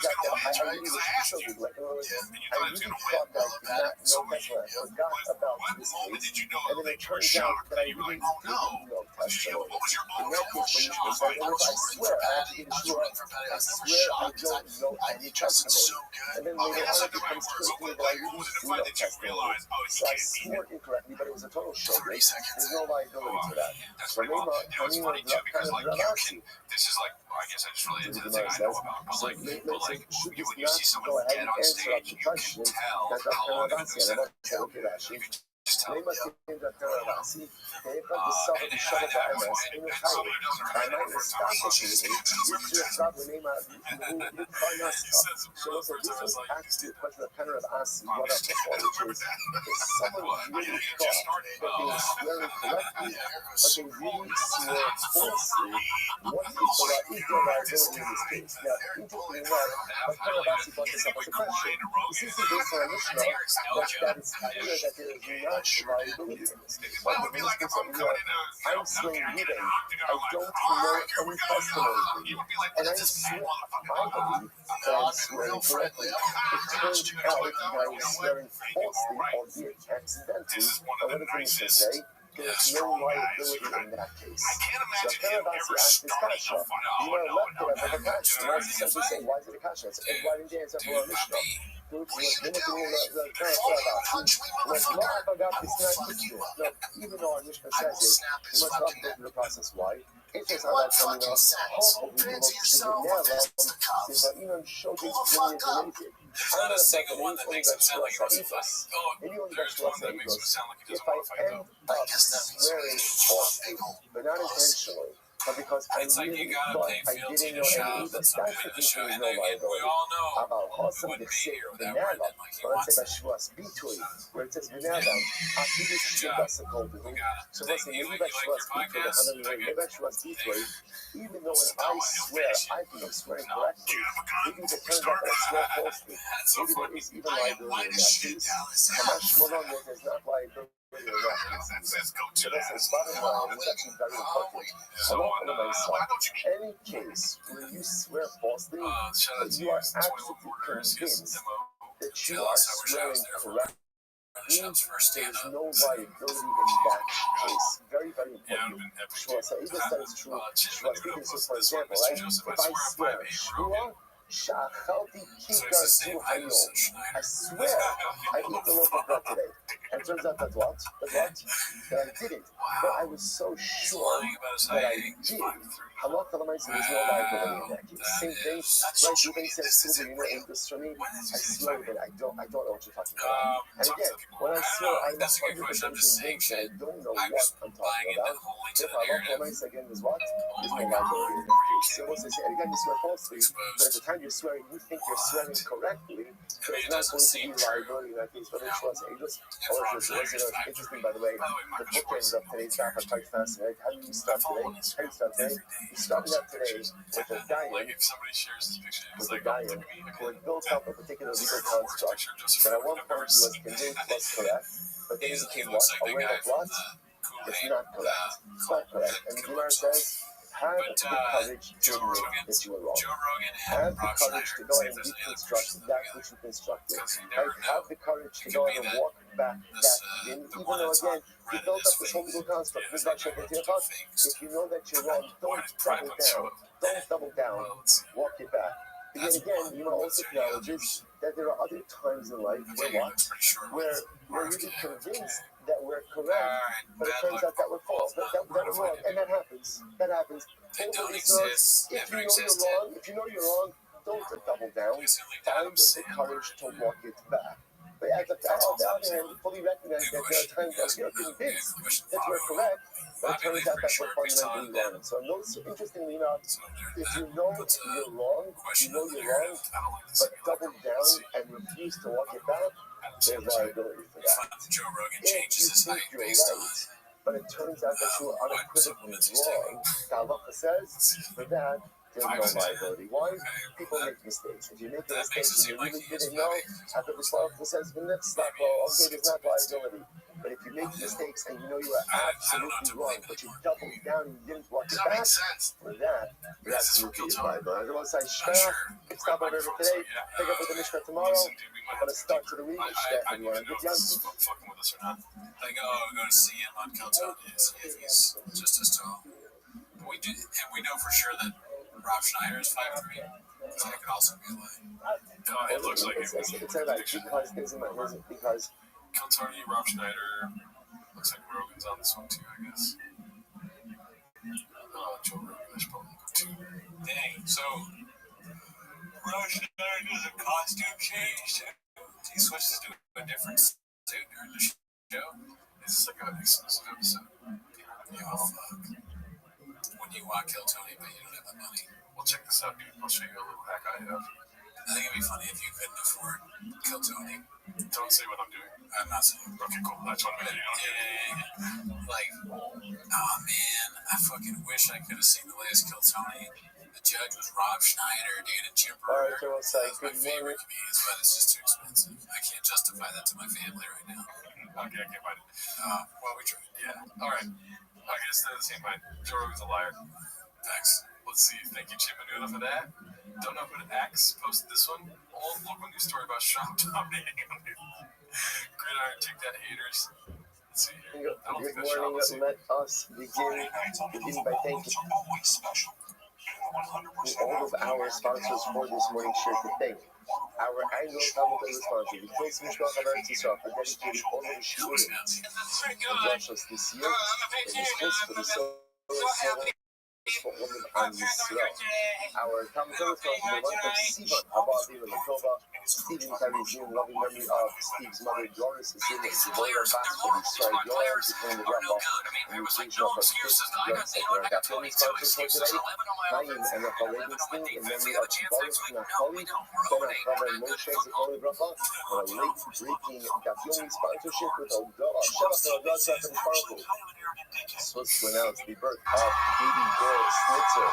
really was showing, like, I really thought that I did not know testimony. I forgot about this case. And then it turns out that I really didn't know testimony. In that case, when I swear, I have to get sure, I swear I don't know any testimony. And then later on, it becomes clear to me that I really do know testimony. So I swore incorrectly, but it was a total show. There's no liability for that. So Lema, kind of Rabbi. This is like, I guess I just really into the thing I know about. But like, should just not go ahead and answer up the question that Dr. Rabasi, and I'm not okay, Rashi. Lema came Dr. Rabasi, they got the self of the shuttle by MS in the title. I might stop the community. This is a problem, Lema, who Karnaska. So this was actually a question that Dr. Rabasi brought up before, which is, if someone really thought that they were swearing correctly, but they really swore falsely, what is the liability in this case? Now, interestingly enough, Dr. Rabasi brought this up as a question. This is based on a Mishnah, but that is clear that there is not liability in this case. But the Mishnah said, I'm swearing Ruben, I don't know any testimony for you. And I swear, I believe that I'm swearing correctly. It turns out that I was swearing falsely, albeit accidentally. And what does the Mishnah say? There's no liability in that case. So Karabasi asked this kasha. You are left there with a kasha. And I was essentially saying, why is it a kasha? And why didn't you answer for a Mishnah? Even though our Mishnah says it, you must not go through the process. Why? If it's not coming up, hopefully we will see the narrow, since even show these brilliant related. There's not a single one that makes him sound like he wasn't funny. Oh, there's one that makes him sound like he doesn't want to fight, though. I guess that swearing falsely, but not intentionally. But because It's like you gotta pay fealty to shove at some point in the show, and we all know he wouldn't be here without Brendan like he wants to. Where it says Vinada, We gotta. Thank you. You like your podcast? even though when I swear, I think I'm swearing correctly. Even if it turns out that I swear falsely, That's so maybe there funny. is even liability in that case. Kamash Malon, there's not liability in that case. So that's the bottom line. It's actually very important. So on, Any case where you swear falsely, shout out but to you are you, 21 absolutely Borders. convinced Demo. that you Tell are us how we're swearing shouts there for correctly, shouts first stand there's up. no liability in that case. Very, very Yeah, it would have important. been epic. Shua, so even that is true. Shua, speaking so for This one, example, Mr. right? Joseph, I If I swear swear, by Shua, Sha'achalti So it's the Kikar same Tu height as Hayom. Schneider. I swear I ate the loaf of bread today. And it turns out that what? That I didn't. But I was so sure Lying about his that I height. He's did. 5'3". Halakha Lamaisa, there's no liability in that case. That Same thing. is- Like Ruben says, Silver, you know, in this for me, I swear that I don't know what you're talking about. And Talk again, to people. when I I don't swear, know. I'm That's a good question. 100% I'm just saying convinced that I shit. don't know I'm what just I'm buying talking into about. wholly to If the Halakha narrative. Lamaisa again is what? There's Oh no my liability in God. that case. So once I say, anytime you swear falsely, but at the Exposed. time you're swearing, you think you're swearing correctly, I mean, there's it not doesn't going to seem be true. liability in that case. But it's was If Oh, Rob was Schneider's it 5'3". interesting, by the way? By the way, The Marcus bookends Schwartz, of today's daf are quite fascinating. How do you start today? How do you start today? You started out today with a guy Like if somebody shares this picture, it's with a like, guy oh, look at me. who had built up a particular This is legal the worst construct picture of Joseph that at Rogan one I've point ever he was seen. convinced was correct, but then he He became looks what? like the Aware guy of from what? the Kool-Aid. It's not correct. It's not correct. And the Gemara says, have But, the courage to Joe admit Rogan, that you were wrong. Joe Rogan Have and the Rob courage to Schneider. go See ahead if and there's any other deconstruct pushes that together. which you constructed. Because you Right? never know. Have the courage to It go could ahead be and that walk back this, that in, the even one though that's again, on you Reddit built is up this whole fake. legal construct. Yeah, This it's is like not I your fakes. If you know that you're wrong, Why don't does Pride double show down. up? Don't double down. Well, let's see. Walk it back. And That's yet again, one. you know, What's also any acknowledges others? that there are other times in life where Okay, what? that's pretty short. Where we're really Okay, convinced okay. that we're correct, Alright, but it bad turns luck. out that we're false. That we're wrong, and that happens. That happens. They don't Nobody says, exist. if Never you know existed. you're wrong, don't double down. Please sound like Find Adam the Sandler. courage to walk it back. But at the other hand, fully recognize that there are times that we are convinced that we're correct, but it turns out that we're fundamentally wrong. So notice, interestingly enough, if you know you're wrong, but double down and refuse to walk it back, there's liability for that. Joe Rogan If changes you his think height you're based on right, but it turns out that you are unequivocally wrong, the halacha says, for that, there's no liability. Why? People make mistakes. If you make a that makes it mistake and seem you like really he is didn't know, very- after the halacha says, well, that's not, well, okay, there's not liability. But if you make mistakes and you know you are absolutely wrong, but you double down and you didn't walk it back, for that, you're absolutely liable. I don't want to say, shkach, stop over here today, pick up with the Mishnah tomorrow. I'm going to start to the week, I and don't you know want to if get this is fucking with us or not. Like, oh, we're going to see him on California, see if he's just as tall. But we do, and we know for sure that Rob Schneider is 5'3". So that could also be a lie. It looks like it. It's not like because California, Rob Schneider. Looks like Rogan's on this one too, I guess. Joe Rogan, I should probably go too. Dang, so Rob Schneider does a costume change. He switches to a different suit during the show. Is this like an exclusive episode? Oh, fuck. When you want Kill Tony, but you don't have the money. Well, check this out, dude. I'll show you a little hack I have. I think it'd be funny if you couldn't afford Kill Tony. Don't say what I'm doing. I'm not saying. Okay, cool. I just want to make sure you don't. Like, oh man, I fucking wish I could have seen the latest Kill Tony. The judge was Rob Schneider, Dana Chipper. Alright, so it's like, my favorite comedians, but it's just too expensive. I can't justify that to my family right now. Okay, I can't find it. Well, we tried. Yeah. Alright. I guess they're the same height. Joe Rogan's a liar. Thanks. Let's see. Thank you, Chip Manula, for that. Don't know who to X posted this one. Old local news story about shop dominating. Gridiron Tick That haters. Let's see here. I don't think good that's shop. morning. Let's see. Let us begin by thanking all of our sponsors for this morning. Sure to thank our annual Talmud sponsor, the Kids Mishpach of Eretz Yisrael, for dedicating all of the shiurim and drashos this year. And this for the woman on Yisrael. Our commentators from the month of Sivan, Abba Avinu Latova, Stephen Karizim, loving memory of Steve's mother, Doris Zimmer, Devorah Baxter, Yisrael Yoram, Zikron the Rabba, and the Station of our fifth grandson. Our Gafoni sponsor for today, Chaim and Rafa Livingston, in memory of Baruch Nacholi, Ben Achava and Moshe Zikron the Rabba, and a late-breaking Gafoni sponsorship with Odoa, Shabbat and Odoa Zafin Sparkle. Supposed to announce the birth of baby girl Snitzer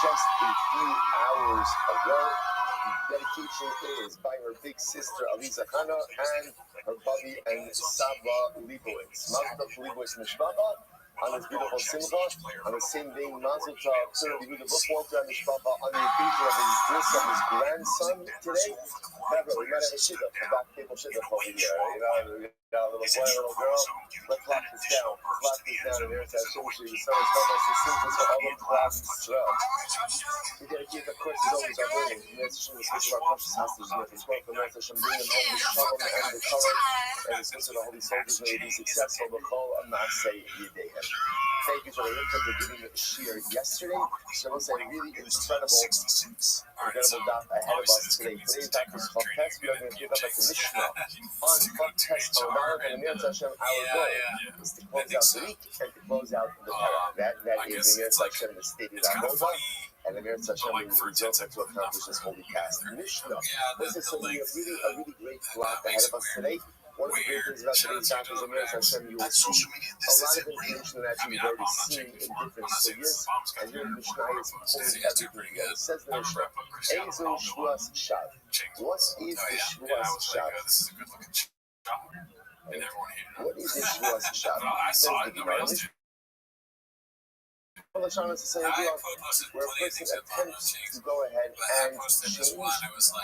just a few hours ago. The dedication is by her big sister Aliza Khanna and her Bobby and Saba Leibowitz. Mazel tov Leibowitz Mishpacha on his beautiful simcha. On the same day, Mazel tov to the beautiful Walter Mishpacha on the occasion of his birth of his grandson today. Never, we met at a shidduch, a back table shidduch over here. You know, a little boy, a little girl. Let's lock this down. Let's lock this down. And there's that shimshi. The sun is coming. It's the simplest of all the clouds and Israel. We dedicate, of course, as always, our learning. Let's show the speech of our precious hostages. Let us welcome them. Let's bring them home with shalom and the color. And the speech of the holy soldiers may be successful. B'chol ma'aseh yedeihem. Thank you for the lift of the giving shir yesterday. So it's a really incredible daf ahead of us today. Today's daf is Chavtes. We are going to pick up at the Mishnah on Chavtes. And Amir Hashem, our goal is to close out the week and to close out the Torah. That is Amir Hashem, the stated Avodah. And Amir Hashem, we will to accomplish this holy task. Mishnah. This is going to be a really great block ahead of us today. One of the great things about today's daf is Amir Hashem, you will see a lot of information that you've already seen in different studios. And your Mishnah is pulling everything together. It says the Mishnah, Ezo Shvuas Shav. What is the Shvuas Shav? What is the Shvuas Shav? Says the Gemara. Well, the Shana is saying where a person attempts to go ahead and change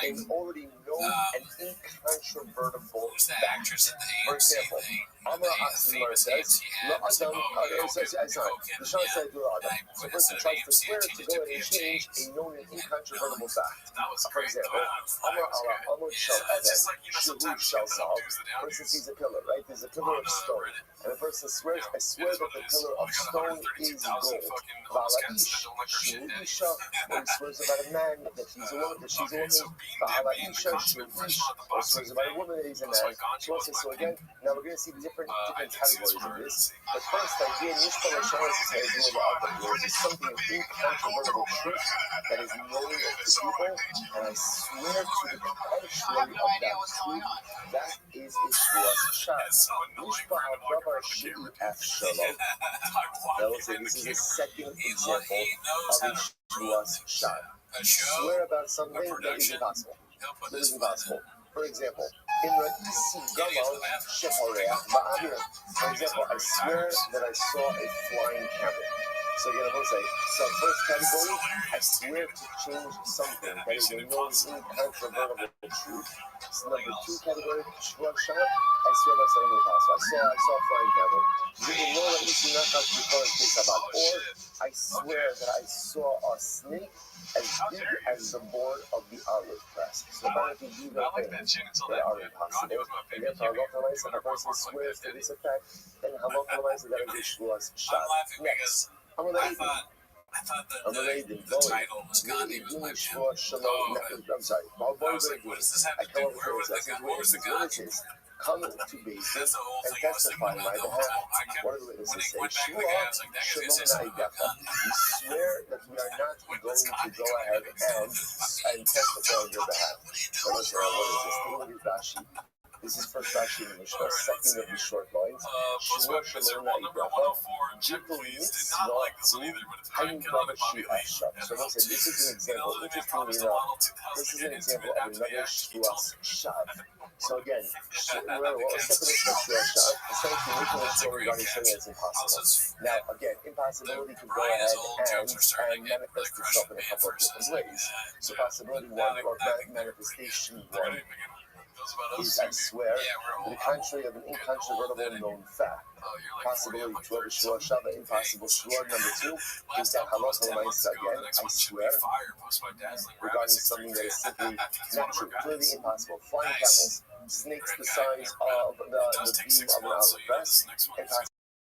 an already known and incontrovertible fact. For example, Amar Asimar says, the Shana said to Adam. So a person tries to swear to go ahead and change a known and incontrovertible fact. For example, Amar Allah, Amar Shal Evan, Shahu Shal Sal. A person sees a pillar, right? There's a pillar of stone. And the person swears, I swear that the pillar of stone is gold. Valaish, Shuisha, when he swears about a man that he's a woman, that she's a woman. Valaisha, Shuish, or swears about a woman that he's a man. So again, now we're going to see the different categories of this. But first, the idea, Nishpal Hashem is saying, there is something of incontrovertible truth that is known to people, and I swear to the contrary of that truth, that is a Shvuas Shav. Nishpal Rabbi Shi'i Afshalom. That will say this is a second example of a Shvuas Shav. Swear about something that is impossible. That is impossible. For example, in Ra'isi Gamal Shehoreach Ba'avir. For example, I swear that I saw a flying camel. So again, I will say, so first category, I swear to change something that is a known incontrovertible truth. So number two category, Shvuas Shav, I swear about something impossible. I saw a flying camel. Or I swear that I saw a snake as big as the board of the olive press. So apparently these are things that are impossible. And therefore, if a person swears to this effect, then that is a Shvuas Shav. Next, I'm sorry, I come up with witnesses come to Beis and testify on my behalf. What do the witnesses say? We swear that we are not going to go ahead and testify on your behalf. So let's say, what is this? This is first Rashi in the Mishnah, second of the short lines. Shua Shalom Na'ibracha, Jibul Mitzvah, Hayim Babashi Ashab. So let's say, this is an example, interestingly enough, this is an example of another Shvuas Shav. So again, what's the definition of Shvuas Shav? Essentially making a story regarding something that's impossible. Now, again, impossibility can go ahead and manifest itself in a couple of different ways. So possibility one, or manifestation one, is I swear to the contrary of an incontrovertible known fact. Possibility to have a Shvuas Shav, impossible Shvuah. Number two is that halacha l'maisa again, I swear, regarding something that is simply not true, clearly impossible. Flying camels, snakes the size of the beam of an olive press, impossible.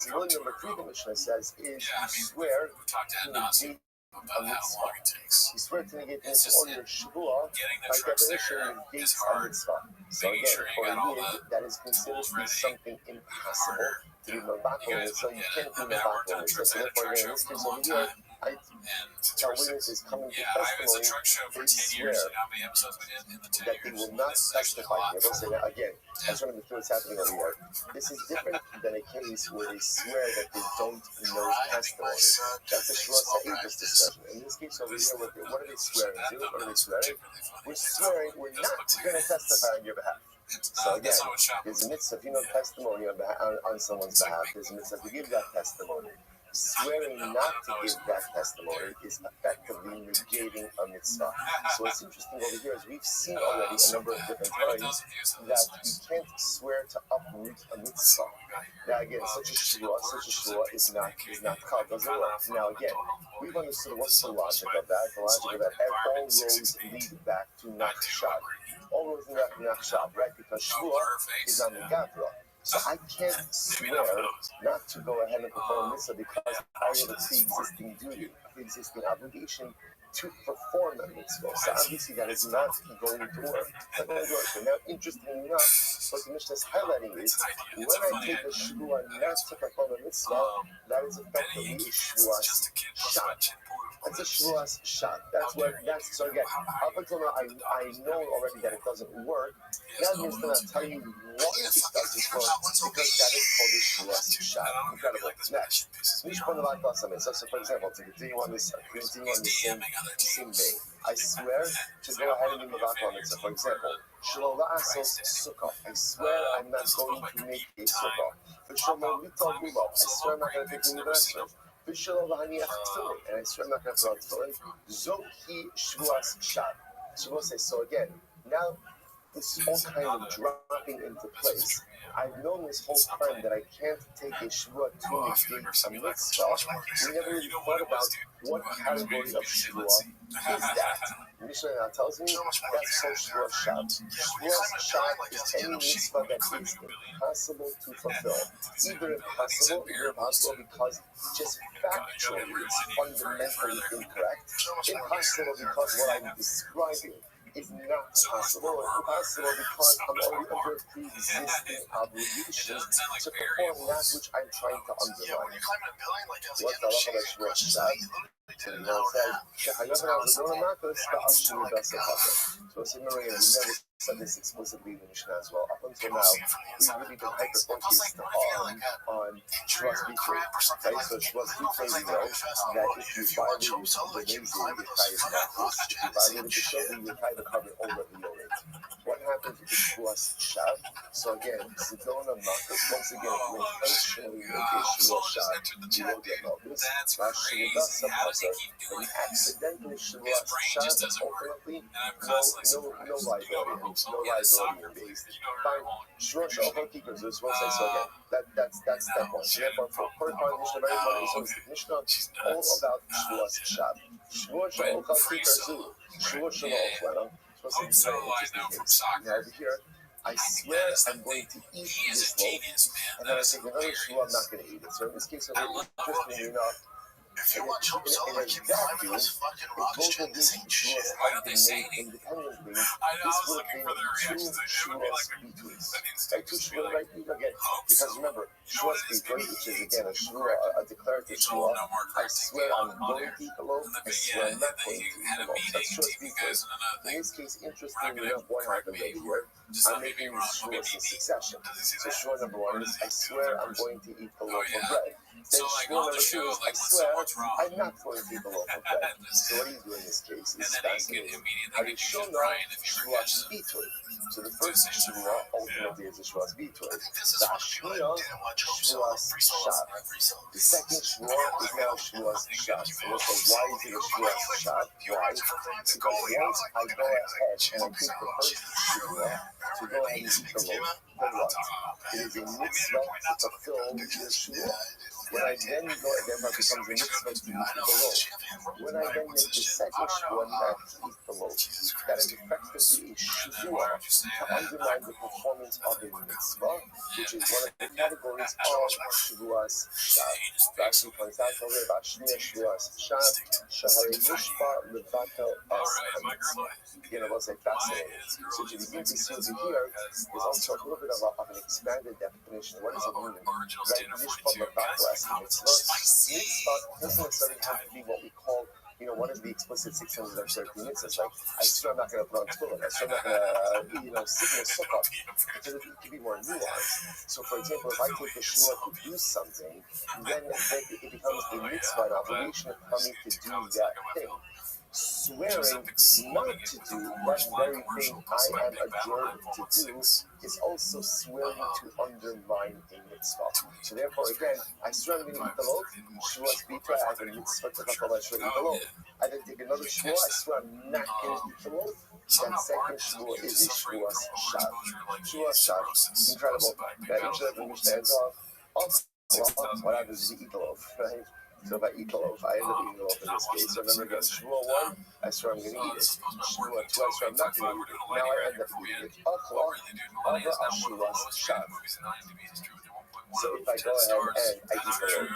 Really, number 3, the Mishnah says, is you swear we talked to ad nauseam negate about a how mitzvah. long it takes. You swear to negate It's this just on your Shavuot, getting the by trucks definition, there negates is a hard. mitzvah. So Making again, sure you for got a all yid, the that is considered to be ready, something impossible harder. to be mavakal, You guys so would you get can't it. be I mean, I worked mavakal. on So trucks. I had a therefore, truck in show this for a case long over here, time. I And tell witnesses coming to yeah, it's a testimony, truck show for they 10 years. swear And how many episodes we did in the 10 that years? they will not This is actually a testify. lot. I will say that again. I just want to be clear what's happening over here. This is different than a case where they swear that they don't know testimony. That's a Shua Sa'idus discussion. In this case over here, what are they swearing to? What are they swearing? We're swearing we're not going to testify on your behalf. So again, there's a mitzvah, if you know testimony on someone's behalf, there's a mitzvah to give that testimony. Swearing not to give that testimony is effectively negating a mitzvah. So what's interesting over here is we've seen already a number of different times that you can't swear to uproot a mitzvah. Now again, such a shua is not called, doesn't work. Now again, we've understood what's the logic of that. The logic of that all roads lead back to Nachshad. All roads lead back to Nachshad, right? Because shua is on the Gavra. So I can't swear not to go ahead and perform a mitzvah because I have a pre-existing duty, a pre-existing obligation to perform a mitzvah. So obviously that is not going to work. It's not going to work. And now, interestingly enough, what the Mishnah is highlighting is when I take a shua not to perform a mitzvah, that is effectively a shua's shot. That's a shua's shot. So again, up until now, I know already that it doesn't work. Now I'm just going to tell you why it doesn't work, because that is called a shua's shot. Incredible. Next, so for example, to continue on this same vein, I swear to go ahead and do mavakal mitzvah. For example, Shalom la'asos sukkah. I swear I'm not going to make a sukkah. V'shalom lital lulav. I swear I'm not going to take lulav extra. V'shalom la'haniach tefillin. And I swear I'm not going to put on tefillin. Zohi shvuas shad. Shavuot says, so again, now this is all kind of dropping into place. I've known this whole time that I can't take a shvuah to negate a mitzvah. We never really thought about what category of shvuah is that. Mishnah now tells me that's called shvuah shad. Shvuah shad is any mitzvah that is impossible to fulfill. Either impossible because just factually it's fundamentally incorrect. Impossible because what I'm describing is not possible. Impossible because I'm already under pre-existing obligations to perform that which I'm trying to undermine. What's the halacha of shvuah shad? So the Gemara says, so remember, we never said this explicitly in the Mishnah as well. Up until now, we've really been hyper-focused on Shvuas B'Toi. Right? So Shvuas B'Toi, we know that if you violate the Benezi, your tie is not. If you violate the Shodi, your tie covered over the Yoret. What happens with Shvuas Shad? So again, Zidona Makos, once again, if you intentionally make a Shvuas Shad, you will get noticed. When you accidentally Shvuas Shad, ultimately, no liability. No liability based. Fine. Shvuah Shad Kikos, this one says so again. That's step one. So therefore, for part of the Mishnah, very important. So it's the Mishnah all about Shvuas Shad. Shvuah Shad Kikos, Shvuah Shad So now over here, I swear I'm going to eat this loaf, and then I take another shvuah, I'm not going to eat it. So in this case, interestingly enough, If you want Joe Zola to keep climbing this fucking rock, this ain't shit. Why don't they say anything? Independently, I this was would looking have for the been reactions. two It would be shvuas like betweens. an Right, two instinct to be shvuah like, again. hope Because so. remember, You know what shvuas it is? betweens, which is again a shvuah, Correct. a declarative You told shvuah. no more I correcting swear me I'm on going there. to eat the loaf. I swear I'm not going to eat had the a loaf. meeting, That's shvuas TV guys, betweens. and another In thing. this case, We're not interestingly going enough, to what correct happens me. over here? Just I'm let me be making wrong. these Let me shvuahs be in me. succession. Does he see So that? shvuah number Or one does is he I see the swear other I'm person? going to eat the loaf of yeah. bread. So Then like shvuah on the number two show, is I like when swear someone's wrong, I'm not going to eat the loaf of bread. So what do you do in this case? and It's then he could fascinating. immediately How get did you show just now Brian if you forget shvuas to b'toi? So the first say something. shvuah ultimately is a shvuas b'toi. This is The what people Ashmiya didn't want Joe Zola. shvuas Free solo, shad. free solo. The second shvuah is now shvuas shad. So why is it a shvuas shad? Why? Because once I go ahead and I take the first shvuah to go ahead and eat the loaf, then what? It is a mitzvah to fulfill the shvuah. When I then go, therefore becomes a mitzvah to eat the loaf. When I then make the second shvua not to eat the loaf, that is effectively a shvua to undermine the performance of a mitzvah, which is one of the categories of shvuas shav. Rashi points out over about shvuas shav, shahari mushpa levatel as mitzvah. Again, it was like fascinating. So to begin to see over here is also a little bit of an expanded definition. What does it mean? Right, mishpa levatel as mitzvah. Mitzvah doesn't necessarily have to be what we call, one of the explicit 613 mitzvahs. Like, I swear I'm not going to put on tefillin. I swear I'm not going to, sit in a sukkah. Because it can be more nuanced. So, for example, if I take the shua to do something, then it becomes a mitzvah, an obligation for me to do that thing. Swearing not to do that very thing I am adjured to do is also swearing to undermine a mitzvah. So therefore, again, I swear I'm going to eat the loaf. Shua speaker, I have a mitzvah to eat the loaf. I then take another shua. I swear I'm not going to eat the loaf. That second shua is a shua shav. Shua shav, incredible. That each of the Mishnah ends off. What happens is you eat the loaf, right? So if I eat the loaf, I end up eating the loaf in this case. So remember again, Shmuel 1, I swear I'm going to eat it. Shmuel 2, I swear I'm not going to eat it. Now I end up eating it. So if I go ahead and I eat the loaf,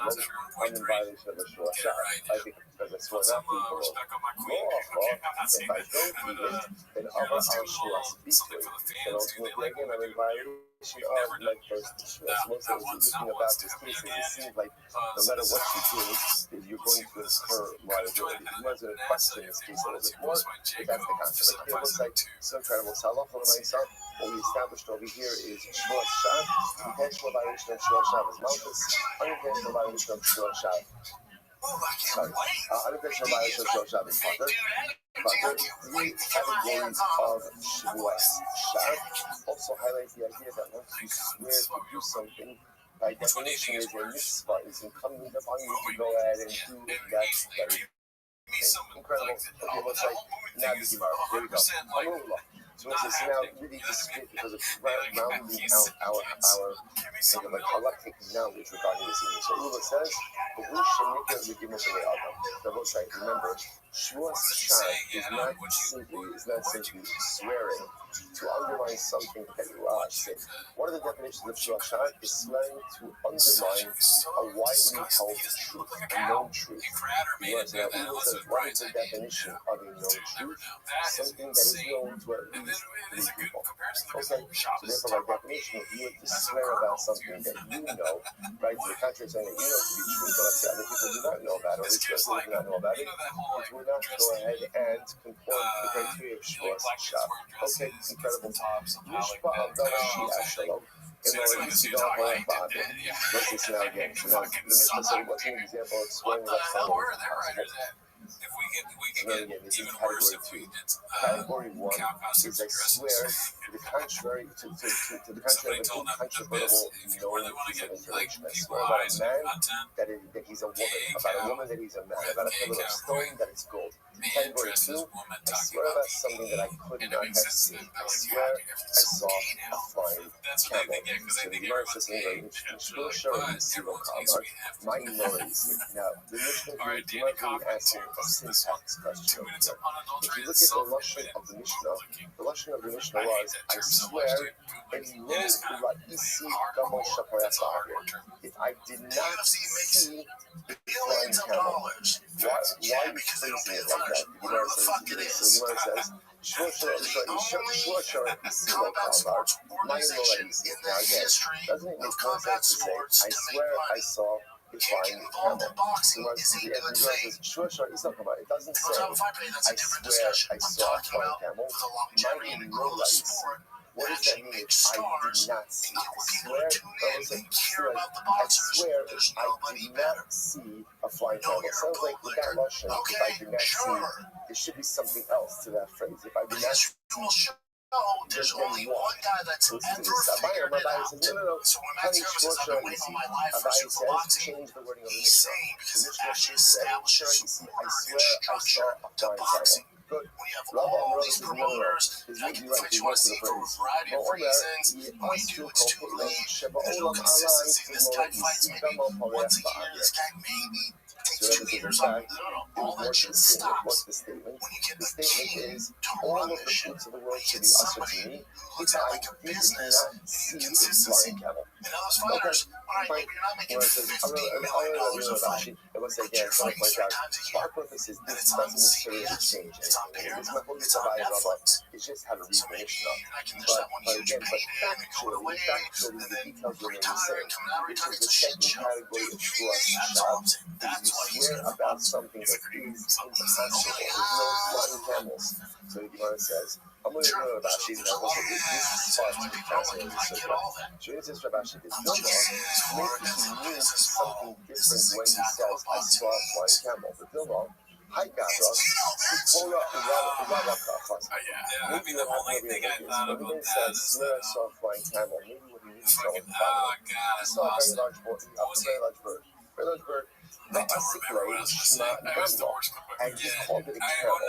what's the problem? I'm in violation of the Shmuel Shah. I think because I swear not to eat the loaf. If I don't eat it, then Abba al-Shmuel speaks to it. Then ultimately again, I'm in violation of my first Shmuel. So most of what's interesting about this case is it seems like no matter what you do, you're going to incur liability. You might as well question this case a little bit more, but that's the concept. It looks like some incredible salah for myself. What we established over here is Shmuel Shav. Intentional violation of Shmuel Shav is Malchus. Unintentional violation of Shmuel Shav. Unintentional violation of Shmuel Shav is Father. But there are three categories of Shmuel Shav. Also highlights the idea that once you swear to do something, by definition, is a mitzvah. It's incumbent upon you to go ahead and do that very thing. Incredible. Okay, looks like now the Gemara. There we go. So it's now really discreet because of rounding out our kind of like halakhic knowledge regarding this evening. So Ula says, the most right. Remember, Shmuel Shav is not simply swearing to undermine something that you are saying. One of the definitions of Shmuel Shav is swearing to undermine a widely held truth, a known truth. Yes, now Ula says, what is the definition of a known truth? Something that is known to at least three people. Okay, so therefore by definition, if you were to swear about something that you know, right, to the contrary saying that you know to be true, but let's say other people do not know about it, or at least people do not know about it, it would not go ahead and conform to the criteria of Shmuel Shav. Okay, incredible. Mishpa al-Dalashi Ashalom. Let's listen now again. So now the Mishnah said, what's an example of swearing about something that's impossible? So now again, this is category 2. Category 1 is I swear to the contrary, to the contrary of an incontrovertible known piece of information. I swear about a man that he's a woman, about a woman that he's a man, about a pillar of stone that is gold. Category 2, I swear about something that I could not have seen. I swear I saw a flying camel. So the Gemara says something my ignorance. Now, the Mishnah might be asking a syntax question over here. If you look at the lashon of the Mishnah was, I swear, if I did not see the flying camel, why are you phrasing it like that? The Gemara says, now again, doesn't it make more sense to say, I swear I saw a flying camel? It doesn't say, I swear I saw a flying camel. What does that mean if I did not see? I swear I did not see a flying camel. Sounds like with that lashon, if I did not see, there should be something else to that phrase. If I did not see, there's only one guy that's ever figured it out. So when Matthew says, I've been waiting all my life for Super Boxing, the same, because it actually establishes word in our introduction to boxing. Good. When you have Rabbi all Amar these says, no. promoters He's that can right. affect He's you on a right to the scene for a phrase. variety of reasons. When we do, it's too late. There's no consistency. This guy fights maybe once a year. This guy maybe takes 2 meters up. No. All that shit stops. What's the statement? When you get The the statement king is, to all run of this the shit, fruits of the world he should be gets usher to somebody me. who looks at it like a business and inconsistency. Flying camel. And now those fighters, all right, maybe you're not making $15 million a fight. It was But again, you're fighting 3 times a our year. purpose is And this it's on doesn't necessarily CBS. change It's on anything. It's Paramount. It's on Netflix. It's just how to read So the maybe Mishnah. you're not getting that one huge payday and then going away and then retiring, coming out, retiring. It's a shit show. That's all I'm saying. That's why he's swear gonna about run. something He's that agreeing is with something. He's impossible. like, There's no flying camels. So the Gemara says, I'm going to sure. know about Rashi. There's a lot of This reasons part why is people don't like fascinating. him. I get all that. She says Rashi is I'm no just saying it's maybe hard. That's he a means business something model. This different is when he exactly says, I what saw a flying camel. But Dilma, hi Gadra, Sikola Rabaka. Yeah, I mean, the only thing I thought When about he that says, is swear I saw a flying camel, maybe what he means is fucking, someone oh found god, I I saw a lost very it. large bird, very large bird. Very large bird. I don't remember what I was going to say. Not I was the Gamma. worst. And he called it a camel.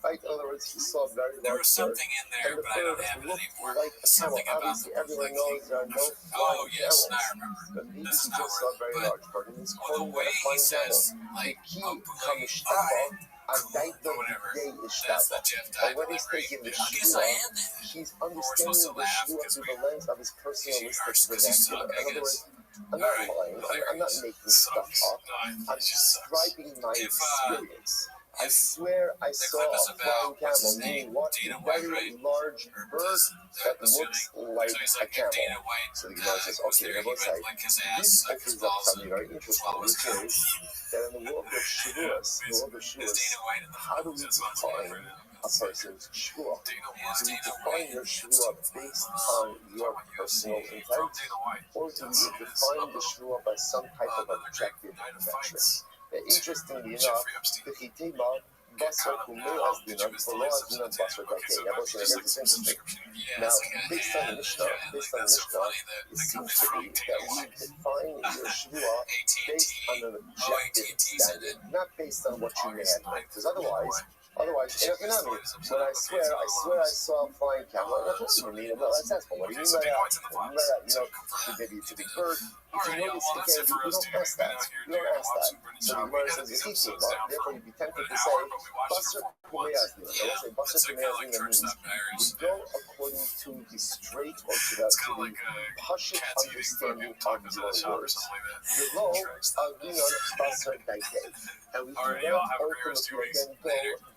Right? In other words, he saw a very There large was bird. something in And there, the but I don't bird have it looked anymore. like a camel. Something about Obviously, the everyone like, knows there are no oh flying yes, camels. I remember. But maybe This he is not just saw a right, very but large bird. And he's the calling way it a he flying camel. says, like, He alright, Adaita whatever. Day That's the Ishtaba. Jeff And Dye when he's delivery. taking the I guess Shua, I am then. he's We're supposed to understanding the laugh Shua because through we the lens of his personalistic because you suck, vernacular. I In other guess. words, I'm not lying. I'm not making stuff up. I'm describing my experience. I swear I saw a flying camel, meaning what? A very large bird that looks like a camel. So the Gemara says, okay, now let's say, this opens up something very interesting, which is that in the world of Shavuos, how do we define a person's Shavuot? Do we define your Shavuot based on your personal intent, or do we define the Shavuot by some type of objective metric? Interestingly enough, the Chitima, Basra Kumei as Dinan, for law as Dinan Basra Daikei. Now, it's interesting. Now, based on the Mishnah, it seems to be that we define your Shavuot based on an objective standard, not based on what you may have meant. Because otherwise, you know what I mean? When I swear I saw a flying camel, and that's what you mean. Well, that's asking, what do you mean by that? You know, maybe it's a big bird. If you notice, again, you don't ask that. You don't ask that. So the Gemara says, it's equal, therefore you'd be tempted to say, Basar Kumeyazdi. I will say, Basar Kumeyazdi means we go according to the straight or to the Pashut understanding of your words. Below, Avion Basar Daikei. And we do not ultimately again go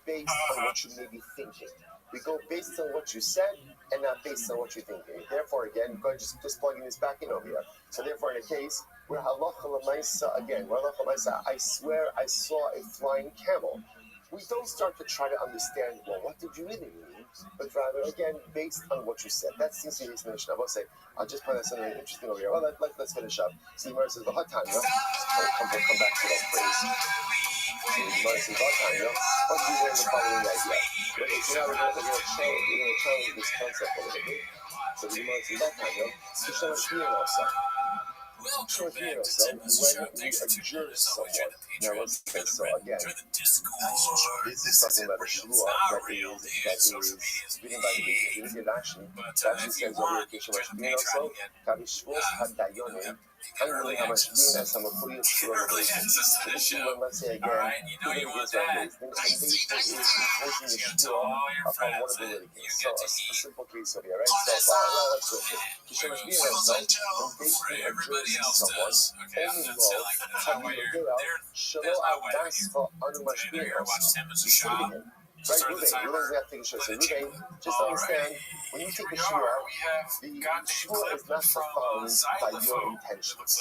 based on what you may be thinking. We go based on what you said and not based on what you're thinking. Therefore, again, go just plugging this back in over here. So therefore, in a case where halacha l'maisa, again, where halacha l'maisa, I swear I saw a flying camel, we don't start to try to understand, well, what did you really mean? But rather, again, based on what you said. That seems to be the Mishnah. I'll just point out something interesting over here. Well, let's finish up. See, Gemara says, v'hatanya. We'll come back to that phrase. See, Gemara says, v'hatanya. What do you hear in the following idea? So now we're going to challenge this concept a little bit. So the Gemara says, v'hatanya. Kishan Shmir also. Short here also, when we adjure someone. Now let's say, so again, this is something that a Shavuot that is given by the beginning. It actually says over here, Kishan Shmir also, Kavishvos Hadayonim, Angry Hamashkin as some of the let's say again, even against our reasoning, and basically is imposing the Shavuot upon one of the litigants. So a simple case over here, right? So let's look at Kishan Shmir also, when basically adjures someone, only low, Habilah, Shalo Abdasfa Anu Mashmir also. You say it again. Right, Ruben, you don't have to take a shot. So Ruben, just understand, when you take a shua, the shua is not defined by your intentions.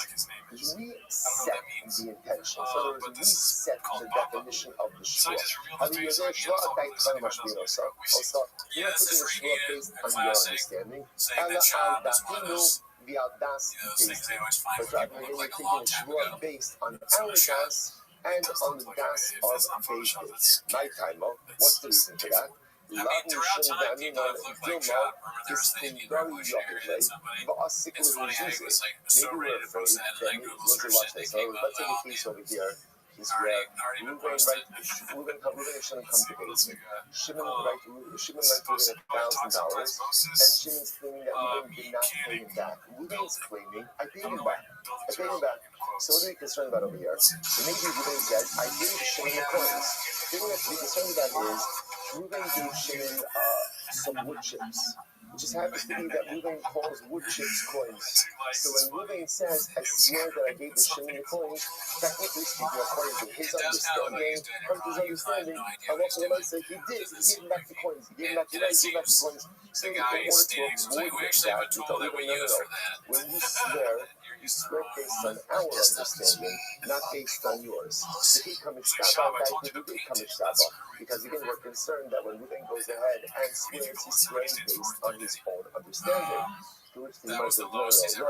We set the intention. So in other words, we set the definition of the shua. I mean, there's a shua that must be also. You're not taking a shua based on your understanding. The audace based, but rather you're taking a shua based on our das and on the das of basis. Nighttime, what's the reason for that? It's funny, though, it's like, so ready to post that, and I Google search that, they came up, let's take a case over here. is where Reuben and Shimon come to base. Shimon lent Reuben $1,000, and Shimon's claiming that Reuben did not pay him back. Reuben is claiming, I paid him back. So what are we concerned about over here? So maybe Reuben said, I gave Shimon the coins. The thing we have to be concerned about is Reuben gave Shimon some wood chips. It just happens to be that Reuben calls wood chips coins. So when Reuben says, I swear that I gave the Shimon the coins, technically speaking, according to his understanding, said he did. He gave him back the coins. He gave him back the coins. So in order to avoid that, we told Reuben, no. When you swear based on our understanding, not based on yours. Because again, we're concerned that when Reuben goes ahead and swears, he's swearing based on his own understanding. To which the Imam says, no,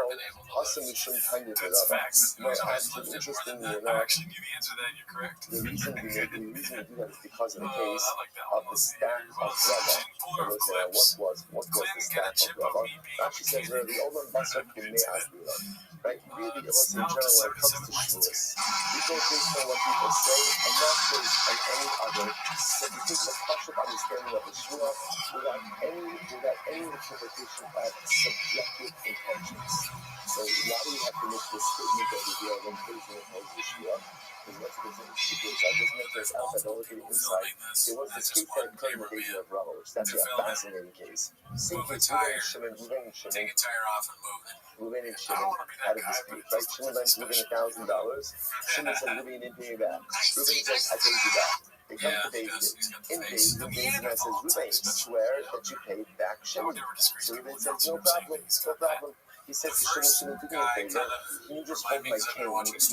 Hassan shouldn't kind of it up. No, actually, interestingly enough, the reason we do that is because of the case of the stack of Rabbi. What was the stack of Rabbi? Actually says there, the Olam Basar Kimei Asdila. Right? Really, it was in general when it comes to Shavuos. We go based on what people say and not based on any other. So we take the partial understanding of the Shua without any interpretation of subjective intentions. So why do we have to make this statement over here when praising opposed to Shua? Because what's the case? I just mentioned this outside the look inside. It was the case that occurred in the days of Rabbi, which that's a fascinating case. Same case, Reuben and Shimon. Take a tire off and move it. Reuben and Shimon had a dispute, right? Shimon lent Reuben $1,000. Shimon said, Reuben didn't pay me back. Reuben says, I paid you back. They come to David. In David, the man says, Reuben, swear that you paid back Shimon. So Reuben says, no problem. He says to Shimon, do me a favor. Can you just hold my cane while I take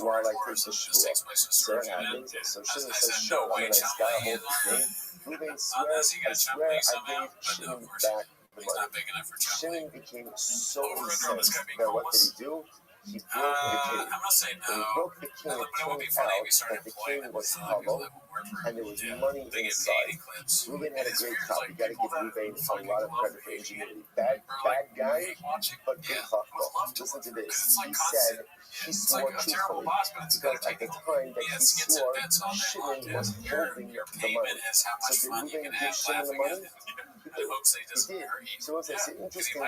the Shua? So it happens. So Shimon says, sure, I'm a nice guy, I'll hold the cane. Reuben swears, I swear I gave Shimon back the money. Shimon became so incensed that what did he do? He broke the cane. When he broke the cane, it turned out that the cane was hollow and there was money inside. Reuben had a great job. You got to give Reuben a lot of credit for ingenuity. Bad guy, but good chachma. Listen to this. He said he swore truthfully because at the time that he swore, Shimon was holding the money. So did Reuben give Shimon the money? He did. So it's interesting,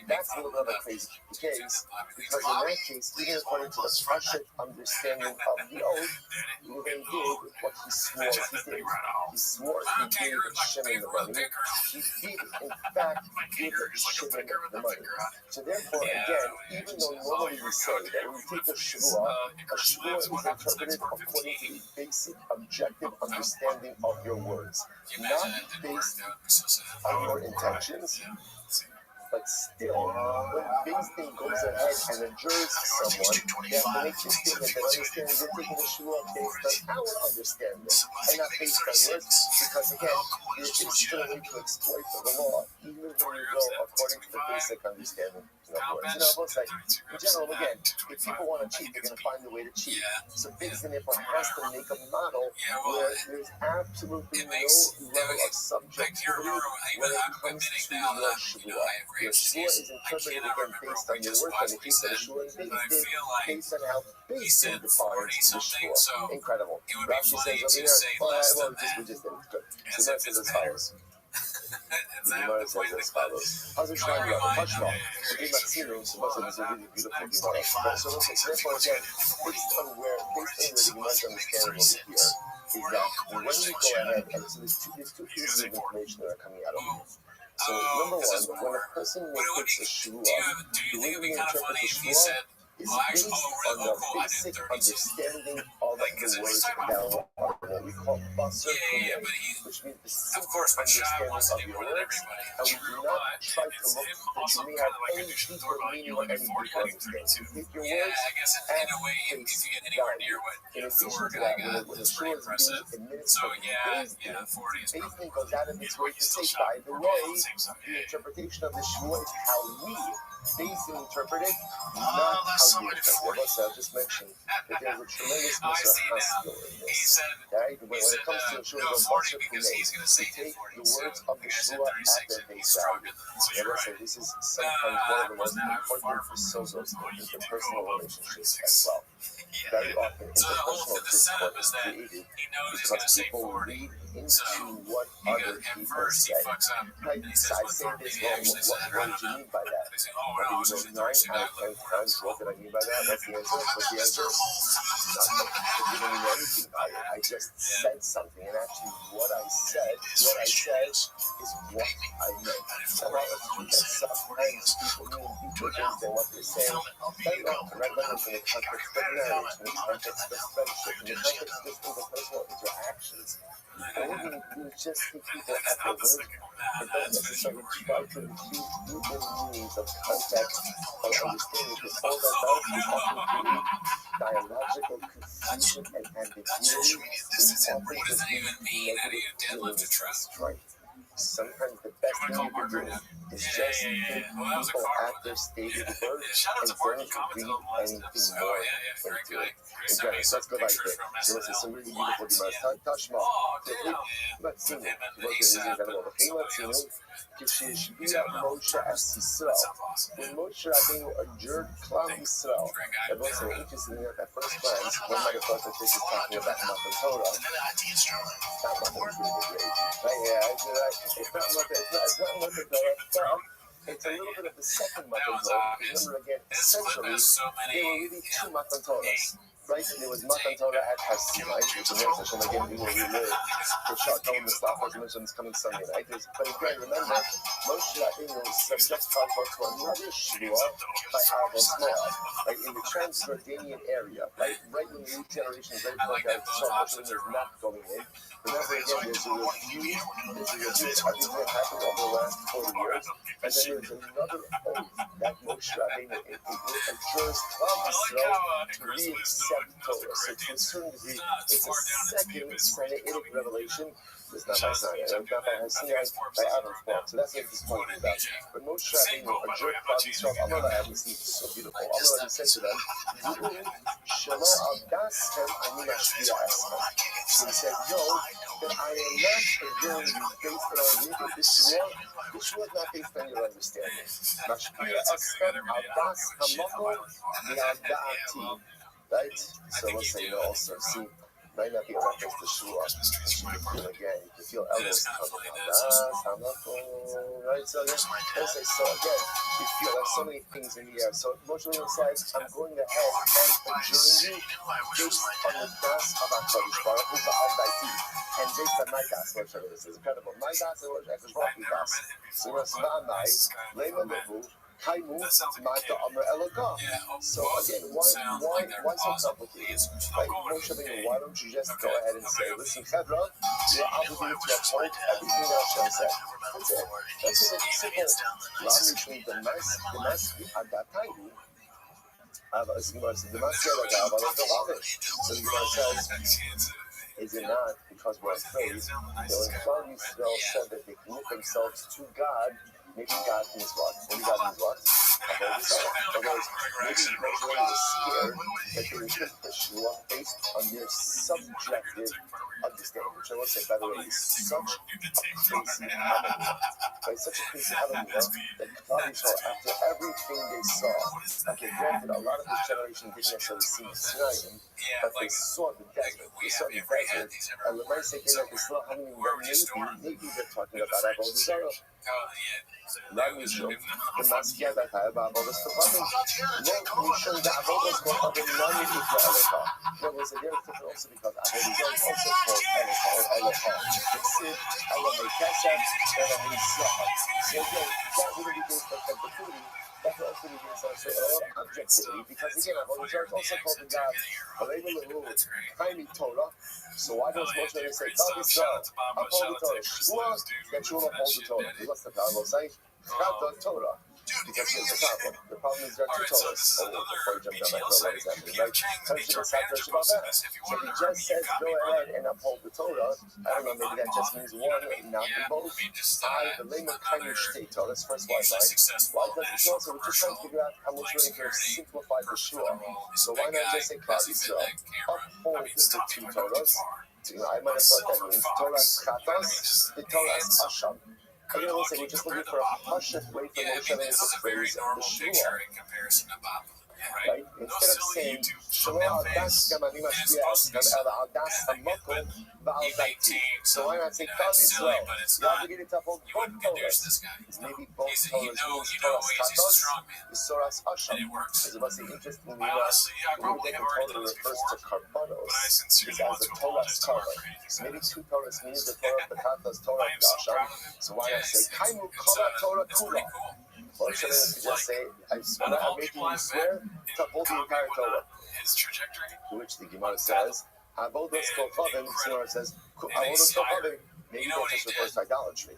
that's a little bit of a crazy case, because in that case, even according to the Pashut understanding of the oath, Reuben did what he swore he did. He swore he gave Shimon the money. He did, in fact, give Shimon the money. So therefore, again, even though normally we say that when you take a Shavua is interpreted according to the basic objective understanding of your words, not based on your intentions, but still, when Bingstein goes ahead and adjures someone, they have to make this statement that understands they're taking the Shua based on our understanding and not based on yours, because again, it's still a way to exploit the law, even when you go according to the basic understanding of words. Both sides. In general, again, if people want to cheat, they're going to find a way to cheat. So Bingstein, therefore, has to make a model where there's absolutely no level of subjectivity when it comes to your Shua. Your Shua is interpreted again based on your words, and the case of the Shua is based on how Bingstein defines the Shua. Incredible. Rabbi says over here, we just did it. Good. So that says as follows. The Gemara says as follows. How's it trying to have a touchball? The Matzino, supposedly, is a really beautiful Gemara. So therefore, again, based on where the Gemara's understanding over here is that when you go ahead, and so there's two pieces of information that are coming out of it. So number one, when a person makes a Shua, the way we interpret the Shua is based on the basic understanding of the words now, what we call basar kumei, which means the simple understanding of your words, and we do not try to look that you may have any deeper meaning or any deeper understanding. You take your words at face value. In addition to that, when the Shua is being administered, Bingstein goes out of its way to say, by the way, the interpretation of the Shua is how we Bingstein interpret it, not how you interpret it. I just mentioned that there's a tremendous mitzvah in this. Right? When it comes to the Shua of Basar Kumei, we take the words of the Shua at their face value. This is sometimes one of the most important sozos in personal relationships as well. very often So the whole interpersonal the setup is that created he knows he's going to because say people 40. read So into what at other people first he said. fucks up. Right? And he So says, I what say Thorpe this, maybe actually said. what did you mean by that? They say, oh, But no, you it's know, 9 actually out I of 10 live more times, what did I mean by that? What's the answer? What's the answer? Nothing. It didn't mean anything by it. I just said something, and actually what I said is what I meant. So I was sometimes people mean deeper things than what they're saying. Very often, right? Whether it's in the context of marriage, in the context of friendship, in the context of just interpersonal interactions. And what we just take people at their word and don't necessarily try to infuse deeper meanings of context or understanding, because all that does is often create dialogical confusion and ambiguity. What does that even mean? How do you deadlift a truck? Strength. Sometimes the best thing you can do is just take people at their stated word and don't read anything more into it. Again, let's go back to it. So this is some really beautiful demands. Tashma, מקסימום, כמו שזה גדול, הכי מקסימום, כשהשביע משה את ישראל, when Moshe Rabbeinu adjured Klal Yisrael, that wasn't interesting at first glance, one might have thought that this is talking about Matan Torah. It's not Matan Torah, it's not Matan Torah, it's a little bit of the second Matan Torah. Remember again, essentially, there were really two Matan Torahs. Right? There was Matan Torah at Har Sinai, which is Hashem again, we will relive for Shalom the Slav mentioned this coming Sunday night. But again, remember, Moshe Rabbeinu was subject to another Shua by Avos Moab, right? In the Transjordanian area, right? Right when the new generation is ready to point out Moshe Rabbeinu is not going in. Remember again, there's a review, everything that happened over the last 40 years, and then there's another oath that Moshe Rabbeinu adjures Klal Yisrael to re-accept Torah. So to a certain degree, it's a second Sinaitic revelation. It's not by Sinai, it's not by Sinai, by Adam's fault. So that's what this point is about. But Moshe Rabbeinu adjured Klal Yisrael, Amar this is so beautiful. Amar said to them, Shelo al dashem ani mashbiya eschem. So he said, no, that I am not adjuring you based on our reading. This was not based on your understanding. Mashbiya eschem al das hamakom mi'al da'ati. Right? So we'll say also, see, might not be a reference to Shua. Again, you can feel elbows coming out. Right? So again, so again, you feel like so many things in the air. So Moshe says, I'm going ahead and adjuring you based on the das of HaKadosh Baruch Hu ba'al daiti. And based on my das, whatever this is incredible. My das and what HaKadosh Baruch Hu das. So that's Va'amai, Lema Lehu, so again, why so complicated? Like Moshe Rabbeinu, why don't you just go ahead and say, listen, Chevra, you're obligated to uphold everything that Hashem said. That's it. That's a simple. La'amishmi Damaski Adatayu. So the Gemara says, is it not because we're afraid that when Klal Yisrael said that they commit themselves to God, maybe God means what? Maybe God means what? Otherwise, maybe Moshe was scared that they would take the Shua based on their subjective understanding. Which I will say, by the way, is such a crazy hallelujah. Such a crazy hallelujah that Klal Yisrael, after everything they saw, okay, granted, a lot of this generation didn't necessarily see Mitzrayim, but they saw the desert. They saw the desert, and the Rabbi said that they still haven't even maybe they're talking about Avodah Zarah. Not usual. The Maskia that I have Avodah Zarah. No, Mishon the Avodah Zarah non Yikra Eloka. No, there's a very different also because Avodah Zarah is also called Eloka or Eloka. It's Sid, Elohim Kesef, Elohim Slaha. So again, that wouldn't be based on objectivity. That would also be based on objectivity because again, Avodah Zarah is also called the God. Haimi Torah. So why does Moshe say, Klal Yisrael, uphold the Torah? Shua, that you will uphold the Torah. What's the problem? Say, Chata Torah. Because here's the problem. The problem is there are two Torahs. Before you jump down, I know what is happening, right? So he just says, go ahead and uphold the Torah. I don't know, maybe that just means one, not the both. The Lema Kainu Shtei Torah. That's first why, right? Why does it also? We're just trying to figure out how much really can simplify the Shua. So why not just say Klal Yisrael? Uphold the two Torahs. I might have thought that means Torah Chatos, the Torah Asham. Again, we're just looking for a hush way for Moshe Rabbeinu to phrase the Shua. right? Instead of saying, Shelo al das gam ani mashbiach gam el al das hamakom v'al daiti. So why not say Klal Yisrael? You're obligated to uphold both Torahs. Maybe both Torahs means Torah's Chatos, Soras Hasham. Because it was interesting enough, maybe the Torah refers to Karbanos, because as the Torah's Karban. Maybe two Torahs means the Torah of the Chatos, Torah of Hasham. So why not say Kaimu Kala Torah Kula? Or should I just say, I'm making you swear to uphold the entire Torah? To which the Gemara says, Avodas Kochavim, the Gemara says, Avodas Kochavim. Maybe that just refers to idolatry.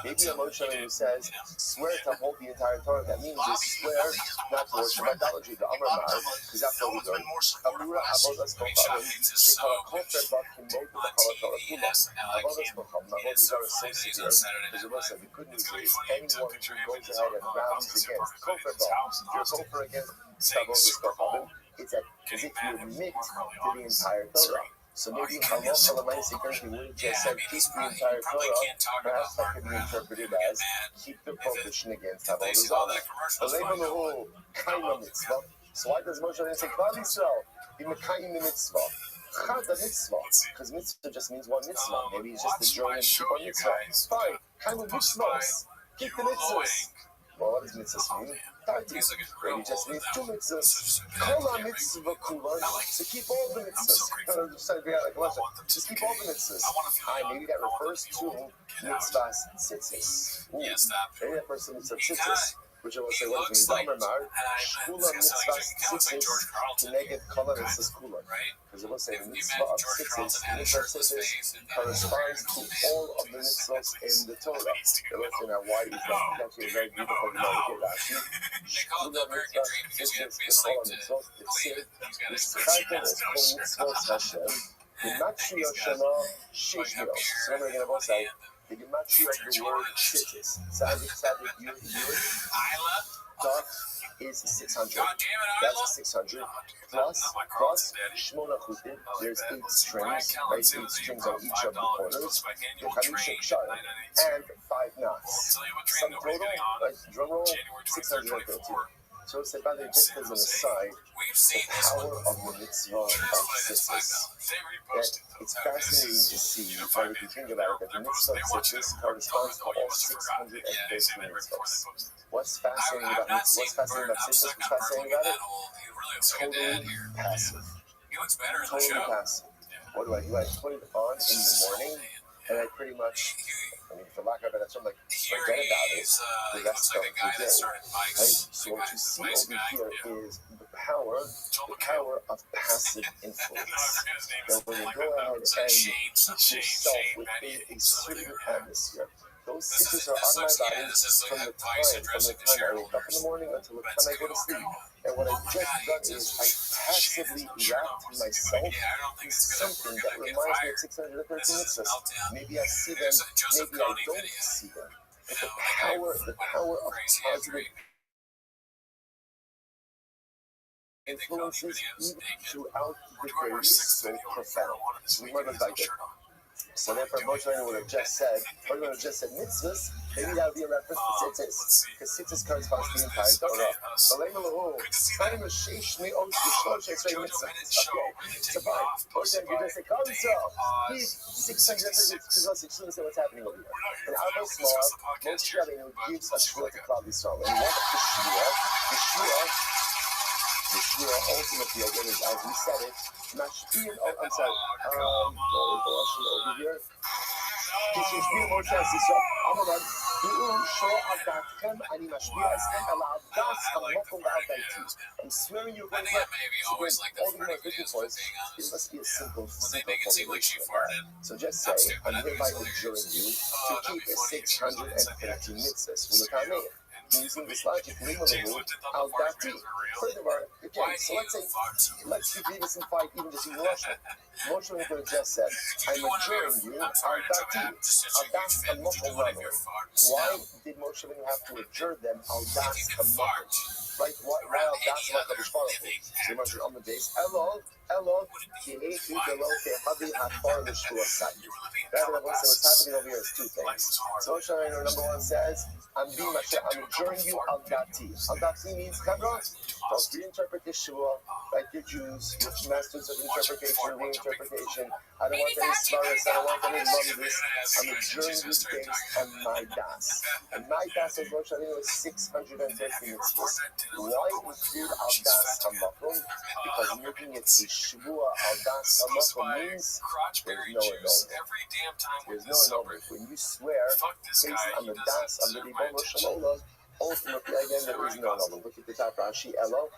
Maybe a Moshe who says, swear to hold the entire Torah, that means is swear not to worship idolatry. The Amar Mar, because that's what we learn. Amura Avodas Kochavim, Shekala Kofer Bak Kimot B'Kala Torah Kula. Avodas Kochavim, Avodas are so severe, because it was said, the good news is, anyone who goes ahead and rallies against Kofer Bak, if you're Kofer against Avodas Kochavim, it's as if you admit to the entire Torah. So maybe Allah Almighty wouldn't just say keep the entire Torah. Perhaps that could be interpreted as keep the prohibition against Avodah Zarah. So why does Moshe say Klal Yisrael be mekayim the mitzvah? Chad the mitzvah, because mitzvah just means one mitzvah. Maybe it's just the journey to keep one mitzvah. Fine, kind of mitzvahs. Keep the mitzvahs. Well, what does mitzvahs mean? Maybe just means two mitzvahs. Kol mitzvah kula, to keep all the mitzvahs. Just keep all the mitzvahs. Maybe that refers to mitzvahs tzitzis. Maybe that person mitzvah tzitzis. Which I will say, what does it mean? Shkula mitzvahs tzitzis to negative kala mitzvahs kula. Because it will say the mitzvah of tzitzis corresponds to all of the mitzvahs in the Torah. It looks at why is that actually a very beautiful Gemara. Shkula mitzvahs tzitzis to kala mitzvahs tzitzis. This title is called mitzvahs Hashem. The Matria Shema Shishmios. So we're going to say the gematria of the word tzitzis. Tzadik Yud dot is 600. That's 600 plus Shmona Chutin. There's 8 strings, right? 8 strings on each of the corners. And 5 knots. Sum total, right? Drum roll, 613. So it's about just as an aside, the power of the mitzvah of tzitzis. It's fascinating to see, right, if you think about it, that the mitzvah of tzitzis corresponds to all 613 mitzvahs. What's fascinating about tzitzis? What's fascinating about it? Totally passive. Totally passive. What do? I put it on in the morning, and I pretty much, for lack of a better term, forget about it the rest of the day. Right? So what you see over here is the power of passive influence. That when you go ahead and keep yourself within a certain atmosphere, those stitches are on my body from the time I wake up in the morning until the time I go to sleep. And what I've just done is I passively wrapped myself in something that reminds me of 613 mitzvahs. Maybe I see them, maybe I don't see them. But the power of positive influences even throughout the day is so profound. So we might have like it. So therefore, Moshe would have just said, mitzvahs, maybe that would be a reference to tzitzis, because tzitzis corresponds to the entire Torah. So fine. Moshe, you just say, Klal Yisrael, he's 630, because what's happening over here. And out of small, Moshe Rabbeinu gives a shvua to Klal Yisrael. And what the shvua ultimately, again, is, as we said it, Mashpil, I'm sorry, over here. Kishishpil Moshe Yisrael, Amar, I'm swearing you're going to get all the more different voice. It must be a simple formulation. So just say, I'm hereby adjuring you to keep 613 mitzvahs. Using this logic, al dati. Furthermore, again, so let's give this in 5, even just in Russian. Moshe would have just said, I'm adjuring you, al dati, al das hamokol. Why did Moshe have to adjure them al das hamokol? right? Why that's what the response is. So much on the base. Hello, what's happening over here is two things. So Moshe Rabbeinu, number one, says, I'm adjuring you al dati. Al dati means, Hebron, don't reinterpret this Shua like your Jews, your masters of interpretation, reinterpretation. I don't want any slurs, I don't want any lumdis. I'm adjuring you based on my das. And my das of Moshe Rabbeinu is 613 mitzvahs. Why include al das hamakom? Because making it a Shua al das hamakom means there's no annulment. There's no annulment. When you swear based on the das of the Ribono Shel Olam, ultimately again there is no annulment. Look at the top Rashi Elo.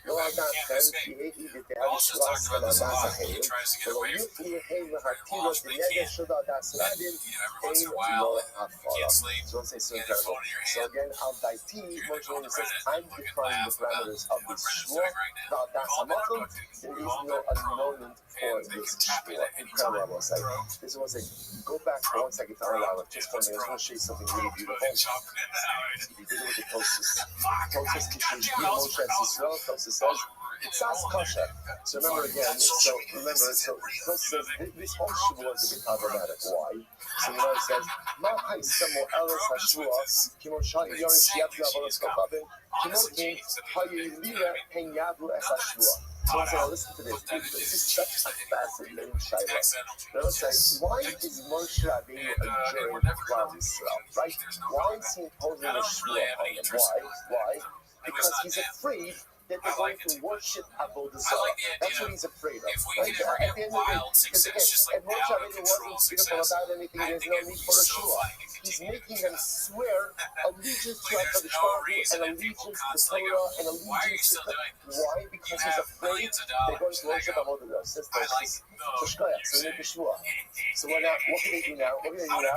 No al das then ki'ehi v'te'av shlas al das ha'heim. So when you flew heim v'hartiros v'neged shud al das radin, heim lo ha'fara. So don't say so incredible. So again, al daiti, Moshe Rabbeinu says, I'm defining the parameters of this shua, the al das ha'makom. There is no annulment for this shua. Incredible, I will say. This was a, go back for 1 second to our life. Just one thing, I was going to show you something really beautiful. He did it with the Tosfos. Tosfos kishish Moshe as Yisrael. Tosfos says, it's as kosher. So remember again, Tosfos says, this whole shua is a bit problematic. Why? So you know it says, Ma ha'isamu eles ha'shua, kimo sha'i yorish yavlu avolos kochavim, kimo ki ha'yilira hen yavlu es ha'shua. So I said, listen to this. This is such a fascinating shayla. Now say, why is Moshe Rabbeinu adjuring Klal Yisrael? Right? Why is he imposing a shua on them? Why? Because he's afraid that they're going to worship Avodah Zarah. That's what he's afraid of. Right? At the end of the day, because again, if Moshe Rabbeinu wasn't fearful about anything, there's no need for a shua. He's making them swear allegiance to HaKadosh Baruch Hu and allegiance to Torah and allegiance to why? Because he's afraid they're going to worship Avodah Zarah. Says Tosfos. So they make a shua. So what can they do now? What can they do now?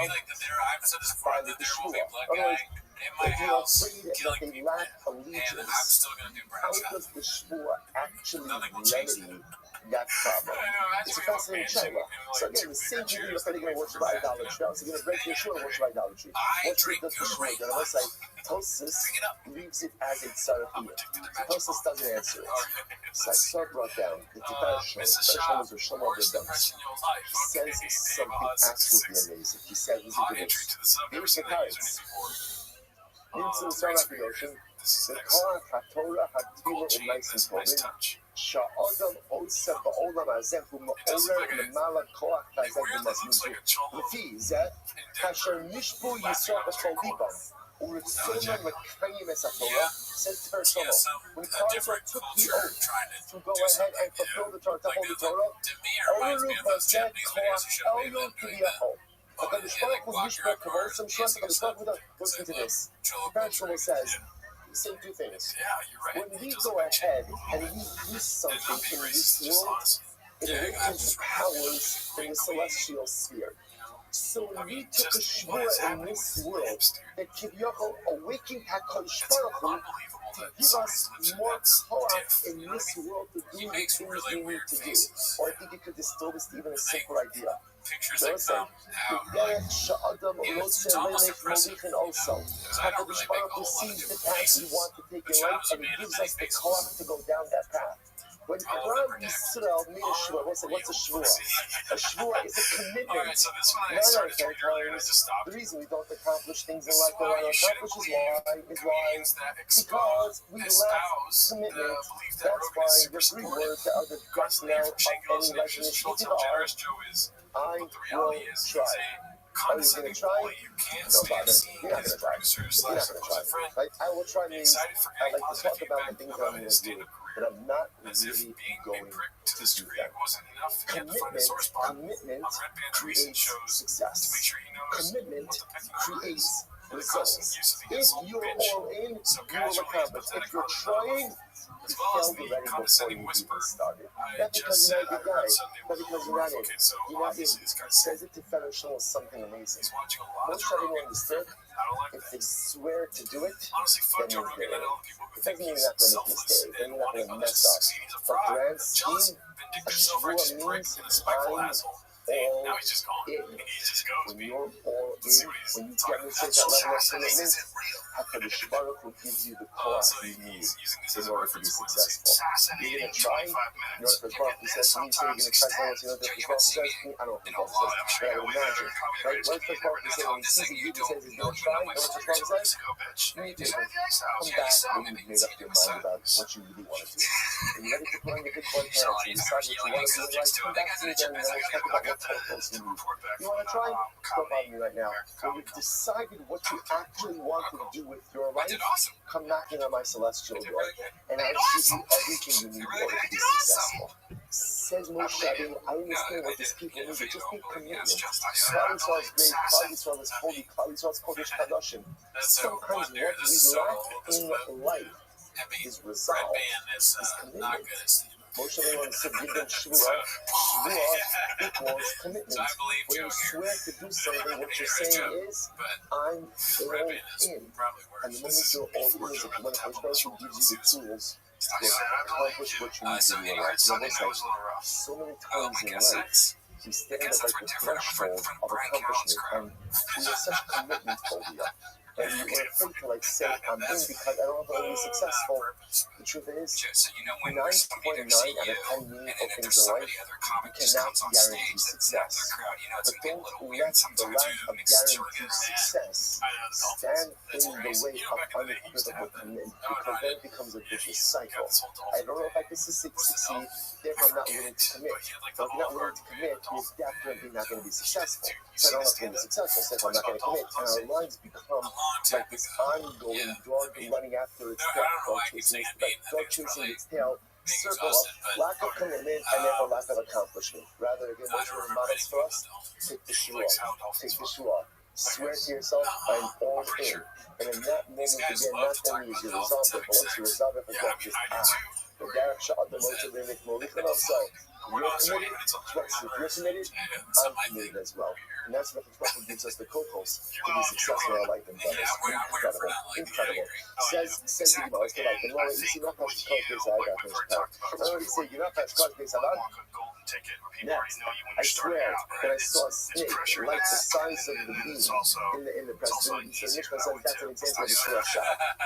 Violate the shua. Otherwise, if you're afraid that they lack allegiance, how does the shua actually remedy that problem? It's a fascinating shayla. So again, the same people are going to worship idolatry. So you're going to break your shua and worship idolatry. What does the shua do? And I must say, Tosfos leaves it as a tzarechiyah. Tosfos doesn't answer it. So I saw it brought down. The Tikkun Shlomo is Shlomo of the Dams. He says something absolutely amazing. He says, listen to this. Here's the cards. Into the Sarah of the ocean, the Korah HaTorah HaTila U'Maisim Tovim, Sha'odam Osa Ba'olam Hazeh U'Ma'oler L'Mala Koach Hazeh U'Mazmizu. L'fi Zeh, Kasher Nishbu Yisrael B'Chol Libam, U'Ritzona Mekayim Es HaTorah, says Tikkun Shlomo, when Korah took the oath to go ahead and fulfill the Torah, to hold the Torah, Oru B'Zeh Koach Elyon K'viyachol. HaKadosh Baruch Hu Yishbor Kavod, some Shlomo HaKadosh Baruch Hu, listen to this. Tikkun Shlomo says, he's saying two things. When we go ahead and we do something in this world, it awakens powers in the celestial sphere. So when we took a shvua in this world, that Kivyachol awakened HaKadosh Baruch Hu to give us more koach in this world to do the things we need to do. Or I think you could distill this to even a simple idea. So let's say, HaKadosh Baruch Hu sees the path we want to take in life, and He gives us the koach to go down that path. When Klal Yisrael made a shvua, what's a shvua? A shvua is a commitment. The reason we don't accomplish things in life that we want to accomplish is why? Because we lack commitment. That's why the three words that are the guts now of any life initiative are, I will try. Are you going to try? Don't bother. You're not going to try. You're not going to try. Like, I will try means I like to talk about the things that I'm going to do, but I'm not really going to do them. Commitment creates success. Commitment creates results. If you're all in, you will accomplish. If you're trying, you failed already before you even started. Not because you're not a good guy, but because you're not in. You're not in. Says it to Tikkun Shlomo something amazing. Most Rabbeinu understood, if they swear to do it, then they're there. It doesn't mean you're not going to make a mistake, then you're not going to mess up. But grand scheme, a shvua means I'm all in. when you're all Let's see in, what he's when you talking demonstrate about. that level of This commitment, isn't real. HaKadosh Baruch Hu gives you the koach So you need he's using this in as a order to be reference point. successful. You're Fascinating. going to try. 25 You know minutes. what Baruch Hu says to me? So you're going to try someone else. You know what Baruch Hu says to me? I don't know what Baruch Hu says, but I would imagine. Right? What Baruch Hu says when he sees you, he says he's going to try. You know what Baruch Hu says? You need to come back when you've made up your mind about what you really want to do. And you're ready to put on your big boy pants and decide what you want to do in life. Come back to me then and then let's talk about what titles you need. You want to try? Don't bother me right now. When you've decided what you actually want to do with your life, come knocking on my celestial door, and I'll give you everything you need in order to be successful. Says Moshe, I understand what these people need. They just need commitment. Klal Yisrael is great. Klal Yisrael is holy. Klal Yisrael is Kodesh Kadoshim. Sometimes what we lack in life is resolve, is commitment. Moshe said, give them shvuah. Shvuah equals commitment. When you swear to do something, what you're saying is, I'm all in. And the moment you're all in is when HaKadosh gives you the tools to accomplish what you need to do in life. So many times in life, we stand at like the threshold of accomplishment, and we have such commitment phobia. And we're afraid to like say, I'm in because I don't know if I'll be successful. The truth is, 9.9 out of 10 meaningful things in life, you cannot guarantee success. But don't let the lack of guaranteed success stand in the way of unequivocal commitment, because then it becomes a vicious cycle. I don't know if I can succeed, therefore I'm not willing to commit. But if you're not willing to commit, you're definitely not going to be successful. So I don't know if I'm going to be successful, so I'm not going to commit. And our lives become like this ongoing dog running after its tail, dog chasing its tail, circle of lack of commitment and therefore lack of accomplishment. Rather, again, what's one of the models for us? Take the shoe off. Take the shoe off. Swear to yourself, I'm all in. And in that moment, again, not only is you resolve it, but once you resolve it, forget this. The Derek shot the motivated Molichan also. You're committed, if you're committed, I'm committed as well. And that's what the Prophet gives us the cocos to be successful in our life and brothers. Incredible. Incredible. Says the Gemara, it's like the Lord, you see, not much cause based on I already said, you're not much cause based on Next, I swear that I saw a snake like the size of the beam in the President. So Mishnah says that's an example of a shura shot.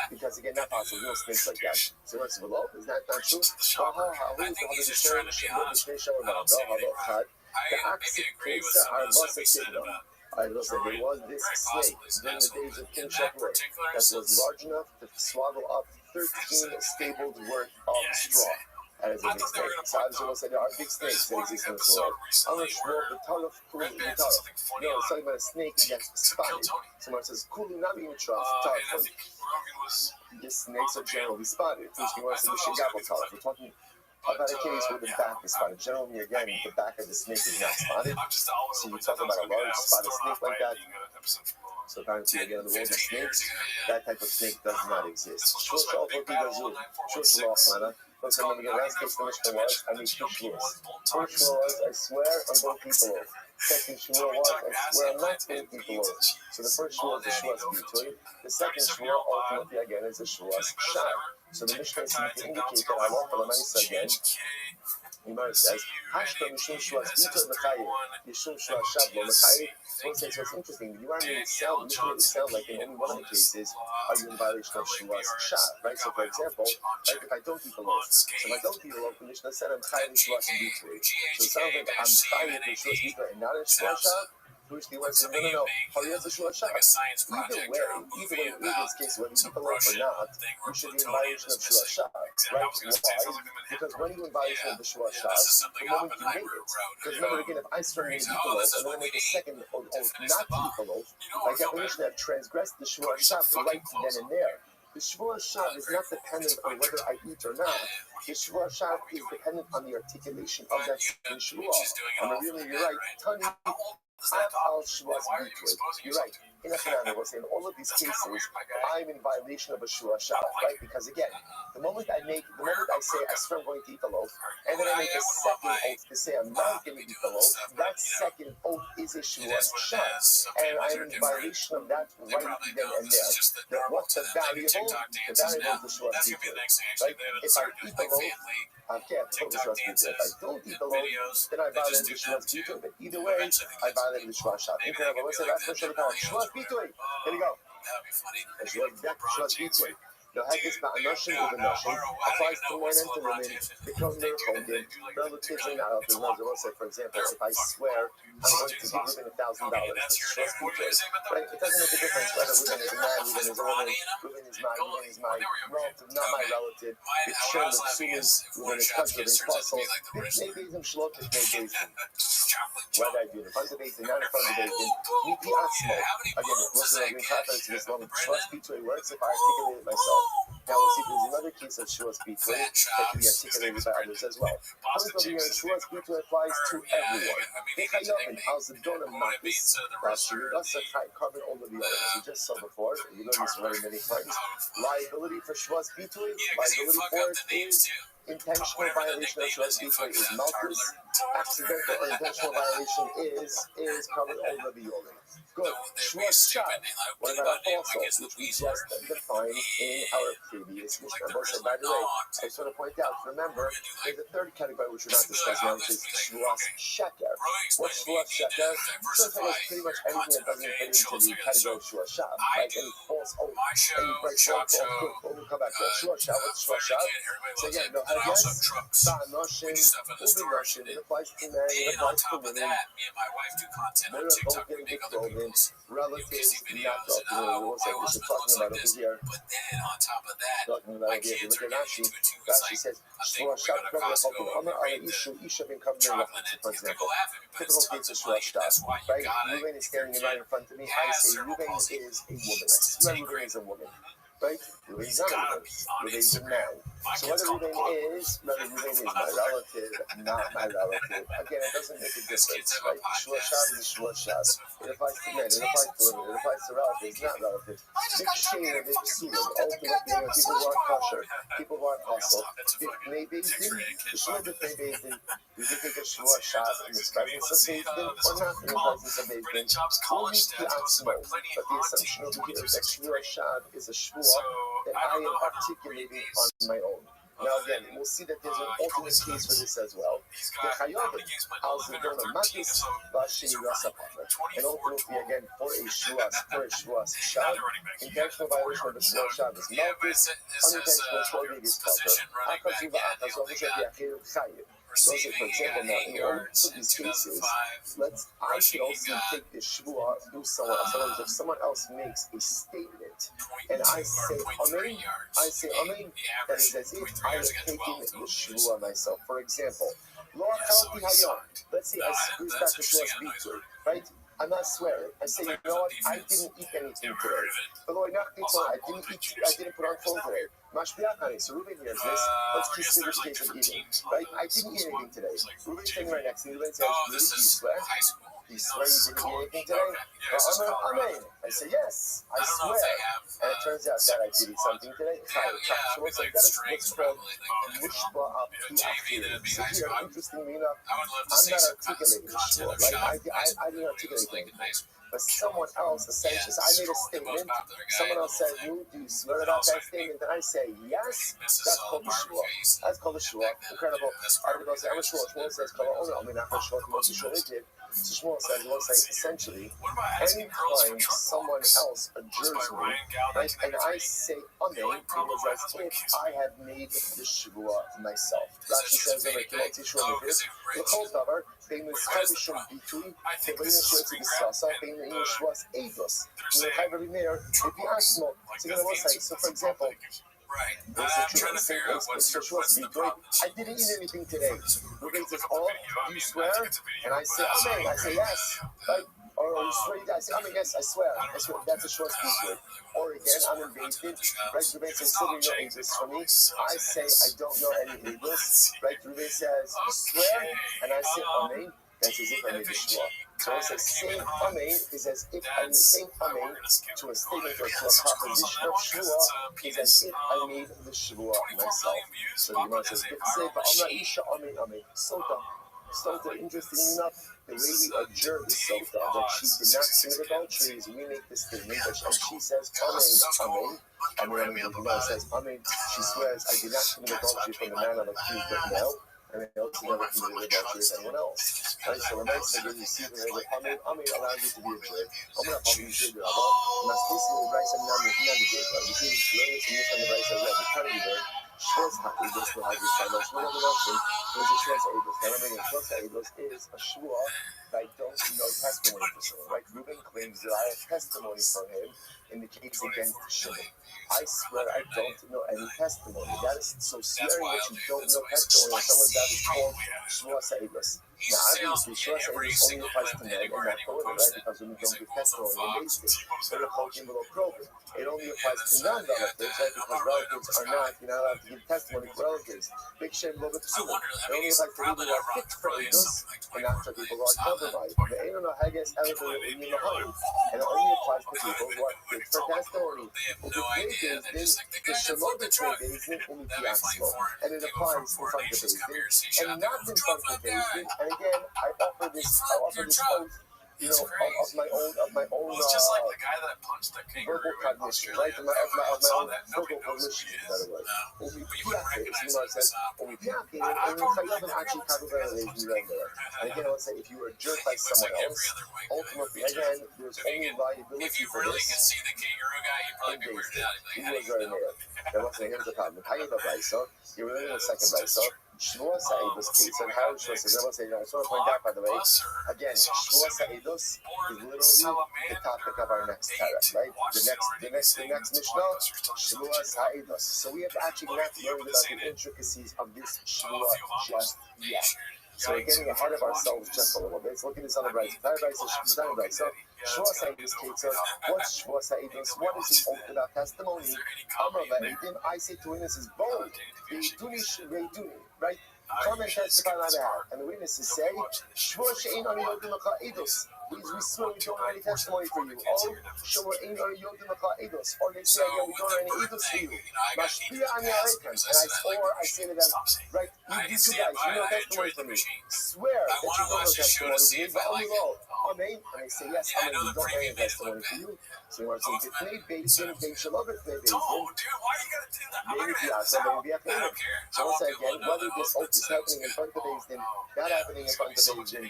Because again, not possible, no snakes like that. So what's below? Is that not true? I will say there was this snake during the days of King Shepard that was large enough to swallow up 13 stables worth of straw. That is a big snake. So I was say there are big snakes that exist in this world. I'm not sure the Taluf Kulu. No, it's talking about a snake that's spotted. Someone says Kulu not being trust. The snakes are generally spotted. Which means what's the Mishigabo Taluf? We're talking about a case where the back is spotted. Generally, again, the back of the snake is not spotted. So you're talking about a large spotted snake like that. So apparently, again, in the world of snakes, that type of snake does not exist. Let's remember again, last case the Mishnah was, I made two shuras. First shura was, I swear I'm going people off. Second shura was, I swear I'm not going people off. So the first shura is the shuras b'yitoy. The second shura, ultimately, again, is the shuras shad. So the Mishnah seems to indicate that Allah for the Maisa again, Gemara says, Hashka Mishum Shuas B'yitoy B'chayiv, Yishum Shuas Shad Lo B'chayiv. So it's interesting. You aren't made it sound like in only one of the cases are you in violation of Shuas Shad, right? So for example, right, if I don't eat the loaf, so if I don't eat the loaf, the Mishnah said I'm chayiv in Shuas B'yitoy. So it sounds like I'm chayiv in Shuas B'yitoy and not in Shuas Shad. Which the one said, no. How has a Shuas Shad? Either way, in this case, whether you eat the loaf or not, you should be in violation of Shuas Shad, right? Why? Because when you're in violation of the Shuas Shad, the moment you make it. Because remember again, if I start to eat the loaf and then I make a second oath not to eat the loaf, by definition I've transgressed the Shuas Shad right then and there. The Shuas Shad is not dependent on whether I eat or not. The Shuas Shad is dependent on the articulation of that Shua. And really, you're right. Tani You're right. In in all of these cases, I'm in violation of a Shuas Shad, right? Because again, the moment I say I swear I'm going to eat the loaf, and then I make a second oath to say I'm not going to eat the loaf, that second oath is a Shuas Shad, and I'm in violation of that right then and there. What's the variable? The variable is the Shuas B'yitoy, right? If I eat the loaf, I can't put the Shuas B'yitoy. If I don't eat the loaf, then I violate the Shuas B'yitoy. But either way, I violate name of the Shua Shab. Incredible. Let's say last question of the call. Shua Bitui. Here we go. That'd be funny. And Shua Bitui. No, Hagis Ba'anashim U'Banashim applies to men and to women, become their children, relatives and not relatives. Let's say, for example, if I swear I'm going to give Ruben $1,000, it's Shua Bitui. Right? It doesn't make a difference whether Ruben is a man, Ruben is a woman, Ruben is my relative, not my relative. It's sure that Suman, Ruben is Kach, Ruben is Pasul. Bifnei Beizim Shlot, Bifnei Beizim. Whether I do it in front of Beizim, not in front of Beizim, Mipi Atzmo. Again, looking at the conference in this moment, Shua Bitui works if I articulate it myself. Now we'll see there's another case of Shua Bitui that can be articulated by others as well. Point over here, Shua Bitui applies to everyone. Bechayovin, Al-Zadona Matis, carbon over the other. As we just saw before, we learned this very many times. Liability for Shua Bitui, liability for it is intentional violation of Shua Bitui is malchus. Accidental or intentional violation is covered over the other. Good. Shua Shab. What about a false, which we just defined in our previous Mishnah? By the way, I just want to point out, remember, there's a third category which we're not discussing now, which is Shua Sheker. What's Shua Sheker? Shua Sheker is pretty much anything that doesn't fit into the category of Shua Shab. Like any false oath, any break, we'll come back to that. Shua Shab, what's Shua Shab? So again, no, yes, Ba'anoshim, U'Banoshim, it applies to men, it applies to women. They're both getting big clothing. Relatives, not talking about what we're talking about over here. But then on top of that, talking about over here. If you look at Rashi, Rashi says, Shua Shab, for example. Typical case of Shua Shab, right? Ruben is standing right in front of me. I say Ruben is a woman. I swear Ruben is a woman. Right? Ruben is not a woman. Ruben is a man. So whether Ruben is my relative, not my relative, again, it doesn't make a difference, right? Shua Shab is Shua Shab. It applies to men, it applies to women, it applies to relatives, not relatives. Big share, big suit, ultimately, people who are kosher, people who are apostle. Maybe the Shua B'nai Bezdin, we can take a Shua Shab in the presence of Bezdin or not in the presence of Bezdin. Only the Atzmo. But the assumption over here is that Shua Shab is a Shua that I am articulating on my own. Now again, we'll see that there's an alternate case for this as well. The Chayovim, Al-Zadona Matis, Vashi Rasapatha. And ultimately, again, for a Shua Shab, intentional violation of the Shua Shab is Malchus, unintentional Torah is Pater. Akazuva Akas, Oveshet Yachiru Chayim. So, for example, now in all of these cases, I can also take this shvua through someone else. In other words, if someone else makes a statement and I say amen, that is as if I am taking the shvua myself. For example, let's say I squeeze back the shvua's bitui, right? I'm not swearing. I say, you know what? I didn't eat anything today. I didn't put on clothes today. Mashbiachani. So Ruben hears this. Let's consider the case of eating. Right? I didn't eat anything today. Ruben's sitting right next to me. Ruben says, really? Do you swear? Do you swear you didn't eat anything today? Amen. I say, yes, I swear. And it turns out that I did eat something today. So that is what's called Mushba Api. So here, interestingly enough, I'm not articulating Shua. Right? I didn't articulate anything. But someone else essentially, I made a statement, someone else said, do you swear about that statement? And I say, yes, that's called the Shua. That's called the Shua. Incredible. Article says, I'm a Shua. Shmuel says, I'm not a Shua, so Shmuel says, we'll say, essentially, anytime someone else adjures me, right, and I say, amen, it is as if I have made the Shua myself. Rashi says, בין מסחר בשום ביטוי, ובין השואץ בסרסה, בין ישועת אידוס. וחי ורימר, לפי עצמו. So for example, I didn't eat anything today. Ruben says, oh, do you swear? And I say, amen. I say, yes. Right? Or you swear? I say, amen, yes, I swear. That's a short speech. Or again, I'm invaded. Right? Ruben says, so you know English for me. I say, I don't know any English. Right? Ruben says, swear. And I say, amen. That's as if I made the shua. So it's the same amen is as if I made the same amen to a statement or to a proposition of shua is as if I made the shua myself. So the Gemara says, say, but I'm not isha amen amen. Sota, interestingly enough, the way we adjure the Sota, that she did not commit adultery, is we make the statement, and she says, amen. The Gemara says, amen. She swears, I did not commit adultery from the man of accused of male. and they also never committed adultery with anyone else. Right? So when I say you receive an Amen allows you to be a jerk. Amen probably should do that. But this is the Bryce and Nami Navigate. This is glorious and mission the Bryce and Rabbi. Trying to be Schwarz happy, this will have this final Shmuel of the Nation. There's a Schwarz Abels. Now remember, Schwarz Abels is a Shua that I don't know testimony for someone. Right? Reuben claims that I have testimony for him in the case against Shimon. I swear I don't know any testimony. That is so swearing that you don't know testimony on someone that is called Schwarz Abels. Now, obviously, Schwarz Abels only applies to men and not to women, right? Because when you don't give testimony in basic, they're approaching below program. It only applies to non-relatives, right? Because relatives are not, you're not allowed to give testimony for relatives. Big shame, little bit sooner. It only applies to people who are fit for Eidos and not to people who are compromised. The Eidos are Haggis, Elevator, and Yimahim. And it only applies to people who are fit for testimony. The Shalom between Bezdin and Mikiasmo. And it applies in front of Bezdin and not in front of Bezdin. And again, I offer this oath, you know, of my own Well, it's just like the guy that punched the kangaroo verbal in cognition, Australia. right? Of my own Nobody verbal knows volition, in who other words. But you wouldn't recognize him. And again, let's say if you were jerked by someone else, ultimately, again, there's only If liability you for really this. could see the kangaroo guy, you'd probably be weirded out. He was very native. Now, let's say here's the problem. How you the Brisa? You're really in the second Brisa. Shmuel Sa'idus case, and how Shmuel says, I just want to point out, by the way, again, Shmuel Sa'idus is literally the topic of our next parak, right? The next Mishnah, Shmuel Sa'idus. So we have actually not learned about the intricacies of this Shmuel just yet. So we're getting ahead of ourselves just a little bit. So look at this other Brisa. So Shmuel Sa'idus case, what's Shmuel Sa'idus? What is his oath about testimony? I say to witnesses, bold. They do, right? Come and testify on my behalf. And the witnesses say, Shvur she'ein ani yodim lecha edus. We swear we don't have any testimony for you. Oh, Shvur she'ein ani yodim lecha edus. Or they say, yeah, we don't have any edus for you. Mashpia ani aleikem. And I say to them, right, you two guys, you know testimony for me. Swear that you don't know testimony for me, but only low. Amen. And they say, yes, amen, we don't have any testimony for you. So you want to say, it's made based in being shalom, it's made based in. Dude, why you gotta do that? I'm not Maybe gonna so, maybe I don't care. so once again, whether this oath is happening in front of Bezdin, not happening in front of Bezdin,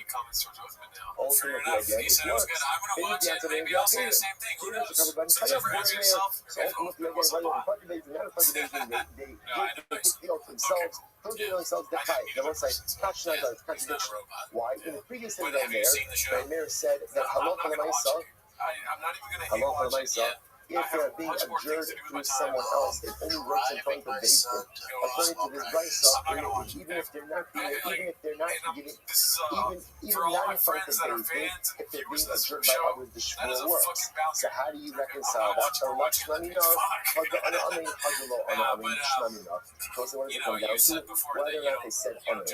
ultimately again, it works. Maybe the answer may be okay. So ultimately again, whether in front of Bezdin, not in front of Bezdin, they take the oath themselves, don't do themselves the fight. They won't say, contradiction. Why? In the previous thing the mayor said that halacha l'maisa, halacha l'maisa, if they're being adjured through someone else, it only works in front of Bezdin. According to this Brisa, even if they're not giving, even not in front of Bezdin, if they're being adjured by others, the shvur works. So how do you reconcile that? Or what shlamina? Because what does it come down to? Whether or not they said amen. If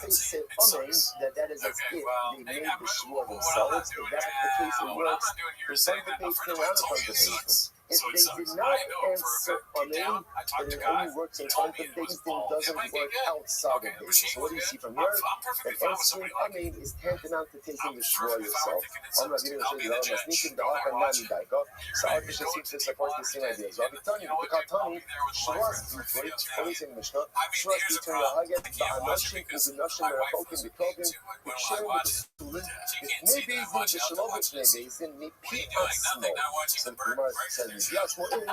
they said amen, then that is as if they made the shvur themselves. If that's the case, it works in front of Bezdin and out in front of Bezdin. If they did not answer amen, then it only works in front of Bezdin, doesn't work outside of Bezdin. So what do you see from here? That answering amen is tantamount to taking the shvur yourself. I'm not going to say that. I'm sneaking the off and nani daiko. So I just seem to support the same ideas. Rabbi Tani, the Katani, shvur's between, always in Mishnah, shvur's between the Haggett, the Anashim, is the Nashim, the Rachokim, the Kovim, the Shem, the Tulin, the Bezdin, the Shalom, the Bezdin, the Pi'asmo. So the Gemara says, yes, we're in,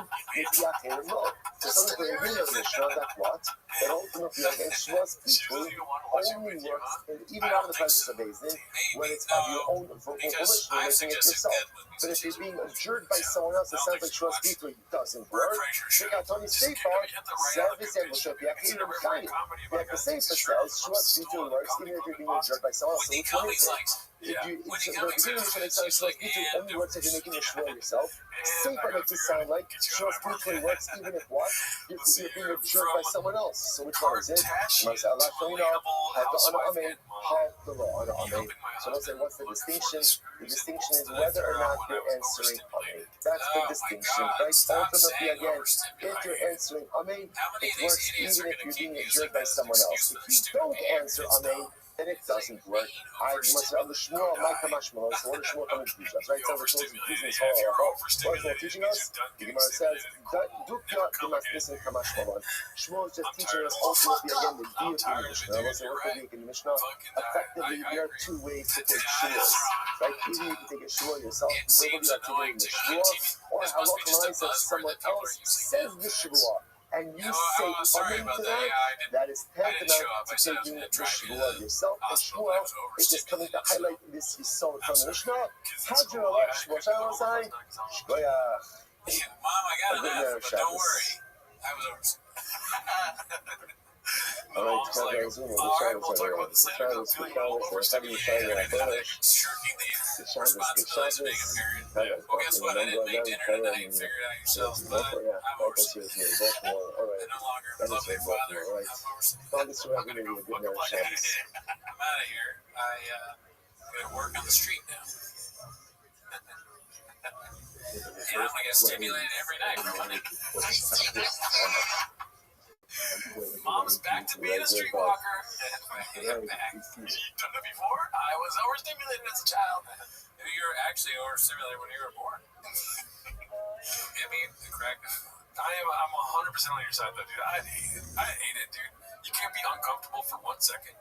so something we know in Mishnah, that's what? That ultimately, again, shvur's between only works, even out of the presence of Bezdin, when it's of your own vocal volition, you're making it yourself. But if you're being adjured by someone else, it sounds like shvur's between doesn't work. Check out Tony's Sefer, Service and Moshe, the Sefer says shvur's between works, even if you're being adjured by someone else. So which one is it? If you, the beginning of it says shvur's between only works if you're making a shvur yourself. Sefer makes it sound like shvur's between works, even if what? You're being adjured by someone else. So which one is it? So let's say what's the distinction? The distinction is whether or not you're answering amen. That's the distinction, right? Ultimately, again, if you're answering amen, it works even if you're being adjured by someone else. If you don't answer amen, and it doesn't work. I must have the Shmuel, my Kamashmuel, so what does Shmuel come to teach us, right? So the Shmuel teaching us, the Gemara says, Dukya Gemasnisin Kamashmuel. Shmuel is just teaching us ultimately again the deity of the Mishnah. Let's say, what could be in the Mishnah? Effectively, there are two ways to take Shmuels, right? Either you can take a Shmuel yourself, verbally articulating the Shmuel, or halachah says someone else says the Shmuel. And you say amen to that is tantamount to taking the Shmuel yourself. And Shmuel is just coming to highlight this Yisod from the Mishnah. How'd you know that? Shmuel Shalom sign? Shkoya. Mom, I got enough, but don't worry. I was over. All right, we'll talk about this later. I'm feeling all overstimulated. I did like shirking the responsibilities of being a parent. Well, guess what? I didn't make dinner tonight. Figure it out yourself. But I'm overstimulated. I no longer love my father. I'm overstimulated. I'm gonna go fuck up like this. I'm out of here. I gotta work on the street now. And I'm gonna get stimulated every night for money. Mom's back to being a streetwalker. I'm back. You've done it before? I was overstimulated as a child. You were actually overstimulated when you were born. I mean, the crack. I'm 100% on your side, though, dude. I hate it, dude. You can't be uncomfortable for 1 second.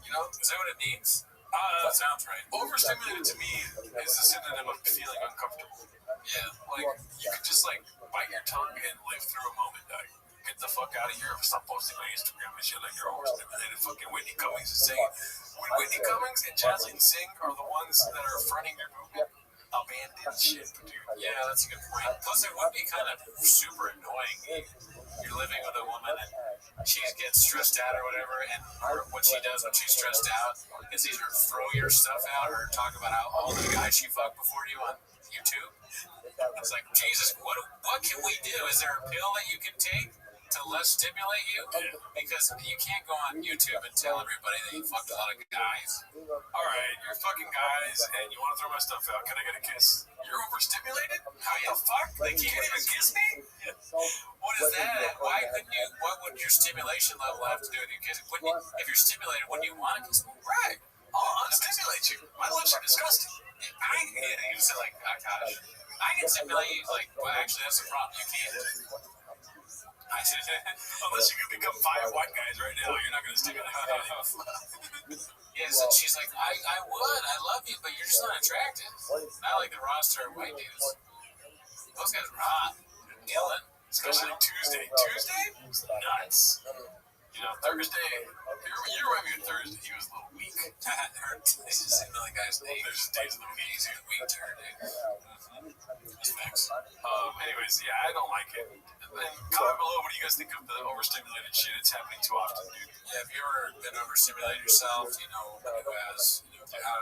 You know? Is that what it needs? That sounds right. Overstimulated to me is a synonym of feeling uncomfortable. Yeah, like, you could just, like, bite your tongue and live through a moment, dog. Get the fuck out of here. Stop posting on Instagram and shit like you're overstimulated. Fucking Whitney Cummings is saying. When Whitney Cummings and Jasmine Singh are the ones that are fronting your movement, abandoned shit, dude. Yeah, that's a good point. Plus, it would be kind of super annoying. You're living with a woman and she gets stressed out or whatever, and what she does when she's stressed out is either throw your stuff out or talk about how all the guys she fucked before you on YouTube. It's like, Jesus, what can we do? Is there a pill that you can take to less stimulate you? Because you can't go on YouTube and tell everybody that you fucked a lot of guys. Alright, you're fucking guys and you want to throw my stuff out. Can I get a kiss? You're overstimulated? How you fuck? They can't even kiss me? What is that? Why couldn't you? What would your stimulation level have to do with you kissing? If you're stimulated, wouldn't you want to kiss me? Right. I'll unstimulate you. My lips are disgusting. You say like, oh gosh. I can stimulate you. Like, well, actually, that's the problem. You can't. Unless you can become 5 white guys right now, you're not going to stimulate me. Yes, and she's like, I would. I love you, but you're just not attractive. Not like the roster of white dudes. Those guys are hot. Killing. Especially Tuesday. Tuesday? Nuts. You know, Thursday. You remind me of Thursday. He was a little weak. They just didn't know the guy's name. There's just days of the week. He's a weak turd, dude. That's facts. Anyways, yeah, I don't like it. And comment below, what do you guys think of the overstimulated shit? It's happening too often, dude. Yeah, have you ever been overstimulated yourself? You know, who has? You know, how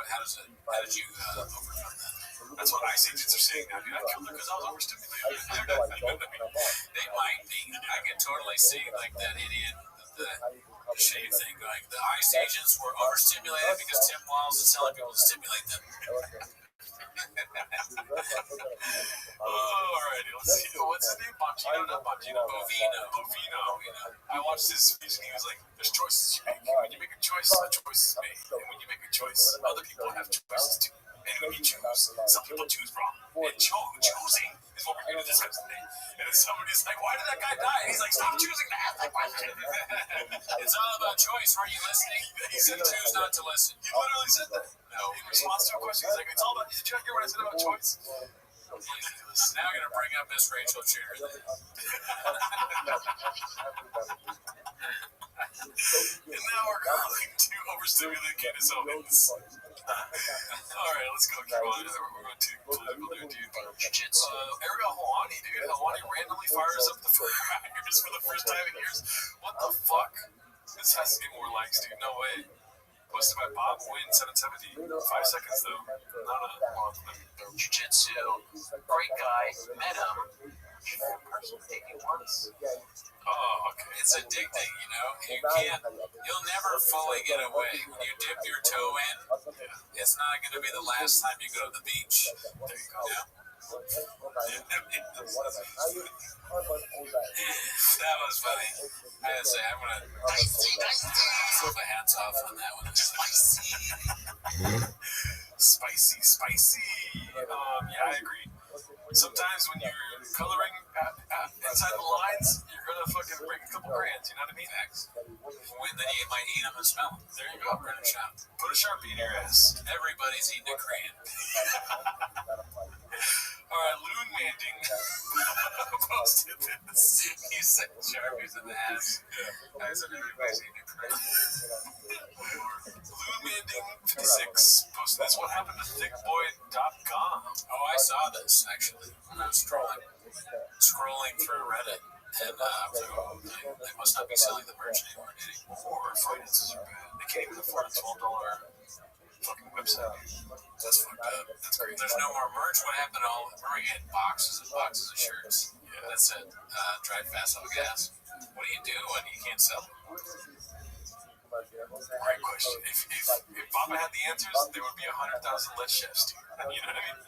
did you overcome that? That's what IC kids are saying now, dude. I killed her because I was overstimulated. They might be. I can totally see, like, that idiot, the shave thing going. The ICE agents were overstimulated because Tim Walz is telling people to stimulate them. Alrighty, let's see. What's his name? Bongino, not Bongino. Bovino. You know, I watched this speech and he was like, "There's choices you make. When you make a choice is made. And when you make a choice, other people have choices too. And when you choose, some people choose wrong. And choosing is what we're going to discuss today." And then somebody's like, "Why did that guy die?" And he's like, "Stop choosing to ask that question." It's all about choice. Were you listening? He said, "Choose not to listen." He literally said that. No, in response to a question, he's like, "It's all about." Did you hear what I said about choice? Now I'm gonna bring up this Rachel Cheer thing. And now we're going to overstimulate Candace Owens. Alright, let's go. Keep on. We're going to political there, dude. Ariel Helwani, dude. Helwani randomly fires up the fires for the first time in years. What the fuck? This has to get more likes, dude. No way. Posted by Bob Wynn, 770. 5 seconds, though. Not a long time. Jiu-jitsu. Great guy. Met him. Person taking once. Oh, okay. It's addicting, you know? You'll never fully get away. When you dip your toe in, it's not going to be the last time you go to the beach. There you go. Yeah. That was funny. I gotta say, I'm gonna put my hats off on that one. I agree. Sometimes when you're coloring inside the lines, you're gonna fucking break a couple crayons. You know what I mean? When then you might eat them and smell them. There you go, Brennan Shop. Put a Sharpie in your ass. Everybody's eating a crayon. All right, Loon Manding posted this. He said Sharpies in the ass. I said everybody's eating a crayon. Loon Manding 56 posted this. What happened to thickboy.com? Oh, I saw this actually when I was scrolling through Reddit, and they must not be selling the merch anymore. Or finances are bad. They can't even afford a $12 fucking website. That's fucked up. That's great. There's no more merch. What happened to all? Remember, we had boxes and boxes of shirts. Yeah, that said, drive fast, no gas. What do you do when you can't sell them? Great question. If Baba had the answers, there would be 100,000 less chefs, dude. You know what I mean?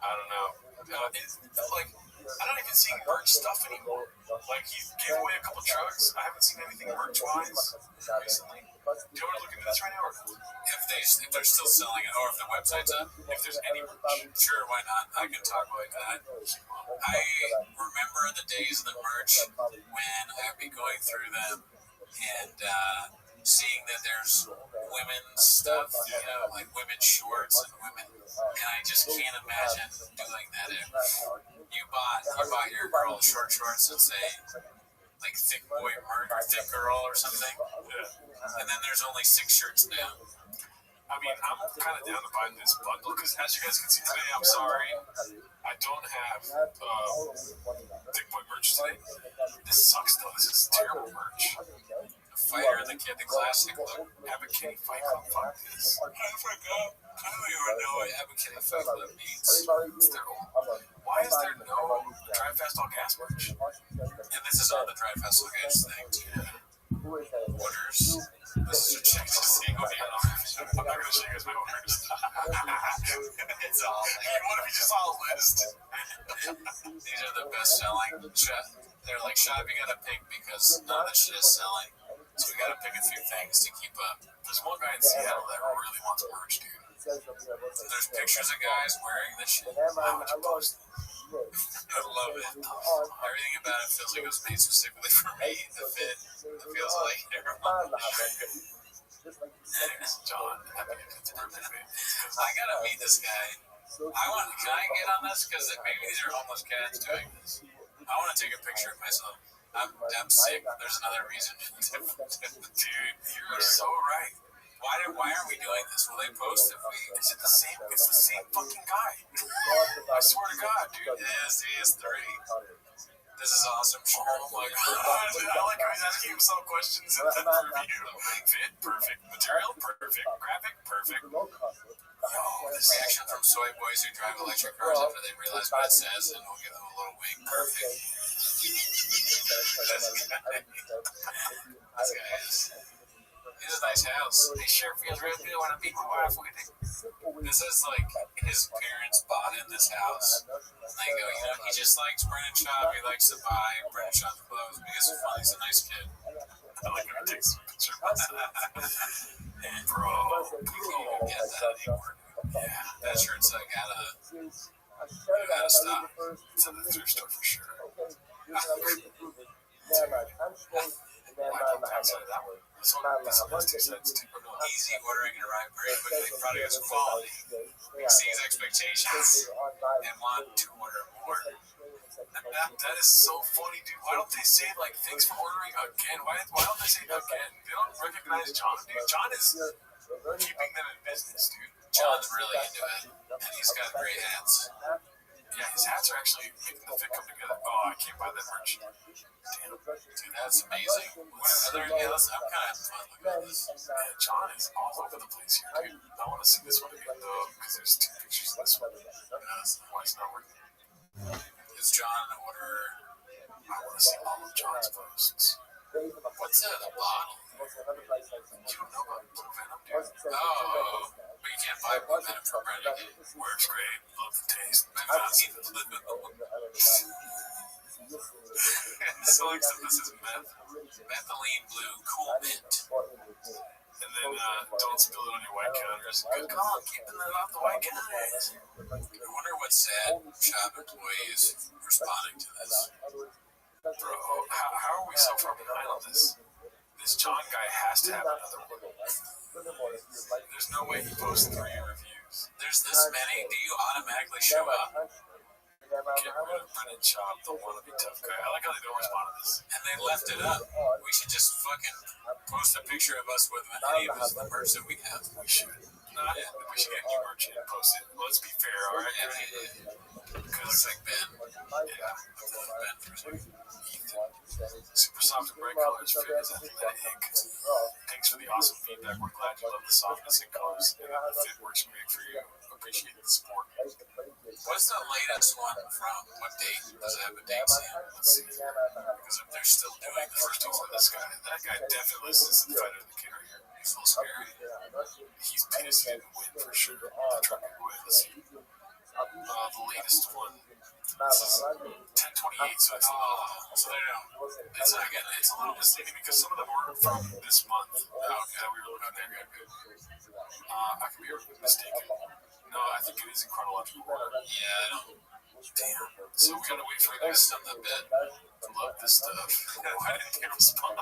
I don't know. I'm not even seeing merch stuff anymore. Like, he gave away a couple trucks. I haven't seen anything merch-wise recently. Do you want to look into this right now? Or If they're still selling it, or if the website's up, if there's any merch? sure, why not? I can talk about that. I remember the days of the merch when I'd be going through them and seeing that there's women's stuff, you know, like women's shorts and women, and I just can't imagine doing that. You bought your girl short shorts that say like thick boy merch or thick girl or something, and then there's only 6 shirts down. I mean, I'm kind of down to buy this bundle because, as you guys can see today, I'm sorry, I don't have thick boy merch today. This sucks though. This is terrible merch. Fighter, the kid, the classic look. Advocating Fight Club. Fuck this. I forgot. I don't even know what advocating Fight Club means. It's terrible. Why is there no Drive Fast All Gas merch? And this is on the Drive Fast Look Guys thing too. Orders. This is your check to see. I'm not going to show you guys my orders. It's all What if you just saw a list? these are the best selling. They're like, shop, you gotta pick because none of the shit is selling. So we gotta pick a few things to keep up. There's one guy in Seattle that really wants merch, dude. There's pictures of guys wearing this shit. Why would you post it? I love it. Everything about it feels like it was made specifically for me. The fit, it feels like everyone. Anyways, John, happy birthday. I gotta meet this guy. Can I get on this? Because maybe these are homeless cats doing this. I want to take a picture of myself. I'm sick. There's another reason. Dude, you're so right. Why are we doing this? Will they post if we? Is it the same? It's the same fucking guy. I swear to God, dude. Yes, he is 3. This is awesome. Sure. Oh my God. I like how he's asking himself questions in the review. Fit, perfect. Material, perfect. Graphic, perfect. This reaction from soy boys who drive electric cars after they realize what it says, and we'll give them a little wink. Perfect. This guy is. This is a nice house. It sure feels real good when I meet my wife with it. This is like his parents bought in this house. And they go, you know, he just likes Brennan Shop. He likes to buy Brennan Shop clothes because it's fun. He's a nice kid. I like how he takes a picture. And bro, you won't get that anymore. Yeah, that shirt's like gotta stop. It's in the thrift store for sure. Easy ordering and arrive very quickly. Product is quality. Exceeds expectations and want to order more. That is so funny, dude. Why don't they say like thanks for ordering again? Why don't they say again? They don't recognize John, dude. John is keeping them in business, dude. John's really into it, and he's got great hats. Yeah, his hats are actually making the fit come together. Oh, I can't buy that merch. Damn. Dude, that's amazing. I'm kind of having fun looking at this. Yeah, John is all over the place here, dude. I want to see this one again, though, because there's 2 pictures of this one. Why it's not working? Is John an orderer? I want to see all of John's posts. What's that, a bottle? You don't know about Blue Venom, dude? Oh, but you can't buy Blue Venom from Brennan. Works great. Love the taste. So this is methylene blue cool mint. And then don't spill it on your white counters. Good call, keeping that off the white counters. I wonder what sad shop employees responding to this. Bro, how are we so far behind on this? This John guy has to have another one. There's no way he posts 3 reviews. There's this many. Do you automatically show up? Get rid of Brennan Chop, the wannabe tough guy. I like how they don't respond to this. And they left it up. We should just fucking post a picture of us with any of the merch that we have. We should. We should get new merch and post it. Let's be fair, alright? Because it's like Ben. Yeah. Ben for a second. Super soft and bright colors fit his athletic. Thanks for the awesome feedback. We're glad you love the softness and colors. And the fit works great for you. Appreciate the support. What's the latest one from? What date? Does it have a date stamp? Let's see. Because if they're still doing the First off, this guy. That guy definitely listens to the fighter of the kid right here. He's a little scary. He's pissed he didn't win for sure. The truck will go ahead. Let's see. The latest one. This is 10/28, so it's So they don't. it's again, it's a little misleading because some of them were from this month. Okay, we were looking at good. I could be mistaken. No, I think it is in chronological order. Yeah, I don't. Damn. So we gotta wait for you guys to The bit. love this stuff. Why didn't they respond?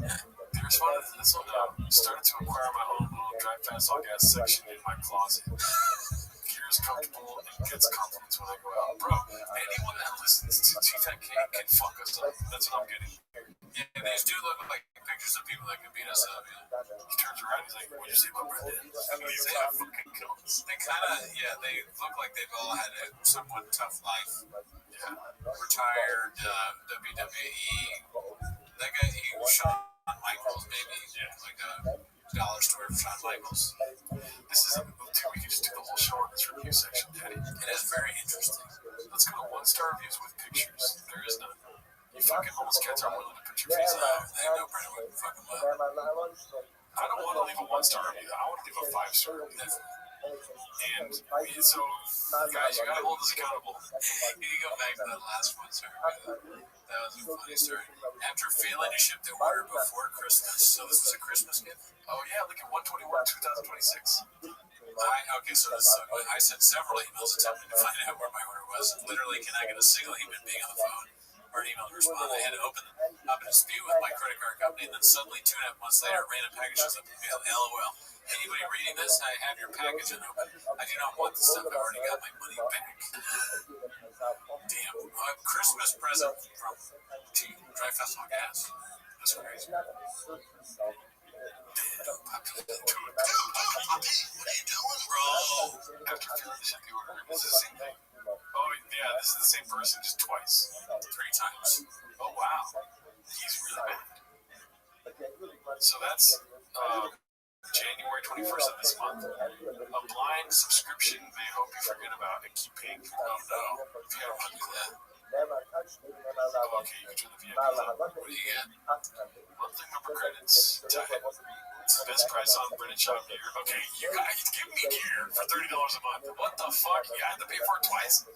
They responded to this one. Started to acquire my own little drive fast all gas section in my closet. Gear's comfortable and gets compliments when I go out. Bro, anyone that listens to T-Fat K can fuck us up. That's what I'm getting. Yeah, these do look like pictures of people that could beat us up. Yeah. He turns around, he's like, what'd you say about Brendan? He's They gonna fucking kill us. They kind of, they look like they've all had a somewhat tough life. Yeah. Retired WWE. That guy, he was Shawn Michaels, maybe. Yeah. Like a dollar store for Shawn Michaels. This is dude, we can just do the whole show in this review section, Daddy. It is very interesting. Let's go to 1-star reviews with pictures. There is none. You fucking homeless cats are willing to put your face on. They know Brandon would fuck them up. I don't want to leave a 1-star review. I want to leave a 5-star review. And so, guys, you gotta hold us accountable. You can go back to that last one, sir. That was a funny story. After failing to ship the order before Christmas, so this was a Christmas gift? Oh yeah, look at 1/21/2026. Okay, so I sent several emails attempting to find out where my order was. Literally cannot get a single human being on the phone or an email to respond. I had to open up a dispute with my credit card company, and then suddenly 2.5 months later, a random package shows up in the mail. LOL. Anybody reading this? I have your package unopened. I do not want the stuff. I already got my money back. Damn. A Christmas present from T Drive Fast on Gas. That's crazy. What are you doing, bro? After finishing the order, it's the same thing. Oh yeah, this is the same person just twice. 3 times. Oh wow, he's really bad. So that's January 21st of this month. A blind subscription they hope you forget about and keep paying for. Oh no, if you haven't do that. Okay, you can turn the VIP up. What do you get? Monthly member credits. Best price on British Shop gear. Okay, you guys give me gear for $30 a month. What the fuck? You had to pay for it twice?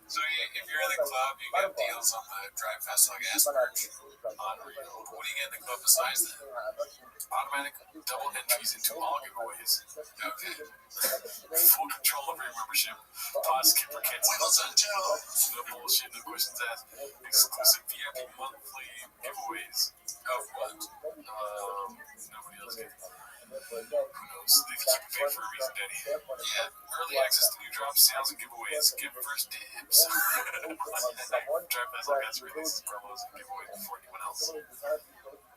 So if you're in the club, you get deals on the Drive Fast on Gas merch. Unreal. What do you get in the club besides that? Automatic double entries into all giveaways. Okay. Full control over your membership. Pause skipper kits. Wheels on toe. No bullshit, no questions asked. Exclusive VIP monthly giveaways. Of what? Nobody else gave. Who knows? They keep it paid for a reason, Daddy. Yeah. Early access to new drops, sales, and giveaways. Give first dibs. Drive Fast on Gas releases promos and giveaways before anyone else.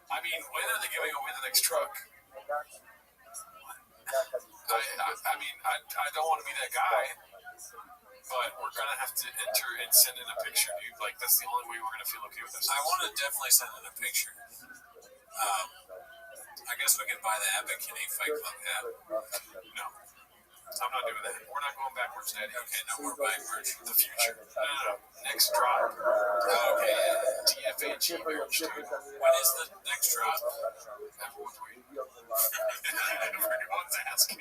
I mean, when are they giving away the next truck? I mean, I don't want to be that guy, but we're gonna have to enter and send in a picture, dude. Like, that's the only way we're gonna feel okay with this. I want to definitely send in a picture. I guess we can buy the Epic Kinney Fight Club app. No, I'm not doing that. We're not going backwards, Daddy. Okay, no more buying merch. The future. No. Next drop. Okay. TFAG merch, dude. When is the next drop? Everyone's waiting. Everyone's asking.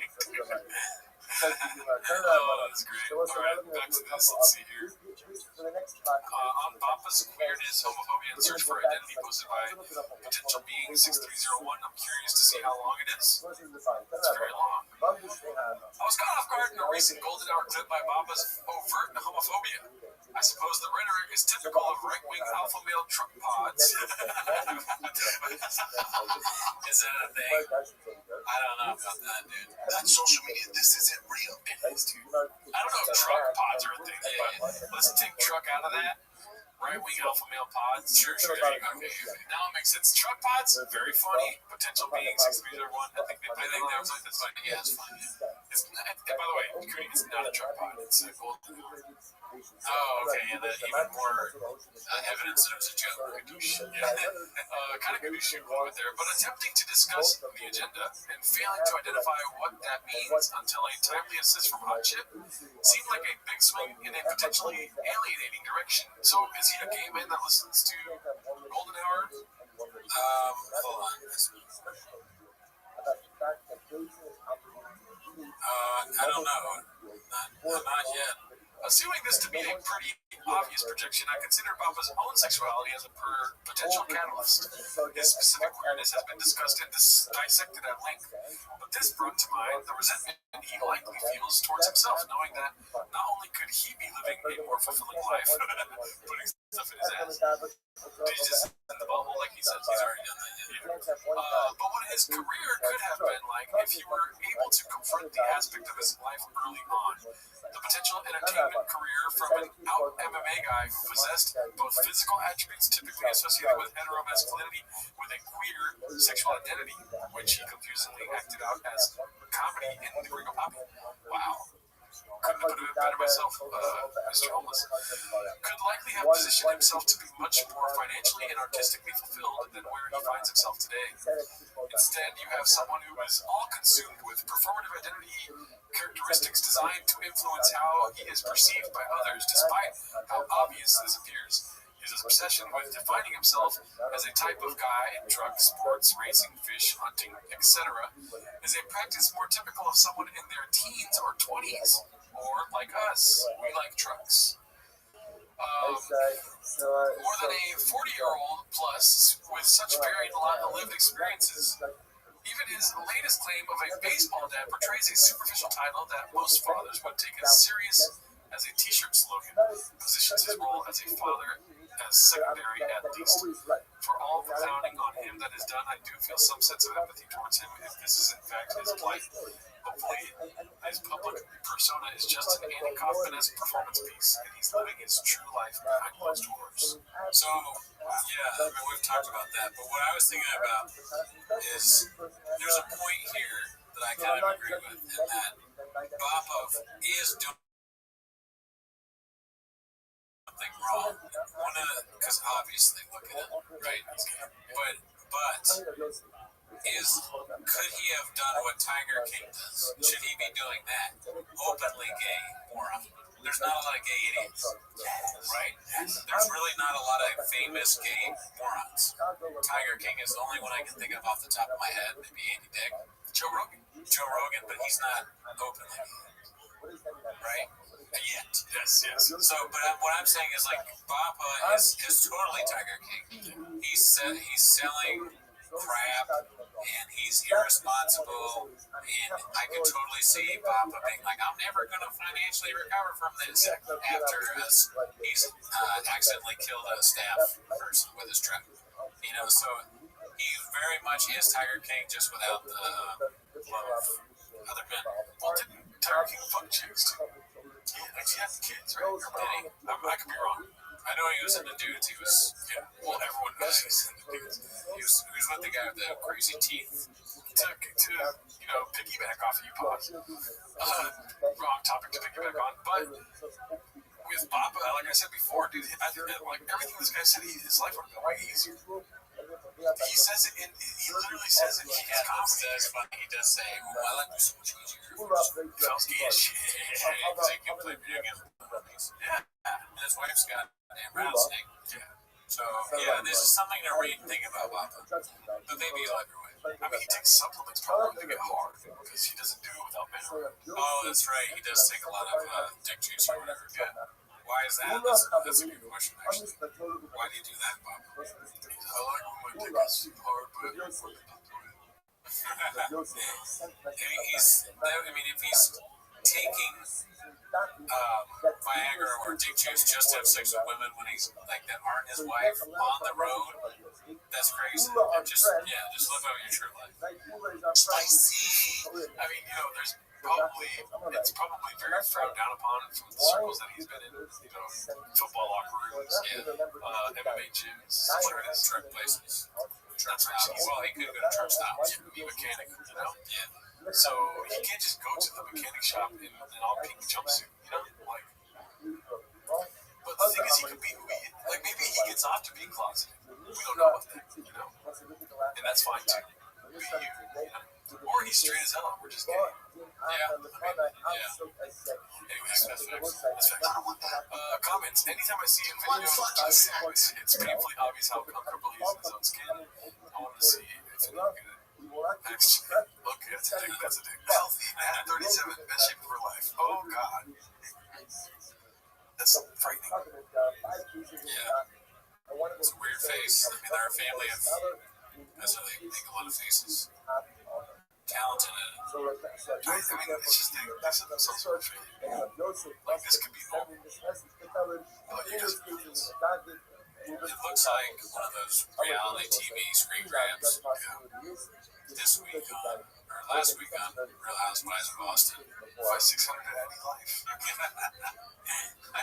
that's great. All right, back to this. Let's see here. On Papa's queerness, homophobia, and search for identity posted by potential being 6301. I'm curious to see how long it is. It's very long. I was caught off guard in a recent golden hour clip by Papa's overt homophobia. I suppose the rhetoric is typical of right-wing alpha male truck pods. Is that a thing? I don't know about that, dude. That's social media. This isn't real. I don't know if truck pods are a thing. Let's take truck out of that. Right-wing alpha male pods. Sure. Okay. Now it makes sense. Truck pods, very funny. Potential being 6301. I think that was like, that's fine. Yeah, it's fine. It's not, by the way, it's not a truck pod. It's a golden hour. Oh, okay, and then even more evidence that it was a joke. Kind of gadoosh moment there, but attempting to discuss the agenda and failing to identify what that means until a timely assist from Hot Chip seemed like a big swing in a potentially alienating direction. So, is he a gay man that listens to Golden Hour? Hold on. I don't know. Not yet. Assuming this to be a pretty obvious projection, I consider Papa's own sexuality as a potential catalyst. His specific queerness has been discussed and dissected at length, but this brought to mind the resentment he likely feels towards himself, knowing that not only could he be living a more fulfilling life, putting stuff in his ass, Jesus in the bubble, like he says, he's already done that. But what his career could have been like if he were able to confront the aspect of his life early on. The potential entertainment career from an out MMA guy who possessed both physical attributes typically associated with heteromasculinity with a queer sexual identity, which he confusingly acted out as comedy in The Ring of Poppy. Wow. Couldn't have put it better myself, Mr. Homeless. Could likely have positioned himself to be much more financially and artistically fulfilled than where he finds himself today. Instead, you have someone who is all consumed with performative identity characteristics designed to influence how he is perceived by others, despite how obvious this appears. His obsession with defining himself as a type of guy in truck sports, racing, fish, hunting, etc., is a practice more typical of someone in their teens or 20s, or like us, we like trucks. More than a 40-year-old plus with such varied lived experiences. Even his latest claim of a baseball dad portrays a superficial title that most fathers would take as serious as a t-shirt slogan, positions his role as a father as secondary at least. For all the clowning on him that is done, I do feel some sense of empathy towards him if this is in fact his plight. Hopefully, his public persona is just an Andy Kaufman-esque performance piece, and he's living his true life behind closed doors. So, yeah, I mean, we've talked about that, but what I was thinking about is there's a point here that I kind of agree with, and that Popov is doing something wrong. Because obviously, look at it, right? But could he have done what Tiger King does? Should he be doing that? Openly gay moron. There's not a lot of gay idiots, right? There's really not a lot of famous gay morons. Tiger King is the only one I can think of off the top of my head. Maybe Andy Dick. Joe Rogan, but he's not openly gay, right? Yet. Yes. So, but what I'm saying is, like, Papa is totally Tiger King. He's selling crap, and he's irresponsible, and I could totally see Papa being like, I'm never going to financially recover from this after he's accidentally killed a staff person with his truck. You know, so he very much is Tiger King, just without the love of other men. Well, didn't Tiger King fuck chicks too? Like, he had kids, right? Or did he? I could be wrong. I know he was into dudes. He was, well, everyone knows he was into dudes. He was with the guy with the crazy teeth to piggyback off of you, Pop. Wrong topic to piggyback on. But with Papa, like I said before, dude, like everything this guy said, his life would have been way easier. He says it, he literally says it. He's confident. It's funny. He does say, well, my life was so much easier. Feels gay as shit. Because he can play video games with puppies. Yeah. And his wife's got a damn rattlesnake. Yeah. So, yeah, this is something to read and think about, Papa. But maybe you'll have your way. I mean, he takes supplements probably to get hard because he doesn't do it without mineral. Oh, that's right. He does take a lot of dick juice or whatever. Yeah. Why is that? That's a good question, actually. Why do you do that, Bob? I like when my dick is hard, but I don't want to do it. I mean, if he's taking Viagra or dick juice just to have sex with women when he's like that aren't his wife on the road, that's crazy. Just live out your true life. Spicy. I mean, it's probably very frowned down upon from the circles that he's been in. Football locker rooms, MMA gyms, truck places. Truck stops. Well, he could go to truck stops, be a mechanic, Yeah. So he can't just go to the mechanic shop in an all pink jumpsuit, like. But the thing is, he could be who he is. Like, maybe he gets off to be closeted. We don't know about that, and that's fine too. Be you, Or he's straight as hell. We're just gay. Yeah. Anyways, that's facts. Comments. Anytime I see a video of sex, it's painfully obvious how comfortable he is in his own skin. I want to see if it's good. Next. Okay, that's a dick. Healthy man, 37, best shape of her life. Oh, God. That's frightening. Yeah. It's a weird face. I mean, they're a family of, that's how they make a lot of faces. Talented. I mean, it's just some sort of family. Like, this could be normal. But you guys are this. It looks like one of those reality TV screen grabs. This week on, or last week on Real Housewives of Austin. Why 600 at any life?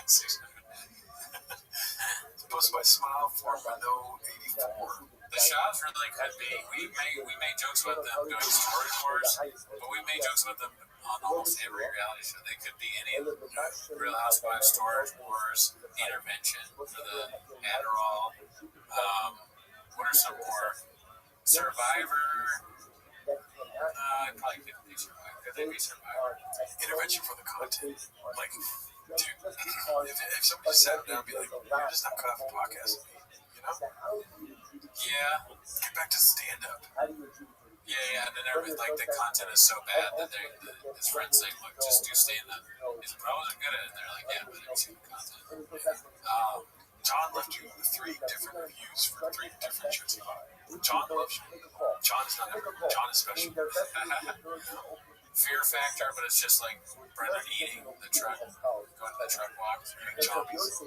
600. Posted by Smile for Window 84. The shots really could be. We made jokes about them doing story wars, but we made jokes about them on almost every reality show. They could be any of them. Real Housewives, Story Wars, Intervention, for the Adderall. What are some more? Survivor. I probably couldn't be Survivor. Could they be Survivor? Intervention for the content. Like, dude, if somebody sat down and be like, you're just not cut off a podcast, Yeah. Get back to stand up. Yeah, and then like the content is so bad that his friends say, look, just do stand up. He's like, but I wasn't good at it. And they're like, yeah, but I've seen the content. John left you 3 different reviews for 3 different shirts. John loves you. John is not everyone. John is special. Fear factor, but it's just like Brendan eating the truck, going to the truck walk, Chompies.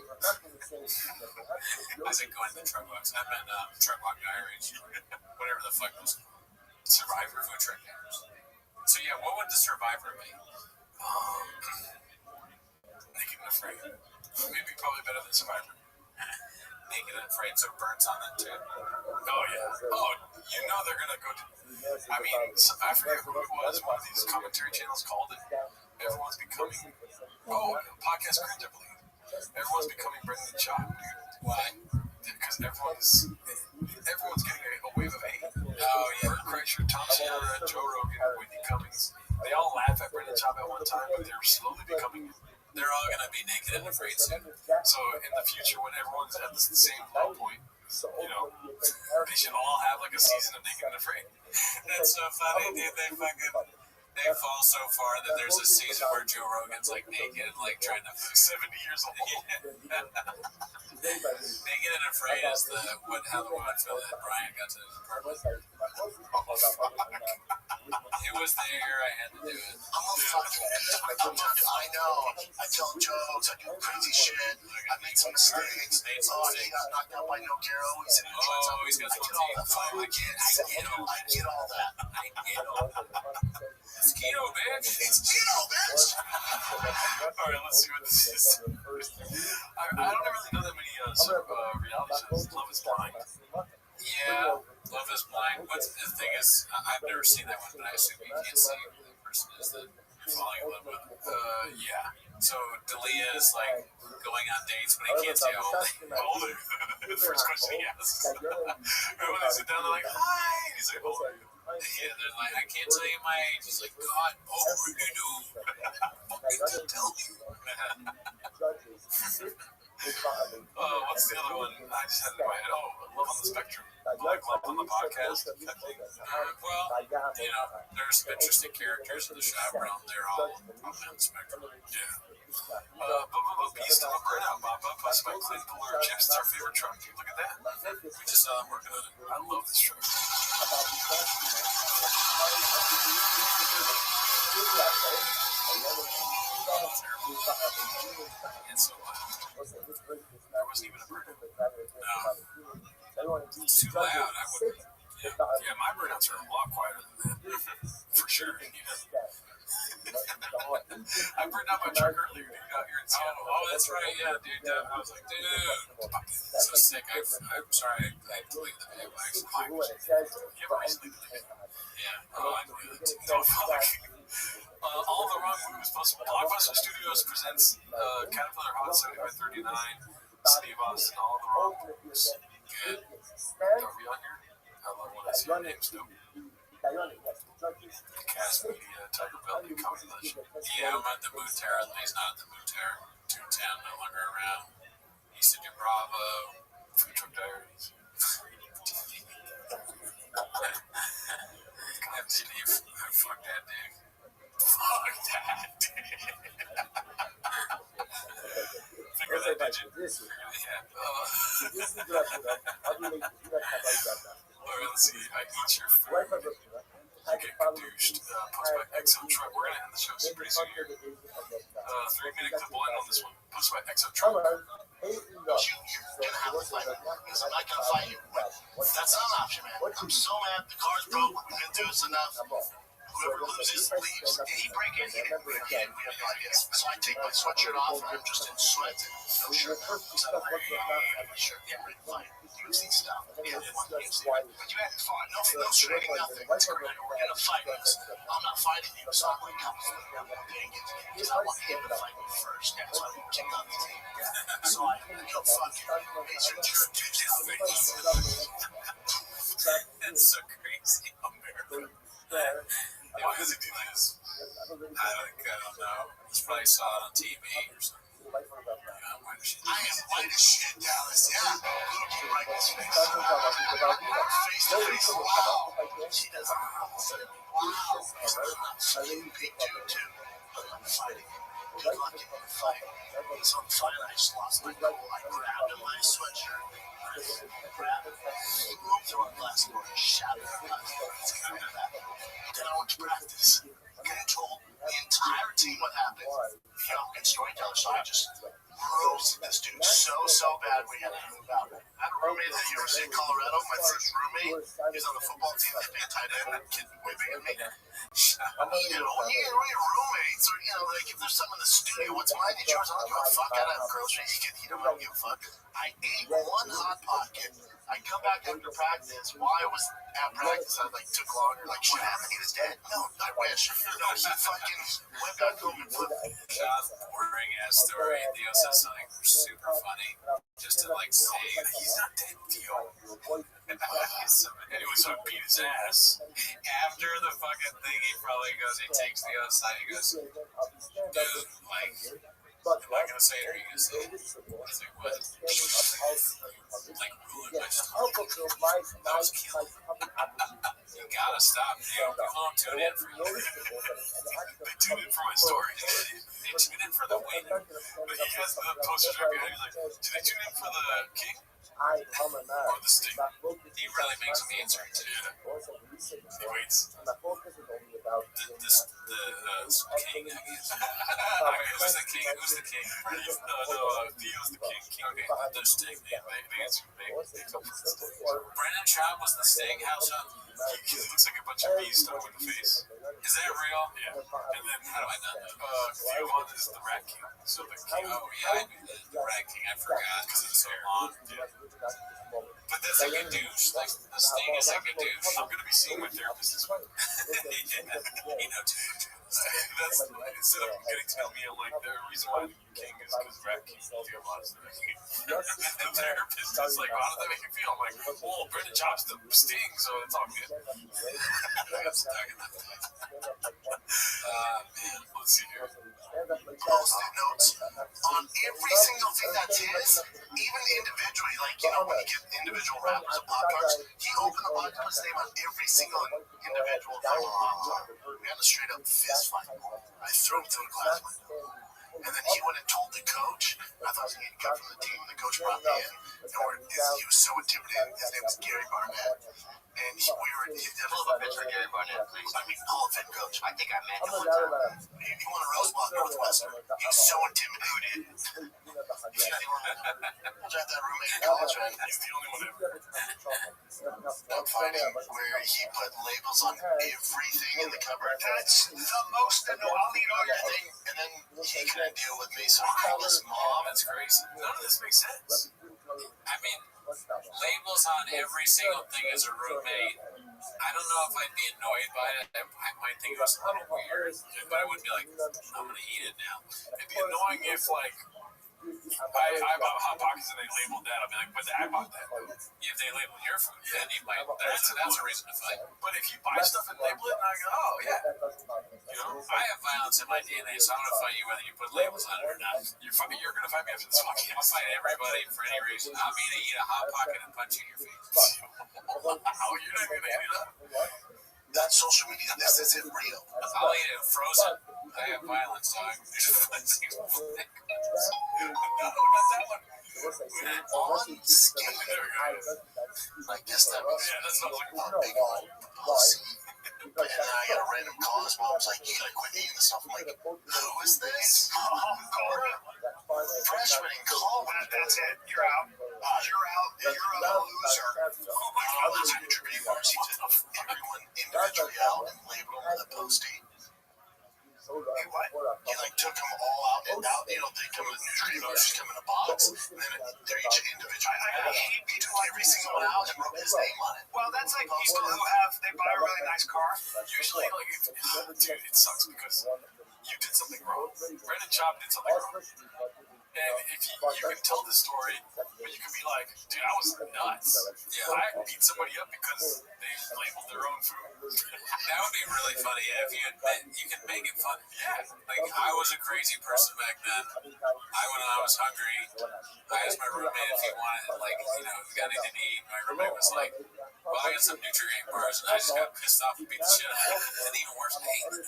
I said going to the truck walks. I meant truck walk diaries, whatever the fuck those Survivor food truck games. So yeah, what would the Survivor be? Naked and Afraid. Maybe probably better than Survivor. Naked and Afraid, so Burnt's on that too. Oh yeah. Oh, they're gonna go to. I mean, I forget who it was. One of these commentary channels called it. Everyone's becoming. Podcast Cringe, I believe. Everyone's becoming Brendan Schaub, dude. Why? Because everyone's getting a wave of hate. Oh yeah. Bert Kreischer, Tom Segura, Joe Rogan, Whitney Cummings. They all laugh at Brendan Schaub at one time, but they're slowly becoming. They're all gonna be naked and afraid soon. So in the future, when everyone's at the same low point, they should all have like a season of Naked and Afraid. That's so funny, dude. They fall so far that there's a season where Joe Rogan's like naked, like trying to 70 years old. Naked and Afraid is how the woman felt that Brian got to his apartment. It was there, I had to do it. I'm a fucking I know. I tell jokes, I do crazy shit. I made some mistakes. He got knocked out by no Garo. He's in insurance. He's got I get all that. I get all that. It's Keto, bitch. It's Keto, bitch. Alright, let's see what this is. I don't really know that many reality shows. Love is Blind. Yeah, Love is Blind. What's the thing is, I've never seen that one, but I assume you can't see who the person is that you're falling in love with. Yeah. So Dalia is like going on dates, but he can't say how old they are. The first question he asks. And when they sit down, they're like, hi. He's like, how old are you? Yeah, they're like, I can't tell you my age. He's like, God, you do. Fucking to tell you. What's the other one? I just had it in my head. Oh, Love on the Spectrum. Like Love on the Podcast. I think. Well, there's some interesting characters in the chaperone. They're all on the spectrum. Yeah. Beast of a Burnout, Bob. Plus my Clint Puller Chips. It's our favorite truck. Look at that. We just saw them working on it. I love this truck. It's so loud. There wasn't even a burnout. No. It's too loud. I wouldn't. Yeah, my burnouts are a lot quieter than that. For sure. I burned out my truck earlier, dude, out here in Seattle. Oh, that's right. Yeah, dude. I was like, dude, so sick. I'm sorry. I deleted the video. You ever recently deleted it? Yeah. Oh, I deleted it. Oh, fuck. All the Wrong Moves. Blockbuster Studios presents Caterpillar Hot 7539, City of Austin, All the Wrong Moves. Good. Are we on here? I love when I see your names, though. Cast Media, Tiger Belly, Comedy Legend. Yeah, I'm at the Moon Terror. He's not at the Moon Terror. 210, no longer around. He used to do Bravo. Food Truck Diaries. God, did he fuck that dick? Fuck that, dude. Figure that, did you? Alright, let's see. I eat your food. You get douched. Post by Exo Truck. We're gonna end the show pretty soon here. 3-minute clip line on this one. Post by Exo Truck. You're gonna have to fight. Because I'm not gonna fight you. That's not an option, man. I'm so mad. The car's broke. We've been through this enough. Whoever loses, leaves. Did he break in? He didn't break in. We have no idea. So I take my sweatshirt off and I'm just in sweats and no shirt. So I'm like, shirt. Yeah, we're fine. UFC stuff. Yeah, UFC. But you had to fight. No training, nothing. We're gonna fight us. I'm not fighting you. So I'm like, I'm gonna get to you. Because I want him to fight me first. That's why we kicked out the team. So I go, fuck you. It's your turn. That's so crazy. America. Why does he do this? I don't know. He's probably saw it on TV or something. I am white as shit, Dallas. Yeah. Look you right in his face. Face to face. Wow. She doesn't know. Wow. I'm a big dude, too. But I'm fighting. Good luck in the fight. So I'm fighting. I just lost my goal. I grabbed him by his sweatshirt. Grabbed him. Throw a glass door and shattered her glass door. It's kind of bad. Then I went to practice. And told the entire team what happened. You know, and storyteller, so I just roasted this dude so bad we had to move out. I had a roommate at the University of Colorado. My first roommate, he was on the football team. They played tight end. That kid way bigger than me. You know, when you're roommates, or you know, like if there's someone in the studio, what's mine is yours. I don't give a fuck. I don't have groceries. You don't give a fuck. I ate one hot pocket. I come back after practice. While I was at practice, I took longer. Like, shit happened. He was dead. No, I wish. No, he fucking went back home and put. John boring ass story. Theo said something super funny. Just to say, he's not dead, Theo. Anyway, so I beat his ass. After the fucking thing, he probably goes, he takes Theo aside, he goes, dude, I'm not gonna say it, or you gonna say it? I was like, what? Ruined my stomach. That was killing. You gotta stop, Theo. Come on, tune in for you. They tuned in for my story. They tune in for the win. But he has the posters right behind. He's like, did they tune in for the king? Or the sting? He really makes me answer it, too. He waits. The king, I guess. Who's the king? Who's the king? No, Theo's the king. Okay, the sting. They answer. Brendan Schaub was the sting. How so? He looks like a bunch of bees stuck in the face. Is that real? Yeah. And then, How do I not know? Theo is the rat king. So the king. Oh, yeah, I knew the Rat King. I forgot because it's so long. Yeah. But that's like a douche. Like, the sting is like a douche. I'm going to be seeing my therapist this week. You know, dude. That's instead of getting to know me, I'm like, the reason why the king is because Rat King Theo is the Rat King. And the therapist is like, how does that make you feel? I'm like, well, Brendan Schaub's the sting, so it's all good. Man, Let's see here. Post-it notes on every single thing thing that's his, even individually, like, you know, when you get individual rappers and pop cards, he opened the box, put his name on every single individual thing. We had a straight up fist fight. I threw him through a glass window. And then he went and told the coach. I thought he was getting cut from the team. The coach brought me in. And he was so intimidated. His name was Gary Barnett. And pull up a picture of Gary Barnett, please. I mean, Hall of Fame coach. I think I met him one time. He won a Rose Bowl at Northwestern. He was so intimidated. He's got that roommate in college, right? He's the only one ever. That fighting where he put labels on everything in the cupboard. That's the most annoying. I'll eat all your thing. And then he couldn't deal with me, so I called his mom. That's crazy. None of this makes sense. I mean, labels on every single thing as a roommate. I don't know if I'd be annoyed by it. I might think it was a little weird, but I wouldn't be like, I'm gonna eat it now. It'd be annoying if, like, I bought Hot Pockets and they labeled that. I'd be like, but I bought that. If they label your food, then you might. That's a reason to fight. But if you buy stuff and label it, and I go, oh, yeah. You know, I have violence in my DNA, so I'm gonna fight you whether you put labels on it or not. You're gonna fight me after this fucking I'll fight everybody for any reason. I'm gonna eat a Hot Pocket and punch you in your face. Oh, you're not gonna hit it up. That's social media. This isn't real. I'll eat it frozen. I have violence, so I'm just No, not that one. On skin. I guess that was That's not like a big old pussy. And then I got a random call. His mom's like, you gotta quit eating this stuff. I'm like, who is this? Cora. Freshman in college. That's it. You're out. You're out. You're a loser. Oh my God, that's contributing mercy to everyone individually out and labeled them with a postie. Hey, what? He like took them all out and out. You know, they come in just come in a box, and then they're each individual. I hate He took every single one out and wrote his name on it. Well, that's like people who they buy a really nice car. Usually, like, dude, it sucks because you did something wrong. Brendan Chop did something wrong. And if you can tell the story, but you can be like, dude, I was nuts. Yeah, I beat somebody up because they labeled their own food. That would be really funny. Yeah, if you admit, you can make it fun. Yeah. Like, I was a crazy person back then. When I was hungry, I asked my roommate if he wanted, like, you know, if we got anything to eat. My roommate was like, well, I got some Nutri-Grain bars, and I just got pissed off and beat the shit out of him. And even worse, I ate it.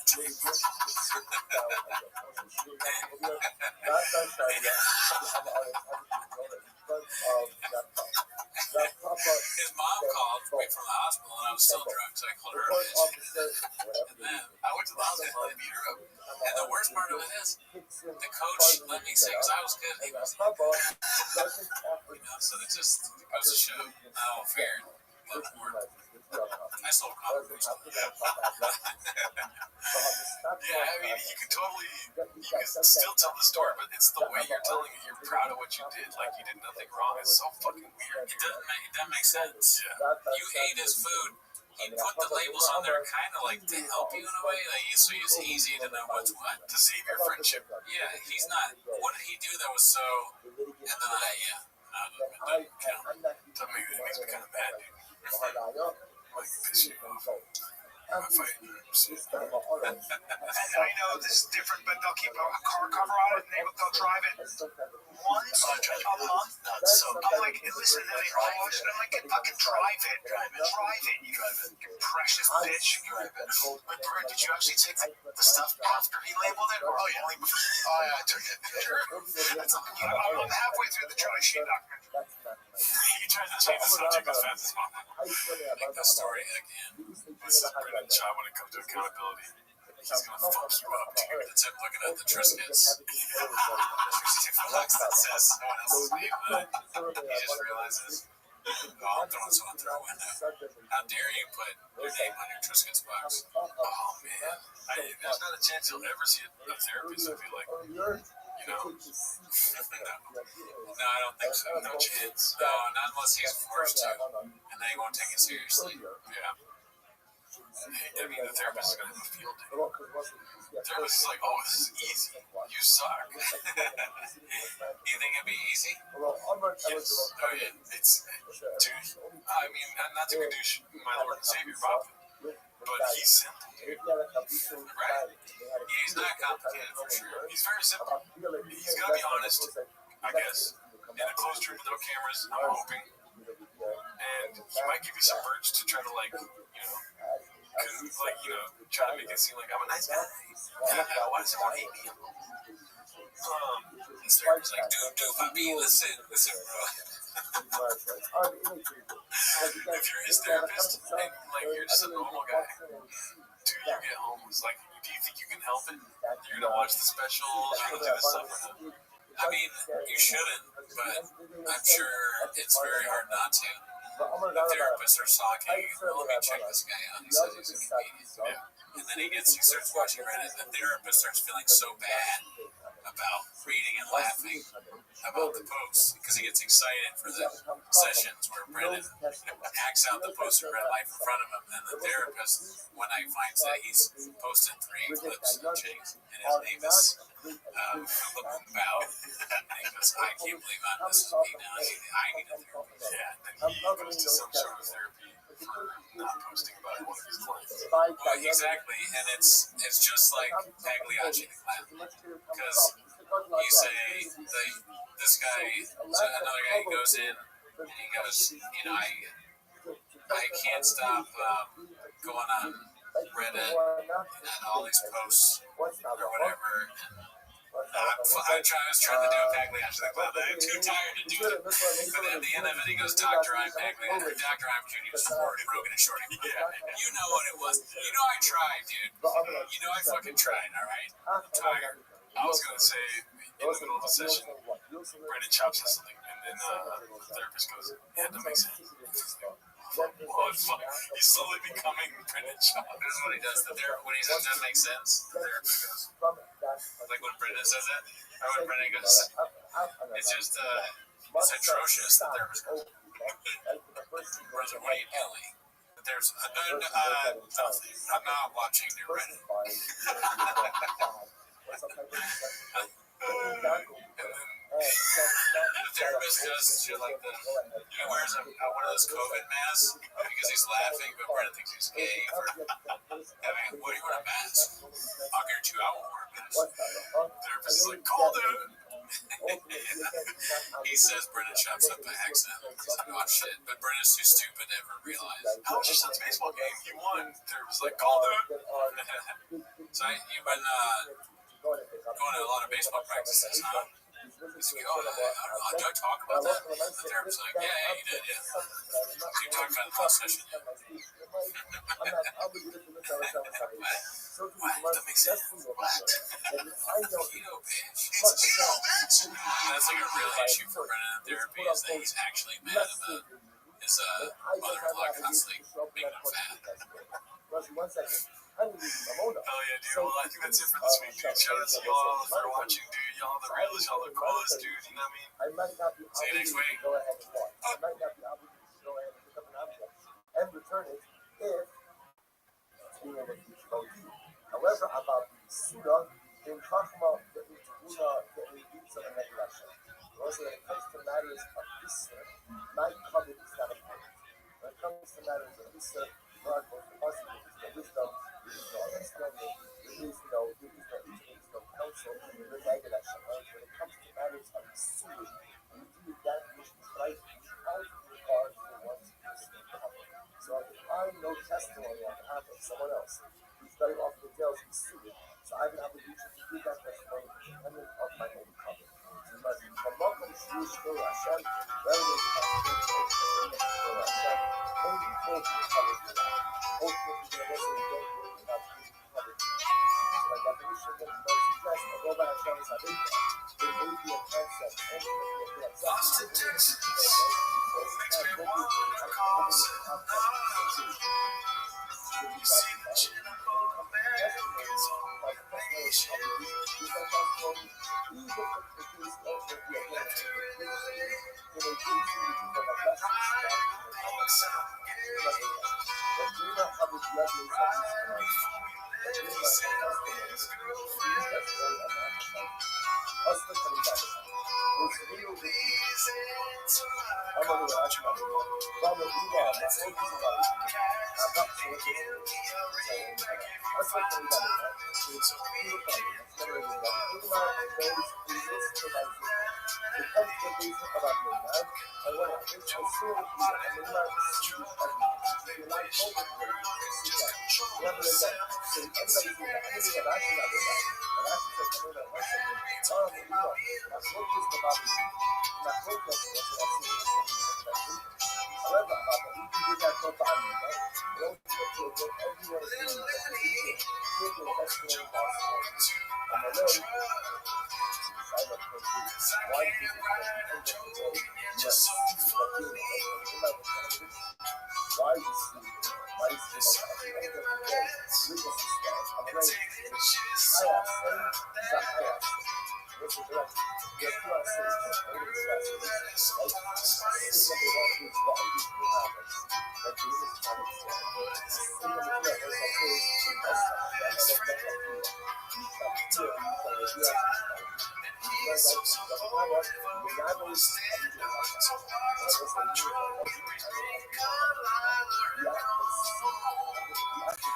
His mom called me from the hospital, and I was still drunk, so I called her. And then I went to the hospital and beat her up. And the worst part of it is, the coach let me say, because I was good, he was like, you know, so it just goes to show how fair a little more. I sold coffee. Yeah, I mean, you can still tell the story, but it's the way you're telling it. You're proud of what you did, like you did nothing wrong. It's so fucking weird. It doesn't make sense. Yeah. You ate his food. He put the labels on there kind of like to help you in a way. Like, so it's easy to know what's what. To save your friendship. Yeah, he's not. What did he do that was so? And then it makes me kind of mad, dude. Like, piss you off. I'm fighting. And I know this is different, but they'll keep a car cover on it and they'll drive it once a month. So I'm like, listen, I'm like, fucking drive it. You precious bitch. But Bert, did you actually take the stuff after he labeled it? Or only before? Oh, yeah, I took it. I'm halfway through the Charlie Sheen documentary. He tries to change the subject as fast as possible. like the story again. This is Brendan Shaw when it comes to accountability. He's gonna fuck you up, dude. That's him looking at the Triscuits. Relax, that says someone else's name, but He just realizes, oh, I'm throwing someone through a window. How dare you put your name on your Triscuits box? oh man, there's not a chance you'll ever see a therapist if you like, you know. No, I don't think so. No chance. No, not unless he's forced to, and they won't take it seriously. Yeah. I mean, the therapist is gonna have a field day. The therapist is like, oh, this is easy. You suck. You think it'd be easy? Yes. Oh yeah. It's, dude. I mean, not to douche my Lord and Savior, Bob, but he's simple, dude. Right? He's not complicated for sure. He's very simple. He's gonna be honest. I guess, in a closed room with no cameras, I'm hoping. And he might give you some merch to try to, like, try to make it seem like I'm a nice guy. Why does everyone hate me? The therapist's like, dude, Bobby, listen, bro. If you're his therapist and, like, you're just a normal guy, do you get home? It's like, do you think you can help it? You're gonna watch the specials, you're gonna do this stuff or not? I mean, you shouldn't, but I'm sure it's very hard not to. The therapists are talking, let me check this guy out. He says he's a comedian. Yeah. And then he starts watching Reddit, and the therapist starts feeling so bad about reading and laughing about the posts because he gets excited for the sessions where Brennan acts out the post in real life in front of him. And the therapist, one night, finds that he's posted 3 clips of chicks, and his name is Bao. And he goes, I can't believe I'm this is me now. I need a therapist. Yeah, and he goes to some sort of therapy for not posting about one of his clients. Well, exactly, and it's just like Pagliacci the clown, because you say this guy, another guy goes in and he goes, I can't stop going on Reddit and all these posts or whatever. I was trying to do a Pagliacci the clown, but I'm too tired to do it. But at the end of it, he goes, Dr. I'm Pagliacci, or Dr. I'm Judy Rogan and Shorty. Yeah, you know what it was. You know I tried, dude. You know I fucking tried, all right? I'm tired. I was gonna say, in the middle of a session, Brennan chops us something, and then the therapist goes, yeah, that makes sense. What fuck? He's slowly becoming Brennan Chop. This is what he does. When he says that makes sense, the therapist goes, like when Brendan says that, or when Brendan goes, it's just, it's atrocious. The therapist goes, brother, what are you doing? There's I'm not watching your Reddit. The therapist does shit like that. He wears one of those COVID masks because he's laughing, but Brendan thinks he's gay for having. What do you wear a mask? I'll guarantee you I won't wear a mask. The therapist is like, call it. He says Brendan chops up by accident. He's like, oh shit. But Brendan's too stupid to ever realize. How was your son's baseball game? You won. The therapist is like, call it. So you've been going to a lot of baseball practices, huh? He's like, oh, I don't know. Do I talk about that? The therapist's like, yeah, you did, yeah. So you talked about the last session, yeah. What? That makes sense. What? Keto, bitch. That's like a real issue for Brennan in therapy is that he's actually mad about his mother-in-law constantly making him fat. Hell yeah, dude. Well, I think that's it for this week, dude. Shout out to y'all for watching, dude. Y'all the realest, y'all the coolest, dude. You know what I mean? See you next week. And return it if it's being able to teach about you. However, about the Suda, in Chachma, the Utuna, the Eritza, and Regulation. Also, when it comes to matters of Isser, my covenant is not important. When it comes to matters of Isser, God was the possible, there is no wisdom, there is no understanding, there is no counsel, there is regulation. When it comes to matters of Isser, you do that which is right without regard for one's personal covenant. So if I know testimony on behalf of someone else, who's very often tells me sued, so I have an obligation to give that testimony independent of my own covenant. So you must welcome to Shur Hashem, rather than Hashem, only hold to the covenant of God. Ultimately, the rest of the day, we're not to the covenant. So my definition of what you suggest, the Rabbi Hashem is Abinah, it may be a concept, ultimately, Austin, Texas. Makes me want to call you see the chin of all Americans on my nation. becomes the basic about me, man. And what it's serious, and we're not you're not focused on it. Nevertheless, so everybody's doing that. Everything that I see, I did that. And I see that I know that one second. That's what is the body. Not focus on what I see in the however, we can do that for family, right? Don't everyone is doing that. Take your testimony possible. And I know why do you think that at the end of the day, you are seeing the feeling why you see it? Why you see it? At the end of the day, look at this guy. I'm ready. This is right. You're not saying that. I'm going to start saying this. Right? See what they want to do is what I do to happen. But you need to have it. See what they do is like, hey, that's not that. I don't know what you do. You stop here. You tell me, you have to stop. Because I just don't know what. When I don't stop, you do not stop. And I just say, you don't know what you do. You have to see. You have to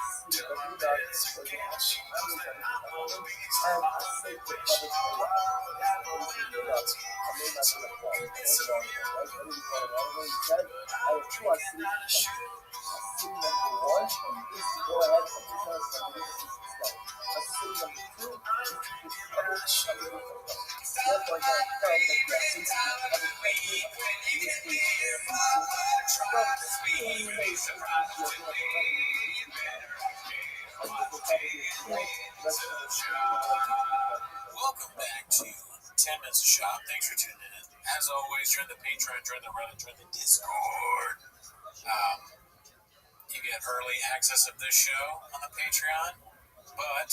see what you got. So you have to understand it. And I say to public prayer. I may not be a part. Hold on. I really thought I don't know what you said. I was true. I see number one is to go ahead and do something. I see number two is to just cover something. Therefore, I got to tell that you have to cover Welcome back to 10 Minutes of Shop. Thanks for tuning in. As always, join the Patreon, join the Reddit, join the Discord. You get early access of this show on the Patreon, but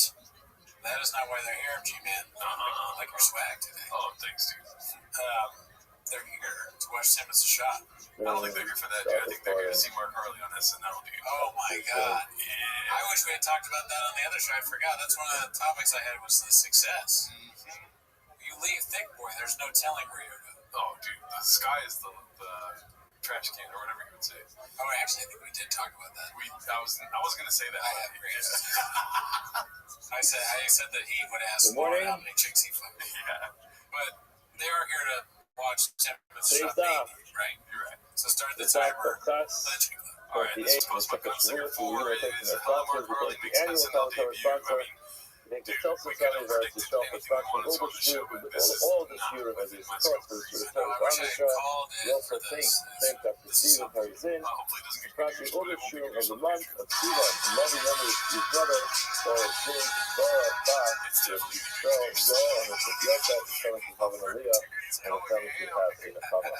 that is not why they're here, G-Man. Like your swag today. Oh, thanks, dude. They're here to watch 10 Minutes of Shop. I don't think they're here for that, dude. I think they're here to see Mark Harley on SNL, dude. Oh my God. Yeah. I wish we had talked about that on the other show. I forgot. That's one of the topics I had was the success. You leave Thick Boy, there's no telling where you're going. Oh, dude, the sky is the trash can or whatever you would say. Oh, actually, I think we did talk about that. I was gonna say that. I have I said that he would ask how many chicks he fucked. Yeah. But they are here to watch 10 Minutes of Shop, right? You're right. So start the timer. All right, this is Post Podcast number 4. It is Mark Harley makes SNL debut. Make the self-respecting versus the self-respecting overshoot all the shooter as his course to the third you also think that the Stephen Harry's in the overshoot of the month of Shiva and loving memories to his brother or James Bora back with Joe and the Fiesta is coming from Havanaliyah and the family should have in the cover.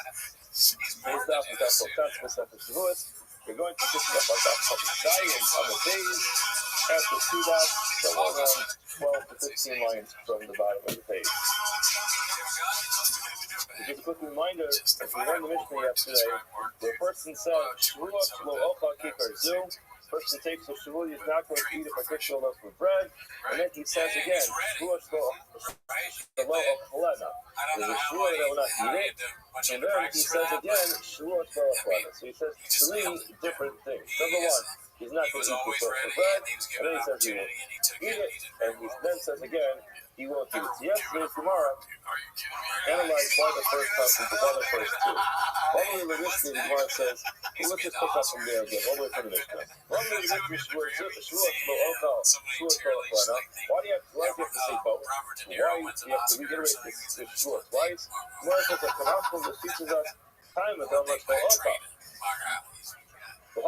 Based off of that self-respecting self-respecting we're going to pick up like that giant on the days after 2 dots, so around 12 to 15 lines from the bottom of the page. Just a quick reminder, if you learned the Mishnah yesterday, the person said, Shvuah lo ochal kikar zu, person takes a Shvuah, he's not going to eat a particular loaf of bread, and then he says again, Shvuah lo ochalena. There's a Shvuah that will not eat it, and then he says again, Shvuah lo ochalena. So he says 3 different things. Number 1, he's not going to eat the loaf of bread, and then he says he will eat it, and he then says again, he won't eat it. So yesterday's Gemara analyzed why the first time and why the first 2. One of the Mishnah, the Gemara says, let's just pick up from there again, all the way from the Mishnah. One of the Mishnah, why do you have to say both? Why do you have to reiterate this Shvuah twice? Gemara says that Tanakh teaches us time is how much for Okal. The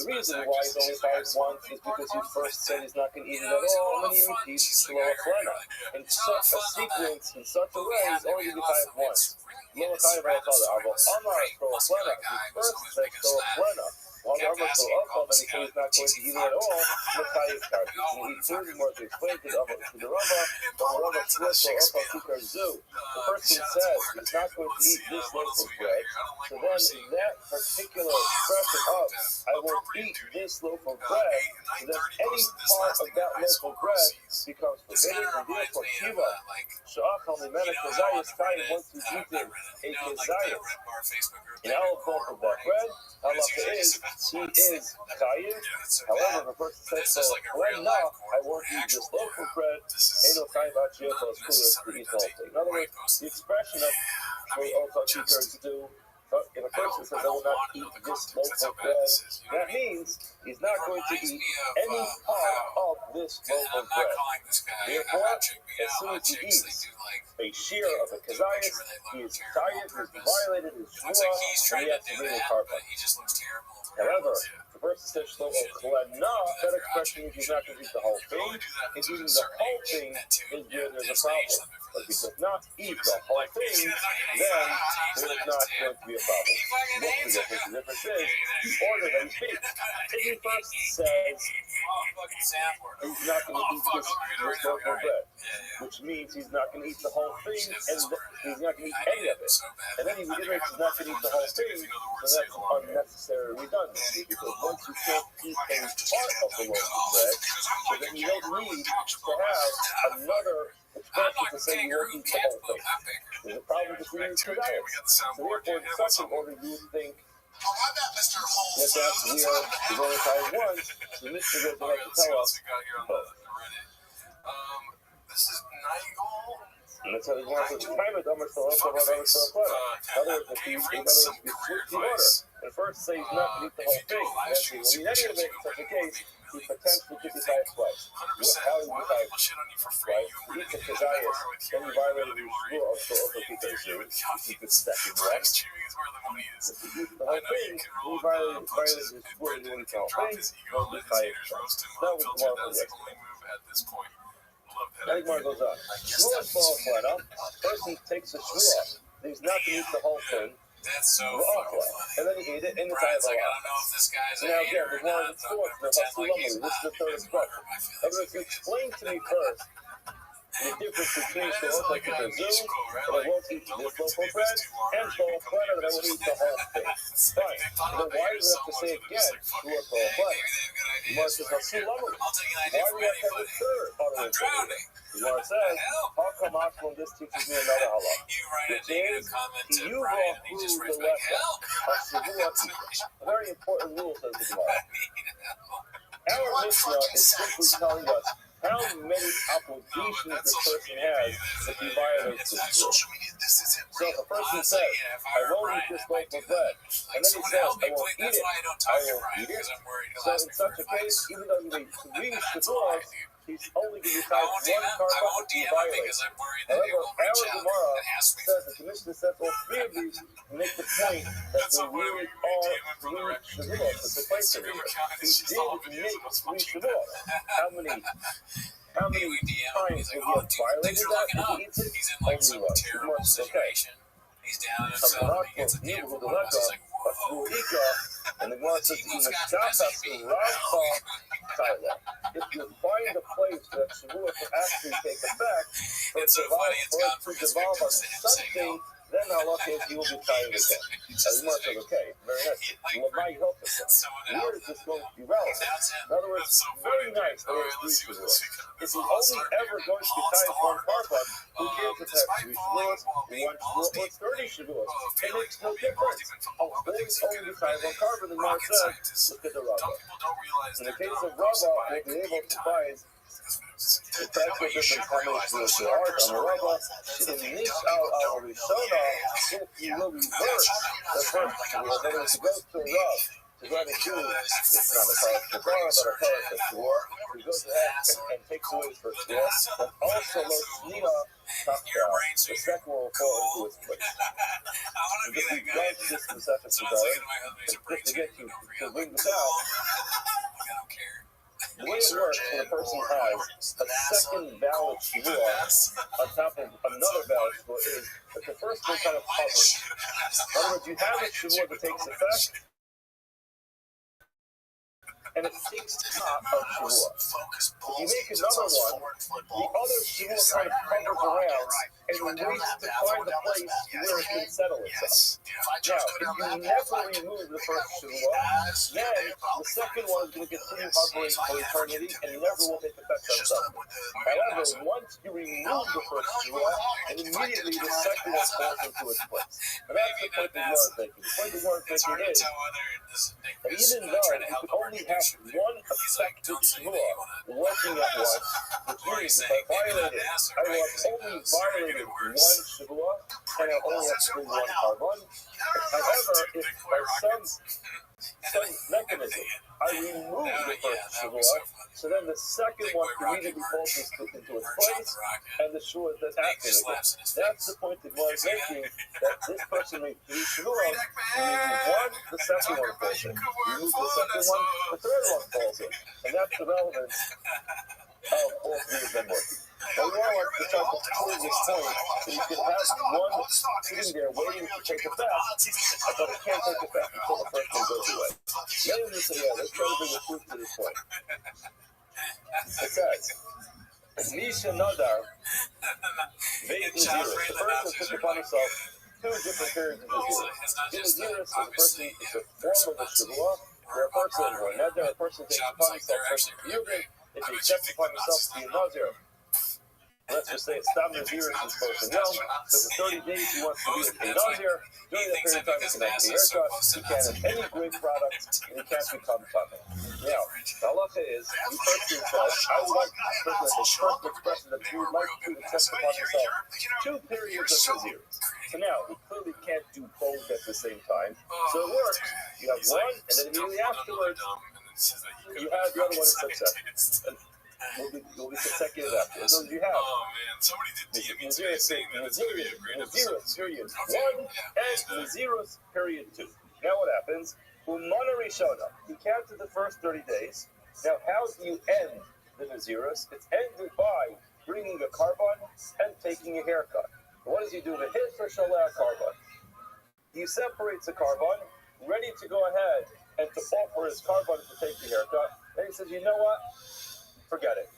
reason why he's only 5 once is because he first said he's not going to eat it at all, and then he repeats Shlo Achlena. In such a sequence, in such a way, he's only going to be 5 once. Lo Achai V'Achala, Avo Amar Shlo Achlena. He first said Shlo Achlena. While the Amar Shlo Achlena, then he said he's not going to eat it at all. L'Chai Karbi. He eats food more to explain to the Rava, the Rava Shlo Achlena Kikar Zu. The person says he's not going to eat this loaf of bread. So then that particular expression of I won't eat this loaf of bread, so then any part of that loaf of bread becomes forbidden, and therefore Shiva, Sha'achal Mimena Kezayas Kain, once he's eaten a Kezayas, in our form of that bread, halacha is he is chayiv. However, if a person says, so when no, I won't eat this loaf of bread, in other words, the expression of if a person says, I will not eat this loaf of bread, that means he's not going to eat any part of this loaf of bread. Therefore, as soon as he eats a shear of a kazayas, he is tired, he has violated his shua, and he has to bring a carbon. However, the person says, that expression means he's not going to eat the whole thing. If eating the whole thing is where there's a problem. But if he does not eat the whole thing, then there is not going to be a problem. The difference is the order that he speaks. If he first says he's not going to eat this loaf of bread, which means he's not going to eat the whole thing, and he's not going to eat any of it. And then he reiterates he's not going to eat the whole thing, so that's unnecessary redundancy, because once you can't eat any part of the loaf of bread, so then you don't need to have another expression to say you won't eat the whole thing. There's a problem between the two diets. So therefore, in such an order, you would think that that's weird. We've only tried once, so Mr. goes on to tell us. This is Nigel. And that's how he wants to time it almost to also what I was so fun. In other words, if you switch the order, and first say he's not going to eat the whole thing, and then he won't eat any of it, in such a case, he potentially could be tied twice. How is he tied twice? He eats the kazayas, then he violated the rule of the people who keep it second one. If he eats the whole thing, he violated his rule of doing the whole thing, won't be tied twice. That was the one for the explanation. Then Gemara goes on. Shua small flat. Person takes a shua. He's not going to eat the whole thing. That's so and then he ate it in the time of like, I don't know if this guy's now again, there's one of the fourth. This is the third expression. However, if you explain to me first the difference between shua like the zoo, that I won't eat this loaf of bread, and shua flat that I will eat the whole thing. Fine. Then why do we have to say again shua flat? Gemara says, why do we have to have a third utterance? Gemara says, how come Ashman this teaches me another halakha? Which is, you walk through the lesson of a very important rule, says the Gemara. Our Mishnah is simply telling us how many obligations this person has if he violates this rule. So if a person says, I won't eat this loaf of bread, and then he says, I won't eat it, I will eat it. So in such a case, even though he may reach the door, he's only going to decide one carbon to violate. However, our Gemara says that the Mishnah says all three of these make the point that they really are reach the rule, that the place of it. He did make reach the door. How many times will he have violated that if he eats it? Only once. Gemara says, okay. He's down himself, he gets a table for lunch, he's like, whoa. And the Gemara says, if you find a place that Shavuot can actually take effect, it's so funny, it's gone from his devolve on something, then Allah says you will be tired again. Now the Gemara says, okay, very nice. Where is this going to be relevant? In other words, very nice that it's three Shavuot. If he's only ever going to be tied one carbon, who cares if that's 3 Shavuot, 1 Shavuot, or 30 Shavuot? It makes no difference. Always only be tied one carbon, the Gemara says, look at the Rabbi. In the case of Rabbi, we'll be able to find the practical difference how many Shavuot there are on the Rabbi. In this al-Rishona, if you will reverse the first Shavuot, that is to go to Rav, to go to Jew, it's not a Parak Shakara, but a Parak Shakara, he goes ahead and takes away his first Shavuot, but also Lo Shnia Tafka, the second will fall into its place. Because we judge this in such a Shakara, just to get you to bring this out, the way it works when a person has a second valid Shavuot on top of another valid Shavuot is that the first one kind of covers. In other words, you have a Shavuot that takes effect, and it takes the top of Shavuot. If you make another one, the other Shavuot kind of covers around and waits to find a place where it can settle itself. Now, if you never remove the first Shavuot, then the second one is going to continue hovering for eternity and never will take effect on something. However, once you remove the first Shavuot, and immediately the second one falls into its place. And that's the point that you are thinking. The point that you are thinking is that even though you could only have one effective Shavuot working at once, which means if I will have only violated one Shavuot, and I'll only have to bring one carbon. However, if by some mechanism I remove the first Shavuot, so then the second one immediately falls into its place, and the Shavuot is then activated. That's the point that we're making, that this person made 3 Shavuot, you remove one, the second one falls in. You remove the second one, the third one falls in. And that's the relevance of all 3 of them working. But we want to try to prove this point that you can have one sitting there waiting to take effect, but it can't take effect until the first one goes away. Many of them say, yeah, let's try to bring a proof to this point. It says, Nisha Nadar, Veit Naziris. The person took upon himself 2 different periods of Naziris. The Naziris is the form of a Shavuot, where a person, or another, a person takes upon himself first Yugin, if he accepts upon himself to be a Nazir. Let's just say it's Stam Naziris is supposed to know. So for 30 days he wants to be a Nazir. During that period of time he cannot be haircut, he can't have any great products, and he can't become Tameh. Now, the halacha is, the person says, I would like the person as a first expression that you would like to accept upon yourself 2 periods of Naziris. So now, he clearly can't do both at the same time. So it works. You have one, and then immediately afterwards, you have the other one in succession. Will be consecutive after. So you have Naziris period 1 and Naziris period 2. Now what happens? Umana Rishona. He counted the first 30 days. Now how do you end the Naziris? It's ended by bringing a carbon and taking a haircut. What does he do? The hit for Shaleh carbon. He separates the carbon, ready to go ahead and to offer his carbon to take the haircut. Then he says, you know what? Forget it.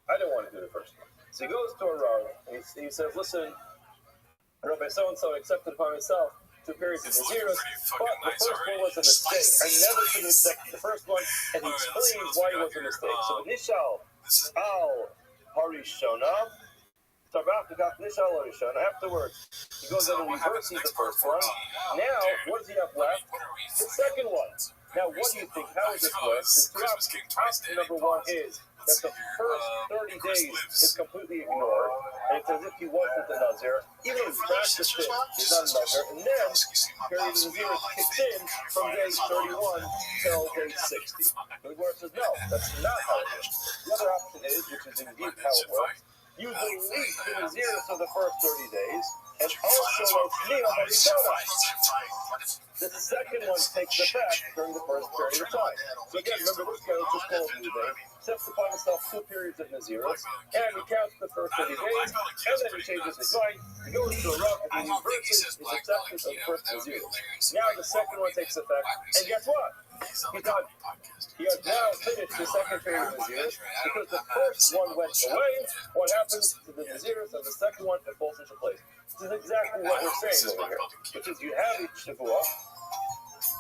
I don't want to do the first one. So he goes to a Rav and he says, listen, Rabbi so-and-so accepted upon himself 2 periods of Naziris, but the first one was a mistake. I never should have accepted the first one, and he explains why it was a mistake. So Nishal al Harishona, afterwards, he goes on and reverses the first one. Now, what does he have left? The second one. Now, what do you think? How is this work? Option number 1 is that the first 30 days is completely ignored, and it's as if he wasn't a Nazir. Even though he practiced it, he's not a Nazir. And then, period of Naziris kicks in from day 31 till day 60. The Gemara says, no, that's not how it works. The other option is, which is indeed how it works, you delete the Naziris of the first 30 days, and also Roshniya Harishona. The second one takes effect during the first period of time. So again, remember this guy was just called New Day, sets upon himself 2 periods of Naziris, and he counts the first 30 days, and then he changes his mind, he goes to a Rav, and he reverses his acceptance of the first Naziris. Now the second one takes effect, and guess what? He's done. He has now finished the second period of Naziris, because the first one went away. What happens to the Naziris of the second one? It falls into place. This is exactly what we're saying over here, which is you have each Shavuot.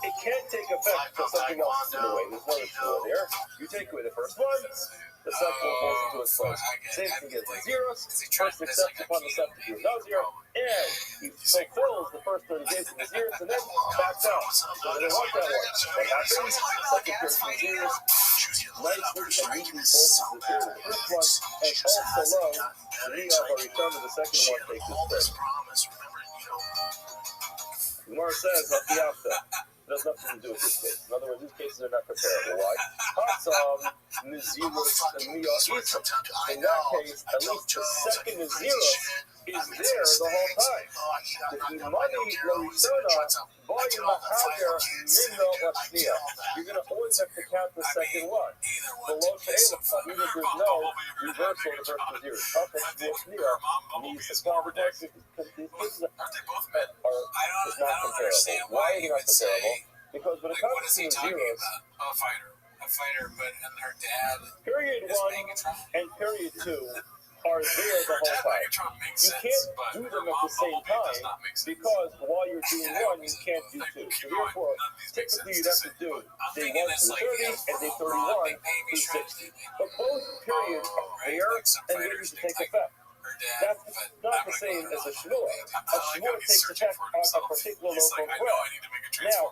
It can't take effect until something else is in the way. There's no Shavuot there. You take away the first one, the second one falls into its place. Same thing as Naziris. First accepts upon the second to be a Nazir, and he fulfills the first 30 days of Naziris, and then backs out. So they don't want that one. What happens? Second period of Naziris, nicely and neatly falls into the period of the first one, and also low, the Niyah or return of the second one takes its place. The Gemara says, it has nothing to do with this case. In other words, these cases are not comparable. Why? Naziris, and Niyah Isa. In that case, at least the second Naziris is there the whole time. The money Lorishona, you're going to always have to count the second one. Below She'elah, even if there's no reversal of the first Naziris. Needs to solve the text. These cases are not comparable. Why are they not comparable? Because when it comes to Naziris, a fighter, but and her dad. Period 1 and period 2 are there the whole time. You can't do them at the same time because while you're doing one, you can't do two. So therefore, typically you'd have to do day 1 through 30 and day 31 through 60. But both periods are there and ready to take effect. That's not the same as a shvuah. A shvuah takes effect on a particular loaf of bread. Now,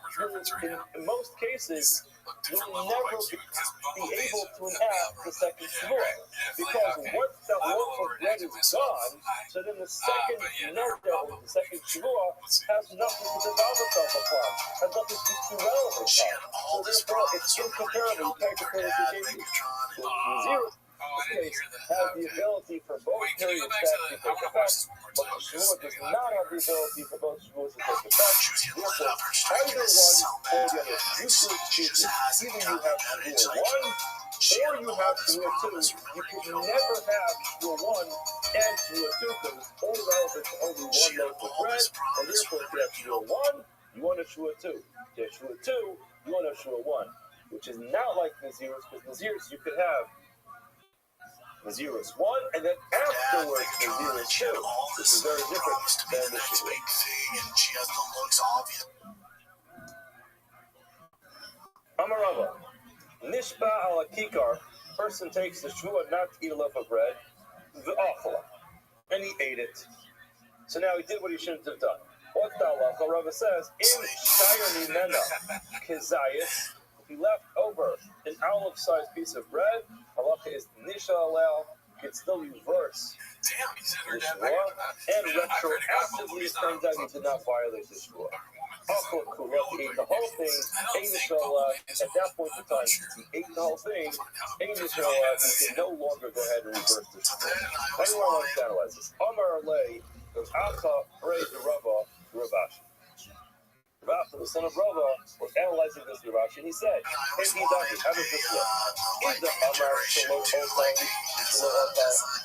in most cases, you'll never be able to enact the second shvuah, because once that loaf of bread is gone, so then the second neder, the second shvuah, has nothing to develop itself upon, has nothing to be relevant upon. So therefore, it's incomparable. You can't compare the two cases. Zero case has the ability for both periods to actually take effect, but the shvuah does not have the ability for both shvuahs to take effect. Therefore, either one or the other. You choose either you have shvuah 1 or you have shvuah 2. You can never have shvuah 1 and shvuah 2 because it's only relevant to only one loaf of bread, and therefore if you have shvuah 1, you want a shvuah 2. If you have shvuah 2, you want a shvuah 1, which is not like Naziris, because Naziris you could have Naziris 1, and then afterwards Naziris 2, which is very different than the shvuah. Amarava, Nishba ala Kikar, person takes the shvuah not to eat a loaf of bread, the awful, and he ate it. So now he did what he shouldn't have done. What's the halacha? Rabbi says, in Shayar Nimena Kezayis, if he left over an olive-sized piece of bread, halacha is Nisha Alel, you can still reverse the shvuah, and retroactively it turns out he did not violate the shvuah. He ate the whole thing, at that point in time, he ate the whole thing, he can no longer go ahead and reverse the shvuah. Anyone wants to analyze this? Amar Alei, goes Ata, praise the Rabbi, Ravashi. Rabbi, the son of Rabbi, was analyzing this Ravashi, and he said, hey, Idani, how does this work? Is the Amar Shalom Otai,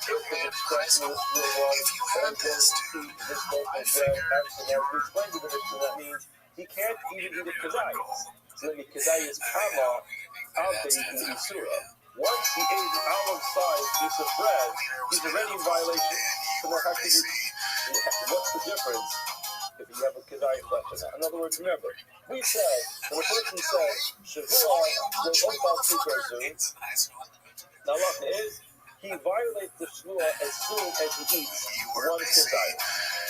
if the expression is real wrong, and I'm going to eat this loaf of bread, actually, now, we explained to the Mishnah, that means he can't even eat a kazayas. So then the kazayas kama, al-be'it isura. Once he ate an olive-sized piece of bread, he's already in violation. So now how can you, what's the difference if you have a kazayas left or not? In other words, remember, we said, when a person says, Shavua, the Opal Tukazu, the halacha is, he violates the shvuah as soon as he eats one kazayas.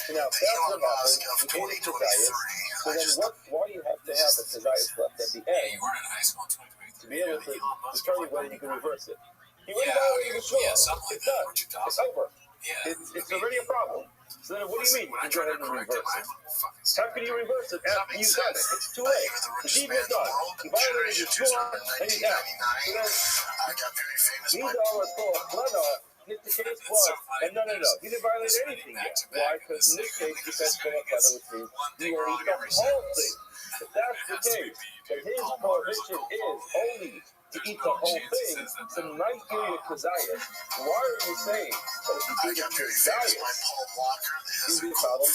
So now, if that's what happened, he ate a kazayas, so then why do you have to have a kazayas left at the end to be able to determine whether you can reverse it? He already violated the shvuah. It's done. It's over. It's already a problem. So then what do you mean you can go ahead and reverse it? How can you reverse it after you've done it? It's too late. The deed was done. He violated the shvuah and he's out. So then, these are all if the case was, and no, he didn't violate anything yet. Why? Because in this case, he said which means you will eat the whole thing. If that's the case, then his prohibition is only to eat the whole thing, so night period kazayas. Why are you saying that if you eat a kazayas, you be a problem?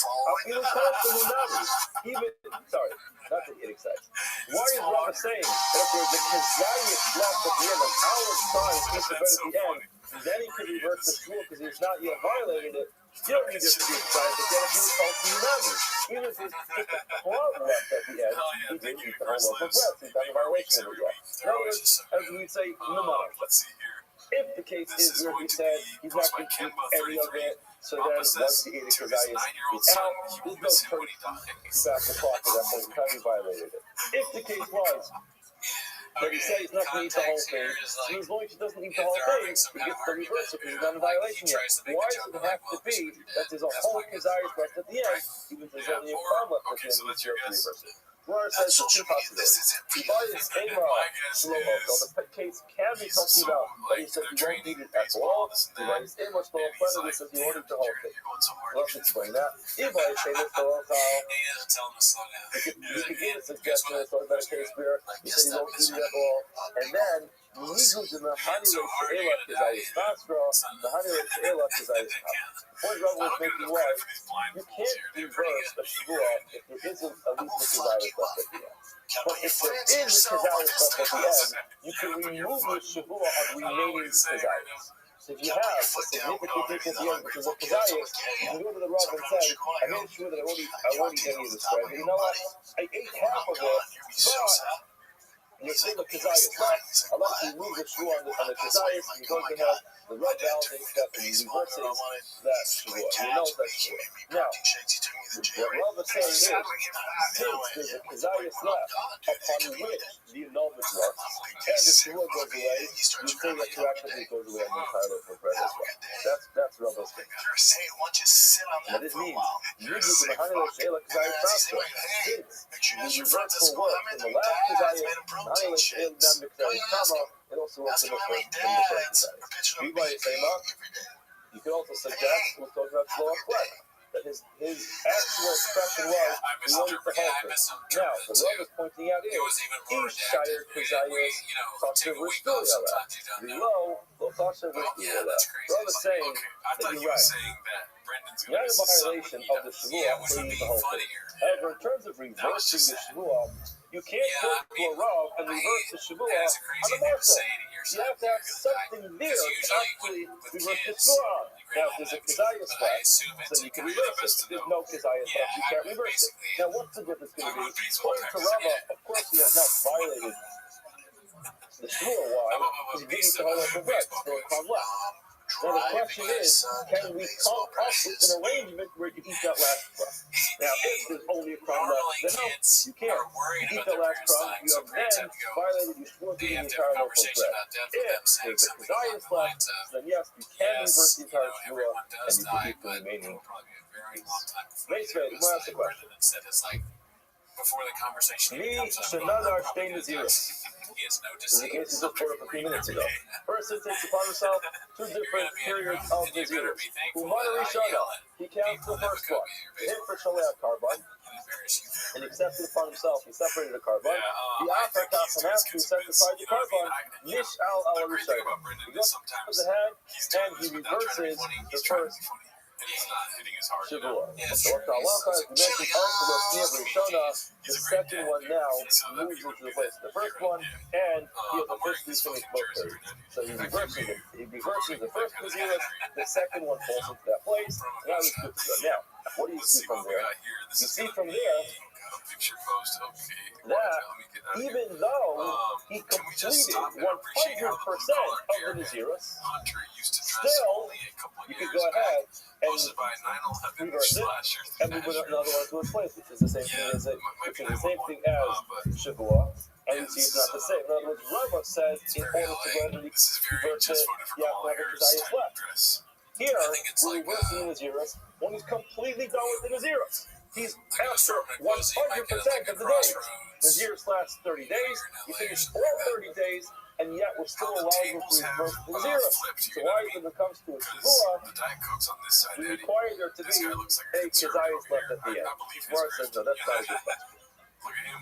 Sorry, not to get excited. Why is Rabbi saying that if there's a kazayas left at the end, an olive-sized piece of bread at the end, then he could reverse the shvuah because he's not yet violated it? You don't need this to be excited, but then if he was called to Yunani, even if he's just a club left at the end, he didn't eat the whole loaf of bread, so he's not in violation of it yet. In other words, as we'd say, Namar. If the case is where he said he's not going to eat any of it, so then once he ate a kazayas, he's out, there's no turn back the clock at that point in time he violated it. If the case was that he said he's not going to eat the whole thing, so as long as he doesn't eat the whole thing, he gets the reverse because he's not in violation yet. Why does it have to be that there's a whole kazayas left at the end, even if there's only a palm left at the end, he's here to reverse it? Gemara says the two possibilities. If the case can be talking about that he said you won't eat it at all, If he says you won't eat the whole thing. Let's explain that. If I say this to you could give a suggestion as about a case where he said you won't eat it at all, and then the honey the point Rabbi was making was, you can't reverse a shvuah if there isn't at least a kazayas left at the end. But if there is a kazayas left at the end, you can remove the shvuah of remaining kazayas. So if you have a significant difference here, which is a kazayas, you can go to the Rav and say, I made sure that I already gave you this bread. You know what? I ate half of it, but you're saying the kazayas left. Unless you move the shua on the kazayas, you're going to have the Rav validates that reverses that shua. You know that shua. Now, what Rav is saying is, since there's a kazayas left, upon which the annulment works, and the shua goes away, you say retroactively goes away on the entire for bread as well. That's Rav's thing. What this means, you give the Mahana Shayla kazayas faster. Since the reversal works in the last kazayas, it also works in the first you could also suggest we'll talk about slow flex. That his actual expression was he wanted to help it. Now, the Rav is pointing out is Ish Shire Kazayas Tasha Rishtuya. Below, Tasha Rishtuya. Rav is saying that you're right. You're not in violation of the Shavua to use the whole thing. However, in terms of reversing the Shavua, you can't go to a Rav and reverse the Shavua on the Marshal. You have to have something there to actually reverse the Shavua. Now, if there's a Kazayas left, then you can reverse it. If there's no Kazayas left, you can't reverse it. Now, what's the difference going to be? According to Rava, of course, he has not violated the Shavua. Why? Because he didn't eat the whole loaf of bread. Still a crumb left. Now the question is, can we come up with an arrangement where you eat that last crumb? Now, if there's only a crumb left, then no, you can't. You eat that last crumb, you have then violated your shvua to the entire loaf of bread. If there's a kazayas left, then yes, you can reverse the entire shvua, and you can eat the remaining piece. Basically, the more ask the question. Before the conversation This is the case we just brought up a few minutes ago. Person takes upon himself two different periods of Nazirus. He counts the first one. Hit for Shalei Carbon. And he accepted upon himself. He separated the carbon. The Afar Kasanas, who set aside the carbon, Nish al Rishayim. He goes to the head and he reverses the first Shavua. So what the halacha is mentioned also the Shnei Rishona, the second one now moves into the place of the first one, and the first is finished both periods. So he reverses it. He reverses the first Nazirus, the second one falls into that place, and now he's good to go. Now, what do you see from there? You see from there that even though he completed 100% of the Nazirus, still, you could go ahead and reverse it, and move another one to its place, which is the same thing as Shavua, and you see it's not the same. In other words, Rabbi says in order to go ahead and reverse it, you have to have a Kazayas left. Here, we're reversing the Nazirus when he's completely done with the Nazirus. He's after 100% of the days. Nazirus lasts 30 days, he finished all 30 days, and yet we're still allowing him to reverse the Nazirus. So why, when it comes to a Shavua, we require there to be a Kazayas left at the end? Gemara says, no, that's not a good question. Look at him.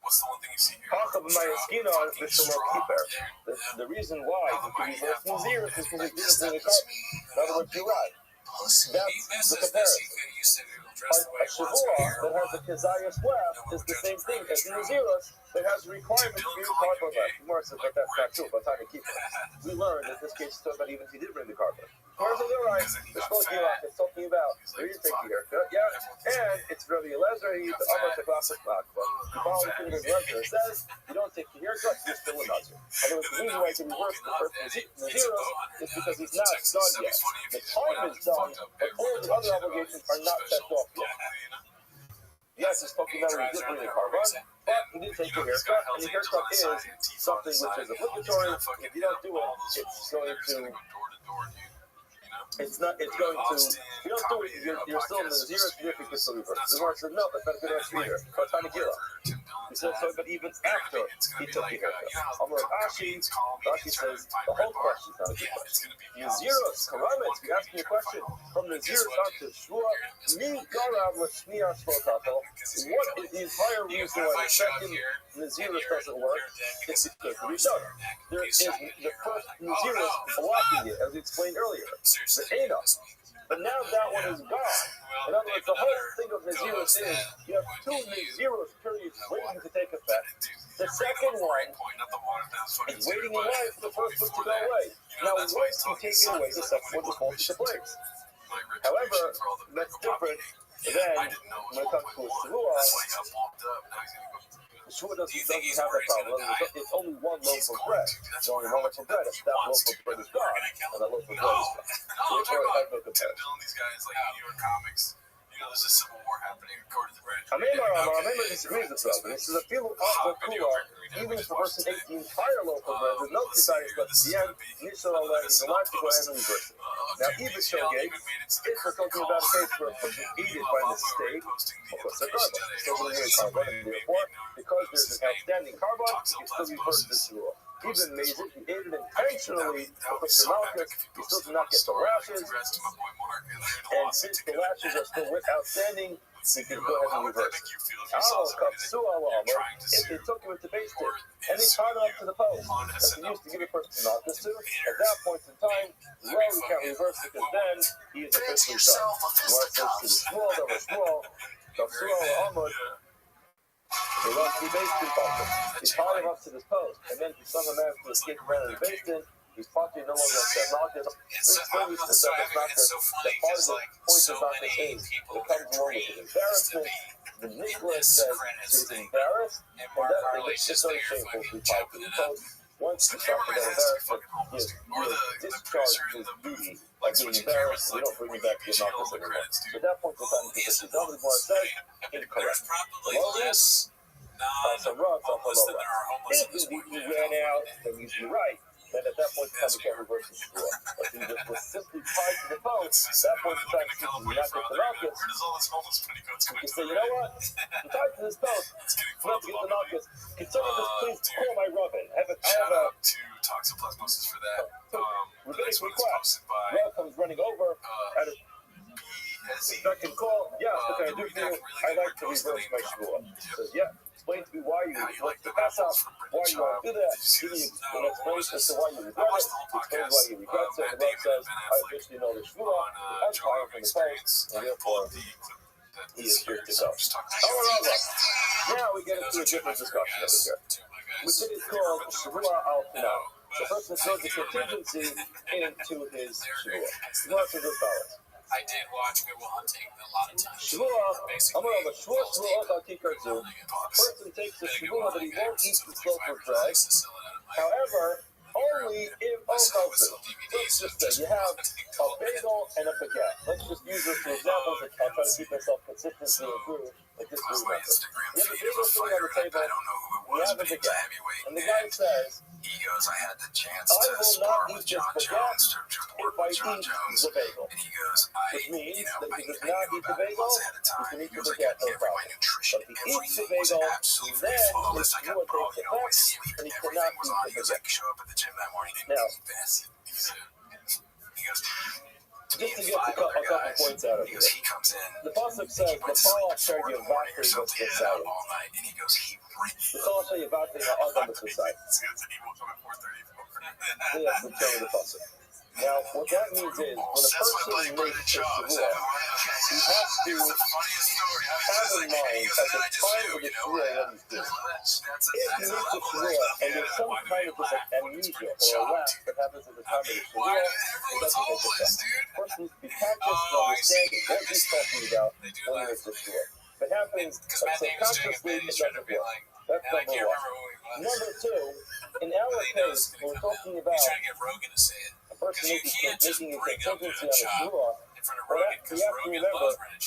What's the one thing you see here? The reason why he can reverse the Nazirus is because he didn't bring a carbon. In other words, you're right. That's the comparison. A Shavua that has a Kazayas left is the same thing as the Nazirus that has a requirement to bring the carbon left. Gemara says that that's not true, but time to keep it. We learned that this case is talking about even if he did bring the carbon. Gemara says, all right, it's talking about where you take the haircut, and it's Rabbi Elazar, he's the Amar Shaklasik Makba. The following thing that Elazar says, you don't take the haircut, you're still a Nazir. Otherwise, the reason why he can reverse the first Nazirus is because he's not done yet. The time is done, but all the other obligations are not checked off yet. Yes, he's talking about when he did bring the carbon, but he did take the haircut, and the haircut is something which is obligatory. If you don't do it, it's going to... It's going to, if you don't do it, you're still in the Nazirus, you can still reverse. The Gemara said, no, that's not a good answer either. He said, so, but even after he took the haircut. Rashi says, the whole question is not a good question. Nazirus, Karamitz, we asked me a question, from Nazirus on to Shvua, Mi Garav Lashmiar Shvotato, what is the entire reason why the second Nazirus doesn't work? It's because of each other. There is the first Nazirus blocking it, as we explained earlier. But now that one is gone. In other words, the whole thing of Nazirus is you have two Nazirus periods waiting to take effect. The second one Pointing up the water, that was fucking is waiting in stupid, line for the but first book to before go that, away. you know, Now, that's why once he's you talking take it away, the second one just falls into place. However, that's different than when it comes to a shvuah. The shvuah doesn't have that problem. It's only one loaf of bread. It's only one loaf of bread. If that loaf of bread is gone, and that loaf of bread is gone. No, I'm talking about Tim Dillon, these guys like New York comics. You know, there's a civil war happening according to the Brad. Amemar disagrees with us. This is a field of kula. Even if the person ate the entire loaf of bread, there's no kitai left at the end. Nishal Allah is allowed to go ahead and reverse it. Now, even shogeg, if we're talking about a case where a person ate it by mistake, of course, they're carbon. It's still going to be a carbon, and therefore, because there's an outstanding carbon, you can still reverse this rule. Even made it, he ate it intentionally because the malchus, he still did not get the lashes, and since the lashes are still outstanding, he can go ahead and reverse it. If they took him into base tip, and they tied him up to the post, that they used to give a person malchus to, at that point in time, well, we can't reverse it because then he is officially done. Where it says to the small, there was small, they lost the basement pocket. He tied him up to this post, and then he sung a man to escape around the basement. He's probably no longer upset. It's part of the point is not the case. It comes along with his embarrassment. The Nicholas says he's embarrassed, and that makes it so shameful to be tied to the post. Once he starts to get embarrassed, he has discharged his duty by being embarrassed. We don't bring him back to the office anymore. So at that point in time, because he's done what he says, incorrect. Melodious. If he ran out, then you'd be right. Then at that point in time, we can't reverse the shvuah. But if he just was simply tied to the post, at that point in time, since he's not get the malchus, you can say, you know what? I'm tied to this post. Not to get the malchus. Can someone just please call my Rabbi? I have a Toxoplasmosis for that. rabbinic request. Rav comes running over at a second call. Yes, what can I do for you? I like to reverse my shvuah. He says, yeah. Explain to me why you want to pass out, why you want to do that. Give me an explanation as to why you regret it. Explain why you regret it. The Rav says, I officially know the shvuah. I'm tired from the post, and therefore he is here to go. Now we get into a different discussion over here. Which it is called shvuah al-final. The person throws a contingency into his shvuah. Shvuah is as follows. I did watch Good Will Hunting a lot of times. Shvuah, person takes a shvuah that he won't eat the loaf of bread. However, only if let's just say you have a bagel and a baguette. Let's just use this for examples. I'll try to keep myself consistently improved like this food method. You have a bagel sitting on the table, you have a baguette, and the guy says, he goes, I had the chance I to will spar not with eat this John baguette Jones, if I eat the bagel. and he goes, Which means that if he does I not knew eat the about it bagel, months ahead of he time. can eat He the goes, I baguette, got no every my problem. nutrition, But if he eats the everything was bagel, absolutely then his flawless. I got shvuah bro, takes you know, my effect, sleep, and he everything cannot was eat on. the He goes, I baguette. could show up at the gym that morning and Now, eat best. He goes, just to get a couple points out of he it. goes, he comes in, The pasuk says, he went to sleep "L'pal at asher 4 in the morning or yivachri something, b'tzayim." all night, and he goes, he L'pal asher yivachri ha'adam b'tzayim. That's the term of the pasuk. Now, what that means is, when a person makes a shvuah, he has to have in mind at the time of the shvuah what he's doing. If he makes a shvuah and there's some kind of just like amnesia or a lapse that happens at the time of the shvuah, it doesn't take effect. The person needs to be conscious to understand what he's talking about when he makes a shvuah. If it happens subconsciously, it doesn't work. That's number one. Number two, in our case, when we're talking about a person making a contingency on a shvuah, well, you have to remember,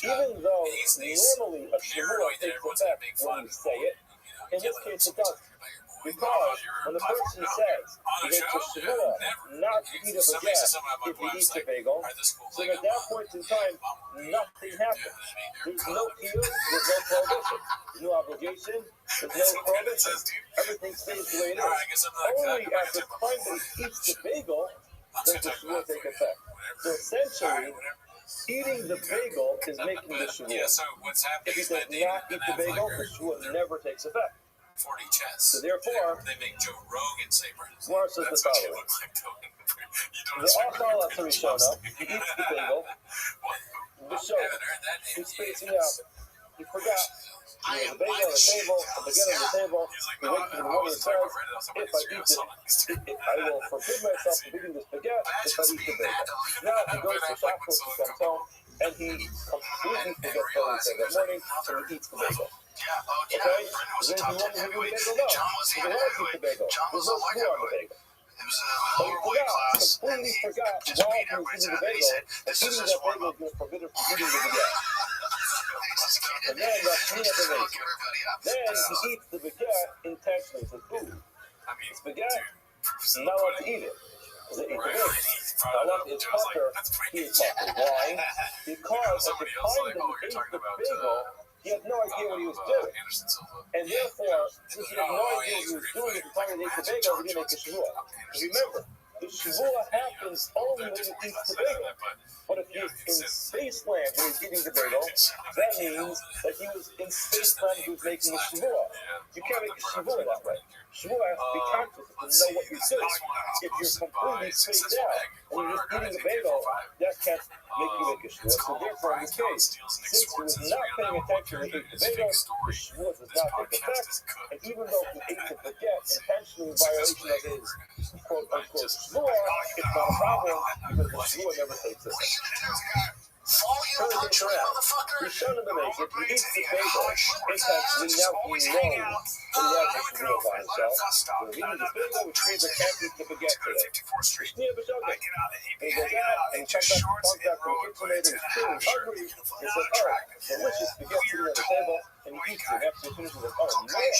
even though normally a shvuah takes effect when you say it, in this case it doesn't. Because when the person says he makes a shvuah not to eat a baguette if he eats a bagel, so at that point in time, nothing happens. There's no kill, there's no prohibition. There's no obligation, there's no prohibition. Everything stays the way it is. Only at the time that he eats the bagel does the shvuah take effect. So essentially, eating the bagel is making the shvuah. If he does not eat the bagel, the shvuah never takes effect. So therefore, they make Joe Rogan say Gemara says the following. The Achal HaTarishona, he eats the bagel, the show, he's spacing out he forgot. There was a bagel on the table, a baguette on the table. He wakes up in the morning and says, if I eat this, I will forbid myself from eating this baguette if I eat the bagel. Now he goes to shop, he comes home, and he completely forgets what he said that morning, and he eats the bagel. Okay? Is there anything wrong with eating the bagel? No. He doesn't want to eat the bagel. There's no screw on the bagel. But he completely forgot while he was eating the bagel, that eating that bagel was going to forbid him from eating the baguette. And then that's me at the bagel. Then he eats the baguette intentionally. He says, ooh, this baguette, I'm not allowed to eat it. Because I eat the bagel. Now, it's Tucker, he is Tucker. Why? Because at the time that he ate the bagel, he had no idea what he was doing. And therefore, since he had no idea what he was doing at the time he ate the bagel, he didn't make a shavua. Remember, the shavua happens only when he eats the bagel. But if he's in spaceland when he's eating the bagel, that means that he was in spaceland when he was making a shavua. You can't make a shavua that way. Shavua has to be conscious to know what you're doing. If you're completely spaced out and you're just eating the bagel, that can't make you make a shavua. So therefore, in this case, since he was not paying attention when he ate the bagel, the shavua does not take effect. And even though he ate the baguette intentionally in violation of his quote-unquote shavua, it's not a problem because the shavua never takes effect. Turn the picture around. He's shown him the naked. He eats the bagel intentionally. Now he knows that he has a shavua by himself. So he's eating the bagel, which means I can't eat the baguette today. He goes out and he comes back from the kitchen later. He's feeling hungry. He says, oh, delicious baguette sitting on the table. And he eats it. After he finishes it, oh man,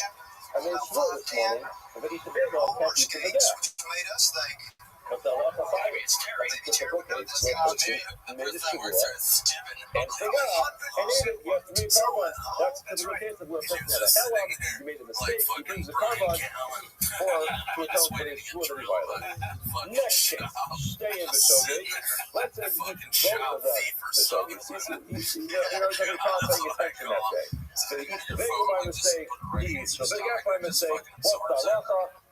I made a shavua this morning. If I eat the bagel, I can't eat the baguette. But the halacha 5 is a typical case where a person made a shavua and forgot and ate it. You have to read carbon. That's the typical case of where a person had a halal, he made a mistake, he brings the carbon or to atone for his shavua that he violated. Next case, stay in B'shogeg. Let's say he eats both of the B'shogeg. He's having trouble paying attention that day. So he eats the bagel by mistake, he eats the baguette by mistake. What's the halacha?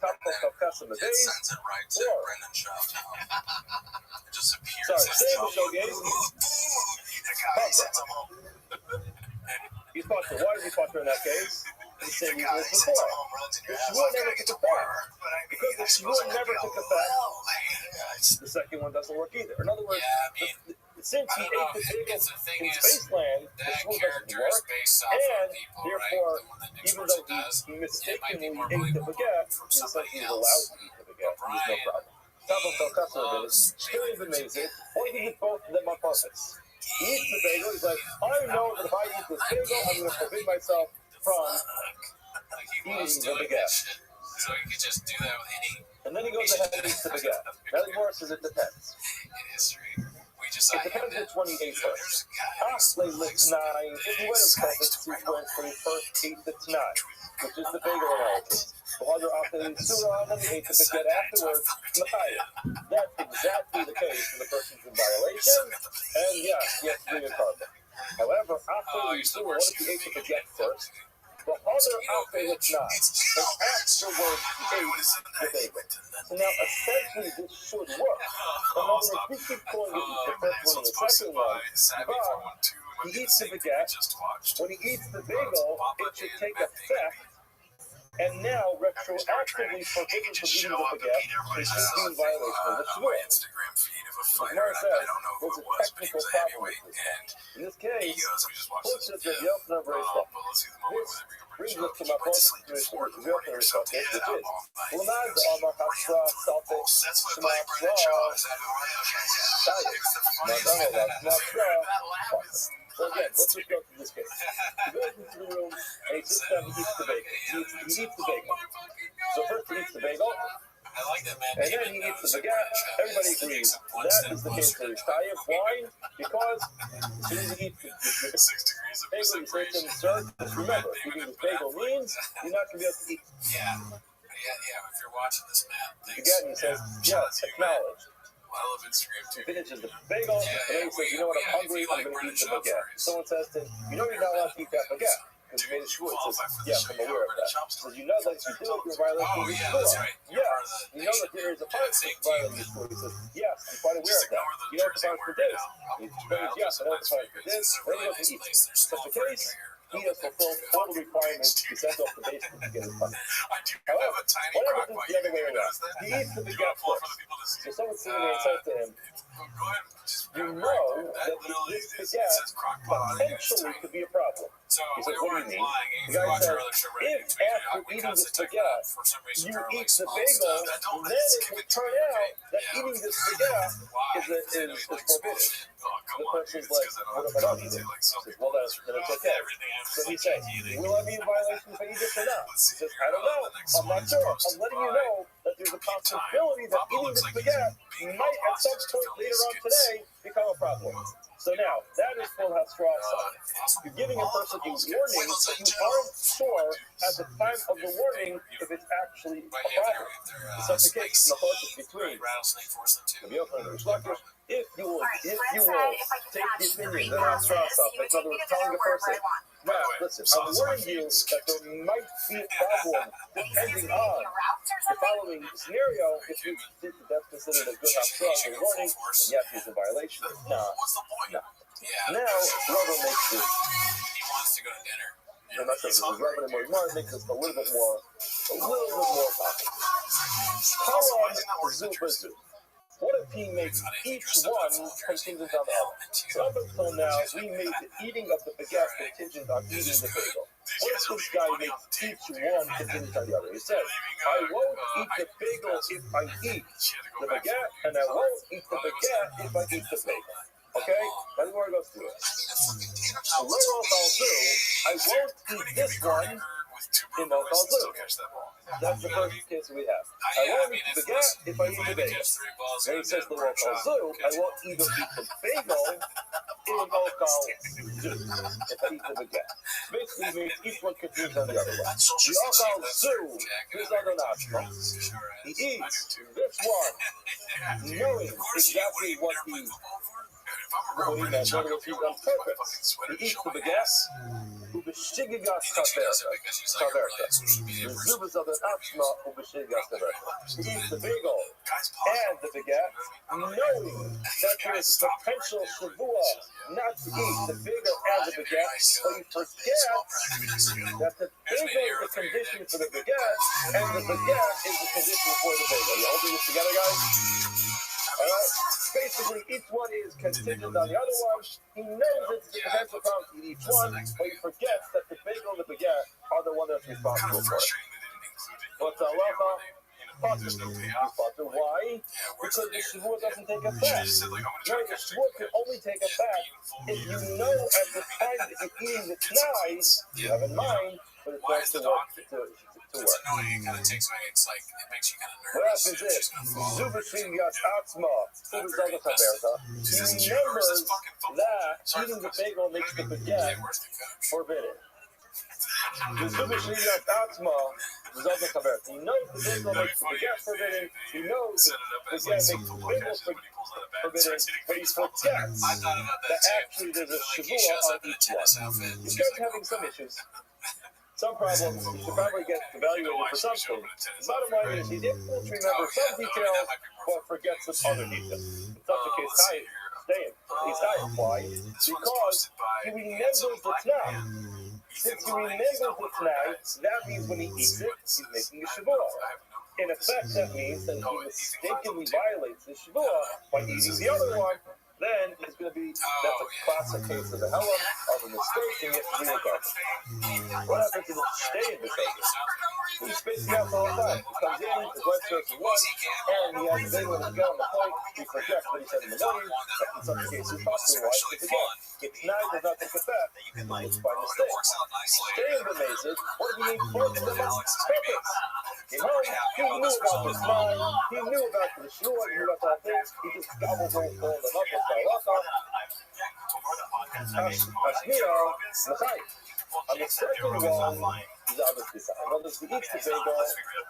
Sorry, stay in B'shogeg. He's putter. Why is he putter in that case? He's saying he was before. The shavua never took effect. Because the shavua never took effect, the second one doesn't work either. In other words, since he ate the bagel in spaceland, the shavua doesn't work, and therefore, even though he mistakenly ate the baguette, he essentially is allowed to eat the baguette, and there's no problem. Still is amazing. What if he did both of them on purpose? He eats the bagel, he's like, I know that if I eat this bagel, I'm going to forbid myself from eating the baguette. So you could just do that with any. And then he goes ahead and eats the baguette. Now the worse is it depends. In history, we just It depends which one he ate first. Ashley licks 9. If he went in perfect sequence when he first ate the 9, which is the bagel analogy. The other after the surah, and then he ate the baguette afterwards, Machayah. That's exactly the case when the person's in violation, and yes, he has to bring a carbon. However, after the surah, what if he ate the baguette first? The other after licks 9, and afterwards he ate the bagel. So now, essentially, this should work. In other words, we keep calling it the first one and the second one, but he eats the baguette. When he eats the bagel, it should take effect, and now retroactively forbidden from eating the baguette is in violation of the shavua. The Gemara says there's a technical problem with this. In this case, puts it that Yochanan Reishon. This brings us to my closest mission with Yochanan Reishon, which is L'mad Amar Hashra Salfei Shema So again, let's just go through this case. He goes into the room and he sits down and he eats the bagel. He eats the bagel. So first he eats the bagel, and then he eats the baguette. Everybody agrees. That is the case for Rishayim. Why? Because as soon as he eats the bagel, he says to him, sir, just remember, eating this bagel means you're not going to be able to eat. Yeah, if you're watching this, man. Again, he says, yes, acknowledge. I love Instagram too. He finishes the bagel, and then he says, you know what, I'm hungry, I'm going to eat the baguette. Someone says to him, you know you're not allowed to eat that baguette, because you made a shavua. He says, yes, I'm aware of that. He says, you know that if you do it, you're violating the shavua. Yes, you know that there is a punishment for violating the shavua. He says, yes, I'm quite aware of that. You know what the punishment is? He says, yes, I know what the punishment is. Then he goes to eat. Such a case, he he has fulfilled all the requirements to be sent off the basement to get his punch. I do have However, a tiny what crock happens pot. is the other way You around? notice that? He eats the Do you want baguette to pull it for first. the people to see? So someone's sitting there and says to him, Go ahead. Just you grab it know right there. that That literally this is, it baguette says crock pot. potentially could be a problem. So He says, we what do weren't you mean? lying. The If you guy watch says, our other show, Rabbi, if after we eating this constantly talk about baguette, for some reason you Charlie eat likes the small bagel, stuff. then it will turn out that eating this baguette is forbidden. Oh, come The on, person's dude. like, It's 'cause I what don't if I have don't to eat it? like He some says, people. well, then it's okay. Everything So he says, will I be in violation if I eat this or not? He says, I don't know. I'm not sure. I'm letting you know that there's a possibility that eating this baguette might at some point later on today become a problem. So now, that is full Hashra. You're giving a person a warning, but you aren't sure at the time of the warning if it's actually a problem. In such a case, the choice is between rattlesnake force them too. the Yochanan and the Rishlakers. If you will take the opinion that I'm strong stuff, in other words, telling a person, now, listen, I'm warning you that there might be a problem depending on the following scenario. If you think that that's considered a good Hashra or warning, then yes, he's in violation. If not, What's the point? no. Yeah. Now, Rabbi makes this. He wants to go to dinner. I'm not sure if this is Rabbi anymore. He wants to make this a little bit more complicated. Paran Zubazu. What if he makes each one contingent on the other? So up until now, we made the eating of the baguette contingent on eating the bagel. What if this guy makes each one contingent on the other? He says, I won't eat the bagel if I eat the baguette, and I won't eat the baguette if I eat the bagel. Okay? That's where it goes through it. I won't eat this one in the Chalzu. That's the first case we have. I won't eat the baguette if I eat the bagel. Then he says the word Chalzu, I won't even eat the bagel in the Chalzu if I eat the baguette. Basically means each one confused on the other one. The Chalzu is on the nostril. He eats this one, knowing exactly what he's doing, that he's on purpose. He eats the baguette. Ubeshigigas Taverta. The Zubas of the Atma Ubeshigigas Taverta. He eats the bagel and the baguette, knowing that there is a potential shavua not to eat the bagel and the baguette, but he forgets that the bagel is the condition for the baguette, and the baguette is the condition for the bagel. You holding this together, guys? Alright? Basically, each one is contingent on the other one. He knows it's the potential problem to each one, but he forgets that the bagel and the baguette are the one that's responsible for it. But why? Because the shavua doesn't take effect. No, the shavua can only take effect if you know at the time that you're eating the tnai, you have in mind, but it's going to work. It's annoying. It kind of takes away. It's like it makes you kind of What nervous. happens is, Zubashingas Atzma, he remembers that eating the bagel makes the baguette forbidden. The Zubashingas Atzma, he knows the bagel makes the baguette forbidden. He knows the baguette makes the bagel forbidden, but he forgets that actually there's a shavua on each one. He starts having some issues. Some problems, he should probably get evaluated for something. The bottom line is he's able to remember some details, but forgets some other details. In such a case, he's dying. Why? Because he remembers the tnai. Since he remembers the tnai, that means when he eats it, he's making a shavua. In effect, that means that he mistakenly violates the shavua by eating the other one. Then it's going to be, that's a classic case of the Helen of a mistake, and you have to recover. What happens if it's stay in the case? He's spacing out the whole time. He comes in, his wife serves him lunch, and he has a big one to go on the plate. He forgets what he said in the morning. In such a case, he's talking to his wife, it's again. If tonight does not take effect, it's by mistake. Stay in the mazes, what do you mean for the purpose? He knew about the smile, he knew about the shua, he knew about all things, he just gobbled all them up with on the second one, he's obviously fine. Obviously, he eats the bagel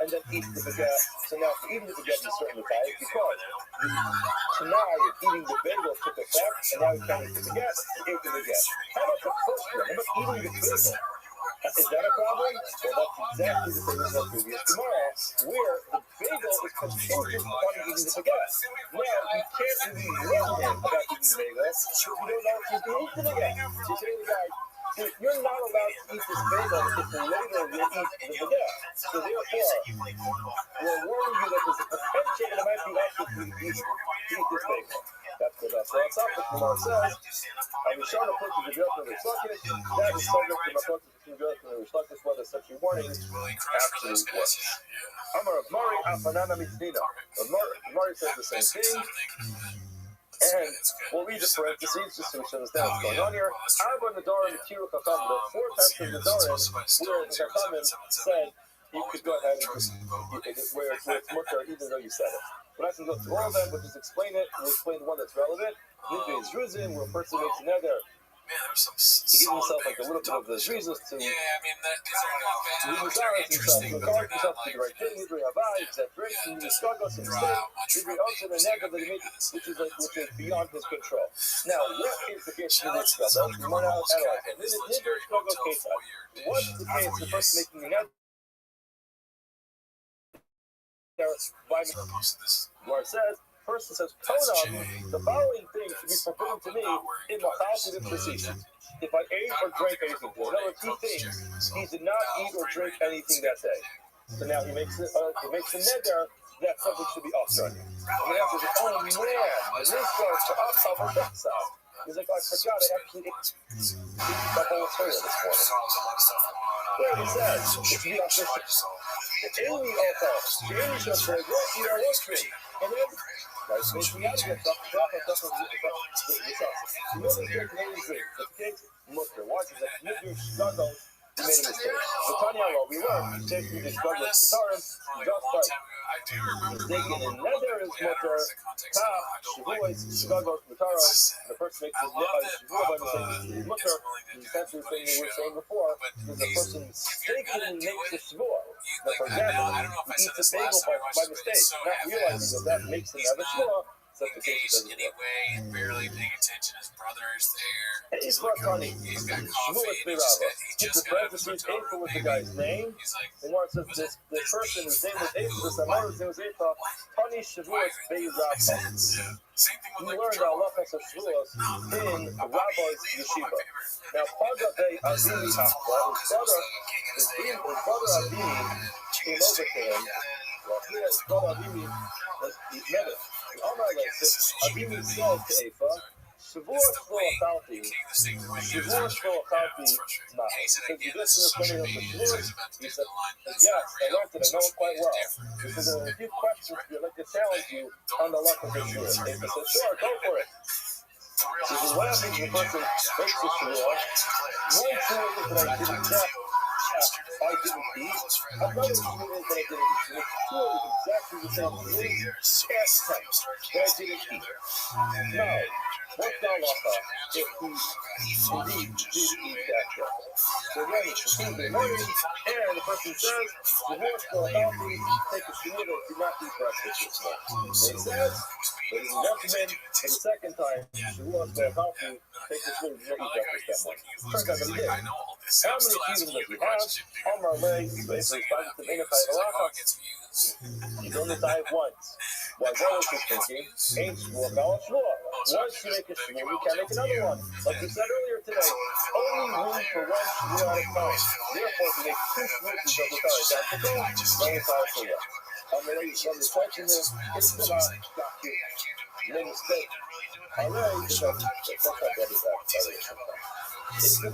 and then eats the baguette. So now, for eating the baguette, he's certainly fine because tonight, eating the bagel took effect, and now he's trying to eat the baguette. He ate the baguette. How about the first one? How about eating the bagel? Is that a problem? Well, that's exactly the same as the previous Gemara, where the bagel is contingent upon eating the baguette. Now, you can't really warn him about eating the bagel, because you don't know if he's going to eat the baguette. So you say to the guy, See, you're not allowed to eat this bagel if later you'll eat the baguette. So therefore, we're warning you that there's a potential that it might be also to eat this bagel. That's what brought up. The Gemara says, I'm trying to put the Gebiot and the Rishlakis. That is subject to Makot to the Gebiot and the Rishlakis, whether such a warning actually works. Amar of Mari, Afanana Mitzvina. Mari says the same thing. And we'll read the parentheses just so we understand what's going on here. Arba Nadarim Kiru Chacham, the 4 types of Nadarim, where the Chachamim said you could go ahead and just where it's mutter even though you said it. We're not going to go through all of them, but just explain it. We'll explain the one that's relevant. Nidre is Ruzin, where a person makes a nether. He gives himself like a little bit of the Jesus to yeah, I mean, these are not bad. Nidre Interesting, himself, to but guard they're himself not to like the right thing. Nidre Havai, that drinks, and Nidre Skagos, and Nidre also the nether that he makes, which is beyond his control. Now, what is the case of Nidre Skagos? We want to analyze it. Nidre Skagos case. What's the case of the person making a nether? Where it says, person says, Konam, the following things should be forbidden to me in the house of procedure. If I ate or drank anything, there are 2 things. He did not eat or drink anything that day. So now he makes a neder that something should be off on him. And the answer is, oh man, and this goes to us over that side. He's like, I forgot I actually ate the whole Torah this morning. Where he says, it's the opposite. Amy also, Amy says, what you are listening? And then, guys, making out of it, watch is that Nidre struggle, he made a mistake. The Tanya law, we learned, taking the struggle of Tarim, just like mistaken in nether is mutter, Kaf, Shavuos, struggle of Tarim, the person makes his Shavuot by mistake is mutter, essentially the thing we were saying before, is the person mistakenly makes the Shavuot. Now, for example, he eats a bagel by mistake, not realizing that makes him have a Shavuot. Engaged anyway and barely paying attention. His brother is there. He's not funny. He's got coffee. He just got a April with the guy's name. He's like, and Mark says this person, his name was April. This Amar's name was April. Tani Shavuos Be'ezrata. We learned our Lachas of Shavuos in Rabbi's yeshiva. Now, Paga Be'azimi Achla, his brother Avini came over to him. His brother Avini met him. Avinu says to Ephah, Shavuos lo achalti, Shavuos lo achalti, ma. Because you listen to the of the Shavuos, he said, yes, I learned it, I know it quite well. Because there are a few questions that like to challenge you on the luck of the Shavuos. Ephah said, sure, go for it. He says, what happens when the person makes the Shavuos? One Shavuot is that I didn't eat. Another Shavuot is that I didn't eat. So the 2 are exactly the same Shavuot, past tense, that I didn't eat. Now, what's the halacha if he indeed did eat that day? So again, it's Tuesday morning, and the person says, Shavuos lo achalti, take a Shavuot that did not eat breakfast this morning. And he says, ladies and gentlemen, for the second time, Shavuos lo achalti, take a Shavuot that did not eat breakfast that morning. Turns out that he did. How many freedoms does he have? Amar legs, basically, finds the Enachai halacha. He's only died once. Why was he thinking? Ain't Shavuot, now it's Shavuot. Once you make a Shavuot, you can't make another one. Like we said earlier today, only room for one Shavuot at a time. Therefore, if you make 2 Shavuots of the Torah, that's the goal. No entire Shavuot. On the way, when the question is, it's the last document. You made a mistake. Alright, it's not that it's about,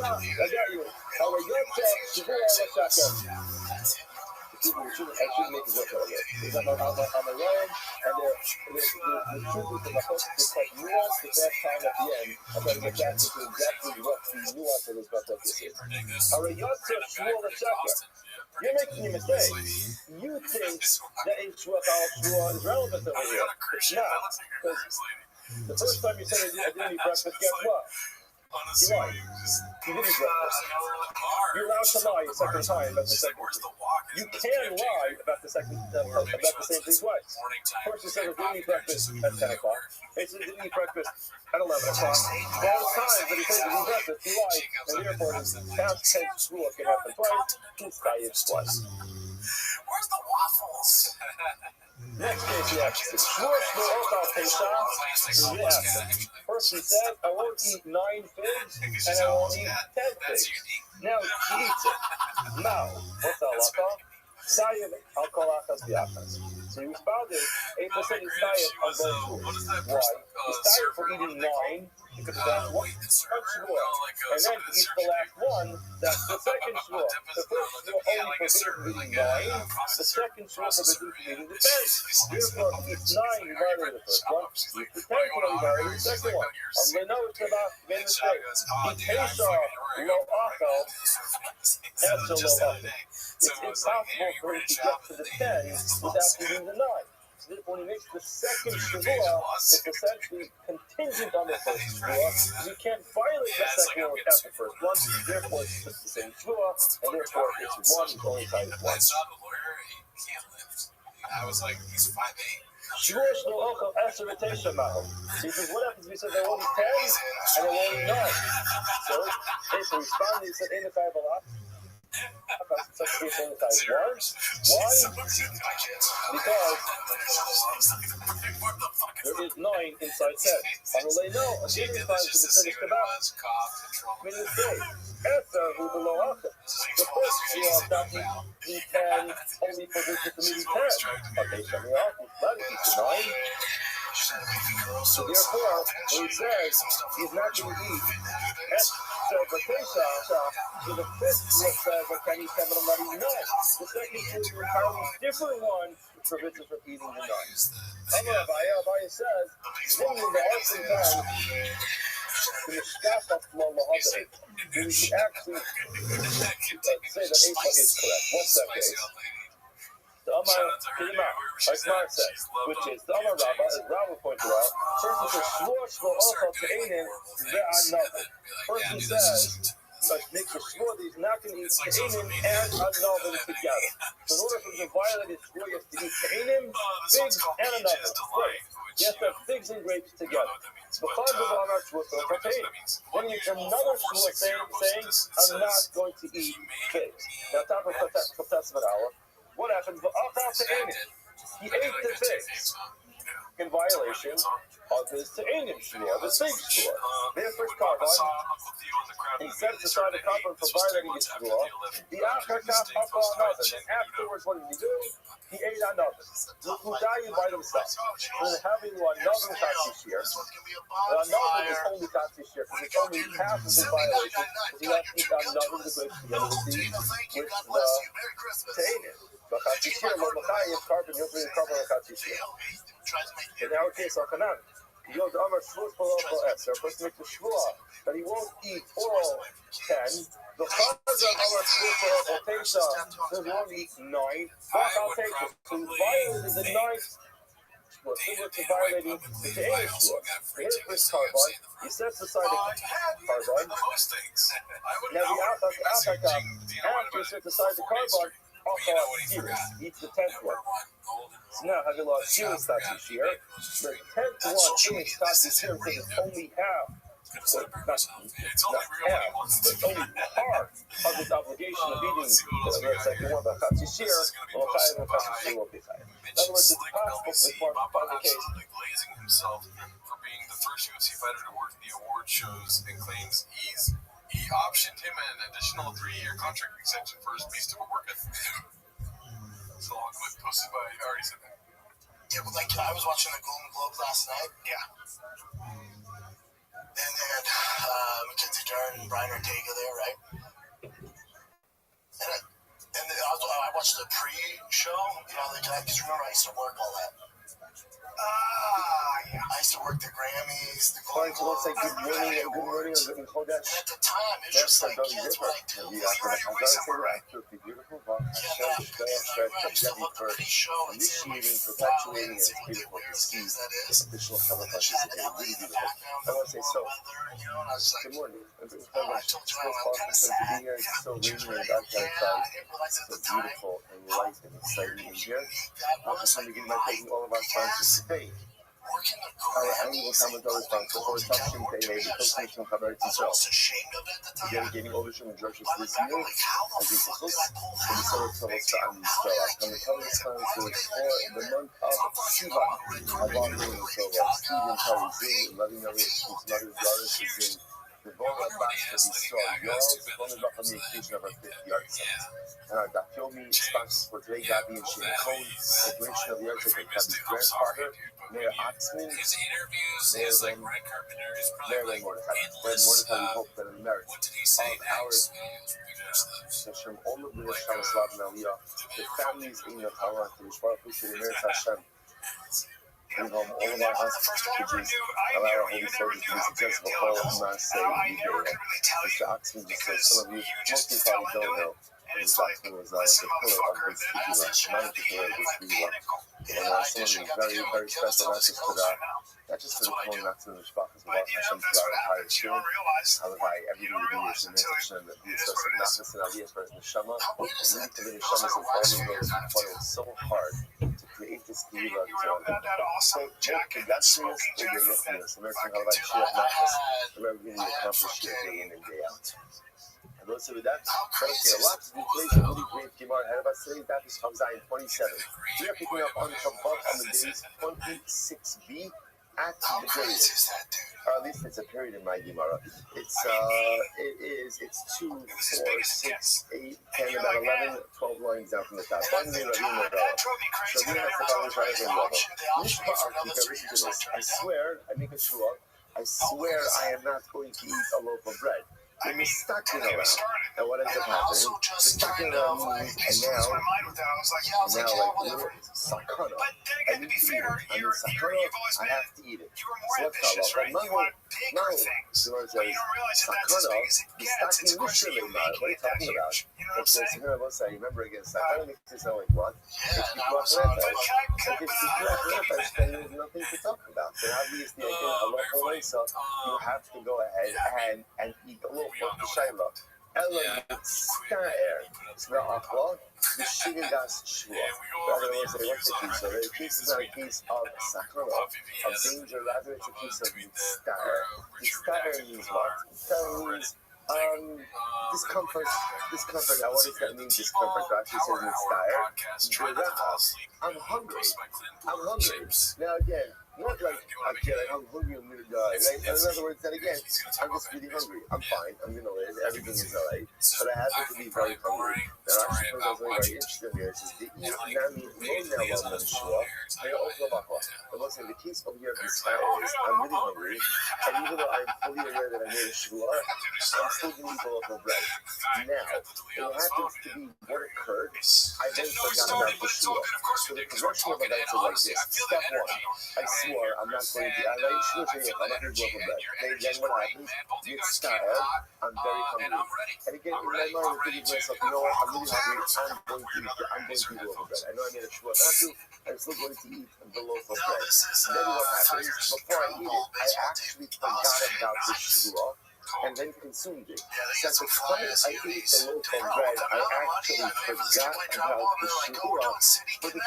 I got you. Our Yotze, Shavuot al-Shakar. I shouldn't make it work out yet. Because I'm around, and the truth is that my focus is quite nuanced. The best time at the end, I'm going to get back into exactly what the nuance of this about this is. Our Yotze, Shavuot al-Shakar. You're making a mistake. You think that Shavuot al-Shavuot is relevant over here. It's not. Because the first time you said I didn't eat breakfast, guess what? You lied. You didn't eat breakfast. You're allowed to lie a second time about the second thing. You can lie about the second about the same thing twice. First you said I didn't eat breakfast at 10 o'clock. He said I didn't eat breakfast at 11 o'clock. Both times that he said he didn't eat breakfast, he lied, and therefore his past tense rule can happen twice. He's tired twice. where's the waffles? Next case he asks, first he said, I won't eat 9 figs and I won't eat 10 figs. Now he eats it. Now, what's the halacha? Sayim al kol achas biachas. So he responded, 8% is sayim on both rules. Why? He's sayim for eating 9 because that's one shvua. And then he eats the last one, that's the second shvua. The first shvua only forbids eating 9, the second shvua forbids eating the 10. Therefore, he eats 9, he violated the first one, he eats the 10th one, he violated the second one. I'm going to know it's about made a mistake. He tastes lo achal, after lo achal. It's impossible for him to get to the 10 without eating the 9. So when he makes the second shvua, it's essentially contingent on the first shvua. You can't violate the second one without the first one. Therefore, it's just the same shvua, and therefore it's one. It's only tied as one. I was like, he's 5'8". Shvua shlo ochel eser v'tesha ma'al. So he says, what happens if he says they won't eat 10 and they won't eat 9? So if he responded, he said, "Ein l'chayav alach." Why? Because there is 9 inside 10. And they know a given time to the finish Shabbat. Meaning this after who below after. The first shvua that he can only forbids the committee 10. Okay, so we are not eat 9. So therefore, when he says he's not going to eat so the fifth one says, can he come and let him know? The second is an entirely different one which forbids us from eating the 9. Rabbi says, then you the awesome time to mishkaf of Mahadeh. Then we can actually say that 8 is correct. What's that case? The Amar Kidima, like Mark says, which is the Amar Rabbi, as Rabbi pointed out, first it says, Shvua shlo ochel te'enim ve'anavin. First he says, make the shvua that he's not going to eat te'enim and anavin together. So in order for him to violate his shvua, he has to eat te'enim, figs, and anavin. He has to have figs and grapes together. Because of Amar shvua shlo ochel te'enim. Then he has another shvua saying, I'm not going to eat figs. Now, top of Testament hour. What happens? He ate the figs in violation of his te'enim shvua, the fig shvua. Therefore, carbon, he sets aside the carbon for violating his shvua. The and afterwards, what did he do? He ate another. Who died by themselves. So having another kashishir. Another is only kashishir because it's only half of the violation. He has to eat another the grapes together with the te'enim. Carbon, you'll bring carbon in our case, our Kanan, you'll do Amar Shvua Eser, first make the Shvua that he won't eat all 10. The cause of Amar Shvua Tesha, so he won't eat 9. I'll take it. So he violated the 9th Shvua, similar to violating the 8th Shvua. Here's this carbon, he sets aside the carbon. Now the Achakam, after he sets aside the carbon, eats the 10th one. So now have you lost zero Tashishir? The 10th one is Tashishir because it's only half. Well, not half, but it's only part of his obligation of eating the second one. But Tashishir will Chayim and Tashishir will be Chayim. In other words, it's possible to find the case. Glazing himself for being the first UFC fighter to work the award shows and claims he optioned him an additional 3-year contract extension for his beast of a workout. So long clip posted by, I already said that. Yeah, but like I was watching the Golden Globes last night. Yeah. And they had Mackenzie Dern and Brian Ortega there, right? And I watched the pre-show. You know, because remember I used to work all that. Yeah. I used to work the Grammys, the Golden Globes. Good morning, and hold that. And at the time, it was just like kids were like 2, 3, right? I used to look the pre-show and see like perpetuating what they wear, skins that is. And then she had LA in the background, the weather, you know, and I was like, good morning. I told you I'm kind of sad. She was like, yeah, I didn't realize at the time beautiful and light and exciting here. I'm just going to give my taking all of our time to stay working the אני רוצה מדור פרנק, בכל תחשים תהי, בכל תחשים חבר תישאר. Dedicating ownership and direction to this year, as we discuss, and the Solar Travels to Am Yisrael. And the Travels plans to explore the month of Shiva. I've already told Stephen Kelly Zing, loving Elliot, whose mother's daughter to sing. The Vola Bas to be Yoels, one of the communication of our 50 arts. And our Dafyomi sponsors for today, Gabi and Shane Cohn, information of the architect of Gabi's grandfather, Mayor Oxman, His interviews, his like Red Carpenter, is Mayor probably like Mordecai. endless. We hope that in merit What did he say of our next? Hashem, all of the Shalaslav and Aliyah, the families in the Torah, the Yishbar Pushir, the Meretz Hashem. Bring home all of our hostages, allow our holy soldiers to be successful, all Maaseh Yidei. Mr. Oxman just said, some of you mostly probably don't know, Mr. Oxman was the pillar of this Kibula, not the pillar of this Kibula. And some of you very, very special, not just to the Kohen, not to the Mishpachas, but Hashem to our entire team. Halabai, everybody will be in this Hashem, that we associate Nachas and Aliyah for the Neshama. And we need to be Neshamas of all of those who toiled so hard to create this Kibula. So, Jack, that's serious, that you're looking at this. American Halabai, Shiach Nachas, the way we're going to accomplish here day in and day out. And those who do that, a lot to do today, so really great Gemara ahead of us today. That is Chavzayin 27. We are picking up on Shabbat on the days 26b at the period. Or at least it's a period in my Gemara. It's 2, 4, 6, 8, 10, about 11, 12 lines down from the top. Rabbi so we have to follow listen to this. I swear, I make a shua, I swear I am not going to eat a loaf of bread. When you're stuck around, and what ends up happening, you're stuck around, and now, like, sakana, I need to eat it. I mean, sakana, I have to eat it. So what's that? Well, no, so it says, sakana, you're stuck in literally, what are you talking about? It says, here, I remember again, sakana makes it sound like what? It's because if it's because then there's nothing to talk about. Then obviously, again, you have to go ahead and eat a little. The Shaila, Ella Sta'er, Sna'akwa, the Shigagas Shua. Rather, I want to say, what's the case? So the case is not a case of sakana, of danger, rather, it's a case of Sta'er. The Sta'er means what? Sta'er means discomfort. Now, what does that mean, discomfort? Rashi says Sta'er. I'm hungry. Now, again, not like, I'm hungry, I'm going to die, right? In other words, then again, I'm just really hungry. I'm fine, I'm going to live, everything is all right. But I happen to be very hungry. Now, actually, what's very interesting here is the Nami, no now on the Shua, they also Makwa. But let's say the case over here of this guy is, I'm really hungry, and even though I'm fully aware that I made a Shua, I'm still going to eat a loaf of bread. Now, it happens to be what occurred, I then forgot about the Shua. So the progression of events is like this. Step 1, I swore I'm not going to, I'm not going to go for bread. Okay, then what happens? It's tired, I'm very hungry. And again, in my mind, I'm thinking to myself, you know what, I'm really hungry, I'm going to eat a loaf of bread. I know I made a shua not to, I'm still going to eat the loaf of bread. Then what happens? Before I eat it, I actually forgot about the shua and then consumed it. So at the time I ate the loaf of bread, I actually forgot about the shua, but even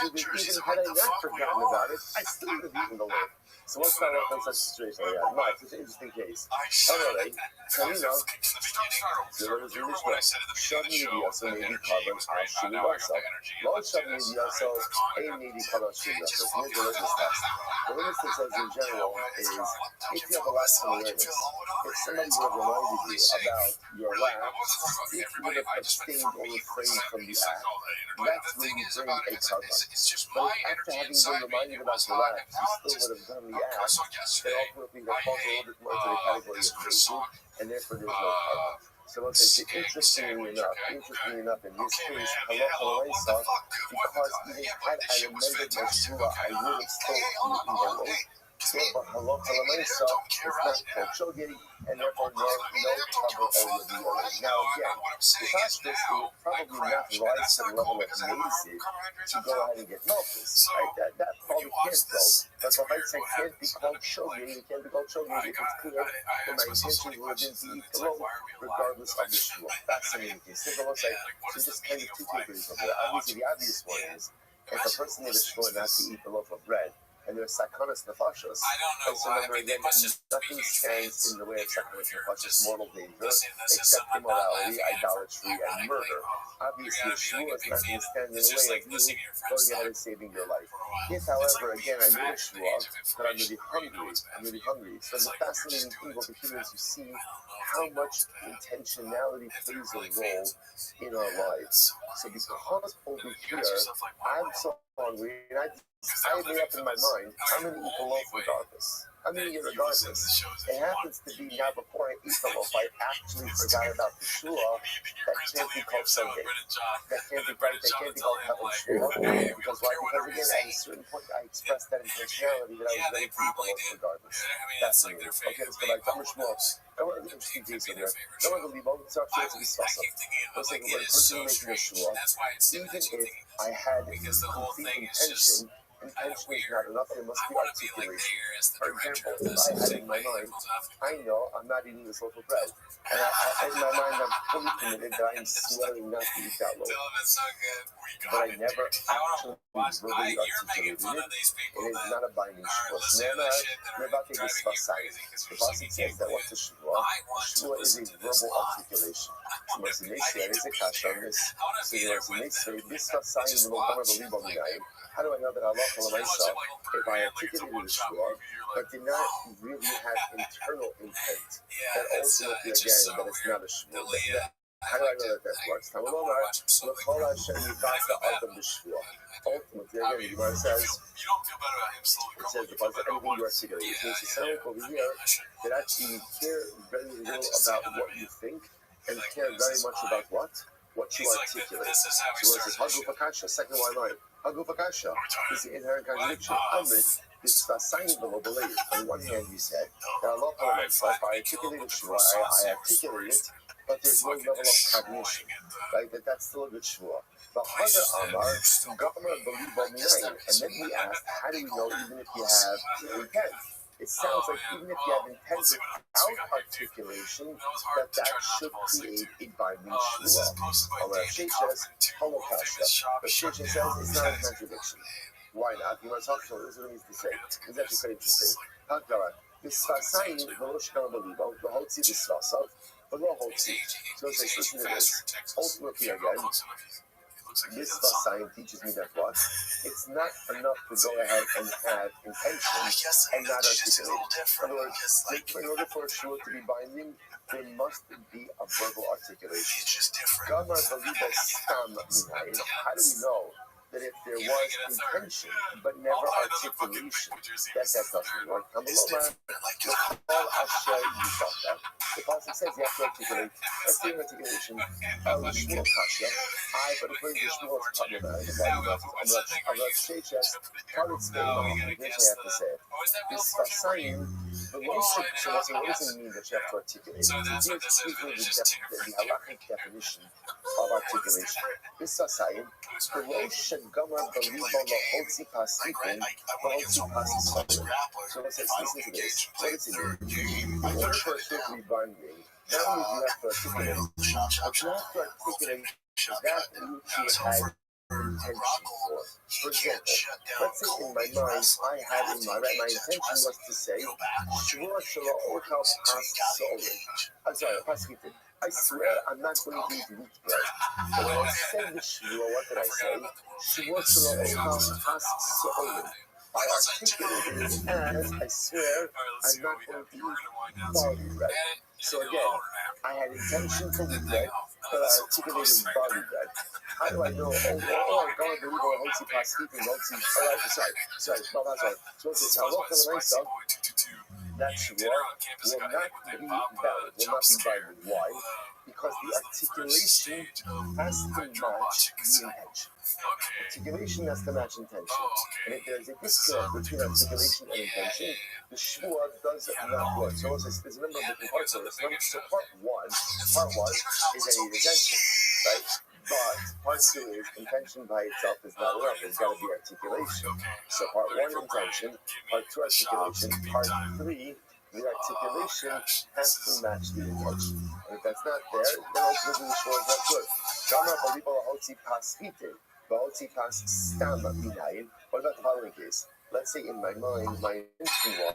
had I not forgotten about it, I still would have eaten the loaf. So what's that up in such a situation like that? No, it's an interesting case. Anyway, Kamina, there was a Mishnah. Shav Nidi also may be called an Ashimi Wasa. Lo Shav Nidi also a may be called an Ashimi Wasa. So here's the litmus test. The litmus test says in general is, if you have a lack of awareness, if somebody would have reminded you about your lack, if you would have abstained or refrained from the act, that's when you bring a karma. But after having been reminded about the lack, you still would have done the act, then ultimately that falls a little bit more into the category of mercy, and therefore there's no karma. So let's say, interestingly enough, in this case, halacha l'maisa, because even had I remembered my shua, I would have still eaten the loaf. Therefore, halacha l'maisa is not called shogeg, and therefore no trouble over the other. Now again, without this, it would probably not rise to the level of amazing to go ahead and get malchus, right? That probably can't go. But the heights I can't be called shogeg, it can't be called shogeg if it's clear that my intention would have been to eat the loaf, regardless of the shua. That's the main case. So let's say, so just kind of two takeaways over there. Obviously, the obvious one is, if a person made a shua not to eat the loaf of bread, and and there's sakanas nefashos. I don't know So why. I remember mean, they again, must just be nothing huge stands fans. in the way of sakanas nefashos, mortal danger, This is except someone not immorality, laughing at it idolatry, and ironically. murder. You're Obviously, gotta be like a Yeshua is big not fan going to of stand in It's the just way like of you listening to your friends going ahead talk and saving your life. for a while. If, It's however, like again, being I made a fat in the shua, age of but I'm really information where you know hungry. what's bad I'm for really you. hungry. So It's the like you're fascinating just thing doing about it the to be human is fat. you see I don't know if how they know much it's bad. intentionality If they're plays a really role fans. in our lives. So because over And then you here, ask yourself, like, why I'm am I so hungry, and I made living up for in my this? mind, I'm going to eat the loaf Only way regardless. I'm going to eat it that you listen to regardless. the shows It if you want. happens to be now before I eat the loaf, I actually forgot about the shua. That can't be called Sunday. That can't be right. That can't be called having shua. Because why? Because again, at a certain point, I expressed that intentionality that I was ready to eat the loaf regardless. That's like me. their Okay, favorite. let's go back. How much more? I want to interesting case over here. I want to leave all the stuff I to be keep special. thinking of it Let's like say it when a is person so making a strange. shua, That's why it even stimulates you if thinking I had because the whole complete thing is just intention, kind of intention is weird. not enough. There must I be want to be like articulation. there as the For director example, of if this I and had take in my my mind, headphones off. I know I'm not eating this loaf of bread, and in my mind I'm fully committed that I'm swearing not to eat that loaf. Tell them it's so good. But I never actually verbally You're making articulated fun it. of these people It is that not a binding are shua. listening to this shit that are Rebate driving you bisvasai. crazy because The you're just like, Pasuk you says can't that believe what's it. a shua? I A want to shua is listen a to this verbal live. articulation. I Must need say there is to a be kasha on there. this. I want to So be there there was with them. bisvasai Just in the Lomar watch. Belibominai. How do I know that Allah You're watching like if I Birdman, like it's a articulated the one-shot shua, movie. You're but like, did not really have internal intent? yeah, That it's ultimately, just again, so that it's weird. not a shua. The Leah. How do I know that that works? I want to watch him slowly grow. I feel bad about him. Ultimately, again, the Gemara says, You don't feel bad about him slowly it growing. says, You because feel bad anything about you articulate, which means to sound over I here shouldn't that want actually care very little just say about another what man. you think and Like, care this very is much mine. about what? What you He's like, articulate. this is how we So when it says started. Hagu Fakasha, second line, Hagu Fakasha is the inherent contradiction. Amrit, this sign below believe. On one hand, you said that Allah if I articulate a shua, I articulate it, but there's no level of cognition. Right? That's still a good shua. But Hadar Amar, Gomer believe on minayin. And then we asked, how do we know even if you have intent? It sounds like even if you have intent without articulation, that should create a binding shua. However, Shei says, Holokasha. But Shei says it's not a contradiction. Why not? You must talk to this is what it means to say. It's actually quite interesting. Hakdara. Bisvasayin v'lo shkar b'libo, v'hotzi bisvasav, v'lo hotzi. So it says, listen to this. Ultimately, again, Bisvasayin teaches me that what? It's not enough to go ahead and have intention and not articulate. In other words, in order for a shua to be binding, there must be a verbal articulation. Gamar b'libo stam minayin. How do we know that if there was intention but never articulation, that doesn't work? The Pasuk says you have to articulate. That's the articulation of the Shmuel Kasha. But according to Shmuel, it's problematic. I'm not Sheiches, Kalitz Beimah. Here's what I have to say. This Vasayim, the Losik, so what does it mean that you have to articulate? Here's the halachic definition of articulation. This Vasayim, the Rosh Gamar Balibo Lahotzi Pasipin, Lahotzi Pasipin. So it says, listen to this. What does it mean? In order for a ship to be binding, not only do you have to articulate, but you have to articulate that which you had intention for. For example, let's say in my mind, my intention was to say, Shvua Shalom Ochal Pas So'olin. I'm sorry, Pasvitin. I swear I'm not going to eat wheat bread. But when I said the Shvua, what did I say? Shvua Shalom Ochal Pas So'olin. I articulated it as, I swear, I'm not going to eat barley bread. So again, I had intention for wheat bread, but I articulated barley bread. How do I know? I'm going to go Hotzi Paskeet and Hotzi. Sorry. So it's Halacha L'Maisa. That shua will not be valid, will not be binding. Why? Because the articulation has to match the intention. Articulation has to match intention. And if there's a disconnect between articulation and intention, the shua does not work. So there's a number of different parts of this. So part one is I need intention, right? But part two is intention by itself is not enough. There's got to be articulation. So part one, intention. Part two, articulation. Part three, the articulation has to match the intention. And if that's not there, then ultimately the shua is not good. Gamar balibo lahotzi pas ite, lahotzi pas stam minayin. What about the following case? let's say in my mind, my intention was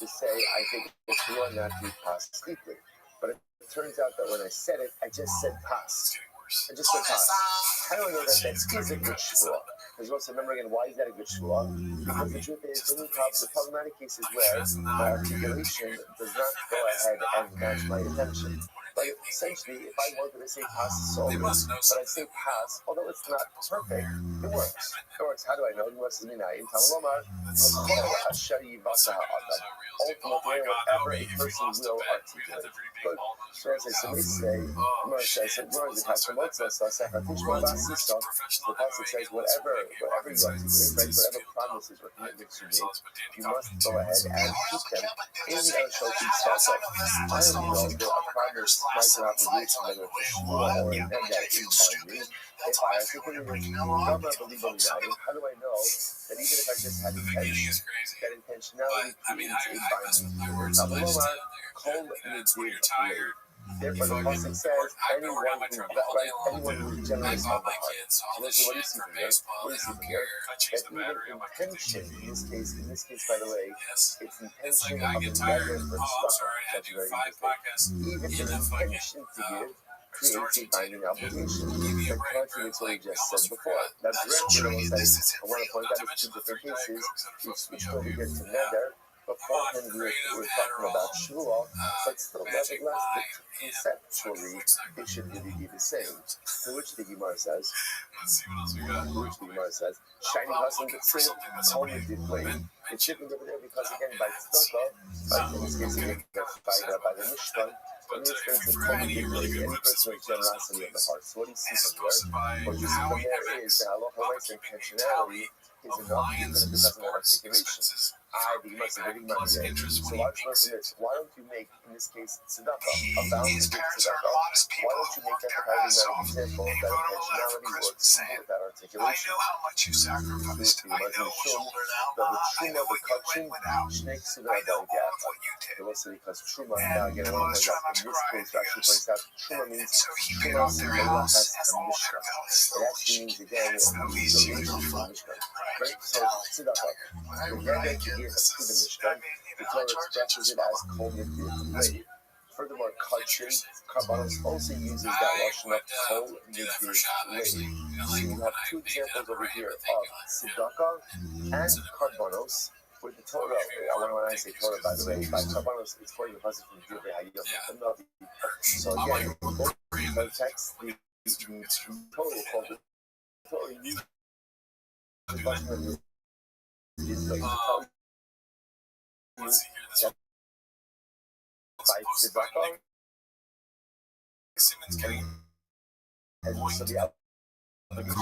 to say, I think it's shua not to pass deeply. But it turns out that when I said it, I just said pass. I just said pass. How do I know that that is a good shua? Because also remember again, why is that a good shua? Because the truth is, the problematic cases where my articulation does not go ahead and match my intention. But essentially, if I wanted to say pass solely, but I say pass, although it's not perfect, it works. It works. How do I know? Ultimately, whatever a person will articulate. But so as I say, the passage says, whatever you articulate, right, whatever promises or commitments you make, you must go ahead and keep them in the Shokim Sasa. I don't know that a promise might not release whether it's a shua or an end that is binding. If I articulate it, how do I know that even if I just had intention, that intentionality creates a binding? Therefore, the passage says, anyone who is generous of the heart. So what do you see from here? What do you see from here? That even intention, in this case, by the way, it's intention of the negative for stuff. That's very interesting. Even the intention to give creates a binding obligation. And contradicts what we just said before. Now, directly, I want to point out in two different cases, which when we get to nether, beforehand we were talking about shua, but still, nevertheless, conceptually, it should really be the same. To which the Gemara says, shiny husband could say, only did blame. It shouldn't be over there because, again, by tzedakah, in this case, again, by the Mishkan, in this case, it's only did blame, any personal generosity of the heart. So what do you see from there? What you see from there is that Allah Hawaii's intentionality is enough even if it doesn't have articulation. So watch this. Why don't you make, in this case, tzedakah, a bounty to tzedakah? Why don't you make that the paradigmatic example that intentionality works without articulation? Because truma, now again, I want to point out, in this case, actually points out, truma means truma has a mishkan. It actually means, again, a donation to the mishkan. Right? So, tzedakah, the guy that you give to the mishkan, the Torah expresses it as kol nidbir. Furthermore, kachin, karbanos also uses that lashon of kol nidbir. So you have two examples over here of tzedakah and karbanos. With the Torah, when I say Torah, by the way, by karbanos, it's quoting the passage from Divrei Hayom. So again, the text, the Torah will call it Torah uses the lashon of let's see here. This by tzedakah, Simmons getting so the if you have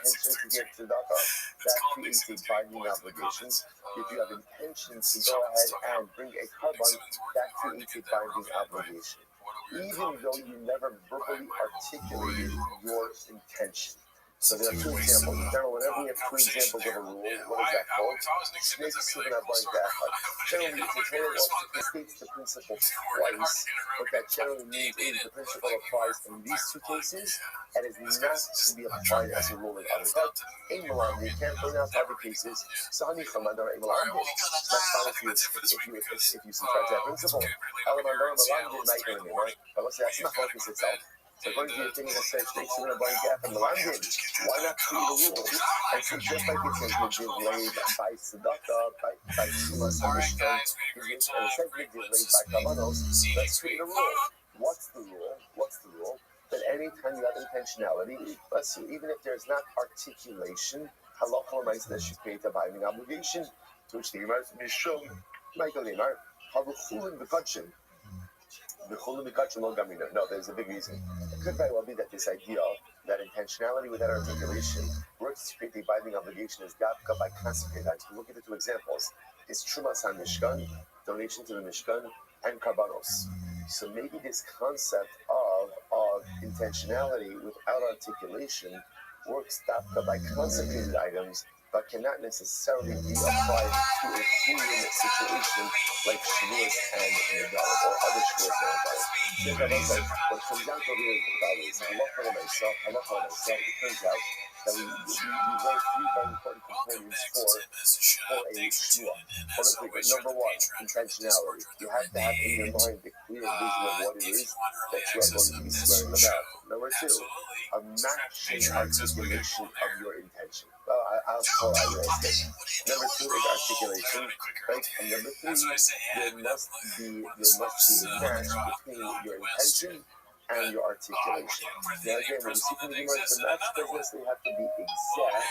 intention to give tzedakah, that creates a binding obligation. If you have intention to go ahead and bring a carbon, that creates a binding obligation. Even though you never verbally articulated your intention. So there are two examples. Generally, whenever we have two examples of a rule, what is that called? Snakes sitting up like that. Generally, it's a Torah states the principle twice. What that generally means is the principle applies in these two cases, and is not to be applied as a rule in others. In Milan, you can't bring out other cases. So honey, that's fine if you subtract that principle. But let's say that's not focus itself. So according to your opinion that says snakes are going to bite gap in the land, why not create a rule? And so just like it says delayed by tzedakah, by sumas and mishkan, and it says delayed by kavanos, let's create a rule. What's the rule? That anytime you have intentionality, let's see, even if there's not articulation, halacha writes that should create a binding obligation, to which the Gemara is Mishum, Michael Lemar, Haruchulin Bekachin. No, there's a big reason. It could very well be that this idea that intentionality without articulation works to create a binding obligation is dafka by consecrated acts. Look at the two examples. It's Trumas HaMishkan, donation to the Mishkan, and Karbanos. So maybe this concept of intentionality without articulation works dafka by consecrated items, but cannot necessarily be applied to a human situation like Shavuos and Nadav, or other Shavuos and Nadav. What comes down to here is the following. I love for myself, it turns out that we learned three very important components for a shvuah. Number one, intentionality. You have to have in your mind the clear vision of what it is that you are going to be swearing about. Number two, a matching articulation of your intention. I'll call it this. Number two is articulation, right? And number three, there must be a match between your intention and your articulation. Now again, when you see from the Gemara, the match doesn't necessarily have to be exact,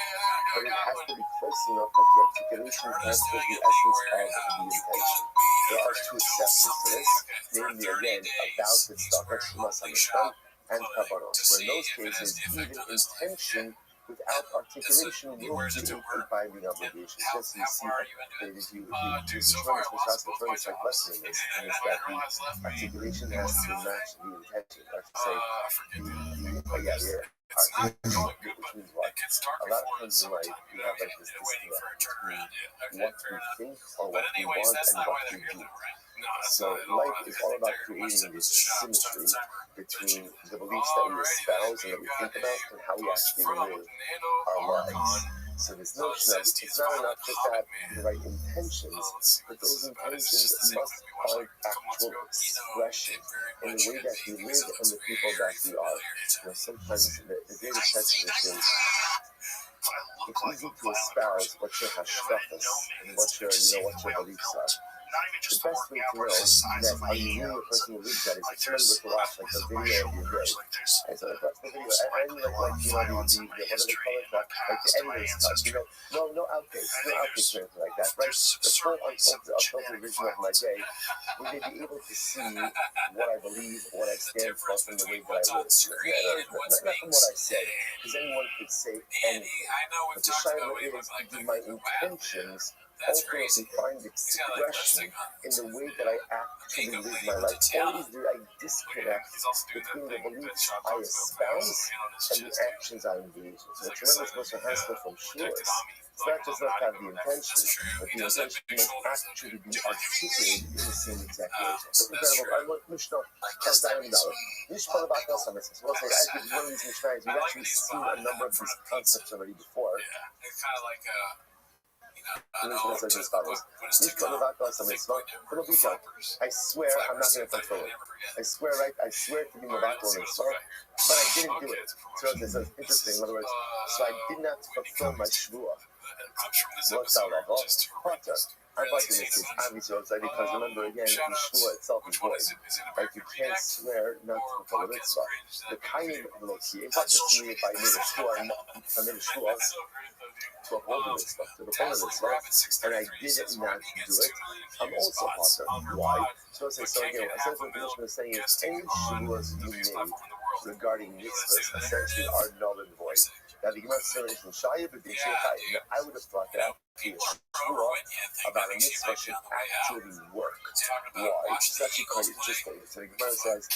but it has to be close enough that the articulation transfers the essence of the intention. There are two exceptions to this, namely again, about the tzedakah, shema samishkan, and kavanot. Where in those cases, even intention without articulation will be a binding obligation. Just you see that if you determine the first like lesson in this, and it's that the articulation has to match the intention. Like to say, articulation, which means what? A lot of times in life, you have like this disconnect between what we think or what we want and what we do. So life is all about creating this symmetry between the beliefs that we espouse and that we think about and how we actually live our lives. So this notion that it's not enough just to have the right intentions, but those intentions must find actual expression in the way that we live and the people that we are. Sometimes the greatest test of this is it's easy to espouse what your hashkafas and what your beliefs are. The best way to know that are you really a person who lives that is if somebody were to watch like a video of your day. And so like watch the video, I really like the what do they call it, like the editor's cut, no outtakes or anything like that, right? The full unfiltered vision of my day, would they be able to see what I believe, what I stand for, and the way that I live? Not from what I say, because anyone could say anything. But the shayla is, do my intentions ultimately find expression in the way that I actually live my life, or is there a disconnect between the beliefs I espouse and the actions I engage in? So the tremendous question has to from sure is, it's not just not to have the intention, but the intention must actually be articulated in the same exact way. So incredible. I want Mishnah as $1,000. Mishpah about us on this. Well, as we've learned these Mishnahs, we've actually seen a number of these concepts already before. It's kind of like I swear I'm not going to fulfill it. I swear to be Mavato on this, but I didn't do it. So it's interesting. In other words, so I did not fulfill my shvuah. What's out of all? I'm like in this case, obviously, because remember again, the shvuah itself is void. Like you can't swear not to fulfill the mitzvah. The kayin will see. In fact, if I made a shvuah, to uphold the mitzvah, to uphold the mitzvah, and I did not do it, I'm also potter. Why? So again, essentially what the Mishnah is saying is any shvuahs you made regarding mitzvahs essentially are null and void. Now the Gemara says in Shaya, but I would have thought that a shvuah about a mitzvah should actually work. Why? It's actually quite interesting. So the Gemara says,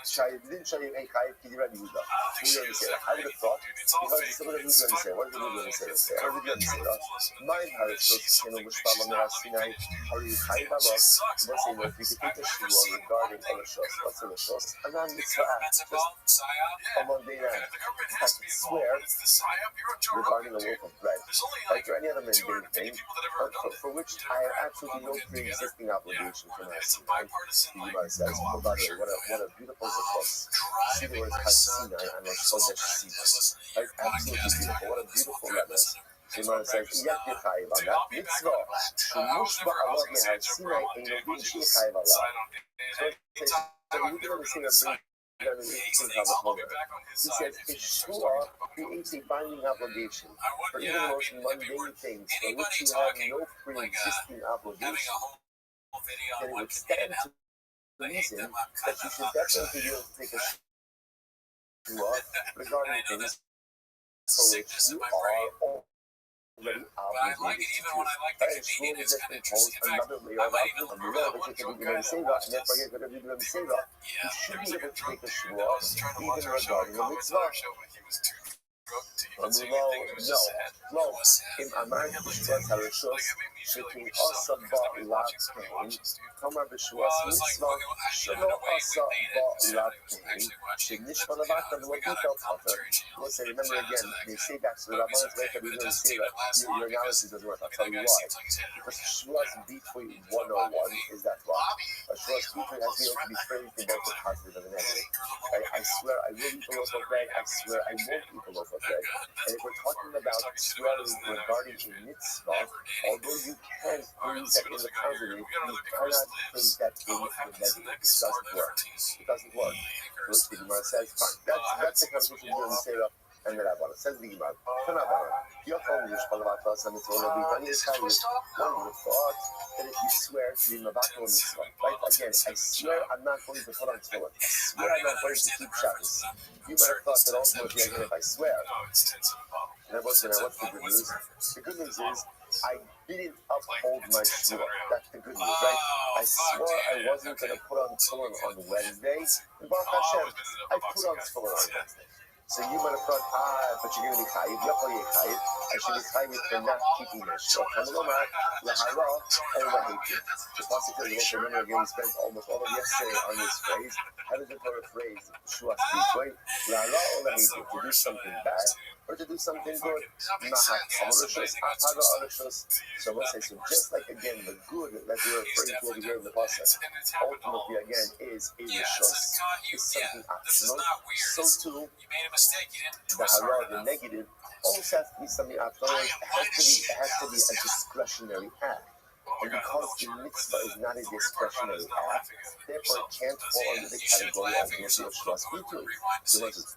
Shaya didn't show you a chayiv ki Rabbi Yehuda. Who didn't say that? I would have thought because some of the Yehuda didn't say. What did the Yehuda say? How did the Yehuda say that? Mine had it so to say no mushpal amir asinai. How do you chayiv alov? Let's say if you could take a shvuah regarding olashos. What's olashos? A non-mitzvah act, just a mundane act. In fact, swear regarding a loaf of bread, like or any other mundane thing, for which I have absolutely no pre-existing obligation for my sin. Right? The Gemara says, oh, by the way, what a beautiful zechus. See the word Hasinai and Rosh Chodesh Sivan. Right? Absolutely beautiful. What a beautiful letter. The Gemara says, Yak Yechayiv on that mitzvah. Shumush ba'alav meHasinai eino b'Ish Yechayiv alav. So you can understand a brief. He says, a shvuah creates a binding obligation for even the most mundane things for which you have no pre-existing obligation. And it would stand to reason that you should definitely be able to take a shvuah regarding things for which you are already obligated to do. That is shvuah is just imposed another layer of obligation, which you can do in Seva, and therefore you're going to do in Seva. You should be able to take a shvuah even regarding a mitzvah. No. Lo, im amar b'shvuas harishos, shekin asa ba'lapein, tomar b'shvuas mitzvah, shelo asa ba'lapein, shenishma levata v'lobita potter. We'll say, remember again, they say back to the Rabbanos, right, that we don't say that your analysis doesn't work. I'll tell you why. Because Shvuas Bitui 101 is that why. A Shvuas Bitui has been able to be framed in both the positive and the negative. I swear I will eat a loaf of bread. I swear I won't eat a loaf of bread. And if we're talking about swearing regarding a mitzvah, although you can phrase that in the positive, you cannot phrase that in the negative. It doesn't work. It doesn't work. First, the Gemara says, fine. That's the conversation you and Sarah and the Rabbi. Says the Gemara. One would have thought that if you swear to be Mavato mitzvah, right? Again, I swear I'm not going to put on tefillin. I swear I'm not going to keep Shabbos. You might have thought that ultimately, again, if I swear. And what's the good news? The good news is I didn't uphold my shvua. That's the good news, right? I swore I wasn't going to put on tefillin on Wednesday. And Baruch Hashem, I put on tefillin on Wednesday. So you might have thought, but you're going to be chayiv. I should be chayiv for not keeping this. So Kamalomar, Lahara, and Lahayim. The pasuk says, remember again, we spent almost all of yesterday on this phrase. How does the Torah phrase Shuas B'Toi? Lahara or Lahayim? To do something bad or to do something good? So we'll say, so just like again, the good that we're referring to over here in the pasuk, ultimately again is a rishos, is something optional. So too, the hara, the negative, also has to be something optional. It has to be a discretionary act. And because the mitzvah is not a discretionary act, therefore it can't fall under the category of mitzvah shvas bitui. So it says,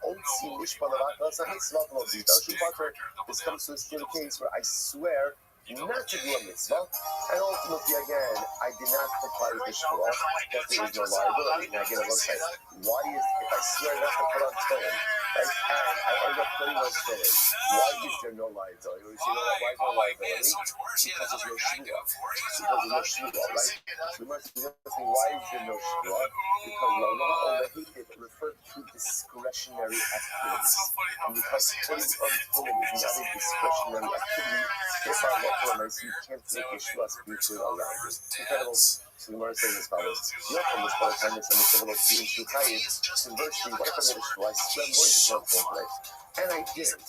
this comes to a still case where I swear not to do a mitzvah, and ultimately again, I did not comply with the shvua, that there is no liability. Now again, I will say, why is, if I swear not to put on tefillin, right, and I end up putting on tefillin, why is there no liability? You say, why is there no liability? Because there's no shvua. Because there's no shvua, right? So we must be asking, why is there no shvua? Because Lama or Lahayim refer to discretionary activities. And because putting on tefillin is not a discretionary activity, therefore, you can't make a shvas bitui around it. Incredible. So the Gemara says as follows: Yochel is part of kindness and mitzvah of being too chayiv. Conversely, what if I made a shvua? I swear I'm going to put on tefillin tonight, and I didn't.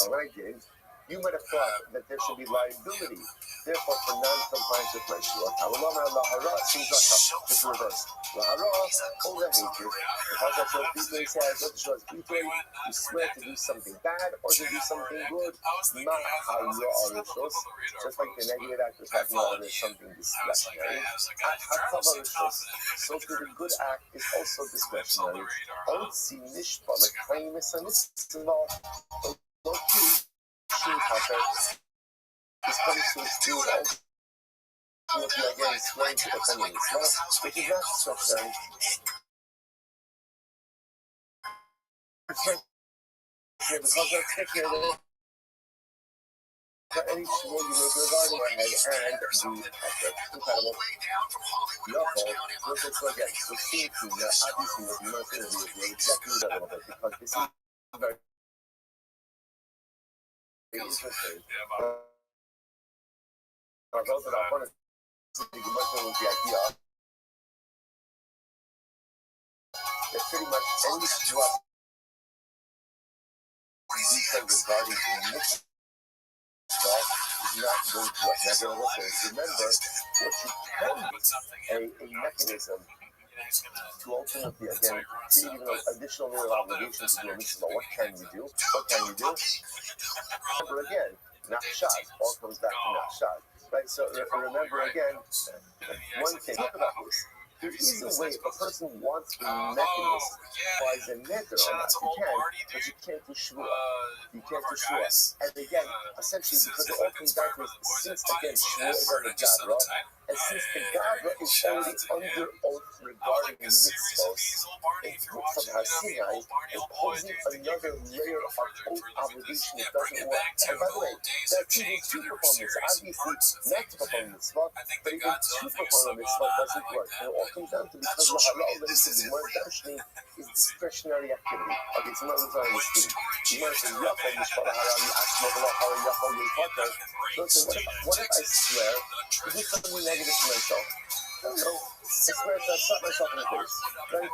When I didn't, you might have thought that there should be liability. Therefore, for non-compliance with my shvua, it's reversed. Lahara or Lahayim. Because that's what Bitui says, what the shvua is Bitui, you swear to do something bad or to do something good. Just like the negative act was talking about, there's something discretionary. So the good act is also discretionary. This comes to still also again explain to the family, which is not discretionary. Because let's take care of it. Any shvua you make regarding my head and the effort. Incredible. Let's again. So see to that obviously what you want to do is exactly that a little bit, because this is very interesting. Those that are fun is with the idea that pretty much any shvua regarding the mitzvah is not going to work. Now, remember, what you can a mechanism to ultimately, again, create additional little obligations to do a mitzvah. What can you do? Remember again, not shot. All comes back to not shot. Right? So remember again, one thing, look about this. There is a way, if a person wants a mechanism, applies a neder on that, you can, but you can't do shvua. You can't do shvua. And again, essentially, because it all comes down to, since again, shvua is on the gadra, And since the Gavra is already under oath regarding the mitzvot, it looks from Har Sinai imposing another layer of oath obligation that doesn't work. And by the way, that's even to perform this. Obviously, not to perform mitzvot, but even to perform a mitzvot doesn't work. And it all comes down to because the halal that is more dancing is discretionary activity. Okay, so what we're on this thing. You want to say, Yachol, Mishpah Harami, Ashmo, Halal, Yachol, Yachol. So what if I swear to do something negative to myself? I don't know. I swear to slap myself in the face. Right?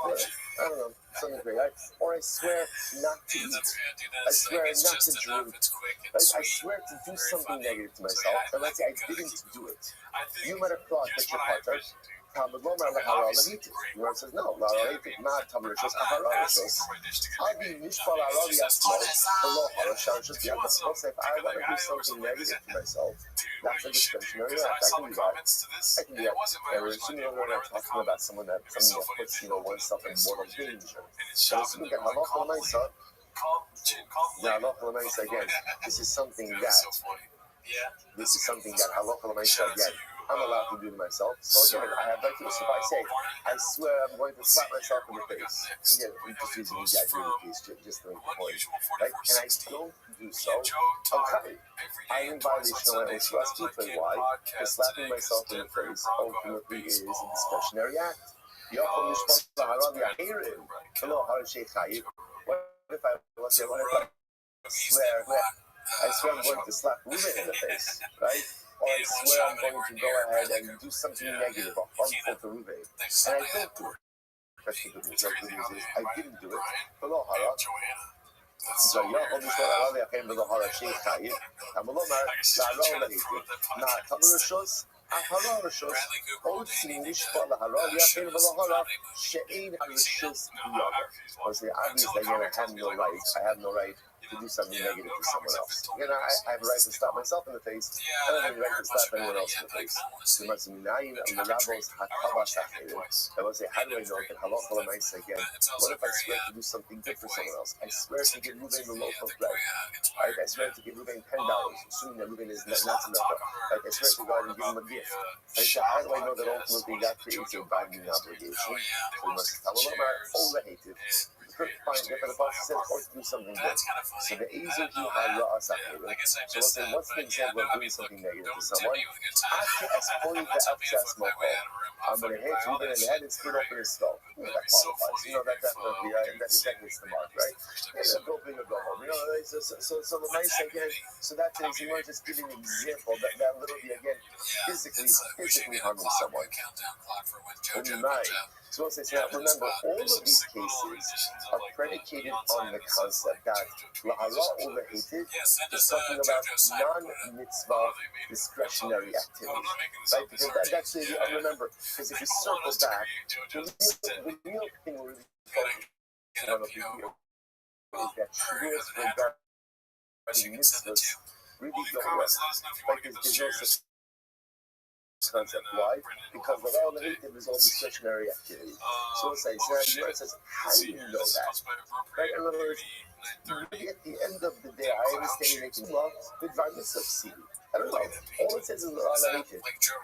I don't know. Something great. Right? Or I swear not to eat. I swear not to drink. Right? I swear to do something negative to myself. And let's say I didn't do it. You might have thought that your partner, Talmud Lomar Lahara Lahiti. The Lord says, no, Lahara Lahiti, not Talmud Rishos, Ahara Rishos. I'll be Mishpah Lahara Yasmo, below Harashar Rishos. If I want to do something negative to myself, that's a discretionary act. I can do that. I can do that. We're not talking about something that puts, oneself in mortal danger. So let's look at Halacha L'Maisa. Now, Halacha L'Maisa, again, this is something that Halacha L'Maisa, again, I'm allowed to do to myself. So again, I have right to this. If I say, I swear I'm going to slap myself in the face, again, I'm just using the exaggerated case just to make the point, right? And I don't do so, okay, I'm in violation of my own trust. Why? Because slapping myself in the face ultimately is a discretionary act. What if I swear I'm going to slap Ruben in the face, right? Or I swear I'm going to go ahead and do something negative or harmful to Ruben, and I don't do it. That's the good news. The good news is I didn't do it. Below Hara. So Yachol Mishpah Hara Yachem below Hara Sheikh Chayim. Tamalomar Lahara Lahiti. Na Talmud Rishos. Ahara Rishos. Otzi Mishpah Lahara Yachem below Hara She'ein Rishos Biyada. Obviously, again, I have no right to do something negative to someone else. I have a right to slap myself in the face. I don't have a right to slap anyone else in the face. I will say, how do I know that Halacha L'Maisa again? What if I swear to do something good for someone else? I swear to give Ruben a loaf of bread. Right? I swear to give Ruben $10, assuming that Ruben is not enough. Like, I swear to God and give him a gift. Right? So how do I know that ultimately that creates a binding obligation? So we must tell him overhated. Fine, if the boss says, or to do something good. So the easier you have your asakir. So let's say, what's the example of doing something negative to someone? After exploiting the excess moko, I'm going to hit Ruben in the head and split open his skull. That qualifies. That definitely, that hits the mark, right? And go big or go home. So the nice again, so that's an example, just giving an example that literally, again, physically harming someone. So let's say, remember, all of these cases are predicated on the concept that Lahara overhated is talking about non-mitzvah discretionary activity. Right? Because that's the, remember, because if you circle back, the real thing we're really focusing on over here is that truths regarding mitzvahs really don't work. Like there's no such concept. Why? Because the law of the is all discretionary activity. So let's say, it says, how do you know that? Right? In other words, really at the end of the day, I understand you're making law, the drivers succeed. I don't know. All it says is law of the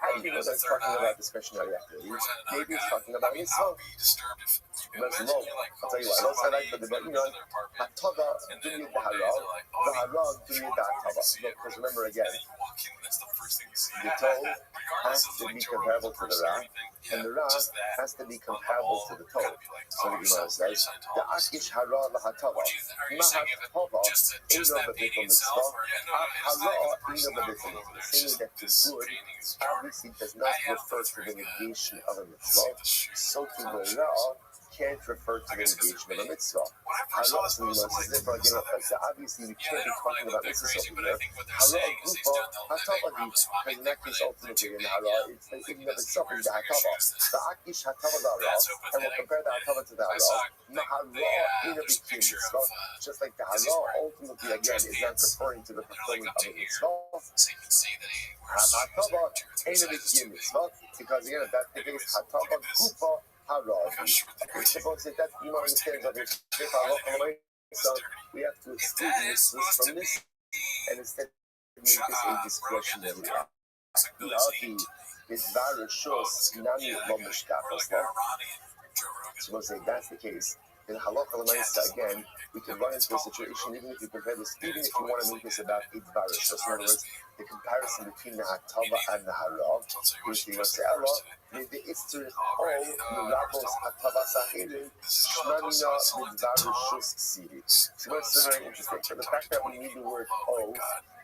How do you know that it's talking about discretionary activity? Maybe it's talking about mitzvah. But no, I'll tell you what, let's highlight for the Be'inyan, Hatava, Dunya Dahara, Dahara, Dunya Da'atava. Because remember again, the toe has to be comparable to the Ra, and the Ra has to be comparable to the toe. So the Gemara says, the Akish Hara Lahatava, Mahatava, Ino B'Bito Mitzvah, Hara Ino B'Bito Mitzvah. Saying that the good obviously does not refer to the negation of a mitzvah, so to the Ra can't refer to the negation of a mitzvah. Hara obviously we can't be talking about mitzvahs over there. Hara Gufa, Hatava, because in that case ultimately in Hara, it's even of itself is the Hatava. The Akish Hatava Hara, and we'll compare the Hatava to the Hara. Mahara in a between mitzvah, just like the Hara ultimately again is not referring to the fulfillment of a mitzvah. Hatava in a between mitzvah, because again if that's the case, Hatava Gufa. We're supposed to say that you understand that we have to exclude this from this and instead make this a discretionary act. Midvar Rishos Nami Lo Mishkafos Lo. So we'll say if that's the case, in Halacha L'Maisa, again, we can run into a situation, even if you compare this, even if you want to make this about Midvar Rishos. In other words, the comparison between the Hatava and the Hara, which you say, Allah, maybe it's to all Mirabos Hatava Sahirin, Shmanina Midvar Rishos Siri. So that's very interesting. So the fact that we need the word O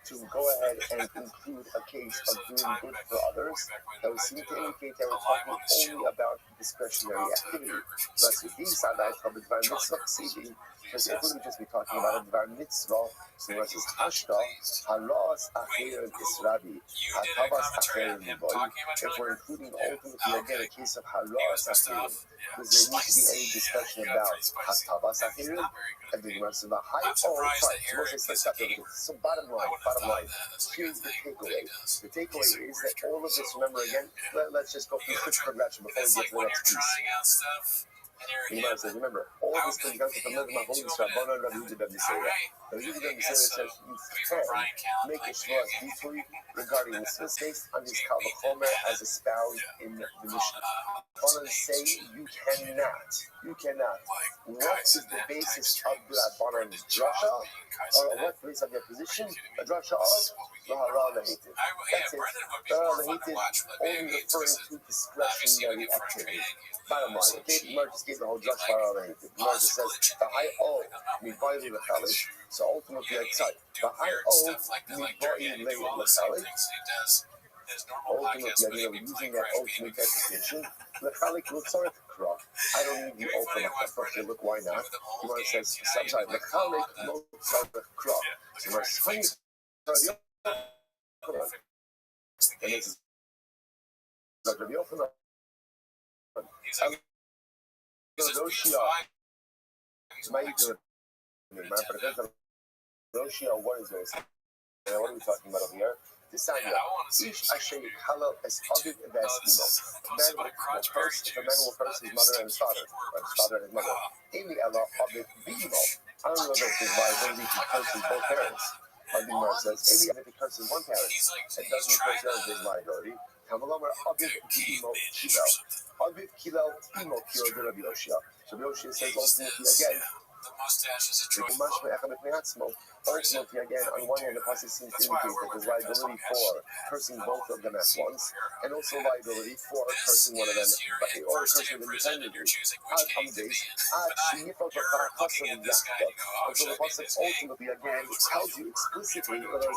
to go ahead and include a case of doing good for others, that would seem to indicate that we're talking only about discretionary activity. Thus, with these sidelines of the Dvar Mitzvah Ksivi, because if we would just be talking about a Dvar Mitzvah, so versus Hashta, Haras Acher is Rabbi, Hatavas Acher Niboy, if we're including ultimately again a case of Haras Acher, does there need to be any discussion about Hatavas Acher? And the rest of the high so bottom line, here's the takeaway. The takeaway is that all of this, remember again, let's just go through quick progression before we get to the next piece. Remember, all of this comes down to the middle of Holy Rabbanon Rabbi Yehuda ben Bisera. Rabbi Yehuda ben Bisera says you can make a shvua deeply regarding this based on his Kal V'chomer as espoused in the Mishnah. Rabbanon say you cannot. What is the basis of the Rabbanon's drasha? Or what is of their position? A drasha of Lahara Lahated. That's it. Lahara Lahated only referring to discretionary activity. Bottom line, okay, Gemara just gave the whole drush Lahara Lahated. Gemara just says the high O mibayli l'chalik. So ultimately, the high O mibayli l'chalik. Ultimately, I'm using that ultimate definition. L'chalik l'tzarek kra. I don't need the ultimate. First, you look, why not? Gemara says sometimes l'chalik l'tzarek kra. So Gemara says, and this is Rabbi Yochanan. What is this? What are we talking about over here? Desanya. Ish Asher Halal es Aviv V'Esimo. Man will curse his mother and his father, or his father and his mother. Amy Allah Aviv V'Imo. I don't know if his liability to curse both parents. The Gemara says, Amy if he curses one parent and doesn't curse the other, his liability. Kamalomar Aviv V'Imo Kilo. Aviv Kilo Imo Kilo de Rabbi Yoshia. So Rabbi Yoshia says ultimately again, the mustache is a joy. Ultimately, again, on one hand, the passage seems to indicate that there's liability for cursing both of them at once, and also liability for cursing one of them, or cursing them independently. Until the passage ultimately, again, tells you explicitly what the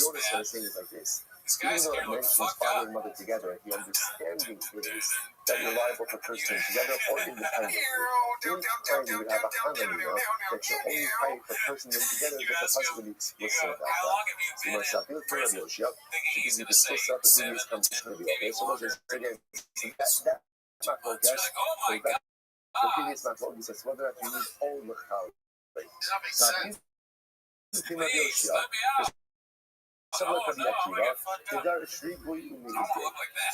notice of saying is like this. Even though it mentions father and mother together, the understanding is that you're liable for cursing together or independently. Each time you would have a hanamina that you're only paying for cursing them together, that the husband is explicit about that. So you must have to clear the Yoshia. She gives you the split up as soon as comes to the okay. So those are again that's not what yes. The previous not what he says whether or not you need all the chal. So this is the Yoshia. Similar to the Akiva, there are three Goy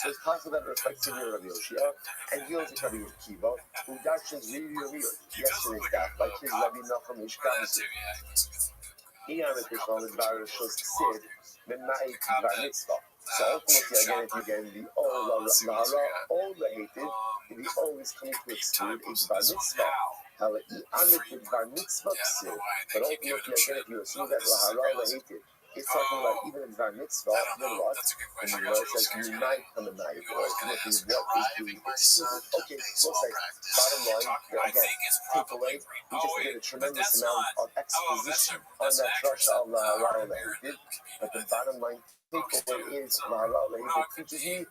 so it's possible that it reflects the mirror of Yoshia, and he also Rabbi Akiva, who dashes really yesterday's death, like his Rabbi Nachum Ishkamzi. He had a Krishna with Bar Shos Sid, Menai Bar Mitzvah. So ultimately, again, the all the hated, the all is coming to exclude a Bar Mitzvah. Bar Mitzvah Sid, but ultimately, again, if you assume that Lahara hated, it's talking about even in Dvar Mitzvah, then what? And the Gemara says, unite on the night, or what is being excluded. Okay, we'll say, bottom line, again, take away, we just did a tremendous amount of exposition on that drasha of Lahara Lahid, but the bottom line takeaway is Lahara Lahid teaches me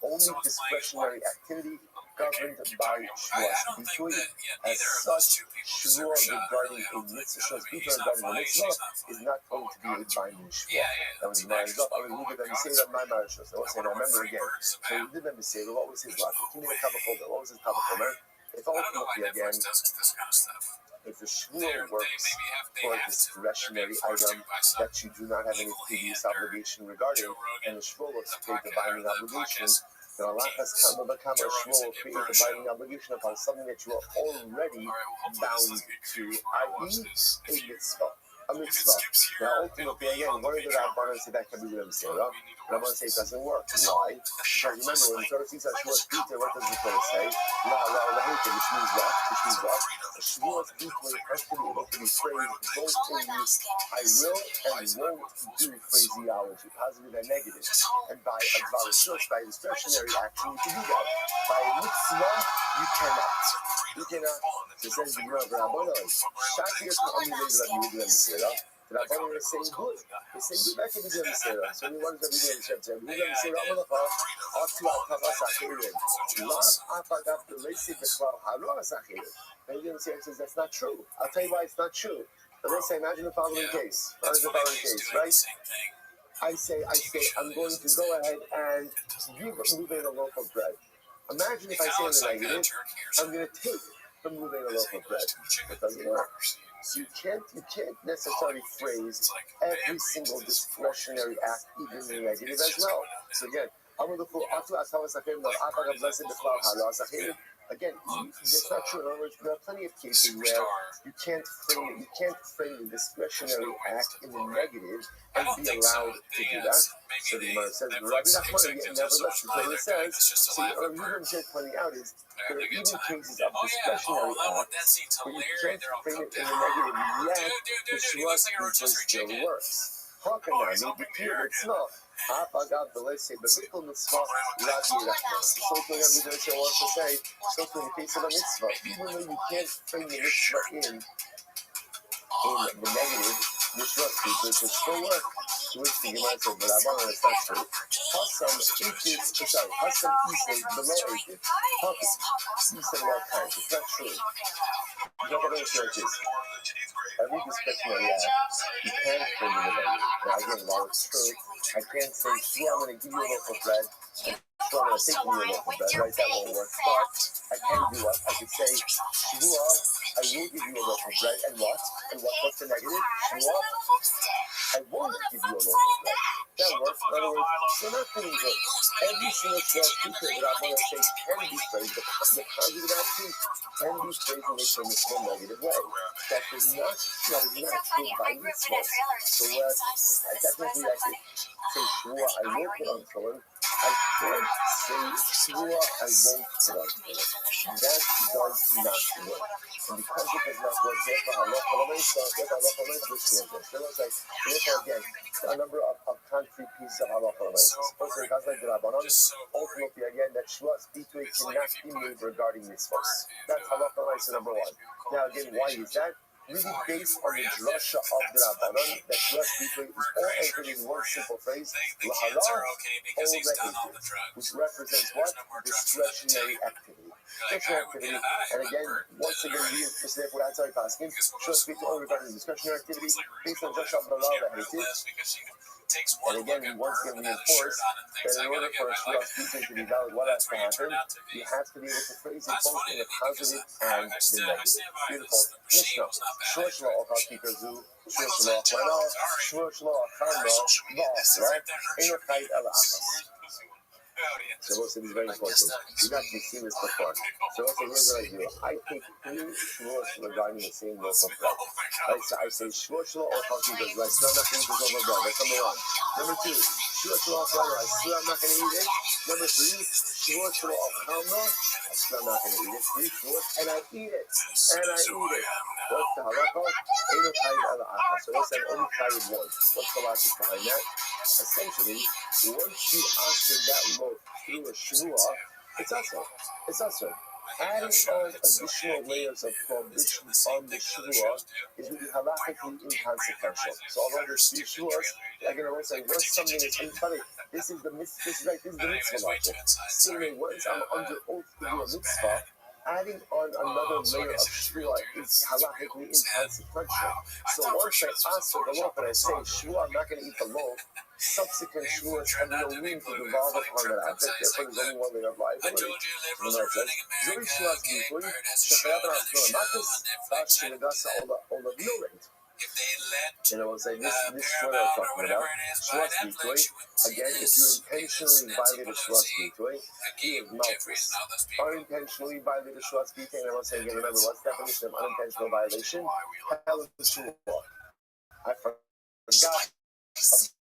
only discretionary activity governed by Shvuah Bitui. As such, Shvuah regarding a mitzvah, regarding a mitzvah, is not going to be a binding Shvuah. That was married up. I was moving them to say that my marriage was. I was saying, I remember again. So we did them to say, what was his logic? Give me the Kavachomer. What was his Kavachomer? It's ultimately again, if the Shvuah works for a discretionary item that you do not have any previous obligation regarding, and the Shvuah works to create the binding obligation, then Allah has come to become a Shvuah will create the binding obligation upon something that you are already bound to, i.e., a mitzvah. a mitzvah. Now, ultimately, again, what did the Rabbanan say that can be with Sarah? Rabbanan say it doesn't work. Why? Because remember, when the Torah says Shavuos B'Tei, what does the Torah say? La la lahita, which means what? A Shavuos B'Tei has to be able to be phrased both in the I will and won't do phraseology, positive and negative. And by discretionary action, you can do that. By mitzvah, you cannot. You cannot. So it says the Rabbanan, Shakir Ka'ami Lev Rabbi Yehuda Misera. The Rabbanan is saying good. They're saying good back to the Misera. So you want to be doing Misera. Yehuda Misera Amalacha, Atu Akava Sachirim. Lav Apagav Delesi Bechvar Haro Sachirim. And Yehuda Misera says that's not true. I'll tell you why it's not true. But let's say, imagine the following case. Imagine the following case, right? I say, I'm going to go ahead and give moving a loaf of bread. Imagine if I say in the negative, I'm going to take from moving a loaf of bread. It doesn't work. You can't necessarily phrase every single discretionary act, even in the negative as well. So again, again, that's not true. In other words, there are plenty of cases where you can't frame the discretionary act in the negative and be allowed to do that. So the Gemara says, Rabbi Nachman, nevertheless, the Torah says, so even just pointing out is, there are even cases of discretionary acts where you can't frame it in the negative, yet the Shavuos B'Tei still works. Hakanami, the pure mitzvah. Apagav Delesi, the Bikul mitzvah, Rabbi Nachman. So to Rabbi Nachman wants to say, so in the case of a mitzvah, even though you can't frame the mitzvah in the negative, the Shavuos B'Tei should still work. To which the Gemara said, but Rabbanan is not true. Hasam Isay below Ekid. He said about time. It's not true. You don't have to churches. Every discretionary act, you can't frame in the negative. Now again, while it's true, I can't say, sure, I'm going to give you a loaf of bread, and sure, I'm going to take you a loaf of bread, right? That won't work. But I can do what? I could say, Shua, I will give you a loaf of bread, and what? And what's the negative? Shua, I won't give you a loaf of bread. That works. In other words, they're not doing good. Every single Shavuos B'Tei that I want to say can be phrased. The positive action can be phrased in a negative way. That is not true by mitzvah. So what? Technically, I could say Shua, I will put on tefillin. I can't say Shua, I won't put on tefillin. That does not work. And because it does not work, therefore, again, a number of concrete pieces of halacha l'maisa. Also, in Kazai de Rabbanan, ultimately, again, that Shavuos B'Tei cannot be made regarding mitzvahs. That's halacha l'maisa number one. Now, again, why is that? Really based on the drasha of the Rabbanan, that Shavuos B'Tei is all anchored in one simple phrase, lahara o leheitiv, which represents what? Discretionary activity. Discretionary activity, and again, once again, we specific what outside asking, Shavuos B'Tei only regarding discretionary activity based on drasha of the leheitiv. And again, once again, reinforce that in order for a Shavuos B'Tei to be valid, what has to happen? You have to be able to phrase it both in the positive and the negative. Beautiful. Mishnah. Shor shelo ochal kikazu, shor shelo achmano, shor shelo achamno, v'asra, eno chayit ela achas. So we'll say this is very important. You've actually seen this before. So here's what I do. I take 3 Shavuos regarding the same loaf of bread. Right? So I say Shor shelo ochal kikazu, I swear I'm not going to eat this loaf of bread. That's number 1. Number 2, Shor shelo achmano, I swear I'm not going to eat it. Number 3, Shor shelo achamno, I swear I'm not going to eat it. 3 Shavuos, and I eat it. And I eat it. What's the halacha? Eno chayit ela achas. So let's say I'm only chayiv once. What's the logic behind that? Essentially, once you answer that loaf through a Shavuah, it's also. Adding on additional layers of prohibition on the Shavuah is really halachically inconsequential. So although there's 3 Shavuos, I'm going to say, once something is funny, this is the mitzvah logic. Saying once I'm under oath to do a mitzvah, adding on another layer of Shavuah is halachically inconsequential. So once I ask for the loaf and I say, Shavuah, I'm not going to eat the loaf, subsequent Shavuos have no meaning to devolve upon that object. Therefore, there's only one layer of liability. The Gemara says, Zuri Shavuos B'Tei, Shechayav Na'aseh L'Makis, Bas Shenegasa Olav Yored. And I will say, this is what I'm talking about. Shavuos B'Tei, again, if you intentionally violate a Shavuos B'Tei, he is malchus. Unintentionally violate a Shavuos B'Tei, and I will say again, remember, what's the definition of unintentional violation? Hell is the Shavuah. I forgot about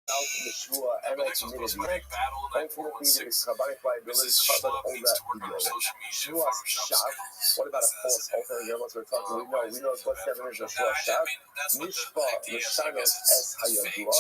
the Shua and I committed the ultimately is Kabbalic liability covered all that video. Shua Shav. What about a false altar? Again, what we're talking, we know what definition of Shua Shav. Mishpa Lishanos Es Hayadua.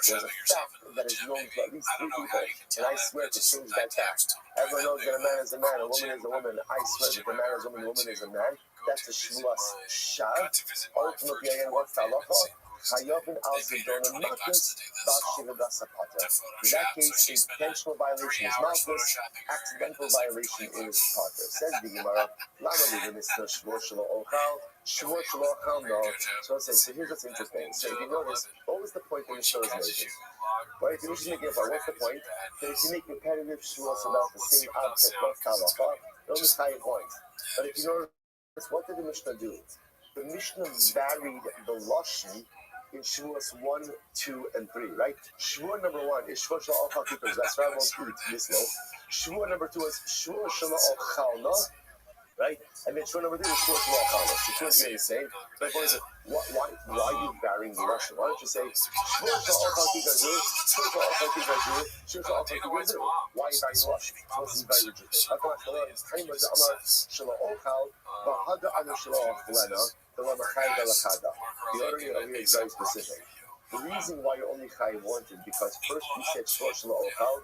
There's a fact that is known to at least 3 people, and I swear to change that fact. Everyone knows that a man is a man, a woman is a woman. I swear that the man is a woman, the woman is a man. That's a Shua Shav. Ultimately, again, what's the halacha? Hayovin al Zidon Makis Bashivadasa Pata. In that case, intentional violation is Malkus, accidental violation is Pata. Says the Gemara, Lama Livin is no Shvor Shelo Ochal, Shvor Shelo Ochal no. So it says, so here's what's interesting. So if you notice, what was the point that the show is making? Well, if you just make it about what's the point? That if you make repetitive shvuos about the same object, what's halacha? Only 5 points. But if you notice, what did the Mishnah do? The Mishnah varied the Lashon in Shavuos 1, 2, and 3, right? Shavuot number 1 is Shavuot Shel Ochal Kippur. That's why I won't eat this loaf. Shavuot number 2 is Shavuot Shel Ochal No, right? And then Shavuot number 3 is Shavuot Shel Ochal No. The two is the same. But why are you varying the Lashon? Why don't you say Shavuot Shel Ochal Kippur, Shavuot Shel Ochal Kippur, Shavuot Shel Ochal Kippur? Why are you varying the Lashon? What's the value of this? I thought the Lord is Kaim Amar Shel Ochal, V'Hada Amar Shel Ochal. The order is very specific. The reason why you only chai wanted because first you said shvor shelo ochal,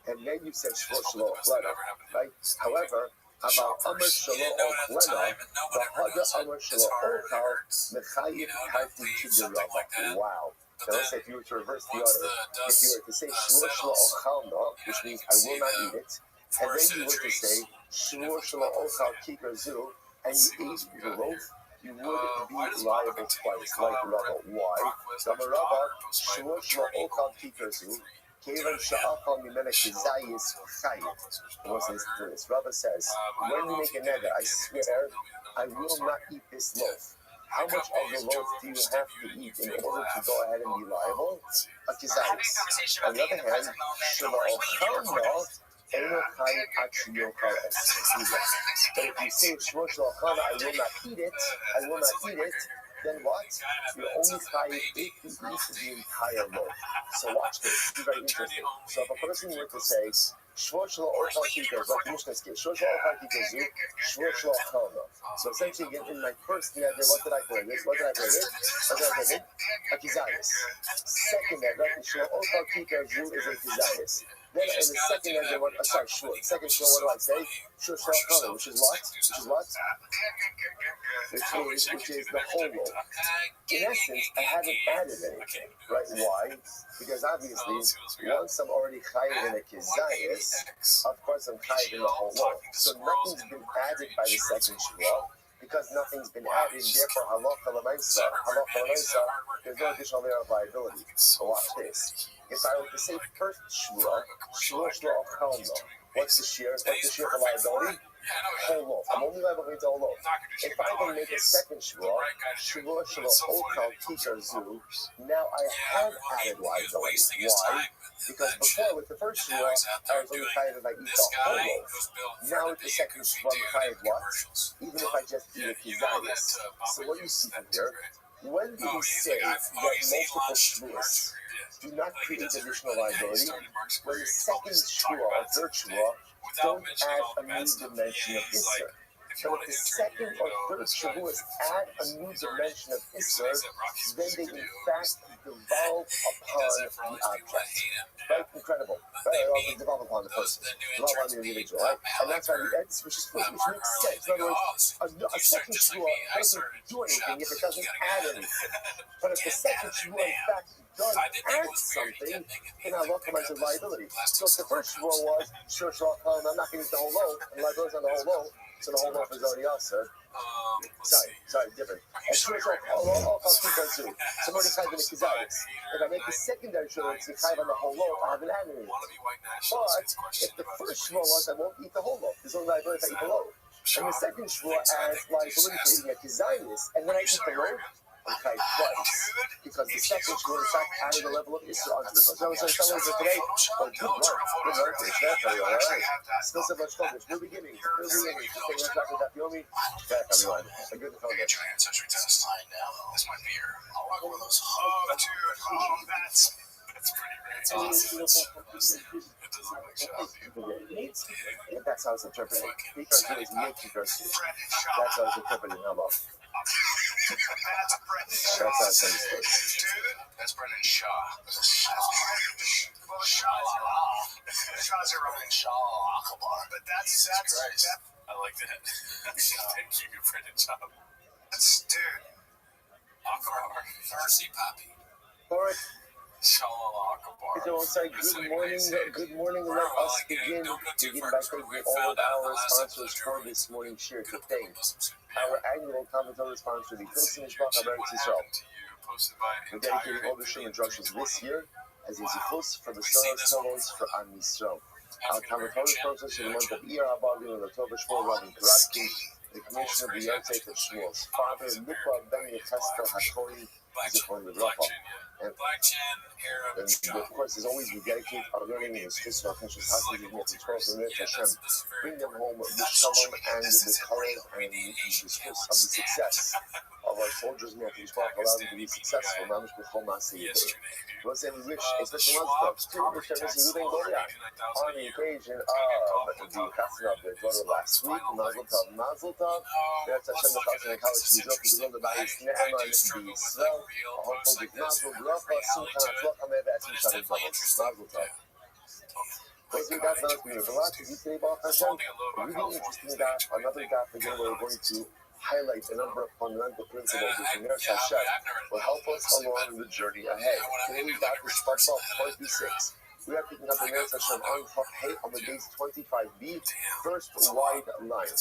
and then you said shvor shelo ochlena, right? However, about amar shelo ochlena, the hada amar shelo ochal, mechayiv harti to the Rabbi. Wow. Now let's say if you were to reverse the order, if you were to say shvor shelo ochal no, which means I will not eat it, and then you were to say shvor shelo ochal kikar zu, and you ate the loaf, you would be liable twice, like Rabbi. Why? Rabbi, Shvor Shelo Ochal Kikerzu, Kevan Sha'achal Mimena Kizayis Chayim. What's this? Rabbi says, when you make a neder, I swear, I will not eat this loaf. How much of the loaf do you have to eat in order to go ahead and be liable? A Kizayis. On the other hand, Shelo Ochal no, but if you say Shvor Shelo Ochal, I will not eat it, then what? You only try if you eat the entire loaf. So watch this. This is very interesting. So if a person were to say Shvor Shelo Ochal Kikar, like the Mishnah's case, Shvor Shelo Ochal Kikar Zu, Shvor Shelo Ochal no. So essentially, again, in my first neder, what did I play with? A Kizayis. Second neder, Shvor Ochal Kikar Zu is a Kizayis. Then in the second neder, second shvur, what do I say? Shvur Shel Ochal, which is what? Which is the whole loaf. In essence, I haven't added anything, right? Why? Because obviously, once I'm already chayiv in a kizayis, of course I'm chayiv in the whole loaf. So nothing's been added by the second shvur. Because nothing's been added, therefore halacha l'maisa, there's no additional layer of liability. So watch this. If I were to say first shvur shelo ochal no, what's the shear for liability? Whole loaf. I'm only liable to the whole loaf. If I then make a second shvur shelo ochal kikar zu, now I have added liability. Why? Because before, with the first shvur, I was only chayiv if I eat the whole loaf. Now with the second shvur, I'm chayiv what? Even if I just eat a kizayis. So what do you see from here? When do we say that multiple shvuos do not create additional liability? When the second shvur or third shvur don't add a new dimension of Isser. So if the second or third shavuos add a new dimension of Isser, then they in fact devolve upon the object. Right? Incredible. Right? Devolve upon the person. Devolve on the individual. Right? And that's why which makes sense. In other words, a second shvuah doesn't do anything if it doesn't add anything. But if the second shvuah in fact does add something, then I recognize the liability. So if the first shvuah was, sure, I'm not going to eat the whole loaf, and liability on the whole loaf, so the whole loaf is already answered. Sorry, different. And sure, somebody typed in a kizayis. If I make the secondary shvuah, it's type on the whole loaf, I haven't added anything. But if the first shvuah was, I won't eat the whole loaf. There's only liability if I eat the loaf. And the second shvuah adds liability for eating a kizayis, and then I eat the loaf. Okay, twice. Because the second shvur, in fact, added a level of Isra onto the first. So I was telling you today, well, good work. It's very all right. Still so much focus. New beginnings. Stay on track with that. Yomi. Back, everyone. A good phone. Get your ancestry test. This might be your fuck one of those. Oh, dude. Oh, that's pretty great. It's awesome. It does look like Shaw, dude. That's how it's interpreted. Fucking Because Chatty it was Poppy. That's how it's interpreted. How about? That's how it's understood. Dude, that's Brendan Shaw. Shaw's Iranian Shaw. But that's I like that. Thank you, Brendan Shaw. That's, dude. Akbar. Farsi Poppy. All right. Shalom Akbar. So it's like, good morning, let us begin by thanking all of our sponsors for this morning's share today. Our annual commentary sponsor, the Pilsen Mishpacha of Eretz Yisrael. We're dedicating all the Shema Drushes this year as a zechus for the Soros for Am Yisrael. Our commentary sponsors for the month of Iyar Habavim and the Tova Shmuel Rabbi Karatsky, the commissioner of the Yahrzeit of Shmuel's father, Lupa Ben Yecheskel HaKohen, Zichron L'Bracha. And of course, as always, we dedicate our learning in the space of our precious houses and more control from Mirz Hashem. Bring them home with shalom and the courage and the discourse of the success of our soldiers and our Mishpach, allow them to be successful. Mamish B'chol Ma'aseh Yidei. We'll say we wish a special love to Mr. and Mrs. Ruben Goliath on the occasion of the chasna of their daughter last week. Mazel Tov, Mazel Tov. Mirz Hashem, the chasna and college to be built to build the bayis ne'eman b'Yisrael. A hopeful Mazel Tov. Those who got those from your block, you say about Hashem, a really interesting dot, another dot again where we're going to highlight a number of fundamental principles which Mirz Hashem will help us along the journey ahead. Today we got this Parsha 26. We are picking up the Mirz Hashem on Chaf Hey on the base 25b, first wide line.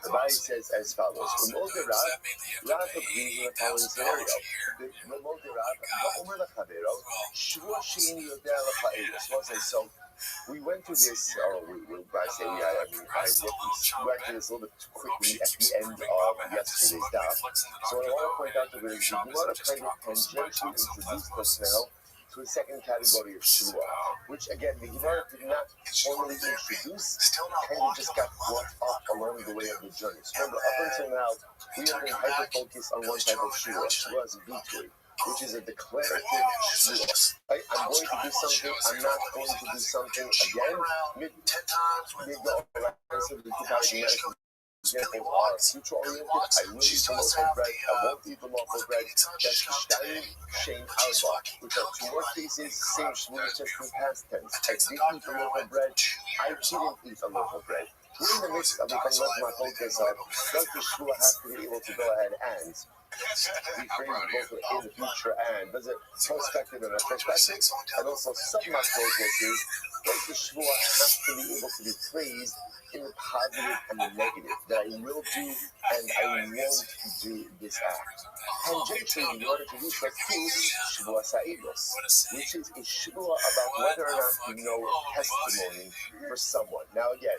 Rabbi says as follows: Rav agrees in the following scenario. So we went to this, I say I went to this a little bit quickly at the end of yesterday's daf. So what I want to point out to you is the Gemara kind of tangentially introduced us now to a second category of Shua, which again the Gemara did not formally introduce, kind of just got brought up along the way of the journey. So remember, up until now, we have been hyper-focused on one type of Shua, Shua's Bitui, which is a declarative Shua. Right? I'm going to do something, I'm not going to do something again. Examples are future-oriented, I will eat the local bread, I won't eat the local bread, that's Shtayim, Shein, Alba, which are two more cases, same Shmuel, just in past tense. I did eat the local bread, I didn't eat the local bread. We're in the midst of becoming my focus of, does the Shmuel have to be able to go ahead and rephrase both in the future, and does it prospective and retrospective, and also some-my focus is, does the Shmuel have to be able to be phrased in the positive and the negative, that I will do and I won't do this act. Tangentially, we want to introduce us to Shavua Sa'idos, which is a Shavua about whether or not you know testimony for someone. Now again,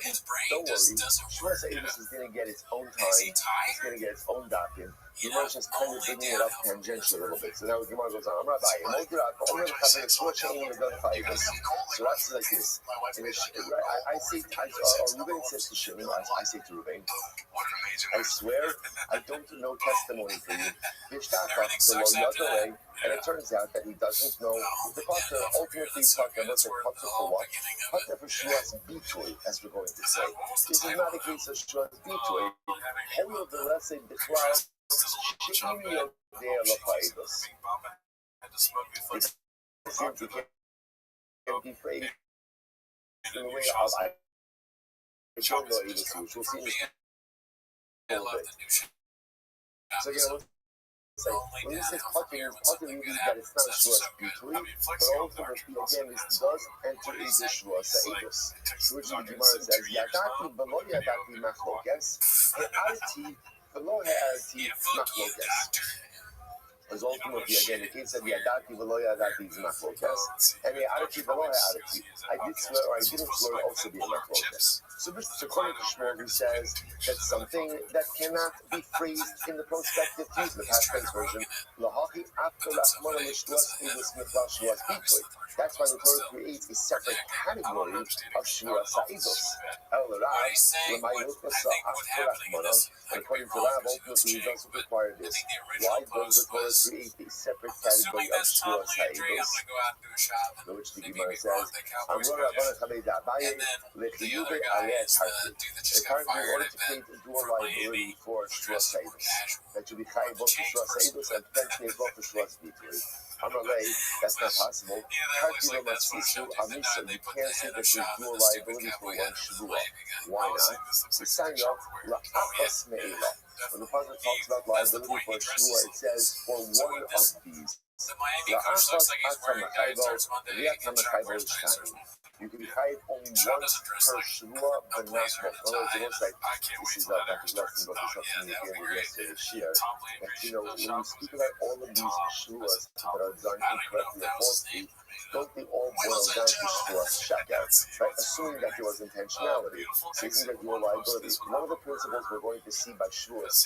don't worry, Shavua Sa'idos is going to get its own time, it's going to get its own document. Gemara just kind of bringing it up tangentially a little bit. So now Gemara goes on, Rabbi, so that's like this. I say, Ruben says to Shimon, I say to Ruben, I swear I don't know testimony for you. So the other way, and it turns out that he doesn't know the Pater, ultimately talking about the Pater for what? Pater for Shua's Bitui, as we're going to say. This is not a case of Shua's Bitui. Only of the lesson declares Shimon Yodea Lopaidos. It simply can be phrased in the way of I don't know Edis, which we'll see in a little bit. So again, let's say, when he says Pater means that it's not Shua's Bitui, but ultimately, again, this does enter into Shua's Sa'idos, which the Gemara says, Yadati B'lo Yadati Machlokes, He'arti B'lo He'arti Machlokes. Because ultimately, again, the case of Yadati Velo Yadati is Machlokas, and the Adati Velo Adati. I did swear or I didn't swear also be a Machlokas. So this is according to Shmuel, who says that something that cannot be phrased in the prospective to use the past tense version. That's why the Torah creates a separate category of Shua Sa'idos. He's saying what happening in this, and according to Rab, ultimately he doesn't require this. Why does the Torah create a separate category of Shua Sa'idos? Which the Gemara says, and then in order to create a dual liability for Shua Sa'idos, that should be Chai both for Shua Sa'idos and potentially as well for Shua Spituri. That's not possible. You can't say that there's dual liability for one Shavua. Why not? When the Pasuk talks about liability for Shavua, it says for one of these. The Miami coach looks like he's wearing guy starts Monday and track wears Tyson. You can hide only one per Shavua, but not both. Otherwise, it looks like this is Dr. Lesson about the Shafin again with yesterday's Shia. When we speak about all of these Shuas that are done incorrectly or falsely, don't they all boil down to Shua Shakat, right? Assuming that there was intentionality, thinking that you were liability. One of the principles we're going to see by Shuas